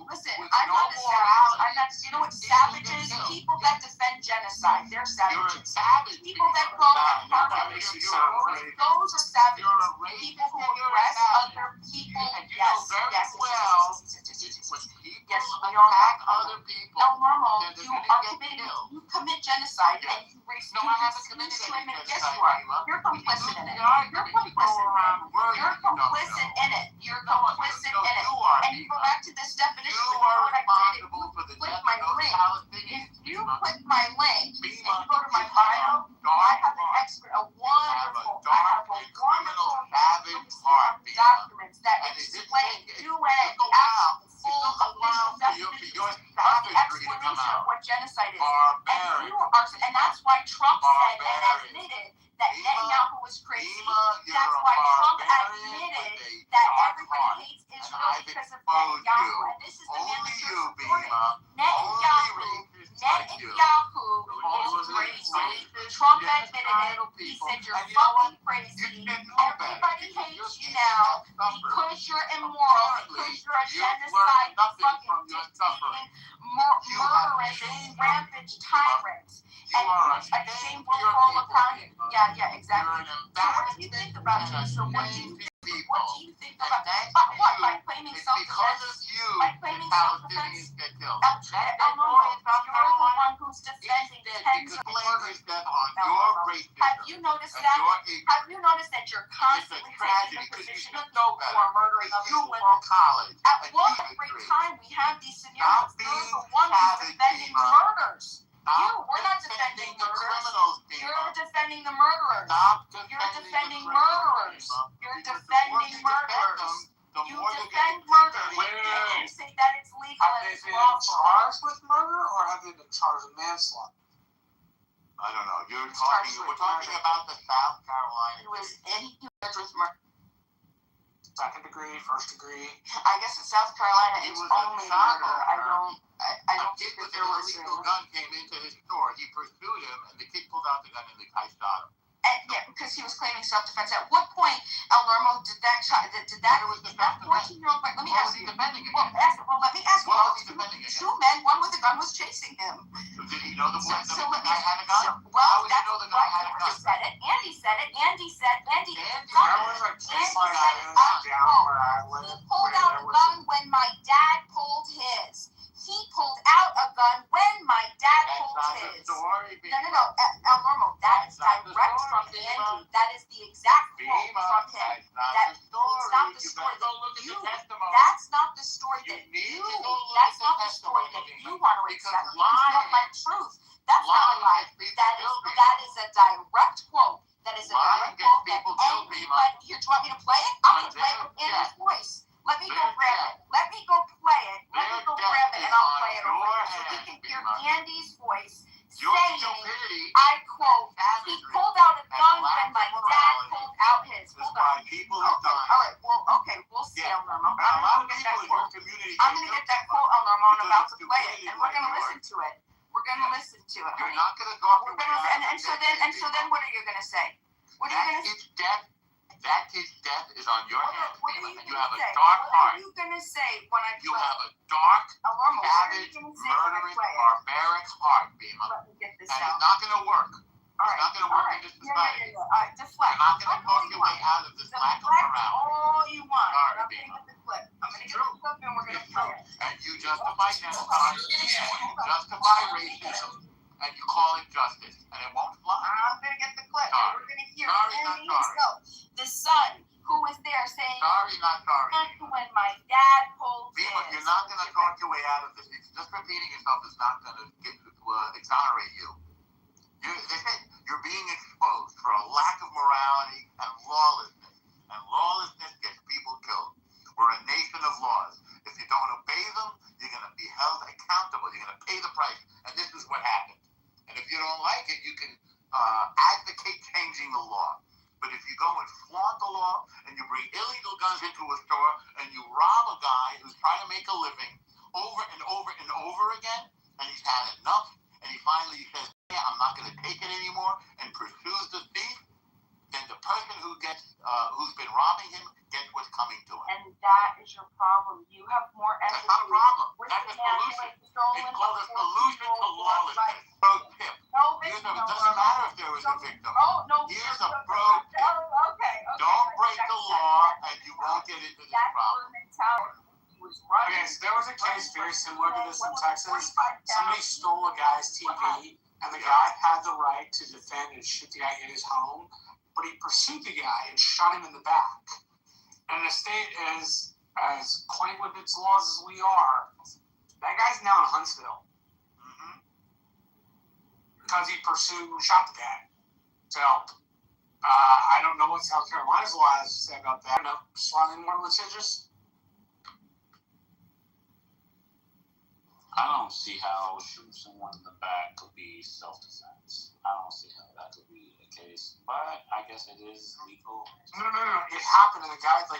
Listen, I'm not a savage. You know what savage is? People that defend genocide. They're savages. People that go and harm others. Those are savages. People who oppress other people. Yes, we all have other people. Elnorma, you commit genocide and you refuse to admit. Yes, you are. You're complicit in it. You're complicit in it. And you go back to this definition. You are responsible for the death of Palestinians. If you click my link and you go to my bio, I have a wonderful documents that explain UN full official definition of the explanation of what genocide is. And that's why Trump said and admitted that Netanyahu was crazy. That's why Trump admitted that everybody hates Israel because of Netanyahu. And this is the man that you're supporting. Netanyahu is crazy. Trump admitted it. He said you're fucking crazy. Everybody hates you now because you're immoral, because you're a genocide, fucking dictating, murderous, rampage tyrant. And a shameful fall upon you. Yeah, exactly. So what do you think about it? So what do you think about what? By claiming self-defense? By claiming self-defense? You're the one who's defending tens of murders. Have you noticed that? Have you noticed that you're constantly taking the position of those who are murdering other people? At every time we have these scenarios, you're the one who's defending the murders. We're not defending murderers. You're defending the murderers. You're defending murderers. You defend murder. You say that it's legal and it's lawful. Have they been charged with murder or have they been charged with manslaughter? I don't We're talking about the South Carolina. He was with murder. Second degree, first degree. I guess in South Carolina it's only murder. I don't think that that there was a illegal gun came into his store. He pursued him, and the kid pulled out the gun and the guy shot him. And, yeah, because he was claiming self-defense. At what point, El Normo, did that 14-year-old? Let me ask you. What was he defending against? Let me ask you. What was he defending against? Two men, one with a gun was chasing him. Did he know the guy had a gun? How would he know the guy had a gun? Andy said it. Andy said. That was like 2 miles down where I live. He pulled out a gun when my dad pulled his. He pulled out a gun when my dad pulled his. No. El Normo, that is direct from Andy. That is the exact quote from him. It's not the story that you. That's not the story that you. That's not the story that you want to accept. You don't like truth. That's not a lie. That is a direct quote. That is a direct quote that anybody. Here, do you want me to play it? I'm gonna play it with Andy's voice. Let me go grab it. Let me go play it. Let me go grab it and I'll play it over here so we can hear Andy's voice saying, I quote, he pulled out a gun when my dad pulled out his. Hold on. All right, we'll see, El Normo. I'm going to get that quote, El Normo, and I'm about to play it. And we're going to listen to it. We're going to listen to it. You're not going to talk about it. And so then what are you going to say? What are you going to say? That kid's death is on your hands, and you have a dark What heart. are you going to say when I play? You have a dark, savage, murderous, barbaric heart, Bima. Let me get this and out. it's not going to work. All It's not going to work in this society. Deflect. You're not going to talk your way out of this lack of morality. All you want. Sorry, I'm going to Bima. get the clip. I'm going to get the clip and we're going to play it. And you justify genocide, you justify racism, and you call it justice, and it won't fly. I'm going to get the clip, and we're going to hear Andy himself, the son who was there saying, when my dad pulled his. Bima, you're not going to talk your way out of this. Just repeating yourself is not going to exonerate you. You're being exposed for a lack of morality and lawlessness. And lawlessness gets people killed. We're a nation of laws. If you don't obey them, you're going to be held accountable. You're going to pay the price. And this is what happened. And if you don't like it, you can advocate changing the law. But if you go and flaunt the law and you bring illegal guns into a store and you rob a guy who's trying to make a living over and over and over again, and he's had enough, and he finally says, yeah, I'm not going to take it anymore, and pursues the thief, then the person who's been robbing him gets what's coming to him. And that is your problem. You have more empathy. That's not a problem. That's a solution. It's called a solution to lawlessness. Pro tip. It doesn't matter if there was a victim. Here's a pro tip. Don't break the law and you won't get into this problem. Okay, so there was a case very similar to this in Texas. Somebody stole a guy's TV, and the guy had the right to defend and shoot the guy in his home, but he pursued the guy and shot him in the back. And the state is as quaint with its laws as we are. That guy's now in Huntsville. Because he pursued and shot the guy. So, I don't know what South Carolina's law has to say about that. No, slightly more litigious. I don't see how shooting someone in the back could be self-defense. I don't see how that could be the case, but I guess it is legal. No. It happened, and the guy who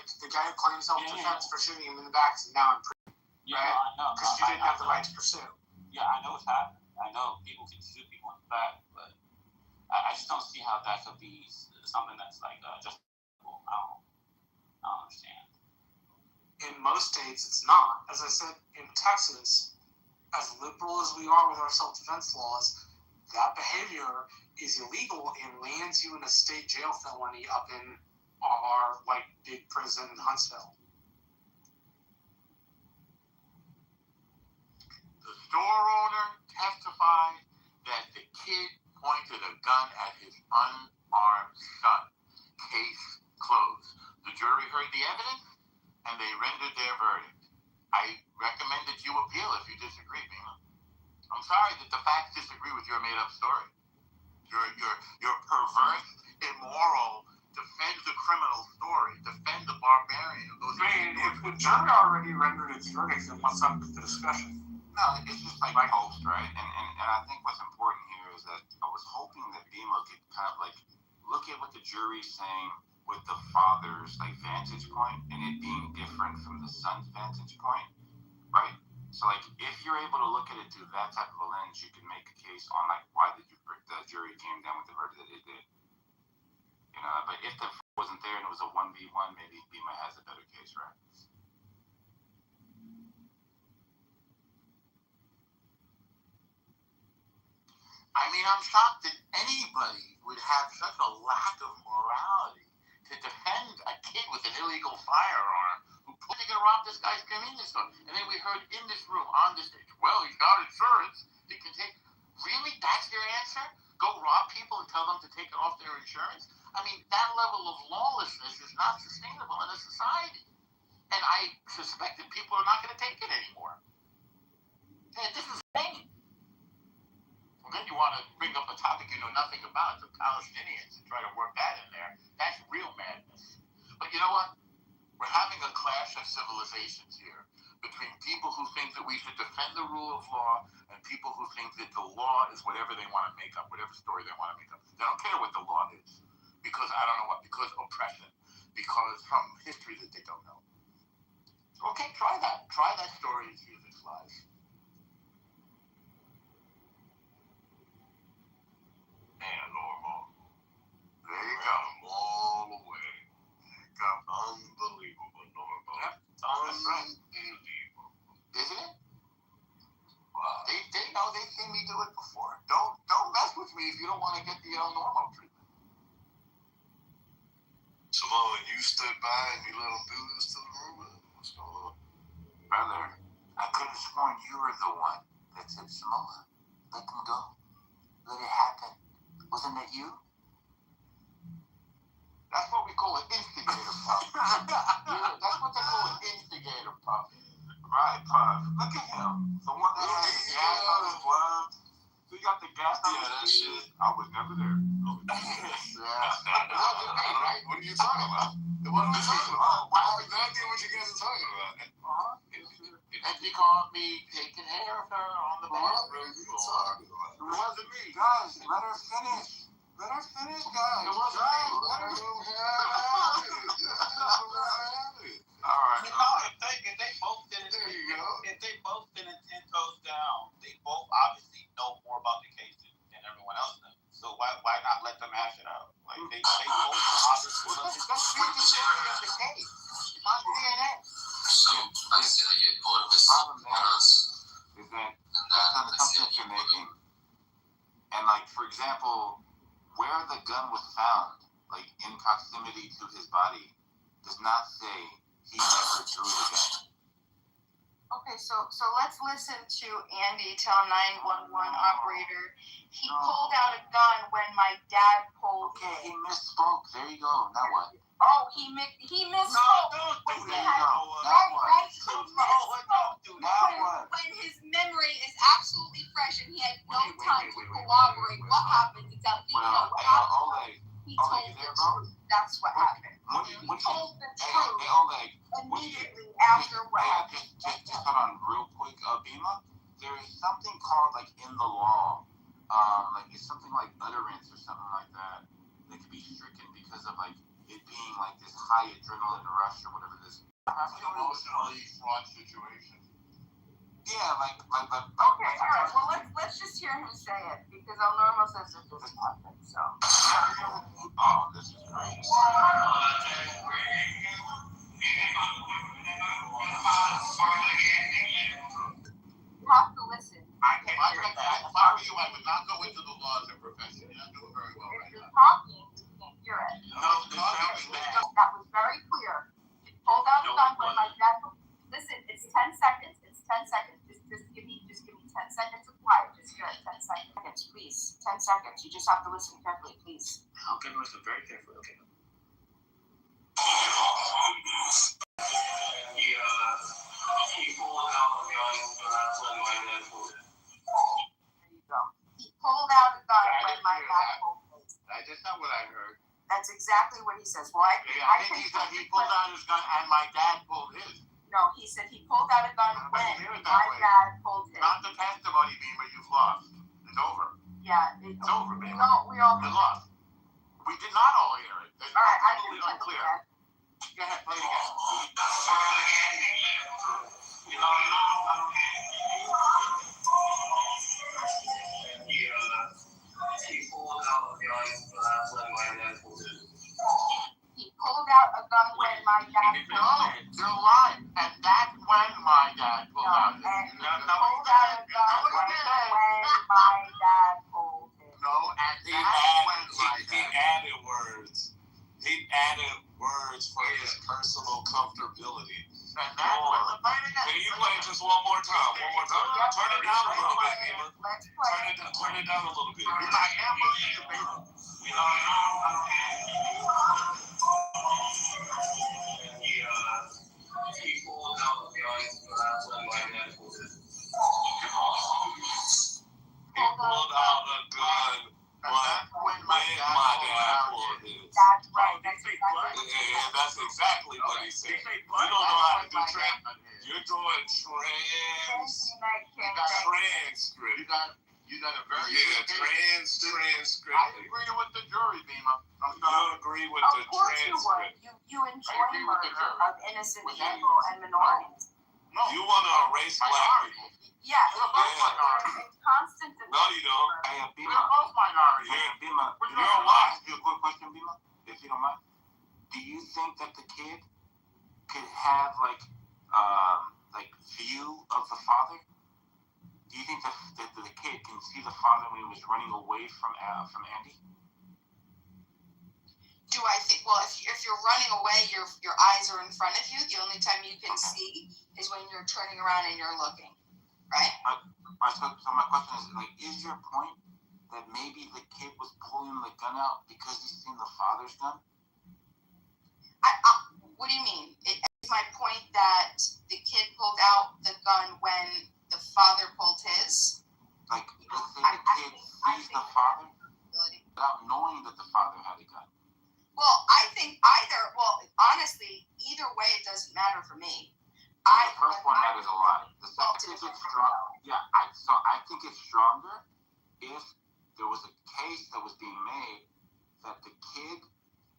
claimed self-defense for shooting him in the back is now in prison. Yeah, right? I know. Because you didn't have the right to pursue. Yeah, I know it's happened. I know people can shoot people in the back, but I just don't see how that could be something that's like justifiable. I don't understand. In most states, it's not. As I said, in Texas, as liberal as we are with our self-defense laws, that behavior is illegal and lands you in a state jail felony up in our big prison in Huntsville. The store owner testified that the kid pointed a gun at his unarmed son. Case closed. The jury heard the evidence and they rendered their verdict. I recommend that you appeal if you disagree, Bima. I'm sorry that the facts disagree with your made-up story. Your perverse, immoral, defend the criminal story, defend the barbarian who goes. If the jury already rendered its verdict, then what's up with the discussion? No, it's just like post, right? And I think what's important here is is that I was hoping that Bima could kind of like look at what the jury's saying with the father's like vantage point and it being different from the son's vantage point, right? So like if you're able to look at it through that type of a lens, you can make a case on like why the jury came down with the verdict that it did. You know, but if the wasn't there and it was a 1v1, maybe Bima has a better case, right? I mean, I'm shocked that anybody would have such a lack of morality to defend a kid with an illegal firearm who put to rob this guy's convenience store. And then we heard in this room on this stage, well, he's got insurance. He can take. Really? That's your answer? Go rob people and tell them to take it off their insurance? I mean, that level of lawlessness is not sustainable in a society. And I suspect that people are not going to take it anymore. Hey, this is insane. And then you want to bring up a topic you know nothing about, the Palestinians, and try to work that in there. That's real madness. But you know what? We're having a clash of civilizations here between people who think that we should defend the rule of law and people who think that the law is whatever they want to make up, whatever story they want to make up. They don't care what the law is. Because, I don't know what, because oppression, because from history that they don't know. Okay, try that. Try that story and see if it flies. And Normal. They got them all the way. They got unbelievable, Normal. Yep. Unbelievable. Isn't it? Wow. They know they've seen me do it before. Don't mess with me if you don't want to get the Normal treatment. Simone, you stood by and you let them do this to the room? What's going on? Brother, I could have sworn you were the one that said, Simone, let them go. Let it happen. Wasn't that you? That's what we call an instigator puff. Yeah, that's what they call an instigator puff. Right, Puff. Look at him. The one that has the gas on his glove. So you got the gas on his shit. I was never there. Yeah. It wasn't me, right? What are you talking about? It wasn't me talking about. I know exactly what you guys are talking about. And he called me taking care of her on the bathroom floor. It wasn't me. Guys, let her finish. Let her finish, guys. It wasn't me. Let her have it. All right. You know, if they both didn't, there you go. If they both didn't 10 toes down, they both obviously know more about the case than everyone else knows. So why not let them hash it out? Like they both obviously. Let's read the theory of the case. It's on DNA. So I say that you pull this problem is that that's not the assumption that you're making. And like, for example, where the gun was found, like in proximity to his body, does not say he never drew the gun. Okay, so let's listen to Andy tell 911 operator he pulled out a gun when my dad pulled. Okay, he misspoke. There you go. Now what? Oh, he misspoke. No, don't do that. Right. He misspoke. When his memory is absolutely fresh and he had no time to corroborate what happened to tell people what happened. He told the truth. That's what happened. He told the truth immediately after what happened. Just hold on real quick, Bima. There is something called, like, in the law, like, it's something like utterance or something like that could be stricken because of, like, it being, like, this high adrenaline rush or whatever this. Emotionally fraught situation. Yeah, like. Okay, all right. Well, let's just hear him say it because El Normo says it doesn't happen. So. Oh, this is great. You have to listen. If I were you, I would not go into the laws of profession. You're not doing very well right now. If you're talking, you can't hear it. No, talking. That was very clear. Hold out the gun when my dad. Listen, it's 10 seconds. It's 10 seconds. Just give me 10 seconds of quiet. Just hear it. 10 seconds, please. 10 seconds. You just have to listen carefully, please. Okay, listen very carefully. Okay. He pulled out a gun when my dad pulled it. That's not what I heard. That's exactly what he says. Well, I think he said he pulled out his gun and my dad pulled his. No, he said he pulled out a gun when my dad pulled his. Not the testimony, Beamer. You've lost. It's over. Yeah. It's over, baby. We all You lost. We did not all hear it. It's absolutely unclear. Go ahead, play it again. He pulled out a gun when my dad pulled No, you're lying. And that's when my dad pulled out his gun. pulled out a gun when my dad pulled it. No, and He added words. He added words for his personal comfortability. And that's when the fight again. Can you play just one more time? Turn it down a little bit, Nima. Turn it down a little bit. I can't believe you, baby. He pulled out the gun when my dad pulled it. He pulled out a gun when my dad pulled it. That's right. Yeah, that's exactly what he said. You don't know how to do You're doing transcript. You got a very transcript. I agree with the jury, Bima. You agree with the transcript. You enjoy murder of innocent people and minorities. No. You want to erase black people. Yeah, it's constant. No, you don't. Hey, Bima. We're both minorities. Bima. You're a what? Ask you a quick question, Bima, if you don't mind. Do you think that the kid could have like view of the father? Do you think that the kid can see the father when he was running away from Andy? Do I think? Well, if you're running away, your eyes are in front of you. The only time you can see is when you're turning around and you're looking, right? So my question is, like, is your point that maybe the kid was pulling the gun out because he's seen the father's gun? What do you mean? It's my point that the kid pulled out the gun when the father pulled his. Like, let's say the kid sees the father without knowing that the father had a gun. Well, I think honestly, either way, it doesn't matter for me. The first one matters a lot. The second is strong. Yeah, I think it's stronger if there was a case that was being made that the kid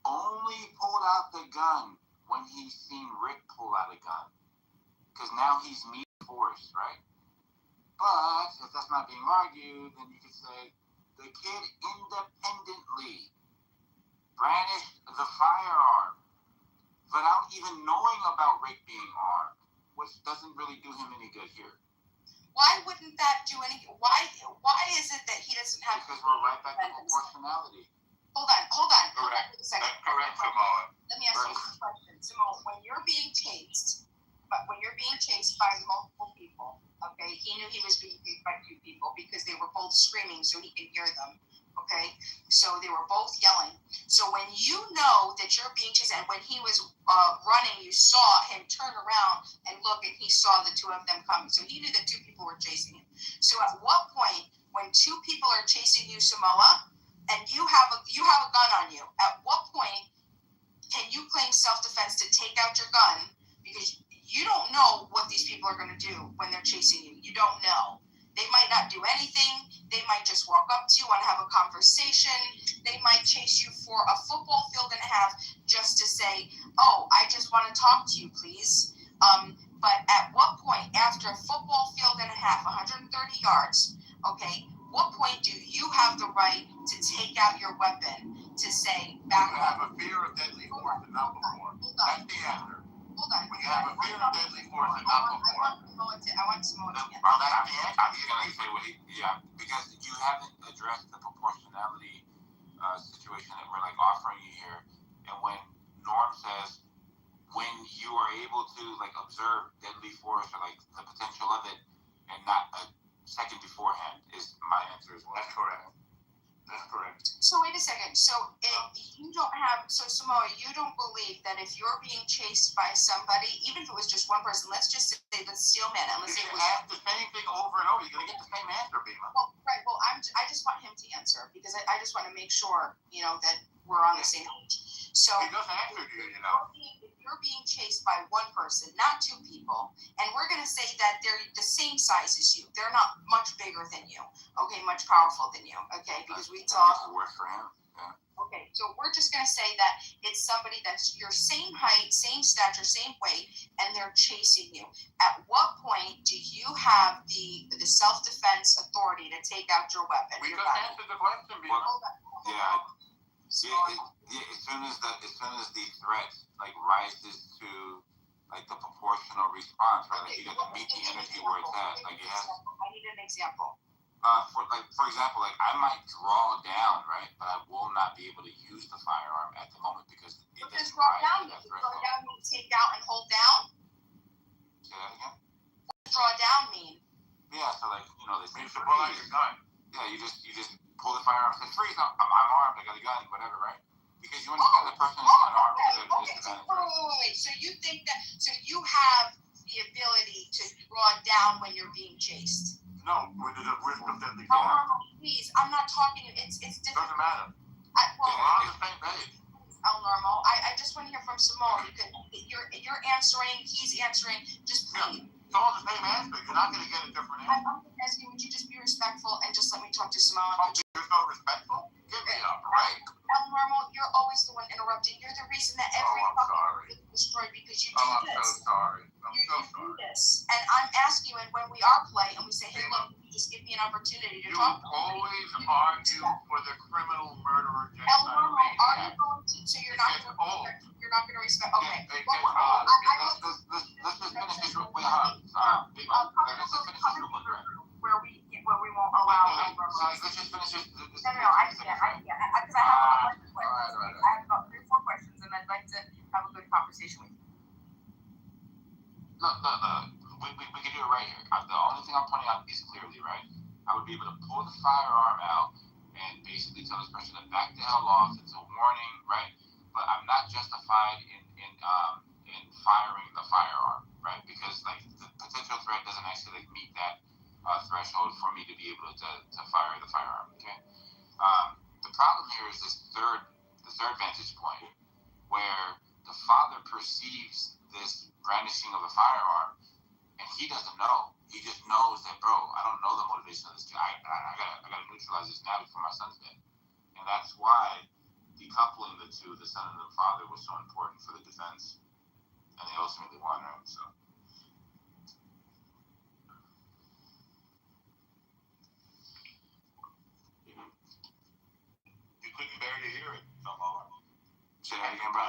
only pulled out the gun when he's seen Rick pull out a gun. Because now he's meeting force, right? But if that's not being argued, then you could say the kid independently brandished the firearm without even knowing about Rick being armed, which doesn't really do him any good here. Why wouldn't that do any? Why is it that he doesn't have? Because we're right back to proportionality. Hold on. Correct. Wait a second. Correct, Samoa. Let me ask you a question, Samoa. When you're being chased by multiple people, okay, he knew he was being chased by two people because they were both screaming, so he could hear them. Okay, so they were both yelling. So when you know that you're being chased, and when he was running, you saw him turn around and look, and he saw the two of them coming. So he knew that two people were chasing him. So at what point, when two people are chasing you, Samoa, and you have a gun on you, at what point can you claim self-defense to take out your gun? Because you don't know what these people are going to do when they're chasing you. You don't know. They might not do anything. They might just walk up to you and have a conversation. They might chase you for a football field and a half just to say, oh, I just want to talk to you, please. But at what point, after a football field and a half, 130 yards, okay, what point do you have the right to take out your weapon to say, back up? Have a fear of deadly force and not before. That's the answer. Hold on. When you have a fear of deadly force and not before. I want Samoa to answer. That's the answer. I'm just going to say what because you haven't addressed the proportionality situation that we're offering you here. And when Norm says, when you are able to observe deadly force or the potential of it and not a second beforehand, is my answer as well. That's correct. That's correct. So wait a second. So Samoa, you don't believe that if you're being chased by somebody, even if it was just one person, let's just say the Steelman, and let's say it was the same thing over and over, you're gonna get the same answer, Bima. Well, right. Well, I just want him to answer because I just want to make sure that we're on the same page. So he doesn't answer you, If you're being chased by one person, not two people, and we're going to say that they're the same size as you. They're not much bigger than you, okay, much powerful than you, okay, because we talk. Work for him. Yeah. Okay, so we're just going to say that it's somebody that's your same height, same stature, same weight, and they're chasing you. At what point do you have the self-defense authority to take out your weapon? We just answered the question, Bina. Yeah. As soon as the threat like rises to like the proportional response, right? Like you got to meet the energy where it's at. Like it has. I need an example. For example, like I might draw down, right, but I will not be able to use the firearm at the moment because it doesn't draw rise down to that mean? Draw threshold. down mean take out and hold down? Say that again? What does draw down mean? Yeah, so like they say You should pull out your gun. Yeah, you just pull the firearm, say freeze. I'm armed. I got a gun, whatever, right? Because you understand the person is unarmed. Okay. So you think that you have the ability to draw down when you're being chased? No, with the risk of deadly Oh, force. please, I'm not talking. It's different. Doesn't matter. We're on the same page. El Normal. I just want to hear from Simone because you're answering, he's answering. Just please. It's all the same answer. You're not going to get a different answer. I'm asking, would you just be respectful and just let me talk to Simone? You're so respectful? Give me a break. El Normal, you're always the one interrupting. You're the reason that every company is destroyed because you do this. I'm so sorry. You do this. And I'm asking you, and when we are play and we say, hey, look, just give me an opportunity to talk. You always argue for the criminal murderer genocide. El Normal, are you going to? So you're not going to respect? Okay. Let's just finish this real quick. Where we won't allow. Let's just finish this. No, I can't. Because I have a bunch of questions. I have about 3 or 4 questions, and I'd like to have a good conversation with you. Look, we can do it right here. The only thing I'm pointing out is clearly, right? I would be able to pull the firearm out and basically tell this person to back the hell off. It's a warning, right? But I'm not justified in firing the firearm, right? Because like the potential threat doesn't actually like meet that threshold for me to be able to fire the firearm. Okay. The problem here is the third vantage point where the father perceives this brandishing of a firearm, and he doesn't know. He just knows that, bro, I don't know the motivation of this guy. I gotta neutralize this now before my son's dead. And that's why decoupling the two, the son and the father, was so important for the defense. And they ultimately won, right? So. You couldn't bear to hear it no more. Say that again, bro.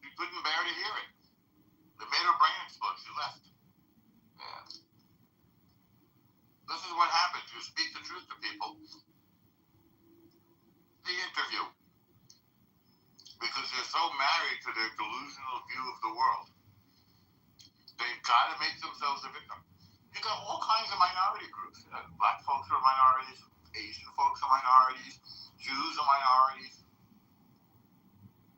You couldn't bear to hear it. It made her brain explode. She left. Yeah. This is what happens. You speak the truth to people. The interview. Because they're so married to their delusional view of the world. They've got to make themselves a victim. You got all kinds of minority groups. Black folks are minorities. Asian folks are minorities. Jews are minorities.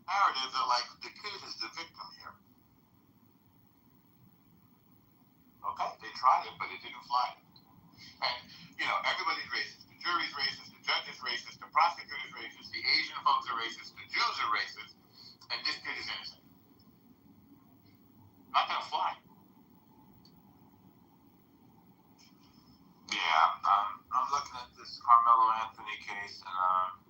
Narratives are like the kid is the victim here. Okay, they tried it, but it didn't fly. And, everybody's racist. The jury's racist, the judge is racist, the prosecutor's racist, the Asian folks are racist, the Jews are racist, and this kid is innocent. Not gonna fly. Yeah, I'm looking at this Carmelo Anthony case, and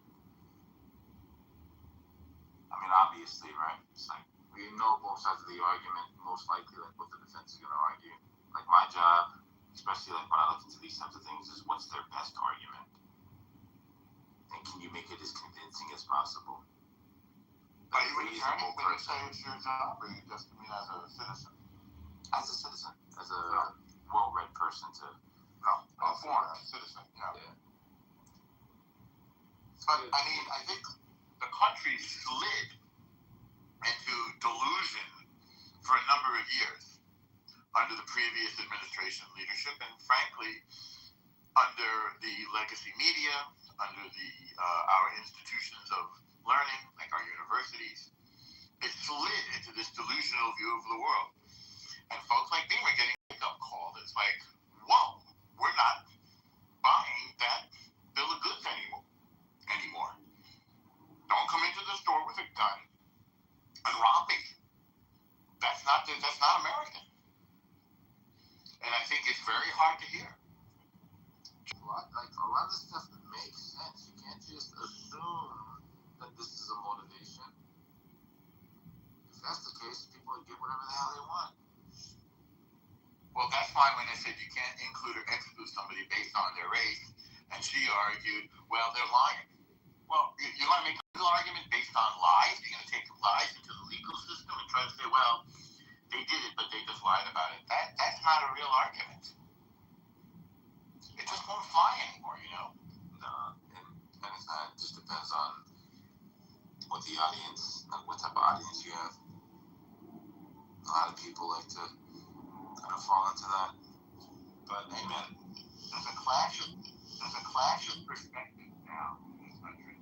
obviously, right? It's like we know both sides of the argument. Most likely, like what the defense is going to argue. Like my job, especially like when I look into these types of things, is what's their best argument, and can you make it as convincing as possible? Are you an attorney when you say it's your job, or you just mean as a citizen? As a citizen, as a well-read person to. No, a foreign citizen. Yeah. But I think the country slid into delusion for a number of years under the previous administration leadership, and frankly, under the legacy media, under our institutions of learning, like our universities. It slid into this delusional view of the world. And folks like me were getting a wake-up call. It's like, whoa, we're not buying that bill of goods anymore. Don't come into the store with a gun and rob me. That's that's not American. And I think it's very hard to hear. Like a lot of this stuff makes sense. You can't just assume that this is a motivation. If that's the case, people will get whatever the hell they want. Well, that's why when they said you can't include or exclude somebody based on their race, and she argued, well, they're lying. Well, you want to make a legal argument based on lies? You're going to take lies into the legal system and try to say, well, they did it, but they just lied about it. That's not a real argument. It just won't fly anymore, you know? No, and it's not. It just depends on what the audience, what type of audience you have. A lot of people like to kind of fall into that. But amen. There's a clash of perspectives now in this country.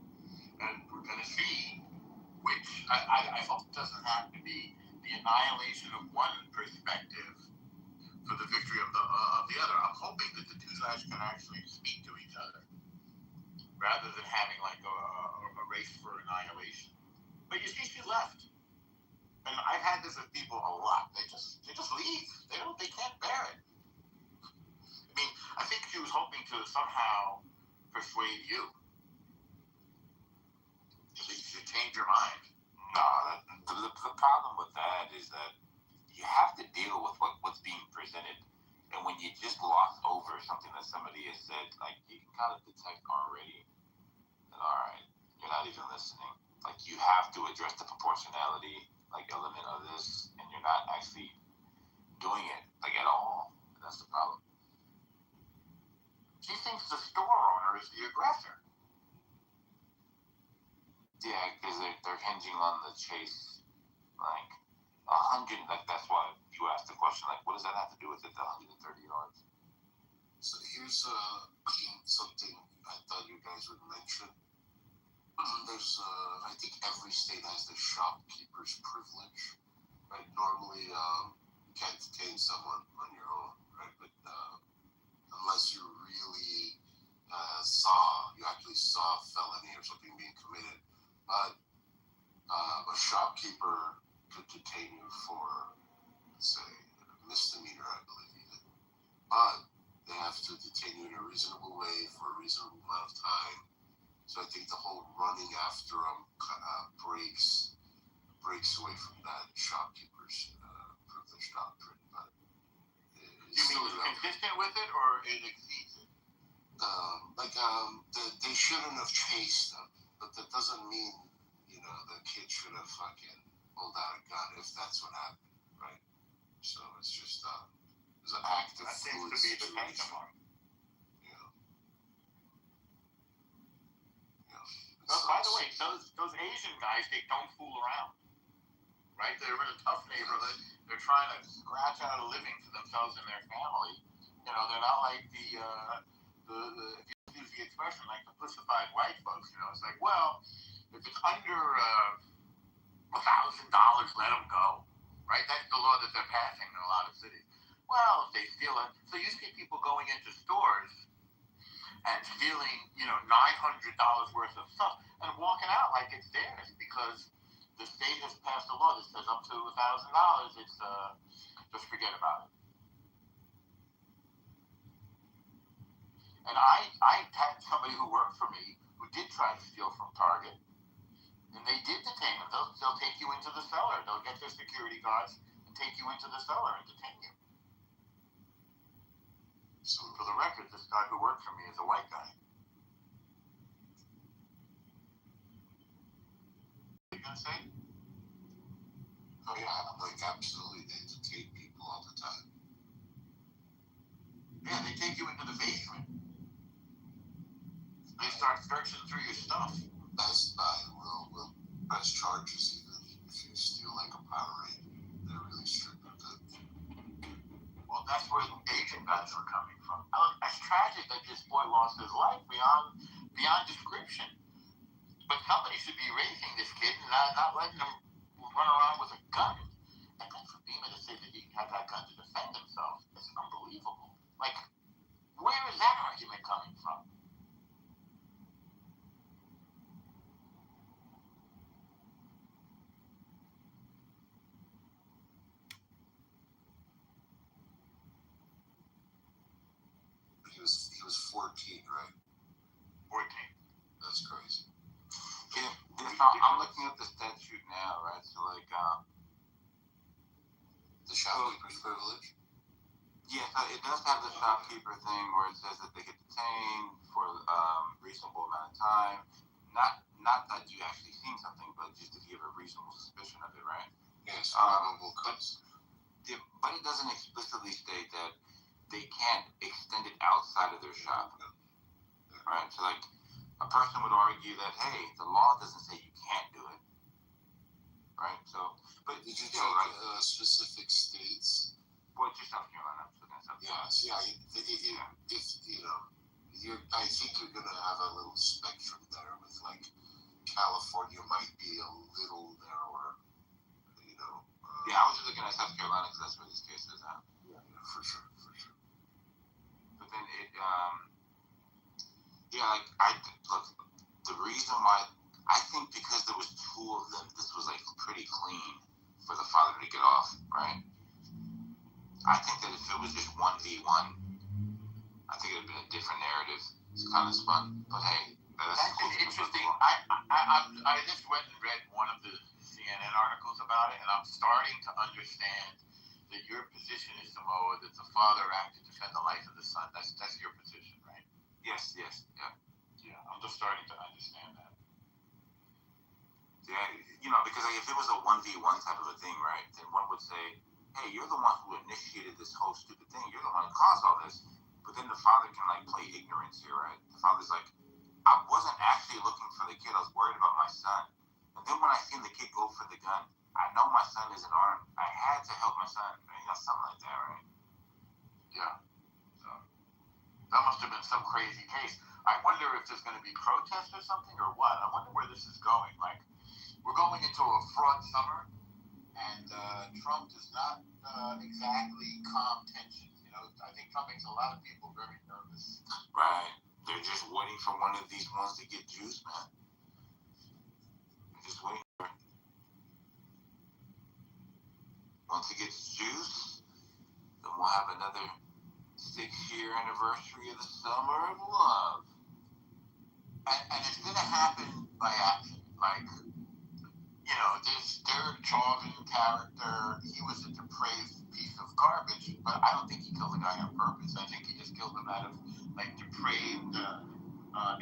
And we're going to see which, I hope doesn't have to be the annihilation of one perspective for the victory of the other. I'm hoping that the two sides can actually speak to each other rather than having like a race for annihilation. But you see, she left. And I've had this with people a lot. They just leave. They can't bear it. I mean, I think she was hoping to somehow persuade you. At least you change your mind. No, the problem with that is that you have to deal with what's being presented. And when you just gloss over something that somebody has said, like, you can kind of detect already that, all right, you're not even listening. Like, you have to address the proportionality, like, element of this, and you're not actually doing it, like, at all. And that's the problem. She thinks the store owner is the aggressor. Yeah, because they're hinging on the chase, like, 100, like, that's why you asked the question, like, what does that have to do with it, the 130 yards? So here's something I thought you guys would mention. There's, I think every state has the shopkeeper's privilege, right? Normally, you can't detain someone on your own, right? But unless you really actually saw a felony or something being committed. But a shopkeeper could detain you for, let's say, a misdemeanor, I believe even. But they have to detain you in a reasonable way for a reasonable amount of time. So I think the whole running after them kind of breaks away from that shopkeeper's privilege doctrine. But you mean it's consistent with it, or it exceeds it? They shouldn't have chased them, but that doesn't mean, the kid should have fucking pulled out a gun if that's what happened, right? So it's just there's an act of fluid situation. By the way, those Asian guys, they don't fool around, right? They're in a tough neighborhood. They're trying to scratch out a living for themselves and their family. You know, they're not like the if you use the expression, like the pussified white folks. You know, it's like, well, if it's under $1,000, let them go, right? That's the law that they're passing in a lot of cities. Well, if they steal it, so you see people going into stores and stealing, $900 worth of stuff and walking out like it's theirs because the state has passed a law that says up to $1,000. It's just forget about it. And I had somebody who worked for me who did try to steal from Target, and they did detain him. They'll take you into the cellar. They'll get their security guards and take you into the cellar and detain you. So for the record, this guy who worked for me is a white guy. What are you gonna say? Oh yeah, like absolutely, they detain people all the time. Yeah, they take you into the basement. They start searching through your stuff. Best Buy will press charges even if you steal like a Powerade. They're really strict with it. Well, that's where the Asian guys are coming from. It's tragic that this boy lost his life beyond description. But somebody should be raising this kid and not letting him run around with a gun. And then for Beamer to say that he had that gun to defend himself is unbelievable. Like, where is that argument coming from? 14, right? 14. That's crazy. Yeah, I'm looking at the statute now, right? So, like, the shopkeeper's privilege? yeah, so it does have the shopkeeper thing where it says that they get detained for reasonable amount of time. Not that you actually seen something, but just if you have a reasonable suspicion of it, right? Yes, probable cause. But it doesn't explicitly state that they can't extend it outside of their shop, right? So, like, a person would argue that, hey, the law doesn't say you can't do it, right? So, but did you still, take like, specific states? Well, just South Carolina. Yes, yeah. If you know, I think you're gonna have a little spectrum there with, like, California might be a little narrower, you know. Yeah, I was just looking at South Carolina because that's where this case is at. Yeah, for sure. But then it, yeah, like, look, the reason why, I think because there was two of them, this was, like, pretty clean for the father to get off, right? I think that if it was just 1v1, I think it would have been a different narrative. It's kind of spun, but hey, that's an interesting. I just went and read one of the CNN articles about it, and I'm starting to understand that your position is, Samoa, that the father acted to defend the life of the son. That's your position, right? Yes, yeah. Yeah, I'm just starting to understand that. Yeah, you know, because like, if it was a 1v1 type of a thing, right, then one would say, hey, you're the one who initiated this whole stupid thing. You're the one who caused all this. But then the father can, like, play ignorance here, right? The father's like, I wasn't actually looking for the kid. I was worried about my son. And then when I seen the kid go for the gun, I know my son isn't armed. I had to help my son. You know, something like that, right? Yeah. So that must have been some crazy case. I wonder if there's going to be protests or something or what. I wonder where this is going. Like, we're going into a fraud summer, and Trump does not exactly calm tensions. You know, I think Trump makes a lot of people very nervous. Right. They're just waiting for one of these ones to get juiced, man. They're just waiting for it. Once it gets juiced, then we'll have another 6-year anniversary of the Summer of Love. And it's going to happen by action. Like, you know, this Derek Chauvin character, he was a depraved piece of garbage, but I don't think he killed the guy on purpose. I think he just killed him out of, like, depraved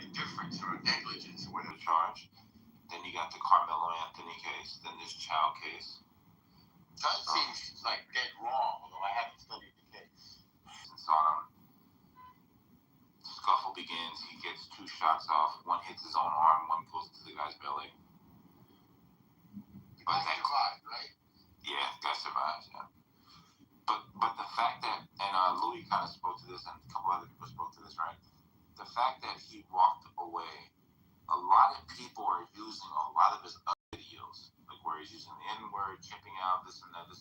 indifference or negligence or whatever charge. Then you got the Carmelo Anthony case, then this child case. That seems like dead wrong, although I haven't studied the case. It's on him. Scuffle begins, he gets 2 shots off, one hits his own arm, one goes to the guy's belly. But that survived, right? Yeah, that survives, yeah. But the fact that, and Louis kind of spoke to this, and a couple other people spoke to this, right? The fact that he walked away, a lot of people are using a lot of his other videos, like where he's using the N-word, chipping out, this and that.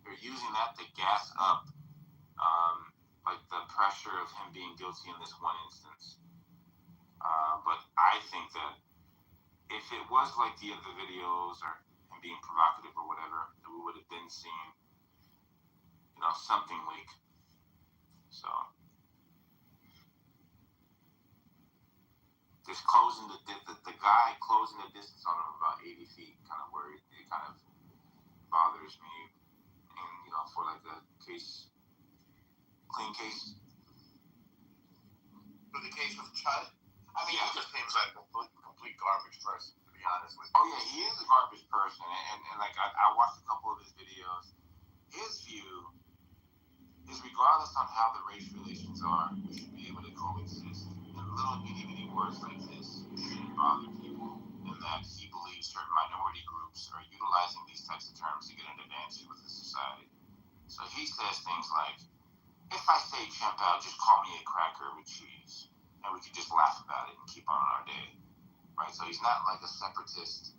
They're using that to gas up, like the pressure of him being guilty in this one instance. But I think that if it was like the other videos or him being provocative or whatever, then we would have been seeing, you know, something leak. So just closing the guy closing the distance on him about 80 feet, kind of where it kind of bothers me. And, you know, for like a clean case. But the case was Chud? I mean, yeah. He just seems like a complete garbage person, to be honest with you. Oh, yeah, he is a garbage person. And like, I watched a couple of his videos. His view is regardless on how the race relations are, we should be able to coexist. And little bitty words like this shouldn't bother people. And that he believes certain minority groups are utilizing these types of terms to get an advantage with the society. So he says things like, if I say chimp out, just call me a cracker with cheese. And we can just laugh about it and keep on our day. Right? So he's not like a separatist.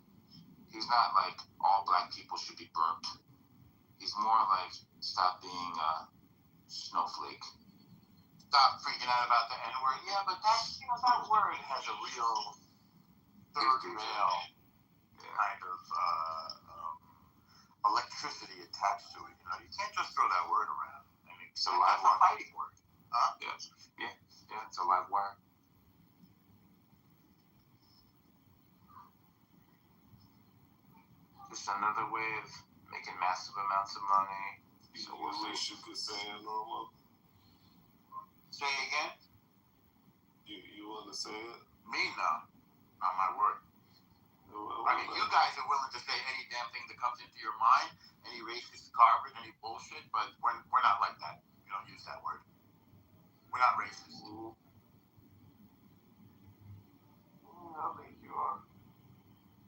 He's not like all black people should be burnt. He's more like stop being a snowflake. Stop freaking out about the N-word. Yeah, but that's, you know, that word has a real third rail kind of electricity attached to it. You know, you can't just throw that word around. I mean, so that's a fighting word. Huh? Yeah. Yeah, it's a live wire. Just another way of making massive amounts of money. So You wish you could say it normal. Say again? You want to say it? Me, no. Not my word. I mean, you guys are willing to say any damn thing that comes into your mind, any racist garbage, any bullshit, but we're not like that. We don't use that word. We're not racist. I think you are.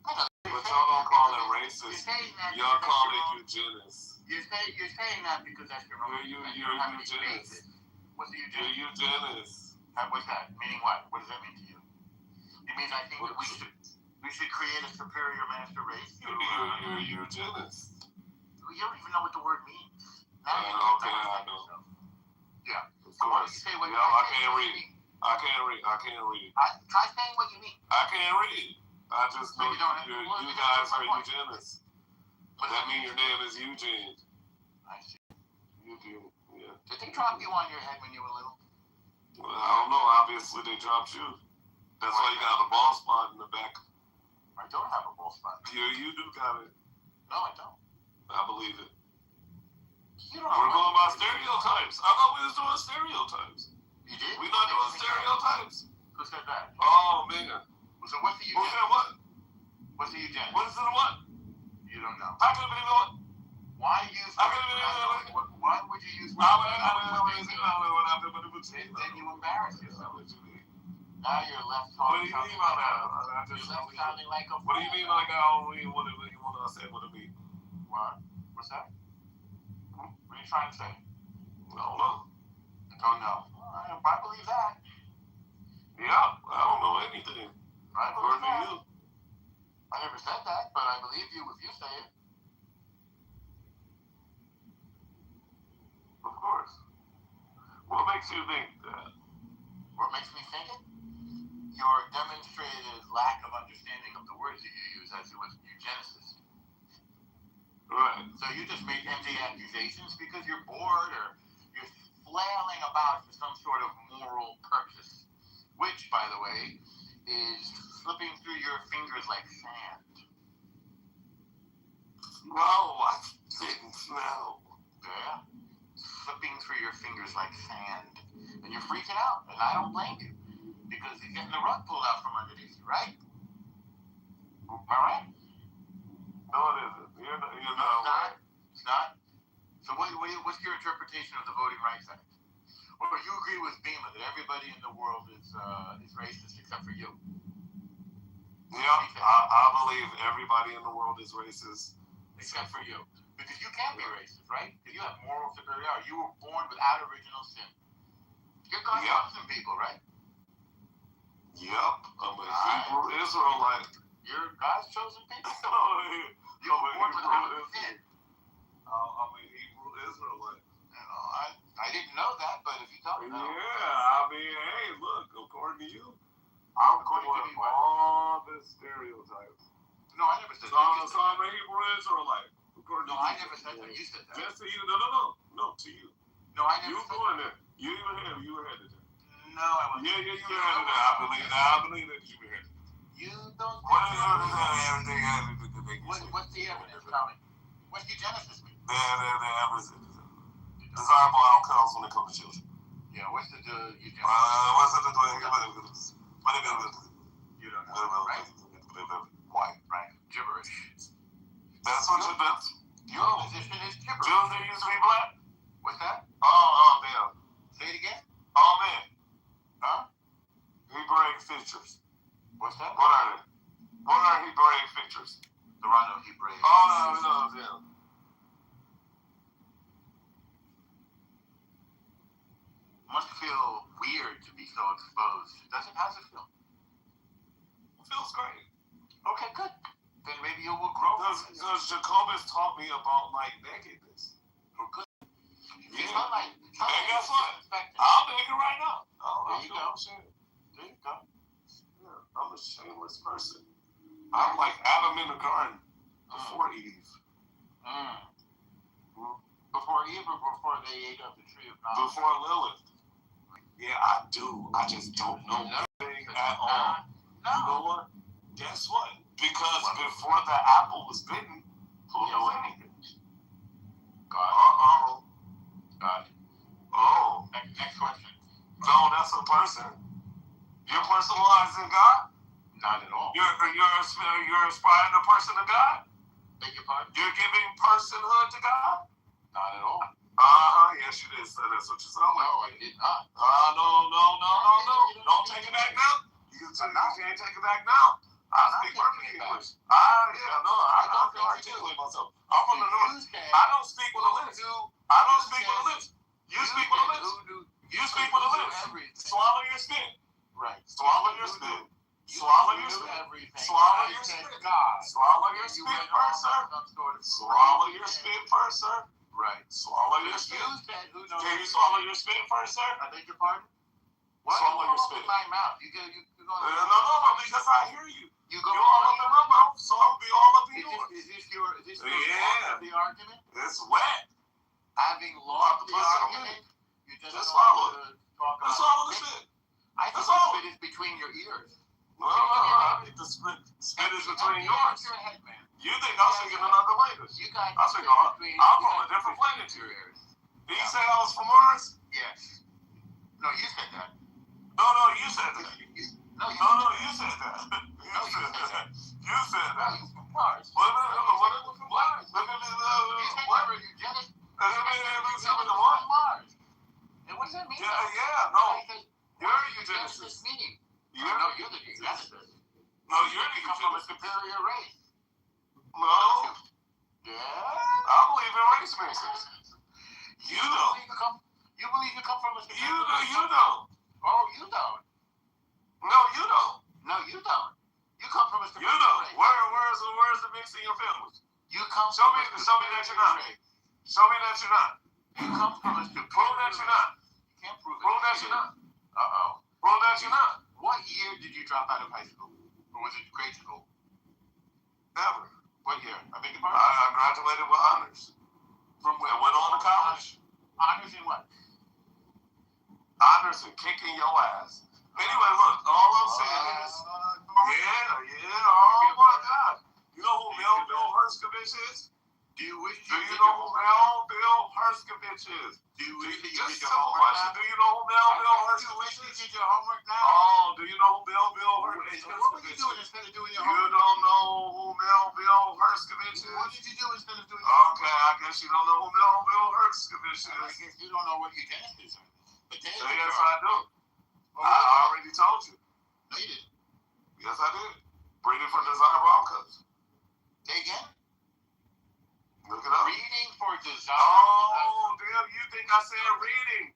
But y'all don't call it racist. Y'all call it eugenics. You're saying that because that's your own. You're eugenics. What's the eugenics? You're eugenics. What's that? Meaning what? What does that mean to you? It means I think that we should create a superior master race. You're eugenics. You don't even know what the word means. Now Okay, I know. Yeah. Of So why don't course. you say what I can't read. I can't read. Try saying what you mean. I can't read. I just know you guys are eugenics. That means your name is Eugene. I see. Eugene, yeah. Did they drop you on your head when you were little? Well, I don't know. Obviously, they dropped you. That's why you got a bald spot in the back. I don't have a bald spot. You do got it. No, I don't. I believe it. We're going by stereotypes. I thought we was doing stereotypes. You did? We're not doing stereotypes. Who said that? Oh, man. So what's the Who said what? What's the eugenics? What is it what? You don't know. I could have been what? Why use? Why would you use? Then you embarrass yourself. Now you're left talking. What do you mean by that? You're left sounding like a. What do you mean like I don't mean what you want to say? What it mean? What? What's that? What are you trying to say? I don't know. Don't know. I believe that. Yeah, I don't know anything. I believe that. You. I never said that, but I believe you if you say it. Of course. What makes you think that? What makes me think it? Your demonstrated lack of understanding of the words that you use as it was eugenicist. Right. So you just make empty accusations because you're bored or you're flailing about for some sort of moral purpose, which, by the way, is slipping through your fingers like sand. No, I didn't know. Yeah? Slipping through your fingers like sand. And you're freaking out, and I don't blame you. Because you're getting the rug pulled out from underneath you, right? Am I right? No, it isn't. You're not. It's not? So what's your interpretation of the Voting Rights Act? Or you agree with Bima that everybody in the world is racist except for you? Yeah, I believe everybody in the world is racist. Except for you. Because you can't be racist, right? Because you have moral superiority. You were born without original sin. You're God's chosen people, right? Yep. I'm a Hebrew Israelite. You're God's chosen people? You were born without sin. I'm a Hebrew Israelite. I didn't know that, but if you tell me that. Yeah, I mean, hey, look, according to you, I'm going to be all the stereotypes. No, I never said that. So I'm a Hebrew Israelite. No, I never said that. You said that. Just to you. No, to you. No, I never said that. You doing it. You were headed there. No, I wasn't. Yeah, you were headed there. I believe that you were headed there. You don't. What's the evidence? Tell me. What's eugenicist mean? Desirable outcomes when it comes to children. Yeah, what's the eugenicist? You don't know, right? White, right? Gibberish. That's what you do. Your position is gibberish. Jews that used to be black? What's that? Oh, damn. Say it again? Oh, man. Huh? Hebraic features. What's that? What are they? What are Hebraic features? There are no Hebraic. Oh, no, yeah. Must feel weird to be so exposed. How's it feel? It feels great. Okay, good. Then maybe you will grow. Because Jacobus taught me about like nakedness. Oh, good. Yeah. And guess what? I'm naked right now. There you go. There you go. Yeah, I'm a shameless person. I'm like Adam in the garden before Eve. Before Eve or before they ate of the tree of knowledge? Before Lilith. Yeah, I do. I just don't know nothing at all. No. You know what? Guess what? Because before the apple was bitten, who knew anything? God. God. Oh. Next question. No, that's a person. You're personalizing God? Not at all. You're aspiring to person to God? Beg your pardon? You're giving personhood to God? Not at all. Yes, you did say that's what you said. No, I did not. No. Don't take it back now. You can't take it back now. I speak perfect English. I can articulate myself. I'm from the north. I don't speak with a lisp. I don't speak with a lisp. You speak with a lisp. You speak with a lisp. Swallow your spit. Right. Swallow your spit. Swallow your spit. Swallow your spit. Swallow your spit first, sir. Swallow your spit first, sir. Right. Swallow your spit. Can you swallow your spit first, sir? I beg your pardon? Why Swallow your spit. in my mouth? You go. No, because I hear you. You're all up in my mouth, so I'll be all up in yours. Is this your part of the argument? It's wet. Having lost the argument, you just swallow want to talk about. Let's swallow the spit. I think the spit is between your ears. No, I think the spit is between yours. Your head, man. You think I'm speaking another language? You guys. I'm from a different planet. Did you say I was from Mars? Yes. No, you said that. No, you said that. No, you said that. You said that. Mars. What? Mars. And what does that mean? Yeah, no. You're the Genesis. Genesis. You're the Genesis. No, you're the come from a superior race. No. Yeah. I believe in race mixes. You don't. You believe you come from a superior race? You don't. Oh, you don't. No, you don't. No, you don't. You come from a superior You don't. race. Where's the mix in your family? You come show me that you're not. Show me that you're not. You come from a superior Prove that you're not. You can't prove it. Prove that you're not. Uh-oh. Prove that you're not. What year did you drop out of high school? Or was it grade school? Never. What year? I beg your pardon? I graduated with honors. From where? I went on to college. Honors in what? Honors in kicking your ass. Anyway, look, all I'm saying is, oh my God. You know who Melville Herskovich is? Do you know who Melville Herskovich is? Just a simple question. Do you know who Melville Herskovich is? You did your homework now? Oh, do you know who Melville Herskovich is? What were you doing instead of doing your You homework? don't know who Melville Herskovich is? What did you do instead of doing your homework? Okay, I guess you don't know who Melville Herskovich is. I guess you don't know what your Genesis is. Yes, I do. I already told you. No, you didn't. Yes, I did. Breeding for Desire Broncos. Say again? Look it up. Reading for desire. Oh, damn, you think I said reading?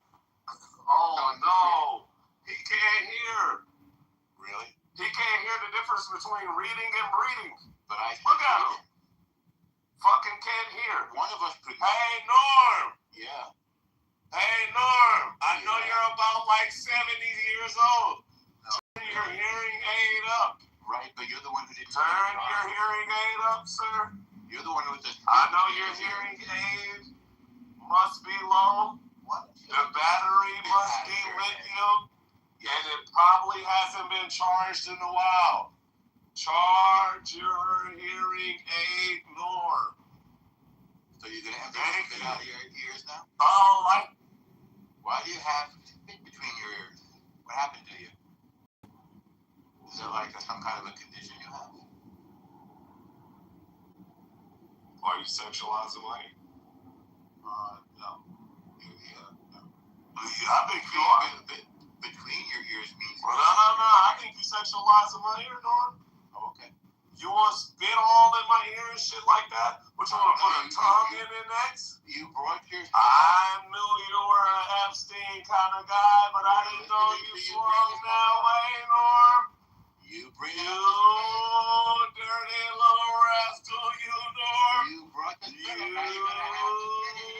Oh, no. He can't hear. Really? He can't hear the difference between reading and breeding. But I look at him. Fucking can't hear. One of us could. Hey, Norm. Yeah. Hey, Norm. I know you're about like 70 years old. No. Turn your hearing aid up. Right, but you're the one who didn't. Turn your hearing aid up, sir. You're the one who just. I know your hearing aid must be low. What? The battery must be lithium, and it probably hasn't been charged in a while. Charge your hearing aid, Norm. So you're gonna have to spit out of your ears now? All right. Why do you have spit between your ears? What happened to you? Is there like some kind of a condition you have? Are you sexualizing me? No. No. I think you are. Between your ears means. No. I think you sexualizing my ear, Norm. Oh, okay. You want to spit all in my ear and shit like that? What, you want to put a tongue in it next? You brought your. I knew you were an Epstein kind of guy, but I didn't know you swung that way, Norm. You bring you dirty little rascal, you, Norm. You brought the spit. You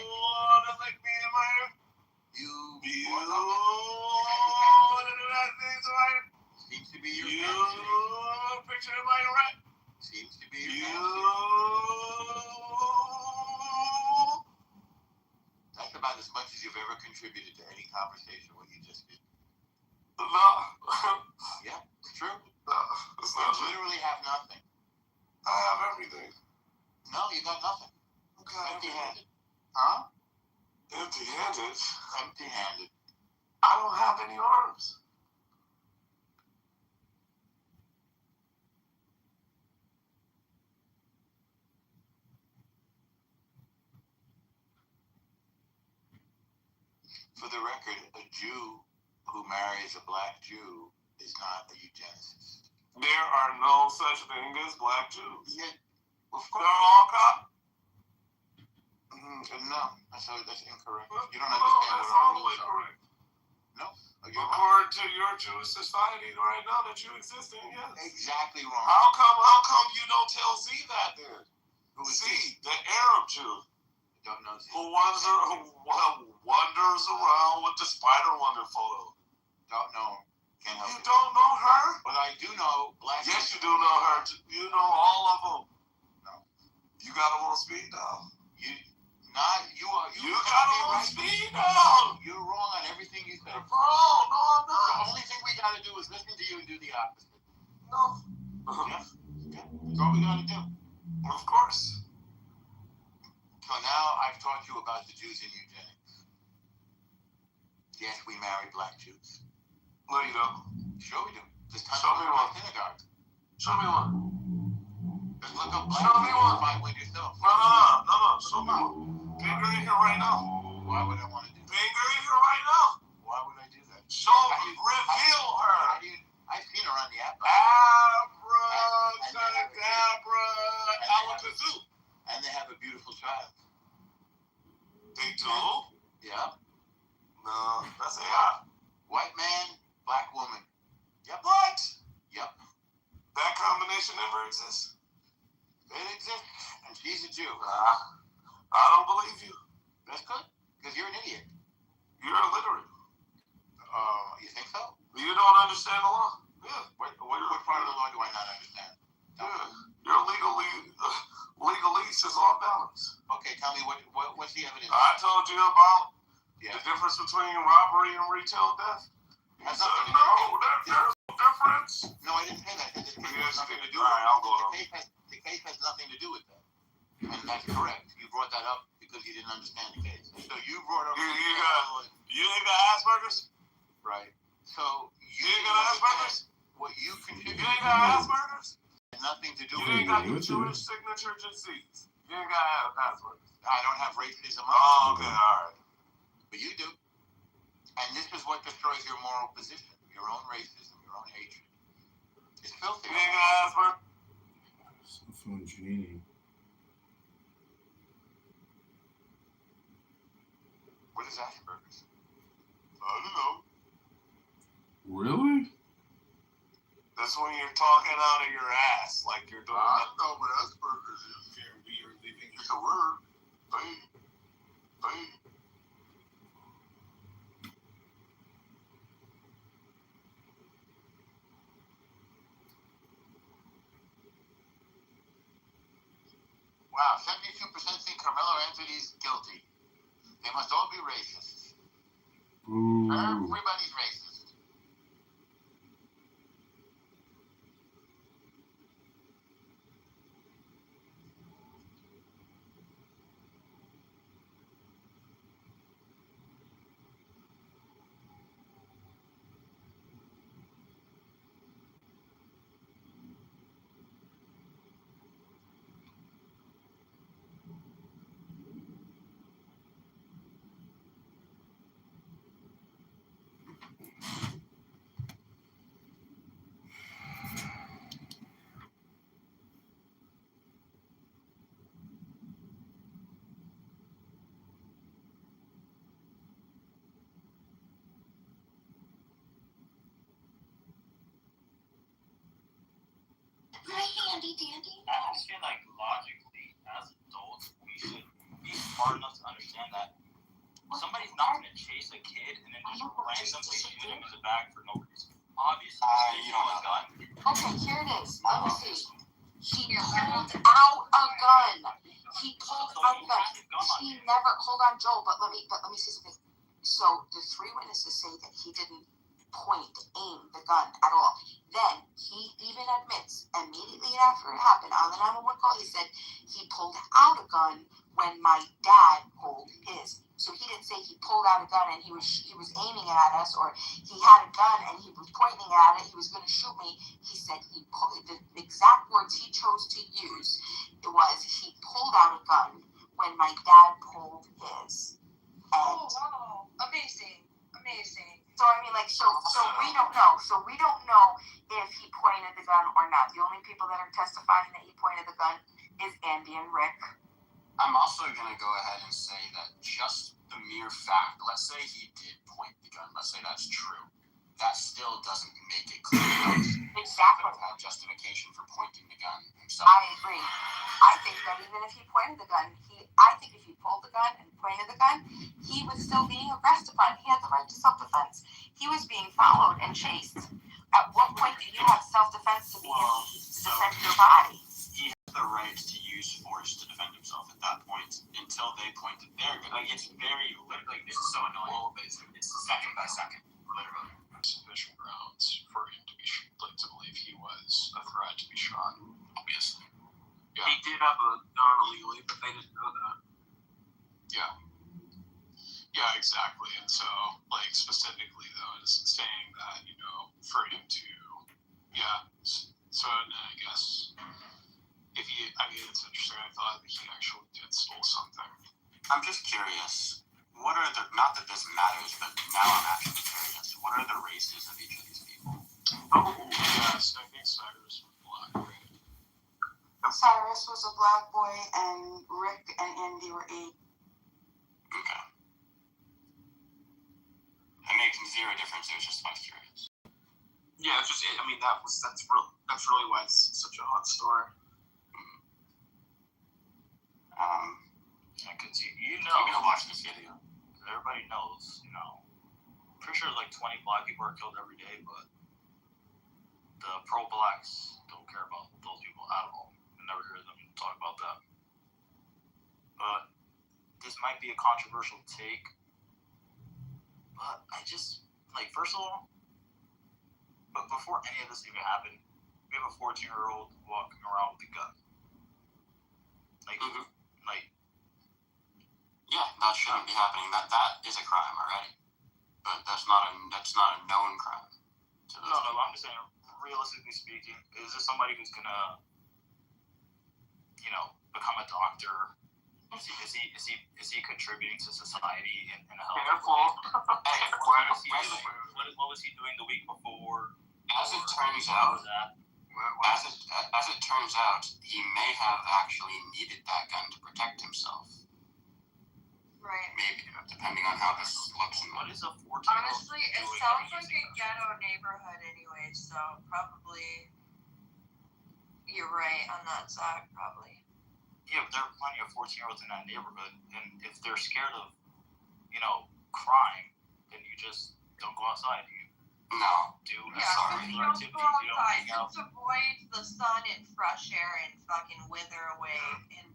want to lick me in my ear? You want to do that thing to my ear? Seems to be your picture of my rat. Seems to be your That's about as much as you've ever contributed to any conversation, what you just did. No. Yeah, it's true. No, it's not You true. literally have nothing. I have everything. No, you got nothing. Okay. Empty-handed. Huh? Empty-handed? Empty-handed. I don't have any arms. For the record, a Jew who marries a black Jew is not a eugenicist. There are no such thing as black Jews. Yeah, of They're course. all cop. No, that's incorrect. You don't No, understand that's what our all the way rules are. correct. No, you're wrong. According to your Jewish society right now that you exist in, yes. Exactly wrong. How come you don't tell Z that then? Who is Z, the Arab Jew. Don't know. Who wanders around with the Spider-Woman photo. Don't know. Can't help You it. don't know her? But I do know black. Yes, you do know her. You know all of them. No. You got them on speed dial. You got them on speed dial. You're wrong on everything you say. Bro, no, I'm The not. only thing we gotta do is listen to you and do the opposite. No. Yeah. That's all we gotta do. Of course. So now I've taught you about the Jews in eugenics. Yes, we marry black Jews. No, you don't. Sure we do. There's tons Show of me them in one. my synagogue. Show me one. Just look up black Show me Jews one. and find one yourself. No. Show me one. Finger in here right now. Why would I want to do that? Finger in here right now. Why would I do that? Show me. Reveal her. I've seen her on the app. Abracadabra. Alakazoo. And they have a beautiful child. They do? Yeah. No, that's AI. White man, black woman. Yep. What? Yep. That combination never exists. It exists. And she's a Jew. I don't believe you. That's good. Because you're an idiot. You're illiterate. You think so? You don't understand the law. Yeah. What part of the law do I not understand? Yeah. Your legalese is off balance. Okay, tell me what's the evidence? I told you about the difference between robbery and retail theft. You said, no, there's no difference. No, I didn't say that. This case has nothing to do with it. The case has nothing to do with that. And that's correct. You brought that up because you didn't understand the case. So you brought up... You ain't got Asperger's? Right. So you ain't got Asperger's? What you contribute... You ain't got Asperger's? Nothing to do you with ain't got the Jewish signature disease. You ain't got Asperger's. I don't have racism. Oh, okay, all right. But you do. And this is what destroys your moral position, your own racism, your own hatred. It's filthy. You ain't got Asperger's? Phone genie. What is Asperger's? I don't know. Really? That's when you're talking out of your ass, like you're doing. I don't know what Asperger's is. You're leaving. It's a word. Hey. Wow, 72% think Carmelo Anthony's guilty. They must all be racists. Ooh. Everybody's racist. I just feel like logically, as adults, we should be smart enough to understand that somebody's not going to chase a kid and then just randomly shoot him in the back for no reason. Obviously, you don't know. a gun. Okay, here it is. Let me see. He pulled out a gun. He pulled out a gun. He never. Hold on, Joel. But let me see something. So the three witnesses say that he didn't aim the gun at all. Then he even admits immediately after it happened on the 911 call, he said he pulled out a gun when my dad pulled his. So he didn't say he pulled out a gun and he was aiming it at us, or he had a gun and he was pointing it at it. He was going to shoot me. He said the exact words he chose to use was he pulled out a gun when my dad pulled his. And wow, amazing. So I mean, like, so we don't know. So we don't know if he pointed the gun or not. The only people that are testifying that he pointed the gun is Andy and Rick. I'm also going to go ahead and say that just the mere fact, let's say he did point the gun, let's say that's true, that still doesn't make it clear that exactly could have had justification for pointing the gun himself. I agree. I think that even if he pointed the gun, I think if he pulled the gun and pointed the gun, he was still being aggressed upon. He had the right to self-defense. He was being followed and chased. At what point do you have self-defense to defend your body? He has the right to use force to defend himself at that point until they pointed their gun. Like, it's very, like, this is so annoying. It's second by second, literally. Sufficient grounds for him to be to believe he was a threat to be shot. Obviously. Yeah. He did have a gun illegally, but they didn't know that. Yeah. Yeah, exactly. And so, like, specifically, though, it's saying that, you know, for him to, yeah. So, I guess, if he, I mean, it's interesting. I thought that he actually did steal something. I'm just curious. What are the, not that this matters, but now I'm actually curious. What are the races of each of these people? Oh, yes. I think Cyrus was black, right? Cyrus was a black boy, and Rick and Andy were 8. Okay. That makes zero difference. I was just curious. Yeah, it's just, I mean, that's really why it's such a hot story. Because You're gonna watch this video. everybody knows, you know, pretty sure like 20 black people are killed every day, but the pro-blacks don't care about those people at all. I never hear them talk about that. But this might be a controversial take, but I just, like, first of all, but before any of this even happened, we have a 14-year-old walking around with a gun. Like, yeah, that shouldn't be happening. That is a crime already, but that's not a known crime. No, I'm just saying, realistically speaking, is this somebody who's gonna, you know, become a doctor? Is he contributing to society in a healthy way? What was he doing the week before? As it turns out, he may have actually needed that gun to protect himself. Right. Maybe, depending on how this looks. What is a 14-year-old? Honestly, it sounds like a ghetto neighborhood anyway, so probably you're right on that side, probably. Yeah, but there are plenty of 14-year-olds in that neighborhood, and if they're scared of, you know, crime, then you just don't go outside. You do extracurricular activities. You don't hang out. Just avoid the sun and fresh air and fucking wither away.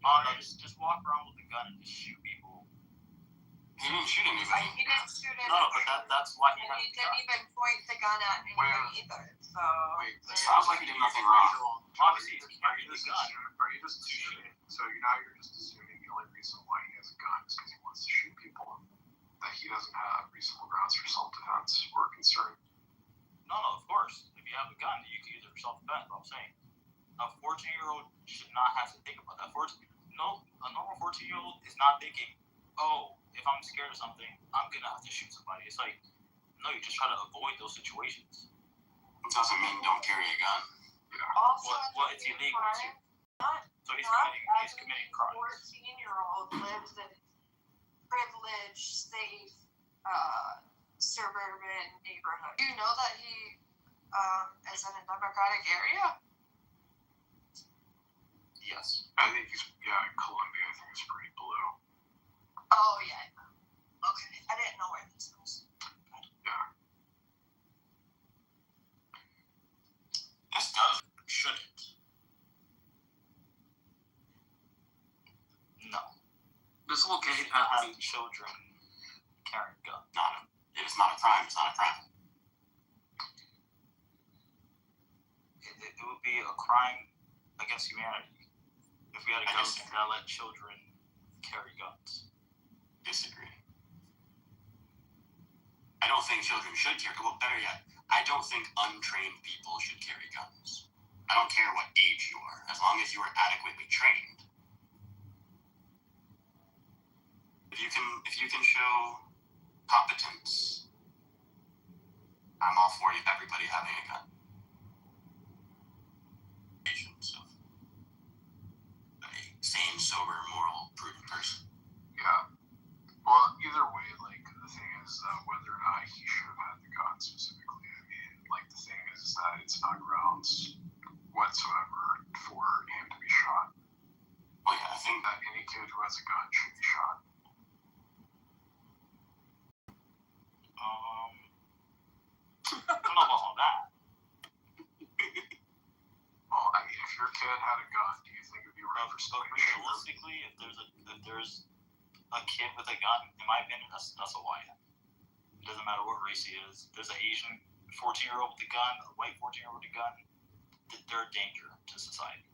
Oh no, just walk around with a gun and just shoot people. He didn't shoot anybody. He didn't shoot anybody. No, but that's why he and has he didn't even point the gun at anybody either. So. Wait, it sounds like he did nothing wrong. Obviously, he's carrying the gun. Are you just assuming? So you're just assuming the only reason why he has a gun is because he wants to shoot people, that he doesn't have reasonable grounds for self-defense or concern. No, of course. If you have a gun, you can use it for self-defense. What I'm saying, a 14-year-old should not have to think about that. A normal 14-year-old is not thinking, oh, if I'm scared of something, I'm gonna have to shoot somebody. It's like, no, you just try to avoid those situations. It doesn't mean don't carry a gun. Yeah. Also, it's illegal too. So he's committing crimes. 14-year-old lives in privileged, safe, suburban neighborhood. Do you know that he is in a Democratic area? Yes. I think Columbia, I think, is pretty blue. Oh, yeah. Okay. I didn't know where this was. Yeah. This shouldn't. No. This whole case having children carrying guns. It is not a crime. It's not a crime. it would be a crime against humanity if we had a government that let children carry guns. Disagree. I don't think children should carry. Well, better yet, I don't think untrained people should carry guns. I don't care what age you are, as long as you are adequately trained. If you can show competence, I'm all for everybody having a gun. So, a sane, sober, moral, prudent person. Yeah. Well, either way, like, the thing is whether or not he should have had the gun specifically. I mean, like, the thing is that it's not grounds whatsoever for him to be shot. Well, yeah, I think that any kid who has a gun should be shot. I don't know about all that. Well, I mean, if your kid had a gun, do you think it would be right for somebody to shoot him? Realistically, if there's a kid with a gun, in my opinion, that's a white. It doesn't matter what race he is. There's an Asian 14-year-old with a gun, a white 14-year-old with a gun. They're a danger to society.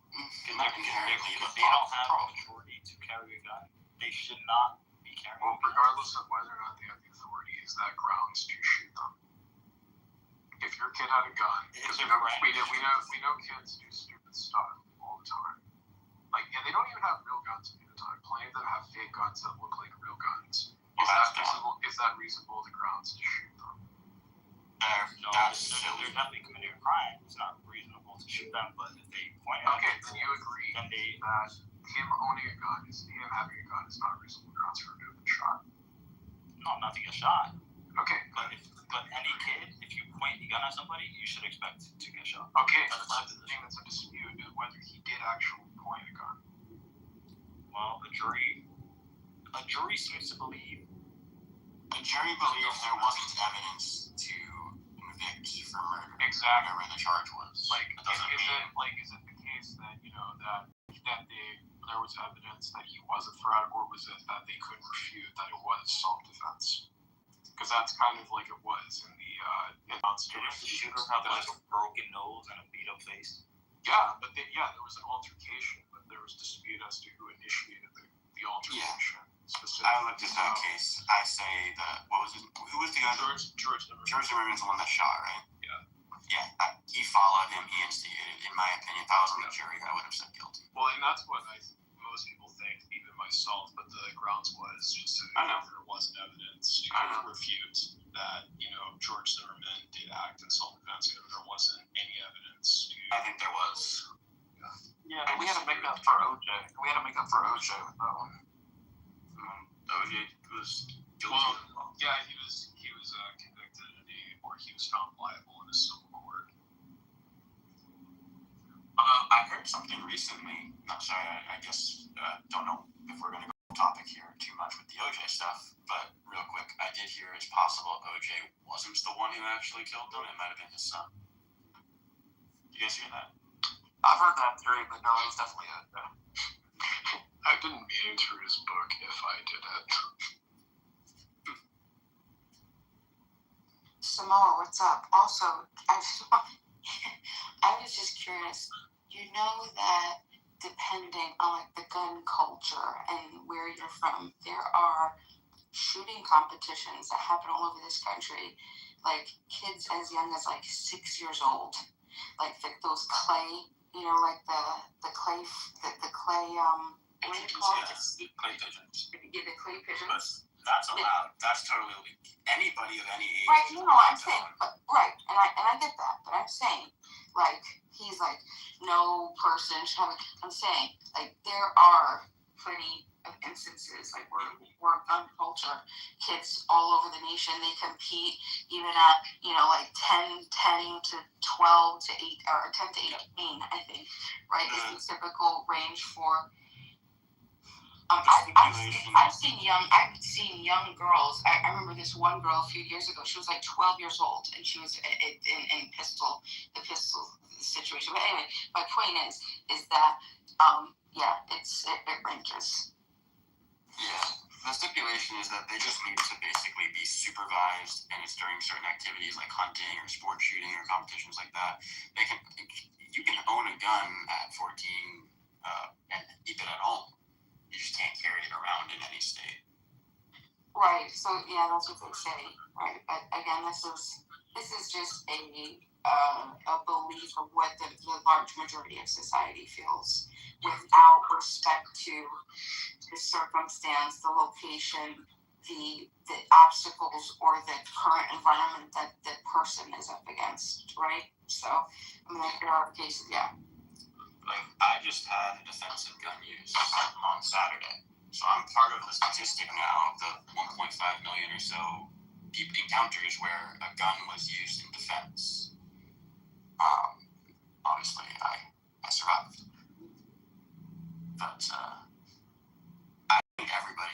Because they don't have a authority to carry a gun. They should not be carrying a gun. Well, regardless of whether or not they have the authority, is that grounds to shoot them? If your kid had a gun, because we know kids do stupid stuff all the time. Like, and they don't even have real guns most of the time. Plenty of them have fake guns that look like real guns. Is that reasonable to grounds to shoot them? They're definitely committing a crime. It's not reasonable to shoot them, but if they point at then you agree that him owning a gun, him having a gun is not reasonable grounds for him to have been shot? No, not to get shot. Okay. But any kid, if you point the gun at somebody, you should expect to get shot. Okay, that's the thing that's a dispute, is whether he did actually point a gun. Well, a jury seems to believe. The jury believes there wasn't evidence to convict for murder. Exactly. Whatever the charge was. Like, is it the case that, that there was evidence that he was a threat, or was it that they couldn't refute that it was self-defense? Because that's kind of like it was in the Didn't the shooter have like a broken nose and a beat up face? Yeah, but there was an altercation, but there was dispute as to who initiated the altercation. I looked at that case. I say that, who was the other? George Zimmerman. George Zimmerman's the one that shot, right? Yeah. Yeah, he followed him, he instigated. In my opinion, if I was on the jury, I would have said guilty. Well, and that's what most people think, even myself, but the grounds was just that there wasn't evidence to refute that, George Zimmerman did act in self-defense, and there wasn't any evidence to... I think there was. Yeah, and we had to make up for OJ. We had to make up for OJ with that one. OJ was guilty. Well, yeah, he was convicted or he was found liable in a civil court. I heard something recently. I'm sorry, I guess don't know if we're going to go off topic here too much with the OJ stuff, but real quick, I did hear it's possible OJ wasn't the one who actually killed them. It might have been his son. You guys hear that? I've heard that theory, but no, it was definitely it. I didn't mean to his book if I did it. Samoa, what's up? Also, I was just curious. You know that depending on like the gun culture and where you're from, there are shooting competitions that happen all over this country. Like kids as young as like 6 years old, like those clay, like the clay. What do you call it? Clay pigeons. Yeah, the clay pigeons. That's allowed. That's totally illegal. Anybody of any age. Right, I'm saying, right, and I get that, but I'm saying, like, he's like, no person should have. I'm saying, like, there are plenty of instances, like, where gun culture, kids all over the nation, they compete even at, like 10 to 12 to 8, or 10 to 18, I think, right, is the typical range for. I've seen young girls. I remember this one girl a few years ago. She was like 12 years old, and she was in the pistol situation. But anyway, my point is that it ranges. Yeah, stipulation is that they just need to basically be supervised, and it's during certain activities like hunting or sport shooting or competitions like that. You can own a gun at 14 and keep it at home. You just can't carry it around in any state. Right. So yeah, that's what they say. Right. But again, this is just a belief of what the large majority of society feels, without respect to the circumstance, the location, the obstacles, or the current environment that the person is up against. Right. So I mean, there are cases. Yeah. Like, I just had a defensive gun use on Saturday. So I'm part of the statistic now of the 1.5 million or so encounters where a gun was used in defense. Obviously, I survived. But I think everybody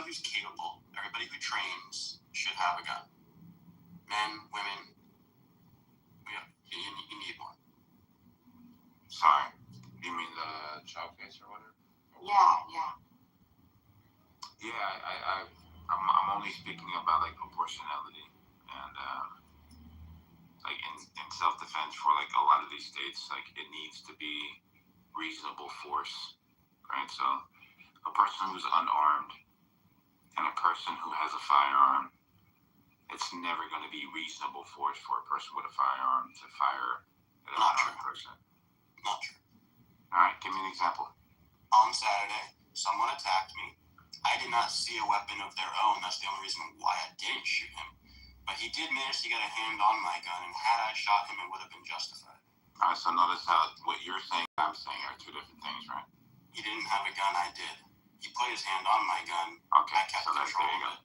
who's capable, everybody who trains should have a gun. Men, women, you need one. Sorry, you mean the child case or whatever? Yeah. Yeah, I'm only speaking about like proportionality and like in self-defense for like a lot of these states, like it needs to be reasonable force, right? So a person who's unarmed and a person who has a firearm, it's never going to be reasonable force for a person with a firearm to fire at an unarmed person. Not true. All right, give me an example. On Saturday, someone attacked me. I did not see a weapon of their own. That's the only reason why I didn't shoot him. But he did manage to get a hand on my gun, and had I shot him, it would have been justified. All right, so notice how what you're saying and I'm saying are two different things, right? He didn't have a gun, I did. He put his hand on my gun. Okay, I kept so control of it.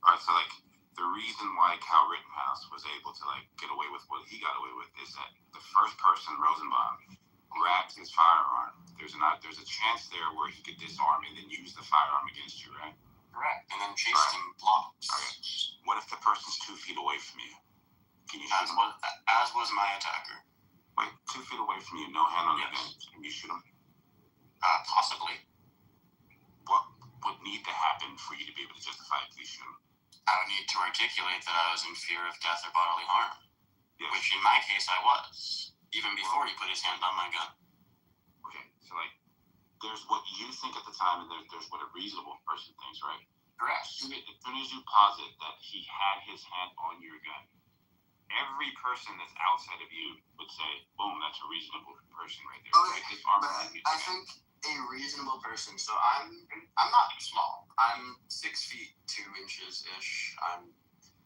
All right, so like the reason why Cal Rittenhouse was able to like get away with what he got away with is that the first person, Rosenbaum, grabbed his firearm. There's a chance there where he could disarm and then use the firearm against you, right? Correct. And then chased him blocks. Okay. What if the person's 2 feet away from you? Can you shoot him? As was my attacker. Wait, 2 feet away from you, no hand on your gun. Can you shoot him? Possibly. What would need to happen for you to be able to justify it? Please shoot him. I would need to articulate that I was in fear of death or bodily harm. Yes. Which in my case I was. Even before he put his hand on my gun. Okay, so like, there's what you think at the time, and there's what a reasonable person thinks, right? Correct. As soon as you posit that he had his hand on your gun, every person that's outside of you would say, boom, that's a reasonable person right there. Okay, right? but I think a reasonable person, so I'm not small. I'm 6 feet 2 inches ish.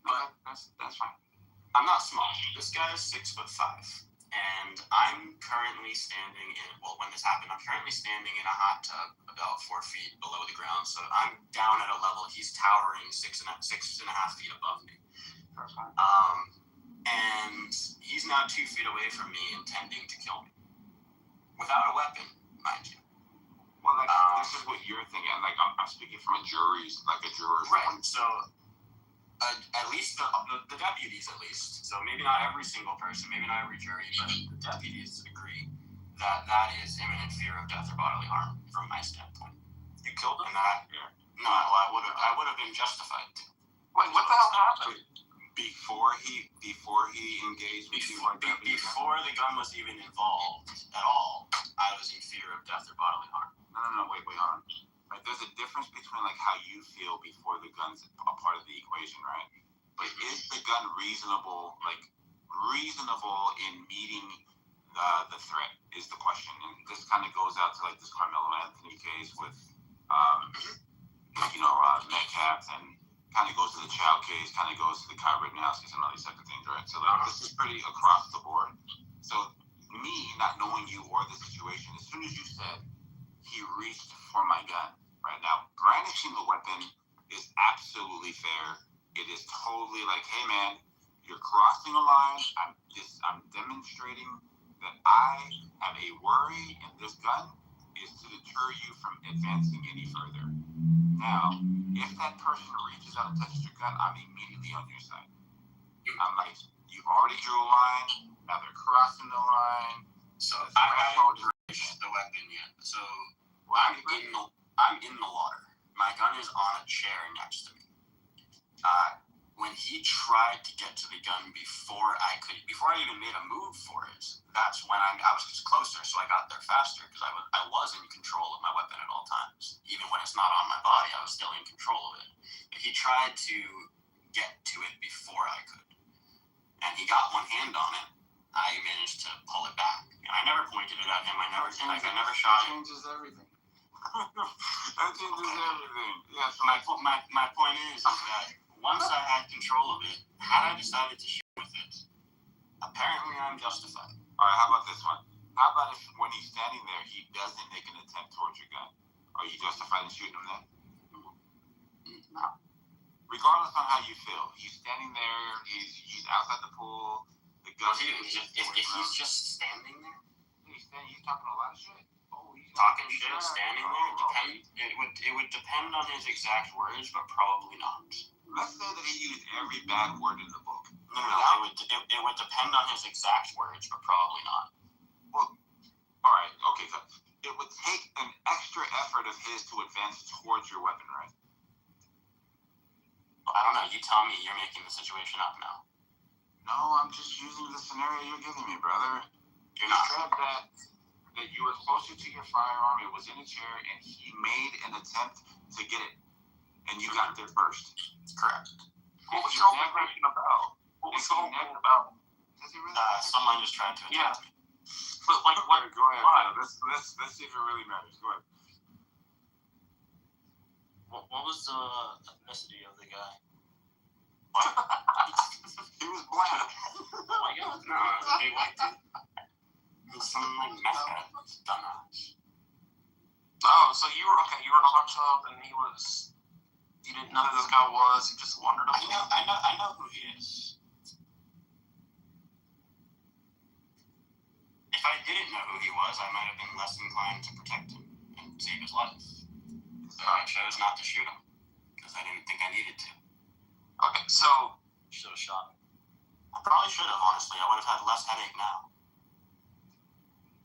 But that's fine. I'm not small. This guy is 6'5". And I'm currently standing when this happened, I'm currently standing in a hot tub about 4 feet below the ground. So I'm down at a level, he's towering 6.5 feet above me. And he's now 2 feet away from me, intending to kill me. Without a weapon, mind you. Well, like, this is what you're thinking. Like, I'm speaking from a juror's Right, so at least the deputies, at least. So maybe not every single person, maybe not every jury, but the deputies agree that that is imminent fear of death or bodily harm from my standpoint. You killed him? No, I would have been justified to. Wait, what the hell happened? Before he engaged with you on deputy? Before the gun was even involved at all, I was in fear of death or bodily harm. No, wait, hold on. Like, there's a difference between like how you feel before the gun's a part of the equation, right? But is the gun reasonable in meeting the threat is the question. And this kind of goes out to like this Carmelo Anthony case with Metcalf, and kind of goes to the child case, kind of goes to the Kyle Rittenhouse case and all these type of things, right? So like, this is pretty across the board. So me not knowing you or the situation, as soon as you said he reached for my gun. Right now, brandishing the weapon is absolutely fair. It is totally like, hey man, you're crossing a line. I'm demonstrating that I have a worry, and this gun is to deter you from advancing any further. Now, if that person reaches out and touches your gun, I'm immediately on your side. I'm like, you've already drew a line. Now they're crossing the line. So I haven't reached the weapon yet. So I'm in the water. My gun is on a chair next to me. When he tried to get to the gun before I even made a move for it, that's when I was just closer, so I got there faster because I was in control of my weapon at all times. Even when it's not on my body, I was still in control of it. If he tried to get to it before I could, and he got one hand on it, I managed to pull it back. I never pointed it at him. I never shot him. That changes everything. That changes everything. Yeah. So my point is that once I had control of it, had I decided to shoot with it, apparently I'm justified. All right, how about this one? How about if when he's standing there, he doesn't make an attempt towards your gun? Are you justified in shooting him then? No. Regardless on how you feel, he's standing there, he's outside the pool, the gun If he's just standing there? He's talking a lot of shit. Talking shit, standing there? It would depend on his exact words, but probably not. Let's say that he used every bad word in the book. No, it would depend on his exact words, but probably not. Well, all right, okay, so it would take an extra effort of his to advance towards your weapon, right? I don't know. You tell me. You're making the situation up now. No, I'm just using the scenario you're giving me, brother. You're not. You said that you were closer to your firearm, it was in a chair, and he made an attempt to get it, and you got there first. Correct. What was your whole question about? What was the whole thing about? Someone just tried to attack me. But like, what? Go ahead. Why? Let's see if it really matters. Go ahead. What was the ethnicity of the guy? He was black. Oh my God, no, they liked it. He's some like meth head, dumbass. Oh, so you were in a hot tub and you didn't know who this guy was. You just wandered up. I know who he is. If I didn't know who he was, I might have been less inclined to protect him and save his life. So I chose not to shoot him because I didn't think I needed to. Okay, so you should have shot him. I probably should have, honestly. I would have had less headache now.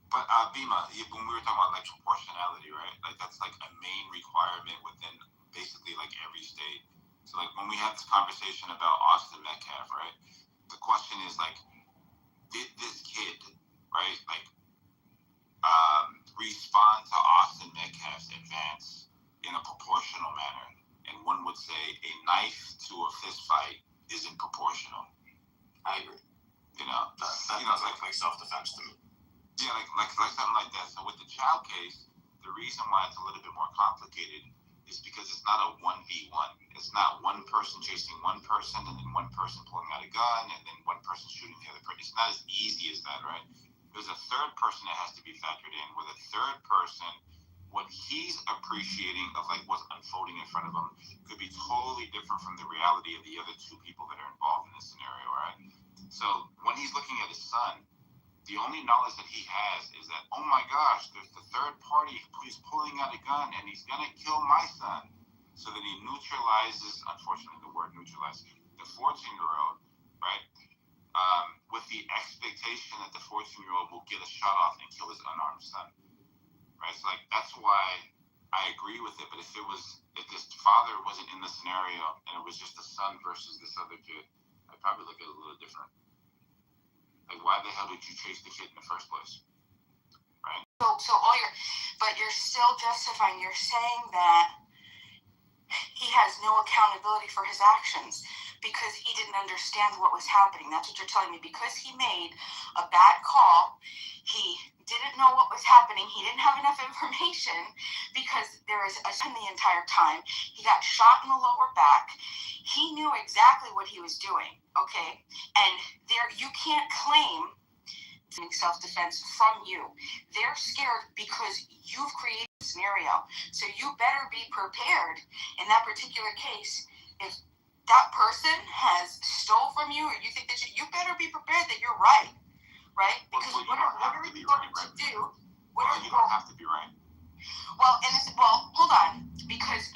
But Bima, when we were talking about like proportionality, right? Like that's like a main requirement within basically like every state. So like when we had this conversation about Austin Metcalf, right? The question is like, did this kid, right, like respond to Austin Metcalf's advance in a proportional manner? And one would say a knife to a fist fight isn't proportional. I agree. You know, that sounds like self-defense to me. Yeah, like something like that. So with the child case, the reason why it's a little bit more complicated is because it's not a 1v1. It's not one person chasing one person and then one person pulling out a gun and then one person shooting the other person. It's not as easy as that, right? There's a third person that has to be factored in, where the third person, what he's appreciating of like what's unfolding in front of him could be totally different from the reality of the other two people that are involved in this scenario, right? So when he's looking at his son, the only knowledge that he has is that, oh my gosh, there's the third party who's pulling out a gun and he's going to kill my son. So then he neutralizes, unfortunately the word neutralize, the 14-year-old, right? With the expectation that the 14-year-old will get a shot off and kill his unarmed son. Right? So like that's why I agree with it. But if this father wasn't in the scenario and it was just the son versus this other kid, I'd probably look at it a little different. Like, why the hell did you chase the kid in the first place? Right? But you're still justifying. You're saying that he has no accountability for his actions because he didn't understand what was happening. That's what you're telling me. Because he made a bad call, he didn't know what was happening. He didn't have enough information because there is the entire time. He got shot in the lower back. He knew exactly what he was doing, okay? And there, you can't claim self-defense from you. They're scared because you've created a scenario. So you better be prepared in that particular case. If that person has stole from you or you think that you better be prepared that you're right? Because what are you going to do? You don't have to be right. Well, hold on. Because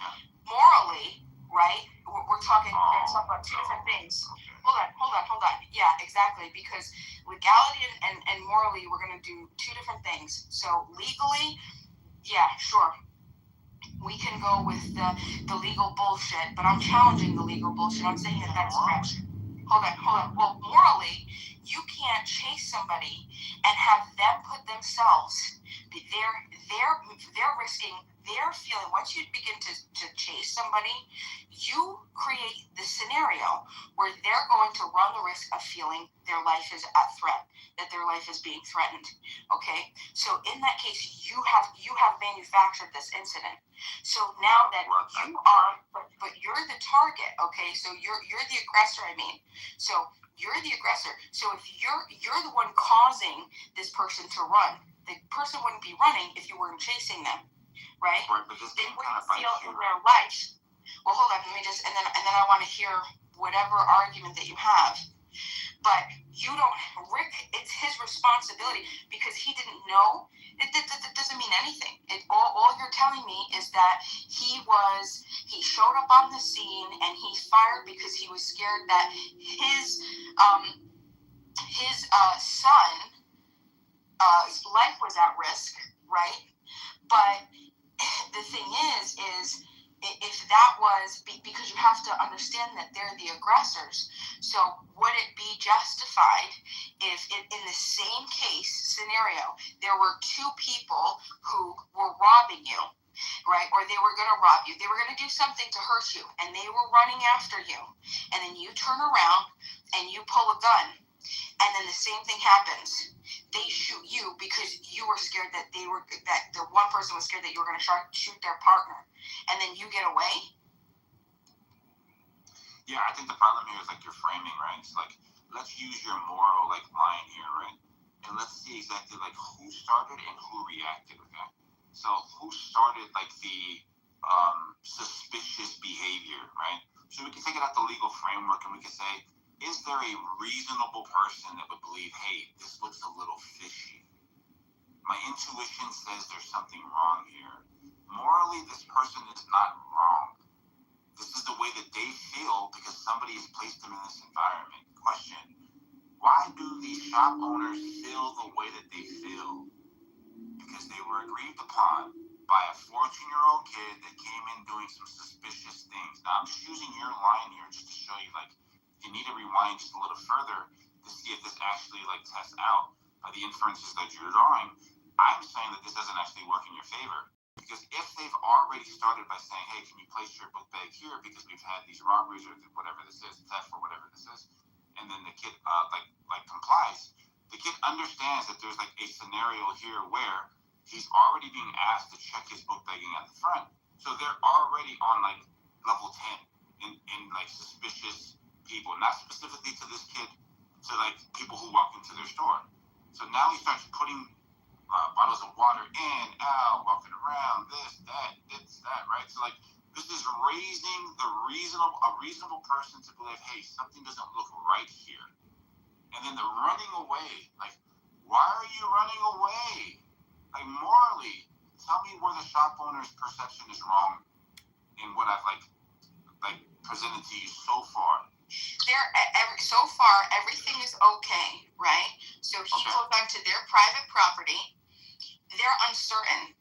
morally, right, we're talking about two different things. Hold on. Yeah, exactly. Because legality and morally, we're going to do two different things. So legally, yeah, sure. we can go with the legal bullshit, but I'm challenging the legal bullshit. I'm saying that that's correct. Hold on. Well, morally, you can't chase somebody and have them put themselves, they're risking their feeling. Once you begin to chase somebody, you create the scenario where they're going to run the risk of feeling their life is at threat, that their life is being threatened. Okay? So in that case, you have manufactured this incident. So now that you are, but you're the target, okay? So you're the aggressor, I mean. So you're the aggressor. So if you're the one causing this person to run, the person wouldn't be running if you weren't chasing them, right? They wouldn't feel in their life. Well, hold on, let me just, and then I want to hear whatever argument that you have. But you don't, Rick, it's his responsibility because he didn't know. It doesn't mean anything. All you're telling me is that he showed up on the scene and he fired because he was scared that his son's life was at risk, right? But the thing is if that was because you have to understand that they're the aggressors. So would it be justified if in the same case scenario there were two people who were robbing you, right? Or they were going to rob you. They were going to do something to hurt you and they were running after you. And then you turn around and you pull a gun and then the same thing happens. They shoot you because you were scared that the one person was scared that you were going to shoot their partner, and then you get away. Yeah, I think the problem here is like your framing, right? It's like, let's use your moral like line here, right? And let's see exactly like who started and who reacted, okay? So who started like the suspicious behavior, right? So we can take it out the legal framework and we can say, is there a reasonable person that would believe, hey, this looks a little fishy? My intuition says there's something wrong here. Morally, this person is not wrong. This is the way that they feel because somebody has placed them in this environment. Question, why do these shop owners feel the way that they feel? Because they were agreed upon by a 14-year-old kid that came in doing some suspicious things. Now, I'm just using your line here just to show you, like, you need to rewind just a little further to see if this actually like tests out the inferences that you're drawing. I'm saying that this doesn't actually work in your favor because if they've already started by saying, hey, can you place your book bag here because we've had these robberies or whatever this is, theft or whatever this is, and then the kid like complies, the kid understands that there's like a scenario here where he's already being asked to check his book bagging at the front. So they're already on like level 10 in like suspicious people, not specifically to this kid, to like people who walk into their store. So now he starts putting bottles of water in, out, walking around, this, that, right? So like this is raising a reasonable person to believe, hey, something doesn't look right here. And then the running away, like, why are you running away? Like morally, tell me where the shop owner's perception is wrong in what I've like presented to you so far. So far, everything is okay, right? So he goes onto their private property. They're uncertain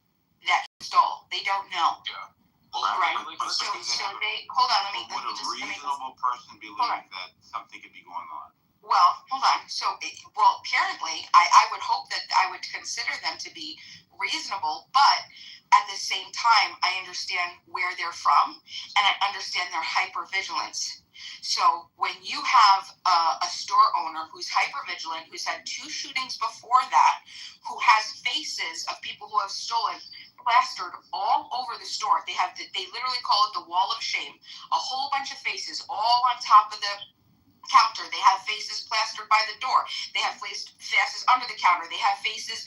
that he stole. They don't know. Yeah. Right. So they hold on. Let me just. Would a reasonable person believe that something could be going on? Well, hold on. So, apparently, I would hope that I would consider them to be reasonable, but at the same time, I understand where they're from, and I understand their hypervigilance. So when you have a store owner who's hypervigilant, who's had 2 shootings before that, who has faces of people who have stolen plastered all over the store, they literally call it the wall of shame, a whole bunch of faces all on top of the counter. They have faces plastered by the door. They have faces under the counter. They have faces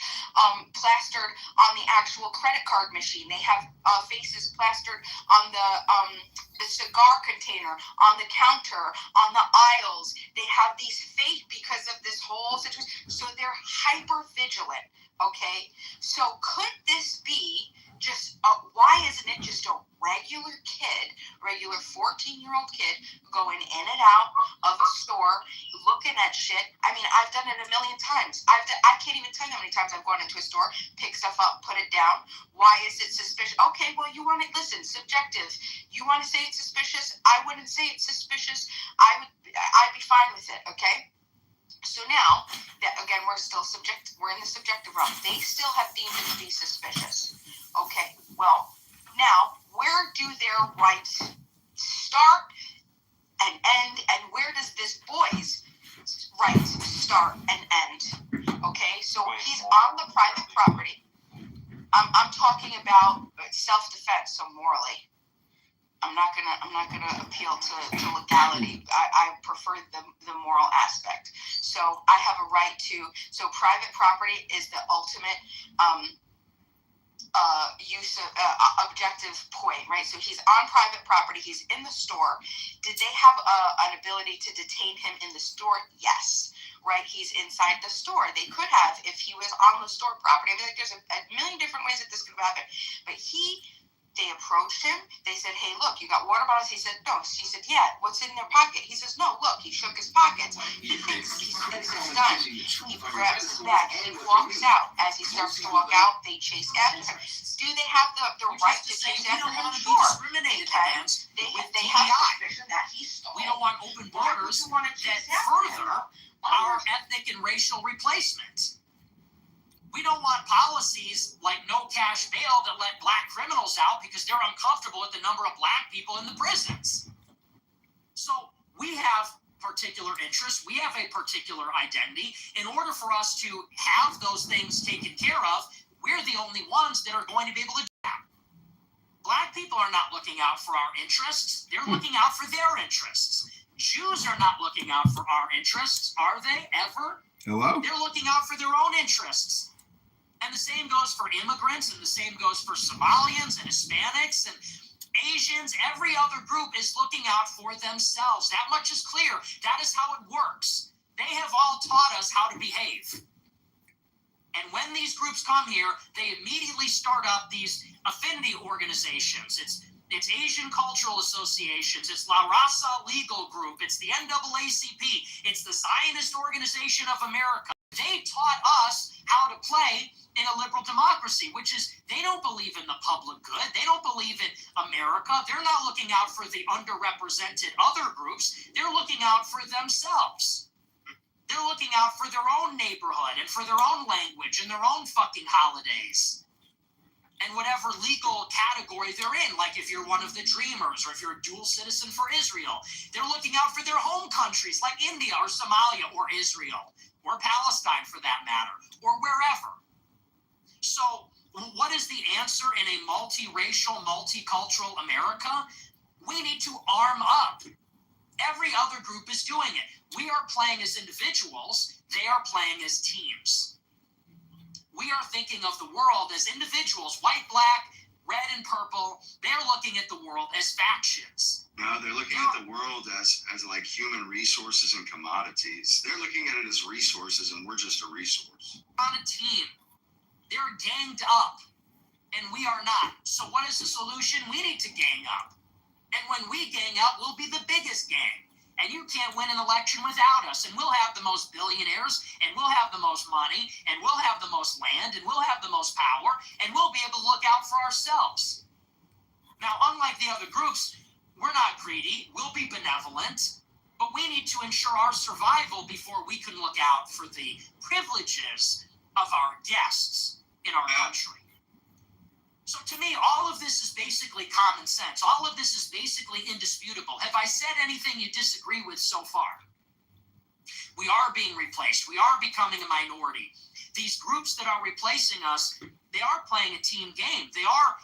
plastered on the actual credit card machine. They have faces plastered on the cigar container, on the counter, on the aisles. They have these fake because of this whole situation. So they're hyper vigilant. Okay, so could this be just why isn't it just a regular 14-year-old kid going in and out of a store looking at shit? I mean, I've done it a million times. I can't even tell you how many times I've gone into a store, pick stuff up, put it down. Why is it suspicious? Okay, well, you want to listen, subjective. You want to say it's suspicious? I wouldn't say it's suspicious. I'd be fine with it, okay? So now, that again, we're in the subjective realm. They still have deemed it to be suspicious. Okay, well, now, where do their rights start and end, and where does this boy's rights start and end? Okay, so he's on the private property. I'm talking about self-defense, so morally. I'm not gonna appeal to legality. I prefer the moral aspect. So I have a right to. So private property is the ultimate use of objective point, right? So he's on private property. He's in the store. Did they have an ability to detain him in the store? Yes. Right? He's inside the store. They could have if he was on the store property. I mean, like, there's a million different ways that this could have happened. But they approached him. They said, hey, look, you got water bottles? He said, no. She said, yeah, what's in their pocket? He says, no, look. He shook his pockets. He thinks it's done. He grabs his bag and he walks out. As he starts to walk out, they chase after him. Do they have the right to chase after him? Sure. Discriminated against. They have suspicion that he stole. We don't want open borders that further our ethnic and racial replacement. We don't want policies like no cash bail that let black criminals out because they're uncomfortable with the number of black people in the prisons. So we have particular interests. We have a particular identity. In order for us to have those things taken care of, we're the only ones that are going to be able to do that. Black people are not looking out for our interests. They're looking out for their interests. Jews are not looking out for our interests, are they, ever? Hello? They're looking out for their own interests. And the same goes for immigrants, and the same goes for Somalians and Hispanics and Asians. Every other group is looking out for themselves. That much is clear. That is how it works. They have all taught us how to behave. And when these groups come here, they immediately start up these affinity organizations. It's Asian Cultural Associations. It's La Raza Legal Group. It's the NAACP. It's the Zionist Organization of America. They taught us how to play in a liberal democracy, which is they don't believe in the public good. They don't believe in America. They're not looking out for the underrepresented other groups. They're looking out for themselves. They're looking out for their own neighborhood and for their own language and their own fucking holidays. And whatever legal category they're in, like if you're one of the Dreamers or if you're a dual citizen for Israel, they're looking out for their home countries like India or Somalia or Israel or Palestine for that matter, or wherever. So what is the answer in a multiracial, multicultural America? We need to arm up. Every other group is doing it. We are playing as individuals. They are playing as teams. We are thinking of the world as individuals, white, black, red, and purple. They're looking at the world as factions. No, they're looking at the world as like human resources and commodities. They're looking at it as resources, and we're just a resource. On a team. They're ganged up, and we are not. So what is the solution? We need to gang up. And when we gang up, we'll be the biggest gang. And you can't win an election without us. And we'll have the most billionaires, and we'll have the most money, and we'll have the most land, and we'll have the most power, and we'll be able to look out for ourselves. Now, unlike the other groups, we're not greedy. We'll be benevolent. But we need to ensure our survival before we can look out for the privileges of our guests in our country. So to me, all of this is basically common sense. All of this is basically indisputable. Have I said anything you disagree with so far? We are being replaced. We are becoming a minority. These groups that are replacing us, they are playing a team game. They are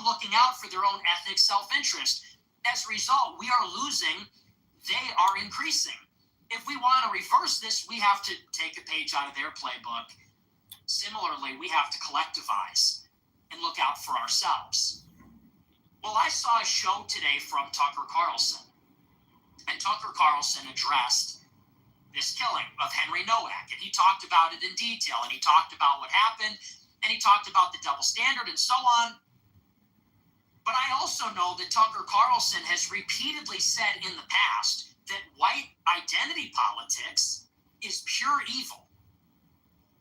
looking out for their own ethnic self-interest. As a result, we are losing. They are increasing. If we want to reverse this, we have to take a page out of their playbook. Similarly, we have to collectivize and look out for ourselves. Well, I saw a show today from Tucker Carlson, and Tucker Carlson addressed this killing of Henry Nowak, and he talked about it in detail, and he talked about what happened, and he talked about the double standard and so on. But I also know that Tucker Carlson has repeatedly said in the past that white identity politics is pure evil.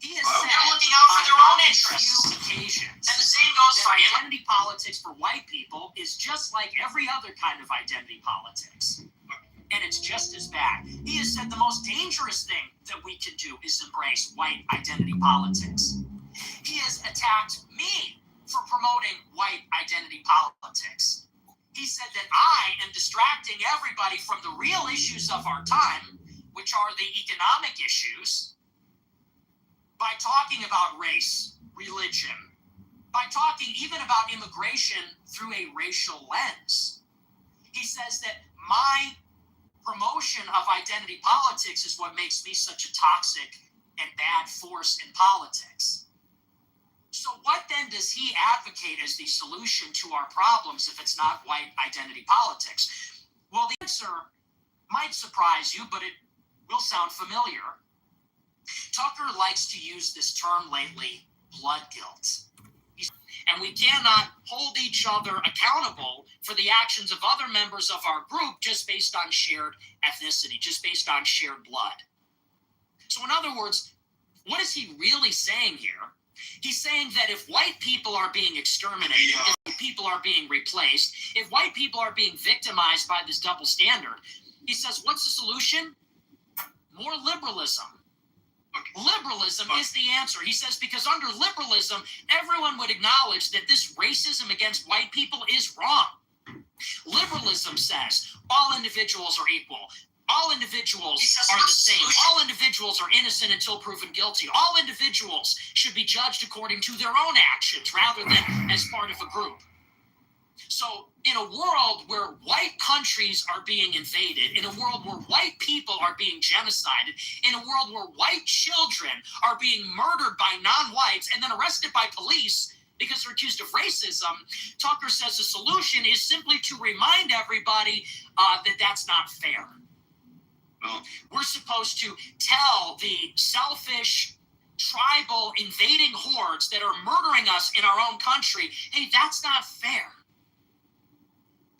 He has said they're looking out for their own interests. Occasions, And the same goes for identity politics for white people is just like every other kind of identity politics. And it's just as bad. He has said the most dangerous thing that we can do is embrace white identity politics. He has attacked me for promoting white identity politics. He said that I am distracting everybody from the real issues of our time, which are the economic issues, by talking about race, religion, by talking even about immigration through a racial lens. He says that my promotion of identity politics is what makes me such a toxic and bad force in politics. So what then does he advocate as the solution to our problems if it's not white identity politics? Well, the answer might surprise you, but it will sound familiar. Tucker likes to use this term lately, blood guilt. And we cannot hold each other accountable for the actions of other members of our group just based on shared ethnicity, just based on shared blood. So in other words, what is he really saying here? He's saying that if white people are being exterminated, if white people are being replaced, if white people are being victimized by this double standard, he says, what's the solution? More liberalism. Liberalism is the answer. He says because under liberalism, everyone would acknowledge that this racism against white people is wrong. Liberalism says all individuals are equal. All individuals are the same. All individuals are innocent until proven guilty. All individuals should be judged according to their own actions rather than as part of a group. So in a world where white countries are being invaded, in a world where white people are being genocided, in a world where white children are being murdered by non-whites and then arrested by police because they're accused of racism, Tucker says the solution is simply to remind everybody that that's not fair. We're supposed to tell the selfish, tribal, invading hordes that are murdering us in our own country, hey, that's not fair.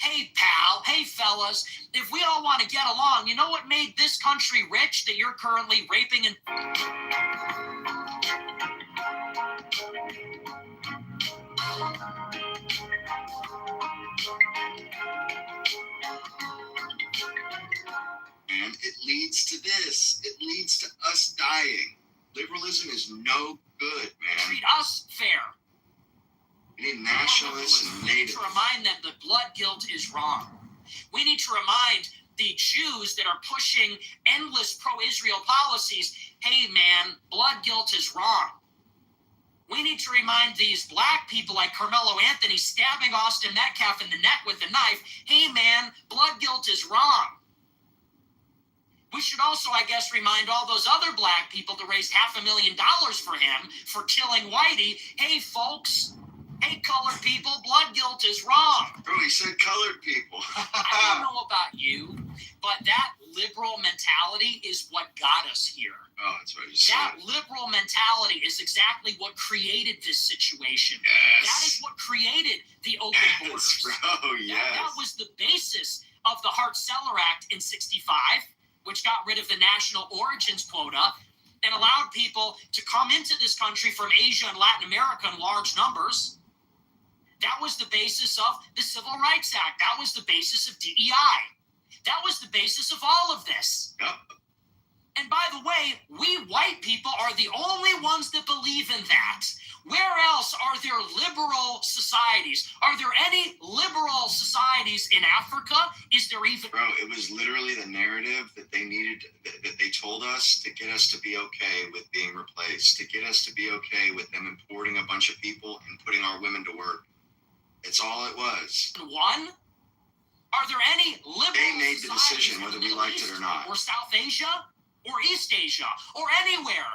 Hey, pal, hey, fellas, if we all want to get along, you know what made this country rich that you're currently raping and... And it leads to this. It leads to us dying. Liberalism is no good, man. Treat us fair. We need nationalists and natives. We need to remind them that blood guilt is wrong. We need to remind the Jews that are pushing endless pro-Israel policies, hey, man, blood guilt is wrong. We need to remind these black people like Carmelo Anthony stabbing Austin Metcalf in the neck with a knife, hey, man, blood guilt is wrong. We should also, I guess, remind all those other black people that raised $500,000 for him for killing Whitey. Hey, folks, hey, colored people, blood guilt is wrong. Bro, he said colored people. I don't know about you, but that liberal mentality is what got us here. Oh, that's what you said. That liberal mentality is exactly what created this situation. Yes. That is what created the open borders. Bro, yes. That was the basis of the Hart-Celler Act in 65. Which got rid of the national origins quota and allowed people to come into this country from Asia and Latin America in large numbers. That was the basis of the Civil Rights Act. That was the basis of DEI. That was the basis of all of this. Yep. And by the way, we white people are the only ones that believe in that. Where else are there liberal societies? Are there any liberal societies in Africa? Is there even... Bro, it was literally the narrative that they needed, that they told us to get us to be okay with being replaced, to get us to be okay with them importing a bunch of people and putting our women to work. It's all it was. One? Are there any liberal They made the decision whether we liked it or not. Or South Asia? Or East Asia? Or anywhere?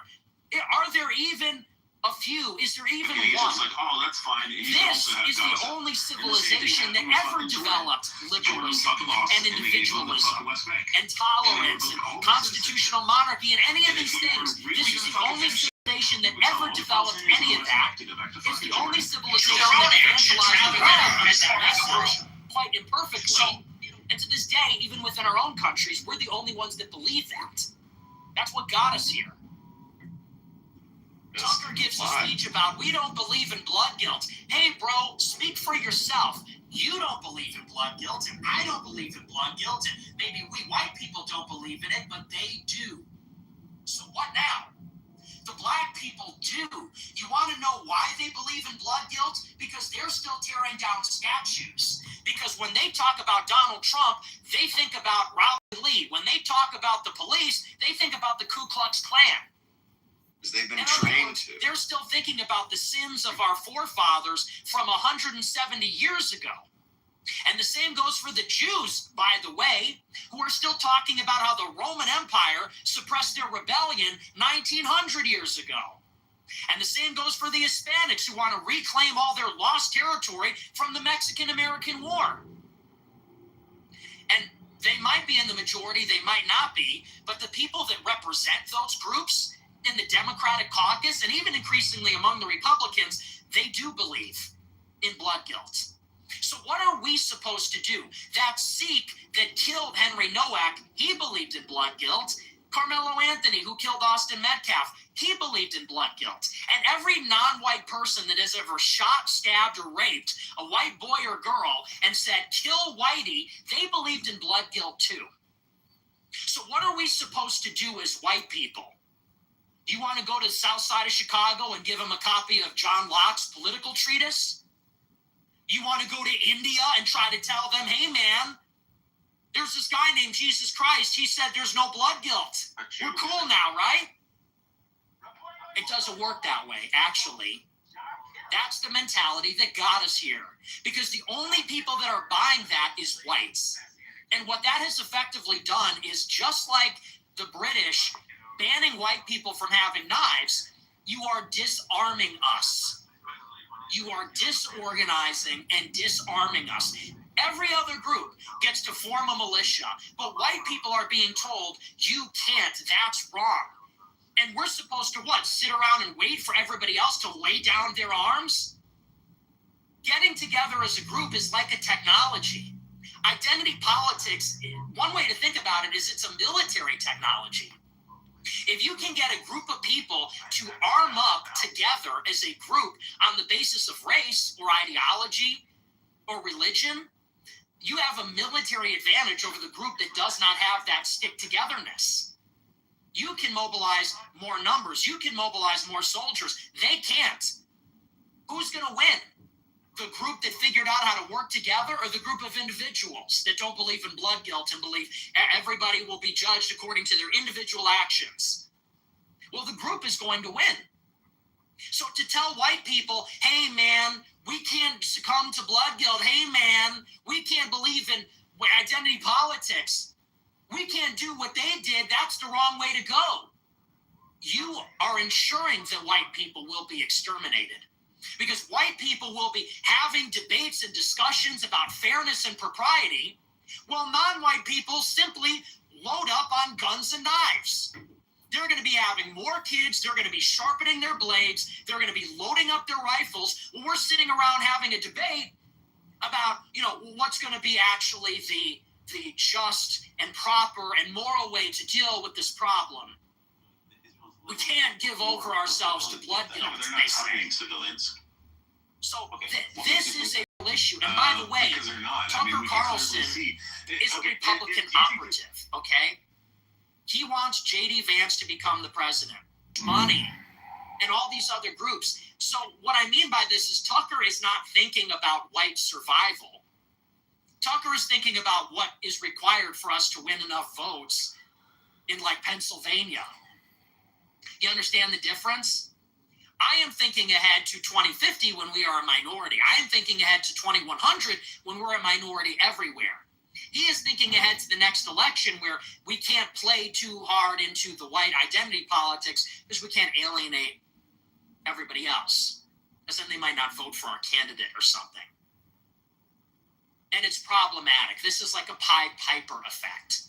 Are there even... a few? Is there even one? Like, oh, that's fine. This is the only civilization that ever developed liberalism and individualism and tolerance and constitutional monarchy and any of these things. This is the only civilization civilization that ever developed any of that is the only civilization that evangelized the world with that message, quite imperfectly. And to this day, even within our own countries, we're the only ones that believe that. That's what got us here. Tucker gives a speech about, we don't believe in blood guilt. Hey, bro, speak for yourself. You don't believe in blood guilt, and I don't believe in blood guilt, and maybe we white people don't believe in it, but they do. So what now? The black people do. You want to know why they believe in blood guilt? Because they're still tearing down statues. Because when they talk about Donald Trump, they think about Robert Lee. When they talk about the police, they think about the Ku Klux Klan. Because they've been trained to. They're still thinking about the sins of our forefathers from 170 years ago. And the same goes for the Jews, by the way, who are still talking about how the Roman Empire suppressed their rebellion 1900 years ago. And the same goes for the Hispanics, who want to reclaim all their lost territory from the Mexican-American War. And they might be in the majority, they might not be, but the people that represent those groups in the Democratic caucus, and even increasingly among the Republicans, they do believe in blood guilt. So what are we supposed to do? That Sikh that killed Henry Nowak, he believed in blood guilt. Carmelo Anthony, who killed Austin Metcalf, he believed in blood guilt. And every non-white person that has ever shot, stabbed, or raped a white boy or girl and said, kill Whitey, they believed in blood guilt too. So what are we supposed to do as white people? You want to go to the south side of Chicago and give them a copy of John Locke's political treatise? You want to go to India and try to tell them, hey man, there's this guy named Jesus Christ. He said there's no blood guilt. We're cool now, right? It doesn't work that way, actually. That's the mentality that got us here. Because the only people that are buying that is whites. And what that has effectively done is, just like the British banning white people from having knives, you are disarming us. You are disorganizing and disarming us. Every other group gets to form a militia, but white people are being told, you can't, that's wrong. And we're supposed to what? Sit around and wait for everybody else to lay down their arms? Getting together as a group is like a technology. Identity politics, one way to think about it is it's a military technology. If you can get a group of people to arm up together as a group on the basis of race or ideology or religion, you have a military advantage over the group that does not have that stick-togetherness. You can mobilize more numbers. You can mobilize more soldiers. They can't. Who's going to win? The group that figured out how to work together, or the group of individuals that don't believe in blood guilt and believe everybody will be judged according to their individual actions? Well, the group is going to win. So to tell white people, hey man, we can't succumb to blood guilt. Hey man, we can't believe in identity politics. We can't do what they did. That's the wrong way to go. You are ensuring that white people will be exterminated. Because white people will be having debates and discussions about fairness and propriety, while non-white people simply load up on guns and knives. They're going to be having more kids. They're going to be sharpening their blades. They're going to be loading up their rifles. We're sitting around having a debate about, what's going to be actually the just and proper and moral way to deal with this problem. We can't give over ourselves to blood guilt, they say. Civilians. So this is a real issue. And by the way, Tucker Carlson is a Republican operative, okay? He wants J.D. Vance to become the president. Money. And all these other groups. So what I mean by this is Tucker is not thinking about white survival. Tucker is thinking about what is required for us to win enough votes in, like, Pennsylvania. You understand the difference? I am thinking ahead to 2050 when we are a minority. I am thinking ahead to 2100 when we're a minority everywhere. He is thinking ahead to the next election where we can't play too hard into the white identity politics because we can't alienate everybody else, because then they might not vote for our candidate or something. And it's problematic. This is like a Pied Piper effect.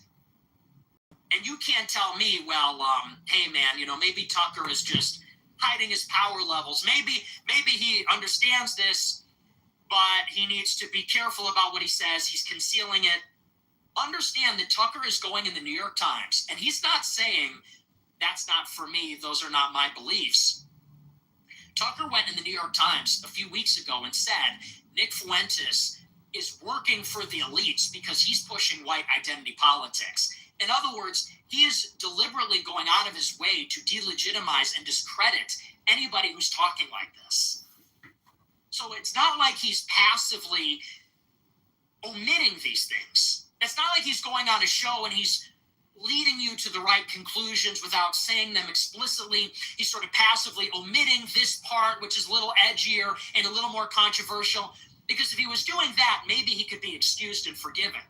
And you can't tell me, well, hey man, maybe Tucker is just hiding his power levels. Maybe he understands this, but he needs to be careful about what he says. He's concealing it. Understand that Tucker is going in the New York Times, and he's not saying, that's not for me, those are not my beliefs. Tucker went in the New York Times a few weeks ago and said Nick Fuentes is working for the elites because he's pushing white identity politics. In other words, he is deliberately going out of his way to delegitimize and discredit anybody who's talking like this. So it's not like he's passively omitting these things. It's not like he's going on a show and he's leading you to the right conclusions without saying them explicitly. He's sort of passively omitting this part, which is a little edgier and a little more controversial, because if he was doing that, maybe he could be excused and forgiven.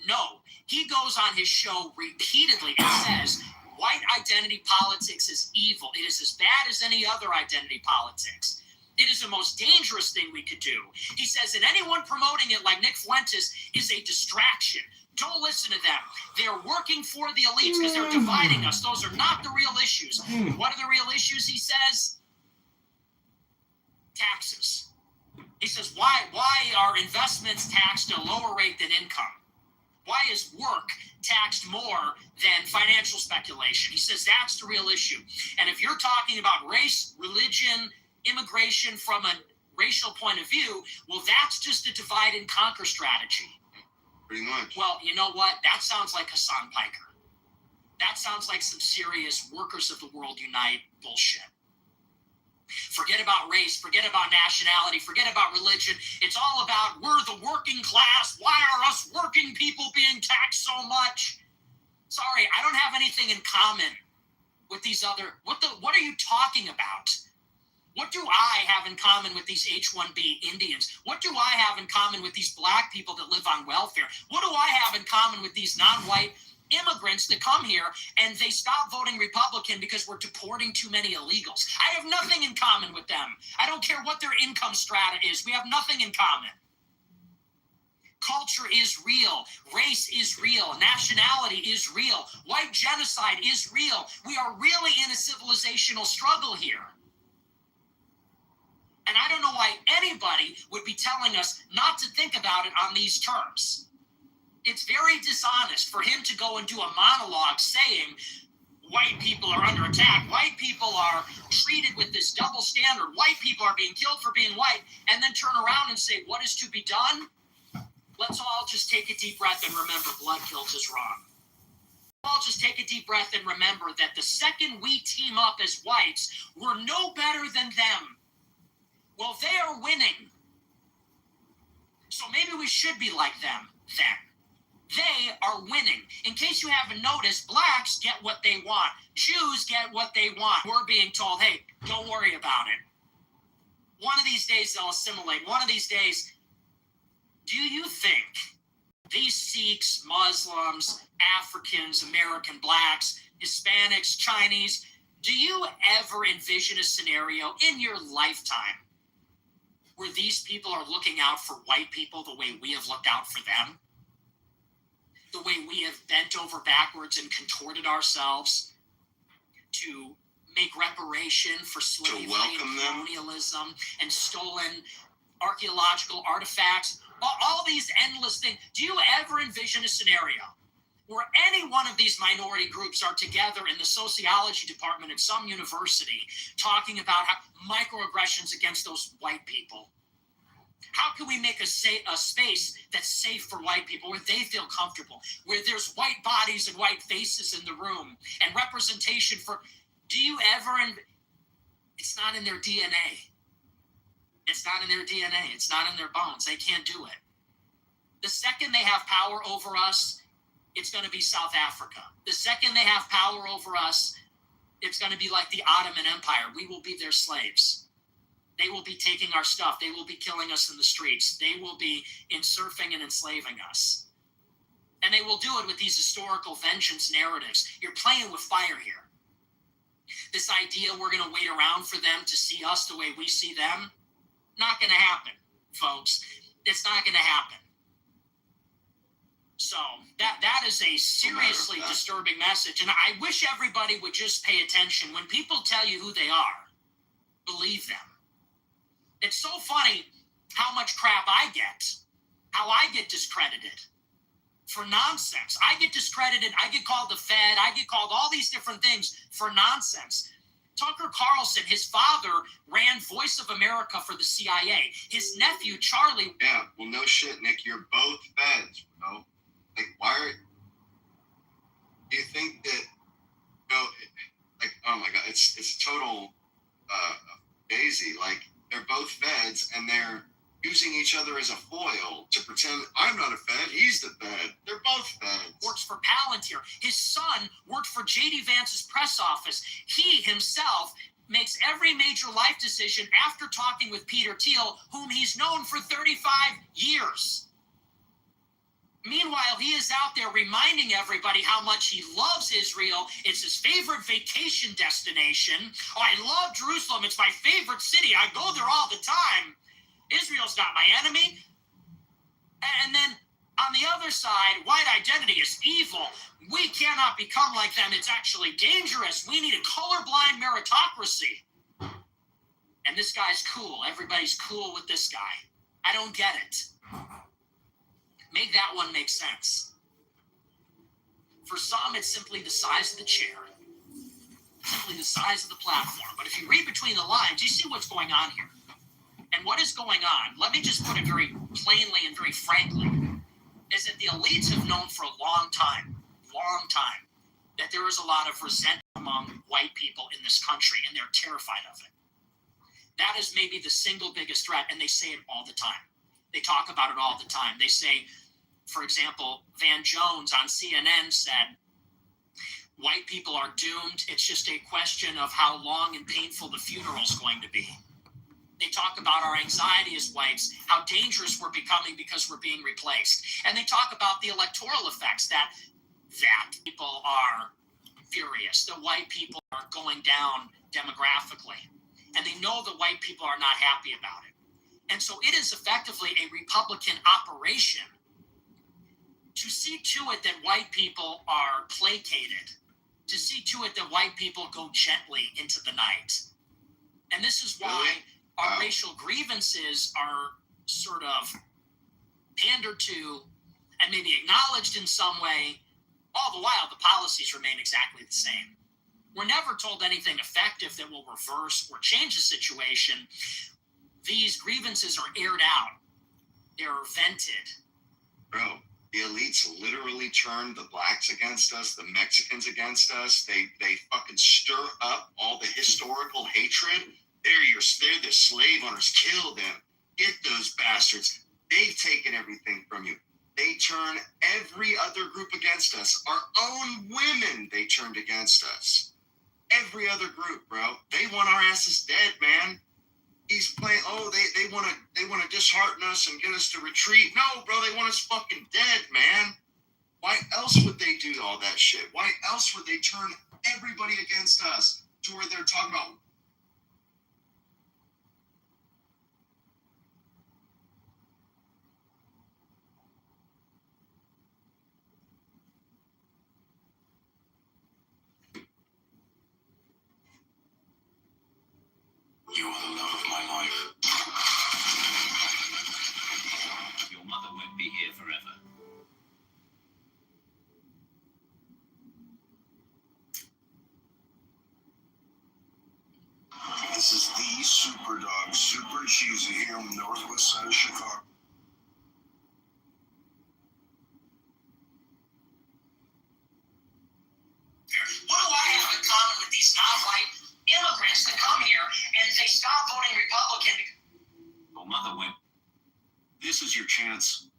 No, he goes on his show repeatedly and says, white identity politics is evil. It is as bad as any other identity politics. It is the most dangerous thing we could do. He says that anyone promoting it like Nick Fuentes is a distraction. Don't listen to them. They're working for the elites because they're dividing us. Those are not the real issues. What are the real issues, he says? Taxes. He says, why are investments taxed at a lower rate than income? Why is work taxed more than financial speculation? He says that's the real issue. And if you're talking about race, religion, immigration from a racial point of view, well, that's just a divide and conquer strategy. Pretty much. Well, you know what? That sounds like Hassan Piker. That sounds like some serious workers of the world unite bullshit. Forget about race, forget about nationality, forget about religion. It's all about we're the working class. Why are us working people being taxed so much? Sorry, I don't have anything in common with these other... What are you talking about? What do I have in common with these H-1B Indians? What do I have in common with these black people that live on welfare? What do I have in common with these non-white immigrants that come here and they stop voting Republican because we're deporting too many illegals? I have nothing in common with them. I don't care what their income strata is. We have nothing in common. Culture is real. Race is real. Nationality is real. White genocide is real. We are really in a civilizational struggle here. And I don't know why anybody would be telling us not to think about it on these terms. It's very dishonest for him to go and do a monologue saying white people are under attack, white people are treated with this double standard, white people are being killed for being white, and then turn around and say, what is to be done? Let's all just take a deep breath and remember blood guilt is wrong. All just take a deep breath and remember that the second we team up as whites, we're no better than them. Well, they are winning. So maybe we should be like them then. They are winning. In case you haven't noticed, blacks get what they want. Jews get what they want. We're being told, hey, don't worry about it. One of these days they'll assimilate. One of these days, do you think these Sikhs, Muslims, Africans, American blacks, Hispanics, Chinese, do you ever envision a scenario in your lifetime where these people are looking out for white people the way we have looked out for them? The way we have bent over backwards and contorted ourselves to make reparation for slavery and colonialism and stolen archaeological artifacts, all these endless things. Do you ever envision a scenario where any one of these minority groups are together in the sociology department at some university talking about how microaggressions against those white people? How can we make a space that's safe for white people, where they feel comfortable, where there's white bodies and white faces in the room and representation for... Do you ever... It's not in their DNA. It's not in their DNA. It's not in their bones. They can't do it. The second they have power over us, it's going to be South Africa. The second they have power over us, it's going to be like the Ottoman Empire. We will be their slaves. They will be taking our stuff. They will be killing us in the streets. They will be insurfing and enslaving us. And they will do it with these historical vengeance narratives. You're playing with fire here. This idea we're going to wait around for them to see us the way we see them, not going to happen, folks. It's not going to happen. So that is a seriously disturbing message. And I wish everybody would just pay attention. When people tell you who they are, believe them. It's so funny how much crap I get, how I get discredited for nonsense. I get discredited. I get called the Fed. I get called all these different things for nonsense. Tucker Carlson, his father, ran Voice of America for the CIA. His nephew, Charlie. Yeah, well, no shit, Nick. You're both feds, bro. Like, why are... Do you think that... You know, like, oh my God, it's total daisy. Like, they're both feds, and they're using each other as a foil to pretend I'm not a Fed, he's the Fed. They're both feds. Works for Palantir. His son worked for J.D. Vance's press office. He himself makes every major life decision after talking with Peter Thiel, whom he's known for 35 years. Meanwhile, he is out there reminding everybody how much he loves Israel. It's his favorite vacation destination. Oh, I love Jerusalem. It's my favorite city. I go there all the time. Israel's not my enemy. And then on the other side, white identity is evil. We cannot become like them. It's actually dangerous. We need a colorblind meritocracy. And this guy's cool. Everybody's cool with this guy. I don't get it. Make that one make sense. For some, it's simply the size of the chair, simply the size of the platform. But if you read between the lines, you see what's going on here. And what is going on, let me just put it very plainly and very frankly, is that the elites have known for a long time, that there is a lot of resentment among white people in this country, and they're terrified of it. That is maybe the single biggest threat, and they say it all the time. They talk about it all the time. They say, for example, Van Jones on CNN said, white people are doomed. It's just a question of how long and painful the funeral is going to be. They talk about our anxiety as whites, how dangerous we're becoming because we're being replaced. And they talk about the electoral effects, that people are furious. The white people are going down demographically. And they know the white people are not happy about it. And so it is effectively a Republican operation to see to it that white people are placated, to see to it that white people go gently into the night. And this is why our racial grievances are sort of pandered to and maybe acknowledged in some way. All the while, the policies remain exactly the same. We're never told anything effective that will reverse or change the situation. These grievances are aired out. They're vented. Bro, the elites literally turned the blacks against us, the Mexicans against us. They fucking stir up all the historical hatred. They're the slave owners. Kill them. Get those bastards. They've taken everything from you. They turn every other group against us. Our own women, they turned against us. Every other group, bro. They want our asses dead, man. He's playing, they want to dishearten us and get us to retreat. No, bro, they want us fucking dead, man. Why else would they do all that shit? Why else would they turn everybody against us to where they're talking about... You are the love of my life. Your mother won't be here forever. This is the Super Dog, Super Cheesy here on the northwest side of Chicago. What do I have in common with these non-white immigrants that come here and they stop voting Republican? Your mother went. This is your chance.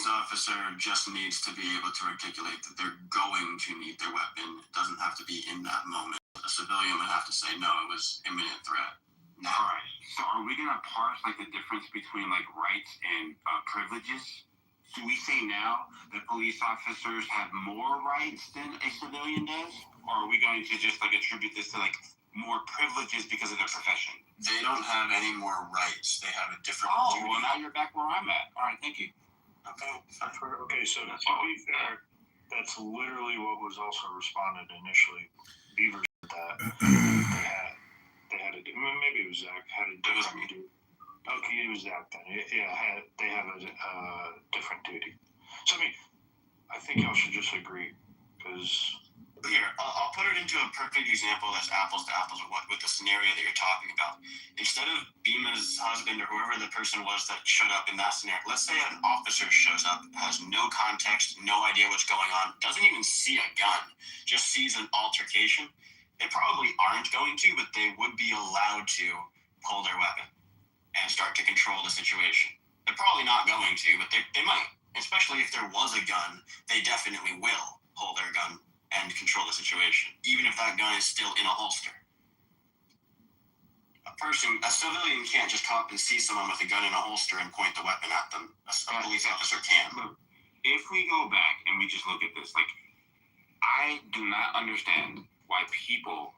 police officer just needs to be able to articulate that they're going to need their weapon. It doesn't have to be in that moment. A civilian would have to say, no, it was imminent threat. All right. So are we going to parse like the difference between like rights and privileges? Do we say now that police officers have more rights than a civilian does? Or are we going to just like attribute this to like more privileges because of their profession? They don't have any more rights. They have a different duty. Well, now you're back where I'm at. All right, thank you. Okay, so to be fair, that's literally what was also responded initially. Beaver said that they had a maybe it was Zach had a different duty. Okay, it was Zach then. Yeah, they have a different duty. So I think y'all should just agree because. Here, I'll put it into a perfect example that's apples to apples with the scenario that you're talking about. Instead of Bima's husband or whoever the person was that showed up in that scenario, let's say an officer shows up, has no context, no idea what's going on, doesn't even see a gun, just sees an altercation. They probably aren't going to, but they would be allowed to pull their weapon and start to control the situation. They're probably not going to, but they might. Especially if there was a gun, they definitely will pull their gun and control the situation, even if that gun is still in a holster. A civilian can't just come up and see someone with a gun in a holster and point the weapon at them. A police officer can. Look, if we go back and we just look at this, like, I do not understand why people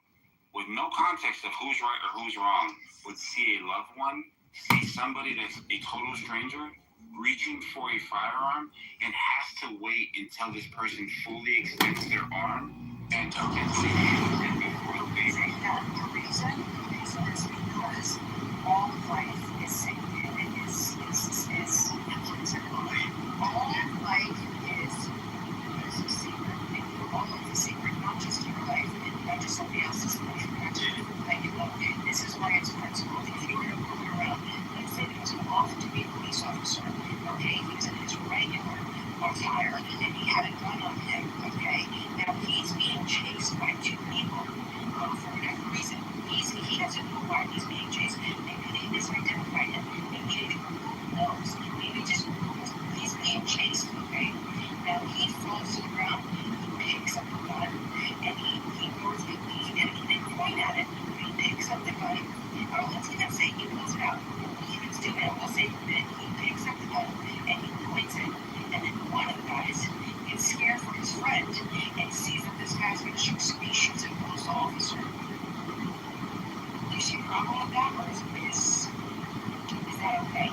with no context of who's right or who's wrong would see a loved one, see somebody that's a total stranger reaching for a firearm and has to wait until this person fully extends their arm and to shoot them before they The reason is because all life is sacred and is all life is a secret, and all life is secret, not just your life, not just somebody else's life, not just like you know. This is why it's principled. If you were to move it around, let's say there was an off-duty police officer, okay, he was in his regular attire, and he had a gun on him, okay. Now he's being chased by two people for whatever reason. He doesn't know why he's being chased. Maybe they misidentified him. Maybe they didn't know who knows. Maybe just he's being chased, okay. Now he falls to the ground. He picks up the gun, and he goes. He didn't point at it. He picks up the gun. Or let's even say he pulls it out. He's doing it. We'll say that he picks up the gun and he points it. And then one of the guys gets scared for his friend and sees that this guy's going to shoot, so he shoots and pulls the officer. Do you see a problem with that, or is that okay?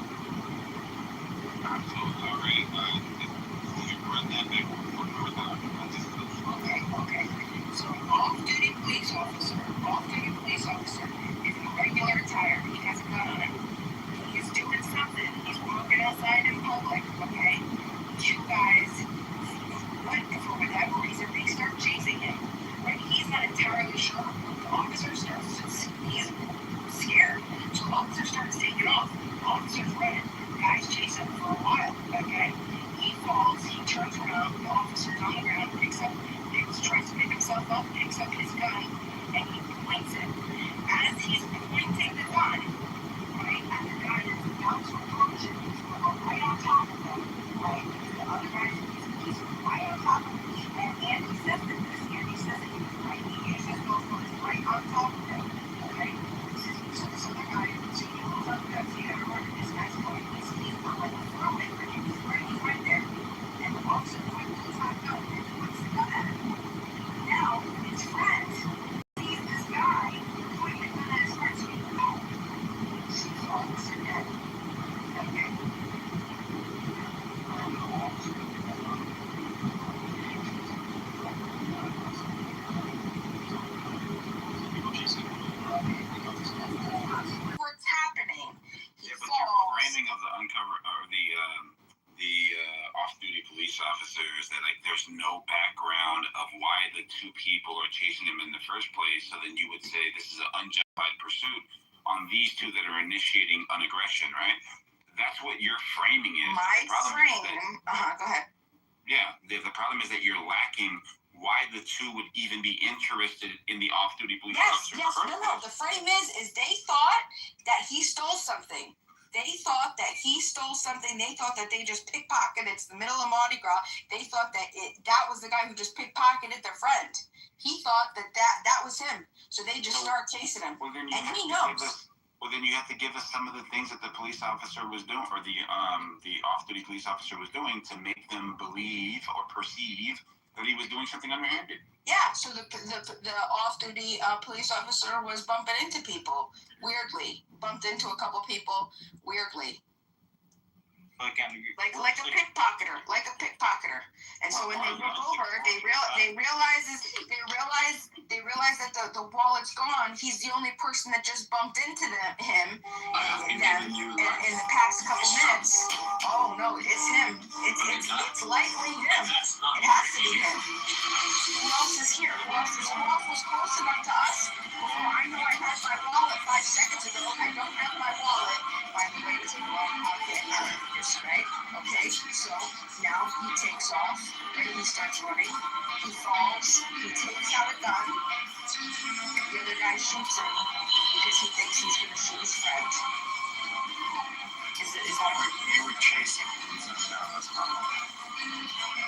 Okay. So off-duty police officer, in regular attire, he has a gun on him. He's doing something. He's walking outside in public, okay? Two guys, for whatever reason, they start chasing him. Right? He's not entirely sure. The officer starts, he's scared. So the officer starts taking off. The officer's running. Guys chase him for a while, okay? He falls, he turns around, the officer's on the ground, tries to pick himself up, picks up his gun, and he points it. As he's pointing the gun, right, and the guy is about to approach him, he's right on top of him, right? The other guy, he's right on top of him. And Andy says that he was right, he uses those words, right on top of him, okay? So this other guy, so he moves up, see everywhere this guy's going, he's not like throwing, he's right there. And the officer points his gun and points the gun at him. Now, his friend sees this guy pointing the gun at his friend, so he shoots the officer dead. Okay. What's happening? Yeah, but your framing of the off-duty police officers that like there's no background of why the two people are chasing him in the first place, so then you would say this is an unjustified pursuit on these two that are initiating an aggression, right? That's what your framing is. Go ahead. Yeah, the problem is that you're lacking why the two would even be interested in the off-duty police officer. Yes, no. The frame is they thought that he stole something They thought that he stole something. They thought that they just pickpocketed. It's the middle of Mardi Gras. They thought that that was the guy who just pickpocketed their friend. He thought that was him. So they just start chasing him. Well, then and he knows. Well, then you have to give us some of the things that the police officer was doing, or the off-duty police officer was doing, to make them believe or perceive that he was doing something underhanded. Yeah, so the off-duty police officer was bumping into people weirdly. Bumped into a couple people weirdly. Like a pickpocketer, And so when they look over, they realize that the wallet's gone. He's the only person that just bumped into him in the past couple minutes. Oh no, it's him. It's likely him. It has to be him. Who else is here? Who else was close enough to us? Before I know I had my wallet 5 seconds ago. I don't have my wallet. By the way, it's a wrong pocket. Right? Okay, so now he takes off, right? He starts running, he falls, he takes out a gun, the other guy shoots him because he thinks he's going to shoot his friend. Is that right? They were chasing him.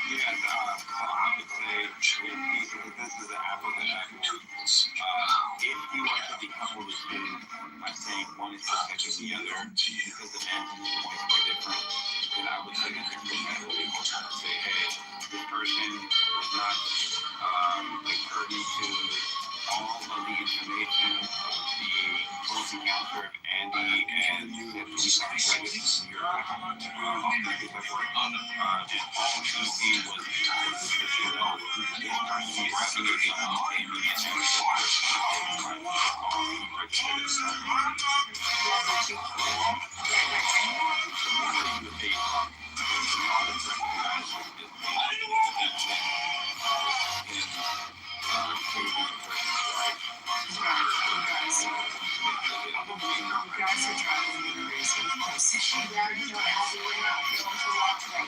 Yes, I would say this is an apple and apple. If you are to decouple the two by saying one is protecting the other because the antigens are different, then I would say that you're trying to say, hey, this person was not privy to all of the information of the close encounter of Andy and the police officer with your all you see was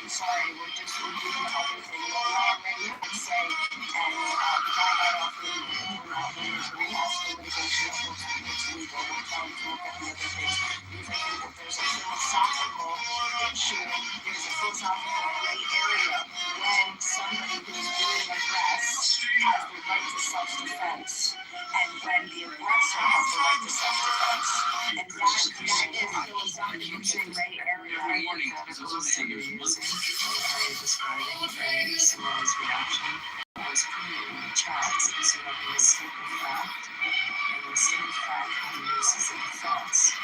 Sorry, we're doing everything already. I'd say, and the guy got off the litigation it's legal. We're trying to look at the other things. Because I think that there's a philosophical issue, there's a philosophical gray area when somebody who's doing arrest has the right to self-defense, and when the aggressor has the right to self-defense. And that is philosophically gray area. I think that is what somebody using describing Simone's reaction was putting in the chat is you have a mistake of fact, and the mistake of fact can be used as a defense.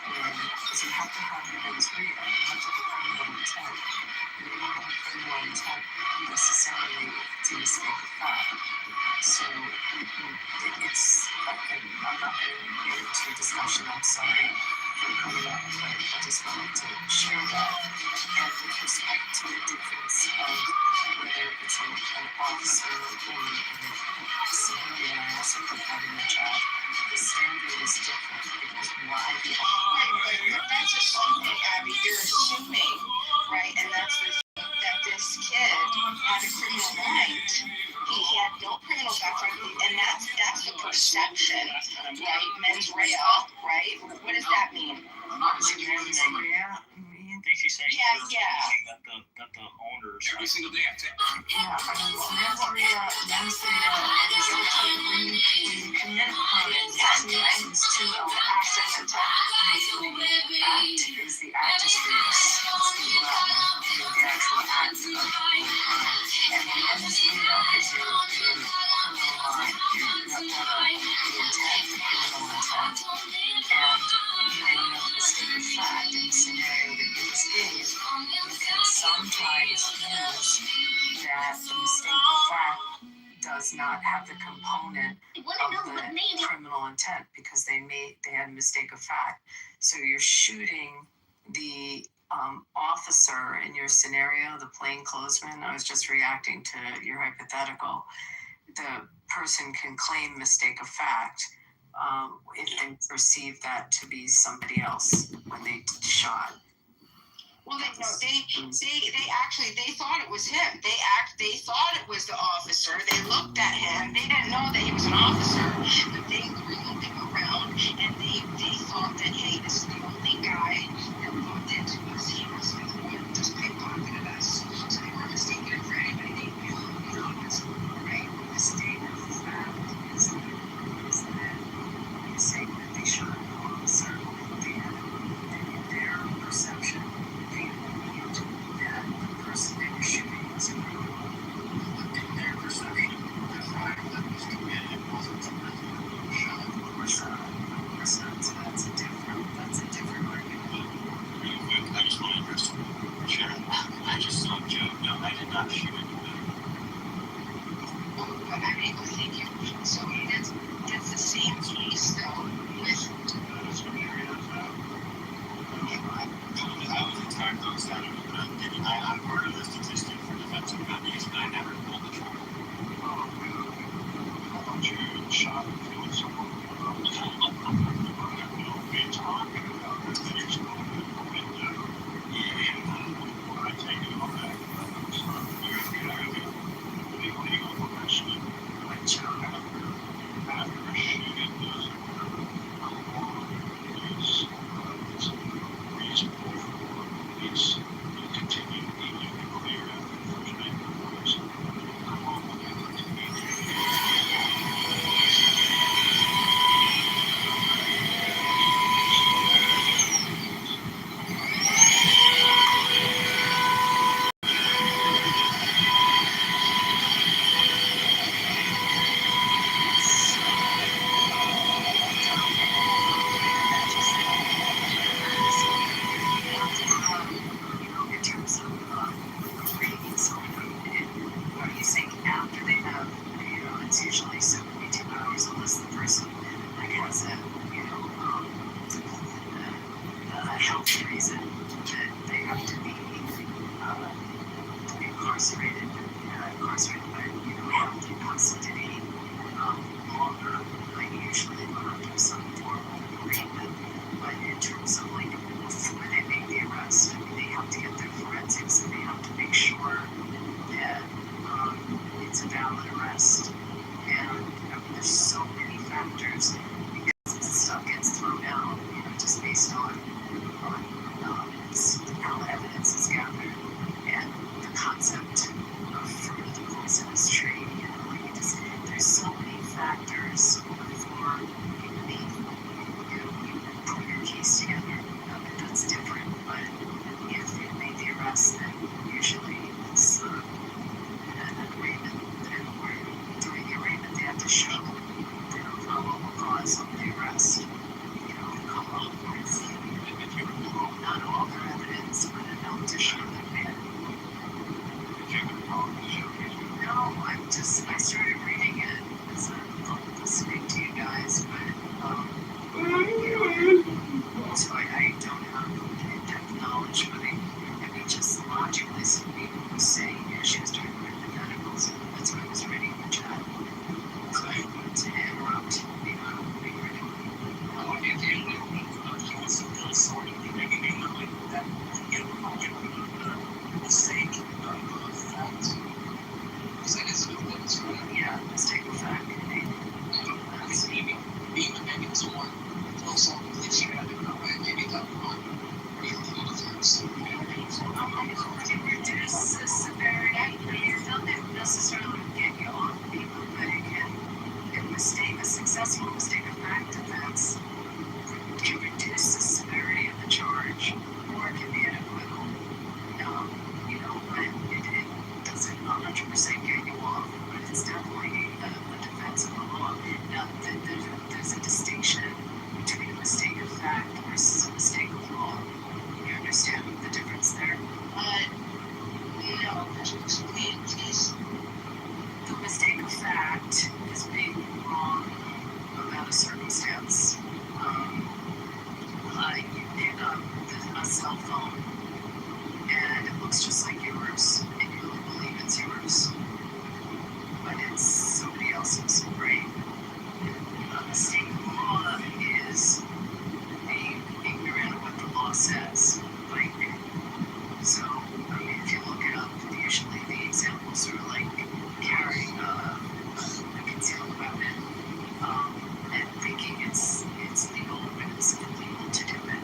Because you have to have your mens rea, you have to have criminal intent. And you don't have criminal intent necessarily if it's a mistake of fact. So it's, I'm not going to get into a discussion, I'm sorry for coming up, but I just wanted to share that. And with respect to the difference of whether it's an officer or a civilian, I also put that in the chat. The standard is different because why the that's just something, Abby, you're assuming, right? And that's that this kid had a criminal mind. He had no criminal background, and that's the perception, right? Mens rea, right? What does that mean? Mens rea? I think she's saying that the owners every single day I take. Yeah, I mean, mens rea is when you commit a crime, it's to passive intent. Act is the act is reus. It's the actual act of crime. And the mens rea is your criminal mind. You have the intent, the criminal intent. And when you have a mistake of fact in the scenario that you just gave, you can sometimes use that the mistake of fact does not have the component of the criminal intent because they had a mistake of fact. So you're shooting the officer in your scenario, the plainclothesman. I was just reacting to your hypothetical. The person can claim mistake of fact if they perceive that to be somebody else when they shot. Well, they thought it was him. They thought it was the officer. They looked at him. They didn't know that he was an officer, but they were looking around and they thought that, hey, this is the only guy that looked into us, he was the one just pickpocketed us. So they were mistaken for anybody they knew who was, right? The mistake of the fact is that you're saying that they shot an officer, in their perception, they believed that the person they were shooting was a criminal. In their perception, the crime that was committed wasn't a resident shot. Of course not. So that's a different argument. Real quick, I just want to address Sharon. I just saw Joe. No, I did not shoot anybody. But I mean, thank you. So that's the same case though with I was attacked on Saturday, but I'm part of the statistic for defensive gun use, and I never pulled the trigger. I thought you shot and killed someone. We're talking about the things going on in the window. I take it all back. So the illegal question, like after a shooting doesn't occur, how long is reasonable for police to continue to be in the clear after the first night of the noise? How long will they continue to in terms of rating someone, are you saying after they have, it's usually 72 hours unless the person like has a, a health reason that they have to be incarcerated by, held in custody longer, like usually under some form of agreement. But in terms of like before they make the arrest, I mean, they have to get their forensics and they have to make sure that it's a valid arrest. And I mean, there's so many factors because this stuff gets thrown out, just based on how evidence is gathered and the concept of fruit of the poisonous tree. There's so many factors before you put your case together. That's different, but if they make the arrest, then usually it's an agreement, or during the agreement they have to show their probable cause of the arrest. Come up with, not all their evidence, but enough to show that man. No, I started reading it as I'm listening to you guys, but so I don't have in-depth knowledge, but I mean, just logically, some people were saying, she was doing hypotheticals, and that's why I was reading the chat. So I wanted to interrupt, I don't think we're doing mistake of fact. Yeah, mistake of fact. Maybe someone told someone that she had to go away, maybe that one illegal defense. To reduce the severity, it doesn't necessarily get you off people, but it can a successful mistake of fact defense can reduce the severity of the charge, or it can be an acquittal. But it doesn't 100% get you off, but it's definitely a defense of the law. Now, there's a distinction between a mistake of fact versus a mistake of law. You understand the difference there? No. Please. The mistake of fact is being wrong about a circumstance. You pick up a cell phone and it looks just like yours, and you really believe it's yours, but it's somebody else's, right? A mistake of law is being ignorant of what the law says. Like, so, I mean, if you look it up, usually the examples are like carrying a concealed weapon, and thinking it's legal when it's illegal to do it.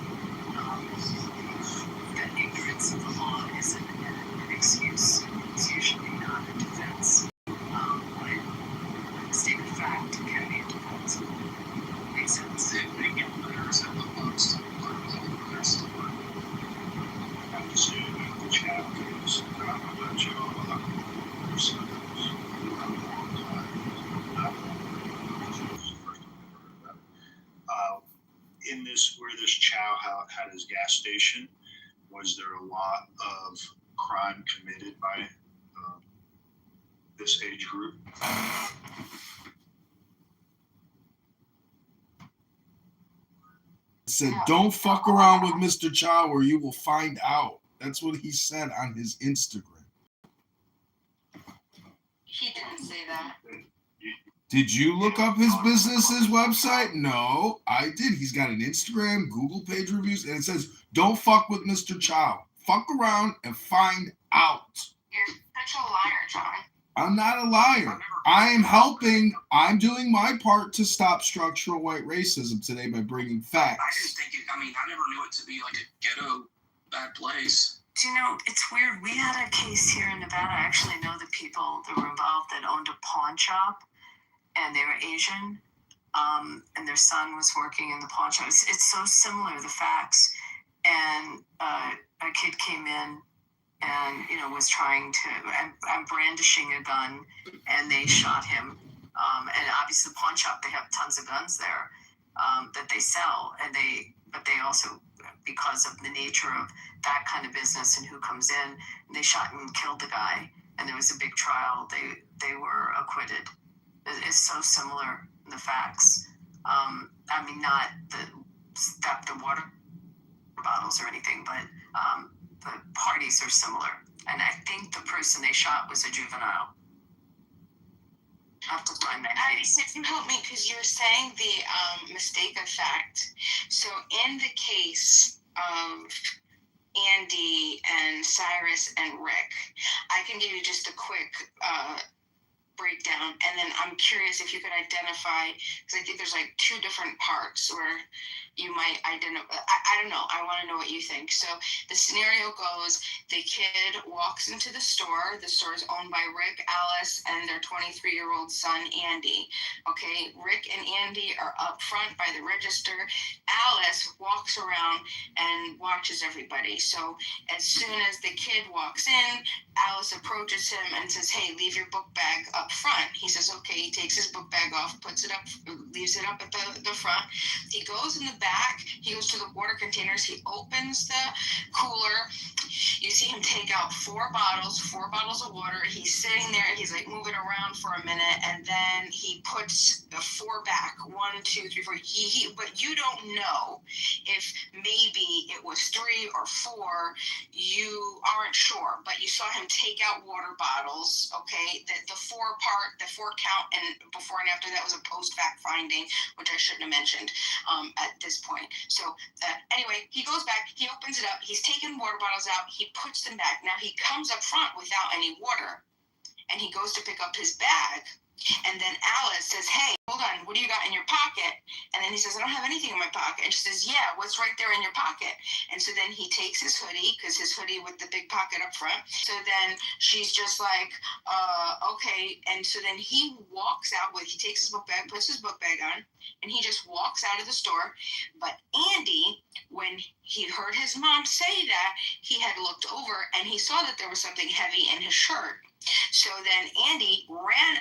say about the Chow case. I don't know about y'all, but I'm a person who's been around a long time. Not this is the first time I've ever heard about it. In this, where this Chow had his gas station, was there a lot of crime committed by this age group? Said, don't fuck around with Mr. Chow or you will find out. That's what he said on his Instagram. He didn't say that. Did you look up his business's website? No, I did. He's got an Instagram, Google page reviews, and it says, don't fuck with Mr. Chow. Fuck around and find out. You're such a liar, John. I'm not a liar. I am helping. I'm doing my part to stop structural white racism today by bringing facts. I didn't think it, I never knew it to be like a ghetto bad place. Do you know, it's weird. We had a case here in Nevada. I actually know the people that were involved that owned a pawn shop, and they were Asian, and their son was working in the pawn shop. It's so similar, the facts. And a kid came in and, was trying to, and brandishing a gun, and they shot him. And obviously the pawn shop, they have tons of guns there that they sell, but they also, because of the nature of that kind of business and who comes in, they shot and killed the guy, and there was a big trial. They were acquitted. It's so similar in the facts. Not the water bottles or anything, but the parties are similar. And I think the person they shot was a juvenile. I have to find that case. If you help me, because you're saying the mistake of fact. So in the case of Andy and Cyrus and Rick, I can give you just a quick breakdown, and then I'm curious if you could identify, because I think there's like two different parts where you might identify. I don't know. I want to know what you think. So the scenario goes: the kid walks into the store. The store is owned by Rick, Alice, and their 23-year-old son, Andy. Okay, Rick and Andy are up front by the register. Alice walks around and watches everybody. So as soon as the kid walks in, Alice approaches him and says, "Hey, leave your book bag up front." He says, "Okay." He takes his book bag off, puts it up, leaves it up at the front. He goes in the back. He goes to the water containers. He opens the cooler. You see him take out four bottles of water. He's sitting there. He's like moving around for a minute, and then he puts the four back. 1, 2, 3, 4. But you don't know if maybe it was 3 or 4. You aren't sure, but you saw him take out water bottles. Okay, the 4 count, and before and after that was a post-fact finding, which I shouldn't have mentioned at this point. So anyway, he goes back, he opens it up, he's taking water bottles out, he puts them back. Now he comes up front without any water, and he goes to pick up his bag. And then Alice says, "Hey, hold on, what do you got in your pocket?" And then he says, "I don't have anything in my pocket." And she says, "Yeah, what's right there in your pocket?" And so then he takes his hoodie, because his hoodie with the big pocket up front. So then she's just like, okay. And so then he walks out he takes his book bag, puts his book bag on, and he just walks out of the store. But Andy, when he heard his mom say that, he had looked over and he saw that there was something heavy in his shirt. So then Andy ran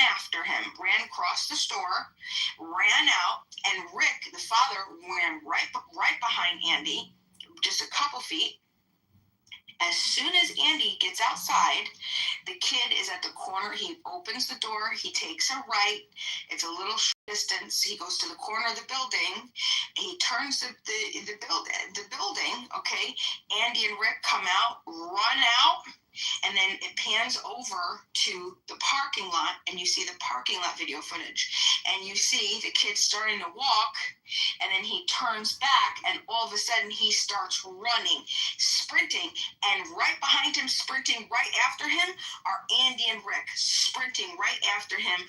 after him, ran across the store, ran out, and Rick, the father, ran right behind Andy, just a couple feet. As soon as Andy gets outside, the kid is at the corner. He opens the door. He takes a right. It's a little distance. He goes to the corner of the building. He turns the building. Okay. Andy and Rick come out, run out. And then it pans over to the parking lot, and you see the parking lot video footage. And you see the kid starting to walk, and then he turns back, and all of a sudden he starts running, sprinting, and right behind him, sprinting right after him, are Andy and Rick, sprinting right after him,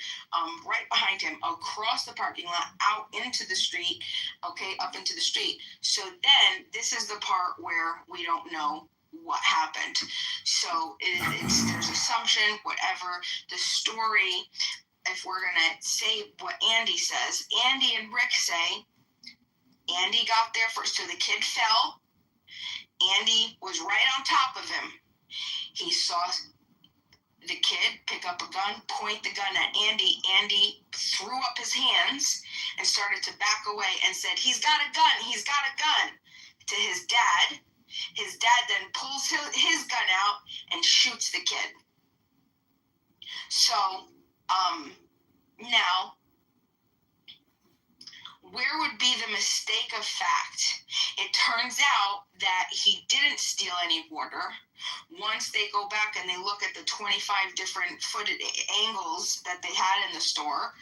right behind him, across the parking lot, out into the street, okay, up into the street. So then this is the part where we don't know what happened. So there's assumption, whatever. The story, if we're gonna say what Andy says, Andy and Rick say Andy got there first. So the kid fell. Andy was was right on top of him. He saw the kid pick up a gun, point the gun at Andy. Andy threw up his hands and started to back away and said, "He's got a gun, he's got a gun," to his dad. His dad then pulls his gun out and shoots the kid. So, now, where would be the mistake of fact? It turns out that he didn't steal any water. Once they go back and they look at the 25 different footed angles that they had in the store,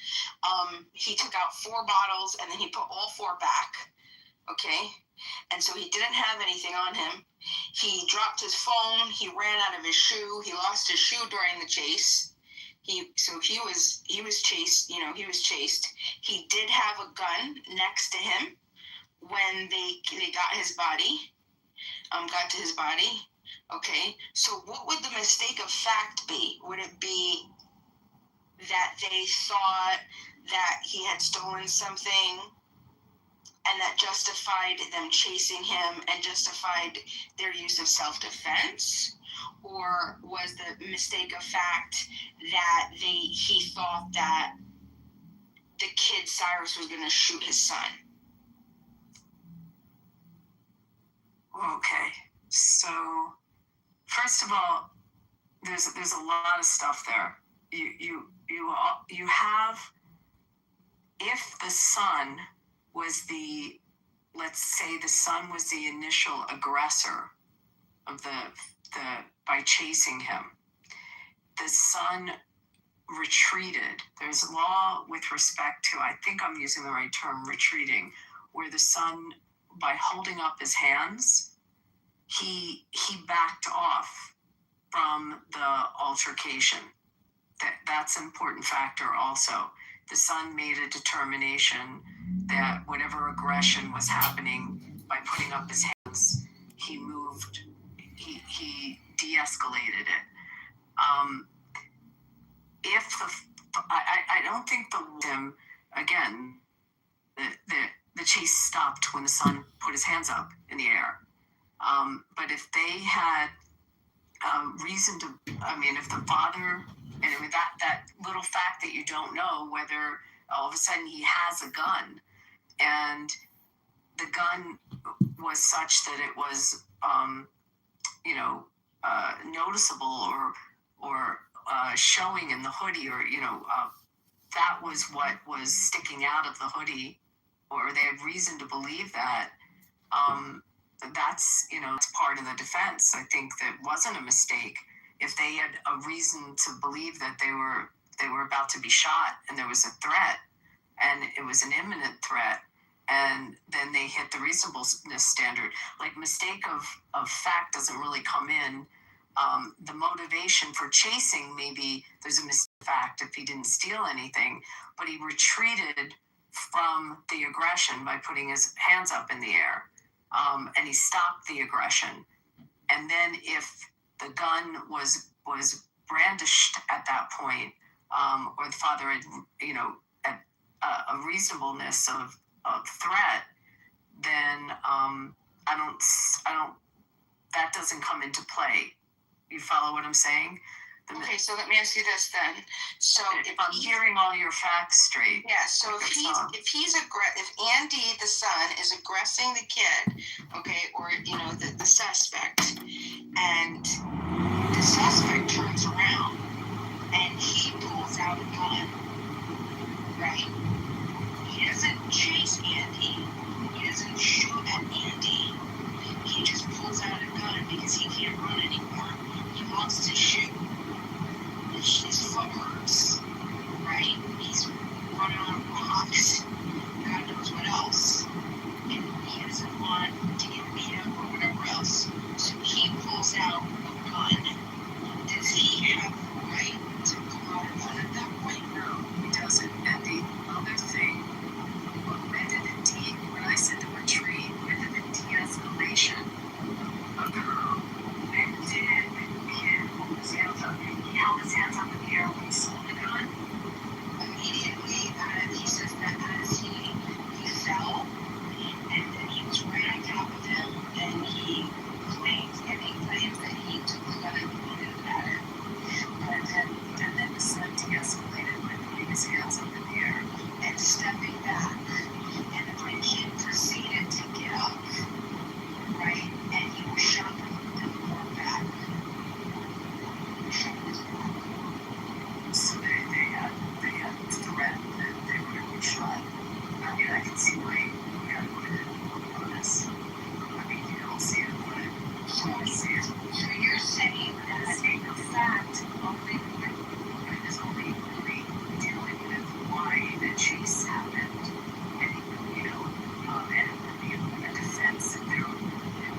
he took out 4 bottles and then he put all 4 back. Okay? And so he didn't have anything on him. He dropped his phone. He ran out of his shoe. He lost his shoe during the chase. He was chased. He was chased. He did have a gun next to him when they got his body. Got to his body. Okay. So what would the mistake of fact be? Would it be that they thought that he had stolen something and that justified them chasing him and justified their use of self-defense? Or was the mistake of fact that he thought that the kid Cyrus was going to shoot his son? Okay, so first of all, there's a lot of stuff there. You have, if the son was let's say the son was the initial aggressor of by chasing him, the son retreated. There's law with respect to, I think I'm using the right term, retreating, where the son, by holding up his hands, he backed off from the altercation. That's an important factor also. The son made a determination that whatever aggression was happening, by putting up his hands, he moved, he de-escalated it. I don't think again, the chase stopped when the son put his hands up in the air. But if they had reason to, if the father, and with that little fact that you don't know whether all of a sudden he has a gun, and the gun was such that it was, noticeable or showing in the hoodie, or, that was what was sticking out of the hoodie, or they had reason to believe that, that's, it's part of the defense. I think that wasn't a mistake. If they had a reason to believe that they were about to be shot and there was a threat, and it was an imminent threat, and then they hit the reasonableness standard. Like, mistake of fact doesn't really come in. The motivation for chasing, maybe there's a mistake of fact if he didn't steal anything, but he retreated from the aggression by putting his hands up in the air, and he stopped the aggression. And then if the gun was brandished at that point, or the father had, at a reasonableness of threat, then I don't. That doesn't come into play. You follow what I'm saying? Okay, so let me ask you this then. So if I'm hearing all your facts straight. Yeah. So if Andy the son is aggressing the kid, okay, or the suspect, and the suspect turns around and he pulls out a gun, right? He doesn't chase Andy. He doesn't shoot at Andy. He just pulls out a gun because he can't run anymore. He wants to shoot. His foot hurts, right? He's running on rocks. God knows what else. And he doesn't want to get beat up or whatever else. So he pulls out a gun. Does he have the right to pull out a gun at that point? No, he doesn't. And the other thing, when I said the retreat, when did the de-escalation occur? So you're saying that the fact only is only really dealing with why the chase happened, and and the defense if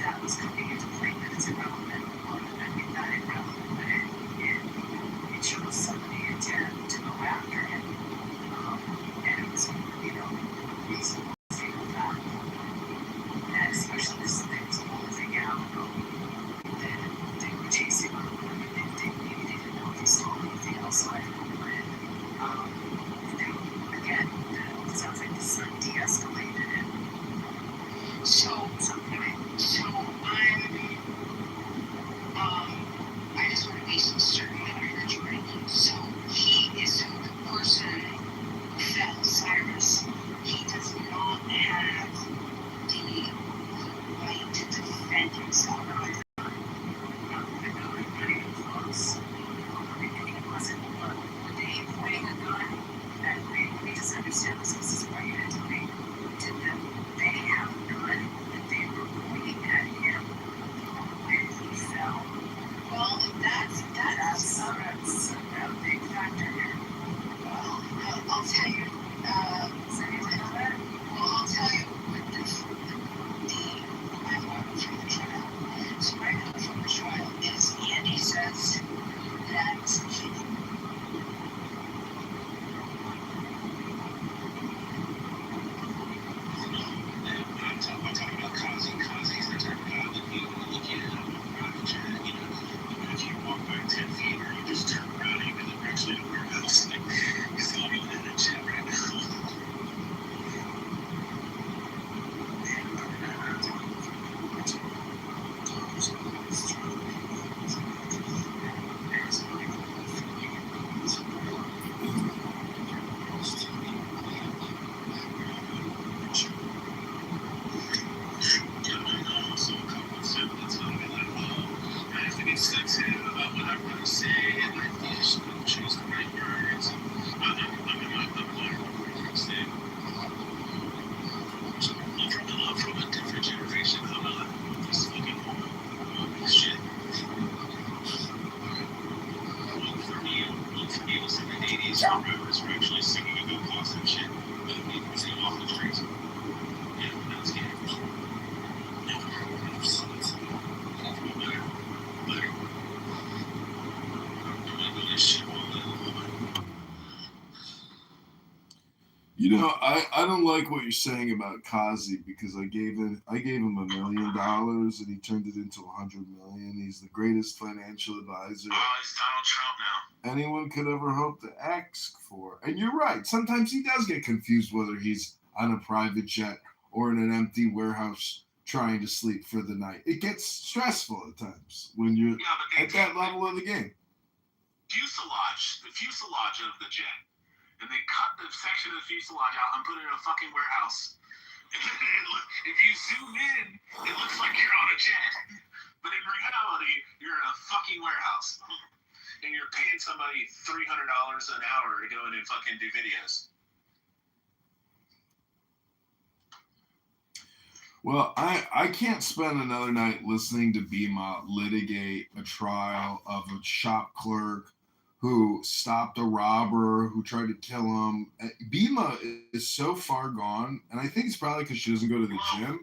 that was coming into play, that it's irrelevant. Well, I mean, not irrelevant, but it shows somebody intent to go after him, and it was reasonable to say that, and especially if something was closing out. They were chasing him. Maybe they didn't know if he saw anything else. So I don't know. Again, it sounds like the son de-escalated it. So I just want to be certain that I heard you right. So the person who fell, Cyrus, he does not have the right to defend himself. Understand this is why you had to make. Did they have a gun that they were pointing at him when he fell? Well, that's a big factor here. Well, I'll tell you. Does anyone know that? Well, I'll tell you what I learned from the trial. So what I learned from the trial is Andy says that I'm talking about Kazi. Kazi's the type of guy that you look at him on a private jet, if you walk back 10 feet or you just turn around, even if you're actually in the warehouse, he's not even in a jet right now. Sensitive about what I'm going to say, and I just choose the right words. I'm from a different generation. I'm not this fucking shit. For me, it was in the 80s. Rappers were actually singing about positive shit, but people sing off the streets. Yeah, that's gay. I don't like what you're saying about Kazi because I gave him $1 million and he turned it into $100 million. He's the greatest financial advisor he's Donald Trump now. anyone could ever hope to ask for. And you're right. Sometimes he does get confused whether he's on a private jet or in an empty warehouse trying to sleep for the night. It gets stressful at times when you're at that level of the game. The fuselage of the jet. And they cut the section of the fuselage out and put it in a fucking warehouse. And if you zoom in, it looks like you're on a jet. But in reality, you're in a fucking warehouse. And you're paying somebody $300 an hour to go in and fucking do videos. Well, I can't spend another night listening to Bima litigate a trial of a shop clerk who stopped a robber who tried to kill him. Bima is so far gone, and I think it's probably because she doesn't go to the gym.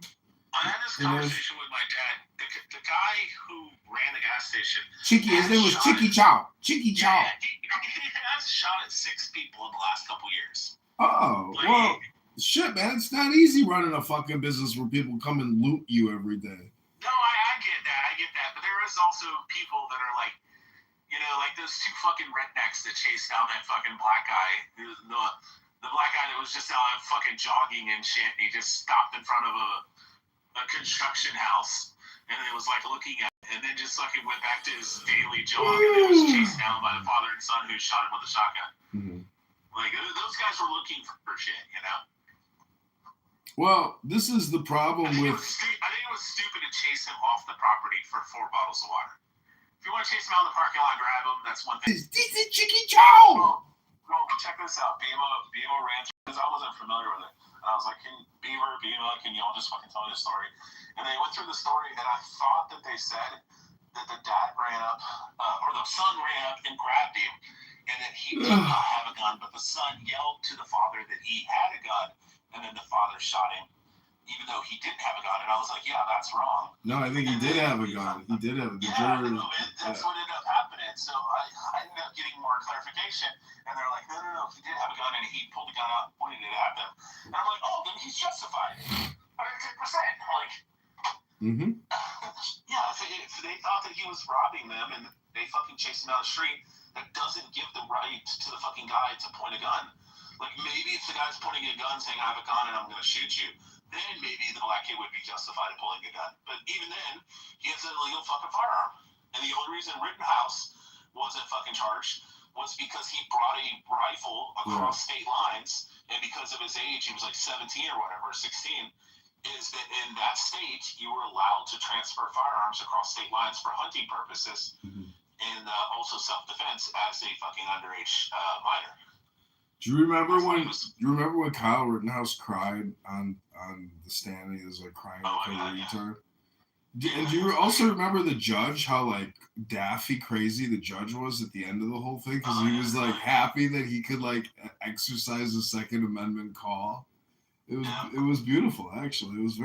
I had this conversation with my dad. The guy who ran the gas station. His name was Chicky Chow. Chicky Chow. Yeah, he has shot at 6 people in the last couple years. Oh, well, shit, man. It's not easy running a fucking business where people come and loot you every day. No, I get that. But there is also people that are like, like those 2 fucking rednecks that chased down that fucking black guy. The black guy that was just out fucking jogging and shit. And he just stopped in front of a construction house. And it was like looking at it. And then just fucking went back to his daily jog. And then was chased down by the father and son who shot him with a shotgun. Mm-hmm. Like, those guys were looking for shit, Well, this is the problem with... I think it was stupid to chase him off the property for 4 bottles of water. If you want to chase him out of the parking lot and grab him, that's one thing. This is Chicky Chow! Well, check this out. BMO ran, because I wasn't familiar with it. And I was like, Beaver, can y'all just fucking tell me the story? And they went through the story, and I thought that they said that the dad ran up, or the son ran up and grabbed him, and that he did not have a gun, but the son yelled to the father that he had a gun, and then the father shot him, even though he didn't have a gun. And I was like, yeah, that's wrong. No, I think he did have a gun. He did have a gun. That's what ended up happening. So I ended up getting more clarification, and they're like, no, he did have a gun, and he pulled the gun out and pointed it at them. And I'm like, oh, then he's justified. 110%. Like, yeah, if they thought that he was robbing them and they fucking chased him down the street, that doesn't give the right to the fucking guy to point a gun. Like, maybe if the guy's pointing a gun saying, I have a gun and I'm going to shoot you, then maybe the black kid would be justified in pulling a gun. But even then, he has an illegal fucking firearm. And the only reason Rittenhouse wasn't fucking charged was because he brought a rifle across state lines, and because of his age, he was like 17 or whatever, 16, is that in that state, you were allowed to transfer firearms across state lines for hunting purposes and also self-defense as a fucking underage minor. Do you remember when Kyle Rittenhouse cried on the stand? He was like crying like a retard. And do you also remember the judge, how like daffy crazy the judge was at the end of the whole thing? Because he was like happy that he could like exercise the Second Amendment call. It was beautiful, actually. It was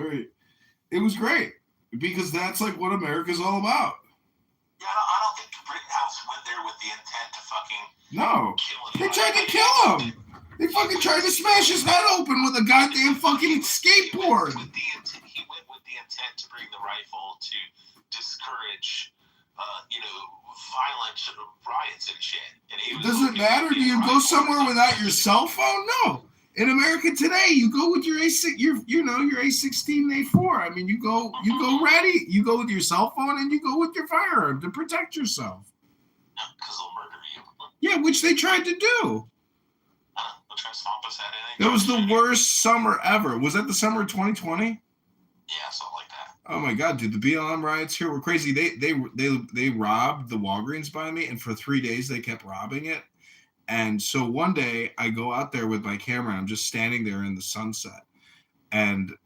great, because that's like what America's all about. Yeah, I don't think Rittenhouse went there with the intent to fucking kill him. They tried to kill him. They fucking tried to smash his head open with a goddamn fucking skateboard. He went with the intent to bring the rifle to discourage, violent riots and shit. And Does it matter? Do you go somewhere without your cell phone? No. In America today, you go with your your A16, A4. I mean, you go ready. You go with your cell phone and you go with your firearm to protect yourself. Because they'll murder you. Yeah, which they tried to do. They'll try to stomp us at anything. That was the worst summer ever. Was that the summer of 2020? Yeah, something like that. Oh my God, dude! The BLM riots here were crazy. They robbed the Walgreens by me, and for 3 days they kept robbing it. And so one day I go out there with my camera and I'm just standing there in the sunset. And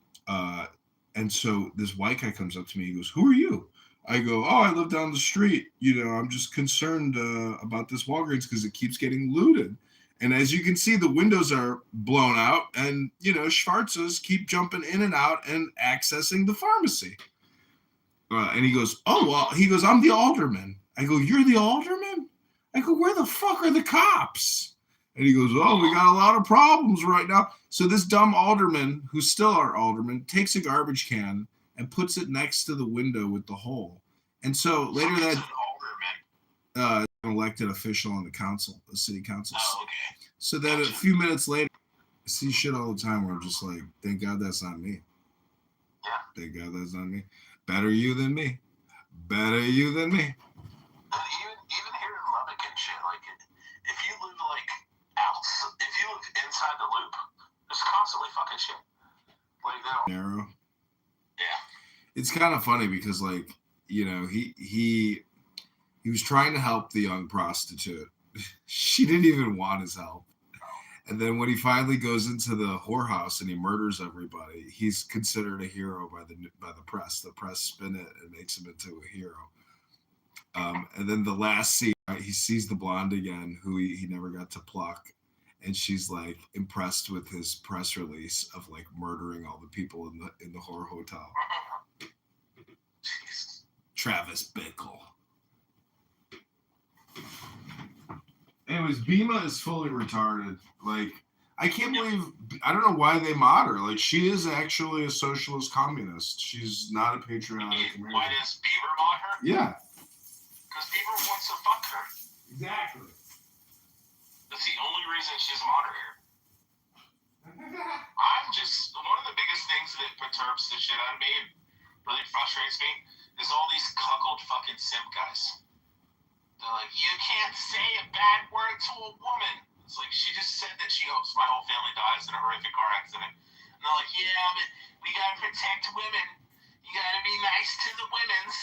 so this white guy comes up to me. He goes, "Who are you?" I go, "Oh, I live down the street. I'm just concerned about this Walgreens because it keeps getting looted." And as you can see, the windows are blown out and, Schwarzes keep jumping in and out and accessing the pharmacy. And he goes, "Oh, well," he goes, "I'm the alderman." I go, "You're the alderman?" I go, "Where the fuck are the cops?" And he goes, "Oh, we got a lot of problems right now." So this dumb alderman, who's still our alderman, takes a garbage can and puts it next to the window with the hole. And so later that an elected official on the council, the city council. Oh, okay. So then a few minutes later, I see shit all the time where I'm just like, thank God that's not me. Yeah. Thank God that's not me. Better you than me. Better you than me. Even here in Lubbock and shit, like, if you live if you live inside the loop, there's constantly fucking shit. Like, Narrow. Yeah. It's kind of funny because, like, he was trying to help the young prostitute. She didn't even want his help. And then when he finally goes into the whorehouse and he murders everybody, he's considered a hero by the press. The press spin it and makes him into a hero. And then the last scene, he sees the blonde again, who he never got to pluck. And she's like impressed with his press release of like murdering all the people in the whore hotel. Travis Bickle. Anyways, Bima is fully retarded. Like, I can't believe, I don't know why they mod her. Like, she is actually a socialist communist. She's not a patriotic American. Why does Bieber mod her? Yeah. Because Bieber wants to fuck her. Exactly. That's the only reason she's mod here. I'm just, one of the biggest things that perturbs the shit out of me and really frustrates me is all these cuckold fucking simp guys. They're like, you can't say a bad word to a woman. It's like, she just said that she hopes my whole family dies in a horrific car accident. And they're like, yeah, but we gotta protect women. You gotta be nice to the women's.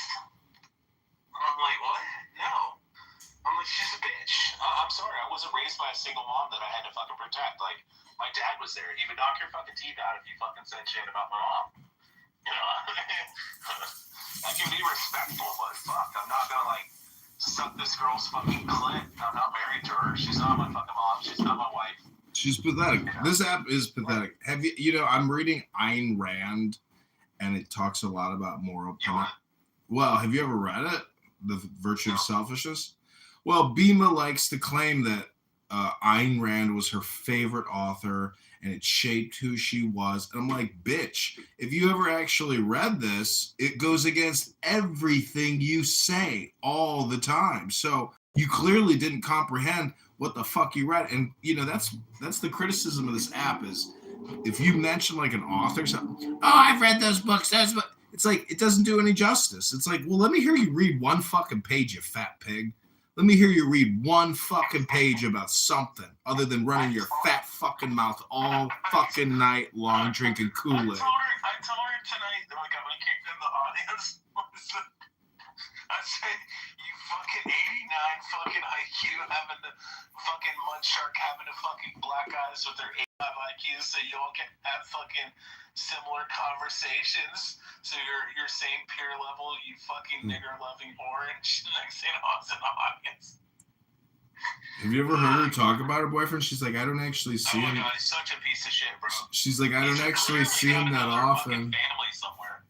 I'm like, what? No. I'm like, she's a bitch. I'm sorry, I wasn't raised by a single mom that I had to fucking protect. Like, My dad was there. He would knock your fucking teeth out if you fucking said shit about my mom. You know, I can be respectful, but fuck, I'm not gonna like suck this girl's fucking clit. I'm not married to her. She's not my fucking mom. She's not my wife. She's pathetic. This app is pathetic. Have you, I'm reading Ayn Rand, and it talks a lot about moral punishment. Well, have you ever read it? The Virtue of Selfishness? Well, Bima likes to claim that Ayn Rand was her favorite author, and it shaped who she was. And I'm like, bitch, if you ever actually read this, it goes against everything you say all the time. So you clearly didn't comprehend what the fuck you read. And, you know, that's the criticism of this app is if you mention like an author, oh, I've read those books. It's like, it doesn't do any justice. It's like, well, let me hear you read one fucking page, you fat pig. Let me hear you read one fucking page about something other than running your fat fucking mouth all fucking night long drinking Kool-Aid. I told her tonight that I got me kicked in the audience. I said, you fucking 89 fucking IQ having the fucking mud shark having the fucking black guys with their 85 IQs so y'all can have fucking similar conversations. So you're same peer level, you fucking nigger loving orange. Next thing I was in the audience. Have you ever heard her talk about her boyfriend? She's like, I don't actually see him. Oh my god, he's such a piece of shit, bro. She's like, I don't actually see him that often. Family somewhere.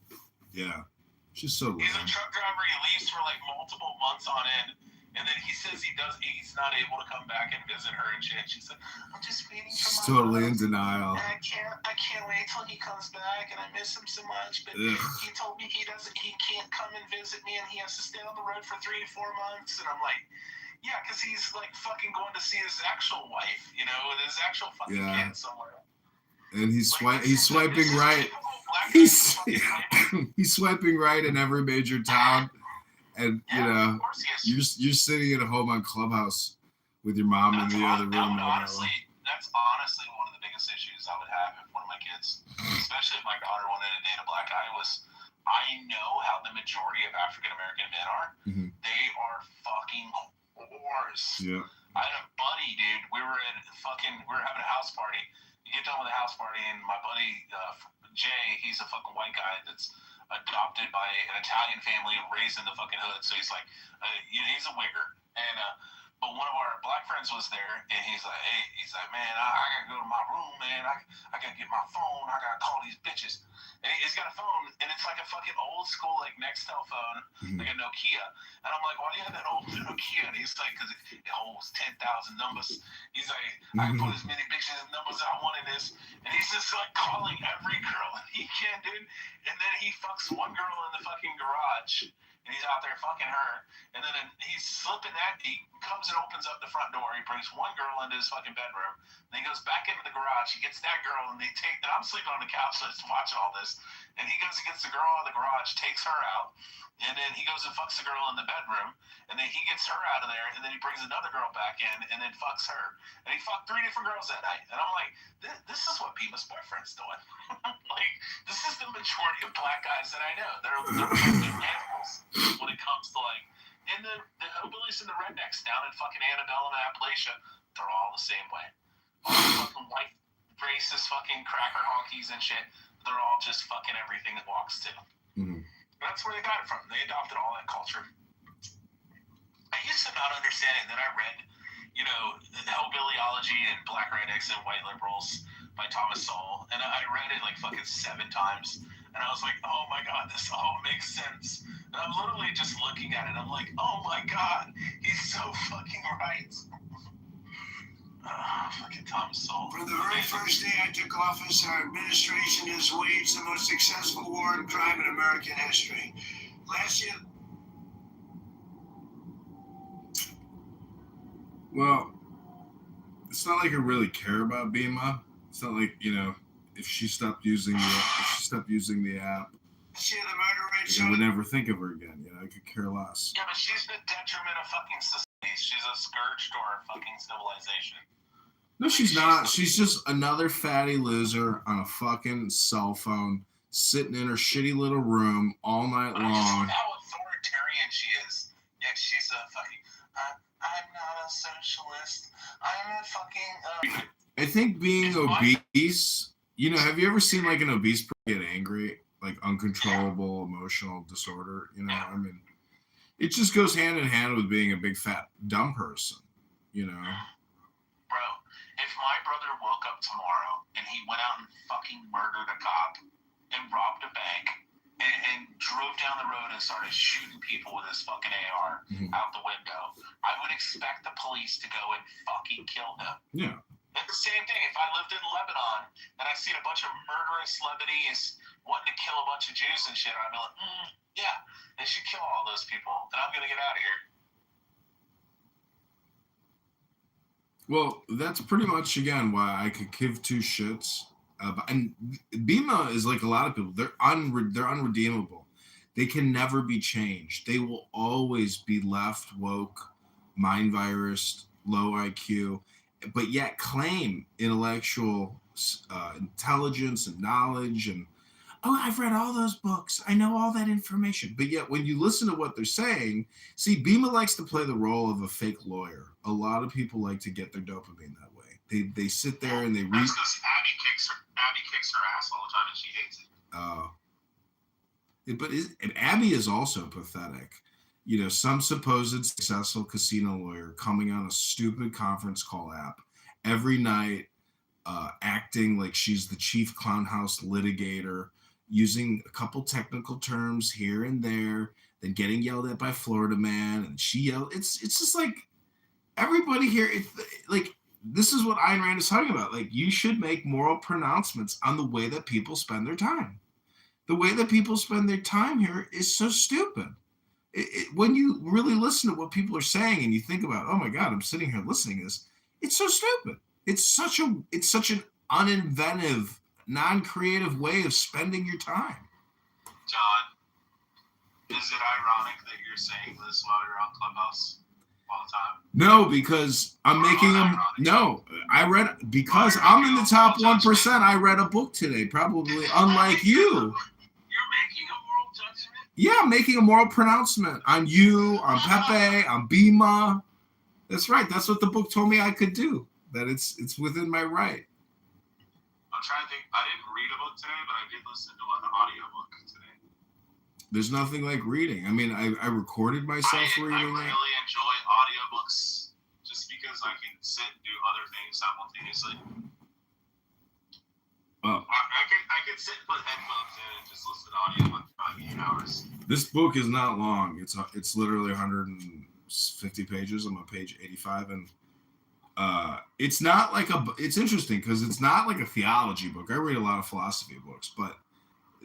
Yeah. She's so He's a truck driver. He leaves for like multiple months on end, and then he says he's not able to come back and visit her and shit. She's like, I'm just waiting for She's my totally in love, denial. and I can't wait till he comes back, and I miss him so much. But Ugh. he told me he can't come and visit me, and he has to stay on the road for 3 to 4 months. And I'm like, yeah, because he's like fucking going to see his actual wife, you know, with his actual fucking kid somewhere. And he's swiping right. He's swiping right in every major town, and you know you're sitting at home on Clubhouse with your mom in the other room. That's honestly one of the biggest issues I would have if one of my kids, especially if my daughter wanted to date a black guy, was I know how the majority of African American men are. Mm-hmm. They are fucking whores. Yeah. I had a buddy, dude. We were having a house party. You get done with the house party, and my buddy Jay, he's a fucking white guy that's adopted by an Italian family and raised in the fucking hood. So he's like, he's a wigger. And but one of our black friends was there, and he's like, man, I gotta go to my room, man. I gotta get my phone. I gotta call these bitches. And he's got a phone, and it's like a fucking old school like Nextel phone, like a Nokia. And I'm like, why do you have that old Nokia? And he's like, because it holds 10,000 numbers. He's like, I can put as many bitches and numbers as I want in this. And he's just like calling every girl that he can, dude. And then he fucks one girl in the fucking garage. And he's out there fucking her. And then he's slipping that. He comes and opens up the front door. He brings one girl into his fucking bedroom. Then he goes back into the garage. He gets that girl, and I'm sleeping on the couch, so I'm watching all this. And he goes and gets the girl out of the garage, takes her out. And then he goes and fucks the girl in the bedroom. And then he gets her out of there. And then he brings another girl back in and then fucks her. And he fucked 3 different girls that night. And I'm like, this is what Pima's boyfriend's doing. Like, this is the majority of black guys that I know. They're fucking animals when it comes to like, and the hillbillies and the rednecks down in fucking Annabelle and Appalachia, they're all the same way. All the fucking white racist fucking cracker honkies and shit, they're all just fucking everything that walks too. Mm-hmm. That's where they got it from. They adopted all that culture. I used to not understand it. Then I read, you know, Hillbillyology and Black Rednecks and White Liberals by Thomas Sowell. And I read it like fucking 7 times. And I was like, oh my God, this all makes sense. And I'm literally just looking at it. I'm like, oh my God, he's so fucking right. Fucking Thomas Sowell. From the very first day I took office, our administration has waged the most successful war on crime in American history. Last year... Well, it's not like I really care about Bima. It's not like, you know, if she stopped using the app, I would never think of her again. You know, I could care less. Yeah, but she's the detriment of fucking society. She's a scourge to our fucking civilization. No, she's not. She's just another fatty loser on a fucking cell phone, sitting in her shitty little room all night long. I just love how authoritarian she is. Yet she's a fucking. I'm not a socialist. I'm a fucking. I think being obese, you know, have you ever seen like an obese person get angry, like uncontrollable emotional disorder? You know, I mean, it just goes hand in hand with being a big fat dumb person, you know. Bro, if my brother woke up tomorrow and he went out and fucking murdered a cop and robbed a bank and drove down the road and started shooting people with his fucking AR out the window, I would expect the police to go and fucking kill him. Yeah. It's the same thing. If I lived in Lebanon and I seen a bunch of murderous Lebanese wanting to kill a bunch of Jews and shit, I'd be like, yeah, they should kill all those people. Then I'm going to get out of here. Well, that's pretty much, again, why I could give two shits. And Bima is like a lot of people. They're unredeemable. They can never be changed. They will always be left woke, mind virus, low IQ, but yet claim intellectual intelligence and knowledge and, oh, I've read all those books. I know all that information. But yet when you listen to what they're saying, see, Bima likes to play the role of a fake lawyer. A lot of people like to get their dopamine that way. They sit there and they read. That's because Abby kicks her ass all the time and she hates it. But Abby is also pathetic. You know, some supposed successful casino lawyer coming on a stupid conference call app every night, acting like she's the chief clown house litigator, using a couple technical terms here and there, then getting yelled at by Florida Man, and she yelled. It's just like everybody here. It's like this is what Ayn Rand is talking about. Like, you should make moral pronouncements on the way that people spend their time. The way that people spend their time here is so stupid. When you really listen to what people are saying and you think about, oh my God, I'm sitting here listening to this, it's so stupid. It's such an uninventive, non-creative way of spending your time. John, is it ironic that you're saying this while you're on Clubhouse all the time? No, because I'm making them. No, because I'm in the top 1%. I read a book today, probably unlike you. You're making a moral judgment? Yeah, I'm making a moral pronouncement on you, on Pepe, on Bima. That's right. That's what the book told me I could do. That it's within my right. I'm trying to think. I didn't read a book today, but I did listen to an audiobook today. There's nothing like reading. I mean, I recorded myself reading I really enjoy audiobooks just because I can sit and do other things simultaneously. Oh. I could sit and put headphones in and just listen to audio for 8 hours. This book is not long. It's literally 150 pages. I'm on page 85, and it's not like it's interesting because it's not like a theology book. I read a lot of philosophy books, but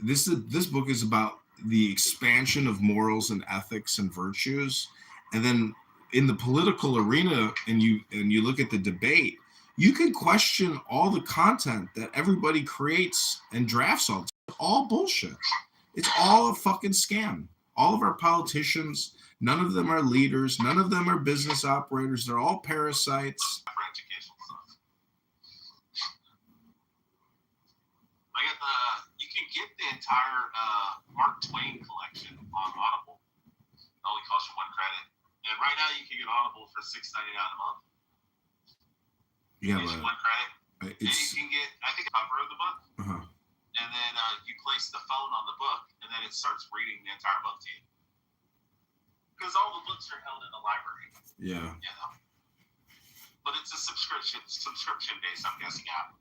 this book is about the expansion of morals and ethics and virtues. And then in the political arena, and you look at the debate, you can question all the content that everybody creates and drafts all. It's all bullshit. It's all a fucking scam. All of our politicians, none of them are leaders. None of them are business operators. They're all parasites. You can get the entire Mark Twain collection on Audible. It only costs you 1 credit. And right now you can get Audible for $6.99 a month. Yeah, but 1 credit. You can get, I think, a cover of the book. And then you place the phone on the book, and then it starts reading the entire book to you. Because all the books are held in the library. Yeah. You know? But it's a subscription-based, I'm guessing, app.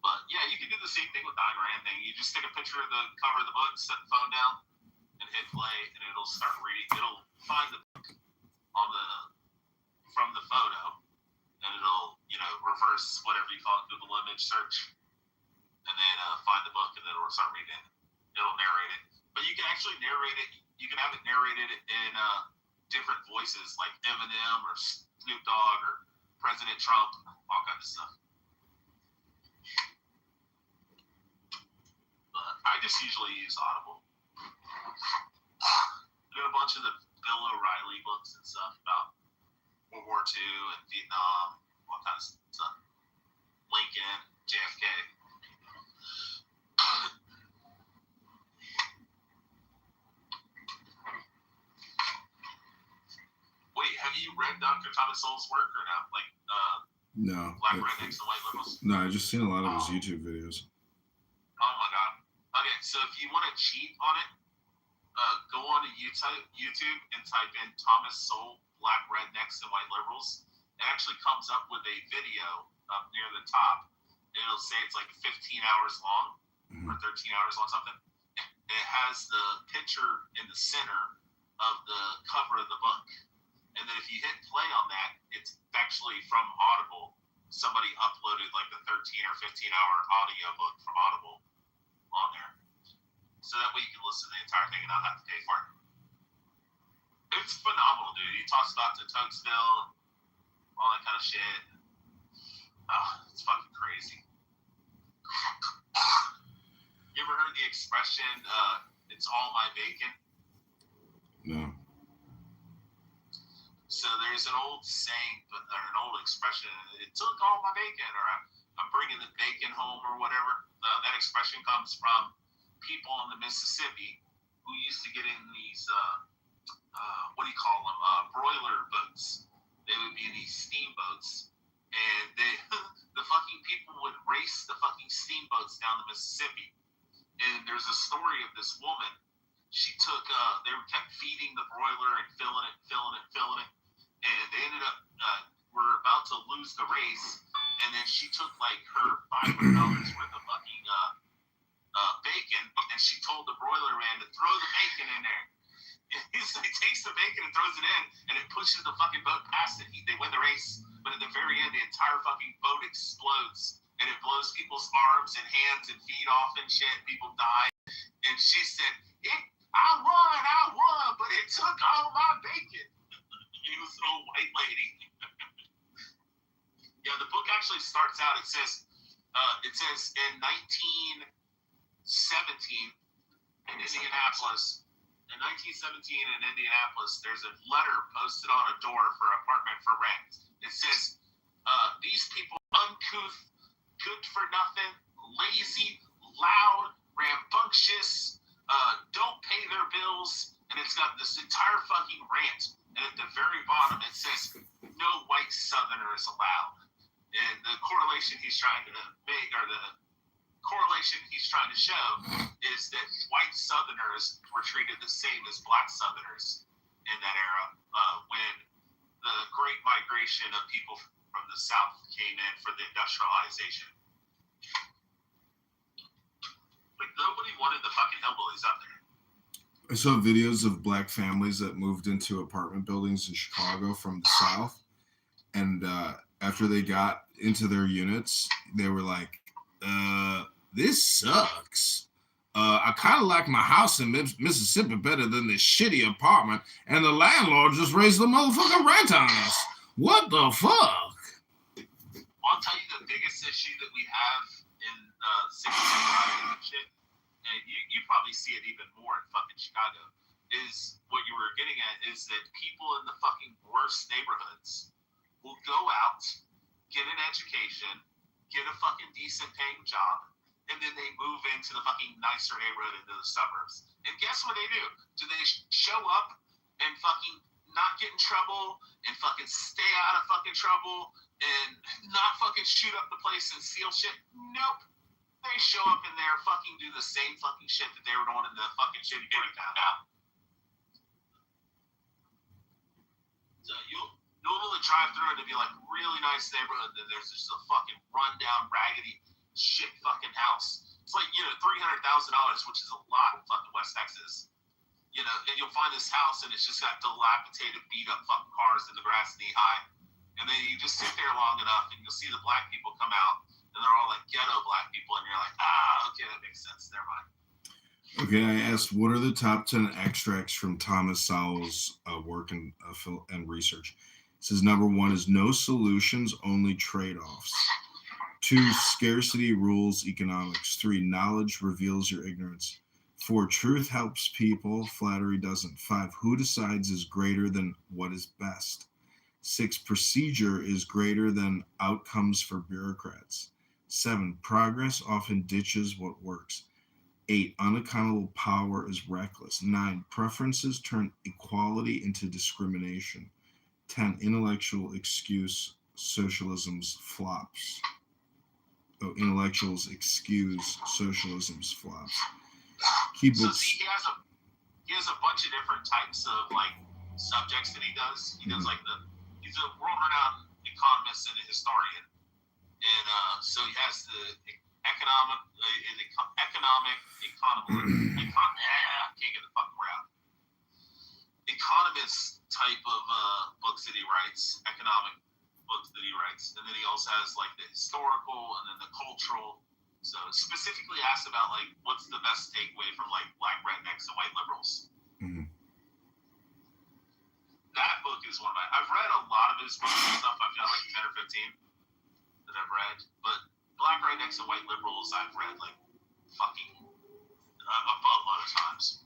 But yeah, you can do the same thing with the Ayn Rand thing. You just take a picture of the cover of the book, set the phone down, and hit play, and it'll start reading. It'll find the book from the photo, and it'll reverse whatever you call it, Google image search, and then find the book, and then it'll start reading it. It'll narrate it, but you can actually narrate it. You can have it narrated in different voices, like Eminem or Snoop Dogg or President Trump, all kinds of stuff. I just usually use Audible. I got a bunch of the Bill O'Reilly books and stuff about World War II and Vietnam, all kinds of stuff. Lincoln, JFK. Wait, have you read Dr. Thomas Sowell's work or not? Like, No. Black Rednecks and White Liberals? No, I just seen a lot of his YouTube videos. Oh my god. Okay, so if you want to cheat on it, go on to YouTube and type in Thomas Sowell, Black Rednecks and White Liberals. It actually comes up with a video up near the top. It'll say it's like 15 hours long or 13 hours long, something. It has the picture in the center of the cover of the book. And then if you hit play on that, it's actually from Audible. Somebody uploaded like the 13 or 15 hour audio book from Audible on there. So that way you can listen to the entire thing and not have to pay for it. It's phenomenal, dude. He talks about the Tokesville, all that kind of shit. Oh, it's fucking crazy. You ever heard the expression, it's all my bacon? No. So there's an old saying, or an old expression, it took all my bacon, or I'm bringing the bacon home, or whatever. That expression comes from people in the Mississippi who used to get in these, what do you call them, broiler boats. They would be in these steamboats, and the fucking people would race the fucking steamboats down the Mississippi. And there's a story of this woman. She took, they kept feeding the broiler and filling it, and they ended up, were about to lose the race, and then she took like her $500 worth of fucking bacon, and she told the broiler man to throw the bacon in there. So he takes the bacon and throws it in, and it pushes the fucking boat past it. They win the race, but at the very end, the entire fucking boat explodes, and it blows people's arms and hands and feet off and shit. People die, and she said, I won, but it took all my bacon. It was an old white lady. Yeah, the book actually starts out, it says in 1917 in Indianapolis, there's a letter posted on a door for apartment for rent. It says, these people uncouth, good for nothing, lazy, loud, rambunctious, don't pay their bills, and it's got this entire fucking rant. And at the very bottom, it says, no white Southerners allowed. And the correlation he's trying to make, or the correlation he's trying to show, is that white Southerners were treated the same as black Southerners in that era, when the great migration of people from the South came in for the industrialization. Like, nobody wanted the fucking hillbillies up there. I saw videos of black families that moved into apartment buildings in Chicago from the South. And after they got into their units, they were like, this sucks. I kind of like my house in Mississippi better than this shitty apartment. And the landlord just raised the motherfucking rent on us. What the fuck? I'll tell you the biggest issue that we have in 65 and shit, and you probably see it even more in fucking Chicago, is what you were getting at, is that people in the fucking worst neighborhoods will go out, get an education, get a fucking decent paying job, and then they move into the fucking nicer neighborhood into the suburbs. And guess what they do? Do they show up and fucking not get in trouble and fucking stay out of fucking trouble and not fucking shoot up the place and steal shit? Nope. They show up in there, fucking do the same fucking shit that they were doing in the fucking shitty breakdown. So you'll normally drive through it and be like, really nice neighborhood, then there's just a fucking rundown, raggedy shit fucking house. It's like, $300,000, which is a lot in fucking West Texas. And you'll find this house and it's just got dilapidated, beat up fucking cars in the grass knee high. And then you just sit there long enough and you'll see the black people come out. And they're all like ghetto black people, and you're like, okay, that makes sense. Never mind. Okay, I asked, what are the top 10 extracts from Thomas Sowell's work and research? It says, number 1 is no solutions, only trade-offs. 2, scarcity rules economics. 3, knowledge reveals your ignorance. 4, truth helps people, flattery doesn't. 5, who decides is greater than what is best. 6, procedure is greater than outcomes for bureaucrats. 7, progress often ditches what works. 8, unaccountable power is reckless. 9, preferences turn equality into discrimination. 10. Intellectual excuse socialism's flops. Oh, intellectuals excuse socialism's flops. So see, he has a bunch of different types of like subjects that he does. He does like he's a world-renowned economist and a historian, and so he has the economic can't get the fucking word out. Economist type of books that he writes, economic books that he writes, and then he also has like the historical and then the cultural. So specifically asked about like what's the best takeaway from like black rednecks and white liberals. Mm-hmm. That book is one of I've read a lot of his books and stuff. I've got like 10 or 15 that I've read, but black rednecks and white liberals I've read like fucking a boatload of times.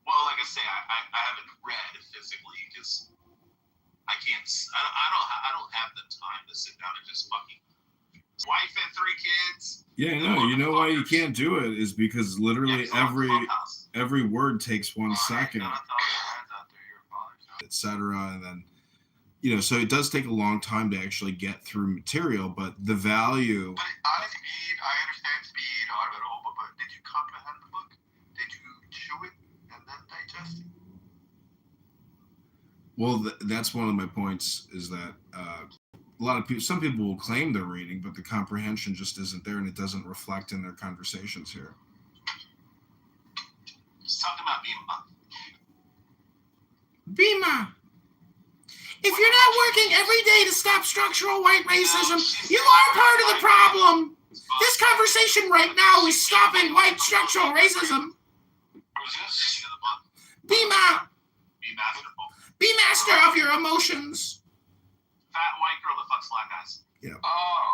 Well, like I say, I haven't read physically because I can't. I don't have the time to sit down and just fucking. Wife and 3 kids. Yeah, no. You know why you can't do it is because literally every word takes 1 second, etc. And then so it does take a long time to actually get through material, but the value. But I understand speed, but did you comprehend the book? Did you chew it and then digest it? Well, that's one of my points is that some people will claim they're reading, but the comprehension just isn't there, and it doesn't reflect in their conversations here. Just talking about Bima. If you're not working every day to stop structural white racism, you are part of the problem. This conversation right now is stopping white structural racism. Bima. Be master of your emotions. Fat white girl that fucks black guys. Yeah. Oh,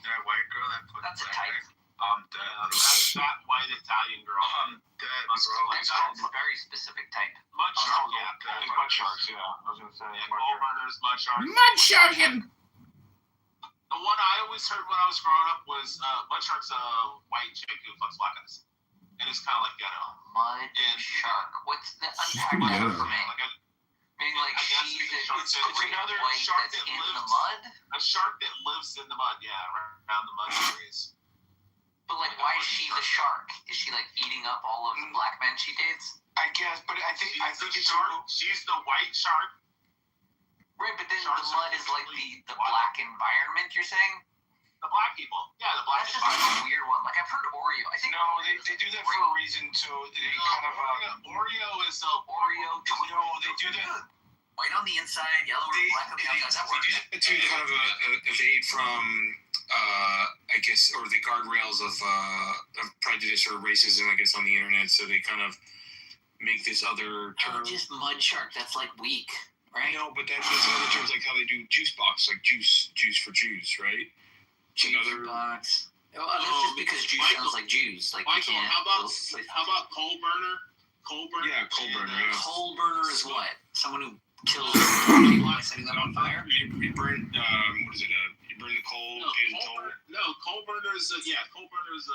that white girl that put. That's a type. I'm dead. Fat white Italian girl. I'm dead, bro. It's called a very specific type. Mud shark, Mud sharks, yeah. I was gonna say. Coal burners, mud sharks. Mud sharking. The one I always heard when I was growing up was mud shark's a white chick who fucks black guys, and it's kind of like ghetto. Mud shark. What's the unpack that for me? Meaning like she's another shark that's in the mud? A shark that lives in the mud, yeah, around the mud areas. But like, why is she the shark? Is she like eating up all of the black men she dates? I guess, but I think it's shark. She's the white shark. Right, but then the mud is like the black environment. You're saying? The black people, yeah, the black. That's just like a weird one. Like I've heard Oreo. I think no, they do that for a reason too. They kind of Oreo is Oreo. No, they do that. White on the inside, yellow or black on the outside. That works. They do that to kind of evade from, I guess, or the guardrails of prejudice or racism, I guess, on the internet. So they kind of make this other term. Just mud shark. That's like weak, right? No, but that's another term, like how they do juice box, like juice for Jews, right? Juice box. Oh, that's just because juice sounds like Jews. Like Michael, how about coal burner? Coal burner. Yeah, coal burner. Yeah. Coal burner is what? Someone who kills people by setting them on fire. You burn. What is it? You burn the coal. Coal burner is coal burner is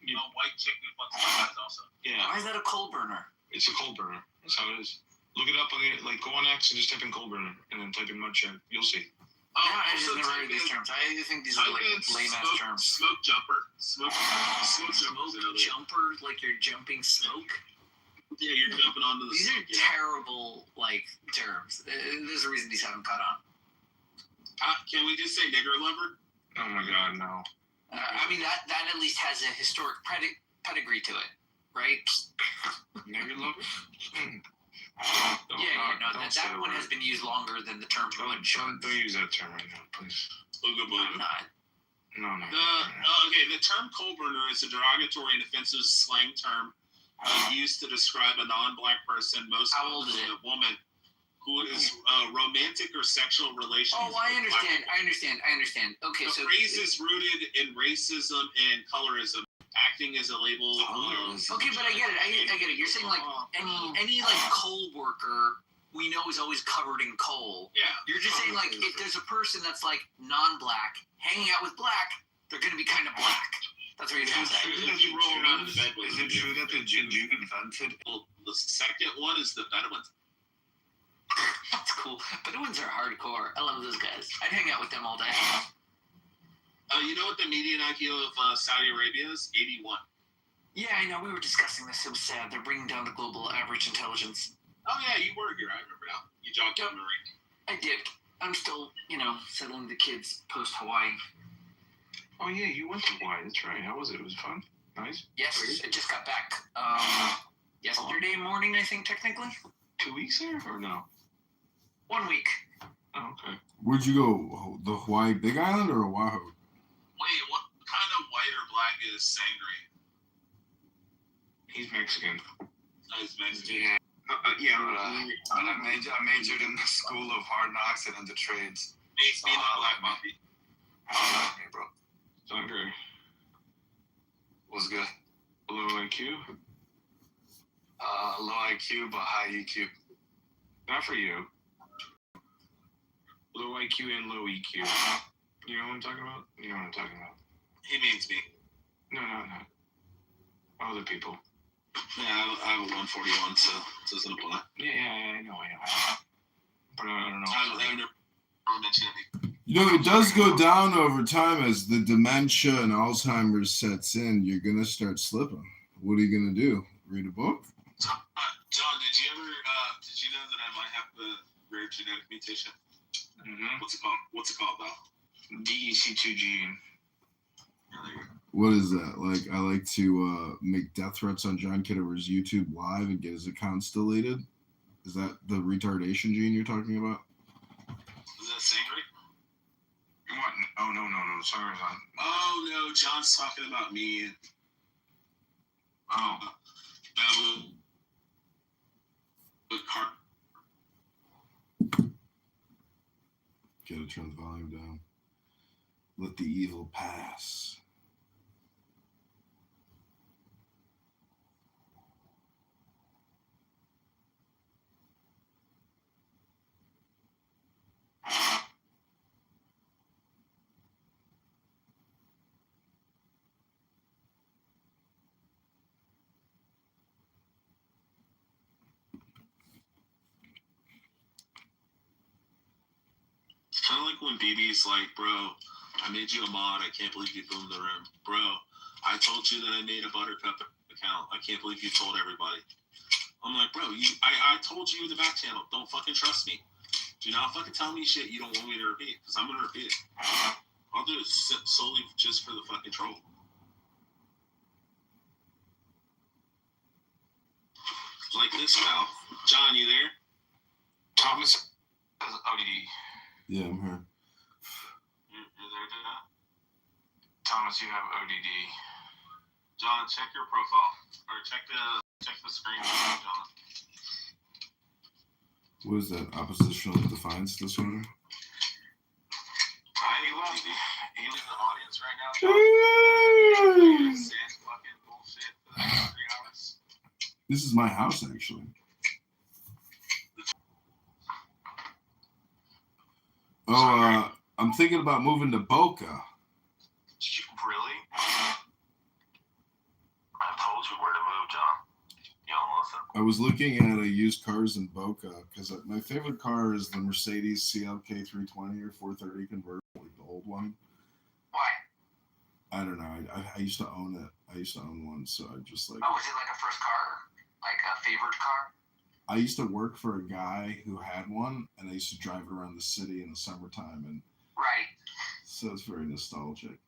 white chick who fucks black guys also. Yeah. Why is that a coal burner? It's a coal burner. That's how it is. Look it up on go on X and just type in coal burner and then type in mud shark. You'll see. I just never heard these terms. I think these are like lame-ass terms. Smoke jumper. Smoke jumper, like you're jumping smoke? Yeah, you're jumping onto the These are terrible, terms. There's a reason these haven't caught on. Can we just say nigger lover? Oh my god, no. I mean, that at least has a historic pedigree to it, right? Nigger lover? That one has been used longer than the term mud shark. Don't use that term right now, please. I'm not. No. The term coal burner is a derogatory and offensive slang term used to describe a non-black person, most commonly a woman, who is romantic or sexual relations. Oh, I understand. Okay, the phrase is rooted in racism and colorism, acting as a label. Okay, but I get it. You're saying any coal worker we know is always covered in coal. Yeah. You're just saying if there's a person that's non-black hanging out with black, they're gonna be kind of black. That's what you're Is saying. it true that you roll around in the bed with? Is it true that the Jinju invented? Well, the second one is the Bedouins. That's cool. Bedouins are hardcore. I love those guys. I'd hang out with them all day. You know what the median IQ of Saudi Arabia is? 81. Yeah, I know. We were discussing this. It was sad. They're bringing down the global average intelligence. Oh yeah, you were here. I remember now. You jogged down the ring. I did. I'm still, settling the kids post Hawaii. Oh yeah, you went to Hawaii. That's right. How was it? It was fun. Nice. Yes, I just got back. Yesterday morning, I think, technically. 2 weeks there or no? 1 week. Oh, okay. Where'd you go? The Hawaii Big Island or Oahu? Wait, what kind of white or black is Sangre? He's Mexican. He's Mexican. Yeah. But I majored in the School of Hard Knocks and into trades. Makes me the black monkey. Hey, bro. Sangre. What's good? Low IQ? Low IQ, but high EQ. Not for you. Low IQ and low EQ. You know what I'm talking about? You know what I'm talking about. He means me. No. Other people. Yeah, I have a 141, so it doesn't apply. Yeah, I know. But I don't know. I've never mentioned anything. It does go down over time as the dementia and Alzheimer's sets in. You're going to start slipping. What are you going to do? Read a book? John, did you know that I might have a rare genetic mutation? Mm-hmm. What's it called, though? DEC2 gene. What is that? Like, I like to make death threats on John Kitover's YouTube live and get his accounts deleted. Is that the retardation gene you're talking about? Is that Sangre? What? Oh, no. Sorry, John. Oh, no. John's talking about me. Gotta turn the volume down. Let the evil pass. Kind of like when BB's like, bro, I made you a mod. I can't believe you boomed the room. Bro, I told you that I made a Buttercup account. I can't believe you told everybody. I'm like, bro, I told you in the back channel. Don't fucking trust me. Do not fucking tell me shit you don't want me to repeat, because I'm going to repeat it. I'll do it solely just for the fucking troll. Like this, pal. John, you there? Thomas has ODD. Yeah, I'm here. You're there, John? Thomas, you have ODD. John, check your profile. Or check the screen, John. What is that? Oppositional defiance disorder? He's in the audience right now, John. Saying fucking bullshit for the next 3 hours. This is my house, actually. Oh, I'm thinking about moving to Boca. Really? I told you where to move, John. You don't listen. I was looking at used cars in Boca because my favorite car is the Mercedes CLK 320 or 430 convertible, like the old one. Why? I don't know. I used to own it. I used to own one, so I just like. Oh, is it like a first car? Like a favorite car? I used to work for a guy who had one, and I used to drive it around the city in the summertime, and right. So it's very nostalgic.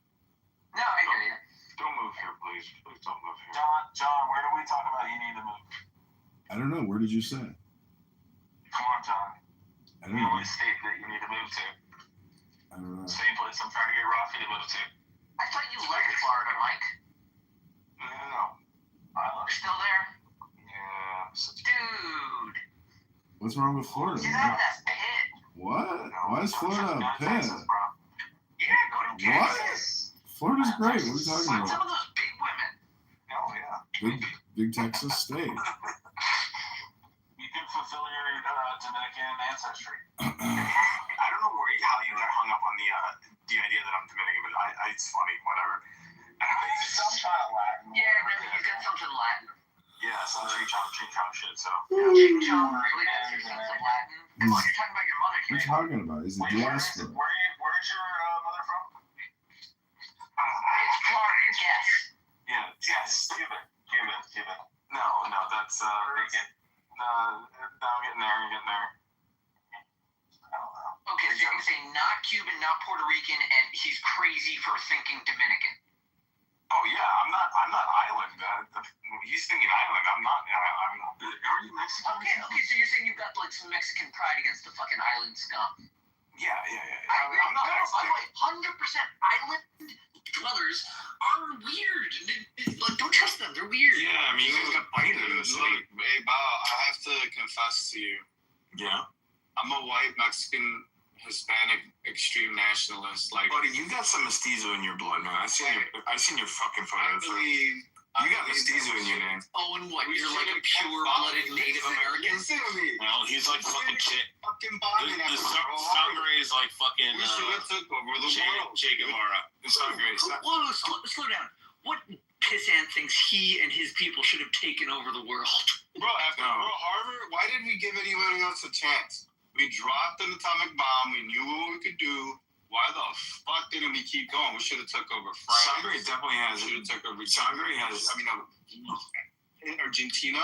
No, I hear you. Don't move here, please. Please don't move here. John, where do we talk about you need to move? I don't know. Where did you say? Come on, John. I don't You know. always state that you need to move to. I don't know. Same place I'm trying to get Rafi to move to. I thought you left Florida, Mike. No. You're still there? Yeah. Dude. What's wrong with Florida? Get out of that pit. What? Why is Florida a pit? Yeah, go to Texas. Florida's great. What are you talking Find about? some of those big women. Oh, yeah. Big Texas state. You can fulfill your Dominican ancestry. I don't know how you got hung up on the idea that I'm Dominican, but it's funny, whatever. some kind of Latin. Yeah, maybe he's got something Latin. Yeah, some ching chong shit. So. Ching chong, really? That's your sense of Latin? Come on, you're talking about your mother. What are you talking about? He's a diaspora. Where's your mother from? It's Florida, yes. Yeah, yes, Cuban. No, that's no, I'm getting there. I don't know. Okay, so you're saying not Cuban, not Puerto Rican, and he's crazy for thinking Dominican. Oh yeah, I'm not island. He's thinking island. I'm not. Are you Mexican? Okay, so you're saying you've got like some Mexican pride against the fucking island scum. Yeah. I'm not. By the way, 100% island dwellers are weird. Like, don't trust them. They're weird. Yeah, I mean, you guys got bited. Look, hey, Bao, I have to confess to you. Yeah. I'm a white Mexican Hispanic extreme nationalist. Like, buddy, you got some mestizo in your blood, man. I seen your fucking photos. You got mestizo in your name. Oh, and what? You're like a pure-blooded Native American? Listen to me. Well, he's like fucking shit. Fucking Bobby. The Sangre is like fucking. We should have took over the world. Che Guevara. The Sangre. Whoa, slow down. What pissant thinks he and his people should have taken over the world? Bro, Harvard, why didn't we give anybody else a chance? We dropped an atomic bomb. We knew what we could do. Why the fuck didn't we keep going? We should have took over France. Sangre definitely has. Should have took over. Sangre has. I mean, in Argentina,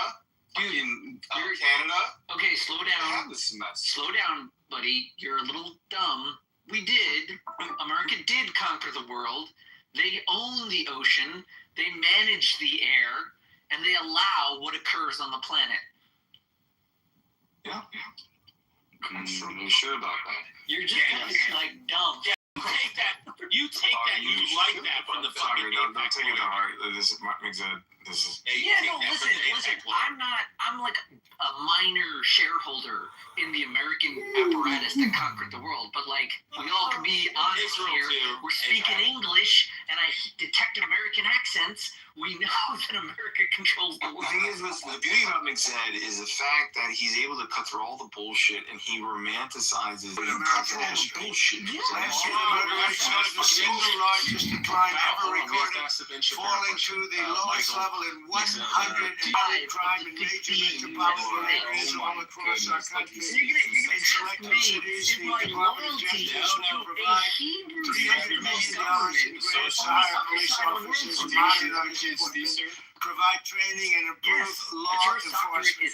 in Canada. Okay, slow down. This mess. Slow down, buddy. You're a little dumb. We did. America did conquer the world. They own the ocean. They manage the air, and they allow what occurs on the planet. Yeah. I'm sure about that. You're just like dumb. Yeah, you take that. You like that from the fucking. Don't take it to heart. This is. Yeah, no, listen. I'm like a minor shareholder in the American apparatus that conquered the world. But like, we all can be honest here. We're speaking English, and I detected American accents. We know that America controls the world. The thing is, the beauty about McZed is the fact that he's able to cut through all the bullshit, and he romanticizes American history. bullshit. Last year, the murder rate was the single largest decline ever recorded, falling to the lowest level in 100 crime in major metropolitan areas all across our country. In selected cities, the Department of Justice will provide $300 million in grants to hire police officers to modernize provide training and improve law enforcement.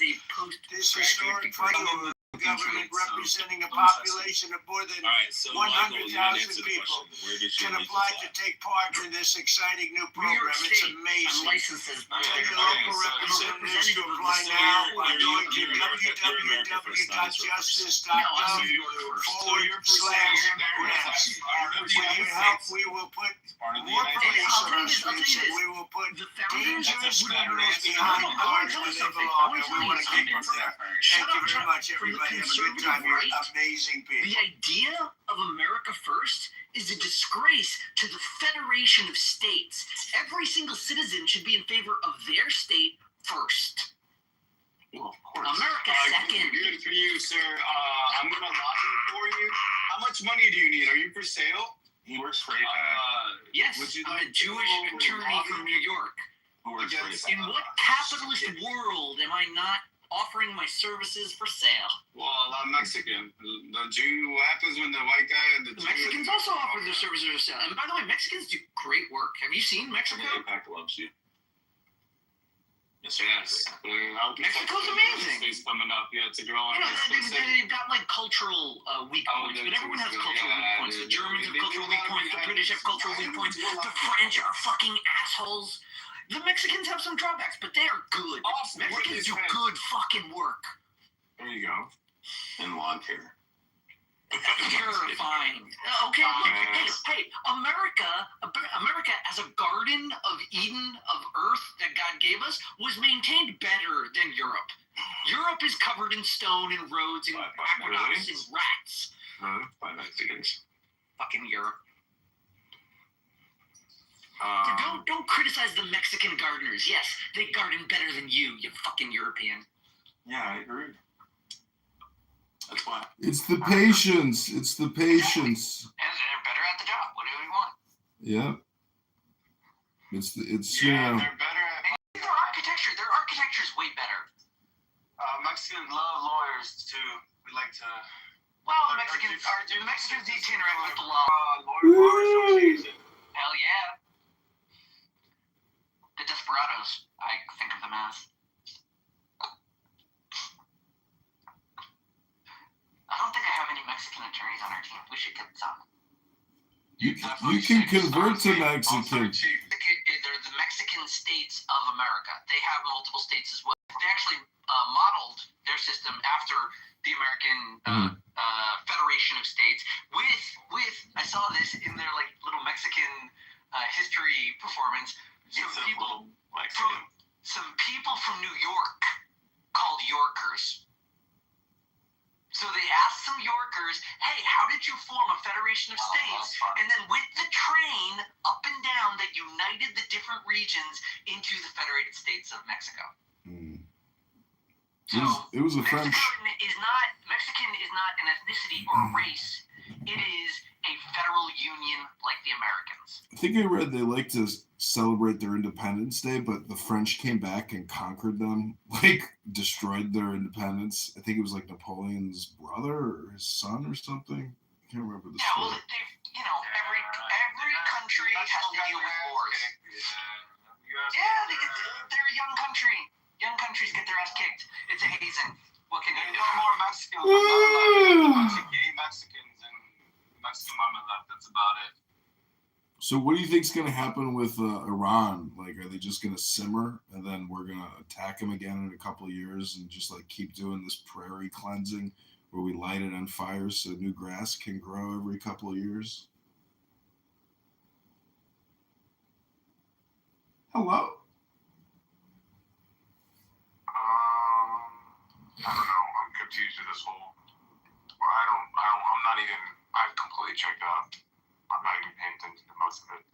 This historic funding of the government representing a population of more than 100,000 people can apply to take part in this exciting new program. It's amazing. Tell your local representatives to apply now by going to www.justice.gov/grants. With your help, we will put more police on our streets and we will put dangerous criminals behind bars where they belong, and we want to keep them there. Thank you very much, everybody. Have a good time. You're amazing people. The idea of America First is a disgrace to the Federation of States. Every single citizen should be in favor of their state first. Well, of course. America second. Good for you, sir. I'm gonna lobby for you. How much money do you need? Are you for sale? He works for Yes, I'm a Jewish attorney from New York. In what capitalist world am I not offering my services for sale? Well, I'm Mexican. The Jew, what happens when the white guy and the Mexicans also offer their services for sale. And by the way, Mexicans do great work. Have you seen Mexico? APAC loves you. Yes. Mexico's amazing. It's coming up. Yeah, it's a growing. They've got like cultural weak points, but everyone has cultural weak points. The Germans have cultural weak points. The British have cultural weak points. The French are fucking assholes. The Mexicans have some drawbacks, but they are good. Mexicans do good fucking work. There you go. And lawn care. Terrifying. Okay, hey, America as a garden of Eden of Earth that God gave us was maintained better than Europe. Europe is covered in stone and roads and aqueducts and rats. By Mexicans. Fucking Europe. So don't criticize the Mexican gardeners. Yes, they garden better than you fucking European. Yeah, I agree. That's why. It's the patience. It's the patience. And they're better at the job. What do we want? Yeah. It's Yeah, they're better at. Their architecture is way better. Mexicans love lawyers too. We like to. Well, the Mexicans need to interact with the law. Lawyer Association. Hell yeah. The Desperados, I think of them as. I don't think I have any Mexican attorneys on our team. We should get some. You can convert to Mexican. They're the Mexican states of America. They have multiple states as well. They actually modeled their system after the American Federation of States. With I saw this in their like little Mexican history performance. Some people from New York called Yorkers. So they asked some Yorkers, hey, how did you form a federation of states? And then with the train up and down that united the different regions into the Federated States of Mexico. So it was a French. Mexican is not an ethnicity or a race. It is a federal union like the Americans. I think I read they like to celebrate their Independence Day, but the French came back and conquered them, like destroyed their independence. I think it was like Napoleon's brother or his son or something. I can't remember the story. Well, every country has to deal with wars. Yeah, they're a young country. Young countries get their ass kicked. It's amazing. What can you do? No more Mexicans. A bunch of gay Mexicans and Mexican women left. That's about it. So what do you think's going to happen with Iran? Like, are they just going to simmer and then we're going to attack them again in a couple of years and just like keep doing this prairie cleansing where we light it on fire so new grass can grow every couple of years? Hello? I don't know. I'm confused with this whole. I'm not even. I've completely checked out. I'm not even paying attention to most of it.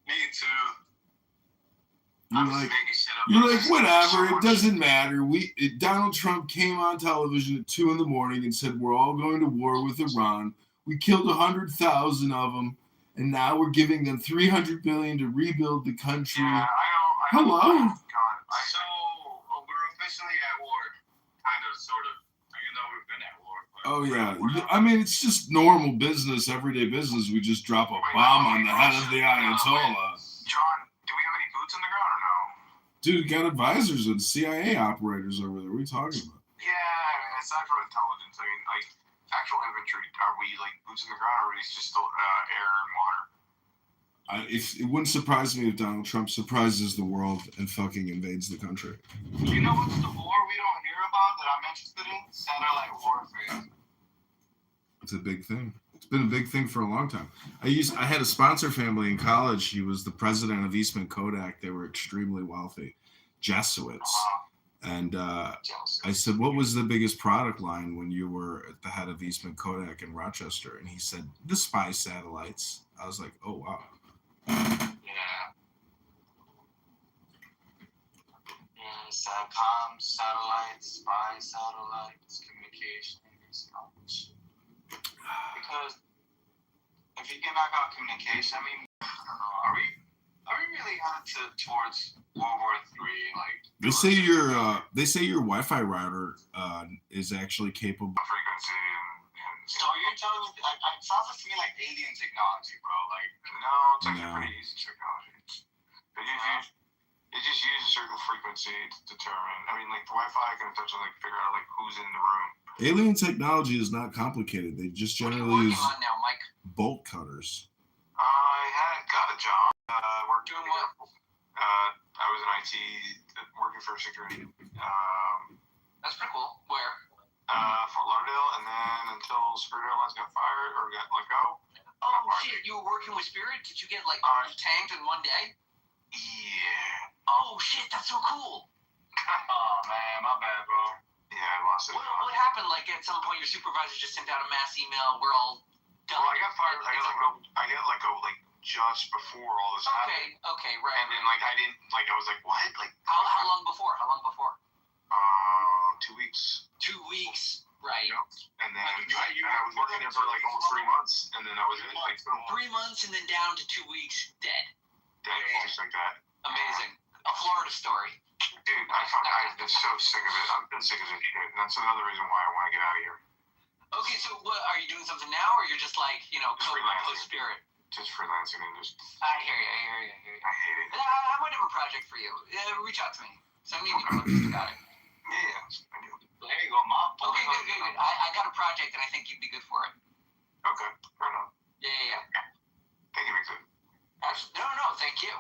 Me too. You're like, whatever, it doesn't matter. Donald Trump came on television at 2 a.m. and said we're all going to war with Iran. We killed 100,000 of them, and now we're giving them $300 billion to rebuild the country. Yeah, I Hello. So we're officially at war, kind of, sort of. Even though we've been at war. Oh yeah, I mean it's just normal business, everyday business. We just drop a bomb on the head of the Ayatollah. John, do we have any boots on the ground or no? Dude, got advisors and CIA operators over there. What are you talking about? Yeah, I mean, aside from intelligence, I mean, like actual infantry, are we like boots on the ground, or are we just still air and water? It wouldn't surprise me if Donald Trump surprises the world and fucking invades the country. You know what's the war we don't hear about that I'm interested in? Satellite warfare. It's a big thing. It's been a big thing for a long time. I had a sponsor family in college. He was the president of Eastman Kodak. They were extremely wealthy, Jesuits. And I said, what was the biggest product line when you were at the head of Eastman Kodak in Rochester? And he said, the spy satellites. I was like, oh, wow. Yeah. Satcoms, satellites, spy satellites, communications, because if you can knock out communication, I mean, I don't know, are we really headed towards World War III? Like they say your Wi-Fi router is actually capable. Frequency so you're telling me, it sounds like to me like alien technology, bro. Like, no, it's actually pretty easy technology. It just uses a certain frequency to determine. I mean, like the Wi-Fi can essentially like figure out like who's in the room. Alien technology is not complicated. They just generally use now, Mike? bolt cutters. I got a job. Working. Doing what? I was in IT, working for security. That's pretty cool. Where? Fort Lauderdale, and then until Spirit Airlines got fired or got let go. Oh shit! You were working with Spirit? Did you get like tanked in one day? Yeah. Oh shit! That's so cool. Oh man, my bad, bro. Yeah, I lost it. What happened? Like at some point, your supervisor just sent out a mass email. We're all done. Well, I got fired. I got let go like just before all this happened. Okay, right. And then like I didn't like I was like what like how long before? 2 weeks. 2 weeks, right? Yep. And then I was working there for like almost 3 months, and then I was in like boom. 3 months and then down to 2 weeks dead. Just like that. Amazing. A Florida story. Dude, I'm just so sick of it. I've been sick of this shit. And that's another reason why I want to get out of here. Okay, so what, are you doing something now, or you're just like, close spirit? Just freelancing and just... I hear you. I hate it. I might have a project for you. Reach out to me. Send me an email. Got it. Yeah, I do. There you go, Mom. Okay, good. I got a project, and I think you'd be good for it. Okay, right on. Yeah. Thank you, Mixon. No, thank you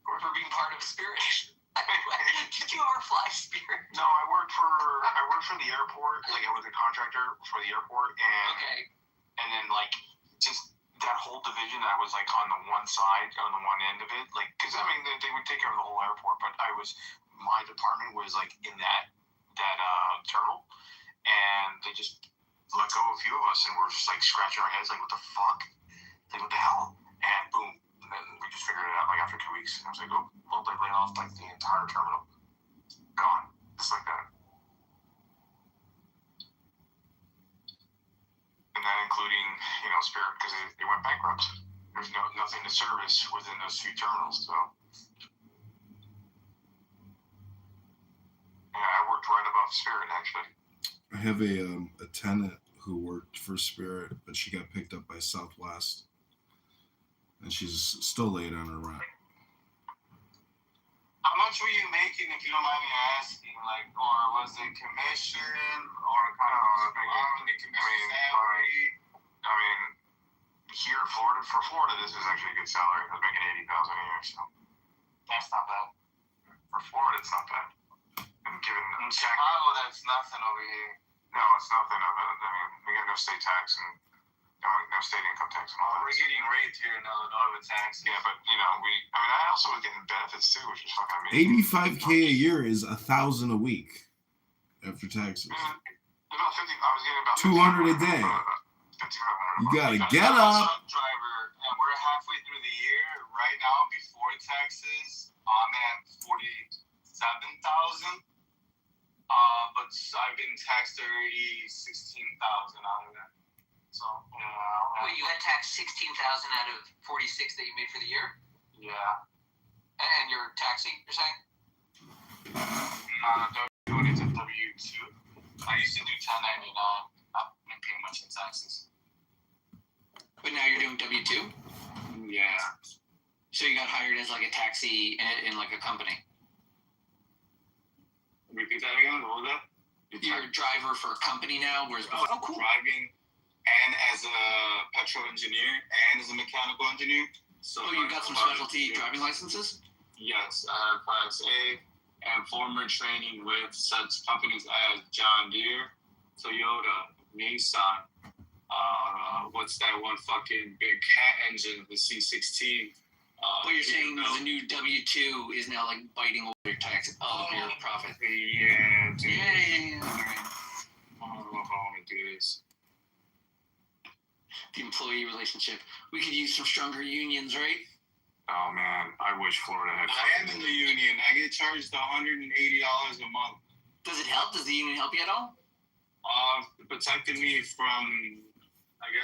for being part of Spirit. Did you ever fly Spirit? No, I worked for the airport. Like, I was a contractor for the airport, and then like just that whole division, I was like on the one side, on the one end of it, like, because I mean they would take care of the whole airport, but my department was like in that terminal, and they just let go of a few of us, and we're just like scratching our heads, like, what the fuck, like, what the hell, and boom. And then we just figured it out like after 2 weeks. I was like, oh, well, they laid off like the entire terminal. Gone. Just like that. And that including, Spirit, because they went bankrupt. There's nothing to service within those few terminals, so. Yeah, I worked right above Spirit, actually. I have a tenant who worked for Spirit, but she got picked up by Southwest. And she's still late on her rent. How much were you making, if you don't mind me asking? Like, or was it commission, or kind of hourly commission salary? I mean, here in Florida, for Florida, this is actually a good salary. I was making $80,000 a year, so That's not bad. for Florida, it's not bad. And given In Chicago, that's nothing over here. no, it's nothing of it. I mean, we got no state tax and no state income tax and all that. We're getting raped here in Illinois with taxes. Yeah, but I also was getting benefits too, which is fucking amazing. $85K a year is $1,000 a week after taxes. About 50. I was getting about 200 a day. $5,500. You gotta I'm get a up. truck driver, and we're halfway through the year. Right now, before taxes, I'm at 47,000. But I've been taxed already 16,000 out of that. So Wait, you had taxed 16,000 out of 46 that you made for the year, yeah. and you're taxing. You're saying? Doing it to W-2. I used to do 1099. I've been paying much in taxes. But now you're doing W-2. Yeah. So you got hired as like a taxi in like a company. Repeat that again. What was that? You're a driver for a company now. Whereas cool. Driving, and as a petrol engineer, and as a mechanical engineer. So you got some specialty driving licenses? Yes, I have Class A and former training with such companies as John Deere, Toyota, Nissan. What's that one fucking big cat engine, the C16? What you're saying is the new W-2 is now like biting over your tax of your profit. Yeah, dude. Yeah. I don't know if I want to do this. The employee relationship. We could use some stronger unions, right? Oh man, I wish Florida had. I am in the union. I get charged $180 a month. Does it help? Does the union help you at all? Protected me from. Why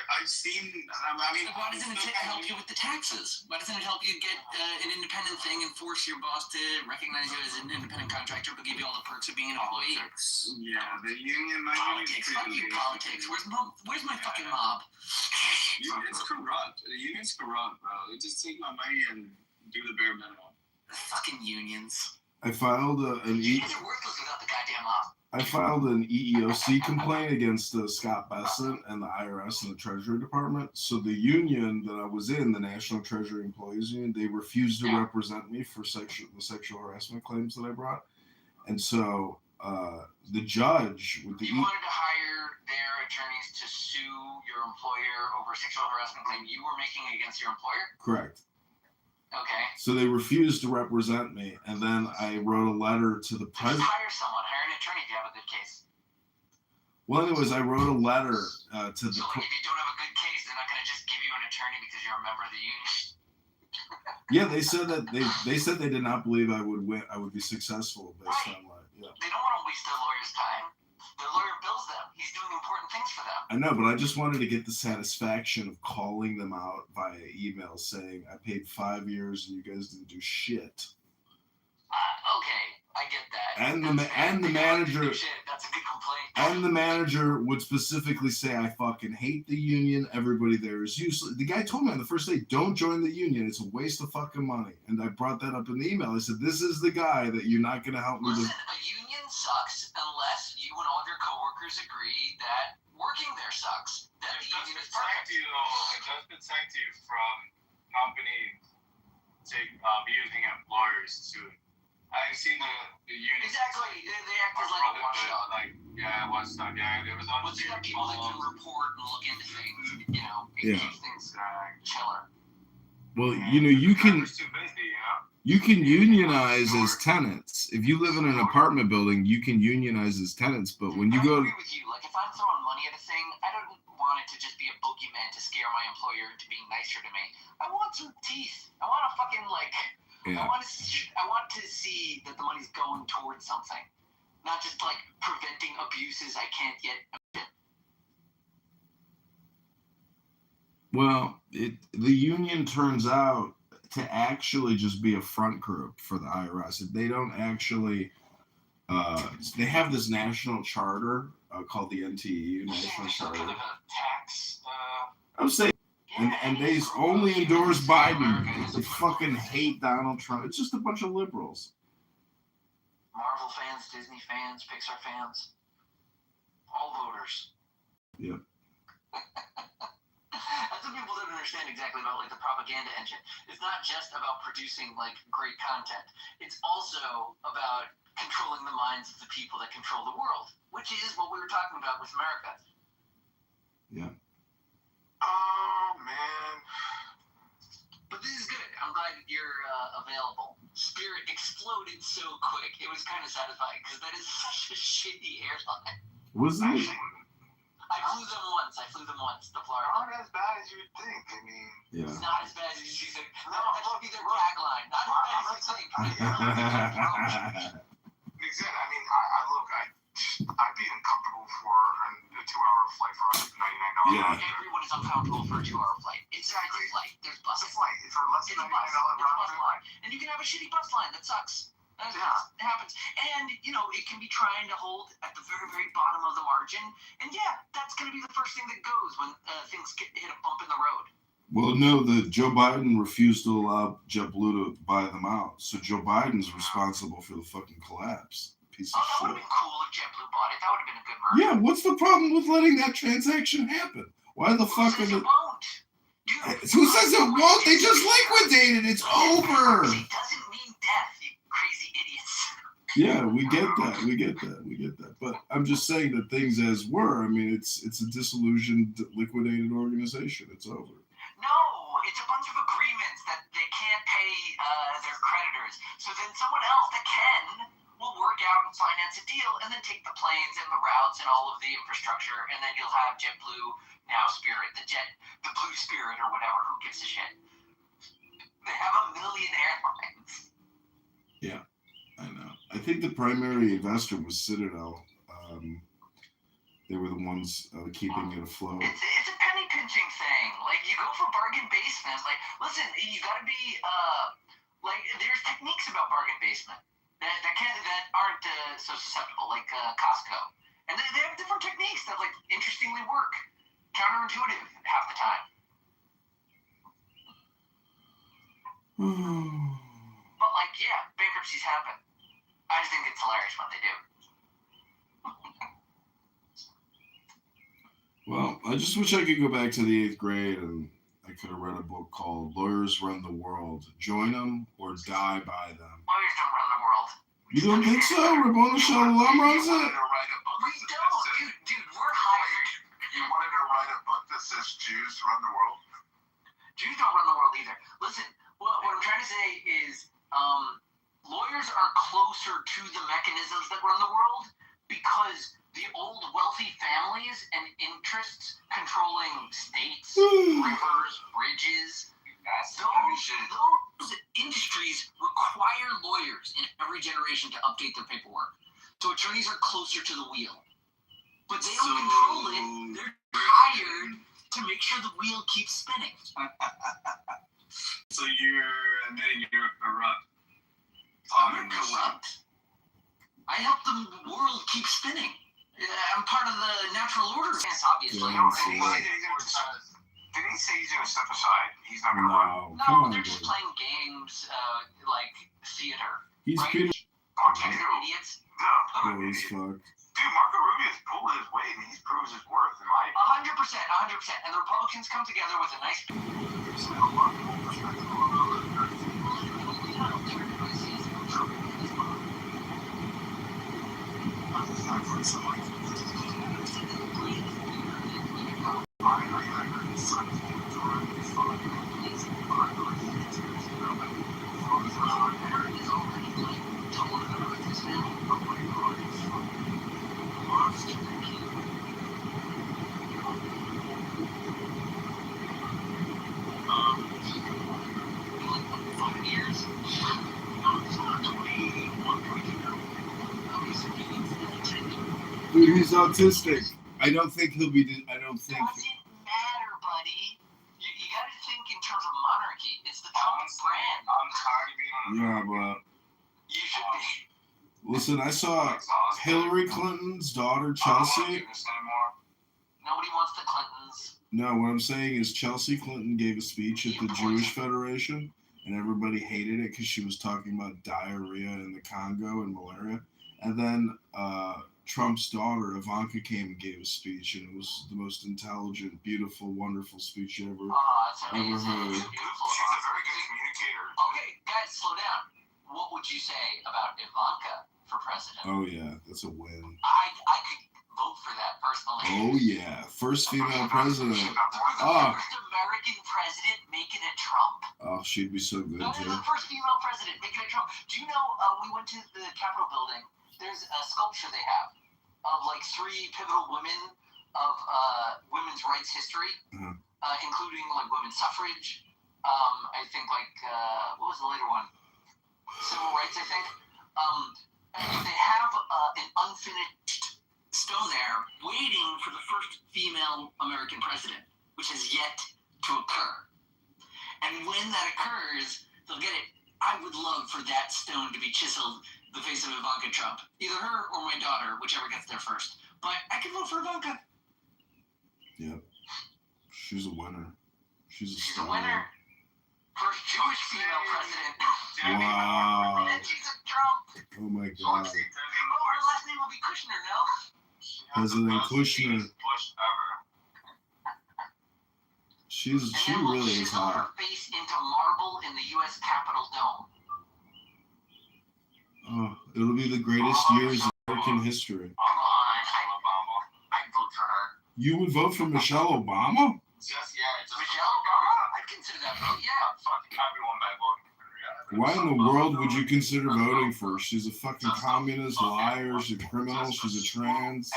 doesn't it help you with the taxes? Why doesn't it help you get an independent thing and force your boss to recognize you as an independent contractor but give you all the perks of being an employee? Yeah, the union. Politics. Fuck you, politics. Where's my fucking mob? It's corrupt. The union's corrupt, bro. They just take my money and do the bare minimum. The fucking unions. I filed Unions are worthless without the goddamn mob. I filed an EEOC complaint against Scott Bessent and the IRS and the Treasury Department. So the union that I was in, the National Treasury Employees Union, they refused to represent me for the sexual harassment claims that I brought. And so the judge with the You wanted to hire their attorneys to sue your employer over a sexual harassment claim you were making against your employer? Correct. Okay. So they refused to represent me, and then I wrote a letter to the Just president. hire someone. Hire an attorney if you have a good case. Well, anyways, I wrote a letter to the. So, like, if you don't have a good case, they're not going to just give you an attorney because you're a member of the union. Yeah, they said that they said they did not believe I would win. I would be successful based on my. Yeah. They don't want to waste their lawyer's time. Their lawyer bills them. He's doing important things for them. I know, but I just wanted to get the satisfaction of calling them out via email saying, I paid 5 years and you guys didn't do shit. Okay, I get that. And the manager... That's a good complaint. And the manager would specifically say, I fucking hate the union. Everybody there is useless. The guy told me on the first day, don't join the union. It's a waste of fucking money. And I brought that up in the email. I said, this is the guy that you're not going to help me with. Listen, a union sucks unless you and all of your coworkers agree that working there sucks. That the union is perfect. It does protect you from companies using employers to... I've seen the union. Exactly. They act as like a watchdog. Watchdog. Yeah, there was once you have people that can report and look into things, you know, it keeps things chiller. Well, you know, you can unionize as tenants. If you live in an apartment building, you can unionize as tenants. But when you go, I agree with you. Like, if I'm throwing money at a thing, I don't want it to just be a boogeyman to scare my employer into being nicer to me. I want some teeth. I want to fucking Yeah. I want to see that the money's going towards something, not just like preventing abuses I can't get. Well, the union turns out to actually just be a front group for the IRS. They don't actually. They have this national charter called the NTE, National Charter. Tax. I'm saying. And they only endorse Biden. They fucking hate Donald Trump. It's just a bunch of liberals. Marvel fans, Disney fans, Pixar fans, all voters. Yep. That's what people don't understand exactly about like the propaganda engine. It's not just about producing like great content. It's also about controlling the minds of the people that control the world, which is what we were talking about with America. Yeah. Oh, man. But this is good. I'm glad you're available. Spirit exploded so quick. It was kind of satisfying because that is such a shitty airline. Was it? I flew them once. The Florida. Not as bad as you would think. I mean, yeah. It's not as bad as you think. No, that should be their tagline. Not as bad as you think. Exactly. I mean, I'd be uncomfortable for a 2-hour flight for $99. Yeah. Everyone is uncomfortable for a 2-hour flight. Exactly. It's a flight. There's buses. It's a flight. For less than $99 round trip. And you can have a shitty bus line. That sucks. It happens. And, you know, it can be trying to hold at the very, very bottom of the margin. And, yeah, that's going to be the first thing that goes when things hit a bump in the road. Well, no, Joe Biden refused to allow JetBlue to buy them out. So Joe Biden's responsible for the fucking collapse. Piece of that shit. would have been cool if JetBlue bought it. That would have been a good merger. Yeah, what's the problem with letting that transaction happen? Why the fuck are the... Who says it won't? They just liquidated. It's over. It doesn't mean death, you crazy idiots. Yeah, we get that. But I'm just saying that things as were. I mean, it's a disillusioned, liquidated organization. It's over. No, it's a bunch of agreements that they can't pay their creditors. So then someone else that can will work out and finance a deal and then take the planes and the routes and all of the infrastructure, and then you'll have JetBlue, now Spirit, the Blue Spirit or whatever. Who gives a shit? They have 1 million airlines. Yeah, I know. I think the primary investor was Citadel. They were the ones keeping it afloat. It's a penny pinching thing. Like, you go for bargain basement. Like, listen, you got to be there's techniques about bargain basement that aren't so susceptible, like Costco. And they have different techniques that, like, interestingly work. Counterintuitive half the time. But, like, yeah, bankruptcies happen. I just think it's hilarious when they do. Well, I just wish I could go back to the 8th grade and I could have read a book called Lawyers Run the World. Join them or die by them. Lawyers don't run the world. You don't think so? Ramona Shalom runs it? We don't. Dude, we're hired. You wanted to write a book that says Jews run the world? Jews don't run the world either. Listen, what I'm trying to say is lawyers are closer to the mechanisms that run the world because the old wealthy families and interests controlling states, rivers, bridges, those industries require lawyers in every generation to update their paperwork. So attorneys are closer to the wheel. but they don't control it. They're hired to make sure the wheel keeps spinning. So you're admitting you're corrupt. I'm not corrupt. I help the world keep spinning. I'm part of the natural order. Yes, obviously. Did he say he's going to step aside? He's not going to run. No, they're just playing games like theater. He's right? Peter. Idiots. Oh, he's fucked. Dude, Marco Rubio's pulling his weight and he's proves his worth in my 100%. And the Republicans come together with a nice. Dude, he's autistic. I don't think he'll be. I don't think. Doesn't matter, buddy. You got to think in terms of monarchy. It's the Trump brand. I'm tired of being Yeah, but You should be. listen, I saw Hillary Clinton's daughter, Chelsea. Nobody wants the Clintons. No, what I'm saying is Chelsea Clinton gave a speech at the Jewish Federation, and everybody hated it because she was talking about diarrhea in the Congo and malaria. And then Trump's daughter, Ivanka, came and gave a speech, and it was the most intelligent, beautiful, wonderful speech you ever heard. She's a very good communicator. Okay, guys, slow down. What would you say about Ivanka for president? Oh, yeah, that's a win. I could vote for that personally. Oh, yeah, first female president. The Oh, first American president making it Trump. oh, she'd be so good, No, too. the first female president making it Trump. Do you know, we went to the Capitol building. There's a sculpture they have of like 3 pivotal women of women's rights history, including like women's suffrage. I think like, what was the later one? Civil rights, I think. And they have an unfinished stone there waiting for the first female American president, which has yet to occur. And when that occurs, they'll get it. I would love for that stone to be chiseled the face of Ivanka Trump. Either her or my daughter, whichever gets there first. But I could vote for Ivanka. Yep. She's a winner. She's a She's a star. winner. First Jewish female president. Wow. And she's a Trump. Oh, my God. Oh, her last name will be Kushner, no? President Kushner. Bush ever. She And then we'll really is chisel her hot. face into marble in the U.S. Capitol dome. Oh, it'll be the greatest years in American history. Come on, I'd vote for her. You would vote for Michelle Obama? Michelle Obama? I'd consider that vote, yeah. Fucking everyone by voting for her. Why in the world would you consider voting for her? She's a fucking communist, liar, she's a criminal, she's a trans.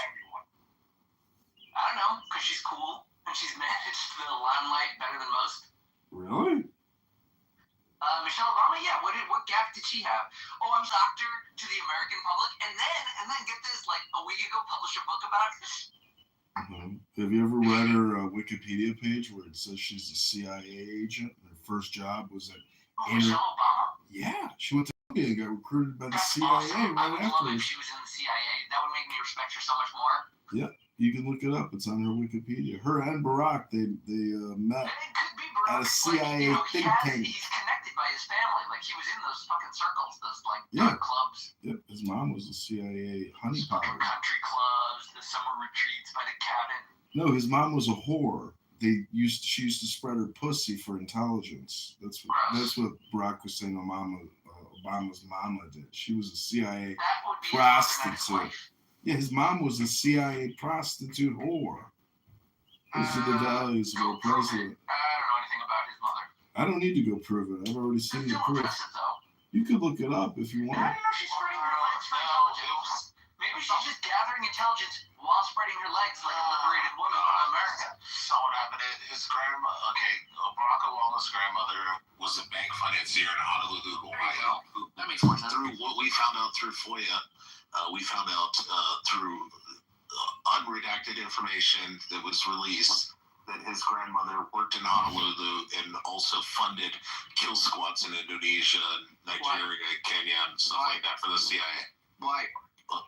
I don't know, because she's cool and she's managed the limelight better than most. Really? Michelle Obama, yeah. What gap did she have? Oh, I'm a doctor to the American public, and then get this, like a week ago, publish a book about it. Have you ever read her Wikipedia page where it says she's a CIA agent? Her first job was at Michelle Obama? Yeah, she went to India and got recruited by the CIA Awesome. I right would love after. if she was in the CIA. That would make me respect her so much more. Yeah, you can look it up. It's on her Wikipedia. Her and Barack, they met at a CIA think tank. He's connected by his family. Like he was in those fucking circles, those like Yeah. dark clubs, Yep, his mom was a CIA honeypot. country clubs, the summer retreats by the cabin. No, his mom was a whore. She used to spread her pussy for intelligence. That's what Barack was saying. Obama's mama did. She was a CIA prostitute. Yeah, his mom was a CIA prostitute whore. Those are the values of our president. I don't know anything about his mother. I don't need to go prove it. I've already seen the proof. You could look it up if you want. I don't know. She's spreading her legs for intelligence. Maybe she's just gathering intelligence while spreading her legs like a liberated woman from America. Saw what happened at his grandma. Okay, Barack Obama's grandmother was a bank financier in Honolulu, Hawaii. That makes more sense. Through what we found out through FOIA, we found out through unredacted information that was released that his grandmother worked in Honolulu and also funded kill squads in Indonesia, Nigeria, Kenya, and stuff like that for the CIA. Why?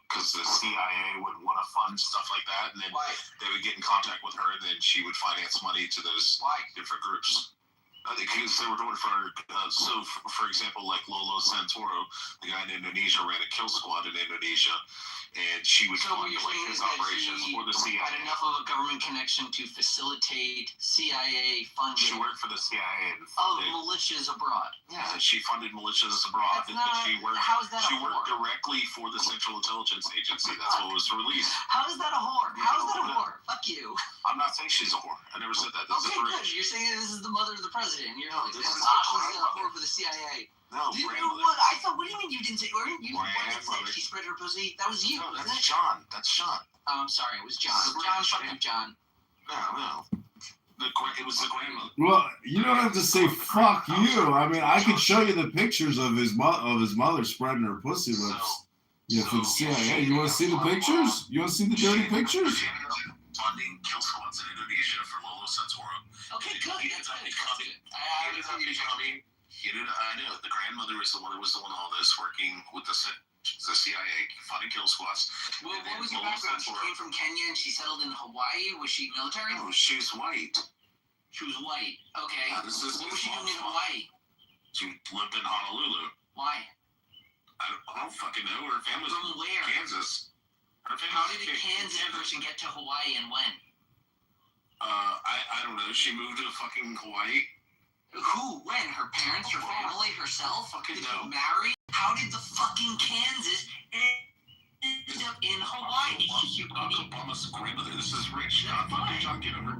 Because the CIA would want to fund stuff like that, and then they would get in contact with her, and then she would finance money to those different groups. Because they were doing for example, like Lolo Santoro, the guy in Indonesia, ran a kill squad in Indonesia, and she would fund like his operations for the CIA. Had enough of a government connection to facilitate CIA funding. She worked for the CIA of militias abroad. Yeah, she funded militias abroad. How is that she a worked whore? directly for the Central Intelligence Agency. That's what was released. How is that a whore? How is that a whore? Fuck you. I'm not saying she's a whore. I never said that. This Okay, is good. You're saying this is the mother of the president. You're like, this is she's the a whore for the CIA. No, Did you grandmother. what? I thought. What do you mean you didn't say? Weren't you the one that said she spread her pussy? That was you. No, wasn't that's it? John. That's John. Oh, I'm sorry. It was John. John, fuck you, John. No. It was the grandmother. Well, you don't have to say fuck you. I mean, I could show you the pictures of his mother spreading her pussy lips. Yeah, for the CIA. You want to see the pictures? You want to see the dirty pictures? Funding kill squads in Indonesia for Lolo Santoro. Okay, good. That's good. I know. The grandmother was the one that was doing all this, working with the CIA, funding kill squads. Well, what was your background? She came from Kenya and she settled in Hawaii. Was she military? No, she was white. She was white. Okay. Yeah, what was she doing in Hawaii? She lived in Honolulu. Why? I don't fucking know. Her family's from where? Kansas. How did a Kansas person get to Hawaii and when? I don't know. She moved to fucking Hawaii. Who? When? Her parents? Her family? Herself? Fucking did no. she marry? How did the fucking Kansas end up in Hawaii? You idiot. Obama's grandmother. This is rich. Not fucking John Kitover.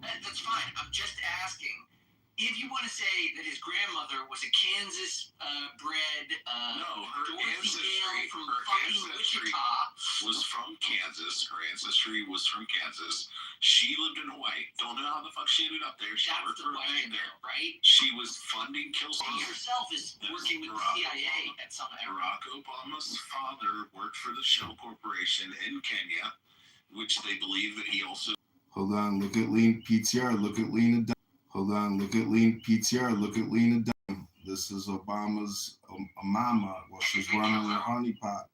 That's fine. I'm just asking. If you want to say that his grandmother was a Kansas bred no, her ancestry from fucking Wichita was from Kansas. Her ancestry was from Kansas. She lived in Hawaii. Don't know how the fuck she ended up there. She worked for a bank there, right? She was funding kill squads. She herself is working with the CIA at some point. Barack Obama's father worked for the Shell Corporation in Kenya, which they believe that he also. Hold on, look at Lean PTR, look at Lena Dunham. Hold on, look at Lean PTR, look at Lena Dunham. This is Obama's mama while she's running her honeypot.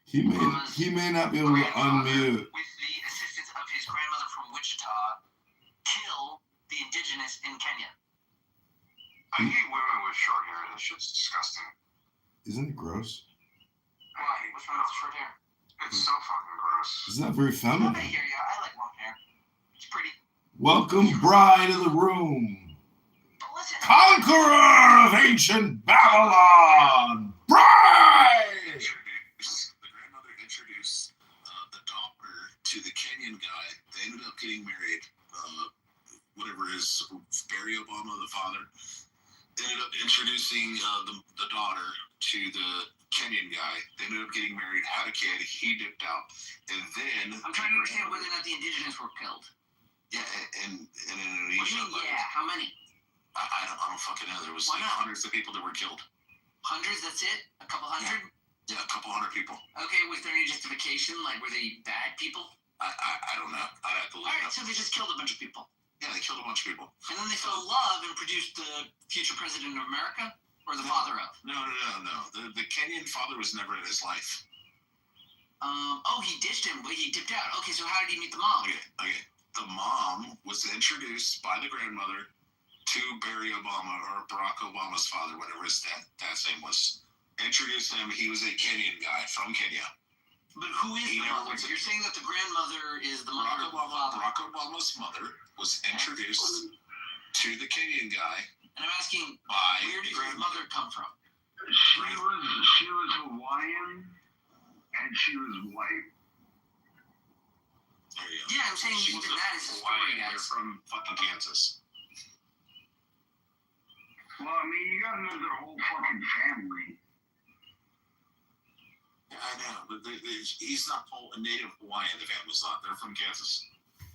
He may not be able to unmute. With the assistance of his grandmother from Wichita, kill the indigenous in Kenya. I hate women with short hair. That shit's disgusting. Isn't it gross? Why? What's wrong with short hair? It's so fucking gross. Isn't that very feminine? I hear ya. I like long hair. It's pretty. Welcome, bride of the room. Conqueror of ancient Babylon. Bride! The grandmother introduced the daughter to the Kenyan guy. They ended up getting married. Whatever his Barry Obama, the father, ended up introducing the daughter to the Kenyan guy. They ended up getting married, had a kid. He dipped out, and then I'm trying to understand whether or not the indigenous were killed. Yeah, in Indonesia. What do you mean? Yeah, how many? I don't fucking know. There was like hundreds of people that were killed. Hundreds? That's it? A couple hundred? Yeah, a couple hundred people. Okay, was there any justification? Like, were they bad people? I don't know. I have to look it up. So they just killed a bunch of people. Yeah, they killed a bunch of people. And then they fell in love and produced the future president of America? Or the father of? No. The Kenyan father was never in his life. He ditched him, but he dipped out. Okay, so how did he meet the mom? Okay. The mom was introduced by the grandmother to Barry Obama, or Barack Obama's father, whatever his dad's name was. Introduced him. He was a Kenyan guy from Kenya. But who is the mother? You're saying that the grandmother is the mother of the father. Barack Obama's mother was introduced to the Kenyan guy. And I'm asking, where did his mother come from? She was Hawaiian, and she was white. There you go. Yeah, I'm saying even that is a story, guys. They're from fucking Kansas. Well, I mean, you gotta know their whole fucking family. Yeah, I know, but he's not a native Hawaiian. The family's not. They're from Kansas.